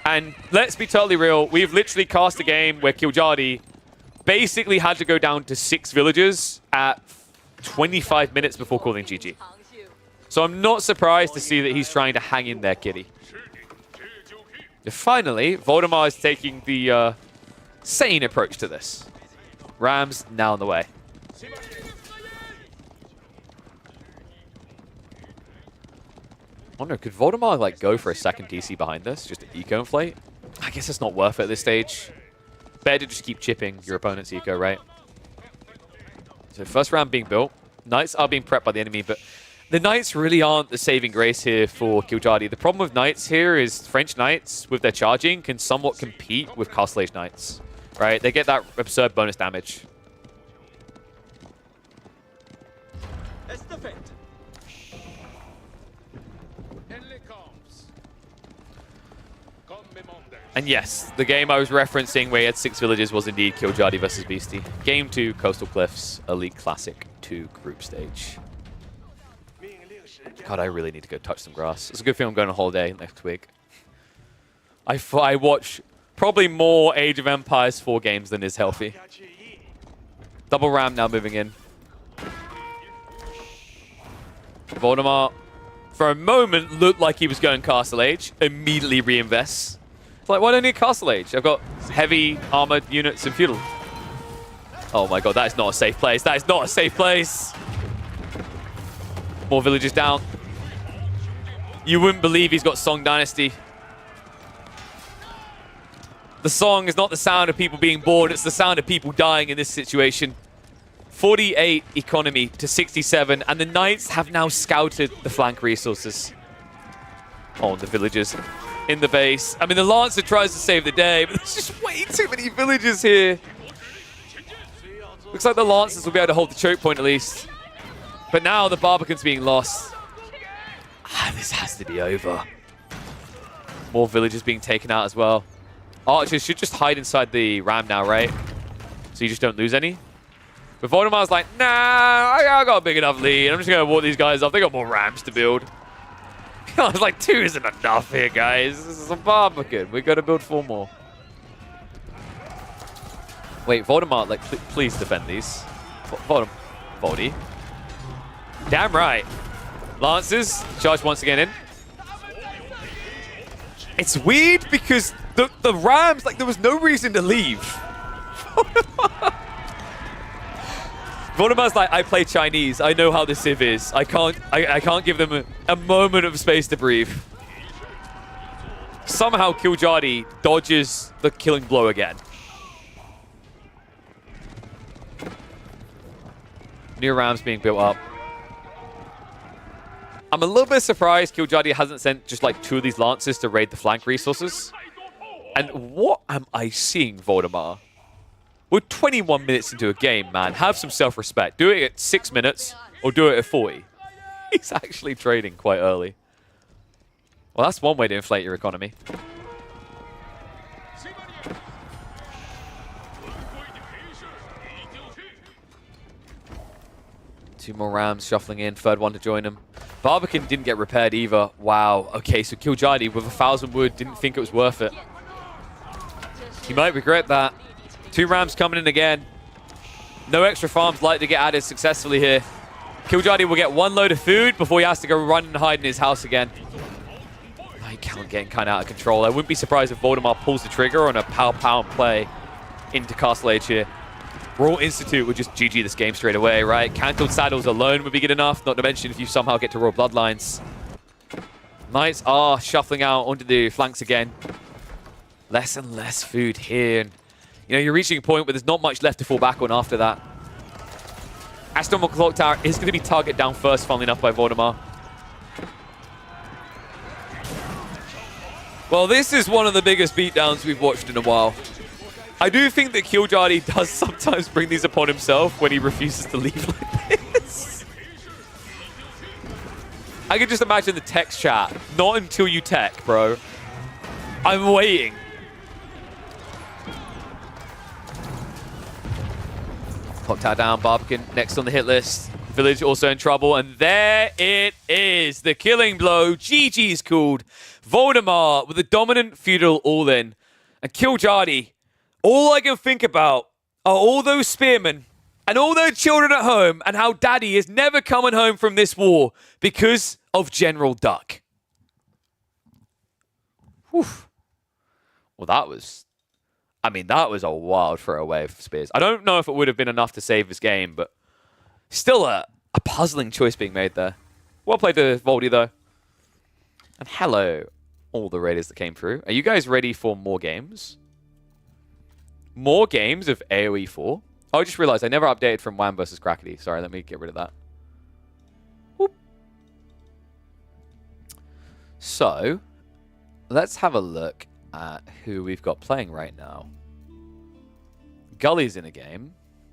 And let's be totally real, we've literally cast a game where Killjadi basically had to go down to 6 villagers at 25 minutes before calling GG. So I'm not surprised to see that he's trying to hang in there, kitty. Finally, Voldemort is taking the sane approach to this. Rams now on the way. I wonder, could Voldemar like go for a second DC behind this? Just to eco-inflate? I guess it's not worth it at this stage. Better to just keep chipping your opponent's eco, right? So first round being built. Knights are being prepped by the enemy, but the Knights really aren't the saving grace here for Killjardy. The problem with Knights here is French Knights, with their charging, can somewhat compete with Castle Age Knights, right? They get that absurd bonus damage. And yes, the game I was referencing where he had 6 villages was indeed Killjardy versus Beastie. Game 2, Coastal Cliffs, Elite Classic 2 group stage. God, I really need to go touch some grass. It's a good thing I'm going on holiday next week. I watch probably more Age of Empires 4 games than is healthy. Double Ram now moving in. Voldemar, for a moment, looked like he was going Castle Age. Immediately reinvests. It's like, why don't I need Castle Age? I've got heavy armored units and feudal. Oh my god, that is not a safe place. That is not a safe place. More villages down. You wouldn't believe he's got Song Dynasty. The song is not the sound of people being born, it's the sound of people dying in this situation. 48 economy to 67, and the Knights have now scouted the flank resources. Oh, the villagers in the base. I mean, the Lancer tries to save the day, but there's just way too many villagers here. Looks like the Lancers will be able to hold the choke point at least. But now the Barbican's being lost. This has to be over. More villagers being taken out as well. Archers should just hide inside the ram now, right? So you just don't lose any. But Voldemar's like, nah, I got a big enough lead. I'm just going to ward these guys off. They got more rams to build. I was like, 2 isn't enough here, guys. This is a Barbican. We got to build 4 more. Wait, Voldemar, like, please defend these. Voldy. Damn right. Lancers, charge once again in. It's weird because the Rams, like, there was no reason to leave. Voldemar's like, I play Chinese. I know how the Civ is. I can't give them a moment of space to breathe. Somehow Killjardy dodges the killing blow again. New Rams being built up. I'm a little bit surprised Killjardy hasn't sent just like 2 of these Lancers to raid the flank resources. And what am I seeing, Voldemar? We're 21 minutes into a game, man. Have some self-respect. Do it at 6 minutes or do it at 40. He's actually trading quite early. Well, that's one way to inflate your economy. Two more Rams shuffling in. Third one to join him. Barbican didn't get repaired either. Wow. Okay, so Killjardy with 1,000 wood didn't think it was worth it. He might regret that. 2 Rams coming in again. No extra farms like to get added successfully here. Killjardy will get 1 load of food before he has to go run and hide in his house again. My count getting kind of out of control. I wouldn't be surprised if Voldemar pulls the trigger on a pow play into Castle Age here. Royal Institute would just GG this game straight away, right? Cantled Saddles alone would be good enough, not to mention if you somehow get to Royal Bloodlines. Knights are shuffling out onto the flanks again. Less and less food here. And, you know, you're reaching a point where there's not much left to fall back on after that. Astronomical Clock Tower is going to be targeted down first, funnily enough, by Voldemar. Well, this is one of the biggest beatdowns we've watched in a while. I do think that Killjardy does sometimes bring these upon himself when he refuses to leave like this. I can just imagine the text chat. Not until you tech, bro. I'm waiting. Clock Tower down, Barbican next on the hit list. Village also in trouble, and there it is. The killing blow. GG's called. Voldemar with a dominant feudal all-in. And Killjardy, all I can think about are all those spearmen and all their children at home and how daddy is never coming home from this war because of General Duck. Whew. Well, that was I mean, that was a wild throwaway for Spears. I don't know if it would have been enough to save this game, but still a puzzling choice being made there. Well played to Voldy, though. And hello, all the raiders that came through. Are you guys ready for more games? More games of AoE 4? Oh, I just realized I never updated from Wham versus Crackety. Sorry, let me get rid of that. Whoop. So, let's have a look at who we've got playing right now. Gully's in a game.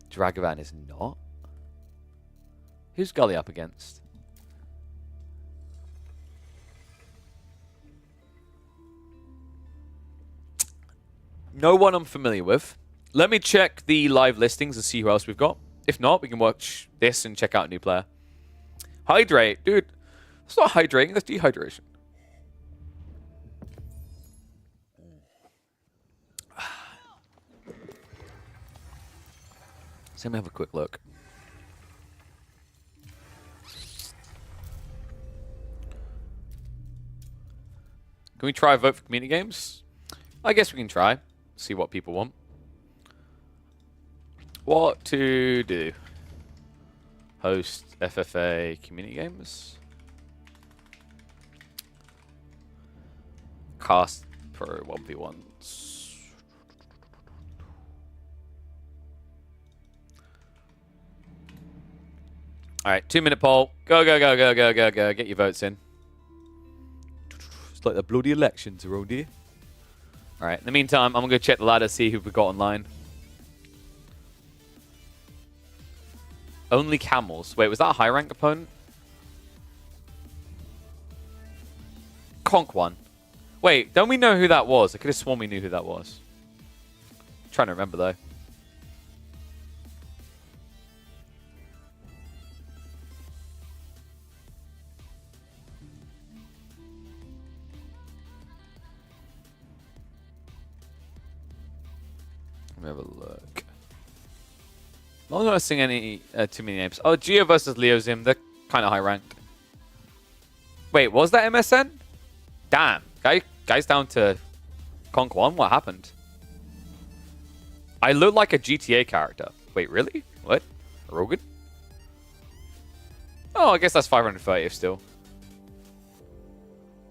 Dragavan is not. Who's Gully up against? No one I'm familiar with. Let me check the live listings and see who else we've got. If not, we can watch this and check out a new player. Hydrate. Dude, that's not hydrating, that's dehydration. So let me have a quick look. Can we try vote for community games? I guess we can try. See what people want. What to do? Host FFA community games. Cast Pro 1v1s. Alright, 2-minute poll. Go, go, go, go, go, go, go. Get your votes in. It's like the bloody elections around here. Alright, in the meantime, I'm going to go check the ladder, see who we've got online. Only camels. Wait, was that a high rank opponent? Conk one. Wait, don't we know who that was? I could have sworn we knew who that was. I'm trying to remember, though. Let me have a look. I'm not noticing any too many names. Oh, Geo versus Leozim. They're kind of high ranked. Wait, was that MSN? Damn. Guy's down to Conk 1? What happened? I look like a GTA character. Wait, really? What? Rogan? Oh, I guess that's 530 still.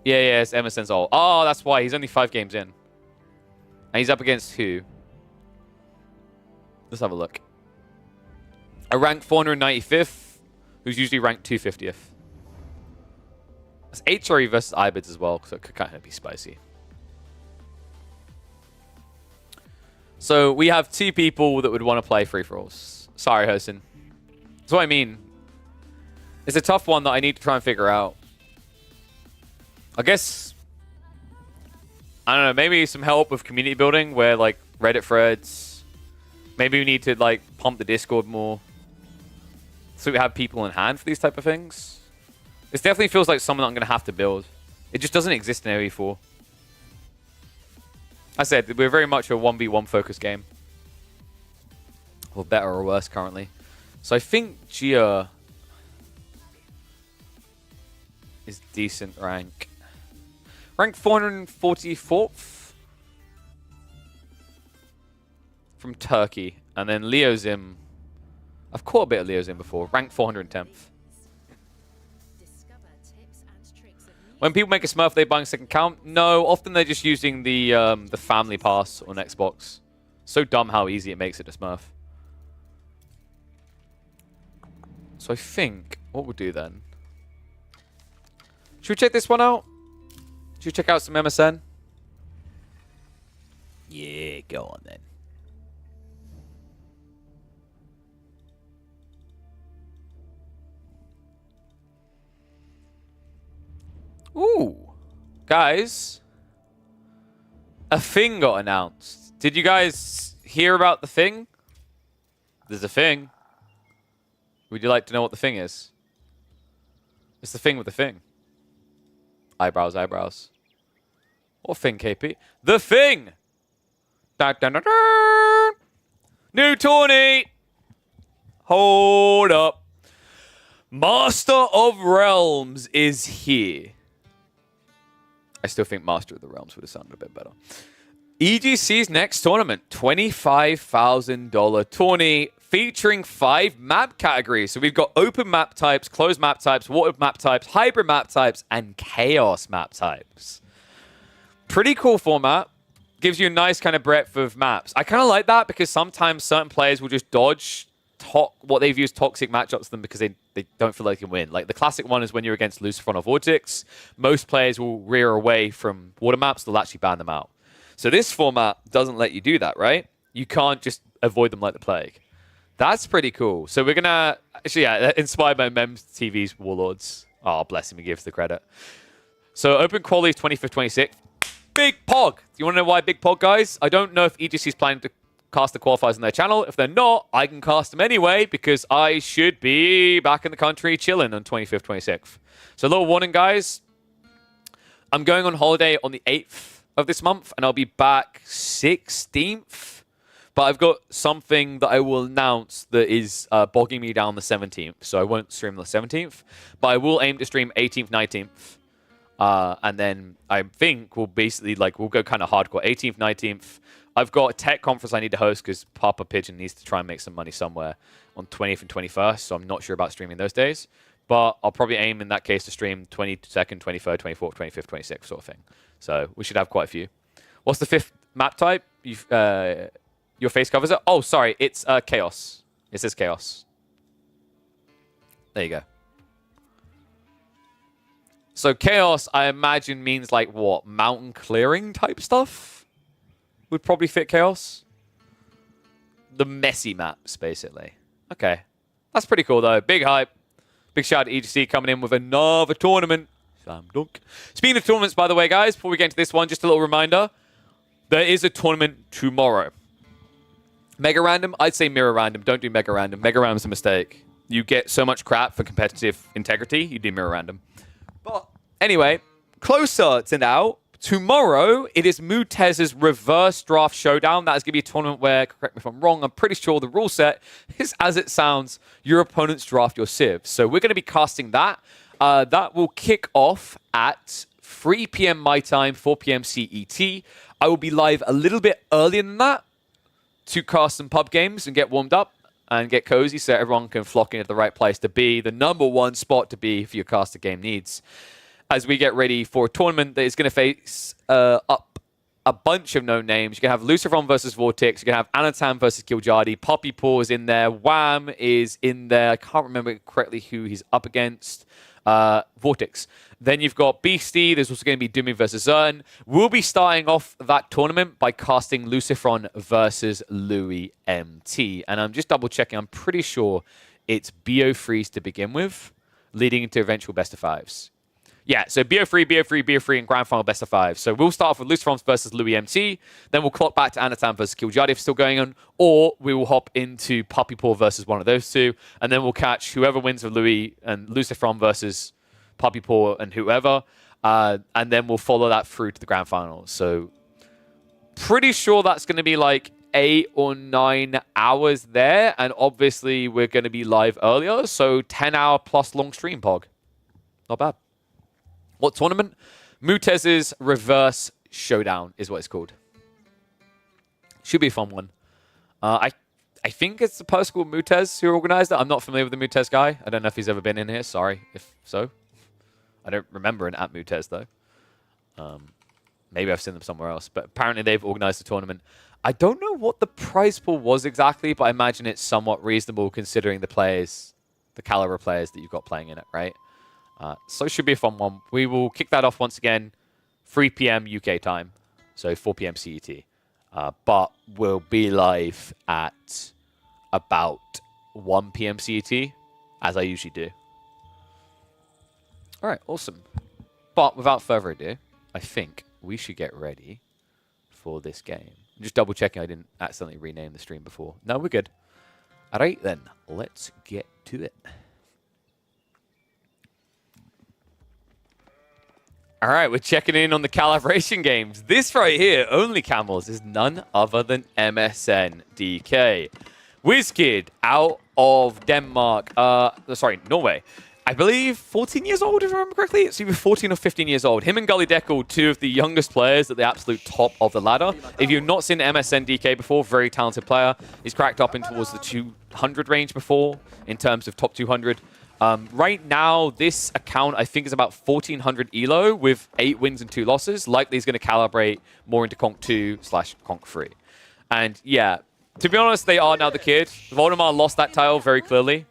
Yeah, it's MSN's all. Oh, that's why. He's only 5 games in. And he's up against who? Let's have a look. A rank 495th, who's usually ranked 250th. That's HRE versus Ibids as well, so it could kind of be spicy. So we have 2 people that would want to play free-for-alls. Sorry, Hosen. That's what I mean. It's a tough one that I need to try and figure out. I guess, I don't know, maybe some help with community building where, like, Reddit threads. Maybe we need to, like, pump the Discord more. So we have people in hand for these type of things. This definitely feels like something I'm going to have to build. It just doesn't exist in AoE4. I said, we're very much a 1v1 focused game. Or better or worse currently. So I think Gia is decent rank. Rank 444th from Turkey. And then Leozim. I've caught a bit of Leozim before. Rank 410th. When people make a Smurf, they buying a second account? No, often they're just using the family pass on Xbox. So dumb how easy it makes it to Smurf. So I think what we'll do then. Should we check this one out? Should we check out some MSN? Yeah, go on then. Ooh. Guys. A thing got announced. Did you guys hear about the thing? There's a thing. Would you like to know what the thing is? It's the thing with the thing. Eyebrows, eyebrows. What thing, KP? The thing! Da, da, da, da. New tourney! Hold up. Master of Realms is here. I still think Master of the Realms would have sounded a bit better. EGC's next tournament, $25,000 tourney featuring 5 map categories. So we've got open map types, closed map types, water map types, hybrid map types, and chaos map types. Pretty cool format. Gives you a nice kind of breadth of maps. I kind of like that because sometimes certain players will just dodge what they view as toxic matchups to them because they don't feel like they can win. Like the classic one is when you're against Lucifron or Vortex. Most players will rear away from water maps. They'll actually ban them out. So this format doesn't let you do that, right? You can't just avoid them like the plague. That's pretty cool. So we're going to... Actually, yeah, inspired by Mems TV's Warlords. Oh, bless him. He gives the credit. So open quality is 25th, 26th. Big Pog. Do you want to know why Big Pog, guys? I don't know if EGC is planning to cast the qualifiers on their channel. If they're not, I can cast them anyway because I should be back in the country chilling on 25th, 26th. So a little warning, guys. I'm going on holiday on the 8th of this month, and I'll be back 16th. But I've got something that I will announce that is bogging me down the 17th. So I won't stream the 17th. But I will aim to stream 18th, 19th. And then I think we'll basically, we'll go kind of hardcore. 18th, 19th. I've got a tech conference I need to host because Papa Pigeon needs to try and make some money somewhere on 20th and 21st. So I'm not sure about streaming those days. But I'll probably aim in that case to stream 22nd, 23rd, 24th, 25th, 26th sort of thing. So we should have quite a few. What's the 5th map type? Your face covers it? Oh, sorry. It's Chaos. It says Chaos. There you go. So Chaos, I imagine, means what? Mountain clearing type stuff? Would probably fit Chaos. The messy maps, basically. Okay. That's pretty cool, though. Big hype. Big shout out to EGC coming in with another tournament. Slam dunk. Speaking of tournaments, by the way, guys, before we get into this one, just a little reminder. There is a tournament tomorrow. Mega Random? I'd say Mirror Random. Don't do Mega Random. Mega Random's a mistake. You get so much crap for competitive integrity, you do Mirror Random. But anyway, closer to now, tomorrow, it is Mutez's Reverse Draft Showdown. That is going to be a tournament where, correct me if I'm wrong, I'm pretty sure the rule set is, as it sounds, your opponents draft your civs. So we're going to be casting that. That will kick off at 3 p.m. my time, 4 p.m. CET. I will be live a little bit earlier than that to cast some pub games and get warmed up and get cozy so everyone can flock in at the right place to be the #1 spot to be for your caster game needs. As we get ready for a tournament that is going to face up a bunch of known names. You're going to have Lucifron versus Vortex. You're going to have Anatam versus Killjadi. Poppy Paw is in there. Wham is in there. I can't remember correctly who he's up against. Vortex. Then you've got Beastie. There's also going to be Doomy versus Zern. We'll be starting off that tournament by casting Lucifron versus Louis MT. And I'm just double checking. I'm pretty sure it's BO Freeze to begin with, leading into eventual best of fives. Yeah, so BO3, BO3, BO3, and Grand Final best of five. So we'll start off with Lucifron versus Louis MT. Then we'll clock back to Anatam versus Killjadi if still going on. Or we will hop into Puppy Paw versus one of those two. And then we'll catch whoever wins with Louis and Lucifron versus Puppy Paw and whoever. And then we'll follow that through to the Grand Finals. So pretty sure that's going to be 8 or 9 hours there. And obviously we're going to be live earlier. So 10-hour plus long stream, Pog. Not bad. What tournament? Mutez's Reverse Showdown is what it's called. Should be a fun one. I think it's the person called Mutez who organized it. I'm not familiar with the Mutez guy. I don't know if he's ever been in here. Sorry if so. I don't remember an at Mutez, though. Maybe I've seen them somewhere else. But apparently they've organized the tournament. I don't know what the prize pool was exactly, but I imagine it's somewhat reasonable considering the players, the caliber players that you've got playing in it, right? So it should be a fun one. We will kick that off once again, 3 p.m. UK time, so 4 p.m. CET. But we'll be live at about 1 p.m. CET, as I usually do. All right, awesome. But without further ado, I think we should get ready for this game. I'm just double checking I didn't accidentally rename the stream before. No, we're good. All right, then, let's get to it. All right, we're checking in on the calibration games. This right here, Only Camels, is none other than MSN DK. WizKid out of Denmark, sorry, Norway. I believe 14 years old, if I remember correctly. It's either 14 or 15 years old. Him and Gully Deckle, two of the youngest players at the absolute top of the ladder. If you've not seen MSN DK before, very talented player. He's cracked up in towards the 200 range before in terms of top 200. Right now, this account, I think, is about 1,400 elo with 8 wins and 2 losses. Likely he's going to calibrate more into Conk 2/Conk 3. And yeah, to be honest, they are now the kid. Voldemar lost that title very clearly.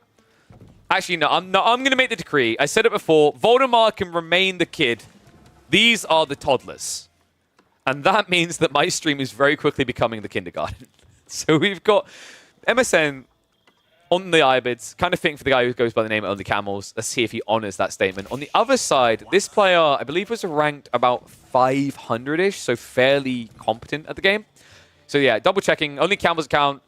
Actually, no, I'm going to make the decree. I said it before. Voldemar can remain the kid. These are the toddlers. And that means that my stream is very quickly becoming the kindergarten. So we've got MSN on the Ibids, kind of fitting for the guy who goes by the name of Only Camels. Let's see if he honors that statement. On the other side, this player, I believe, was ranked about 500-ish, so fairly competent at the game. So yeah, double checking. Only Camels account,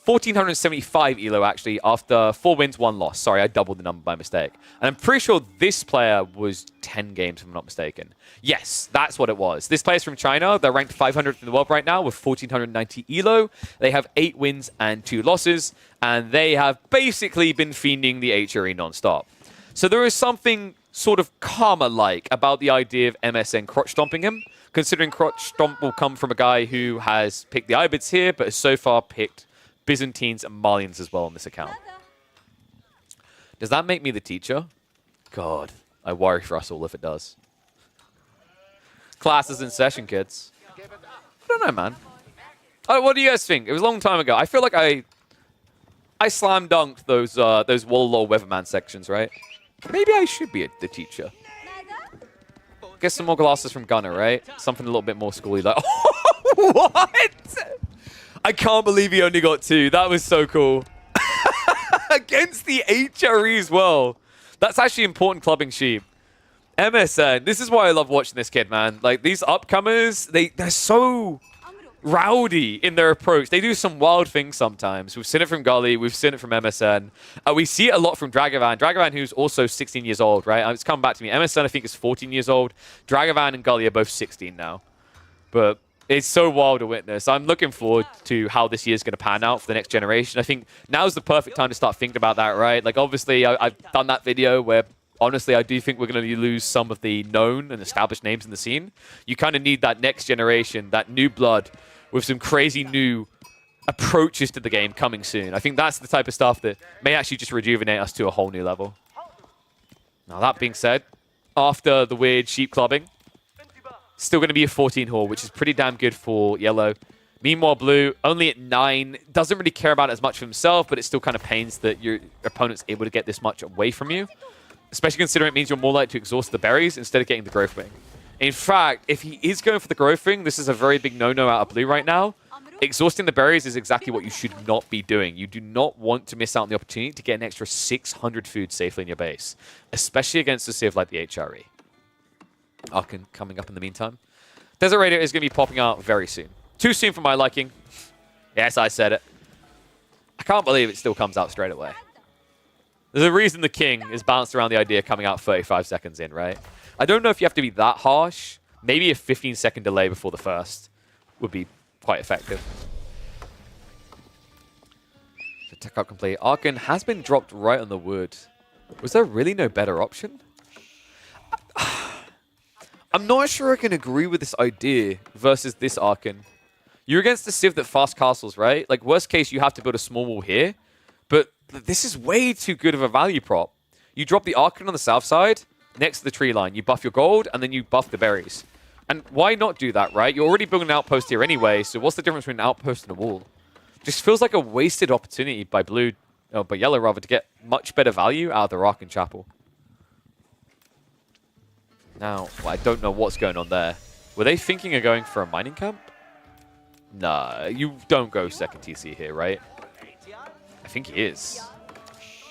1,475 elo actually after 4 wins, 1 loss. Sorry, I doubled the number by mistake. And I'm pretty sure this player was 10 games, if I'm not mistaken. Yes, that's what it was. This player's from China. They're ranked 500th in the world right now with 1,490 elo. They have 8 wins and 2 losses. And they have basically been fiending the HRE non-stop. So there is something sort of karma-like about the idea of MSN crotch stomping him, considering crotch stomp will come from a guy who has picked the Ibids here, but has so far picked Byzantines and Malians as well on this account. Does that make me the teacher? God, I worry for us all if it does. Class is in session, kids. I don't know, man. What do you guys think? It was a long time ago. I feel like I slam dunked those Wallalow Weatherman sections, right? Maybe I should be the teacher. Get some more glasses from Gunner, right? Something a little bit more schooly, like. What? I can't believe he only got 2. That was so cool. Against the HRE as well. That's actually important clubbing sheep. MSN. This is why I love watching this kid, man. Like, these upcomers, they're so rowdy in their approach. They do some wild things sometimes. We've seen it from Gully. We've seen it from MSN. We see it a lot from Dragavan. Dragavan, who's also 16 years old, right? It's come back to me. MSN, I think, is 14 years old. Dragavan and Gully are both 16 now. But it's so wild to witness. I'm looking forward to how this year's going to pan out for the next generation. I think now's the perfect time to start thinking about that, right? Like, obviously, I've done that video where, honestly, I do think we're going to lose some of the known and established names in the scene. You kind of need that next generation, that new blood, with some crazy new approaches to the game coming soon. I think that's the type of stuff that may actually just rejuvenate us to a whole new level. Now, that being said, after the weird sheep clubbing, still going to be a 14 haul, which is pretty damn good for yellow. Meanwhile, blue, only at 9, doesn't really care about it as much for himself, but it still kind of pains that your opponent's able to get this much away from you. Especially considering it means you're more likely to exhaust the berries instead of getting the growth wing. In fact, if he is going for the growth wing, this is a very big no-no out of blue right now. Exhausting the berries is exactly what you should not be doing. You do not want to miss out on the opportunity to get an extra 600 food safely in your base, especially against a civ like the HRE. Arkan coming up in the meantime. Desert Raider is going to be popping out very soon. Too soon for my liking. Yes, I said it. I can't believe it still comes out straight away. There's a reason the king is bounced around the idea coming out 35 seconds in, right? I don't know if you have to be that harsh. Maybe a 15-second delay before the first would be quite effective. So tech out complete. Arkan has been dropped right on the wood. Was there really no better option? I'm not sure I can agree with this idea versus this Arkan. You're against a civ that fast castles, right? Like, worst case, you have to build a small wall here. But this is way too good of a value prop. You drop the Arkan on the south side, next to the tree line. You buff your gold, and then you buff the berries. And why not do that, right? You're already building an outpost here anyway, so what's the difference between an outpost and a wall? Just feels like a wasted opportunity by yellow rather, to get much better value out of the Arkan Chapel. Now, well, I don't know what's going on there. Were they thinking of going for a mining camp? Nah, you don't go second TC here, right? I think he is.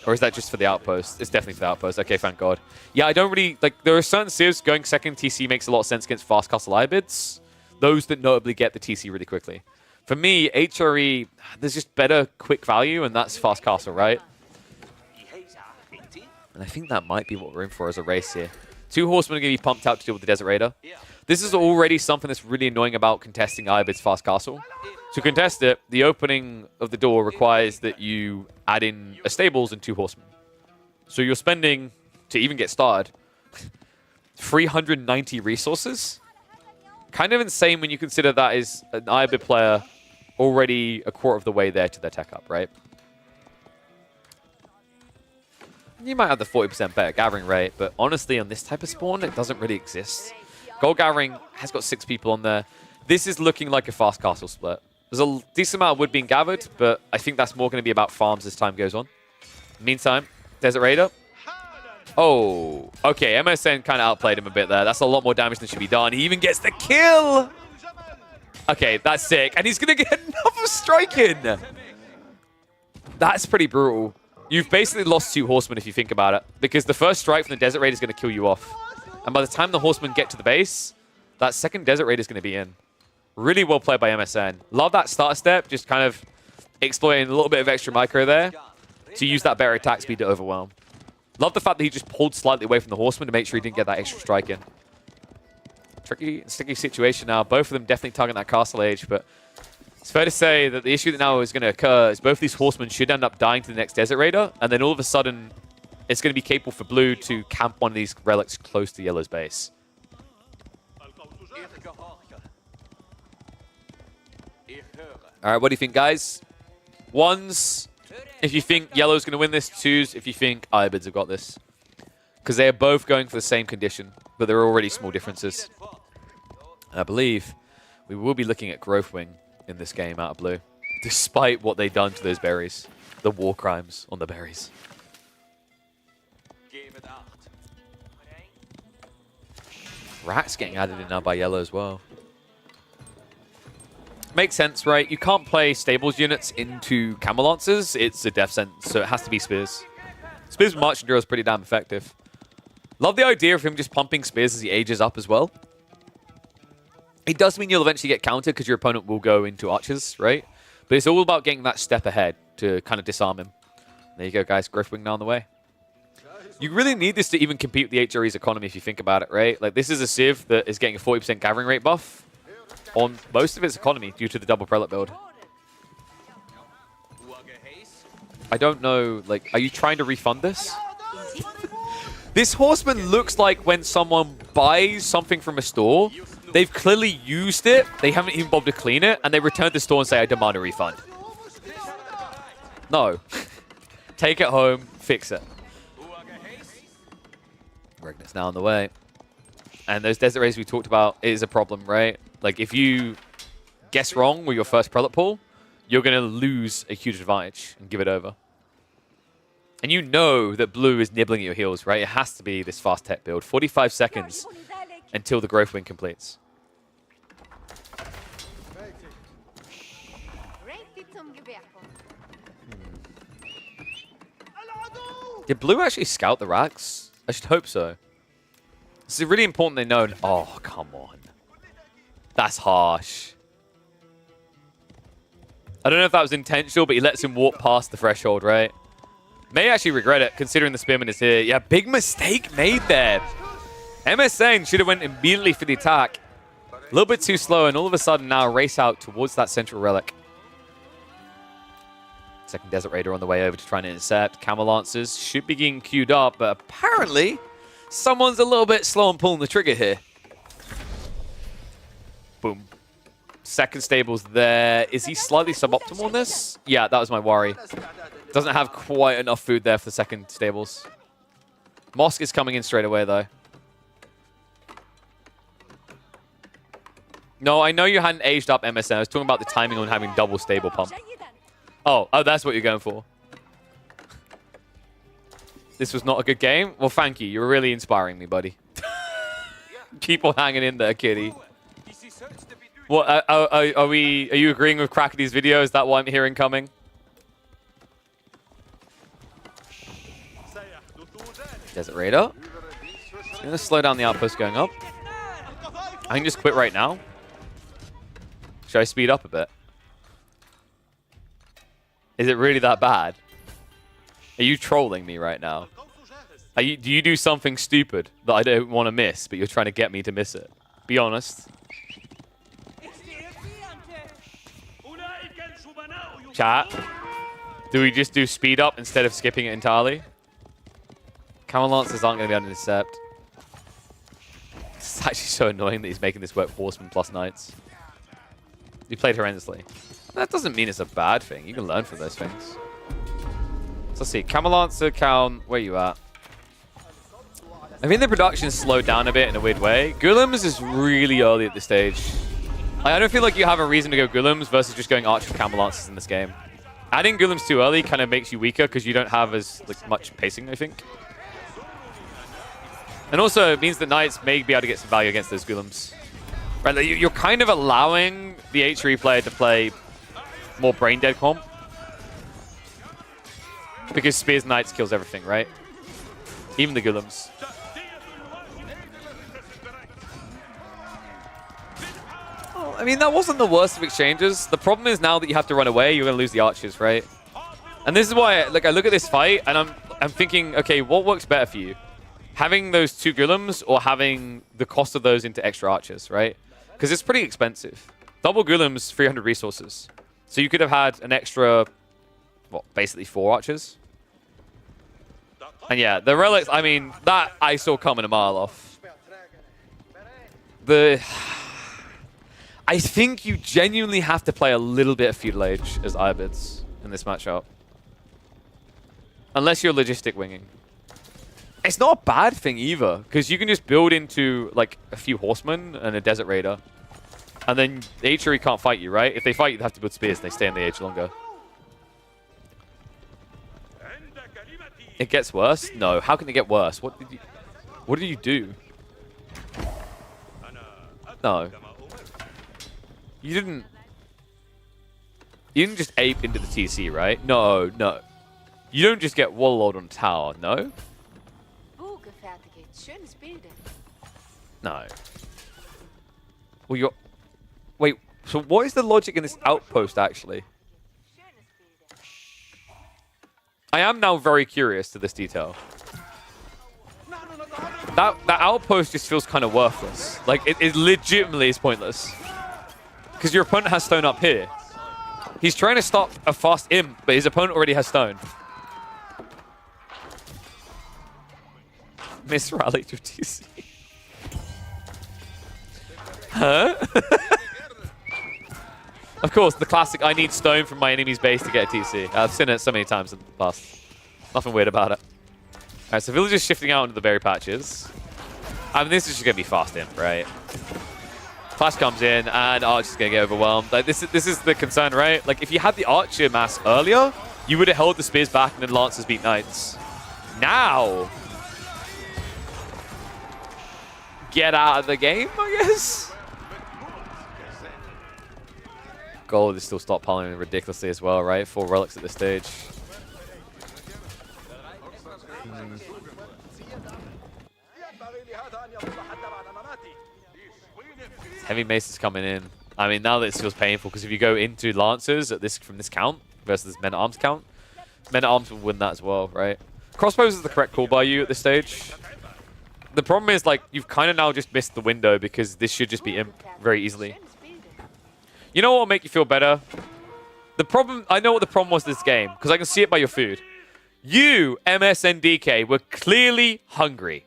Or is that just for the outpost? It's definitely for the outpost. Okay, thank God. Yeah, I don't really... Like, there are certain civs going second TC makes a lot of sense against fast castle Ibids. Those that notably get the TC really quickly. For me, HRE, there's just better quick value, and that's fast castle, right? And I think that might be what we're in for as a race here. 2 horsemen are going to be pumped out to deal with the Desert Raider. This is already something that's really annoying about contesting Ibid's fast castle. To contest it, the opening of the door requires that you add in a stables and 2 horsemen. So you're spending to even get started. 390 resources? Kind of insane when you consider that is an Ibid player already a quarter of the way there to their tech up, right? You might have the 40% better gathering rate, but honestly, on this type of spawn, it doesn't really exist. Gold gathering has got 6 people on there. This is looking like a fast castle split. There's a decent amount of wood being gathered, but I think that's more going to be about farms as time goes on. Meantime, Desert Raider. Oh, okay. MSN kind of outplayed him a bit there. That's a lot more damage than should be done. He even gets the kill. Okay, that's sick. And he's going to get another strike in. That's pretty brutal. You've basically lost 2 horsemen if you think about it, because the first strike from the Desert Raider is going to kill you off. And by the time the horsemen get to the base, that second Desert Raider is going to be in. Really well played by MSN. Love that start step, just kind of exploiting a little bit of extra micro there to use that better attack speed to overwhelm. Love the fact that he just pulled slightly away from the horseman to make sure he didn't get that extra strike in. Tricky, sticky situation now. Both of them definitely targeting that castle age, but it's fair to say that the issue that now is going to occur is both these horsemen should end up dying to the next Desert Raider, and then all of a sudden, it's going to be capable for Blue to camp one of these relics close to Yellow's base. All right, what do you think, guys? 1s, if you think Yellow's going to win this. 2s, if you think Ibids have got this. Because they are both going for the same condition, but there are already small differences. And I believe we will be looking at Growthwing in this game out of Blue, despite what they've done to those berries. The war crimes on the berries. Rats getting added in now by Yellow as well. Makes sense, right? You can't play stables units into Camel Lancers. It's a death sentence, so it has to be Spears. Spears with March Enduro is pretty damn effective. Love the idea of him just pumping Spears as he ages up as well. It does mean you'll eventually get countered because your opponent will go into Archers, right? But it's all about getting that step ahead to kind of disarm him. There you go, guys. Growthwing now on the way. You really need this to even compete with the HRE's economy if you think about it, right? Like, this is a Civ that is getting a 40% gathering rate buff on most of its economy due to the double prelate build. I don't know, like, are you trying to refund this? This horseman looks like when someone buys something from a store, they've clearly used it, they haven't even bothered to clean it, and they return to the store and say, I demand a refund. No. Take it home, fix it. Regnit's now on the way. And those Desert Rays we talked about is a problem, right? Like, if you guess wrong with your first prelate pull, you're going to lose a huge advantage and give it over. And you know that Blue is nibbling at your heels, right? It has to be this fast tech build. 45 seconds until the Growthwing completes. Did Blue actually scout the racks? I should hope so. This is really important they know. Oh, come on. That's harsh. I don't know if that was intentional, but he lets him walk past the threshold, right? May actually regret it, considering the Spearman is here. Yeah, big mistake made there. MSN should have went immediately for the attack. A little bit too slow, and all of a sudden now race out towards that central relic. Second Desert Raider on the way over to try and intercept. Camel Lancers should be getting queued up, but apparently someone's a little bit slow on pulling the trigger here. Boom. Second stable's there. Is he slightly suboptimal on this? Yeah, that was my worry. Doesn't have quite enough food there for the second stables. Mosk is coming in straight away, though. No, I know you hadn't aged up MSN. I was talking about the timing on having double stable pump. Oh, that's what you're going for. This was not a good game? Well, thank you. You were really inspiring me, buddy. Keep on hanging in there, kitty. What, are you agreeing with Crackety's video? Is that what I'm hearing coming? Desert Raider. He's going to slow down the outpost going up. I can just quit right now. Should I speed up a bit? Is it really that bad? Are you trolling me right now? Do you do something stupid that I don't want to miss, but you're trying to get me to miss it? Be honest. Chat. Do we just do speed up instead of skipping it entirely? Camel Lancers aren't going to be able to intercept. It's actually so annoying that he's making this work Horsemen plus Knights. He played horrendously. That doesn't mean it's a bad thing. You can learn from those things. So let's see. Camel Lancer count. Where you at? I think the production slowed down a bit in a weird way. Gulems is really early at this stage. I don't feel like you have a reason to go Gulems versus just going Archer Camel Lancers in this game. Adding Gulems too early kind of makes you weaker because you don't have as much pacing, I think. And also, it means that Knights may be able to get some value against those Gulems. Right, like you're kind of allowing the H3 player to play more brain-dead comp. Because Spears Knights kills everything, right? Even the Gulems. Well, I mean, that wasn't the worst of exchanges. The problem is now that you have to run away, you're going to lose the archers, right? And this is why I look at this fight, and I'm thinking, okay, what works better for you? Having those 2 Gulems or having the cost of those into extra archers, right? Because it's pretty expensive. Double Gulems, 300 resources. So you could have had an extra, what, basically 4 archers? And yeah, the relics, I mean, that I saw coming a mile off. I think you genuinely have to play a little bit of Feudal Age as Ibids in this matchup. Unless you're logistic winging. It's not a bad thing either, because you can just build into like a few horsemen and a desert raider. And then the H3 can't fight you, right? If they fight you, they have to build spears and they stay in the age longer. It gets worse? No. How can it get worse? What did you do? No. You didn't just ape into the TC, right? No, no. You don't just get wall on tower, no? No. Well, wait, so what is the logic in this outpost, actually? I am now very curious to this detail. That outpost just feels kind of worthless. Like, it legitimately is pointless. Because your opponent has stone up here. He's trying to stop a fast imp, but his opponent already has stone. Miss Rally to TC. Huh? Of course, the classic, I need stone from my enemy's base to get a TC. I've seen it so many times in the past. Nothing weird about it. Alright, so villagers shifting out into the berry patches. I mean, this is just going to be fast imp, right? Flash comes in, and Archer's going to get overwhelmed. Like, this is the concern, right? Like, if you had the Archer mass earlier, you would have held the spears back and then Lancers beat Knights. Now, get out of the game, I guess? Gold is still stockpiling ridiculously as well, right? 4 relics at this stage. Heavy Mace is coming in. I mean, now this feels painful because if you go into Lancers at this from this count versus Men-at-Arms count, Men-at-Arms will win that as well, right? Crossbows is the correct call by you at this stage. The problem is, like, you've kind of now just missed the window because this should just be imp very easily. You know what will make you feel better? The problem, I know what the problem was this game, because I can see it by your food. You, MSNDK, were clearly hungry.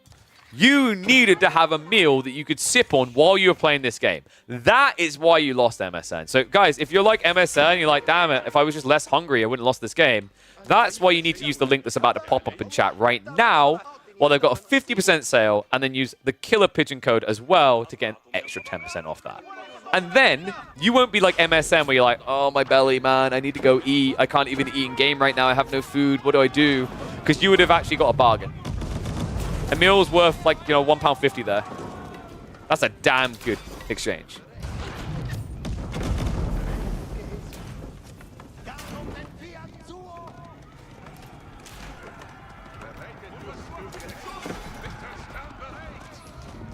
You needed to have a meal that you could sip on while you were playing this game. That is why you lost MSN. So, guys, if you're like MSN, you're like, damn it, if I was just less hungry, I wouldn't have lost this game. That's why you need to use the link that's about to pop up in chat right now, while they've got a 50% sale, and then use the Killer Pigeon code as well to get an extra 10% off that. And then, you won't be like MSN where you're like, oh, my belly, man, I need to go eat. I can't even eat in game right now. I have no food. What do I do? Because you would have actually got a bargain. A meal's worth, like, you know, £1.50 there. That's a damn good exchange.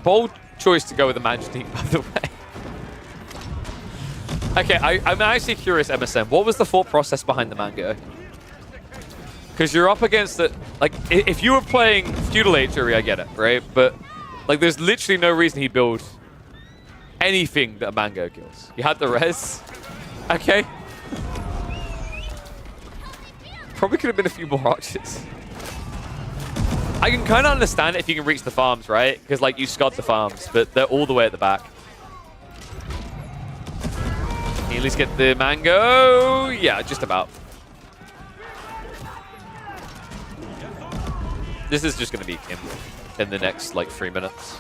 Bold choice to go with the Manjadine, by the way. Okay, I'm actually curious, MSN. What was the thought process behind the Mango? Because you're up against it. Like, if you were playing Feudal Archery, I get it, right? But, like, there's literally no reason he'd build anything that a Mango kills. You had the res. Okay. Probably could have been a few more archers. I can kind of understand it if you can reach the farms, right? Because, like, you scud the farms, but they're all the way at the back. Can you at least get the mango? Yeah, just about. This is just going to be Kim in the next, like, 3 minutes.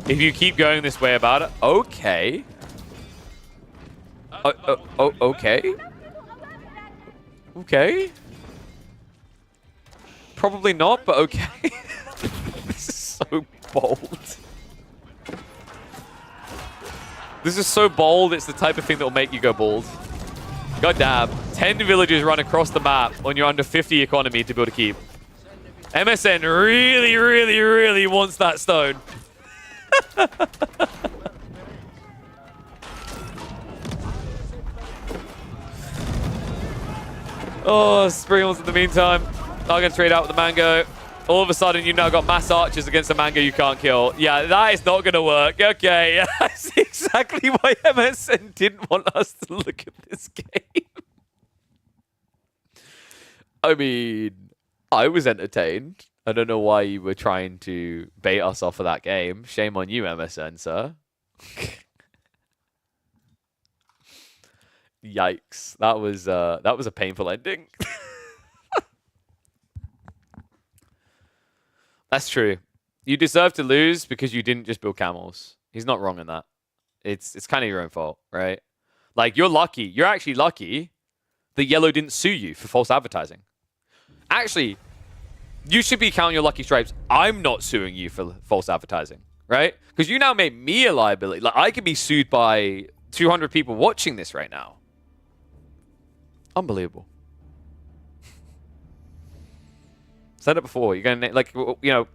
If you keep going this way about it, okay. Okay. Okay. Probably not, but okay. This is so bold. This is so bold, it's the type of thing that will make you go bald. God damn. 10 villagers run across the map when you're under 50 economy to build a keep. MSN really, really, really wants that stone. Oh, Springles in the meantime. Not going to trade out with the mango. All of a sudden, you now got mass archers against a mango you can't kill. Yeah, that is not going to work. Okay, that's exactly why MSN didn't want us to look at this game. I mean, I was entertained. I don't know why you were trying to bait us off of that game. Shame on you, MSN, sir. Yikes. That was a painful ending. That's true. You deserve to lose because you didn't just build camels. He's not wrong in that. It's kind of your own fault, right? Like, you're lucky. You're actually lucky that Yellow didn't sue you for false advertising. Actually, you should be counting your lucky stripes. I'm not suing you for false advertising, right? Because you now made me a liability. Like, I could be sued by 200 people watching this right now. Unbelievable. Said it before. You're gonna, like, you know,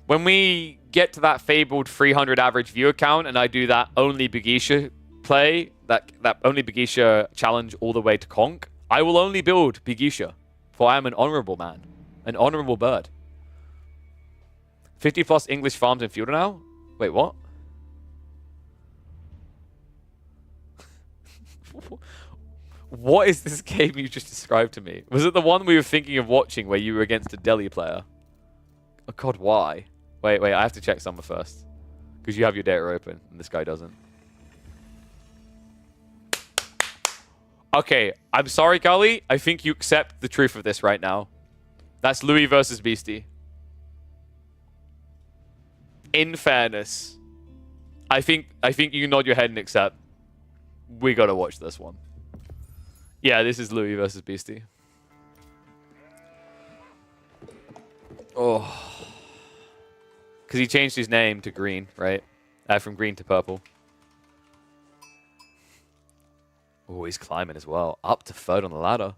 when we get to that fabled 300 average viewer count, and I do that only Bigisha play, that only Bigisha challenge all the way to Conk, I will only build Bigisha, for I am an honorable man, an honorable bird. 50 plus English farms in Fielder now. Wait, what? What is this game you just described to me? Was it the one we were thinking of watching where you were against a Delhi player? Oh god, why? Wait, I have to check Summer first. Because you have your data open, and this guy doesn't. Okay, I'm sorry, Kali. I think you accept the truth of this right now. That's Louis versus Beastie. In fairness, I think you nod your head and accept. We gotta watch this one. Yeah, this is Louis versus Beastie. Oh. Because he changed his name to green, right? From green to purple. Oh, he's climbing as well. Up to third on the ladder.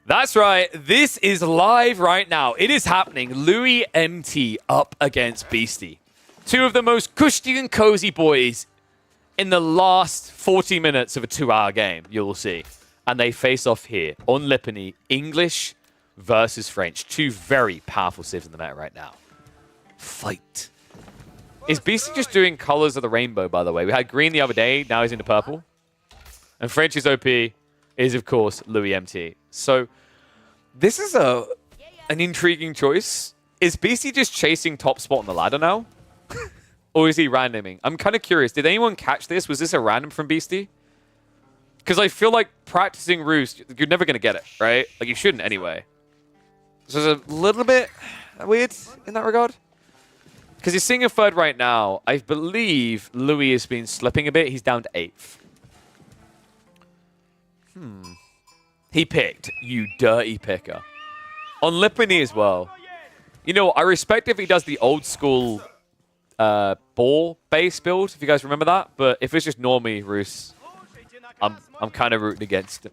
That's right. This is live right now. It is happening. Louis MT up against Beastie. Two of the most cushy and cozy boys in the last 40 minutes of a 2-hour game, you'll see. And they face off here on Lipany, English versus French. Two very powerful civs in the meta right now. Fight. Is Beastie just doing colors of the rainbow, by the way? We had green the other day, now he's into purple. And French's OP is, of course, Louis MT. So, this is an intriguing choice. Is Beastie just chasing top spot on the ladder now? Or is he randoming? I'm kind of curious. Did anyone catch this? Was this a random from Beastie? Because I feel like practicing Roost, you're never going to get it, right? Like, you shouldn't anyway. So it's a little bit weird in that regard. Because he's seeing a third right now. I believe Louis has been slipping a bit. He's down to 8th. He picked, you dirty picker. On Lipany as well. You know, I respect if he does the old school ball base build, if you guys remember that. But if it's just normie Roos, I'm kind of rooting against him.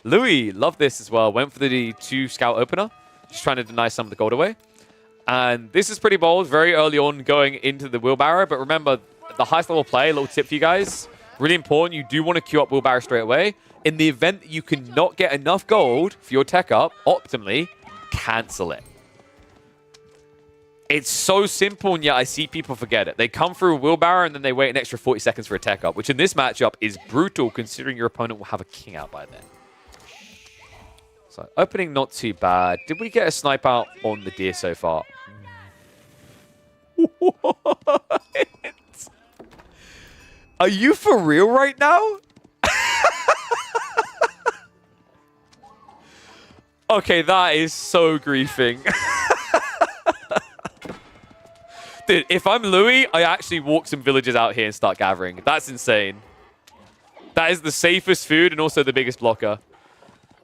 Louis, love this as well. Went for the 2 scout opener. Just trying to deny some of the gold away. And this is pretty bold, very early on going into the wheelbarrow. But remember, the highest level play, a little tip for you guys. Really important, you do want to queue up wheelbarrow straight away. In the event that you cannot get enough gold for your tech up, optimally, cancel it. It's so simple, and yet I see people forget it. They come through a wheelbarrow, and then they wait an extra 40 seconds for a tech up, which in this matchup is brutal, considering your opponent will have a king out by then. So opening not too bad. Did we get a snipe out on the deer so far? What? Are you for real right now? Okay, that is so griefing. Dude, if I'm Louis, I actually walk some villagers out here and start gathering. That's insane. That is the safest food and also the biggest blocker.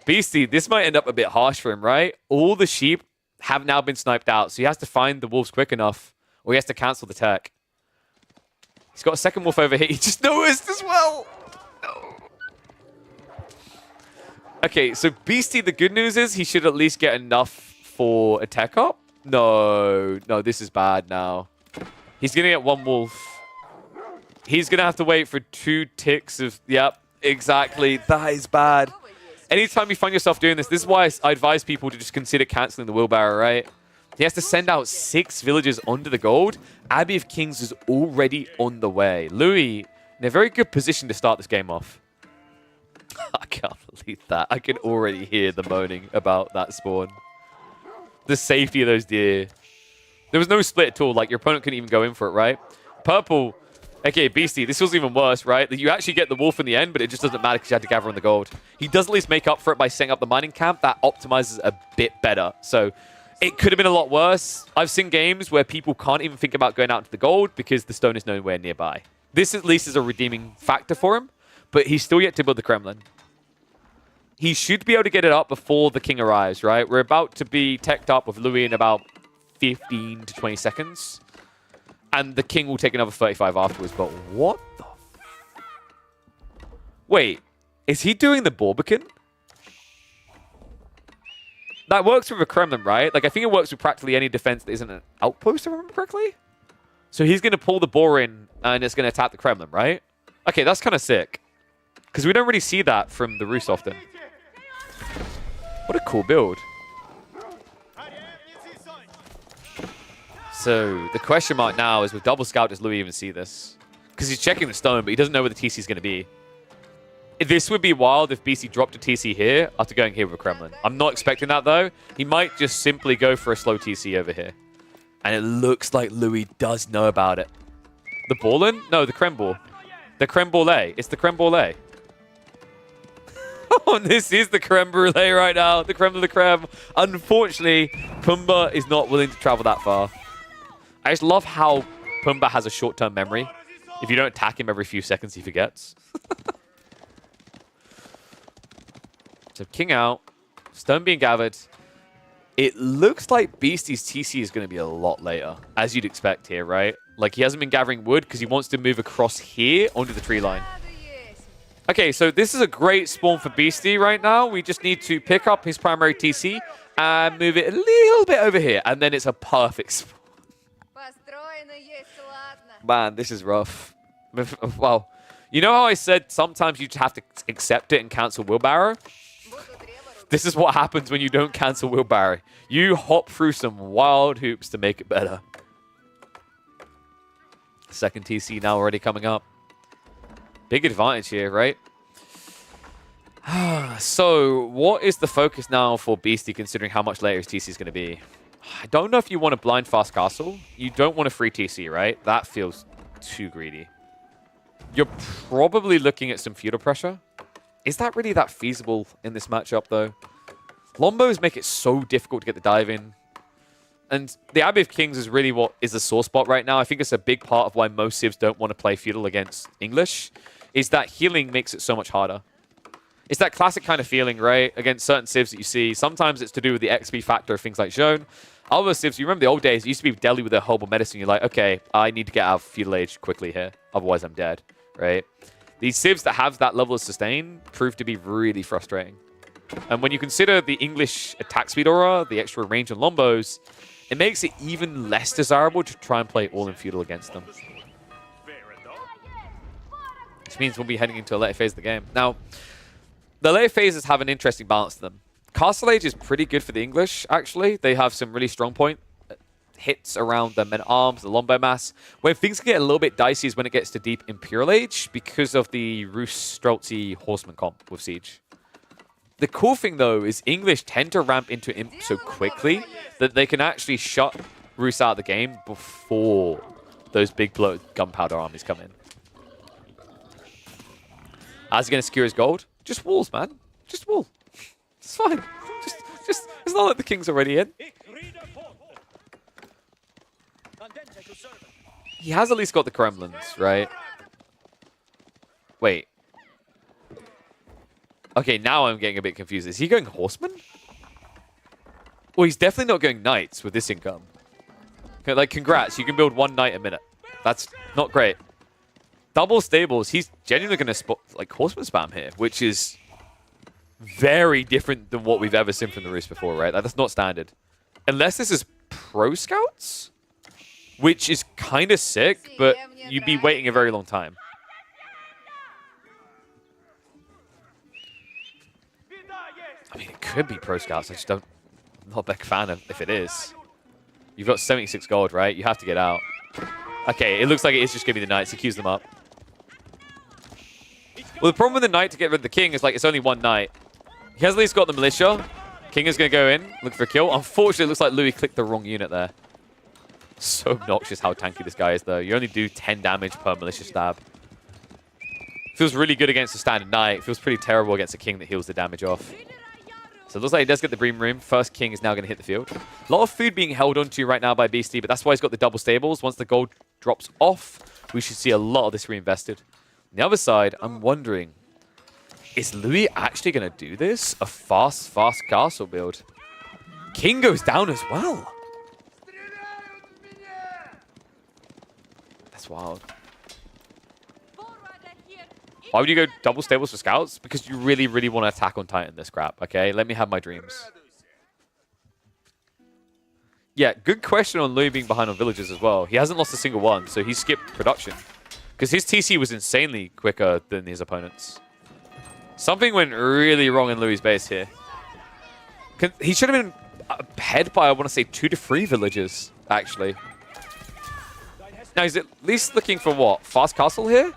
Beastie, this might end up a bit harsh for him, right? All the sheep have now been sniped out, so he has to find the wolves quick enough, or he has to cancel the tech. He's got a second wolf over here. He just noticed as well. No. Okay, so Beastie, the good news is he should at least get enough for a tech up. No, this is bad now. He's going to get one wolf. He's going to have to wait for 2 ticks of... Yep, exactly. That is bad. Anytime you find yourself doing this, this is why I advise people to just consider cancelling the wheelbarrow, right? He has to send out 6 villagers onto the gold. Abbey of Kings is already on the way. Louis in a very good position to start this game off. I can't believe that. I can already hear the moaning about that spawn. The safety of those deer. There was no split at all. Like, your opponent couldn't even go in for it, right? Purple, aka Beastie, this feels even worse, right? You actually get the wolf in the end, but it just doesn't matter because you had to gather on the gold. He does at least make up for it by setting up the mining camp. That optimizes a bit better. So it could have been a lot worse. I've seen games where people can't even think about going out into the gold because the stone is nowhere nearby. This at least is a redeeming factor for him, but he's still yet to build the Kremlin. He should be able to get it up before the king arrives, right? We're about to be teched up with Louis in about 15 to 20 seconds. And the king will take another 35 afterwards. But what the... Wait, is he doing the Barbican? That works with a Kremlin, right? Like, I think it works with practically any defense that isn't an outpost, if I remember correctly. So he's going to pull the boar in, and it's going to attack the Kremlin, right? Okay, that's kind of sick. Because we don't really see that from the Rus often. What a cool build. So the question mark now is, with double scout, does Louis even see this? Because he's checking the stone, but he doesn't know where the TC is going to be. This would be wild if BC dropped a TC here after going here with a Kremlin. I'm not expecting that, though. He might just simply go for a slow TC over here. And it looks like Louis does know about it. The Ballin? No, the Creme Ball. The Creme Brulee. It's the Creme Brulee. Oh, this is the creme brulee right now. The creme de la creme. Unfortunately, Pumbaa is not willing to travel that far. I just love how Pumbaa has a short-term memory. If you don't attack him every few seconds, he forgets. So king out. Stone being gathered. It looks like Beastie's TC is going to be a lot later, as you'd expect here, right? Like, he hasn't been gathering wood because he wants to move across here onto the tree line. Okay, so this is a great spawn for Beastie right now. We just need to pick up his primary TC and move it a little bit over here. And then it's a perfect spawn. Man, this is rough. Well, you know how I said sometimes you just have to accept it and cancel wheelbarrow? This is what happens when you don't cancel wheelbarrow. You hop through some wild hoops to make it better. Second TC now already coming up. Big advantage here, right? So, what is the focus now for Beastie, considering how much later his TC is going to be? I don't know if you want a blind fast castle. You don't want a free TC, right? That feels too greedy. You're probably looking at some feudal pressure. Is that really that feasible in this matchup, though? Lombos make it so difficult to get the dive in. And the Abbey of Kings is really what is the sore spot right now. I think it's a big part of why most civs don't want to play feudal against English, is that healing makes it so much harder. It's that classic kind of feeling, right? Against certain civs that you see. Sometimes it's to do with the XP factor of things like Zhone. Other civs, you remember the old days, it used to be Delhi with their herbal medicine. You're like, okay, I need to get out of feudal age quickly here. Otherwise, I'm dead, right? These civs that have that level of sustain prove to be really frustrating. And when you consider the English attack speed aura, the extra range on Lombos, it makes it even less desirable to try and play all in feudal against them. Which means we'll be heading into a later phase of the game. Now, the later phases have an interesting balance to them. Castle Age is pretty good for the English, actually. They have some really strong point hits around the men-at-arms, the Lombo Mass. Where things can get a little bit dicey is when it gets to deep Imperial Age because of the Rus Streltsy Horseman comp with Siege. The cool thing, though, is English tend to ramp into Imp so quickly that they can actually shut Roos out of the game before those big bloated gunpowder armies come in. How's he going to secure his gold? Just walls, man. Just wall. It's fine. Just it's not like the king's already in. He has at least got the Kremlins, right? Wait. Okay, now I'm getting a bit confused. Is he going horsemen? Well, he's definitely not going knights with this income. Okay, like, congrats. You can build 1 knight a minute. That's not great. Double stables. He's genuinely going to like horseman spam here, which is very different than what we've ever seen from the Roos before, right? Like, that's not standard. Unless this is pro scouts, which is kind of sick, but you'd be waiting a very long time. I mean, it could be pro scouts. I just don't. I'm not a big fan of if it is. You've got 76 gold, right? You have to get out. Okay, it looks like it is just going to be the knights. He queues them up. Well, the problem with the knight to get rid of the king is, like, it's only 1 knight. He has at least got the militia. King is going to go in, look for a kill. Unfortunately, it looks like Louis clicked the wrong unit there. So obnoxious how tanky this guy is, though. You only do 10 damage per militia stab. Feels really good against a standard knight. Feels pretty terrible against a king that heals the damage off. So it looks like he does get the Bream Room. First king is now going to hit the field. A lot of food being held onto right now by Beastie, but that's why he's got the double stables. Once the gold drops off, we should see a lot of this reinvested. On the other side, I'm wondering, is Louis actually going to do this? A fast castle build. King goes down as well. That's wild. Why would you go double stables for scouts? Because you really, really want to attack on Titan this crap, okay? Let me have my dreams. Yeah, good question on Louis being behind on villages as well. He hasn't lost a single one, so he skipped production. Because his TC was insanely quicker than his opponents. Something went really wrong in Louis' base here. He should have been ahead by, I want to say, 2 to 3 villages, actually. Now, he's at least looking for what? Fast castle here?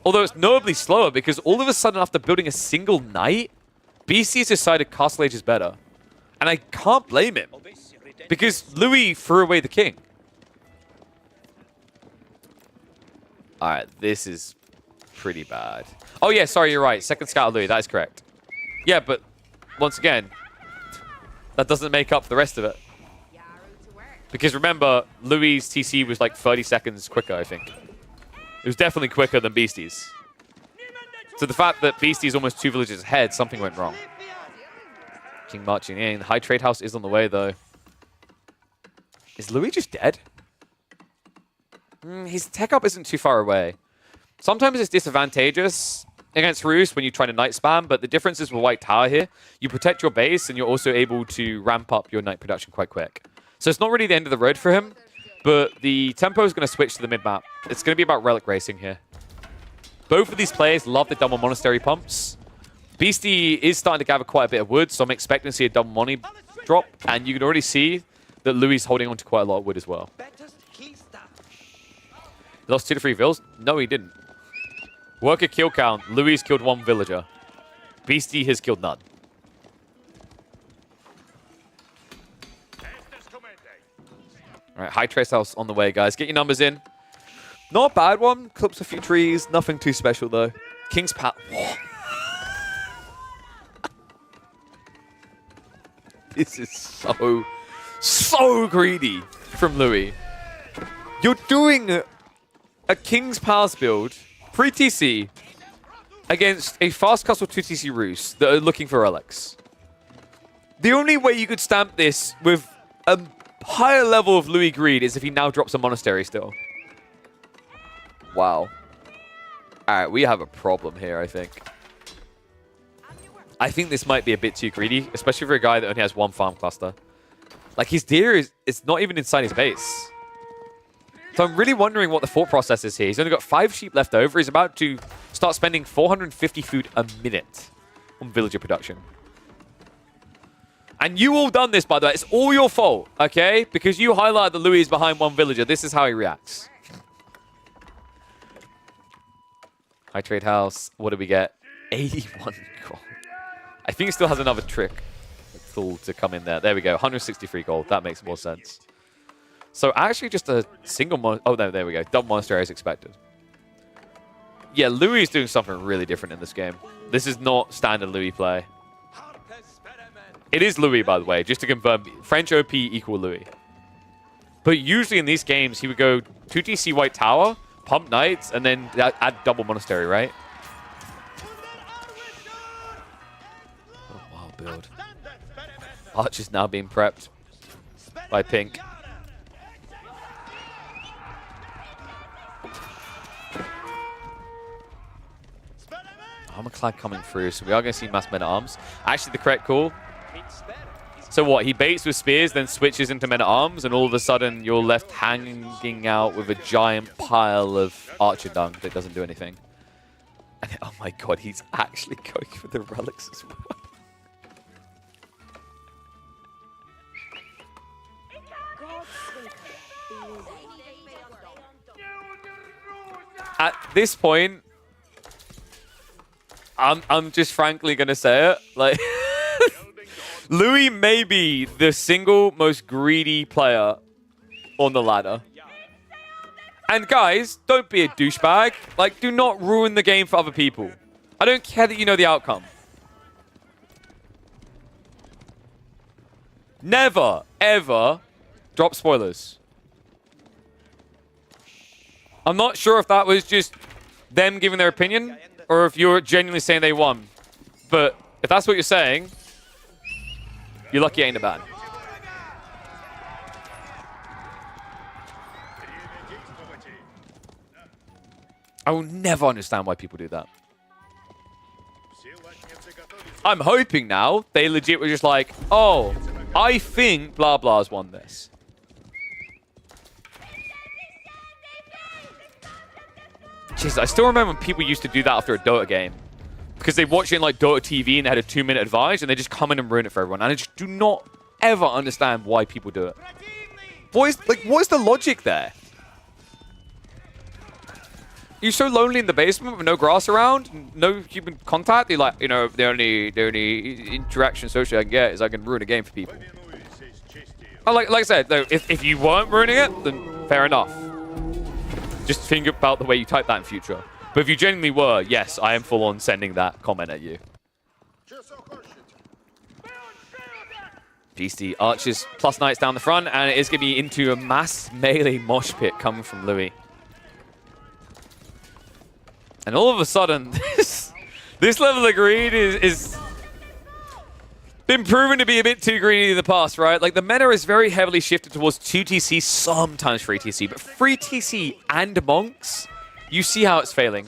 Although it's notably slower because all of a sudden after building a single knight, BC's decided Castle Age is better. And I can't blame him because Louis threw away the king. Alright, this is pretty bad. Oh yeah, sorry, you're right. Second scout of Louis, that is correct. Yeah, but once again, that doesn't make up for the rest of it. Because remember, Louis' TC was like 30 seconds quicker, I think. It was definitely quicker than Beastie's. So the fact that Beastie's almost 2 villages ahead, something went wrong. King marching in. High Trade House is on the way, though. Is Louis just dead? His tech up isn't too far away. Sometimes it's disadvantageous against Roos when you try to knight spam, but the difference is with White Tower here, you protect your base and you're also able to ramp up your knight production quite quick. So it's not really the end of the road for him. But the tempo is going to switch to the mid-map. It's going to be about relic racing here. Both of these players love the double monastery pumps. Beastie is starting to gather quite a bit of wood, so I'm expecting to see a double money drop. And you can already see that Louis is holding on to quite a lot of wood as well. He lost 2 to 3 vills? No, he didn't. Worker kill count. Louis killed 1 villager. Beastie has killed none. All right, High Trace House on the way, guys. Get your numbers in. Not a bad one. Clips a few trees. Nothing too special, though. King's Palace. This is so greedy from Louis. You're doing a King's Palace build, pre-TC, against a Fast Castle 2TC Roos that are looking for relics. The only way you could stamp this with a higher level of Louis greed is if he now drops a monastery still. Wow. Alright, we have a problem here, I think. I think this might be a bit too greedy, especially for a guy that only has 1 farm cluster. Like, his deer is not even inside his base. So I'm really wondering what the thought process is here. He's only got 5 sheep left over. He's about to start spending 450 food a minute on villager production. And you all done this, by the way. It's all your fault, okay? Because you highlighted that Louis is behind 1 villager. This is how he reacts. High Trade House. What do we get? 81 gold. I think he still has another trick tool to come in there. There we go. 163 gold. That makes more sense. So actually just a single oh no, there we go. Double monastery as expected. Yeah, Louis is doing something really different in this game. This is not standard Louis play. It is Louis, by the way, just to confirm. French OP equal Louis. But usually in these games, he would go 2TC White Tower, pump Knights, and then add double monastery, right? Oh, wow, build. Arch is now being prepped by Pink. Armorclad coming through, so we are going to see mass men-at-arms. Actually, the correct call. So what, he baits with spears, then switches into men-at-arms, and all of a sudden you're left hanging out with a giant pile of archer dung that doesn't do anything. And oh my god, he's actually going for the relics as well. At this point, I'm just frankly gonna say it, like Louis may be the single most greedy player on the ladder. And guys, don't be a douchebag. Like, do not ruin the game for other people. I don't care that you know the outcome. Never, ever drop spoilers. I'm not sure if that was just them giving their opinion or if you're genuinely saying they won. But if that's what you're saying, you're lucky it ain't a ban. I will never understand why people do that. I'm hoping now they legit were just like, oh, I think blah blah's won this. Jeez, I still remember when people used to do that after a Dota game. Because they watch it in like Dota TV and they had a 2-minute advantage and they just come in and ruin it for everyone. And I just do not ever understand why people do it. What is the logic there? You're so lonely in the basement with no grass around, no human contact. You're like, you know, the only interaction socially I can get is I can ruin a game for people. Like I said, though, if you weren't ruining it, then fair enough. Just think about the way you type that in future. But if you genuinely were, yes, I am full on sending that comment at you. Beastie archers plus knights down the front, and it is going to be into a mass melee mosh pit coming from Louis. And all of a sudden, this level of greed is been proven to be a bit too greedy in the past, right? Like, the meta is very heavily shifted towards 2TC, sometimes 3TC. But 3TC and monks, you see how it's failing.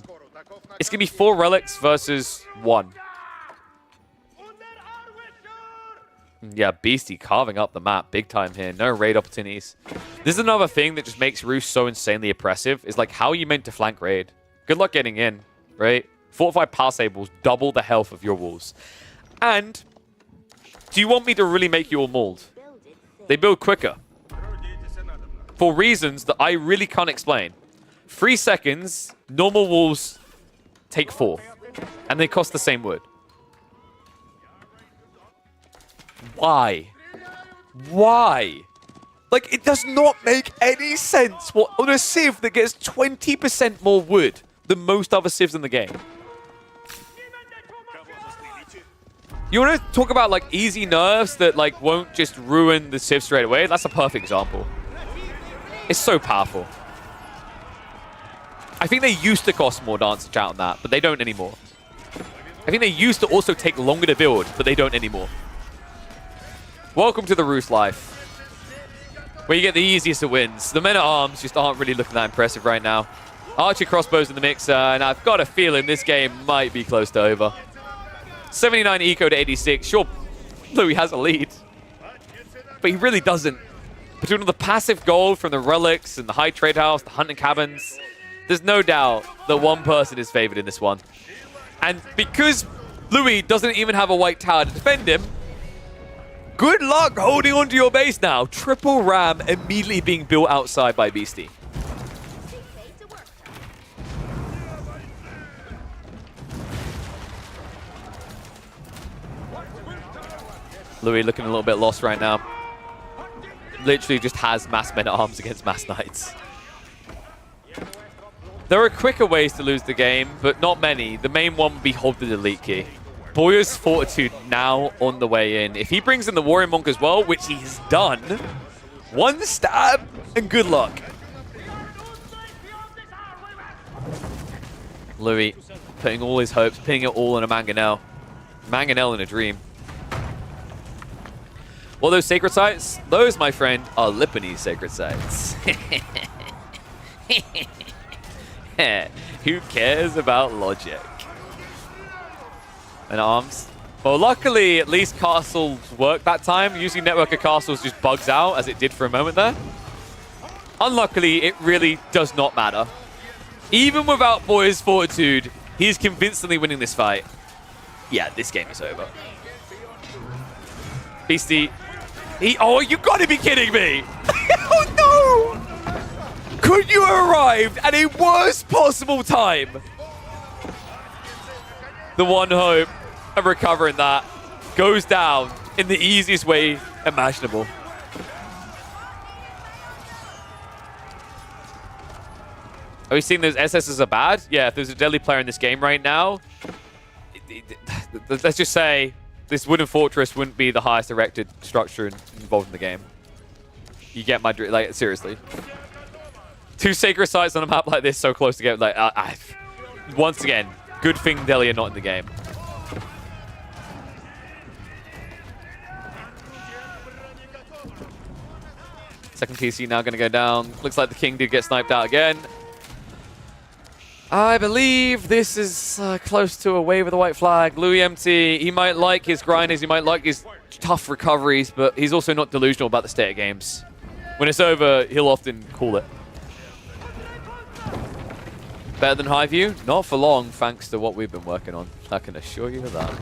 It's going to be 4 relics versus 1. Yeah, Beastie carving up the map big time here. No raid opportunities. This is another thing that just makes Roost so insanely oppressive, is like how are you meant to flank raid? Good luck getting in, right? Fortified Palisables double the health of your walls. And do you want me to really make you all mauled? They build quicker. For reasons that I really can't explain. 3 seconds, normal walls take 4. And they cost the same wood. Why? Why? Like, it does not make any sense. What, on a Civ that gets 20% more wood than most other Civs in the game. You want to talk about, like, easy nerfs that, like, won't just ruin the Civ straight away? That's a perfect example. It's so powerful. I think they used to cost more, Dance Chat on that, but they don't anymore. I think they used to also take longer to build, but they don't anymore. Welcome to the Roost life, where you get the easiest of wins. The men-at-arms just aren't really looking that impressive right now. Archer crossbows in the mixer, and I've got a feeling this game might be close to over. 79 eco to 86. Sure, Louis has a lead, but he really doesn't. Between all the passive gold from the relics and the high trade house, the hunting cabins, there's no doubt that one person is favored in this one. And because Louis doesn't even have a white tower to defend him, good luck holding onto your base now. Triple ram immediately being built outside by Beastie. Louis looking a little bit lost right now. Literally just has mass men-at-arms against mass knights. There are quicker ways to lose the game, but not many. The main one would be hold the delete key. Boyer's Fortitude now on the way in. If he brings in the Warrior Monk as well, which he has done, one stab and good luck. Louis putting all his hopes, pinning it all on a Mangonel. Mangonel in a dream. Well, those sacred sites, those, my friend, are Lippanese sacred sites. Who cares about logic? And arms. Well, luckily, at least castles work that time. Usually Network of Castles just bugs out, as it did for a moment there. Unluckily, it really does not matter. Even without Boyer's Fortitude, he's convincingly winning this fight. Yeah, this game is over. Beastie. Oh, you gotta be kidding me! Oh no! Could you have arrived at a worst possible time? The one hope of recovering that goes down in the easiest way imaginable. Are we seeing those SSs are bad? Yeah, if there's a deadly player in this game right now, let's just say this wooden fortress wouldn't be the highest erected structure involved in the game. You get my drift, like, seriously. Two sacred sites on a map like this so close together, like, once again, good thing Delhi are not in the game. Second TC now going to go down. Looks like the king did get sniped out again. I believe this is close to a wave of the white flag. Louis MT, he might like his grinders, he might like his tough recoveries, but he's also not delusional about the state of games. When it's over, he'll often call it. Better than Highview? Not for long, thanks to what we've been working on. I can assure you of that.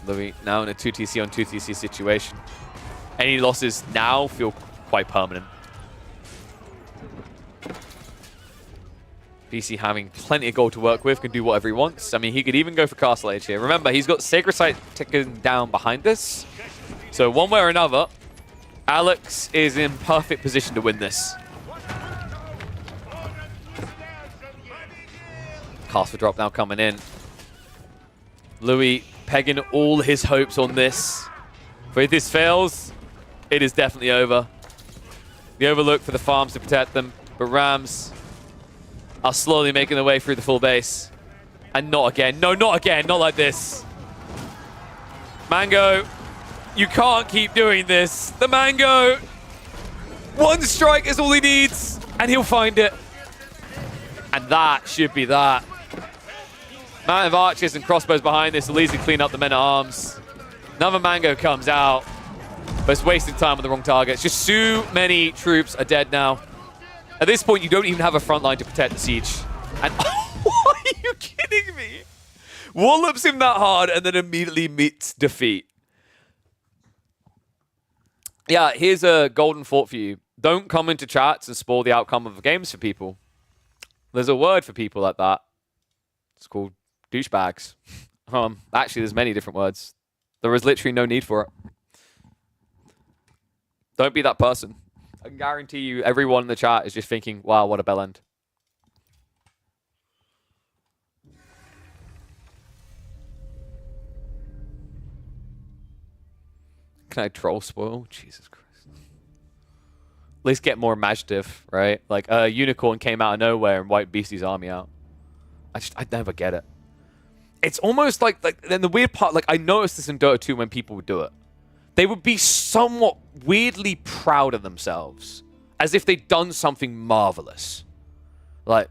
Louis now in a 2TC on 2TC situation. Any losses now feel quite permanent. BC having plenty of gold to work with, can do whatever he wants. I mean, he could even go for Castle Age here. Remember, he's got Sacred Site ticking down behind this. So one way or another, Alex is in perfect position to win this. Castle drop now coming in. Louis pegging all his hopes on this. But if this fails, it is definitely over. The Overlook for the farms to protect them, but Rams are slowly making their way through the full base. And not again. No, not again. Not like this. Mango, you can't keep doing this. The Mango, one strike is all he needs, and he'll find it. And that should be that. Amount of archers and crossbows behind this will easily clean up the men-at-arms. Another Mango comes out, but it's wasting time on the wrong targets. Just too many troops are dead now. At this point, you don't even have a front line to protect the siege. And are you kidding me? Wallops him that hard and then immediately meets defeat. Yeah, here's a golden thought for you. Don't come into chats and spoil the outcome of the games for people. There's a word for people like that. It's called douchebags. Actually, there's many different words. There is literally no need for it. Don't be that person. I can guarantee you everyone in the chat is just thinking, wow, what a bell end. Can I troll spoil? Jesus Christ. At least get more imaginative, right? Like a unicorn came out of nowhere and wiped Beastie's army out. I never get it. It's almost like then the weird part, like I noticed this in Dota 2 when people would do it. They would be somewhat weirdly proud of themselves, as if they'd done something marvelous. Like,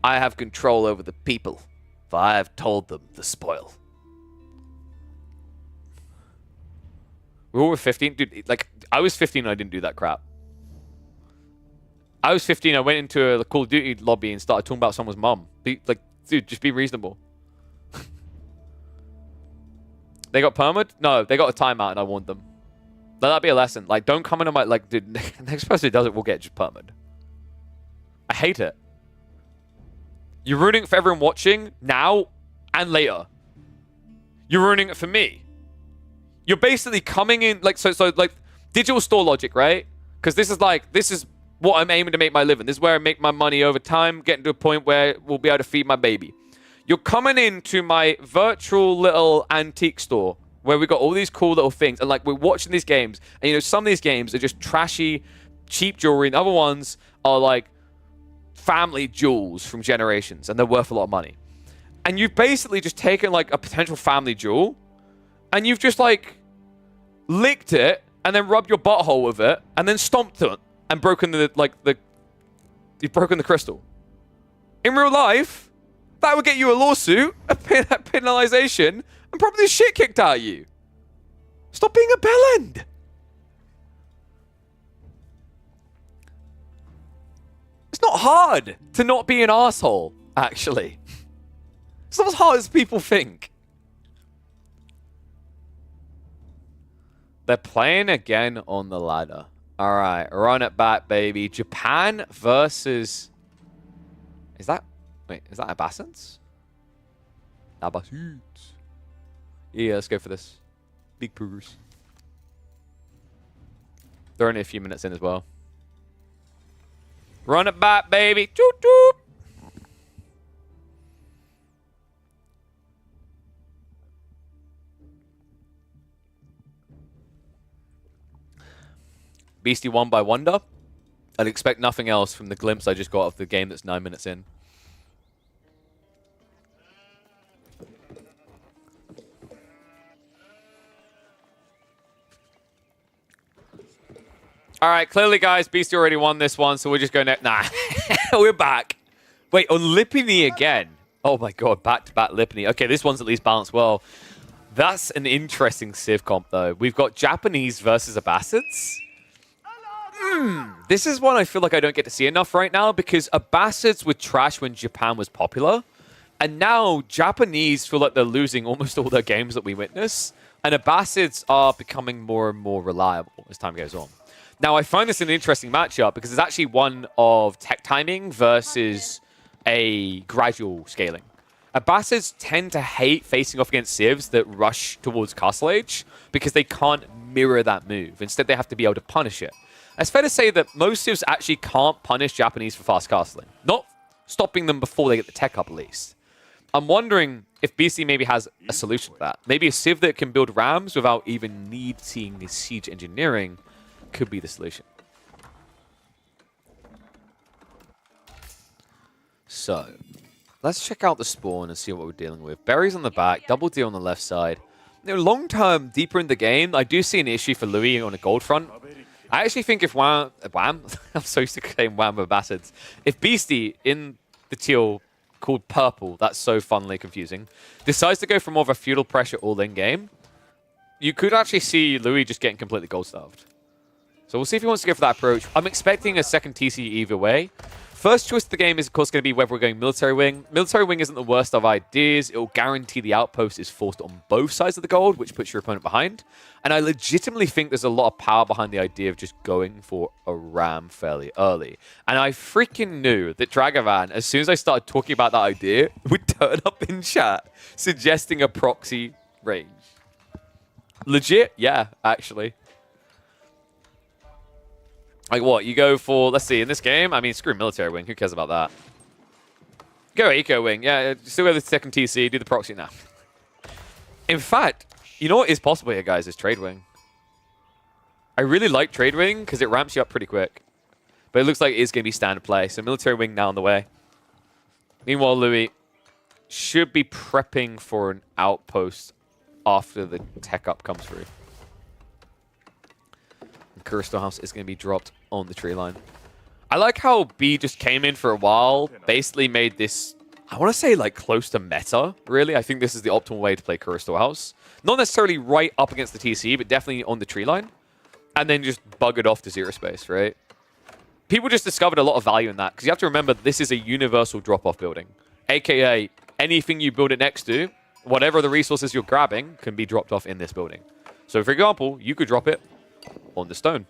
I have control over the people, for I have told them the spoil. We all were 15, dude. Like, I was 15 and I didn't do that crap. I was 15, I went into a Call of Duty lobby and started talking about someone's mum. Like, dude, just be reasonable. They got permad? No, they got a timeout and I warned them. That'd be a lesson. Like, don't come in on my, like, dude, next person who does it will get just permad. I hate it. You're ruining it for everyone watching now and later. You're ruining it for me. You're basically coming in like so like digital store logic, right? Because this is what I'm aiming to make my living. This is where I make my money over time, getting to a point where we'll be able to feed my baby. You're coming into my virtual little antique store where we got all these cool little things, and like we're watching these games, and you know some of these games are just trashy, cheap jewelry, and other ones are like family jewels from generations, and they're worth a lot of money. And you've basically just taken like a potential family jewel, and you've just like licked it, and then rubbed your butthole with it, and then stomped it, and broken you've broken the crystal. In real life, that would get you a lawsuit, a penalization, and probably the shit kicked out of you. Stop being a bellend. It's not hard to not be an asshole, actually. It's not as hard as people think. They're playing again on the ladder. All right, run it back, baby. Japan versus... Is that Abasins? Abasins. Yeah, let's go for this. Big poogers. They're only a few minutes in as well. Run it back, baby. Toot toot. Beastie won by Wonder. I'd expect nothing else from the glimpse I just got of the game that's 9 minutes in. All right, clearly, guys, Beastie already won this one, so we're just going to... Nah, we're back. Wait, on Lipiny again. Oh, my God, back-to-back Lipiny. Okay, this one's at least balanced well. That's an interesting Civ comp, though. We've got Japanese versus Abbasids. This is one I feel like I don't get to see enough right now, because Abbasids were trash when Japan was popular, and now Japanese feel like they're losing almost all their games that we witness, and Abbasids are becoming more and more reliable as time goes on. Now, I find this an interesting matchup because it's actually one of tech timing versus a gradual scaling. Abbasids tend to hate facing off against civs that rush towards Castle Age because they can't mirror that move. Instead, they have to be able to punish it. It's fair to say that most civs actually can't punish Japanese for fast castling. Not stopping them before they get the tech up, at least. I'm wondering if BC maybe has a solution to that. Maybe a civ that can build rams without even seeing the siege engineering could be the solution. So, let's check out the spawn and see what we're dealing with. Berries on the back, Double D on the left side. You know, long term, deeper in the game, I do see an issue for Louis on a gold front. I actually think if Wham, I'm so used to saying Wham with Abbasids. If Beastie in the teal called purple, that's so funnily confusing, decides to go for more of a feudal pressure all-in game, you could actually see Louis just getting completely gold starved. So we'll see if he wants to go for that approach. I'm expecting a second TC either way. First choice of the game is, of course, going to be whether we're going military wing. Military wing isn't the worst of ideas. It will guarantee the outpost is forced on both sides of the gold, which puts your opponent behind. And I legitimately think there's a lot of power behind the idea of just going for a ram fairly early. And I freaking knew that Dragavan, as soon as I started talking about that idea, would turn up in chat suggesting a proxy range. Legit? Yeah, actually. Like what? You go for, let's see, in this game, I mean, screw military wing. Who cares about that? Go eco wing. Yeah, still go the second TC, do the proxy now. In fact, you know what is possible here, guys, is trade wing. I really like trade wing because it ramps you up pretty quick. But it looks like it is going to be standard play. So military wing now on the way. Meanwhile, Louis should be prepping for an outpost after the tech up comes through. Crystal House is going to be dropped on the tree line. I like how B just came in for a while, basically made this, I want to say, like, close to meta, really. I think this is the optimal way to play Crystal House. Not necessarily right up against the TC, but definitely on the tree line. And then just bug it off to zero space, right? People just discovered a lot of value in that, because you have to remember this is a universal drop-off building. AKA, anything you build it next to, whatever the resources you're grabbing, can be dropped off in this building. So, for example, you could drop it on the stone.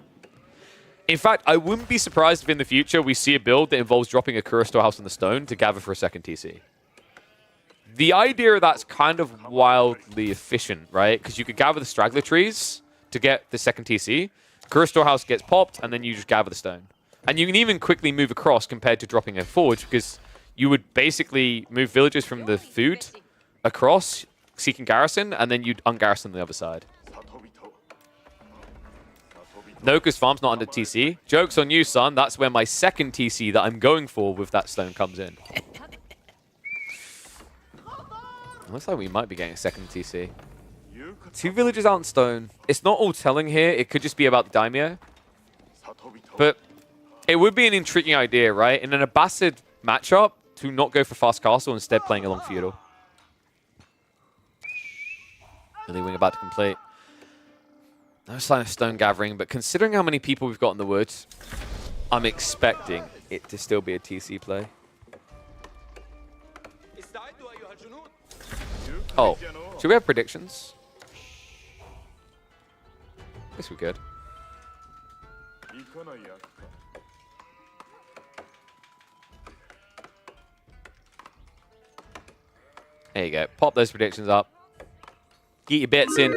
In fact, I wouldn't be surprised if in the future we see a build that involves dropping a Kura Storehouse on the stone to gather for a second TC. The idea of that's kind of wildly efficient, right? Because you could gather the straggler trees to get the second TC. Kura Storehouse gets popped, and then you just gather the stone. And you can even quickly move across compared to dropping a forge, because you would basically move villagers from the food across, seeking garrison, and then you'd ungarrison the other side. Noka's farm's not under TC. Joke's on you, son. That's where my second TC that I'm going for with that stone comes in. Looks like we might be getting a second TC. 2 villagers out in stone. It's not all telling here. It could just be about the daimyo. But it would be an intriguing idea, right? In an Abbasid matchup, to not go for fast castle, instead playing along feudal. Early wing about to complete. No sign of stone gathering, but considering how many people we've got in the woods, I'm expecting it to still be a TC play. Oh, should we have predictions? Guess we could. There you go. Pop those predictions up. Get your bets in.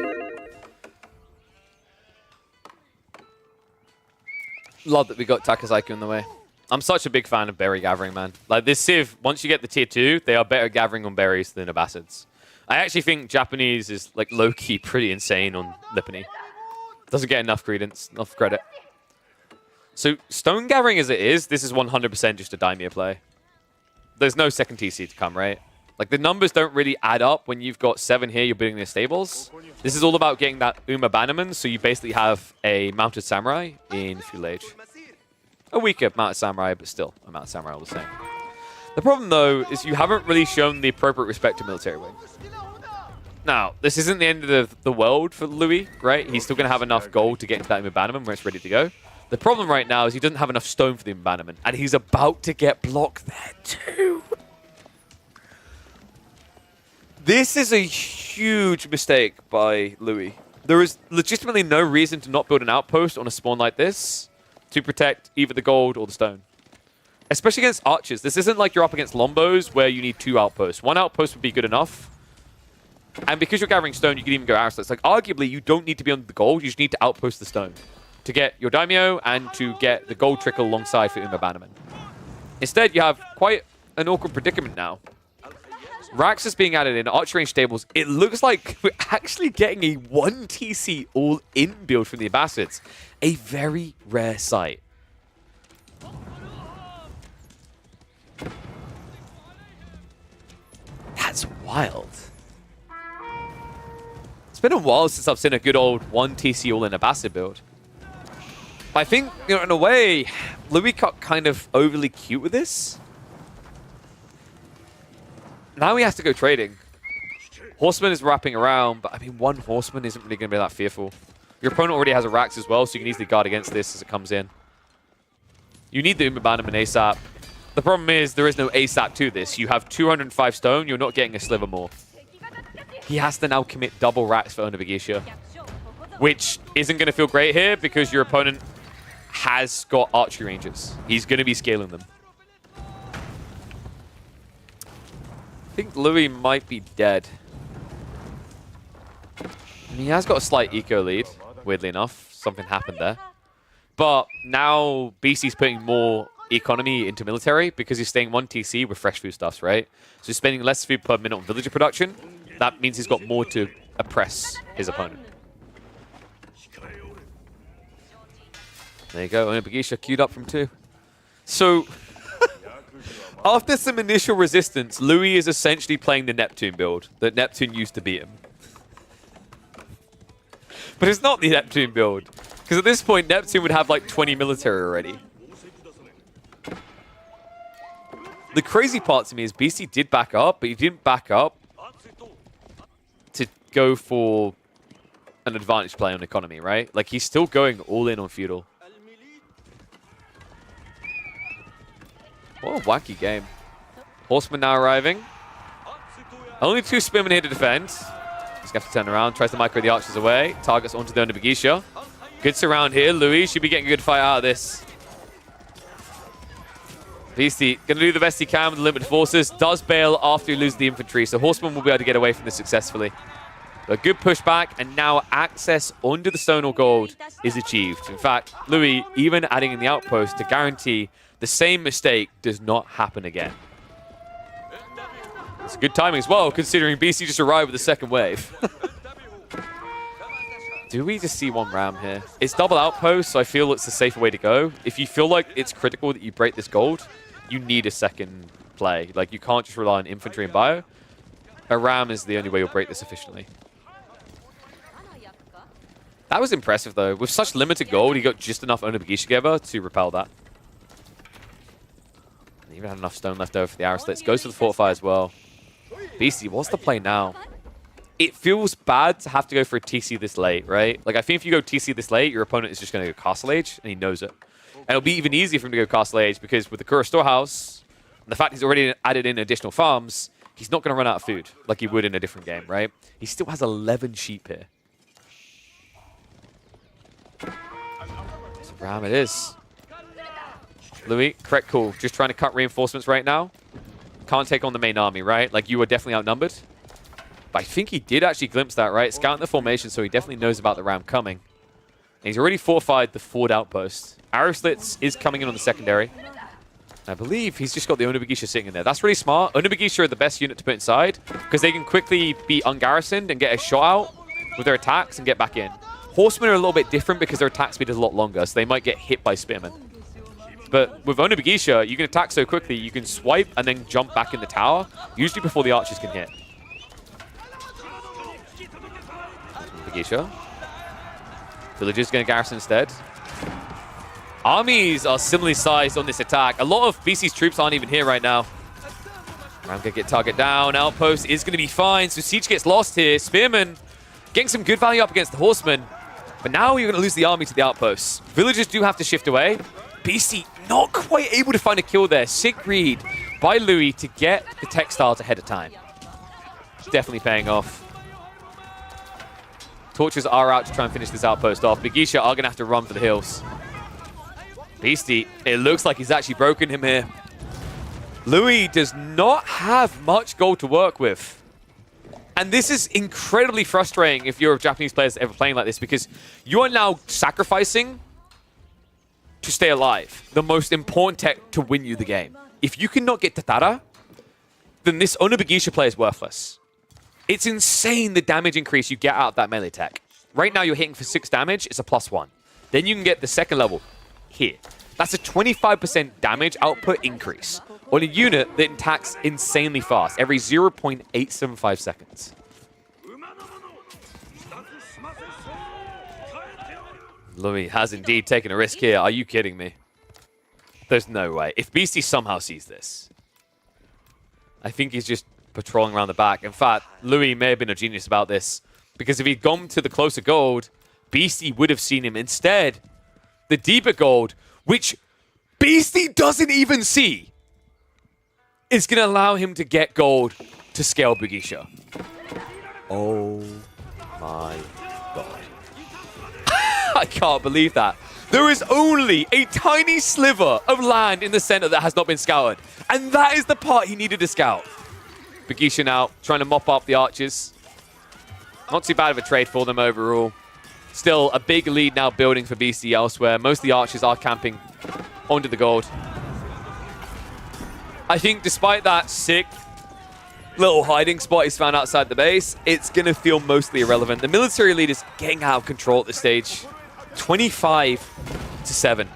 Love that we got Takasaki in the way. I'm such a big fan of berry gathering, man. Like this Civ, once you get the tier 2, they are better gathering on berries than Abbasids. I actually think Japanese is like low-key pretty insane on Lipany. Doesn't get enough credence, enough credit. So stone gathering as it is, this is 100% just a daimyo play. There's no second TC to come, right? Like the numbers don't really add up when you've got 7 here, you're building the stables. This is all about getting that Uma Bannerman, so you basically have a mounted samurai in feudal age. A weaker mounted samurai, but still a mounted samurai all the same. The problem though is you haven't really shown the appropriate respect to military wing. Now, this isn't the end of the world for Louis, right? He's still going to have enough gold to get into that Uma Bannerman where it's ready to go. The problem right now is he doesn't have enough stone for the Uma Bannerman, and he's about to get blocked there too. This is a huge mistake by Louis. There is legitimately no reason to not build an outpost on a spawn like this to protect either the gold or the stone. Especially against archers. This isn't like you're up against Lombos where you need 2 outposts. 1 outpost would be good enough. And because you're gathering stone, you can even go arrows. It's like, arguably, you don't need to be on the gold. You just need to outpost the stone to get your daimyo and to get the gold trickle alongside for Uma Bannerman. Instead, you have quite an awkward predicament now. Rax is being added in, archer range stables. It looks like we're actually getting a 1 TC all-in build from the Abbasids. A very rare sight. That's wild. It's been a while since I've seen a good old 1 TC all-in Abbasid build. I think, you know, in a way, Louis got kind of overly cute with this. Now he has to go trading. Horseman is wrapping around, but I mean, 1 Horseman isn't really going to be that fearful. Your opponent already has a Rax as well, so you can easily guard against this as it comes in. You need the Uma Bannerman ASAP. The problem is there is no ASAP to this. You have 205 stone, you're not getting a sliver more. He has to now commit double Rax for Onibagisha, which isn't going to feel great here because your opponent has got archery ranges. He's going to be scaling them. I think Louis might be dead. I mean, he has got a slight eco lead, weirdly enough. Something happened there. But now BC's putting more economy into military because he's staying 1 TC with fresh foodstuffs, right? So he's spending less food per minute on villager production. That means he's got more to oppress his opponent. There you go, Onibagisha queued up from 2. So, after some initial resistance, Louis is essentially playing the Neptune build that Neptune used to beat him. But it's not the Neptune build, because at this point, Neptune would have like 20 military already. The crazy part to me is BC did back up, but he didn't back up to go for an advantage play on economy, right? Like, he's still going all in on feudal. What a wacky game. Horseman now arriving. Only 2 Spearmen here to defend. He's going to have to turn around. Tries to micro the archers away. Targets onto the Onibagisha. Good surround here. Louis should be getting a good fight out of this. Beastie going to do the best he can with the limited forces. Does bail after he loses the infantry, so Horseman will be able to get away from this successfully. A good pushback, and now access onto the stone or gold is achieved. In fact, Louis even adding in the outpost to guarantee the same mistake does not happen again. It's good timing as well, considering BC just arrived with the second wave. Do we just see one ram here? It's double outpost, so I feel it's the safer way to go. If you feel like it's critical that you break this gold, you need a second play. Like, you can't just rely on infantry and bio. A ram is the only way you'll break this efficiently. That was impressive, though. With such limited gold, he got just enough Onibugishi together to repel that. And even had enough stone left over for the arrow slits. Goes to the fortify as well. Beastie, what's the play now? It feels bad to have to go for a TC this late, right? Like, I think if you go TC this late, your opponent is just going to go Castle Age, and he knows it. And it'll be even easier for him to go Castle Age, because with the Kura Storehouse, and the fact he's already added in additional farms, he's not going to run out of food like he would in a different game, right? He still has 11 sheep here. So ram it is. Louis, correct call. Just trying to cut reinforcements right now. Can't take on the main army, right? Like, you are definitely outnumbered. But I think he did actually glimpse that, right? Scouting the formation, so he definitely knows about the ram coming. And he's already fortified the forward outpost. Arrow Slits is coming in on the secondary. I believe he's just got the Onibugishi sitting in there. That's really smart. Onibugishi are the best unit to put inside because they can quickly be ungarrisoned and get a shot out with their attacks and get back in. Horsemen are a little bit different because their attack speed is a lot longer, so they might get hit by spearmen. But with Onibugishi, you can attack so quickly, you can swipe and then jump back in the tower, usually before the archers can hit. Onibugishi. Villagers going to garrison instead. Armies are similarly sized on this attack. A lot of BC's troops aren't even here right now. Ram going to get target down. Outpost is going to be fine. So Siege gets lost here. Spearman getting some good value up against the Horsemen. But now you're going to lose the army to the outposts. Villagers do have to shift away. BC not quite able to find a kill there. Sick read by Louis to get the textiles ahead of time. Definitely paying off. Torches are out to try and finish this outpost off. Bigisha are going to have to run for the hills. Beastie, it looks like he's actually broken him here. Louis does not have much gold to work with. And this is incredibly frustrating if you're a Japanese player ever playing like this, because you are now sacrificing to stay alive. The most important tech to win you the game. If you cannot get Tatara, then this Onibugishi play is worthless. It's insane the damage increase you get out of that melee tech. Right now you're hitting for 6 damage, it's a +1. Then you can get the second level here. That's a 25% damage output increase on a unit that attacks insanely fast, every 0.875 seconds. Louis has indeed taken a risk here. Are you kidding me? There's no way. If Beastie somehow sees this, I think he's just patrolling around the back. In fact, Louis may have been a genius about this, because if he'd gone to the closer gold, Beastie would have seen him. Instead, the deeper gold, which Beastie doesn't even see, is going to allow him to get gold to scale Bigisha. Oh my god. I can't believe that. There is only a tiny sliver of land in the center that has not been scouted. And that is the part he needed to scout. Bigisha now trying to mop up the archers. Not too bad of a trade for them overall. Still a big lead now building for BC elsewhere. Most of the archers are camping onto the gold. I think despite that sick little hiding spot he's found outside the base, it's going to feel mostly irrelevant. The military lead is getting out of control at this stage. 25-7.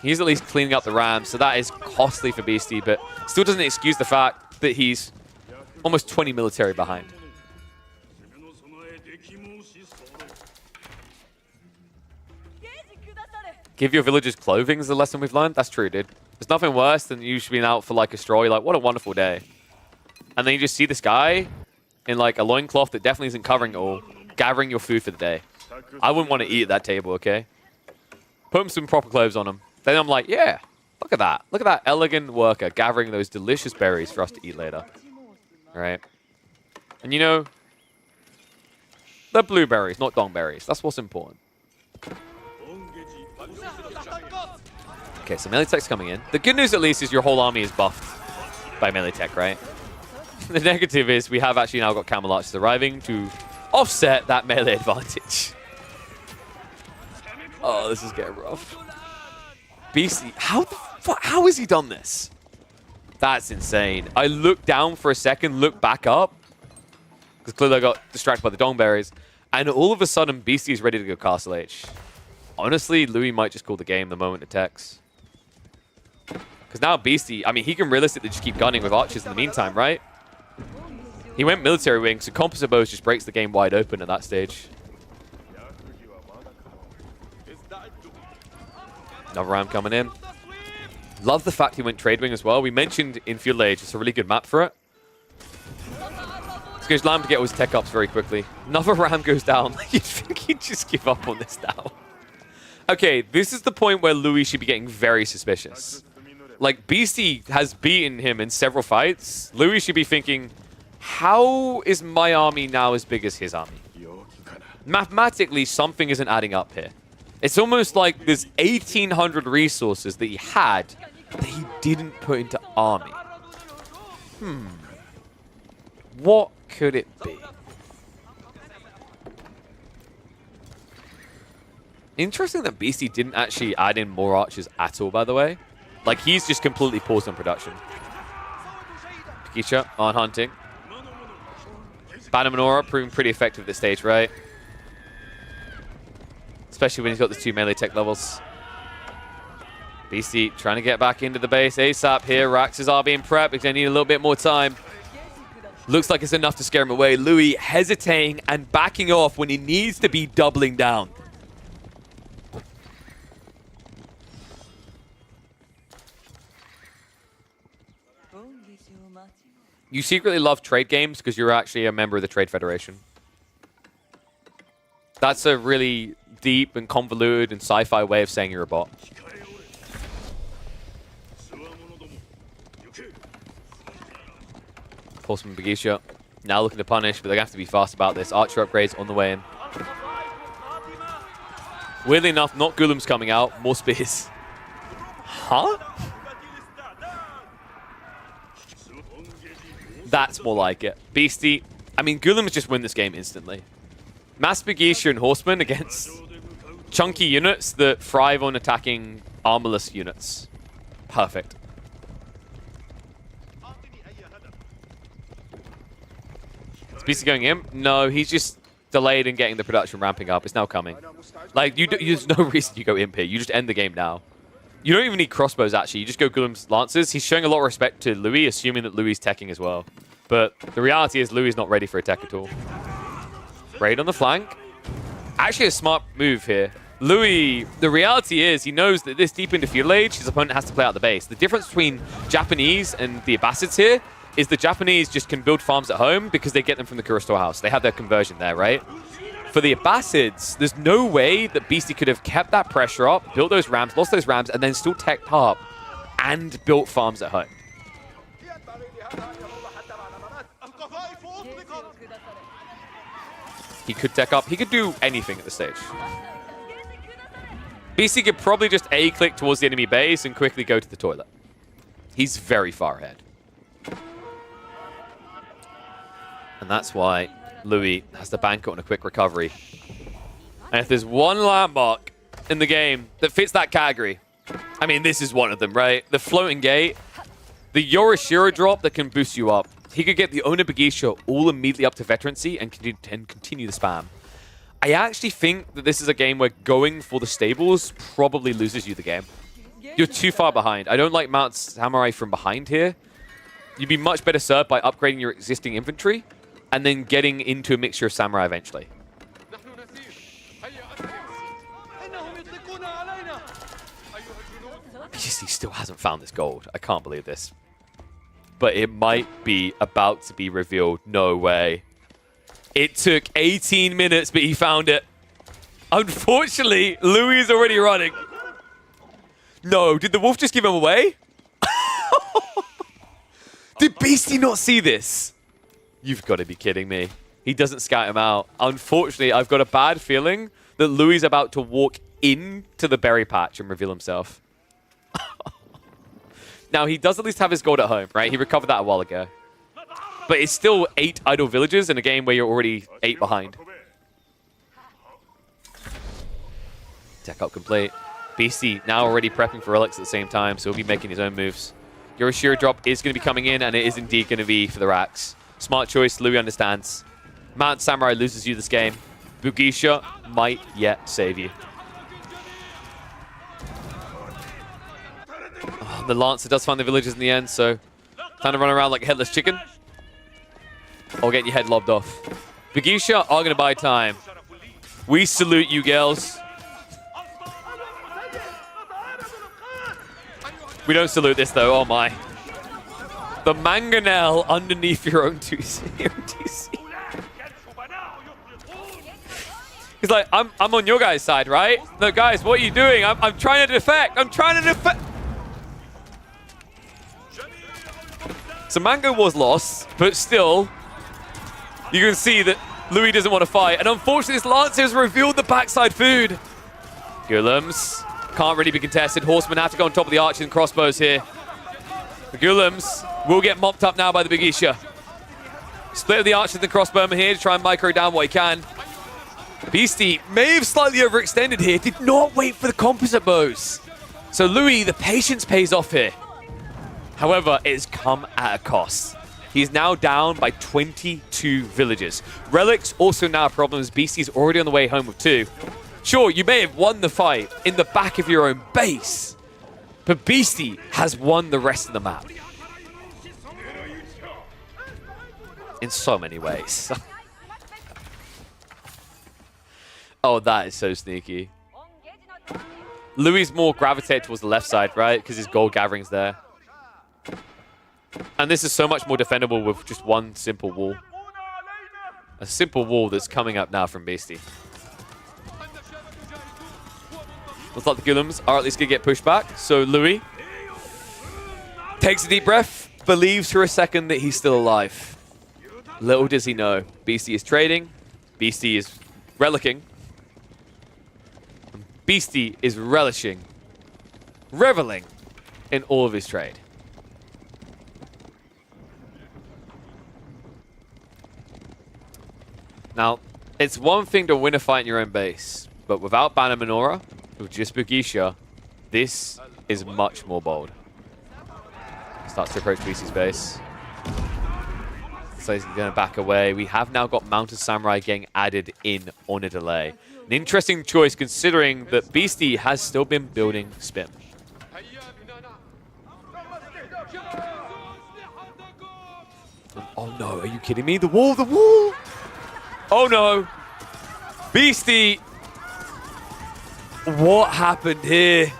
He's at least cleaning up the Rams, so that is costly for Beastie, but still doesn't excuse the fact that he's almost 20 military behind. Give your villagers clothing is the lesson we've learned. That's true, dude. There's nothing worse than you being out for like a straw. You're like, what a wonderful day. And then you just see this guy in like a loincloth that definitely isn't covering it all, gathering your food for the day. I wouldn't want to eat at that table, okay? Put him some proper clothes on him. Then I'm like, yeah, look at that. Look at that elegant worker gathering those delicious berries for us to eat later. All right? And you know, They're blueberries, not dongberries. That's what's important. Okay, so melee tech's coming in. The good news, at least, is your whole army is buffed by melee tech, right? The negative is we have actually now got camel archers arriving to offset that melee advantage. Oh, this is getting rough. Beastie, how has he done this? That's insane. I looked down for a second, looked back up, because clearly I got distracted by the dongberries, and all of a sudden, Beastie is ready to go Castle H. Honestly, Louis might just call the game the moment it attacks. Because now Beastie, I mean, he can realistically just keep gunning with archers in the meantime, right? He went military wing, so Composite Bows just breaks the game wide open at that stage. Another ram coming in. Love the fact he went trade wing as well. We mentioned in Field Age, it's a really good map for it. It's going to get all his tech ups very quickly. Another ram goes down. You'd think he'd just give up on this now. Okay, this is the point where Louis should be getting very suspicious. Like, Beastie has beaten him in several fights. Louis should be thinking, how is my army now as big as his army? Mathematically, something isn't adding up here. It's almost like there's 1,800 resources that he had that he didn't put into army. What could it be? Interesting that Beastie didn't actually add in more archers at all, by the way. Like, he's just completely paused on production. Pikisha on hunting. Bannerman Aura proving pretty effective at this stage, right? Especially when he's got the 2 melee tech levels. Beastie trying to get back into the base ASAP here. Raxes are being prepped because they need a little bit more time. Looks like it's enough to scare him away. Louis hesitating and backing off when he needs to be doubling down. You secretly love trade games because you're actually a member of the Trade Federation. That's a really deep and convoluted and sci-fi way of saying you're a bot. Horseman Bagisha now looking to punish, but they have to be fast about this. Archer upgrades on the way in. Weirdly enough, not Gulam's coming out, more spears. Huh? That's more like it. Beastie, I mean, Gulam's just win this game instantly. Mass Bagisha and Horseman against chunky units that thrive on attacking armorless units. Perfect. Is Beastie going in? No, he's just delayed in getting the production ramping up. It's now coming. Like, there's no reason you go imp here. You just end the game now. You don't even need crossbows, actually. You just go Gulam's Lancers. He's showing a lot of respect to Louis, assuming that Louis is teching as well. But the reality is Louis is not ready for a tech at all. Raid on the flank. Actually a smart move here. Louis, the reality is he knows that this deep into Field Age, his opponent has to play out the base. The difference between Japanese and the Abbasids here is the Japanese just can build farms at home because they get them from the Kura storehouse. They have their conversion there, right? For the Abbasids, there's no way that Beastie could have kept that pressure up, built those rams, lost those rams, and then still teched up and built farms at home. He could tech up. He could do anything at this stage. Beastie could probably just A-click towards the enemy base and quickly go to the toilet. He's very far ahead. And that's why Louis has to bank on a quick recovery. And if there's one landmark in the game that fits that category, I mean, this is one of them, right? The floating gate, the Yorishiro drop that can boost you up. He could get the Owner Bagisha all immediately up to veterancy and continue the spam. I actually think that this is a game where going for the stables probably loses you the game. You're too far behind. I don't like Mount Samurai from behind here. You'd be much better served by upgrading your existing infantry and then getting into a mixture of Samurai eventually. He still hasn't found this gold. I can't believe this. But it might be about to be revealed. No way. It took 18 minutes, but he found it. Unfortunately, Louis is already running. No, did the wolf just give him away? Did Beastie not see this? You've got to be kidding me. he doesn't scout him out. Unfortunately, I've got a bad feeling that Louis is about to walk into the berry patch and reveal himself. Now, he does at least have his gold at home, right? He recovered that a while ago. But it's still 8 idle villages in a game where you're already 8 behind. Tech up complete. Beastie now already prepping for relics at the same time, so he'll be making his own moves. Your Ashira drop is going to be coming in, and it is indeed going to be for the racks. Smart choice, Louis understands. Mount Samurai loses you this game. Bugisha might yet save you. Oh, the Lancer does find the villagers in the end, so time to run around like a headless chicken. Or get your head lobbed off. Bugisha are going to buy time. We salute you, girls. We don't salute this, though. Oh, my. The mangonel underneath your own 2C. He's like, I'm on your guys' side, right? No, guys, what are you doing? I'm trying to defect. I'm trying to defect. So Mango was lost, but still, you can see that Louis doesn't want to fight. And unfortunately, this Lancer has revealed the backside food. Golems can't really be contested. Horsemen have to go on top of the archers and crossbows here. The Golems will get mopped up now by the Bugisha. Split of the archers and the crossbowmen here to try and micro down what he can. Beastie may have slightly overextended here. Did not wait for the composite bows. So Louis, the patience pays off here. However, it has come at a cost. He's now down by 22 villages. Relics also now a problem as Beastie's already on the way home with 2. Sure, you may have won the fight in the back of your own base, but Beastie has won the rest of the map. In so many ways. Oh, that is so sneaky. Louis more gravitated towards the left side, right? Because his gold gathering's there. And this is so much more defendable with just one simple wall. A simple wall that's coming up now from Beastie. Looks like the Golems are at least going to get pushed back. So Louis takes a deep breath, believes for a second that he's still alive. Little does he know, Beastie is trading, Beastie is relicking, and Beastie is relishing, reveling in all of his trade. Now, it's one thing to win a fight in your own base, but without Banner Menorah, with just Bugisha, this is much more bold. Starts to approach Beastie's base. So he's going to back away. We have now got Mounted Samurai getting added in on a delay. An interesting choice considering that Beastie has still been building Spim. Oh no, are you kidding me? The wall, the wall! Oh no! Beastie! What happened here?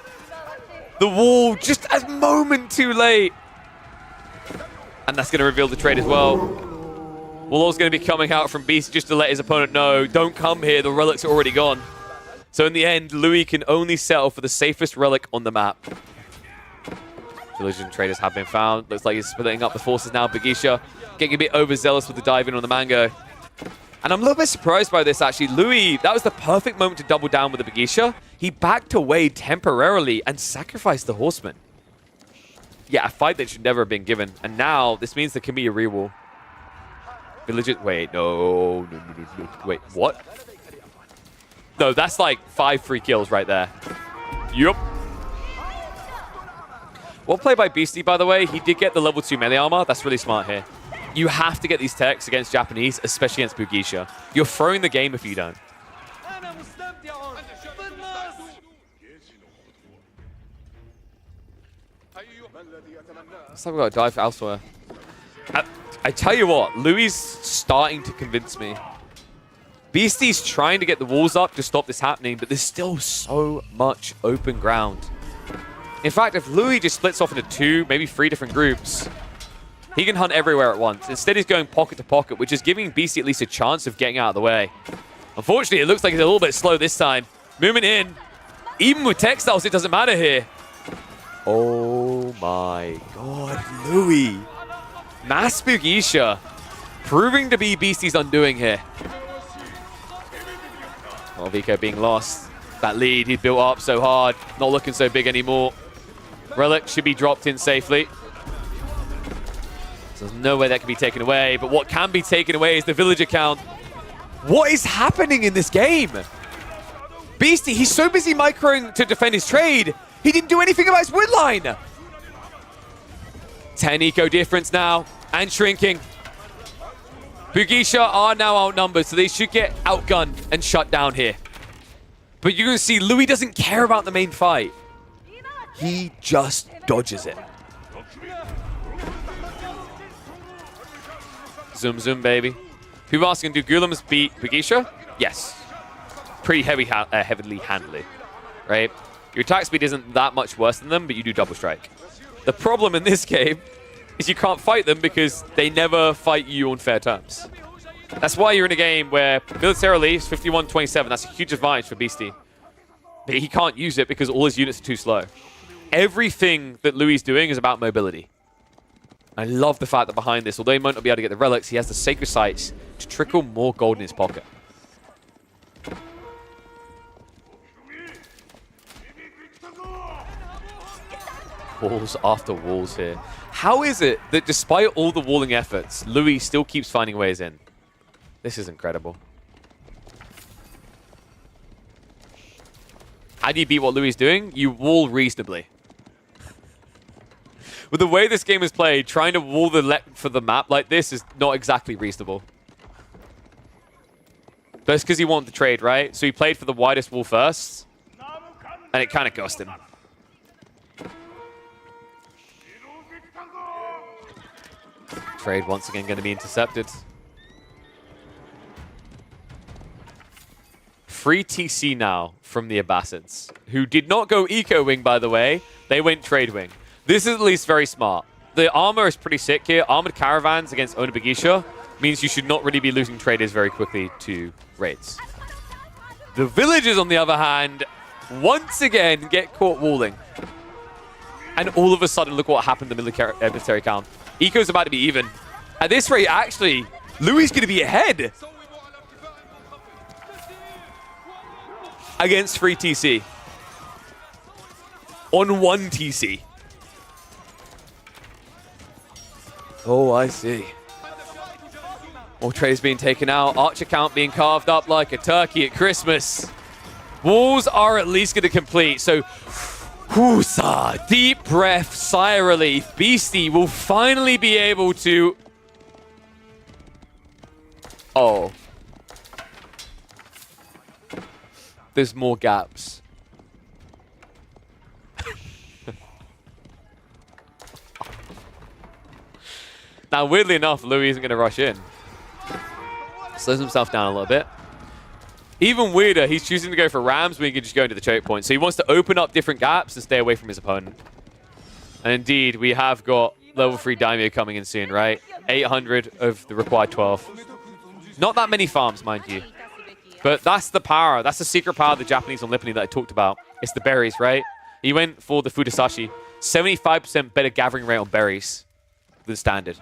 The wall just a moment too late. And that's going to reveal the trade as well. Wall's going to be coming out from Beastie just to let his opponent know, don't come here, the relics are already gone. So in the end, Louis can only settle for the safest relic on the map. Collision traders have been found. Looks like he's splitting up the forces now. Bugisha getting a bit overzealous with the dive in on the Mango. And I'm a little bit surprised by this, actually. Louis, that was the perfect moment to double down with the Bugisha. He backed away temporarily and sacrificed the Horseman. Yeah, a fight that should never have been given. And now, this means there can be a rewall. Wait, no. Wait, what? No, that's like 5 free kills right there. Yup. Well played by Beastie, by the way. He did get the level 2 melee armor. That's really smart here. You have to get these techs against Japanese, especially against Bugisha. You're throwing the game if you don't. Looks like we've got to dive elsewhere. I tell you what, Louis is starting to convince me. Beastie's trying to get the walls up to stop this happening, but there's still so much open ground. In fact, if Louis just splits off into 2, maybe 3 different groups, he can hunt everywhere at once. Instead, he's going pocket to pocket, which is giving Beastie at least a chance of getting out of the way. Unfortunately, it looks like he's a little bit slow this time. Moving in. Even with textiles, it doesn't matter here. Oh my god, Louis. Mass Bugisha proving to be Beastie's undoing here. Oh, Vico being lost. That lead he built up so hard, not looking so big anymore. Relic should be dropped in safely. So there's no way that can be taken away, but what can be taken away is the village account. What is happening in this game? Beastie, he's so busy microing to defend his trade, he didn't do anything about his wood line. 10 eco difference now, and shrinking. Bugisha are now outnumbered, so they should get outgunned and shut down here. But you're going to see Louis doesn't care about the main fight. He just dodges it. Zoom, zoom, baby. People asking, do Gulams beat Bugisha? Yes. Pretty heavily handily, right? Your attack speed isn't that much worse than them, but you do double strike. The problem in this game is you can't fight them because they never fight you on fair terms. That's why you're in a game where militarily it's 51-27. That's a huge advantage for Beastie. But he can't use it because all his units are too slow. Everything that Louis is doing is about mobility. I love the fact that behind this, although he might not be able to get the relics, he has the sacred sites to trickle more gold in his pocket. Walls after walls here. How is it that despite all the walling efforts, Louis still keeps finding ways in? This is incredible. How do you beat what Louis is doing? You wall reasonably. With the way this game is played, trying to wall the length for the map like this is not exactly reasonable. But it's because he wanted the trade, right? So he played for the widest wall first, and it kind of cost him. Trade once again going to be intercepted. Free TC now from the Abbasids, who did not go Eco Wing, by the way. They went Trade Wing. This is at least very smart. The armor is pretty sick here. Armored caravans against Owner Bugisha means you should not really be losing traders very quickly to raids. The villagers, on the other hand, once again get caught walling. And all of a sudden, look what happened to the military count. Eco's about to be even. At this rate, actually, Louis is going to be ahead against free TC. On 1 TC. Oh, I see. More trades being taken out. Archer count being carved up like a turkey at Christmas. Walls are at least going to complete. So, whoosa, deep breath, sigh of relief. Beastie will finally be able to... Oh. There's more gaps. Now, weirdly enough, Louis isn't going to rush in. Slows himself down a little bit. Even weirder, he's choosing to go for Rams when he can just go into the choke point. So he wants to open up different gaps and stay away from his opponent. And indeed, we have got level 3 Daimyo coming in soon, right? 800 of the required 12. Not that many farms, mind you. But that's the power. That's the secret power of the Japanese on Lipany that I talked about. It's the berries, right? He went for the Fudasashi. 75% better gathering rate on berries than standard.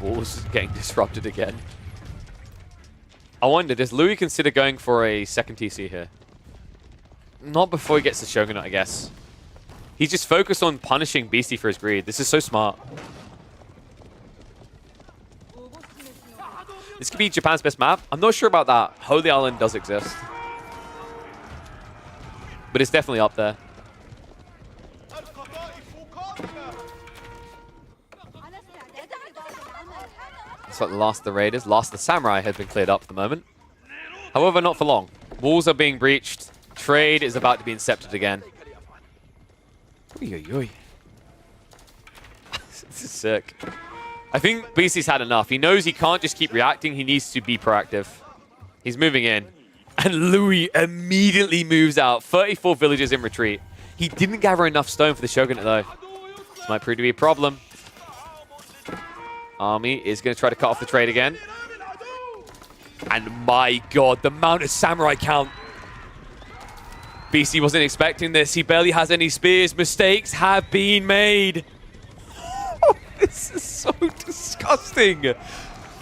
Walls getting disrupted again. I wonder, does Louis consider going for a second TC here? Not before he gets the Shogunate, I guess. He's just focused on punishing Beastie for his greed. This is so smart. This could be Japan's best map. I'm not sure about that. Holy Island does exist. But it's definitely up there. It's like the last of the Raiders. Last of the Samurai has been cleared up for the moment. However, not for long. Walls are being breached. Trade is about to be incepted again. Oy, oy, oy. This is sick. I think Beastie's had enough. He knows he can't just keep reacting. He needs to be proactive. He's moving in. And Louis immediately moves out. 34 villagers in retreat. He didn't gather enough stone for the Shogunate, though. This might prove to be a problem. Army is going to try to cut off the trade again. And my god, the amount of samurai count. Beastie wasn't expecting this. He barely has any spears. Mistakes have been made. This is so disgusting.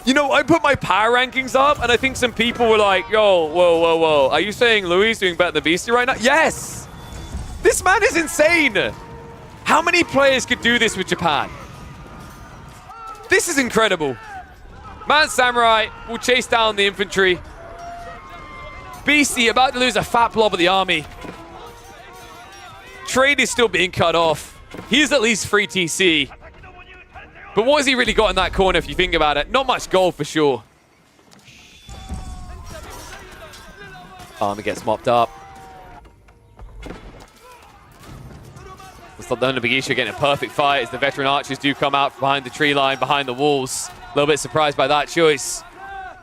You know, I put my power rankings up, and I think some people were like, yo, whoa, whoa, whoa. Are you saying Louis is doing better than Beastie right now? Yes! This man is insane! How many players could do this with Japan? This is incredible. Man Samurai will chase down the infantry. Beastie about to lose a fat blob of the army. Trade is still being cut off. He's at least 3 TC. But what has he really got in that corner if you think about it? Not much gold for sure. Army gets mopped up. Looks like the Bagisha getting a perfect fight as the veteran archers do come out from behind the tree line, behind the walls. A little bit surprised by that choice.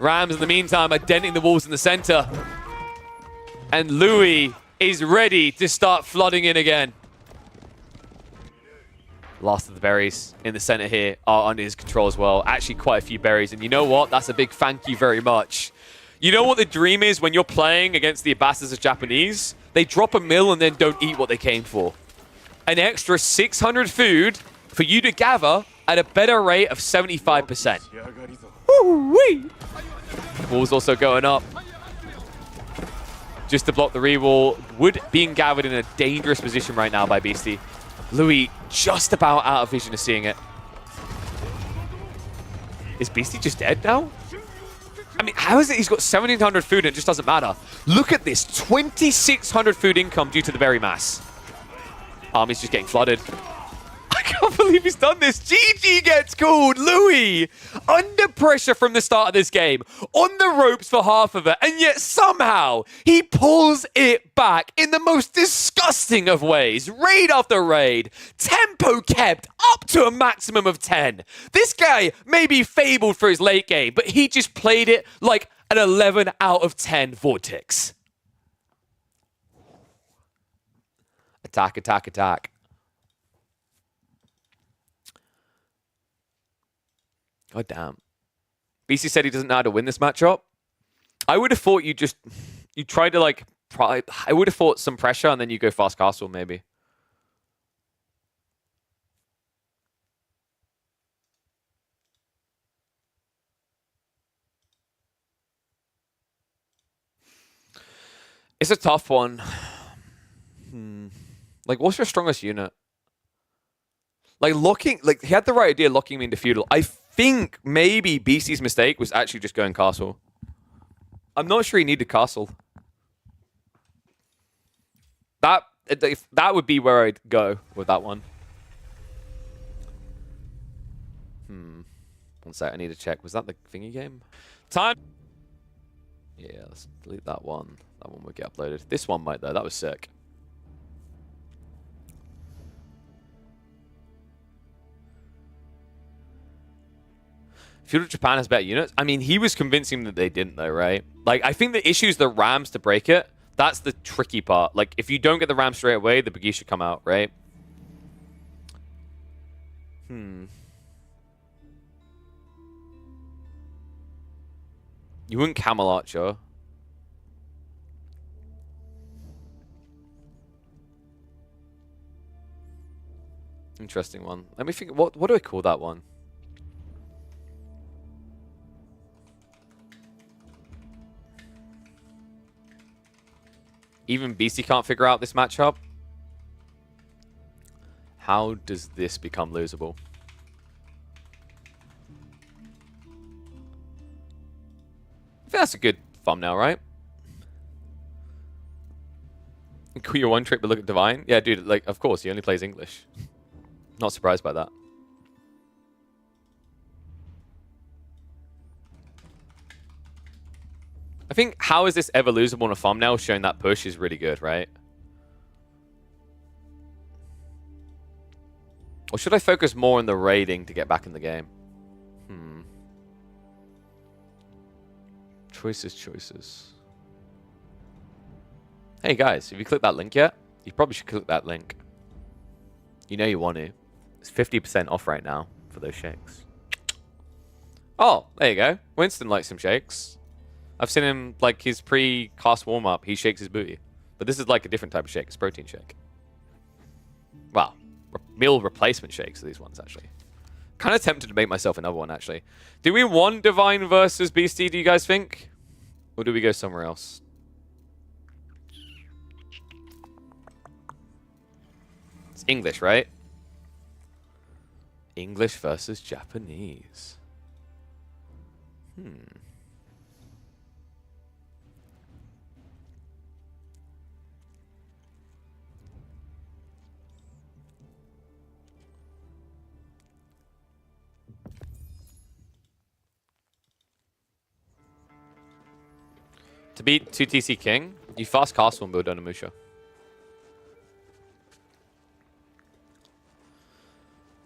Rams, in the meantime, are denting the walls in the center. And Louis is ready to start flooding in again. Last of the berries in the center here are under his control as well. Actually, quite a few berries. And you know what? That's a big thank you very much. You know what the dream is when you're playing against the Abastas as Japanese? They drop a mill and then don't eat what they came for. An extra 600 food for you to gather at a better rate of 75%. Woo-wee! Wall's also going up. Just to block the re-wall. Wood being gathered in a dangerous position right now by Beastie. Louis just about out of vision of seeing it. Is Beastie just dead now? I mean, how is it he's got 1,700 food and it just doesn't matter? Look at this, 2,600 food income due to the berry mass. Army's just getting flooded. I can't believe he's done this. GG gets called. Louis, under pressure from the start of this game, on the ropes for half of it, and yet somehow he pulls it back in the most disgusting of ways. Raid after raid. Tempo kept up to a maximum of 10. This guy may be fabled for his late game, but he just played it like an 11 out of 10 Vortex. Attack, attack, attack. God damn. BC said he doesn't know how to win this matchup. I would have thought you tried to like, I would have thought some pressure and then you go fast castle maybe. It's a tough one. Like, what's your strongest unit? Like, he had the right idea locking me into feudal. I think maybe BC's mistake was actually just going castle. I'm not sure he needed castle. That would be where I'd go with that one. One sec, I need to check. Was that the thingy game? Time. Yeah, let's delete that one. That one will get uploaded. This one might though. That was sick. Feudal Japan has better units. I mean, he was convincing that they didn't, though, right? Like, I think the issue is the Rams to break it. That's the tricky part. Like, if you don't get the Rams straight away, the Bagi should come out, right? You wouldn't Camel Archer. Interesting one. Let me think. What do I call that one? Even BC can't figure out this matchup. How does this become losable? I think that's a good thumbnail, right? Quit your one trick but look at Divine? Yeah, dude, like, of course, he only plays English. Not surprised by that. I think how is this ever losable on a thumbnail showing that push is really good, right? Or should I focus more on the raiding to get back in the game? Choices. Hey guys, have you clicked that link yet? You probably should click that link. You know you want to. It's 50% off right now for those shakes. Oh, there you go. Winston likes some shakes. I've seen him, like, his pre-cast warm-up, he shakes his booty. But this is, like, a different type of shake. It's a protein shake. Well, meal replacement shakes are these ones, actually. Kind of tempted to make myself another one, actually. Do we want Divine versus Beastie, do you guys think? Or do we go somewhere else? It's English, right? English versus Japanese. To beat 2TC King, you fast castle and build Onimusha.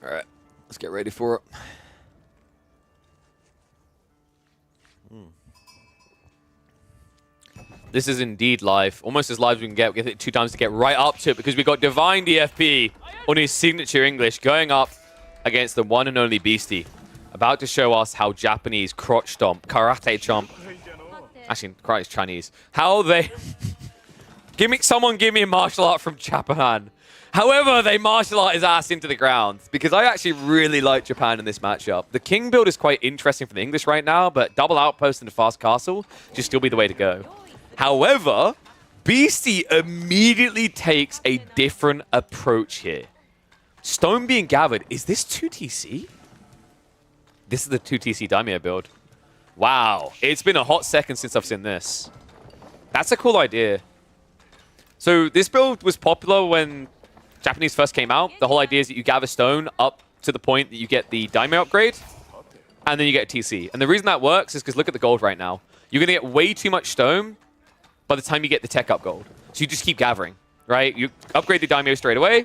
Alright, let's get ready for it. This is indeed live. Almost as live as we can get. We get it 2 times to get right up to it because we got Divine DFP on his signature English going up against the one and only Beastie. About to show us how Japanese crotch stomp, karate chomp. Actually, karate is Chinese. How they... Someone give me a martial art from Japan. However, they martial art his ass into the ground. Because I actually really like Japan in this matchup. The King build is quite interesting for the English right now, but double outpost and a fast castle should still be the way to go. However, Beastie immediately takes a different approach here. Stone being gathered. Is this 2TC? This is the 2TC Daimyo build. Wow. It's been a hot second since I've seen this. That's a cool idea. So this build was popular when Japanese first came out. The whole idea is that you gather stone up to the point that you get the Daimyo upgrade, and then you get TC. And the reason that works is because look at the gold right now. You're going to get way too much stone by the time you get the tech up gold. So you just keep gathering, right? You upgrade the Daimyo straight away.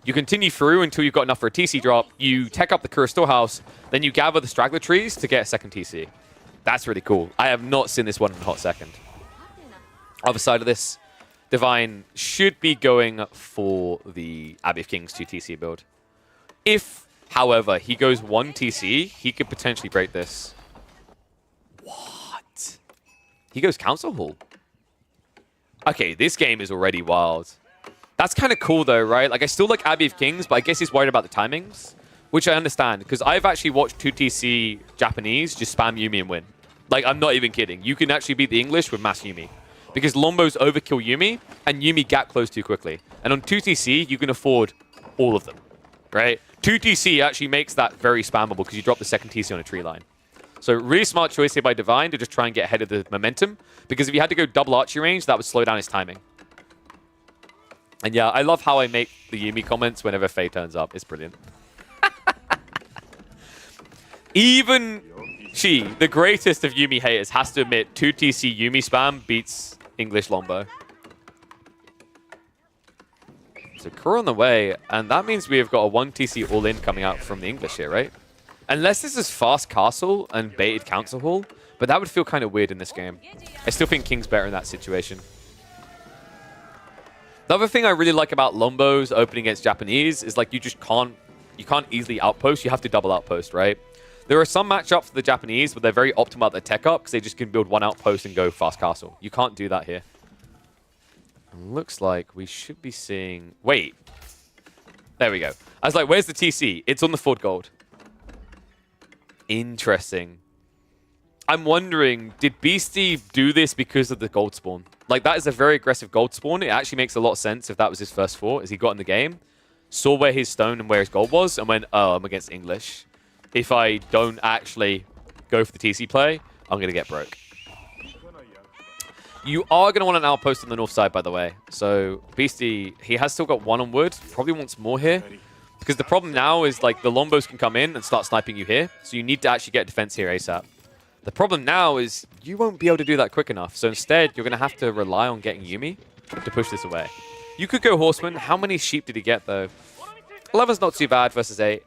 You continue through until you've got enough for a TC drop. You tech up the Kura Storehouse. Then you gather the straggler trees to get a second TC. That's really cool. I have not seen this one in a hot second. Other side of this, Divine should be going for the Abbey of Kings 2TC build. If, however, he goes 1 TC, he could potentially break this. What? He goes Council Hall. Okay, this game is already wild. That's kind of cool though, right? Like, I still like Abbey of Kings, but I guess he's worried about the timings, which I understand, because I've actually watched 2TC Japanese just spam Yuumi and win. Like, I'm not even kidding. You can actually beat the English with mass Yuumi, because Lombos overkill Yuumi, and Yuumi gap close too quickly. And on 2TC, you can afford all of them, right? 2TC actually makes that very spammable, because you drop the second TC on a tree line. So really smart choice here by Divine to just try and get ahead of the momentum, because if you had to go double archery range, that would slow down his timing. And yeah, I love how I make the Yuumi comments whenever Faye turns up. It's brilliant. Even she, the greatest of Yuumi haters, has to admit 2TC Yuumi spam beats English Lombo. So Kura on the way, and that means we have got a 1TC all-in coming out from the English here, right? Unless this is fast castle and baited council hall, but that would feel kind of weird in this game. I still think King's better in that situation. The other thing I really like about Lombos opening against Japanese is like you can't easily outpost. You have to double outpost, right? There are some matchups for the Japanese, but they're very optimal at their tech up because they just can build 1 outpost and go fast castle. You can't do that here. Looks like we should be seeing... Wait. There we go. I was like, where's the TC? It's on the Ford Gold. Interesting. I'm wondering, did Beastie do this because of the gold spawn? Like, that is a very aggressive gold spawn. It actually makes a lot of sense if that was his first thought, as he got in the game, saw where his stone and where his gold was, and went, oh, I'm against English. If I don't actually go for the TC play, I'm going to get broke. You are going to want an outpost on the north side, by the way. So, Beastie, he has still got 1 on wood. Probably wants more here. Because the problem now is, like, the Lombos can come in and start sniping you here. So you need to actually get defense here ASAP. The problem now is you won't be able to do that quick enough. So instead, you're going to have to rely on getting Yuumi to push this away. You could go Horseman. How many sheep did he get, though? 11's not too bad versus 8.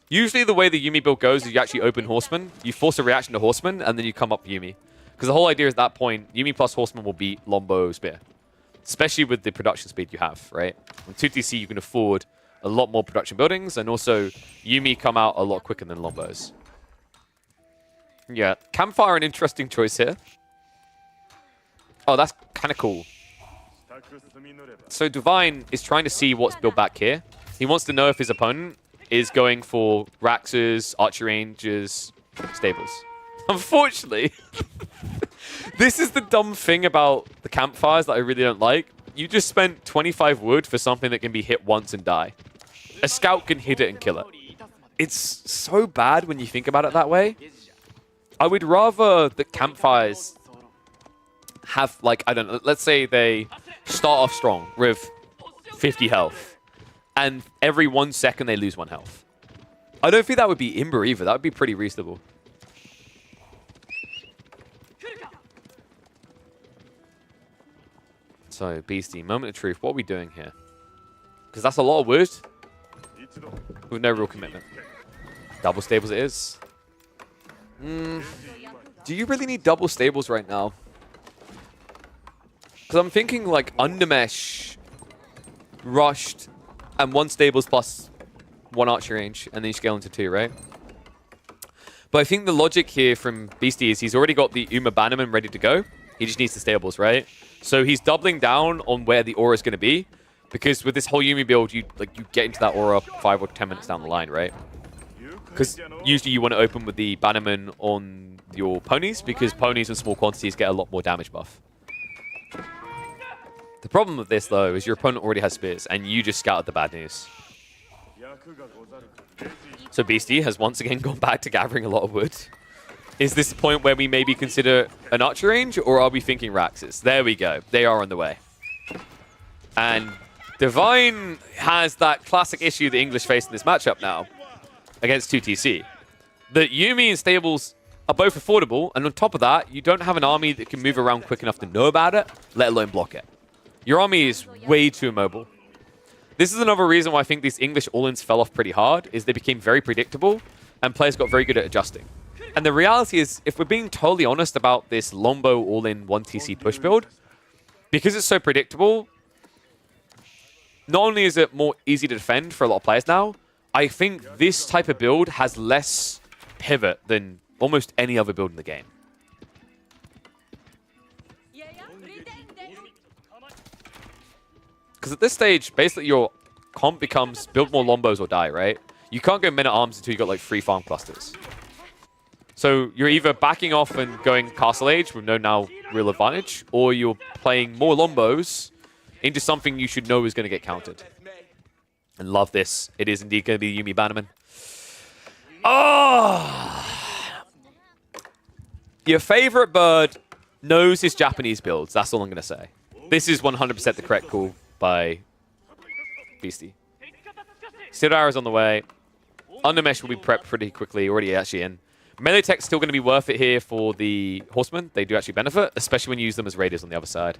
Usually the way the Yuumi build goes is you actually open Horseman, you force a reaction to Horseman, and then you come up Yuumi. Because the whole idea is at that point, Yuumi plus Horseman will beat Lombo Spear. Especially with the production speed you have, right? In 2TC, you can afford a lot more production buildings, and also Yuumi come out a lot quicker than Lombos. Yeah, Campfire, an interesting choice here. Oh, that's kind of cool. So Divine is trying to see what's built back here. He wants to know if his opponent is going for Raxes, Archer Rangers, Stables. Unfortunately, this is the dumb thing about the campfires that I really don't like. You just spent 25 wood for something that can be hit once and die. A scout can hit it and kill it. It's so bad when you think about it that way. I would rather the campfires have, like, I don't know, let's say they start off strong with 50 health, and every 1 second they lose 1 health. I don't think that would be Imber either. That would be pretty reasonable. So, Beastie, moment of truth. What are we doing here? Because that's a lot of wood with no real commitment. Double stables it is. Do you really need double stables right now? Because I'm thinking like Undermesh, Rushed, and 1 stables plus 1 archer range, and then you scale into 2, right? But I think the logic here from Beastie is he's already got the Uma Bannerman ready to go. He just needs the stables, right? So he's doubling down on where the aura is going to be, because with this whole Yuumi build, you get into that aura 5 or 10 minutes down the line, right? Because usually you want to open with the Bannerman on your ponies, because ponies in small quantities get a lot more damage buff. The problem with this, though, is your opponent already has spears, and you just scouted the bad news. So Beastie has once again gone back to gathering a lot of wood. Is this the point where we maybe consider an archer range, or are we thinking Raxes? There we go. They are on the way. And Divine has that classic issue the English face in this matchup now against 2TC. That Yuumi and Stables are both affordable, and on top of that, you don't have an army that can move around quick enough to know about it, let alone block it. Your army is way too immobile. This is another reason why I think these English all-ins fell off pretty hard, is they became very predictable, and players got very good at adjusting. And the reality is, if we're being totally honest about this Lombo all-in 1TC push build, because it's so predictable, not only is it more easy to defend for a lot of players now, I think this type of build has less pivot than almost any other build in the game. Because at this stage, basically your comp becomes build more Lombos or die, right? You can't go men-at-arms until you got like 3 farm clusters. So you're either backing off and going Castle Age with no now real advantage, or you're playing more Lombos into something you should know is going to get countered. And love this. It is indeed going to be Yuumi Bannerman. Oh! Your favorite bird knows his Japanese builds. That's all I'm going to say. This is 100% the correct call by Beastie. Steel Arrow's on the way. Undermesh will be prepped pretty quickly. Already actually in. Melee tech's still going to be worth it here for the Horsemen. They do actually benefit, especially when you use them as raiders on the other side.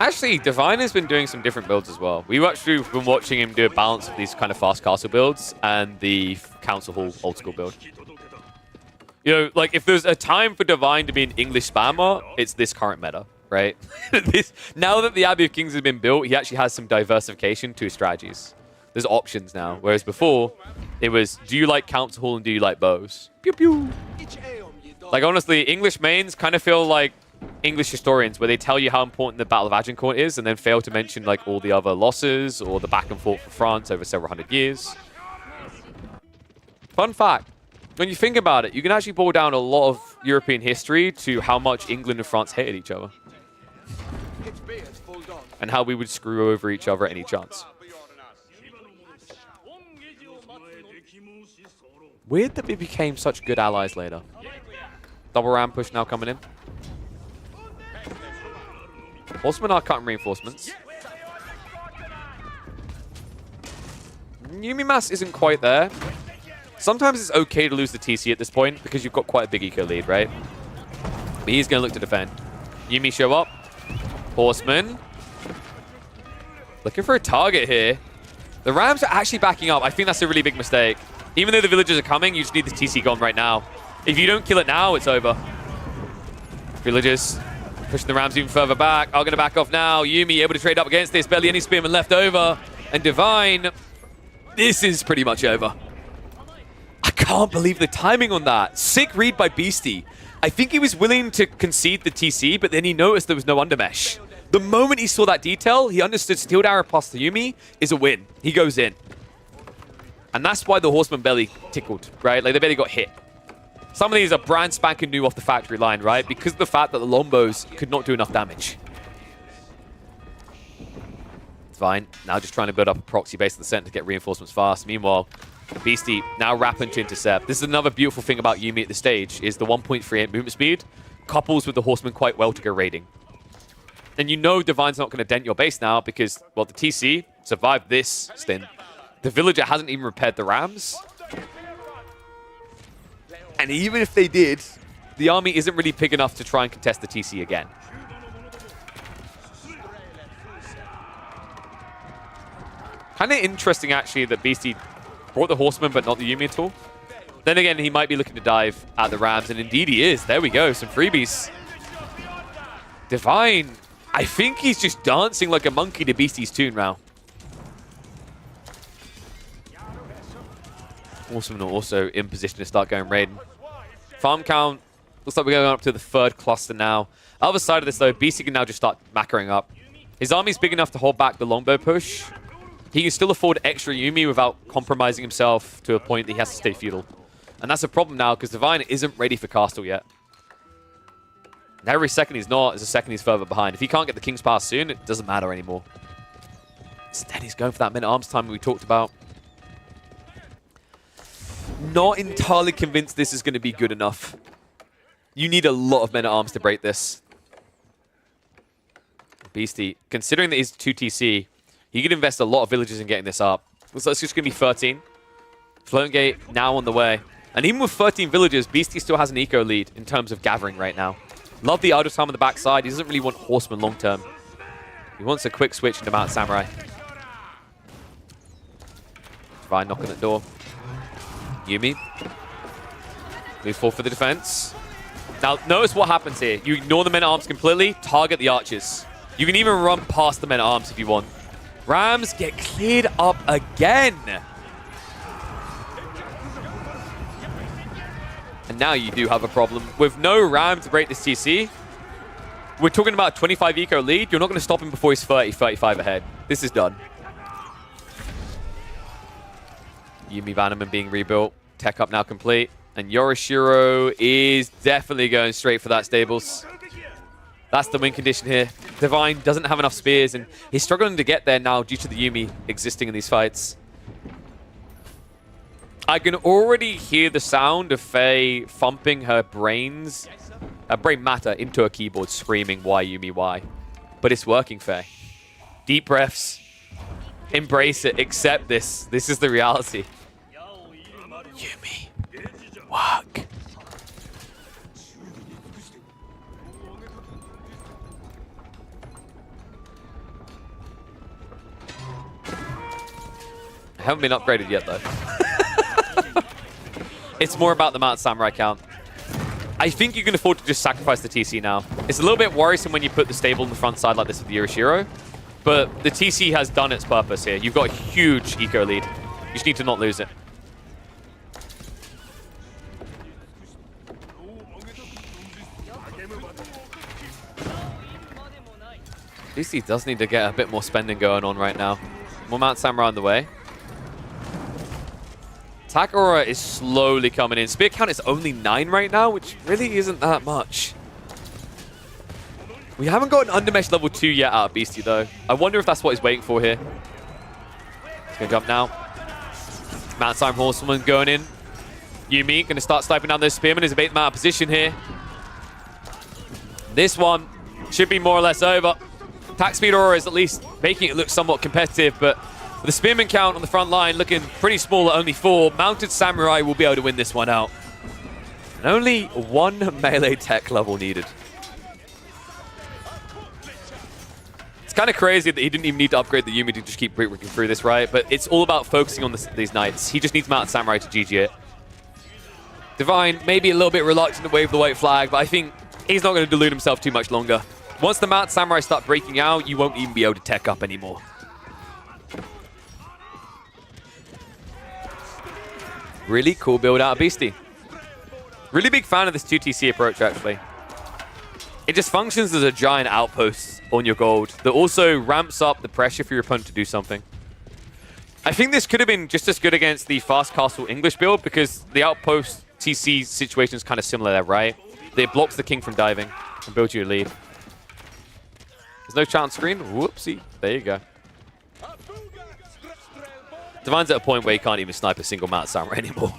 Actually, Divine has been doing some different builds as well. We've actually been watching him do a balance of these kind of fast castle builds and the Council Hall old school build. You know, like, if there's a time for Divine to be an English spammer, it's this current meta, right? Now that the Abbey of Kings has been built, he actually has some diversification to his strategies. There's options now, whereas before, it was, do you like Council Hall and do you like bows? Pew pew. Like, honestly, English mains kind of feel like English historians, where they tell you how important the Battle of Agincourt is and then fail to mention, like, all the other losses or the back and forth for France over several hundred years. Fun fact. When you think about it, you can actually boil down a lot of European history to how much England and France hated each other. And how we would screw over each other at any chance. Weird that we became such good allies later. Double ram push now coming in. Horsemen are cutting reinforcements. Yuumi Mass isn't quite there. Sometimes it's okay to lose the TC at this point because you've got quite a big eco lead, right? But he's going to look to defend. Yuumi show up. Horseman. Looking for a target here. The Rams are actually backing up. I think that's a really big mistake. Even though the villagers are coming, you just need the TC gone right now. If you don't kill it now, it's over. Villagers pushing the Rams even further back. Are going to back off now. Yuumi able to trade up against this. Barely any spearmen left over. And Divine, this is pretty much over. I can't believe the timing on that. Sick read by Beastie. I think he was willing to concede the TC, but then he noticed there was no undermesh. The moment he saw that detail, he understood Steeled Arrow plus the Yuumi is a win. He goes in. And that's why the Horseman belly tickled, right? Like, the belly got hit. Some of these are brand spanking new off the factory line, right? Because of the fact that the Lombos could not do enough damage. It's fine. Now just trying to build up a proxy base at the center to get reinforcements fast. Meanwhile, Beastie now rapping to intercept. This is another beautiful thing about Yuumi at this stage, is the 1.38 movement speed couples with the Horseman quite well to go raiding. And you know Divine's not going to dent your base now because, well, the TC survived this stint. The Villager hasn't even repaired the Rams. And even if they did, the army isn't really big enough to try and contest the TC again. Kind of interesting, actually, that Beastie brought the Horseman but not the Yuumi at all. Then again, he might be looking to dive at the Rams, and indeed he is. There we go, some freebies. Divine, I think he's just dancing like a monkey to Beastie's tune now. Horseman are also in position to start going raiding. Farm count, looks like we're going up to the 3rd cluster now. Other side of this, though, Beastie can now just start macroing up. His army's big enough to hold back the longbow push. He can still afford extra Yuumi without compromising himself to a point that he has to stay feudal. And that's a problem now, because Divine isn't ready for Castle yet. And every second he's not is a second he's further behind. If he can't get the King's Pass soon, it doesn't matter anymore. Instead, he's going for that men-at-arms time we talked about. Not entirely convinced this is going to be good enough. You need a lot of men-at-arms to break this. Beastie, considering that he's 2 TC, he could invest a lot of villages in getting this up. Looks like it's just going to be 13. Floating Gate now on the way. And even with 13 villagers, Beastie still has an eco lead in terms of gathering right now. Love the idle time on the backside. He doesn't really want Horseman long term. He wants a quick switch into Mount Samurai. Divine knocking at the door. Yuumi. Move forward for the defense. Now, notice what happens here. You ignore the men-at-arms completely, target the archers. You can even run past the men-at-arms if you want. Rams get cleared up again. And now you do have a problem. With no Ram to break this TC, we're talking about 25 eco lead. You're not going to stop him before he's 30, 35 ahead. This is done. Yuumi Bannerman being rebuilt. Tech up now complete. And Yorishiro is definitely going straight for that stables. That's the win condition here. Divine doesn't have enough spears, and he's struggling to get there now due to the Yuumi existing in these fights. I can already hear the sound of Faye thumping her brain matter into her keyboard, screaming, "Why, Yuumi, why?" But it's working, Faye. Deep breaths. Embrace it. Accept this. This is the reality. Yuumi, work. I haven't been upgraded yet, though. It's more about the Mount Samurai count. I think you can afford to just sacrifice the TC now. It's a little bit worrisome when you put the stable on the front side like this with the Yorishiro, but the TC has done its purpose here. You've got a huge eco lead. You just need to not lose it. DC does need to get a bit more spending going on right now. More Mount Samurai on the way. Attack Aura is slowly coming in. Spear count is only 9 right now, which really isn't that much. We haven't got an Undermesh level 2 yet out of Beastie, though. I wonder if that's what he's waiting for here. He's going to jump now. Mount Samurai Horseman going in. Yuumi going to start sniping down those Spearmen. He's a bait them out of position here. This one should be more or less over. Attack Speed Aura is at least making it look somewhat competitive, but with the Spearman count on the front line looking pretty small at only 4, Mounted Samurai will be able to win this one out. And only 1 melee tech level needed. It's kind of crazy that he didn't even need to upgrade the Yuumi to just keep breaking through this, right? But it's all about focusing on these knights. He just needs Mounted Samurai to GG it. Divine maybe a little bit reluctant to wave the white flag, but I think he's not going to delude himself too much longer. Once the Mounted Samurai start breaking out, you won't even be able to tech up anymore. Really cool build out of Beastie. Really big fan of this 2TC approach, actually. It just functions as a giant outpost on your gold that also ramps up the pressure for your opponent to do something. I think this could have been just as good against the Fast Castle English build because the outpost TC situation is kind of similar there, right? It blocks the king from diving and builds you a lead. There's no chance screen. Whoopsie. There you go. Divine's at a point where he can't even snipe a single Mount Samurai anymore.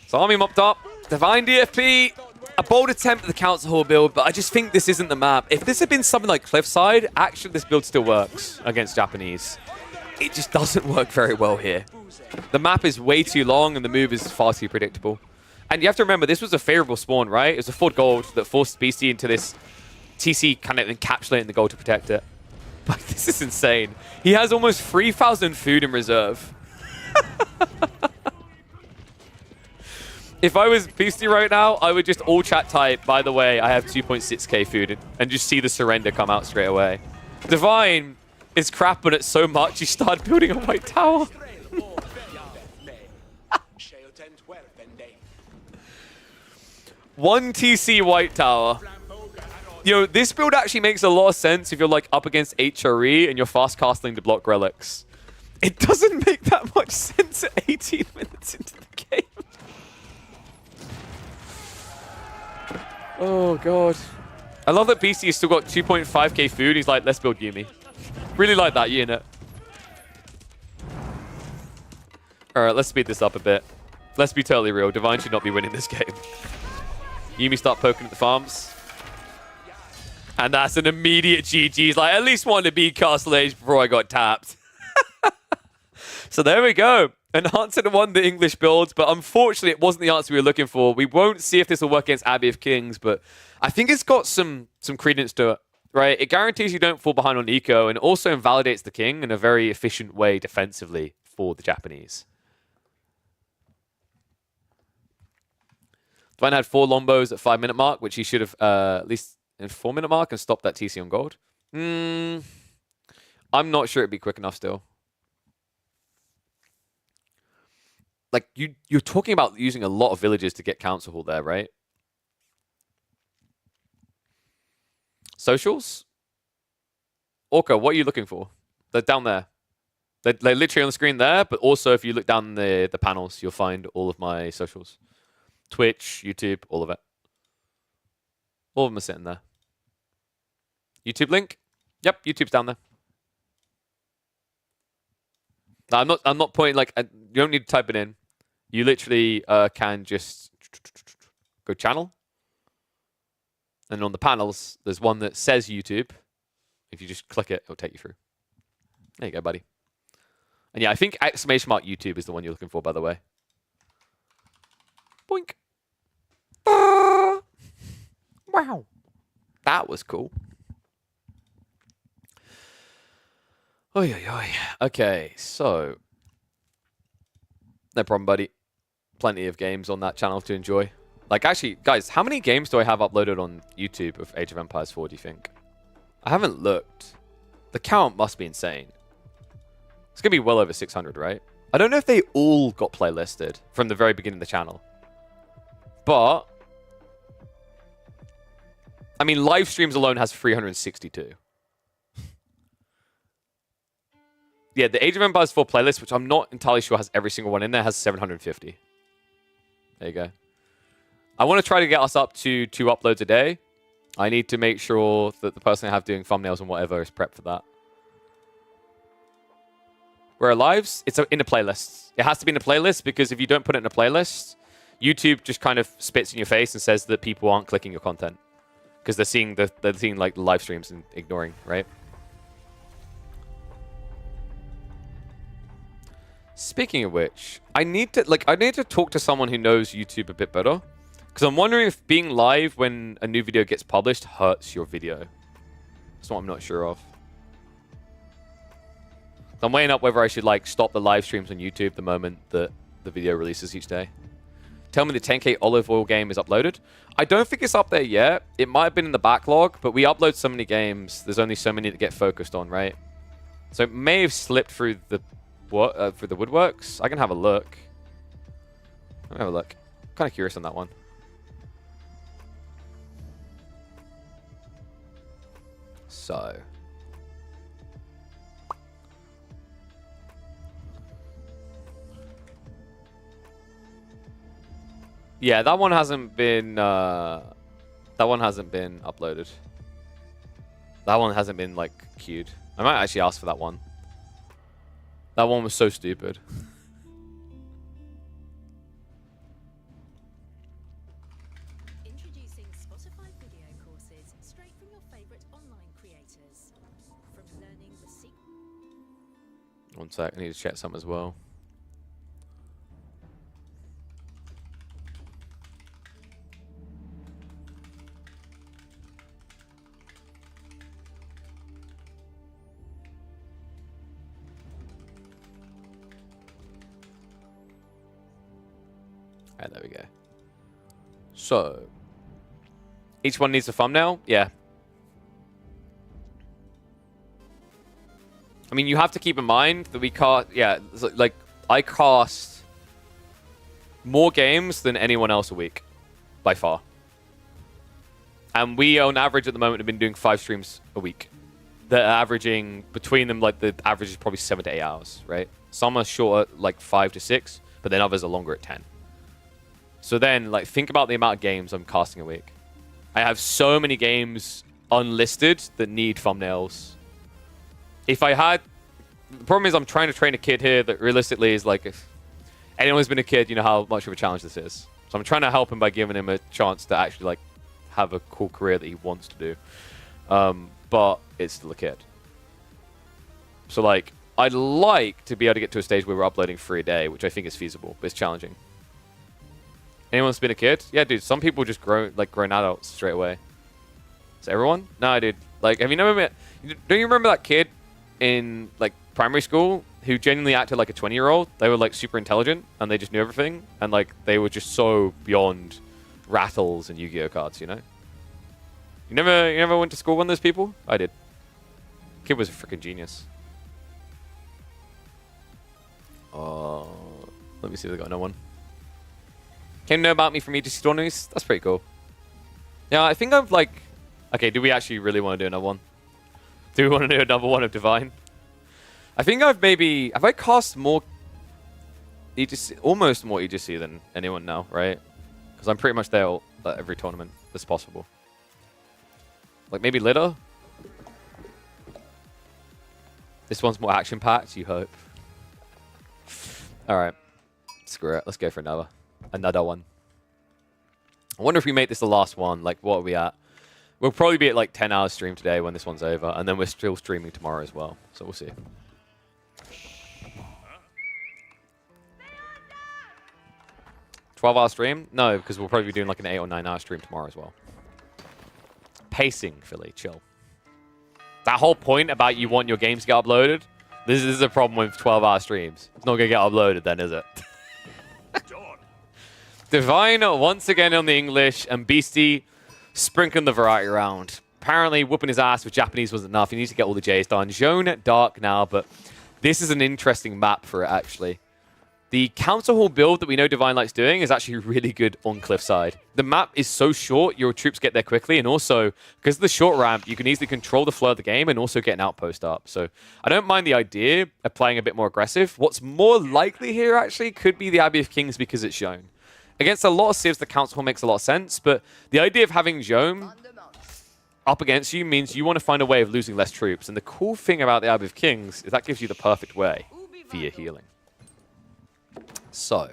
So army mopped up. Divine DFP. A bold attempt at the Council Hall build, but I just think this isn't the map. If this had been something like Cliffside, actually this build still works against Japanese. It just doesn't work very well here. The map is way too long and the move is far too predictable. And you have to remember, this was a favorable spawn, right? It was a 4 gold that forced BC into this TC kind of encapsulating the gold to protect it. But this is insane. He has almost 3,000 food in reserve. If I was Beastie right now, I would just all chat type, by the way, I have 2.6k food, and just see the surrender come out straight away. Divine is crapping it so much, he started building a white tower. One TC white tower. Yo, this build actually makes a lot of sense if you're like up against HRE and you're fast casting to block relics. It doesn't make that much sense at 18 minutes into the game. Oh, God. I love that BC has still got 2.5k food. He's like, let's build Yuumi. Really like that unit. All right, let's speed this up a bit. Let's be totally real. Divine should not be winning this game. Yuumi start poking at the farms. And that's an immediate GG. He's like, at least wanted to beat Castle Age before I got tapped. So there we go. An answer to one of the English builds, but unfortunately it wasn't the answer we were looking for. We won't see if this will work against Abbey of Kings, but I think it's got some credence to it, right? It guarantees you don't fall behind on eco, and also invalidates the king in a very efficient way defensively for the Japanese. Divine had 4 Lombos at 5-minute mark, which he should have at least in 4-minute mark and stopped that TC on gold. I'm not sure it'd be quick enough still. Like, you're talking about using a lot of villages to get Council Hall there, right? Socials? Orca, what are you looking for? They're down there. They're literally on the screen there, but also if you look down the panels, you'll find all of my socials. Twitch, YouTube, all of it. All of them are sitting there. YouTube link? Yep, YouTube's down there. No, I'm not pointing, like, you don't need to type it in. You literally can just go channel. And on the panels, there's one that says YouTube. If you just click it, it'll take you through. There you go, buddy. And yeah, I think exclamation mark YouTube is the one you're looking for, by the way. Boink. Wow. That was cool. Oy, oy, oy. Okay, so. No problem, buddy. Plenty of games on that channel to enjoy. Like, actually, guys, how many games do I have uploaded on YouTube of Age of Empires 4, do you think? I haven't looked. The count must be insane. It's going to be well over 600, right? I don't know if they all got playlisted from the very beginning of the channel. But, I mean, live streams alone has 362. Yeah, the Age of Empires 4 playlist, which I'm not entirely sure has every single one in there, has 750. There you go. I want to try to get us up to 2 uploads a day. I need to make sure that the person I have doing thumbnails and whatever is prepped for that. Where are lives? It's in a playlist. It has to be in a playlist because if you don't put it in a playlist, YouTube just kind of spits in your face and says that people aren't clicking your content because they're seeing like the live streams and ignoring, right? Speaking of which, I need to talk to someone who knows YouTube a bit better. Because I'm wondering if being live when a new video gets published hurts your video. That's what I'm not sure of. I'm weighing up whether I should like stop the live streams on YouTube the moment that the video releases each day. Tell me the 10k olive oil game is uploaded. I don't think it's up there yet. It might have been in the backlog, but we upload so many games. There's only so many to get focused on, right? So it may have slipped through the woodworks. I can have a look. Let me have a look. I'm kind of curious on that one. So. Yeah, that one hasn't been uploaded. That one hasn't been like queued. I might actually ask for that one. That one was so stupid. Introducing Spotify video courses straight from your favorite online creators. From learning the secret. One sec, I need to check some as well. Alright, there we go. So, each one needs a thumbnail? Yeah. I mean, you have to keep in mind that we cast, yeah, like, I cast more games than anyone else a week, by far. And we, on average, at the moment, have been doing 5 streams a week. They're averaging, between them, like, the average is probably 7 to 8 hours, right? Some are shorter, like 5 to 6, but then others are longer at 10. So then, like, think about the amount of games I'm casting a week. I have so many games unlisted that need thumbnails. If I had... The problem is I'm trying to train a kid here that realistically is like... If anyone's been a kid, you know how much of a challenge this is. So I'm trying to help him by giving him a chance to actually, like, have a cool career that he wants to do. But it's still a kid. So, like, I'd like to be able to get to a stage where we're uploading 3 a day, which I think is feasible, but it's challenging. Anyone's been a kid? Yeah, dude, some people just grown adults straight away. Is it everyone? No, dude. Like, have you never met... Don't you remember that kid in, like, primary school who genuinely acted like a 20-year-old? They were, like, super intelligent, and they just knew everything. And, like, they were just so beyond rattles and Yu-Gi-Oh cards, you know? You never went to school with one of those people? I did. Kid was a freaking genius. Oh, let me see if they got another one. Came to know about me from EGC Tourneys? That's pretty cool. Yeah, I think I've like... Okay, do we actually really want to do another one? Do we want to do another one of Divine? I think I've maybe... Have I cast more EGC... Almost more EGC than anyone now, right? Because I'm pretty much there at every tournament that's possible. Like maybe Litter? This one's more action-packed, you hope. Alright. Screw it. Let's go for another one. I wonder if we make this the last one. Like, what are we at? We'll probably be at like 10 hours stream today when this one's over. And then we're still streaming tomorrow as well. So we'll see. $12-hour stream? No, because we'll probably be doing like an 8 or 9 hour stream tomorrow as well. Pacing, Philly. Chill. That whole point about you want your games to get uploaded, this is a problem with 12-hour streams. It's not going to get uploaded then, is it? Divine once again on the English, and Beastie sprinkling the variety around. Apparently, whooping his ass with Japanese wasn't enough. He needs to get all the J's done. Zone at Dark now, but this is an interesting map for it, actually. The Council Hall build that we know Divine likes doing is actually really good on Cliffside. The map is so short, your troops get there quickly, and also, because of the short ramp, you can easily control the flow of the game and also get an outpost up. So I don't mind the idea of playing a bit more aggressive. What's more likely here, actually, could be the Abbey of Kings because it's shown. Against a lot of civs, the Council Hall makes a lot of sense, but the idea of having Jome up against you means you want to find a way of losing less troops. And the cool thing about the Abbey of Kings is that gives you the perfect way for your healing. So,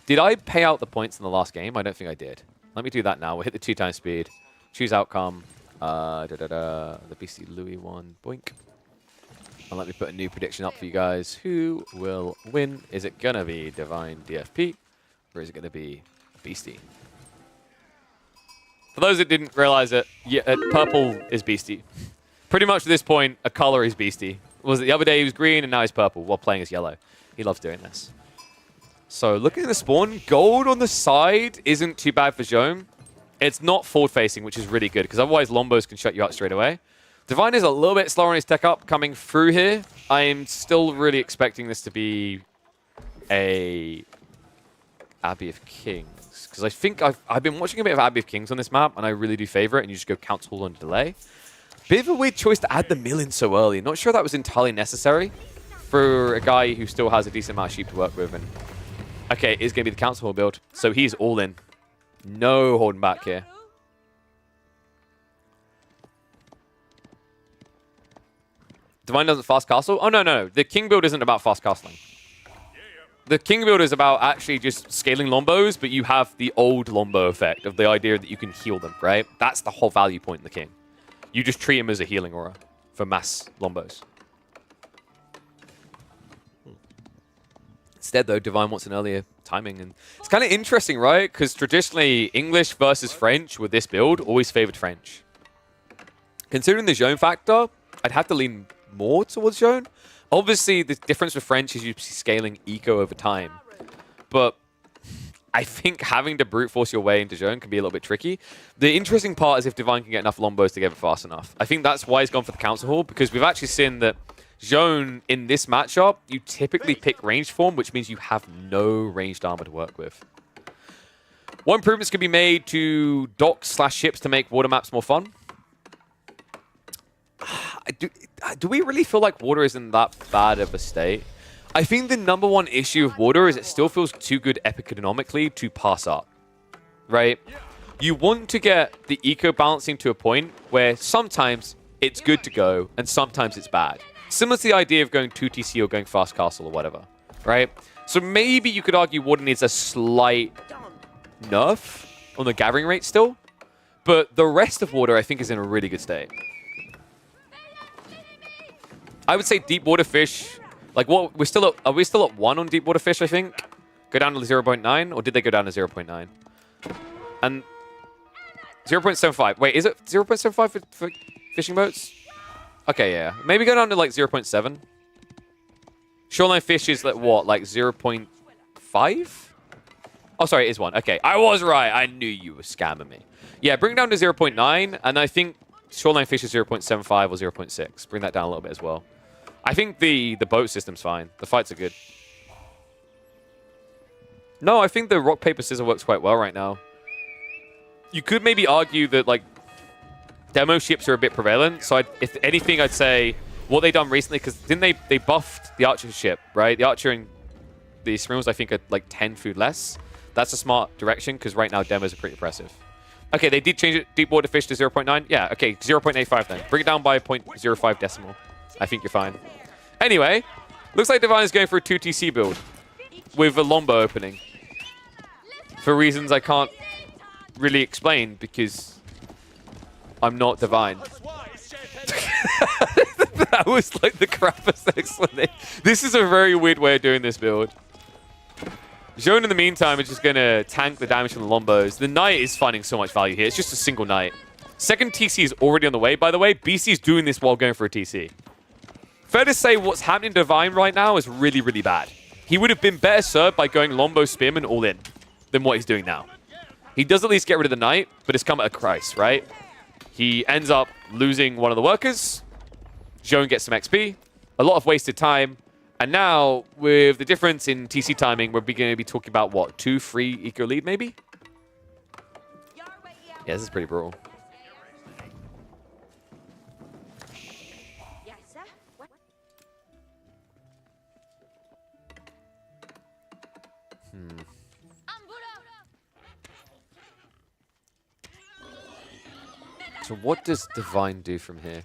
did I pay out the points in the last game? I don't think I did. Let me do that now. We'll hit the 2 times speed. Choose outcome. The BC Louis one. Boink. And let me put a new prediction up for you guys. Who will win? Is it going to be Divine DFP? Or is it going to be Beastie? For those that didn't realize it, yeah, purple is Beastie. Pretty much at this point, a color is Beastie. Was it the other day he was green and now he's purple while playing as yellow. He loves doing this. So looking at the spawn, gold on the side isn't too bad for Jome. It's not forward facing, which is really good because otherwise Lombos can shut you out straight away. Divine is a little bit slower on his tech up coming through here. I'm still really expecting this to be a Abbey of Kings, because I think I've been watching a bit of Abbey of Kings on this map, and I really do favor it, and you just go Council Hall on delay. Bit of a weird choice to add the mill in so early. Not sure that was entirely necessary for a guy who still has a decent amount of sheep to work with. And okay, it's going to be the Council Hall build. So he's all in. No holding back here. Divine doesn't fast castle? Oh, no, no. The King build isn't about fast castling. The King build is about actually just scaling Lombos, but you have the old Lombo effect of the idea that you can heal them, right? That's the whole value point in the King. You just treat him as a healing aura for mass Lombos. Instead, though, Divine wants an earlier timing. And it's kind of interesting, right? Because traditionally, English versus French with this build always favored French. Considering the zone factor, I'd have to lean more towards zone. Obviously, the difference with French is you're scaling eco over time. But I think having to brute force your way into zone can be a little bit tricky. The interesting part is if Divine can get enough Lombos together fast enough. I think that's why he's gone for the Council Hall, because we've actually seen that zone in this matchup, you typically pick ranged form, which means you have no ranged armor to work with. What improvements can be made to docks/ships to make water maps more fun? Do we really feel like water is in that bad of a state? I think the number one issue of water is it still feels too good economically to pass up, right? You want to get the eco balancing to a point where sometimes it's good to go and sometimes it's bad. Similar to the idea of going 2TC or going fast castle or whatever, right? So maybe you could argue water needs a slight nerf on the gathering rate still, but the rest of water I think is in a really good state. I would say deep water fish, like what are we still at 1 on deep water fish, I think? Go down to 0.9, or did they go down to 0.9? And 0.75. Wait, is it 0.75 for fishing boats? Okay, yeah. Maybe go down to like 0.7. Shoreline fish is like what, like 0.5? Oh, sorry, it is 1. Okay, I was right. I knew you were scamming me. Yeah, bring it down to 0.9, and I think shoreline fish is 0.75 or 0.6. Bring that down a little bit as well. I think the boat system's fine. The fights are good. No, I think the rock, paper, scissors works quite well right now. You could maybe argue that, like, demo ships are a bit prevalent. So, if anything, I'd say what they done recently, because didn't they buffed the archer ship, right? The archer and the Smrills, I think, are like 10 food less. That's a smart direction, because right now demos are pretty impressive. Okay, they did change it, deep water fish to 0.9. Yeah, okay, 0.85 then. Bring it down by 0.05 decimal. I think you're fine. Anyway, looks like Divine is going for a 2TC build with a Lombo opening. For reasons I can't really explain, because I'm not Divine. That was like the crappiest explanation. This is a very weird way of doing this build. Zone, in the meantime, is just going to tank the damage from the Lombos. The Knight is finding so much value here. It's just a single Knight. Second TC is already on the way, by the way. BC is doing this while going for a TC. Fair to say what's happening to Divine right now is really, really bad. He would have been better served by going Lombo Spearman all in than what he's doing now. He does at least get rid of the Knight, but it's come at a price, right? He ends up losing one of the workers. Zone gets some XP. A lot of wasted time. And now, with the difference in TC timing, we're going to be talking about, what, 2-3 eco lead, maybe? Yeah, this is pretty brutal. So what does Divine do from here?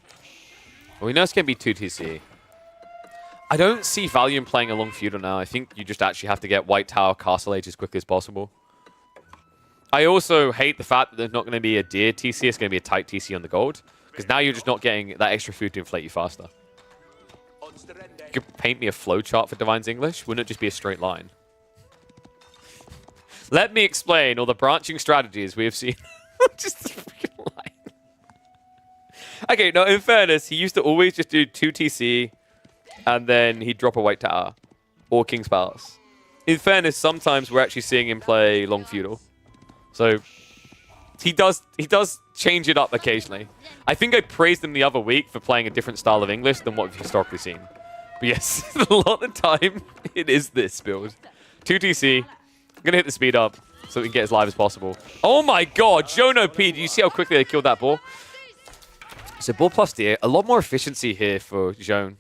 Well, we know it's going to be 2TC. I don't see value in playing a long feudal now. I think you just actually have to get White Tower Castle Age as quickly as possible. I also hate the fact that there's not going to be a deer TC. It's going to be a tight TC on the gold. Because now you're just not getting that extra food to inflate you faster. You could paint me a flowchart for Divine's English. Wouldn't it just be a straight line? Let me explain all the branching strategies we have seen. Just a freaking line. Okay, no, in fairness, he used to always just do 2TC, and then he'd drop a White Tower, or King's Palace. In fairness, sometimes we're actually seeing him play long feudal. So, he does change it up occasionally. I think I praised him the other week for playing a different style of English than what we've historically seen. But yes, a lot of the time, it is this build. 2TC, I'm going to hit the speed up so we can get as live as possible. Oh my god, Jono P, do you see how quickly they killed that ball? So Bull plus Deer, a lot more efficiency here for Zhone.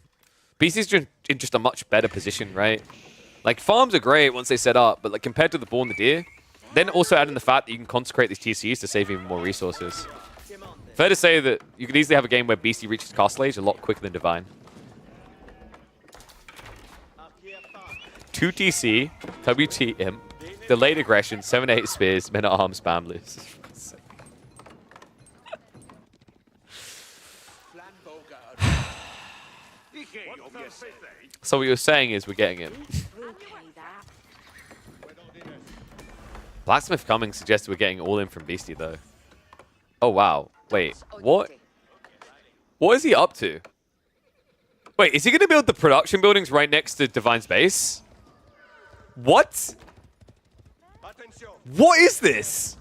BC's in just a much better position, right? Like, farms are great once they set up, but like compared to the Bull and the Deer, then also add in the fact that you can consecrate these TCs to save even more resources. Fair to say that you could easily have a game where BC reaches Castle Age a lot quicker than Divine. 2 TC, WT Imp, delayed aggression, 7-8 spears, men at arms, spam list. So what you're saying is we're getting it. Blacksmith coming suggests we're getting all in from Beastie though. Oh wow. Wait, what? What is he up to? Wait, is he going to build the production buildings right next to Divine's base? What? What is this?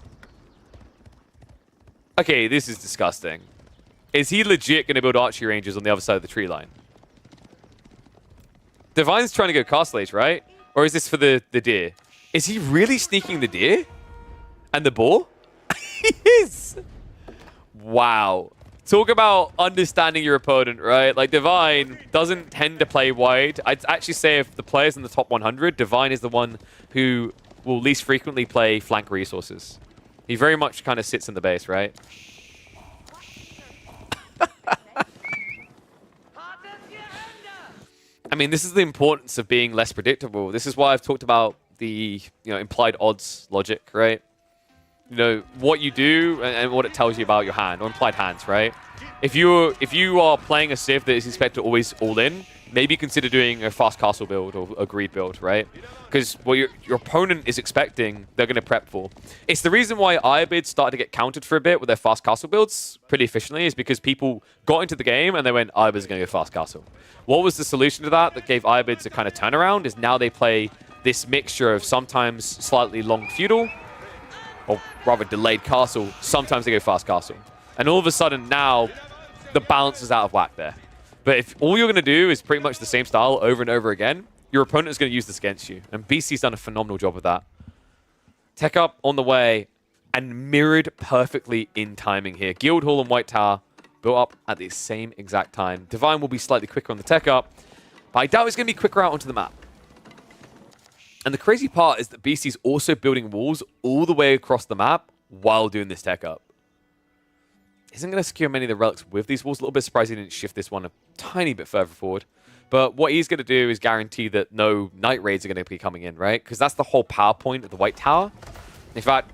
Okay, this is disgusting. Is he legit going to build archery ranges on the other side of the tree line? Divine's trying to go Castle Age, right? Or is this for the deer? Is he really sneaking the deer? And the boar? He is! Wow. Talk about understanding your opponent, right? Like, Divine doesn't tend to play wide. I'd actually say if the players in the top 100, Divine is the one who will least frequently play flank resources. He very much kind of sits in the base, right? I mean, this is the importance of being less predictable. This is why I've talked about the implied odds logic, right? You know, what you do and what it tells you about your hand, or implied hands, right? If you are playing a Civ that is expected to always all in, maybe consider doing a fast castle build or a greed build, right? Because what your opponent is expecting, they're going to prep for. It's the reason why Iobid started to get countered for a bit with their fast castle builds pretty efficiently, is because people got into the game and they went, Iobid's going to go fast castle. What was the solution to that gave Iobid a kind of turnaround is now they play this mixture of sometimes slightly long feudal, or rather delayed castle, sometimes they go fast castle. And all of a sudden now, the balance is out of whack there. But if all you're going to do is pretty much the same style over and over again, your opponent is going to use this against you. And BC's done a phenomenal job of that. Tech up on the way and mirrored perfectly in timing here. Guildhall and White Tower built up at the same exact time. Divine will be slightly quicker on the tech up, but I doubt it's going to be quicker out onto the map. And the crazy part is that BC's also building walls all the way across the map while doing this tech up. Isn't going to secure many of the relics with these walls. A little bit surprised he didn't shift this one a tiny bit further forward. But what he's going to do is guarantee that no Night Raids are going to be coming in, right? Because that's the whole power point of the White Tower. In fact,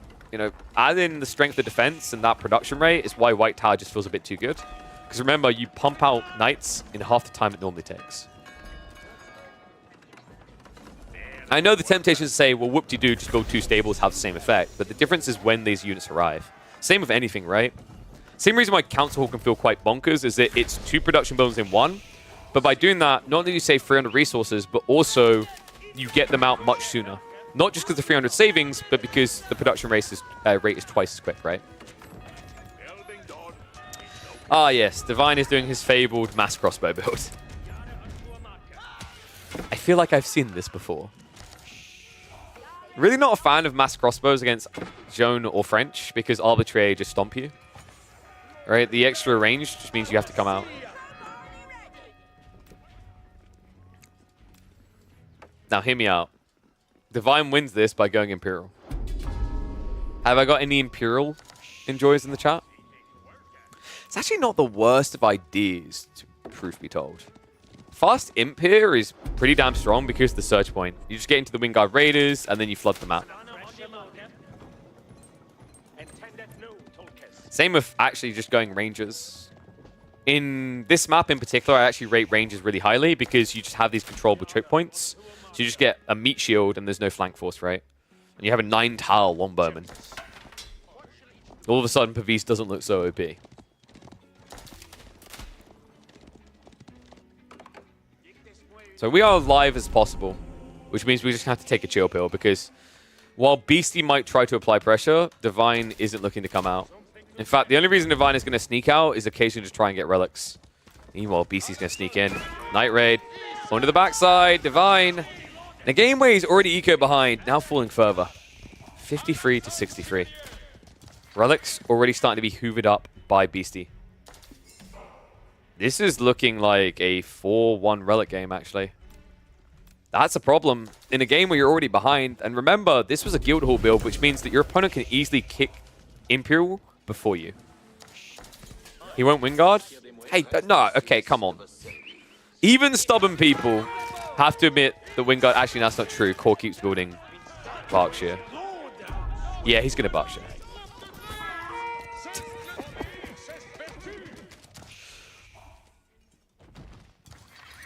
add in the strength of defense and that production rate is why White Tower just feels a bit too good. Because remember, you pump out Knights in half the time it normally takes. I know the temptation is to say, well, whoop-de-doo, just build 2 stables, have the same effect. But the difference is when these units arrive. Same with anything, right? Same reason why Council Hall can feel quite bonkers is that it's 2 production buildings in one. But by doing that, not only do you save 300 resources, but also you get them out much sooner. Not just because of 300 savings, but because the production rate is twice as quick, right? Ah, yes. Divine is doing his fabled mass crossbow build. I feel like I've seen this before. Really not a fan of mass crossbows against Zhone or French, because Arbitrary just stomp you. Right? The extra range just means you have to come out. Now, hear me out. Divine wins this by going Imperial. Have I got any Imperial enjoyers in the chat? It's actually not the worst of ideas, truth be told. Fast Imp here is pretty damn strong because of the search point. You just get into the Wingguard Raiders, and then you flood the map. Same with actually just going Rangers. In this map in particular, I actually rate Rangers really highly because you just have these controllable choke points. So you just get a meat shield and there's no flank force, right? And you have a 9-tile Longbowman. All of a sudden, Pavise doesn't look so OP. So we are live as possible, which means we just have to take a chill pill because while Beastie might try to apply pressure, Divine isn't looking to come out. In fact, the only reason Divine is going to sneak out is occasionally to try and get relics. Meanwhile, Beastie's going to sneak in. Night Raid. Onto the backside. Divine. In a game where he's already eco behind, now falling further. 53 to 63. Relics already starting to be hoovered up by Beastie. This is looking like a 4-1 Relic game, actually. That's a problem in a game where you're already behind. And remember, this was a Guildhall build, which means that your opponent can easily kick Imperial before you. He won't Wingard? Hey, no, okay, come on. Even stubborn people have to admit that Wingard... Actually, that's not true. Core keeps building Berkshire. Yeah, he's going to Berkshire.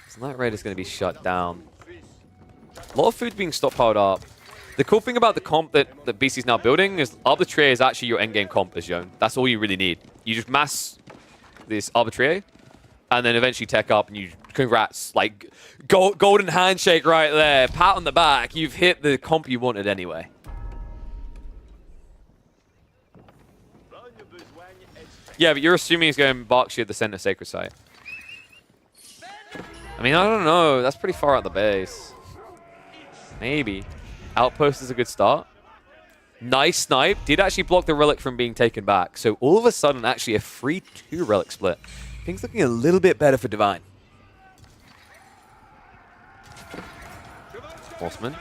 So that raid is going to be shut down. A lot of food being stockpiled up. The cool thing about the comp that BC's now building is Arbitrary is actually your endgame comp as Zhone. That's all you really need. You just mass this Arbitrary, and then eventually tech up, and you congrats, like golden handshake right there, pat on the back. You've hit the comp you wanted anyway. Yeah, but you're assuming he's going Berkshire, the center sacred site. I mean, I don't know. That's pretty far out the base. Maybe. Outpost is a good start. Nice snipe. Did actually block the Relic from being taken back. So all of a sudden, actually a 3-2 Relic split. Things looking a little bit better for Divine. Horseman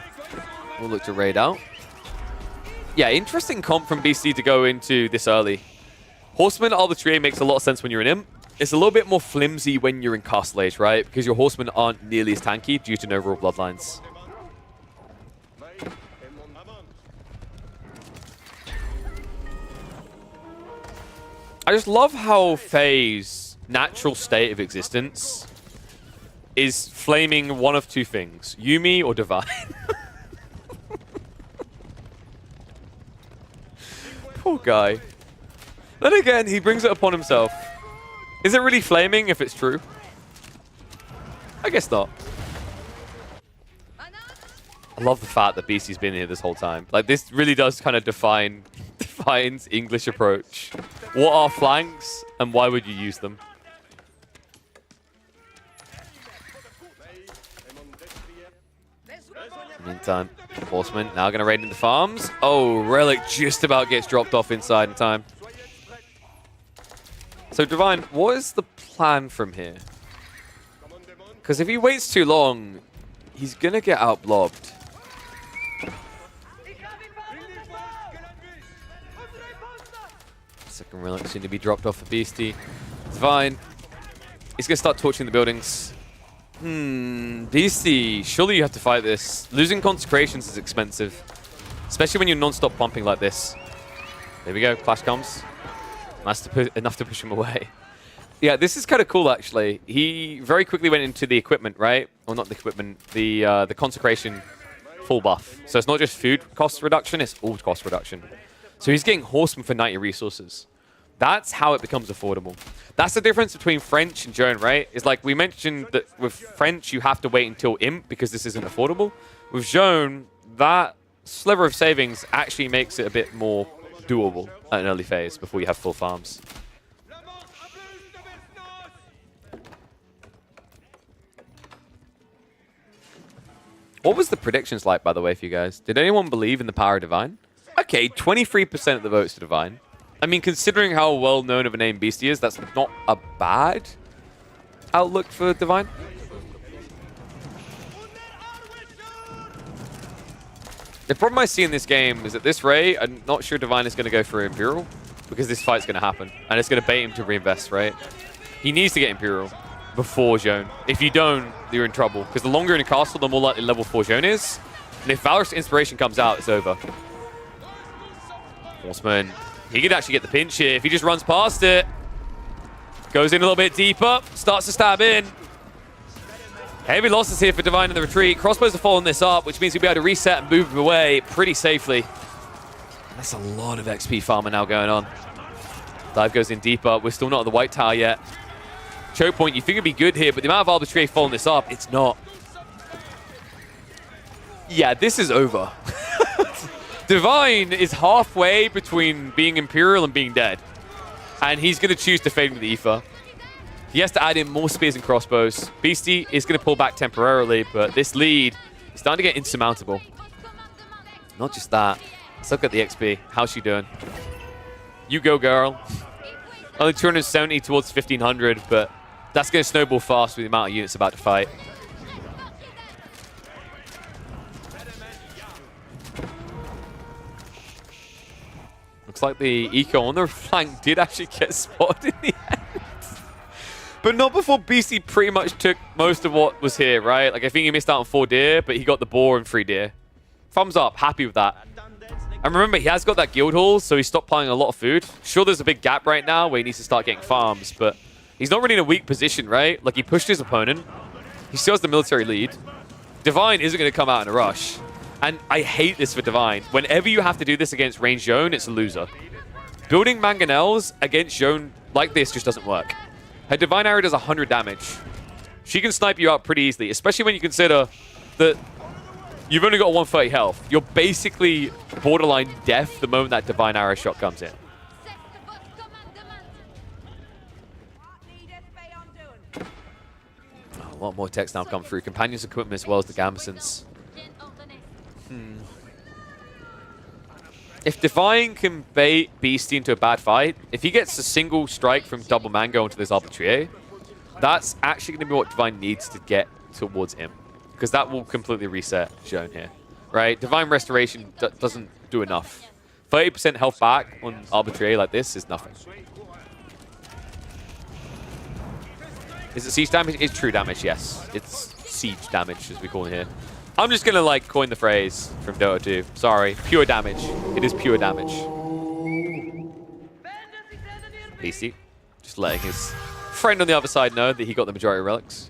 will look to raid out. Yeah, interesting comp from BC to go into this early. Horseman Arbitrary makes a lot of sense when you're in Imp. It's a little bit more flimsy when you're in Castle Age, right? Because your Horsemen aren't nearly as tanky due to no overall bloodlines. I just love how Faye's natural state of existence is flaming one of two things. Yuumi or Divine. Poor guy. Then again, he brings it upon himself. Is it really flaming if it's true? I guess not. I love the fact that BC's been here this whole time. Like, this really does kind of defines English approach. What are flanks, and why would you use them? In the meantime, Horseman now going to raid into farms. Oh, Relic just about gets dropped off inside in time. So, Divine, what is the plan from here? Because if he waits too long, he's going to get out-blobbed. Second Relic soon to be dropped off for Beastie. Divine, he's going to start torching the buildings. Beastie, surely you have to fight this. Losing Consecrations is expensive, especially when you're non-stop pumping like this. There we go, Clash comes. Nice to enough to push him away. Yeah, this is kind of cool, actually. He very quickly went into the equipment, right? Or not the equipment, the Consecration full buff. So it's not just food cost reduction, it's all cost reduction. So he's getting Horseman for 90 resources. That's how it becomes affordable. That's the difference between French and Zhone, right? It's like we mentioned that with French, you have to wait until Imp because this isn't affordable. With Zhone, that sliver of savings actually makes it a bit more doable at an early phase before you have full farms. What was the predictions like, by the way, for you guys? Did anyone believe in the power of Divine? Okay, 23% of the votes to Divine. I mean, considering how well-known of a name Beastie is, that's not a bad outlook for Divine. The problem I see in this game is that this Ray, I'm not sure Divine is going to go for Imperial because this fight's going to happen. And it's going to bait him to reinvest, right? He needs to get Imperial before Zhone. If you don't, you're in trouble. Because the longer in a castle, the more likely level 4 Zhone is. And if Valorous Inspiration comes out, it's over. Horseman, he could actually get the pinch here if he just runs past it. Goes in a little bit deeper, starts to stab in. Heavy losses here for Divine in the retreat. Crossbows are following this up, which means he'll be able to reset and move him away pretty safely. That's a lot of XP farming now going on. Dive goes in deeper. We're still not at the White Tower yet. Choke point, you think it'd be good here, but the amount of Arbitrary following this up, it's not. Yeah, this is over. Divine is halfway between being Imperial and being dead. And he's going to choose to fade with the Aether. He has to add in more spears and crossbows. Beastie is going to pull back temporarily, but this lead is starting to get insurmountable. Not just that. Let's look at the XP. How's she doing? You go, girl. Only 270 towards 1,500, but That's going to snowball fast with the amount of units about to fight. Looks like the eco on the flank did actually get spotted in the end. But not before BC pretty much took most of what was here, right? Like, I think he missed out on 4 deer, but he got the boar and 3 deer. Thumbs up, happy with that. And remember, he has got that guild hall, so he's stockpiling a lot of food. Sure, there's a big gap right now where he needs to start getting farms, but he's not really in a weak position, right? Like, he pushed his opponent. He still has the military lead. Divine isn't going to come out in a rush. And I hate this for Divine. Whenever you have to do this against ranged Zhone, it's a loser. Building mangonels against Zhone like this just doesn't work. Her Divine Arrow does 100 damage. She can snipe you out pretty easily, especially when you consider that you've only got 130 health. You're basically borderline death the moment that Divine Arrow shot comes in. Oh, a lot more text now come through. Companions equipment as well as the Gambesons. If Divine can bait Beastie into a bad fight, if he gets a single strike from double mango onto this Arbitrier, that's actually going to be what Divine needs to get towards him. Because that will completely reset Zhone here. Right? Divine Restoration doesn't do enough. 30% health back on Arbitrier like this is nothing. Is it siege damage? It's true damage, yes. It's siege damage, as we call it here. I'm just going to, like, coin the phrase from Dota 2. Sorry. Pure damage. It is pure damage. Beastie. Just letting his friend on the other side know that he got the majority of relics.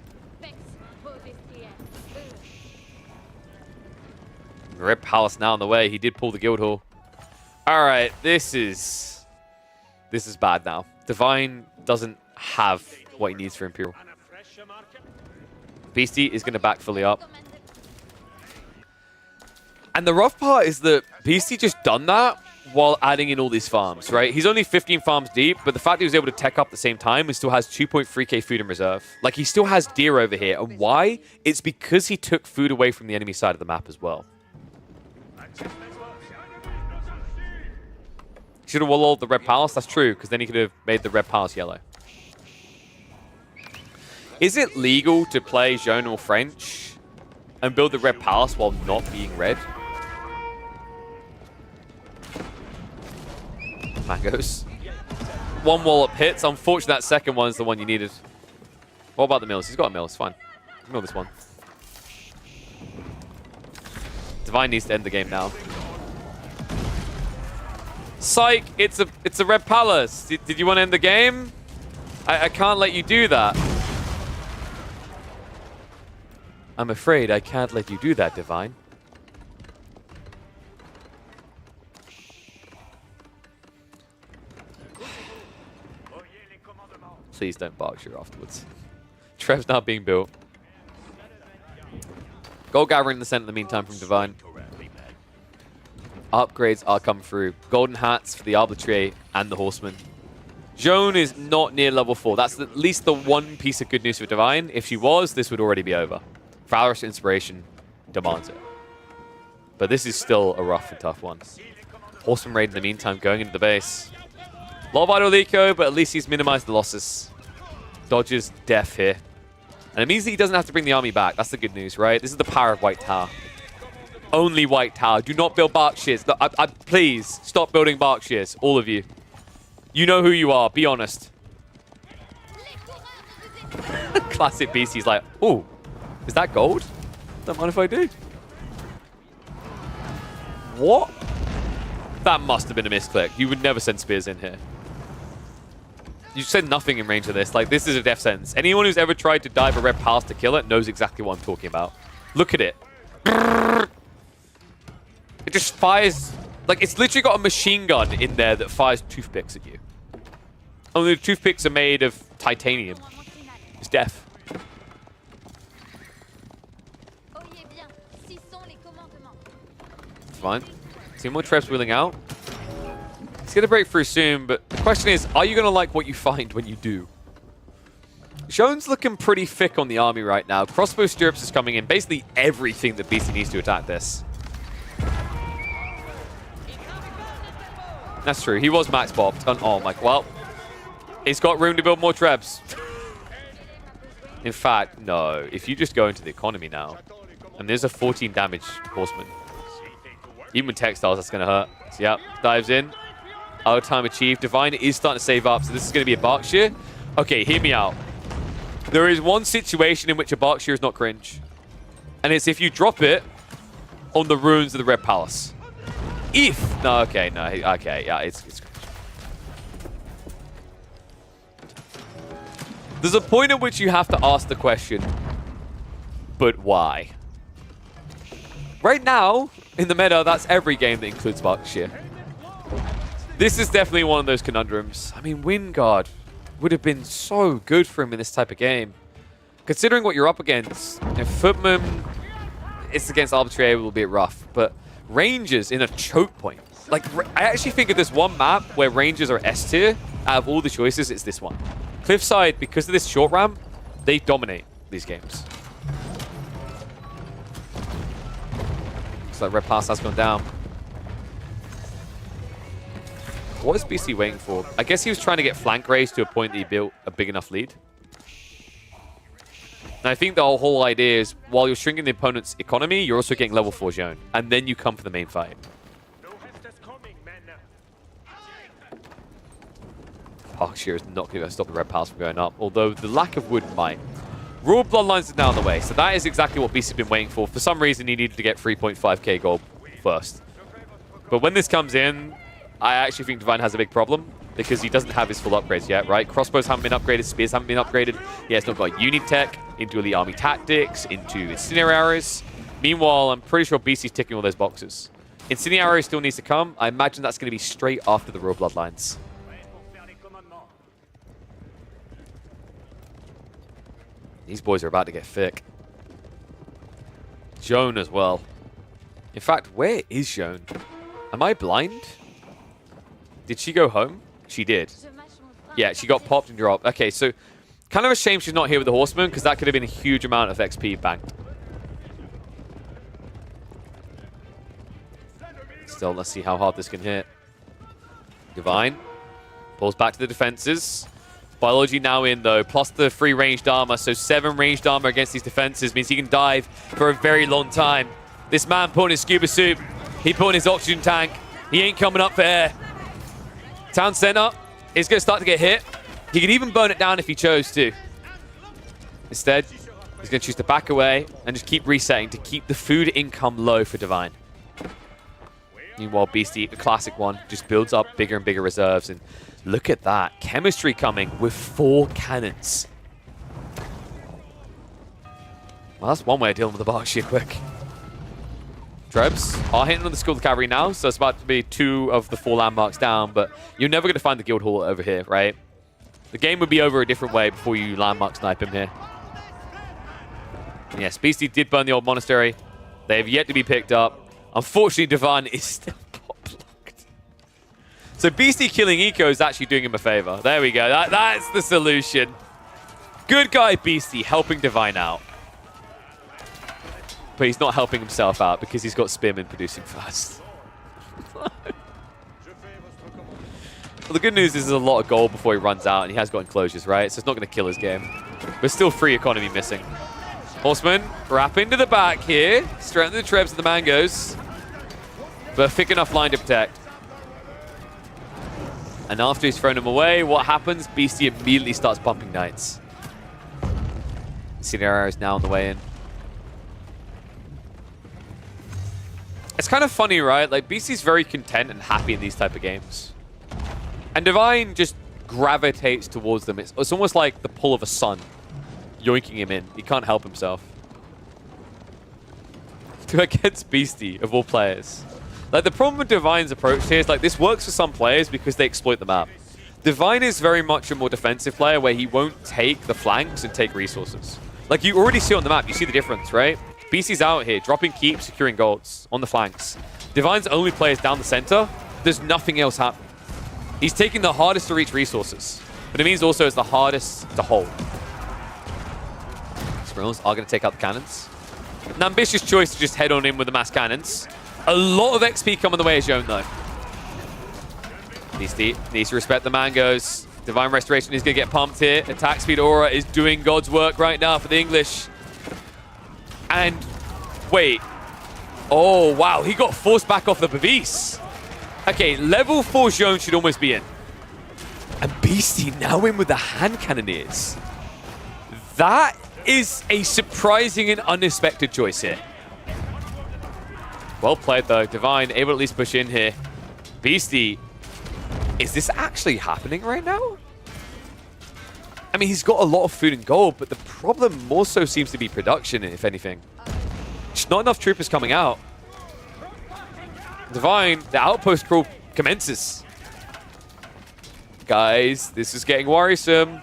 Red Palace now on the way. He did pull the guild hall. All right. This is bad now. Divine doesn't have what he needs for Imperial. Beastie is going to back fully up. And the rough part is that Beastie just done that while adding in all these farms, right? He's only 15 farms deep, but the fact he was able to tech up at the same time and still has 2.3k food in reserve. Like, he still has deer over here. And why? It's because he took food away from the enemy side of the map as well. Should have walled the Red Palace. That's true, because then he could have made the Red Palace yellow. Is it legal to play Zhone or French and build the Red Palace while not being red? Mangoes. One wallop hits. Unfortunately, that second one is the one you needed. What about the mills? He's got a mill. It's fine. Mill this one. Divine needs to end the game now. Psych! It's a Red Palace. Did you want to end the game? I can't let you do that. I'm afraid I can't let you do that, Divine. Please don't Berkshire afterwards. Trev's not being built. Gold gathering in the center in the meantime from Divine. Upgrades are coming through. Golden hats for the Arbitrier and the Horseman. Zhone is not near level 4. That's at least the one piece of good news for Divine. If she was, this would already be over. Valorous Inspiration demands it. But this is still a rough and tough one. Horseman raid in the meantime going into the base. A lot of idle eco, but at least he's minimized the losses. Dodges death here. And it means that he doesn't have to bring the army back. That's the good news, right? This is the power of White Tower. Only White Tower. Do not build Berkshires. No, please, stop building Berkshires. All of you. You know who you are. Be honest. Classic Beastie's like, ooh, is that gold? Don't mind if I do. What? That must have been a misclick. You would never send spears in here. You said nothing in range of this. Like, this is a death sentence. Anyone who's ever tried to dive a Red Palace to kill it knows exactly what I'm talking about. Look at it. It just fires... Like, it's literally got a machine gun in there that fires toothpicks at you. Only the toothpicks are made of titanium. It's death. It's fine. See more traps wheeling out. It's going to break through soon, but the question is, are you going to like what you find when you do? Zhone's looking pretty thick on the army right now. Crossbow Stirrups is coming in. Basically everything that BC needs to attack this. That's true. He was max bopped. Oh my... Well, he's got room to build more trebs. In fact, no. If you just go into the economy now, and there's a 14 damage horseman. Even with textiles, that's going to hurt. So, yeah, dives in. Our time achieved. Divine is starting to save up, so this is going to be a Berkshire. Okay, hear me out. There is one situation in which a Berkshire is not cringe. And it's if you drop it on the ruins of the Red Palace. If... No, okay, no. Okay, yeah, it's cringe. There's a point at which you have to ask the question, but why? Right now, in the meta, that's every game that includes Berkshire. This is definitely one of those conundrums. I mean, Wingard would have been so good for him in this type of game. Considering what you're up against, Footman, it's against Arbitrary, it will be rough, but Rangers in a choke point. Like, I actually think if there's one map where Rangers are S tier, out of all the choices, it's this one. Cliffside, because of this short ramp, they dominate these games. Looks like Red Pass has gone down. What is BC waiting for? I guess he was trying to get flank raised to a point that he built a big enough lead. And I think the whole idea is, while you're shrinking the opponent's economy, you're also getting level 4 zone. And then you come for the main fight. Berkshire is not going to stop the Red Palace from going up, although the lack of wood might. Royal Bloodlines are now on the way, so that is exactly what BC's been waiting for. For some reason, he needed to get 3.5k gold first. But when this comes in, I actually think Divine has a big problem, because he doesn't have his full upgrades yet, right? Crossbows haven't been upgraded, spears haven't been upgraded. He has not got Unitech into Elite Army Tactics, into Incendiary Arrows. Meanwhile, I'm pretty sure BC's ticking all those boxes. Incendiary Arrows still needs to come. I imagine that's going to be straight after the Royal Bloodlines. These boys are about to get thick. Joan as well. In fact, where is Joan? Am I blind? Did she go home? She did. Yeah, she got popped and dropped. Okay, so kind of a shame she's not here with the Horseman, because that could have been a huge amount of XP banked. Still, let's see how hard this can hit. Divine pulls back to the defenses. Biology now in, though, plus the free ranged armor. So 7 ranged armor against these defenses means he can dive for a very long time. This man put on his scuba suit. He put on his oxygen tank. He ain't coming up for air. Town center is going to start to get hit. He could even burn it down if he chose to. Instead, he's going to choose to back away and just keep resetting to keep the food income low for Divine. Meanwhile, Beastie, the classic one, just builds up bigger and bigger reserves. And look at that. Chemistry coming with 4 cannons. Well, that's one way of dealing with the Berkshire quick. Trebs are hitting on the Skilled Cavalry now, so it's about to be 2 of the 4 landmarks down, but you're never going to find the Guild Hall over here, right? The game would be over a different way before you landmark snipe him here. And yes, Beastie did burn the old monastery. They have yet to be picked up. Unfortunately, Divine is still pop-locked. So Beastie killing Eco is actually doing him a favor. There we go. That's the solution. Good guy Beastie helping Divine out. But he's not helping himself out because he's got Spearman producing first. Well, the good news is there's a lot of gold before he runs out, and he has got enclosures, right? So it's not going to kill his game. But still free economy missing. Horseman, wrap into the back here. Straight into the Trebs and the Mangoes. But a thick enough line to protect. And after he's thrown him away, what happens? Beastie immediately starts pumping Knights. Incendiary is now on the way in. It's kind of funny, right? Like, Beastie's very content and happy in these type of games. And Divine just gravitates towards them. It's almost like the pull of a sun, yoinking him in. He can't help himself. Against Beastie, of all players. Like, the problem with Divine's approach here is, like, this works for some players because they exploit the map. Divine is very much a more defensive player where he won't take the flanks and take resources. Like, you already see on the map, you see the difference, right? Beastie's out here, dropping keep, securing golds on the flanks. Divine's only plays down the center. There's nothing else happening. He's taking the hardest to reach resources, but it means also it's the hardest to hold. Spirals are going to take out the cannons. An ambitious choice to just head on in with the mass cannons. A lot of XP coming the way of Joan, though. Beastie needs to respect the Mangoes. Divine Restoration is going to get pumped here. Attack speed aura is doing God's work right now for the English. And wait. Oh, wow. He got forced back off the Bavis. Okay, level 4 Zhone should almost be in. And Beastie now in with the hand cannoneers. That is a surprising and unexpected choice here. Well played, though. Divine able to at least push in here. Beastie, is this actually happening right now? I mean, he's got a lot of food and gold, but the problem more so seems to be production, if anything. Just not enough troopers coming out. Divine, the outpost crawl commences. Guys, this is getting worrisome.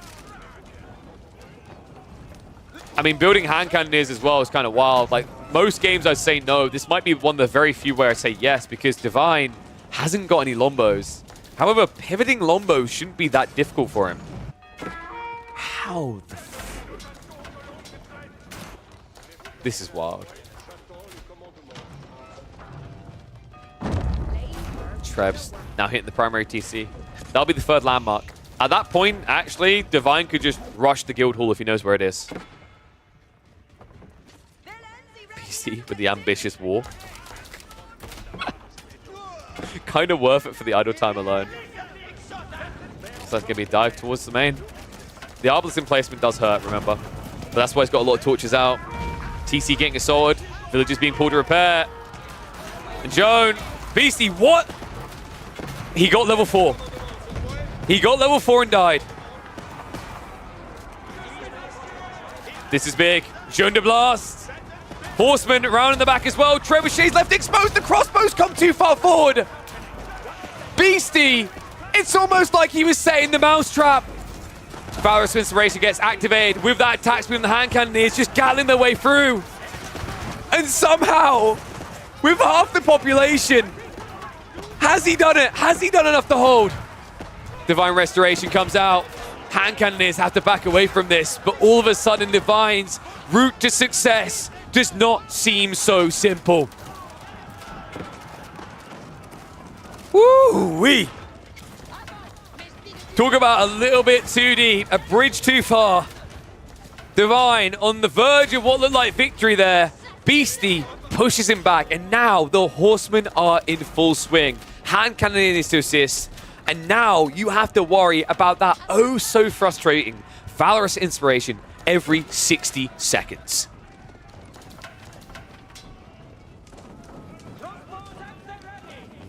I mean, building hand cannoneers as well is kind of wild. Like, most games I'd say no. This might be one of the very few where I say yes, because Divine hasn't got any Lombos. However, pivoting Lombos shouldn't be that difficult for him. How the This is wild. Trebs now hitting the primary TC. That'll be the third landmark. At that point, actually, Divine could just rush the guild hall if he knows where it is. PC with the ambitious war. Kind of worth it for the idle time alone. So that's going to be a dive towards the main. The Arbalest placement does hurt, remember. But that's why he's got a lot of torches out. TC getting assaulted. Villagers being pulled to repair. And Zhone. Beastie, what? He got level 4. He got level 4 and died. This is big. Zhone de Blast. Horseman around in the back as well. Trebuchet's left exposed. The crossbows come too far forward. Beastie. It's almost like he was setting the mousetrap. Valorous Inspiration gets activated with that attack speed on the hand cannon. It's just galling their way through. And somehow, with half the population, has he done it? Has he done enough to hold? Divine Restoration comes out. Hand cannoneers have to back away from this, but all of a sudden, Divine's route to success does not seem so simple. Woo-wee! Talk about a little bit too deep, a bridge too far. Divine on the verge of what looked like victory there. Beastie pushes him back, and now the Horsemen are in full swing. Hand cannoneers to assist, and now you have to worry about that oh so frustrating Valorous Inspiration every 60 seconds.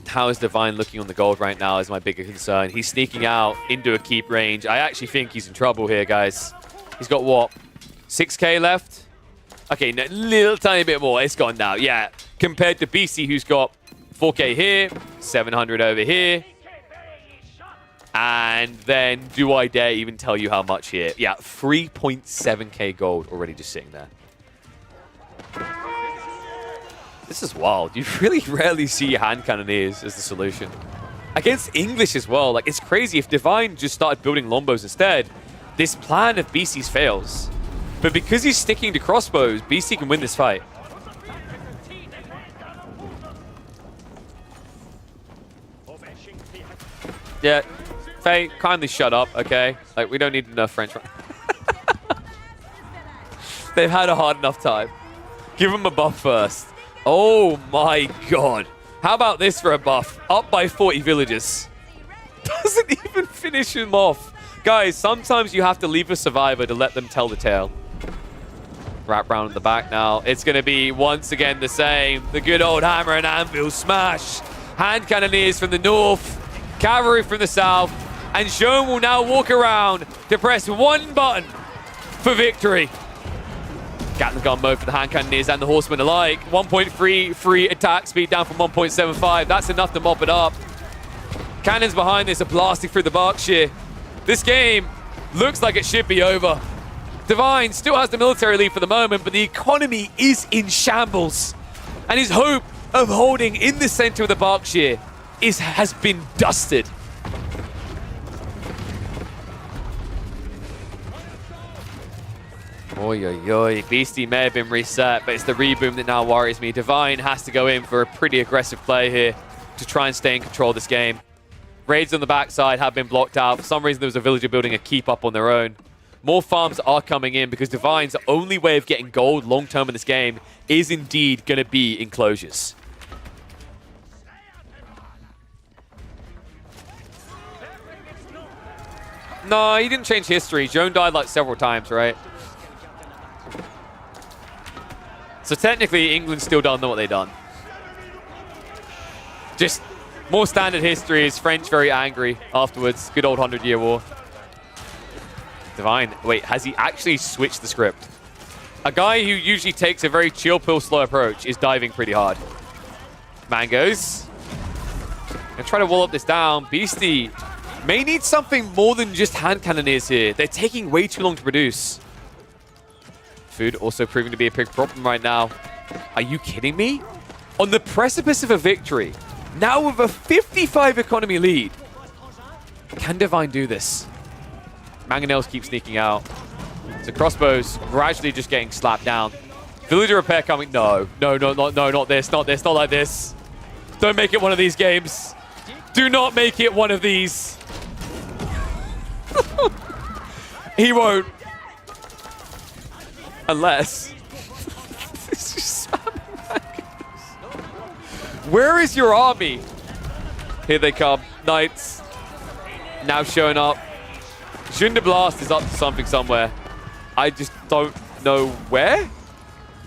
How is Divine looking on the gold right now is my bigger concern. He's sneaking out into a keep range. I actually think he's in trouble here, guys. He's got what? 6k left? Okay, a little tiny bit more. It's gone now. Yeah, compared to Beastie, who's got 4k here, 700 over here. And then, do I dare even tell you how much here? Yeah, 3.7k gold already just sitting there. This is wild. You really rarely see hand cannoneers as the solution. Against English as well. Like, it's crazy. If Divine just started building Lombos instead, this plan of Beastie's fails. But because he's sticking to crossbows, Beastie can win this fight. Yeah, Faye, kindly shut up, okay? Like, we don't need enough French. They've had a hard enough time. Give them a buff first. Oh my god. How about this for a buff? Up by 40 villagers. Doesn't even finish him off. Guys, sometimes you have to leave a survivor to let them tell the tale. Wrap round in the back now. It's going to be once again the same. The good old hammer and anvil smash. Hand cannoneers from the north. Cavalry from the south. And Zhone will now walk around to press one button for victory. Gatling gun mode for the hand cannoneers and the horsemen alike. 1.33 attack speed down from 1.75. That's enough to mop it up. Cannons behind this are blasting through the Berkshire. This game looks like it should be over. Divine still has the military lead for the moment, but the economy is in shambles. And his hope of holding in the center of the Berkshire has been dusted. Oi, oi, oi. Beastie may have been reset, but it's the reboom that now worries me. Divine has to go in for a pretty aggressive play here to try and stay in control of this game. Raids on the backside have been blocked out. For some reason, there was a villager building a keep up on their own. More farms are coming in because Divine's only way of getting gold long-term in this game is indeed going to be enclosures. No, he didn't change history. Joan died like several times, right? So technically, England still don't know what they've done. Just more standard histories. French very angry afterwards. Good old 100-Year War. Divine. Wait, has he actually switched the script? A guy who usually takes a very chill pill slow approach is diving pretty hard. Mangoes. Gonna try to wall up this down. Beastie may need something more than just hand cannoneers here. They're taking way too long to produce. Food also proving to be a big problem right now. Are you kidding me? On the precipice of a victory, now with a 55 economy lead. Can Divine do this? Mangonels keep sneaking out. So crossbows gradually just getting slapped down. Villager repair coming. No, no, no, no, no, not this, not this, not like this. Don't make it one of these games. Do not make it one of these. He won't. Unless. It's just where is your army? Here they come. Knights. Now showing up. Jeune de Blast is up to something somewhere. I just don't know where.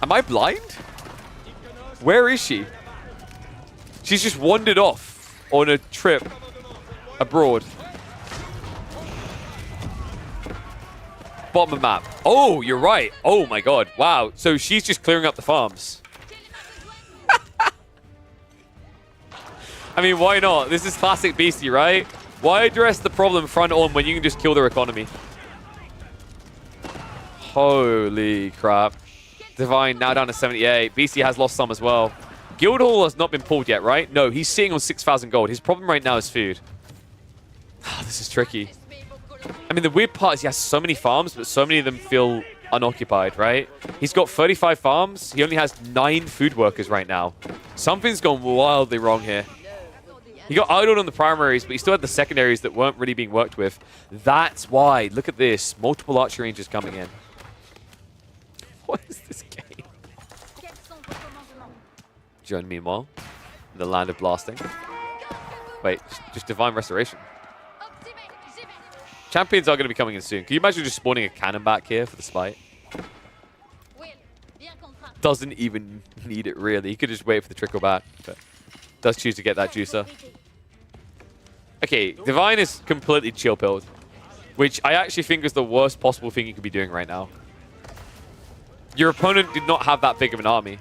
Am I blind? Where is she? She's just wandered off on a trip abroad. Bottom of map. Oh, you're right. Oh my god. Wow. So she's just clearing up the farms. I mean, why not? This is classic Beastie, right? Why address the problem front on when you can just kill their economy? Holy crap. Divine now down to 78. Beastie has lost some as well. Guildhall has not been pulled yet, right? No, he's sitting on 6,000 gold. His problem right now is food. This is tricky. I mean, the weird part is he has so many farms, but so many of them feel unoccupied, right? He's got 35 farms. He only has 9 food workers right now. Something's gone wildly wrong here. He got idled on the primaries, but he still had the secondaries that weren't really being worked with. That's why. Look at this. Multiple archery ranges coming in. What is this game? Joan, meanwhile, in the land of blasting. Wait, just Divine Restoration. Champions are going to be coming in soon. Can you imagine just spawning a cannon back here for the spite? Doesn't even need it, really. He could just wait for the trickle back, but does choose to get that juicer. Okay, Divine is completely chill-pilled, which I actually think is the worst possible thing you could be doing right now. Your opponent did not have that big of an army.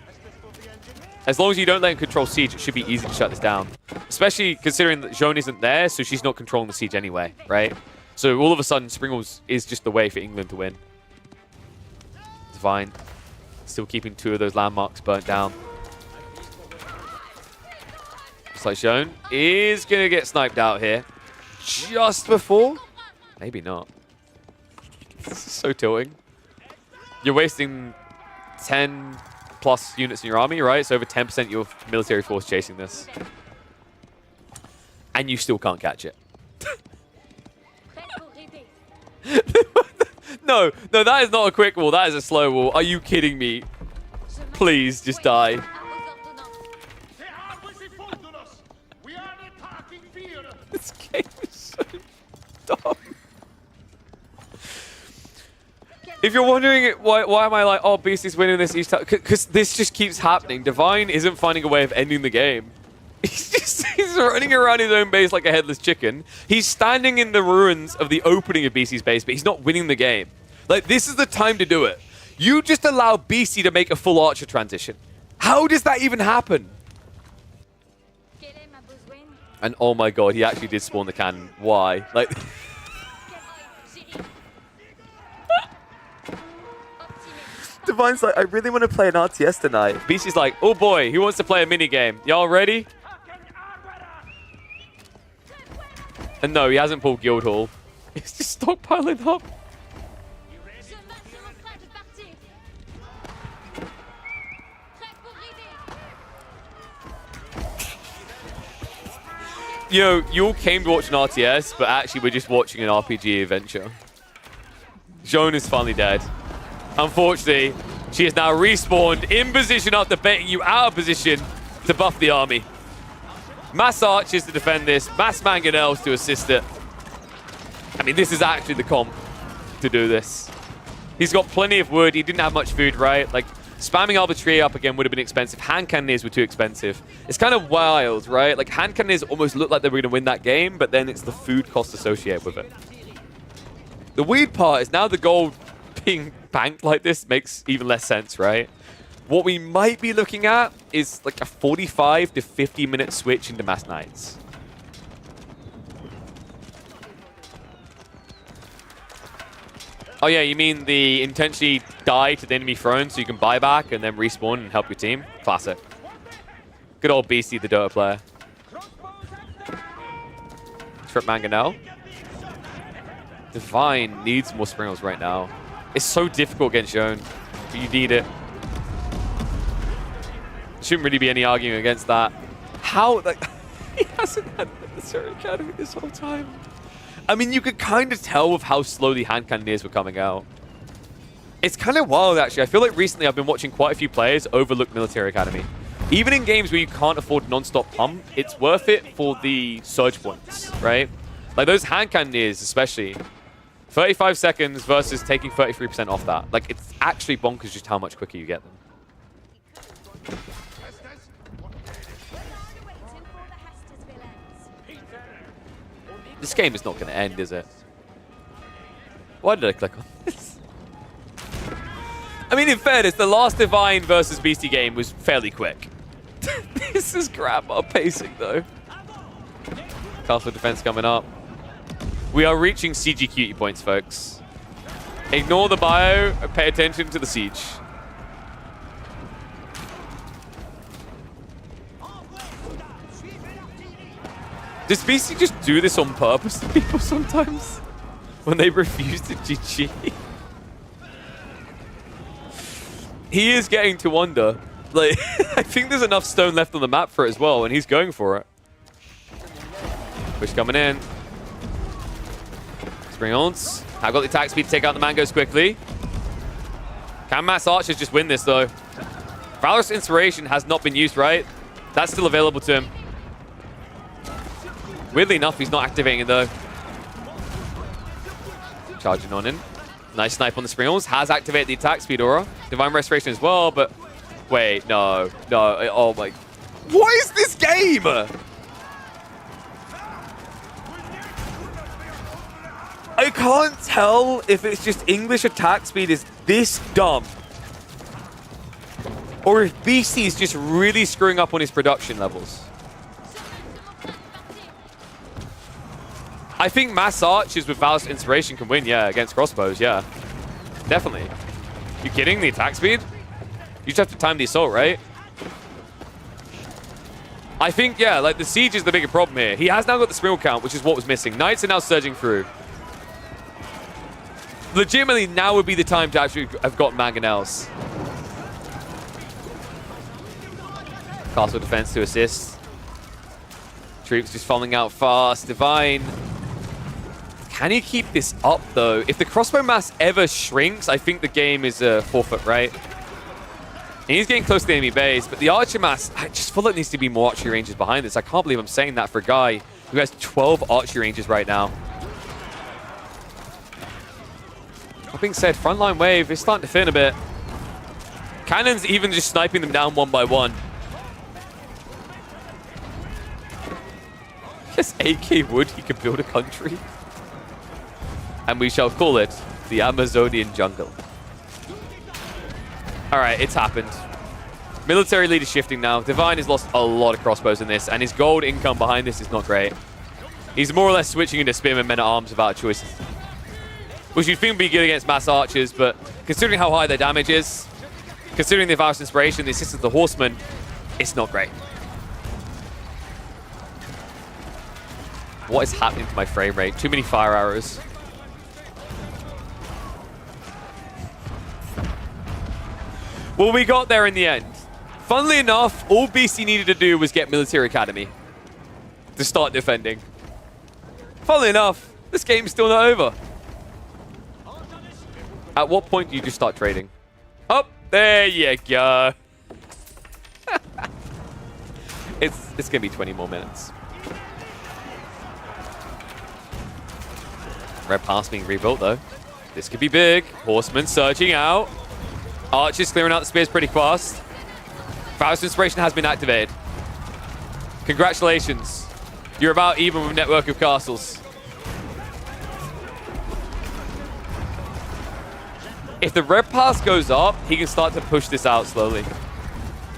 As long as you don't let him control siege, it should be easy to shut this down. Especially considering that Joan isn't there, so she's not controlling the siege anyway, right? So all of a sudden, Springles is just the way for England to win. Divine still keeping 2 of those landmarks burnt down. Looks like Joan is going to get sniped out here. Just before? Maybe not. This is so tilting. You're wasting 10 plus units in your army, right? So over 10% of your military force chasing this. And you still can't catch it. No, that is not a quick wall. That is a slow wall. Are you kidding me? Please, just die. This game is so dumb. If you're wondering why am I like, oh, Beastie's winning this each time, because this just keeps happening. Divine isn't finding a way of ending the game. He's running around his own base like a headless chicken. He's standing in the ruins of the opening of Beastie's base, but he's not winning the game. Like, this is the time to do it. You just allow Beastie to make a full archer transition. How does that even happen? And oh my god, he actually did spawn the cannon. Why? Like... Divine's like, I really want to play an RTS tonight. Beastie's like, oh boy, who wants to play a minigame? Y'all ready? And no, he hasn't pulled Guildhall. He's just stockpiling up. You know, you all came to watch an RTS, but actually we're just watching an RPG adventure. Joan is finally dead. Unfortunately, she is now respawned in position after baiting you out of position to buff the army. Mass Archers to defend this, Mass Mangonels to assist it. I mean, this is actually the comp to do this. He's got plenty of wood. He didn't have much food, right? Like, spamming Arbitrary up again would have been expensive. Hand Cannoneers were too expensive. It's kind of wild, right? Like, Hand Cannoneers almost looked like they were going to win that game, but then it's the food cost associated with it. The weird part is now the gold being banked like this makes even less sense, right? What we might be looking at is like a 45 to 50 minute switch into Mass Knights. Oh yeah, you mean the intentionally die to the enemy throne so you can buy back and then respawn and help your team? Classic. Good old Beastie, the Dota player. Trip Mangonel. Divine needs more Springles right now. It's so difficult against Joan, but you need it. Shouldn't really be any arguing against that. How, like, he hasn't had Military Academy this whole time. I mean, you could kind of tell with how slowly Hand Cannoneers were coming out. It's kind of wild, actually. I feel like recently I've been watching quite a few players overlook Military Academy. Even in games where you can't afford non-stop pump, it's worth it for the surge points, right? Like those Hand Cannoneers especially. 35 seconds versus taking 33% off that. Like, it's actually bonkers just how much quicker you get them. This game is not going to end, is it? Why did I click on this? I mean, in fairness, the last Divine versus Beastie game was fairly quick. This is grandma pacing, though. Castle defense coming up. We are reaching CG cutie points, folks. Ignore the bio, pay attention to the siege. Does Beastie just do this on purpose to people sometimes? When they refuse to GG? He is getting to wonder. Like, I think there's enough stone left on the map for it as well, and he's going for it. Push coming in. Springles. I've got the attack speed to take out the Mangos quickly. Can Mass Archers just win this, though? Valorous Inspiration has not been used, right? That's still available to him. Weirdly enough, he's not activating it, though. Charging on in. Nice snipe on the Springles. Has activated the attack speed aura. Divine Restoration as well, but... Wait, no. No, oh my... What is this game? I can't tell if it's just English attack speed is this dumb. Or if BC is just really screwing up on his production levels. I think Mass Archers with Valorous Inspiration can win, yeah, against crossbows, yeah. Definitely. You kidding? The attack speed? You just have to time the assault, right? I think, yeah, like the siege is the bigger problem here. He has now got the Springle count, which is what was missing. Knights are now surging through. Legitimately, now would be the time to actually have got Mangonels. Castle defense to assist. Troops just falling out fast. Divine. Can he keep this up, though? If the crossbow mass ever shrinks, I think the game is a forfeit, right? And he's getting close to the enemy base, but the archer mass, I just feel like there needs to be more archery ranges behind this. I can't believe I'm saying that for a guy who has 12 archery ranges right now. That being said, frontline wave is starting to thin a bit. Cannon's even just sniping them down one by one. Just AK wood, he could build a country. And we shall call it the Amazonian jungle. Alright, it's happened. Military lead is shifting now. Divine has lost a lot of crossbows in this, and his gold income behind this is not great. He's more or less switching into Spearman Men-at-Arms without choices. Which you'd think would be good against Mass Archers, but considering how high their damage is, considering the Valorous Inspiration, the assistance of the Horsemen, it's not great. What is happening to my frame rate? Too many fire arrows. Well, we got there in the end. Funnily enough, all BC needed to do was get Military Academy. to start defending. Funnily enough, this game's still not over. At what point do you just start trading? Oh, there you go. It's gonna be 20 more minutes. Red pass being rebuilt though. This could be big. Horseman surging out. Archer's clearing out the spears pretty fast. Faust Inspiration has been activated. Congratulations. You're about even with Network of Castles. If the red pass goes up, he can start to push this out slowly.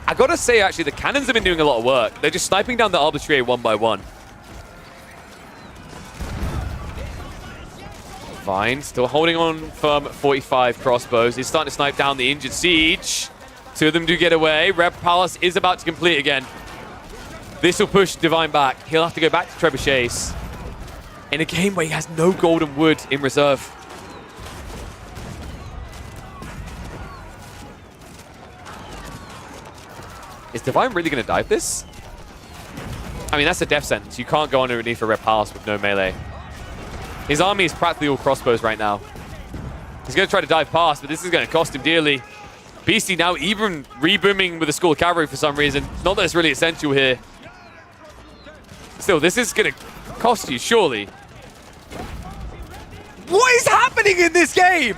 I gotta say, actually, the cannons have been doing a lot of work. They're just sniping down the Arbitrator one by one. Fine, still holding on firm at 45 crossbows. He's starting to snipe down the injured Siege. Two of them do get away. Red Palace is about to complete again. This will push Divine back. He'll have to go back to Trebuchets in a game where he has no golden wood in reserve. Is Divine really going to dive this? I mean, that's a death sentence. You can't go underneath a Red Palace with no melee. His army is practically all crossbows right now. He's going to try to dive past, but this is going to cost him dearly. Beastie now even rebooming with a School of Cavalry for some reason. Not that it's really essential here. Still, this is going to cost you, surely. What is happening in this game?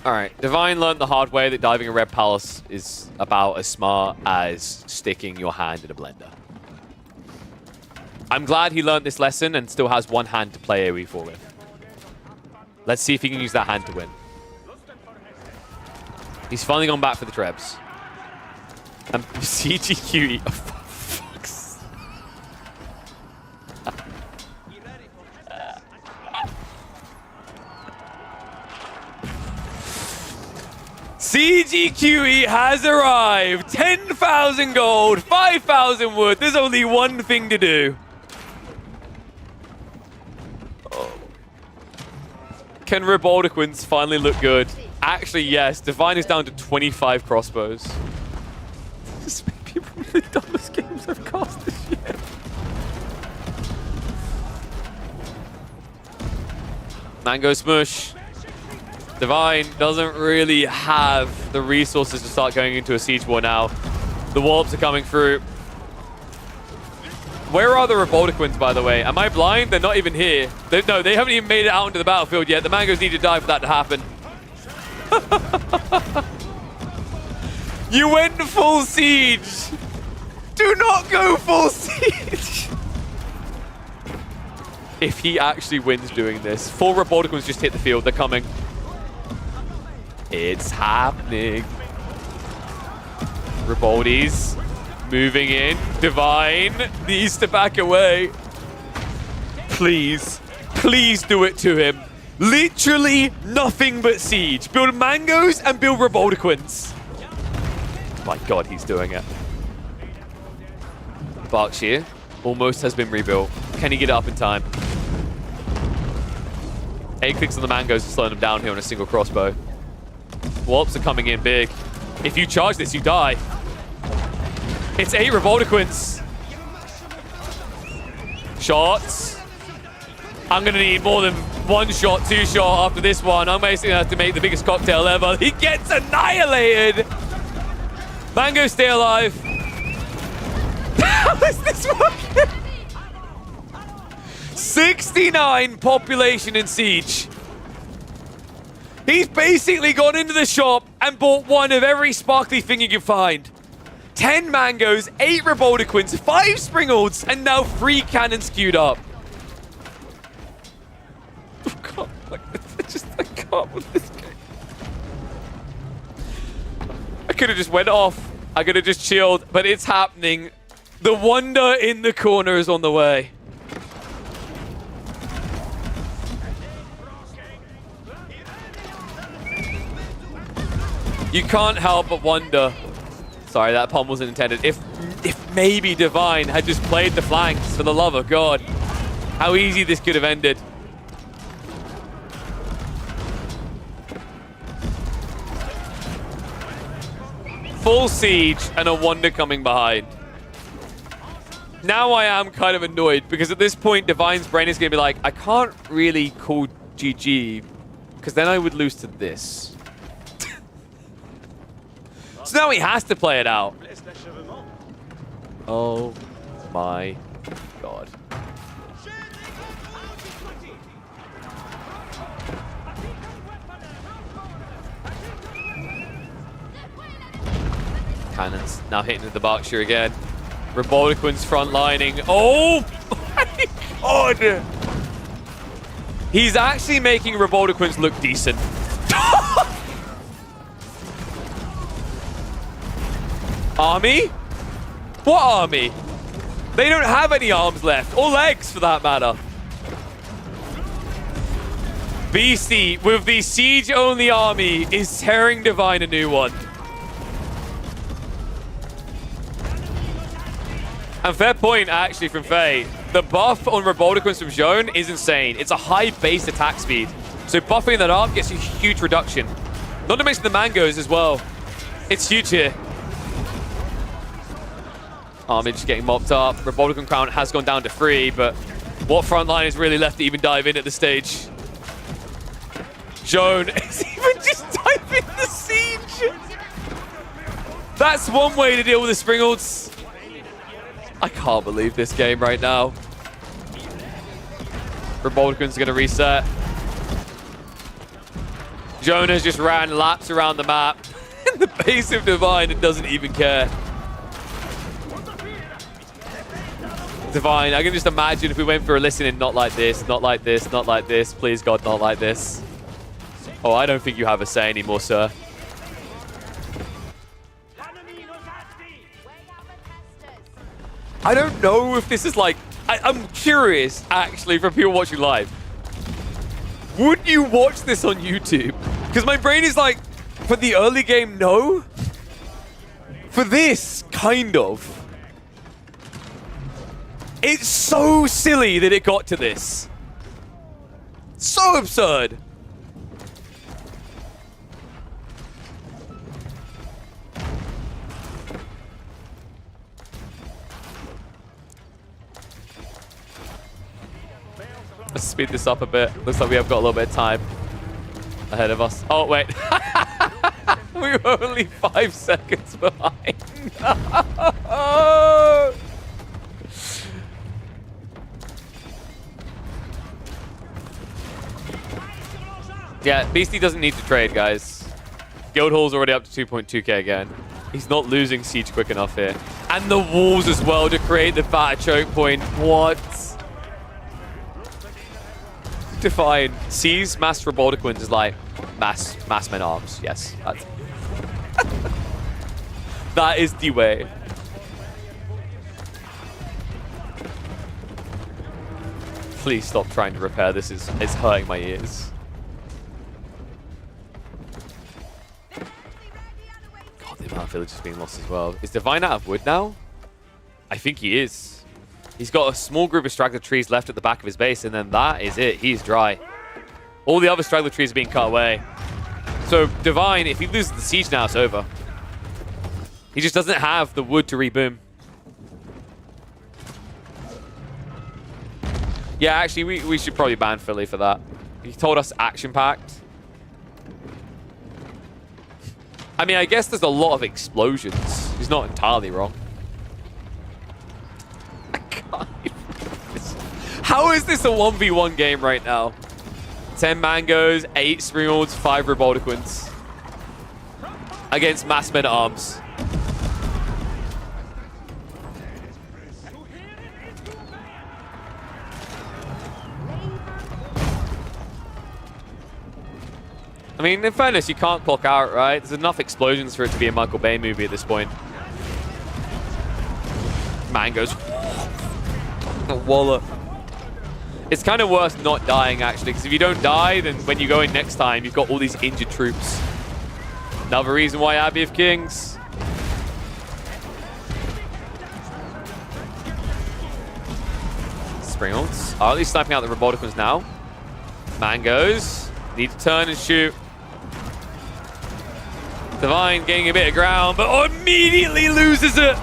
Alright, Divine learned the hard way that diving a Red Palace is about as smart as sticking your hand in a blender. I'm glad he learned this lesson and still has one hand to play AoE4 with. Let's see if he can use that hand to win. He's finally gone back for the Trebs. And CGQE... Oh, fuck's... CGQE has arrived! 10,000 gold, 5,000 wood. There's only one thing to do. Oh. Can Reboldiquins finally look good? Actually, yes. Divine is down to 25 crossbows. This may be one of the dumbest games I've cast this year. Mango Smush. Divine doesn't really have the resources to start going into a siege war now. The warps are coming through. Where are the Reboldiquins, by the way? Am I blind? They're not even here. No, they haven't even made it out into the battlefield yet. The Mangoes need to die for that to happen. You went full siege. Do not go full siege. If he actually wins doing this, 4 Reboldiquins just hit the field. They're coming. It's happening. Reboldi's moving in. Divine needs to back away. Please, please do it to him. Literally nothing but siege. Build Mangoes and build Reboldiquins. My God, he's doing it. Berkshire almost has been rebuilt. Can he get it up in time? 8 clicks on the Mangoes to slow them down here on a single crossbow. Warps are coming in big. If you charge this, you die. It's 8 Reboldiquins. Shots. I'm going to need more than 1 shot, 2 shot after this one. I'm basically going to have to make the biggest cocktail ever. He gets annihilated. Mango, stay alive. How is this working? 69 population in siege. He's basically gone into the shop and bought one of every sparkly thing he can find. 10 Mangoes, 8 Reboldiquins, 5 Springalds, and now 3 cannons queued up. Oh God, I can't with this game. I could have just went off. I could have just chilled, but it's happening. The wonder in the corner is on the way. You can't help but wonder Sorry, that pun wasn't intended. If maybe Divine had just played the flanks, for the love of God, how easy this could have ended. Full siege and a Wonder coming behind. Now I am kind of annoyed because at this point, Divine's brain is going to be like, I can't really call GG because then I would lose to this. So now he has to play it out. Oh my God. Cannons now hitting the Berkshire again. Robotiquin's front lining. Oh my God! He's actually making Robotiquins look decent. Army? What army? They don't have any arms left, or legs for that matter. BC with the siege-only army is tearing Divine a new one. And fair point, actually, from Faye. The buff on Robotiquins from Zhone is insane. It's a high base attack speed. So buffing that up gets a huge reduction. Not to mention the mangoes as well. It's huge here. Armage getting mopped up. Robotiquin count has gone down to 3, but what front line is really left to even dive in at this stage? Zhone is even just diving the siege. That's one way to deal with the spring ults. I can't believe this game right now. Robotiquin's going to reset. Jonas just ran laps around the map in the base of Divine and doesn't even care. Divine, I can just imagine if we went for a listening, not like this, not like this, not like this, please God, not like this. Oh, I don't think you have a say anymore, sir. I don't know if this is like... I'm curious, actually, from people watching live. Would you watch this on YouTube? Because my brain is like, for the early game, no. For this, kind of. It's so silly that it got to this. So absurd. Let's speed this up a bit. Looks like we have got a little bit of time ahead of us. Oh, wait. We were only 5 seconds behind. No! Yeah, Beastie doesn't need to trade, guys. Guildhall's already up to 2.2k again. He's not losing siege quick enough here. And the walls as well to create the fat choke point. What? Define. Sees mass Robotiquins is like mass men arms. Yes. That is the way. Please stop trying to repair this. It's hurting my ears. God, the amount of villages being lost as well. Is Divine out of wood now? I think he is. He's got a small group of straggler trees left at the back of his base, and then that is it. He's dry. All the other straggler trees are being cut away. So Divine, if he loses the siege now, it's over. He just doesn't have the wood to reboom. Yeah, actually, we should probably ban Philly for that. He told us action-packed. I mean, I guess there's a lot of explosions. He's not entirely wrong. I can't even... How is this a 1v1 game right now? 10 mangoes, 8 springolds, 5 Robotiquins. Against mass men at arms. I mean, in fairness, you can't clock out, right? There's enough explosions for it to be a Michael Bay movie at this point. Mangoes. The wallop. It's kind of worth not dying, actually, because if you don't die, then when you go in next time, you've got all these injured troops. Another reason why Abbey of Kings. Springles are at least sniping out the Roboticons now. Mangoes need to turn and shoot. Divine getting a bit of ground, but immediately loses it.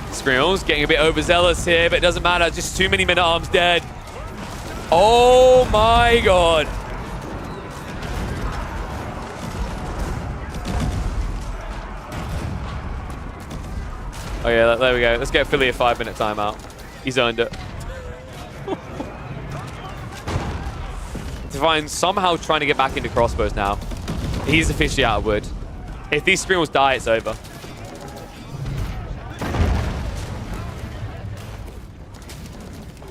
Springles getting a bit overzealous here, but it doesn't matter. Just too many men-at-arms dead. Oh my god. Oh yeah, there we go. Let's get Philly a 5-minute timeout. He's earned it. Divine somehow trying to get back into crossbows now. He's officially out of wood. If these Springles die, it's over.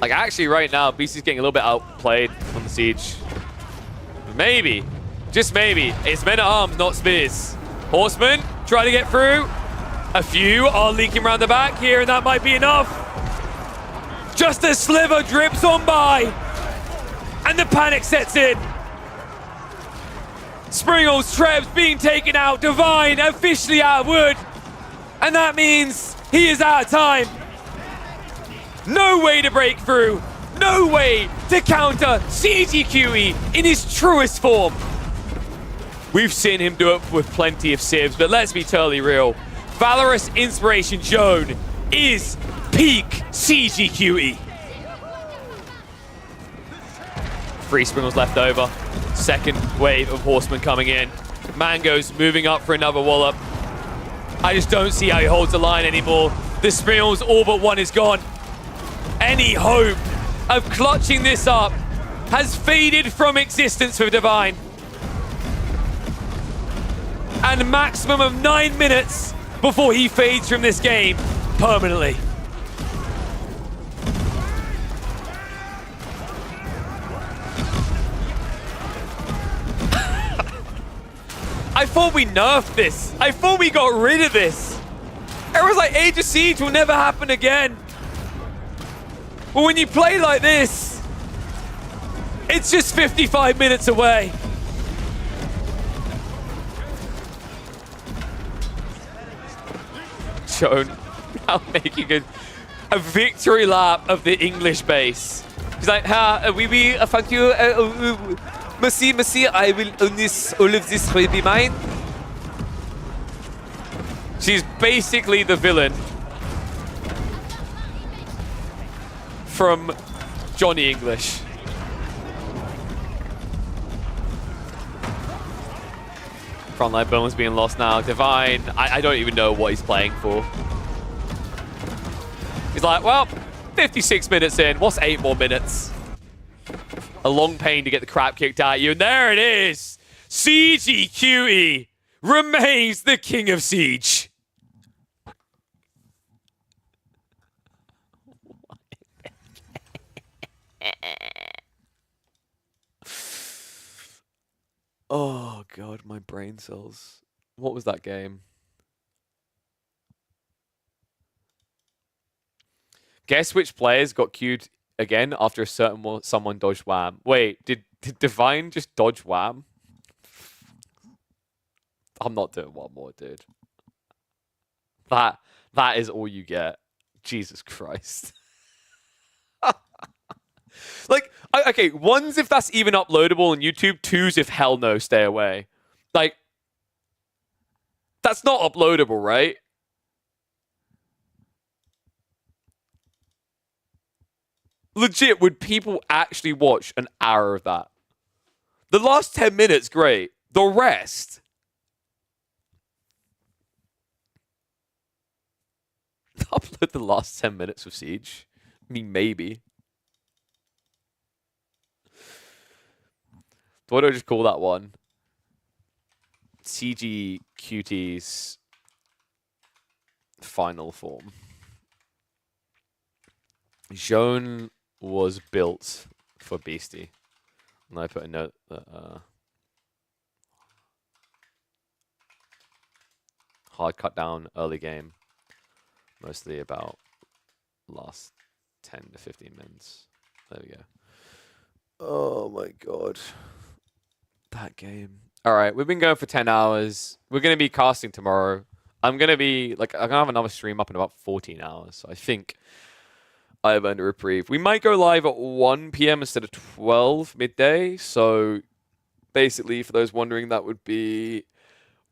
Like, actually, right now, BC's getting a little bit outplayed on the siege. Maybe, just maybe, it's men-at-arms, not spears. Horsemen try to get through. A few are leaking around the back here, and that might be enough. Just a sliver drips on by, and the panic sets in. Springles, Trebs being taken out. Divine officially out of wood, and that means he is out of time. No way to break through. No way to counter CGQE in his truest form. We've seen him do it with plenty of civs, but let's be totally real. Valorous Inspiration Joan is peak CGQE. 3 Springles left over. Second wave of Horsemen coming in. Mango's moving up for another wallop. I just don't see how he holds the line anymore. The Springles, all but one is gone. Any hope of clutching this up has faded from existence for Divine. And a maximum of 9 minutes before he fades from this game permanently. I thought we nerfed this. I thought we got rid of this. It was like Age of Siege will never happen again. But when you play like this, it's just 55 minutes away. Joan now making a victory lap of the English base. He's like, thank you, merci, I will own this, all of this will be mine. She's basically the villain from Johnny English. Frontline bones being lost now. Divine, I don't even know what he's playing for. He's like, well, 56 minutes in. What's 8 more minutes? A long pain to get the crap kicked out of you. And there it is. CGQE remains the king of Siege. Oh, God, my brain cells. What was that game? Guess which players got queued again after a certain someone dodged wham. Wait, did Divine just dodge wham? I'm not doing one more, dude. That is all you get. Jesus Christ. Like, okay, 1's if that's even uploadable on YouTube, 2's if hell no, stay away. Like, that's not uploadable, right? Legit, would people actually watch an hour of that? The last 10 minutes, great. The rest... Upload the last 10 minutes of Siege? I mean, maybe. What do I just call that one? CG Cuties final form. Joan was built for Beastie. And I put a note that hard cut down early game. Mostly about last 10 to 15 minutes. There we go. Oh my god. That game. Alright, we've been going for 10 hours. We're going to be casting tomorrow. I'm going to have another stream up in about 14 hours. So I think I have earned a reprieve. We might go live at 1 p.m. instead of 12 midday. So basically, for those wondering, that would be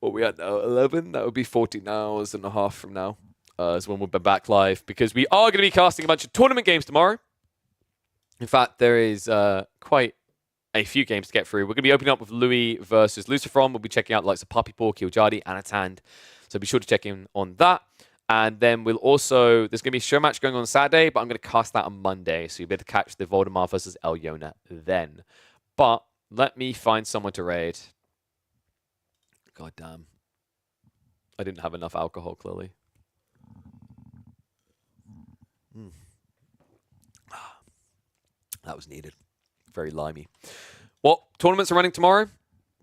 what we at now, 11. That would be 14 hours and a half from now. Is when we'll be back live, because we are going to be casting a bunch of tournament games tomorrow. In fact, there is quite a few games to get through. We're going to be opening up with Louis versus Lucifron. We'll be checking out the likes of Puppy Paw, Kiljadi, Anatand. So be sure to check in on that. And then we'll also, there's going to be a show match going on Saturday, but I'm going to cast that on Monday. So you'll be able to catch the Voldemort versus Elyona then. But let me find someone to raid. God damn. I didn't have enough alcohol, clearly. That was needed. Very limey. Well, tournaments are running tomorrow.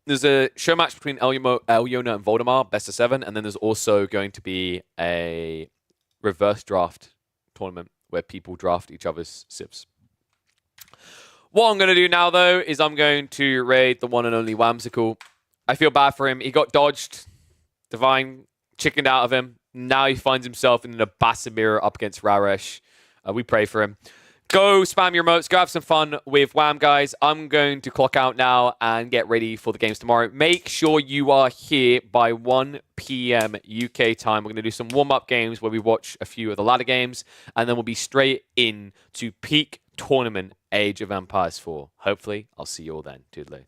There's a show match between Elyona and Voldemort, best of 7, and then there's also going to be a reverse draft tournament where people draft each other's civs. What I'm going to do now, though, is I'm going to raid the one and only Whimsical. I feel bad for him. He got dodged. Divine chickened out of him. Now he finds himself in a Basamira up against Raresh. We pray for him. Go spam your emotes. Go have some fun with Wham, guys. I'm going to clock out now and get ready for the games tomorrow. Make sure you are here by 1 p.m. UK time. We're going to do some warm-up games where we watch a few of the ladder games, and then we'll be straight in to peak tournament Age of Empires 4. Hopefully, I'll see you all then. Toodaloo.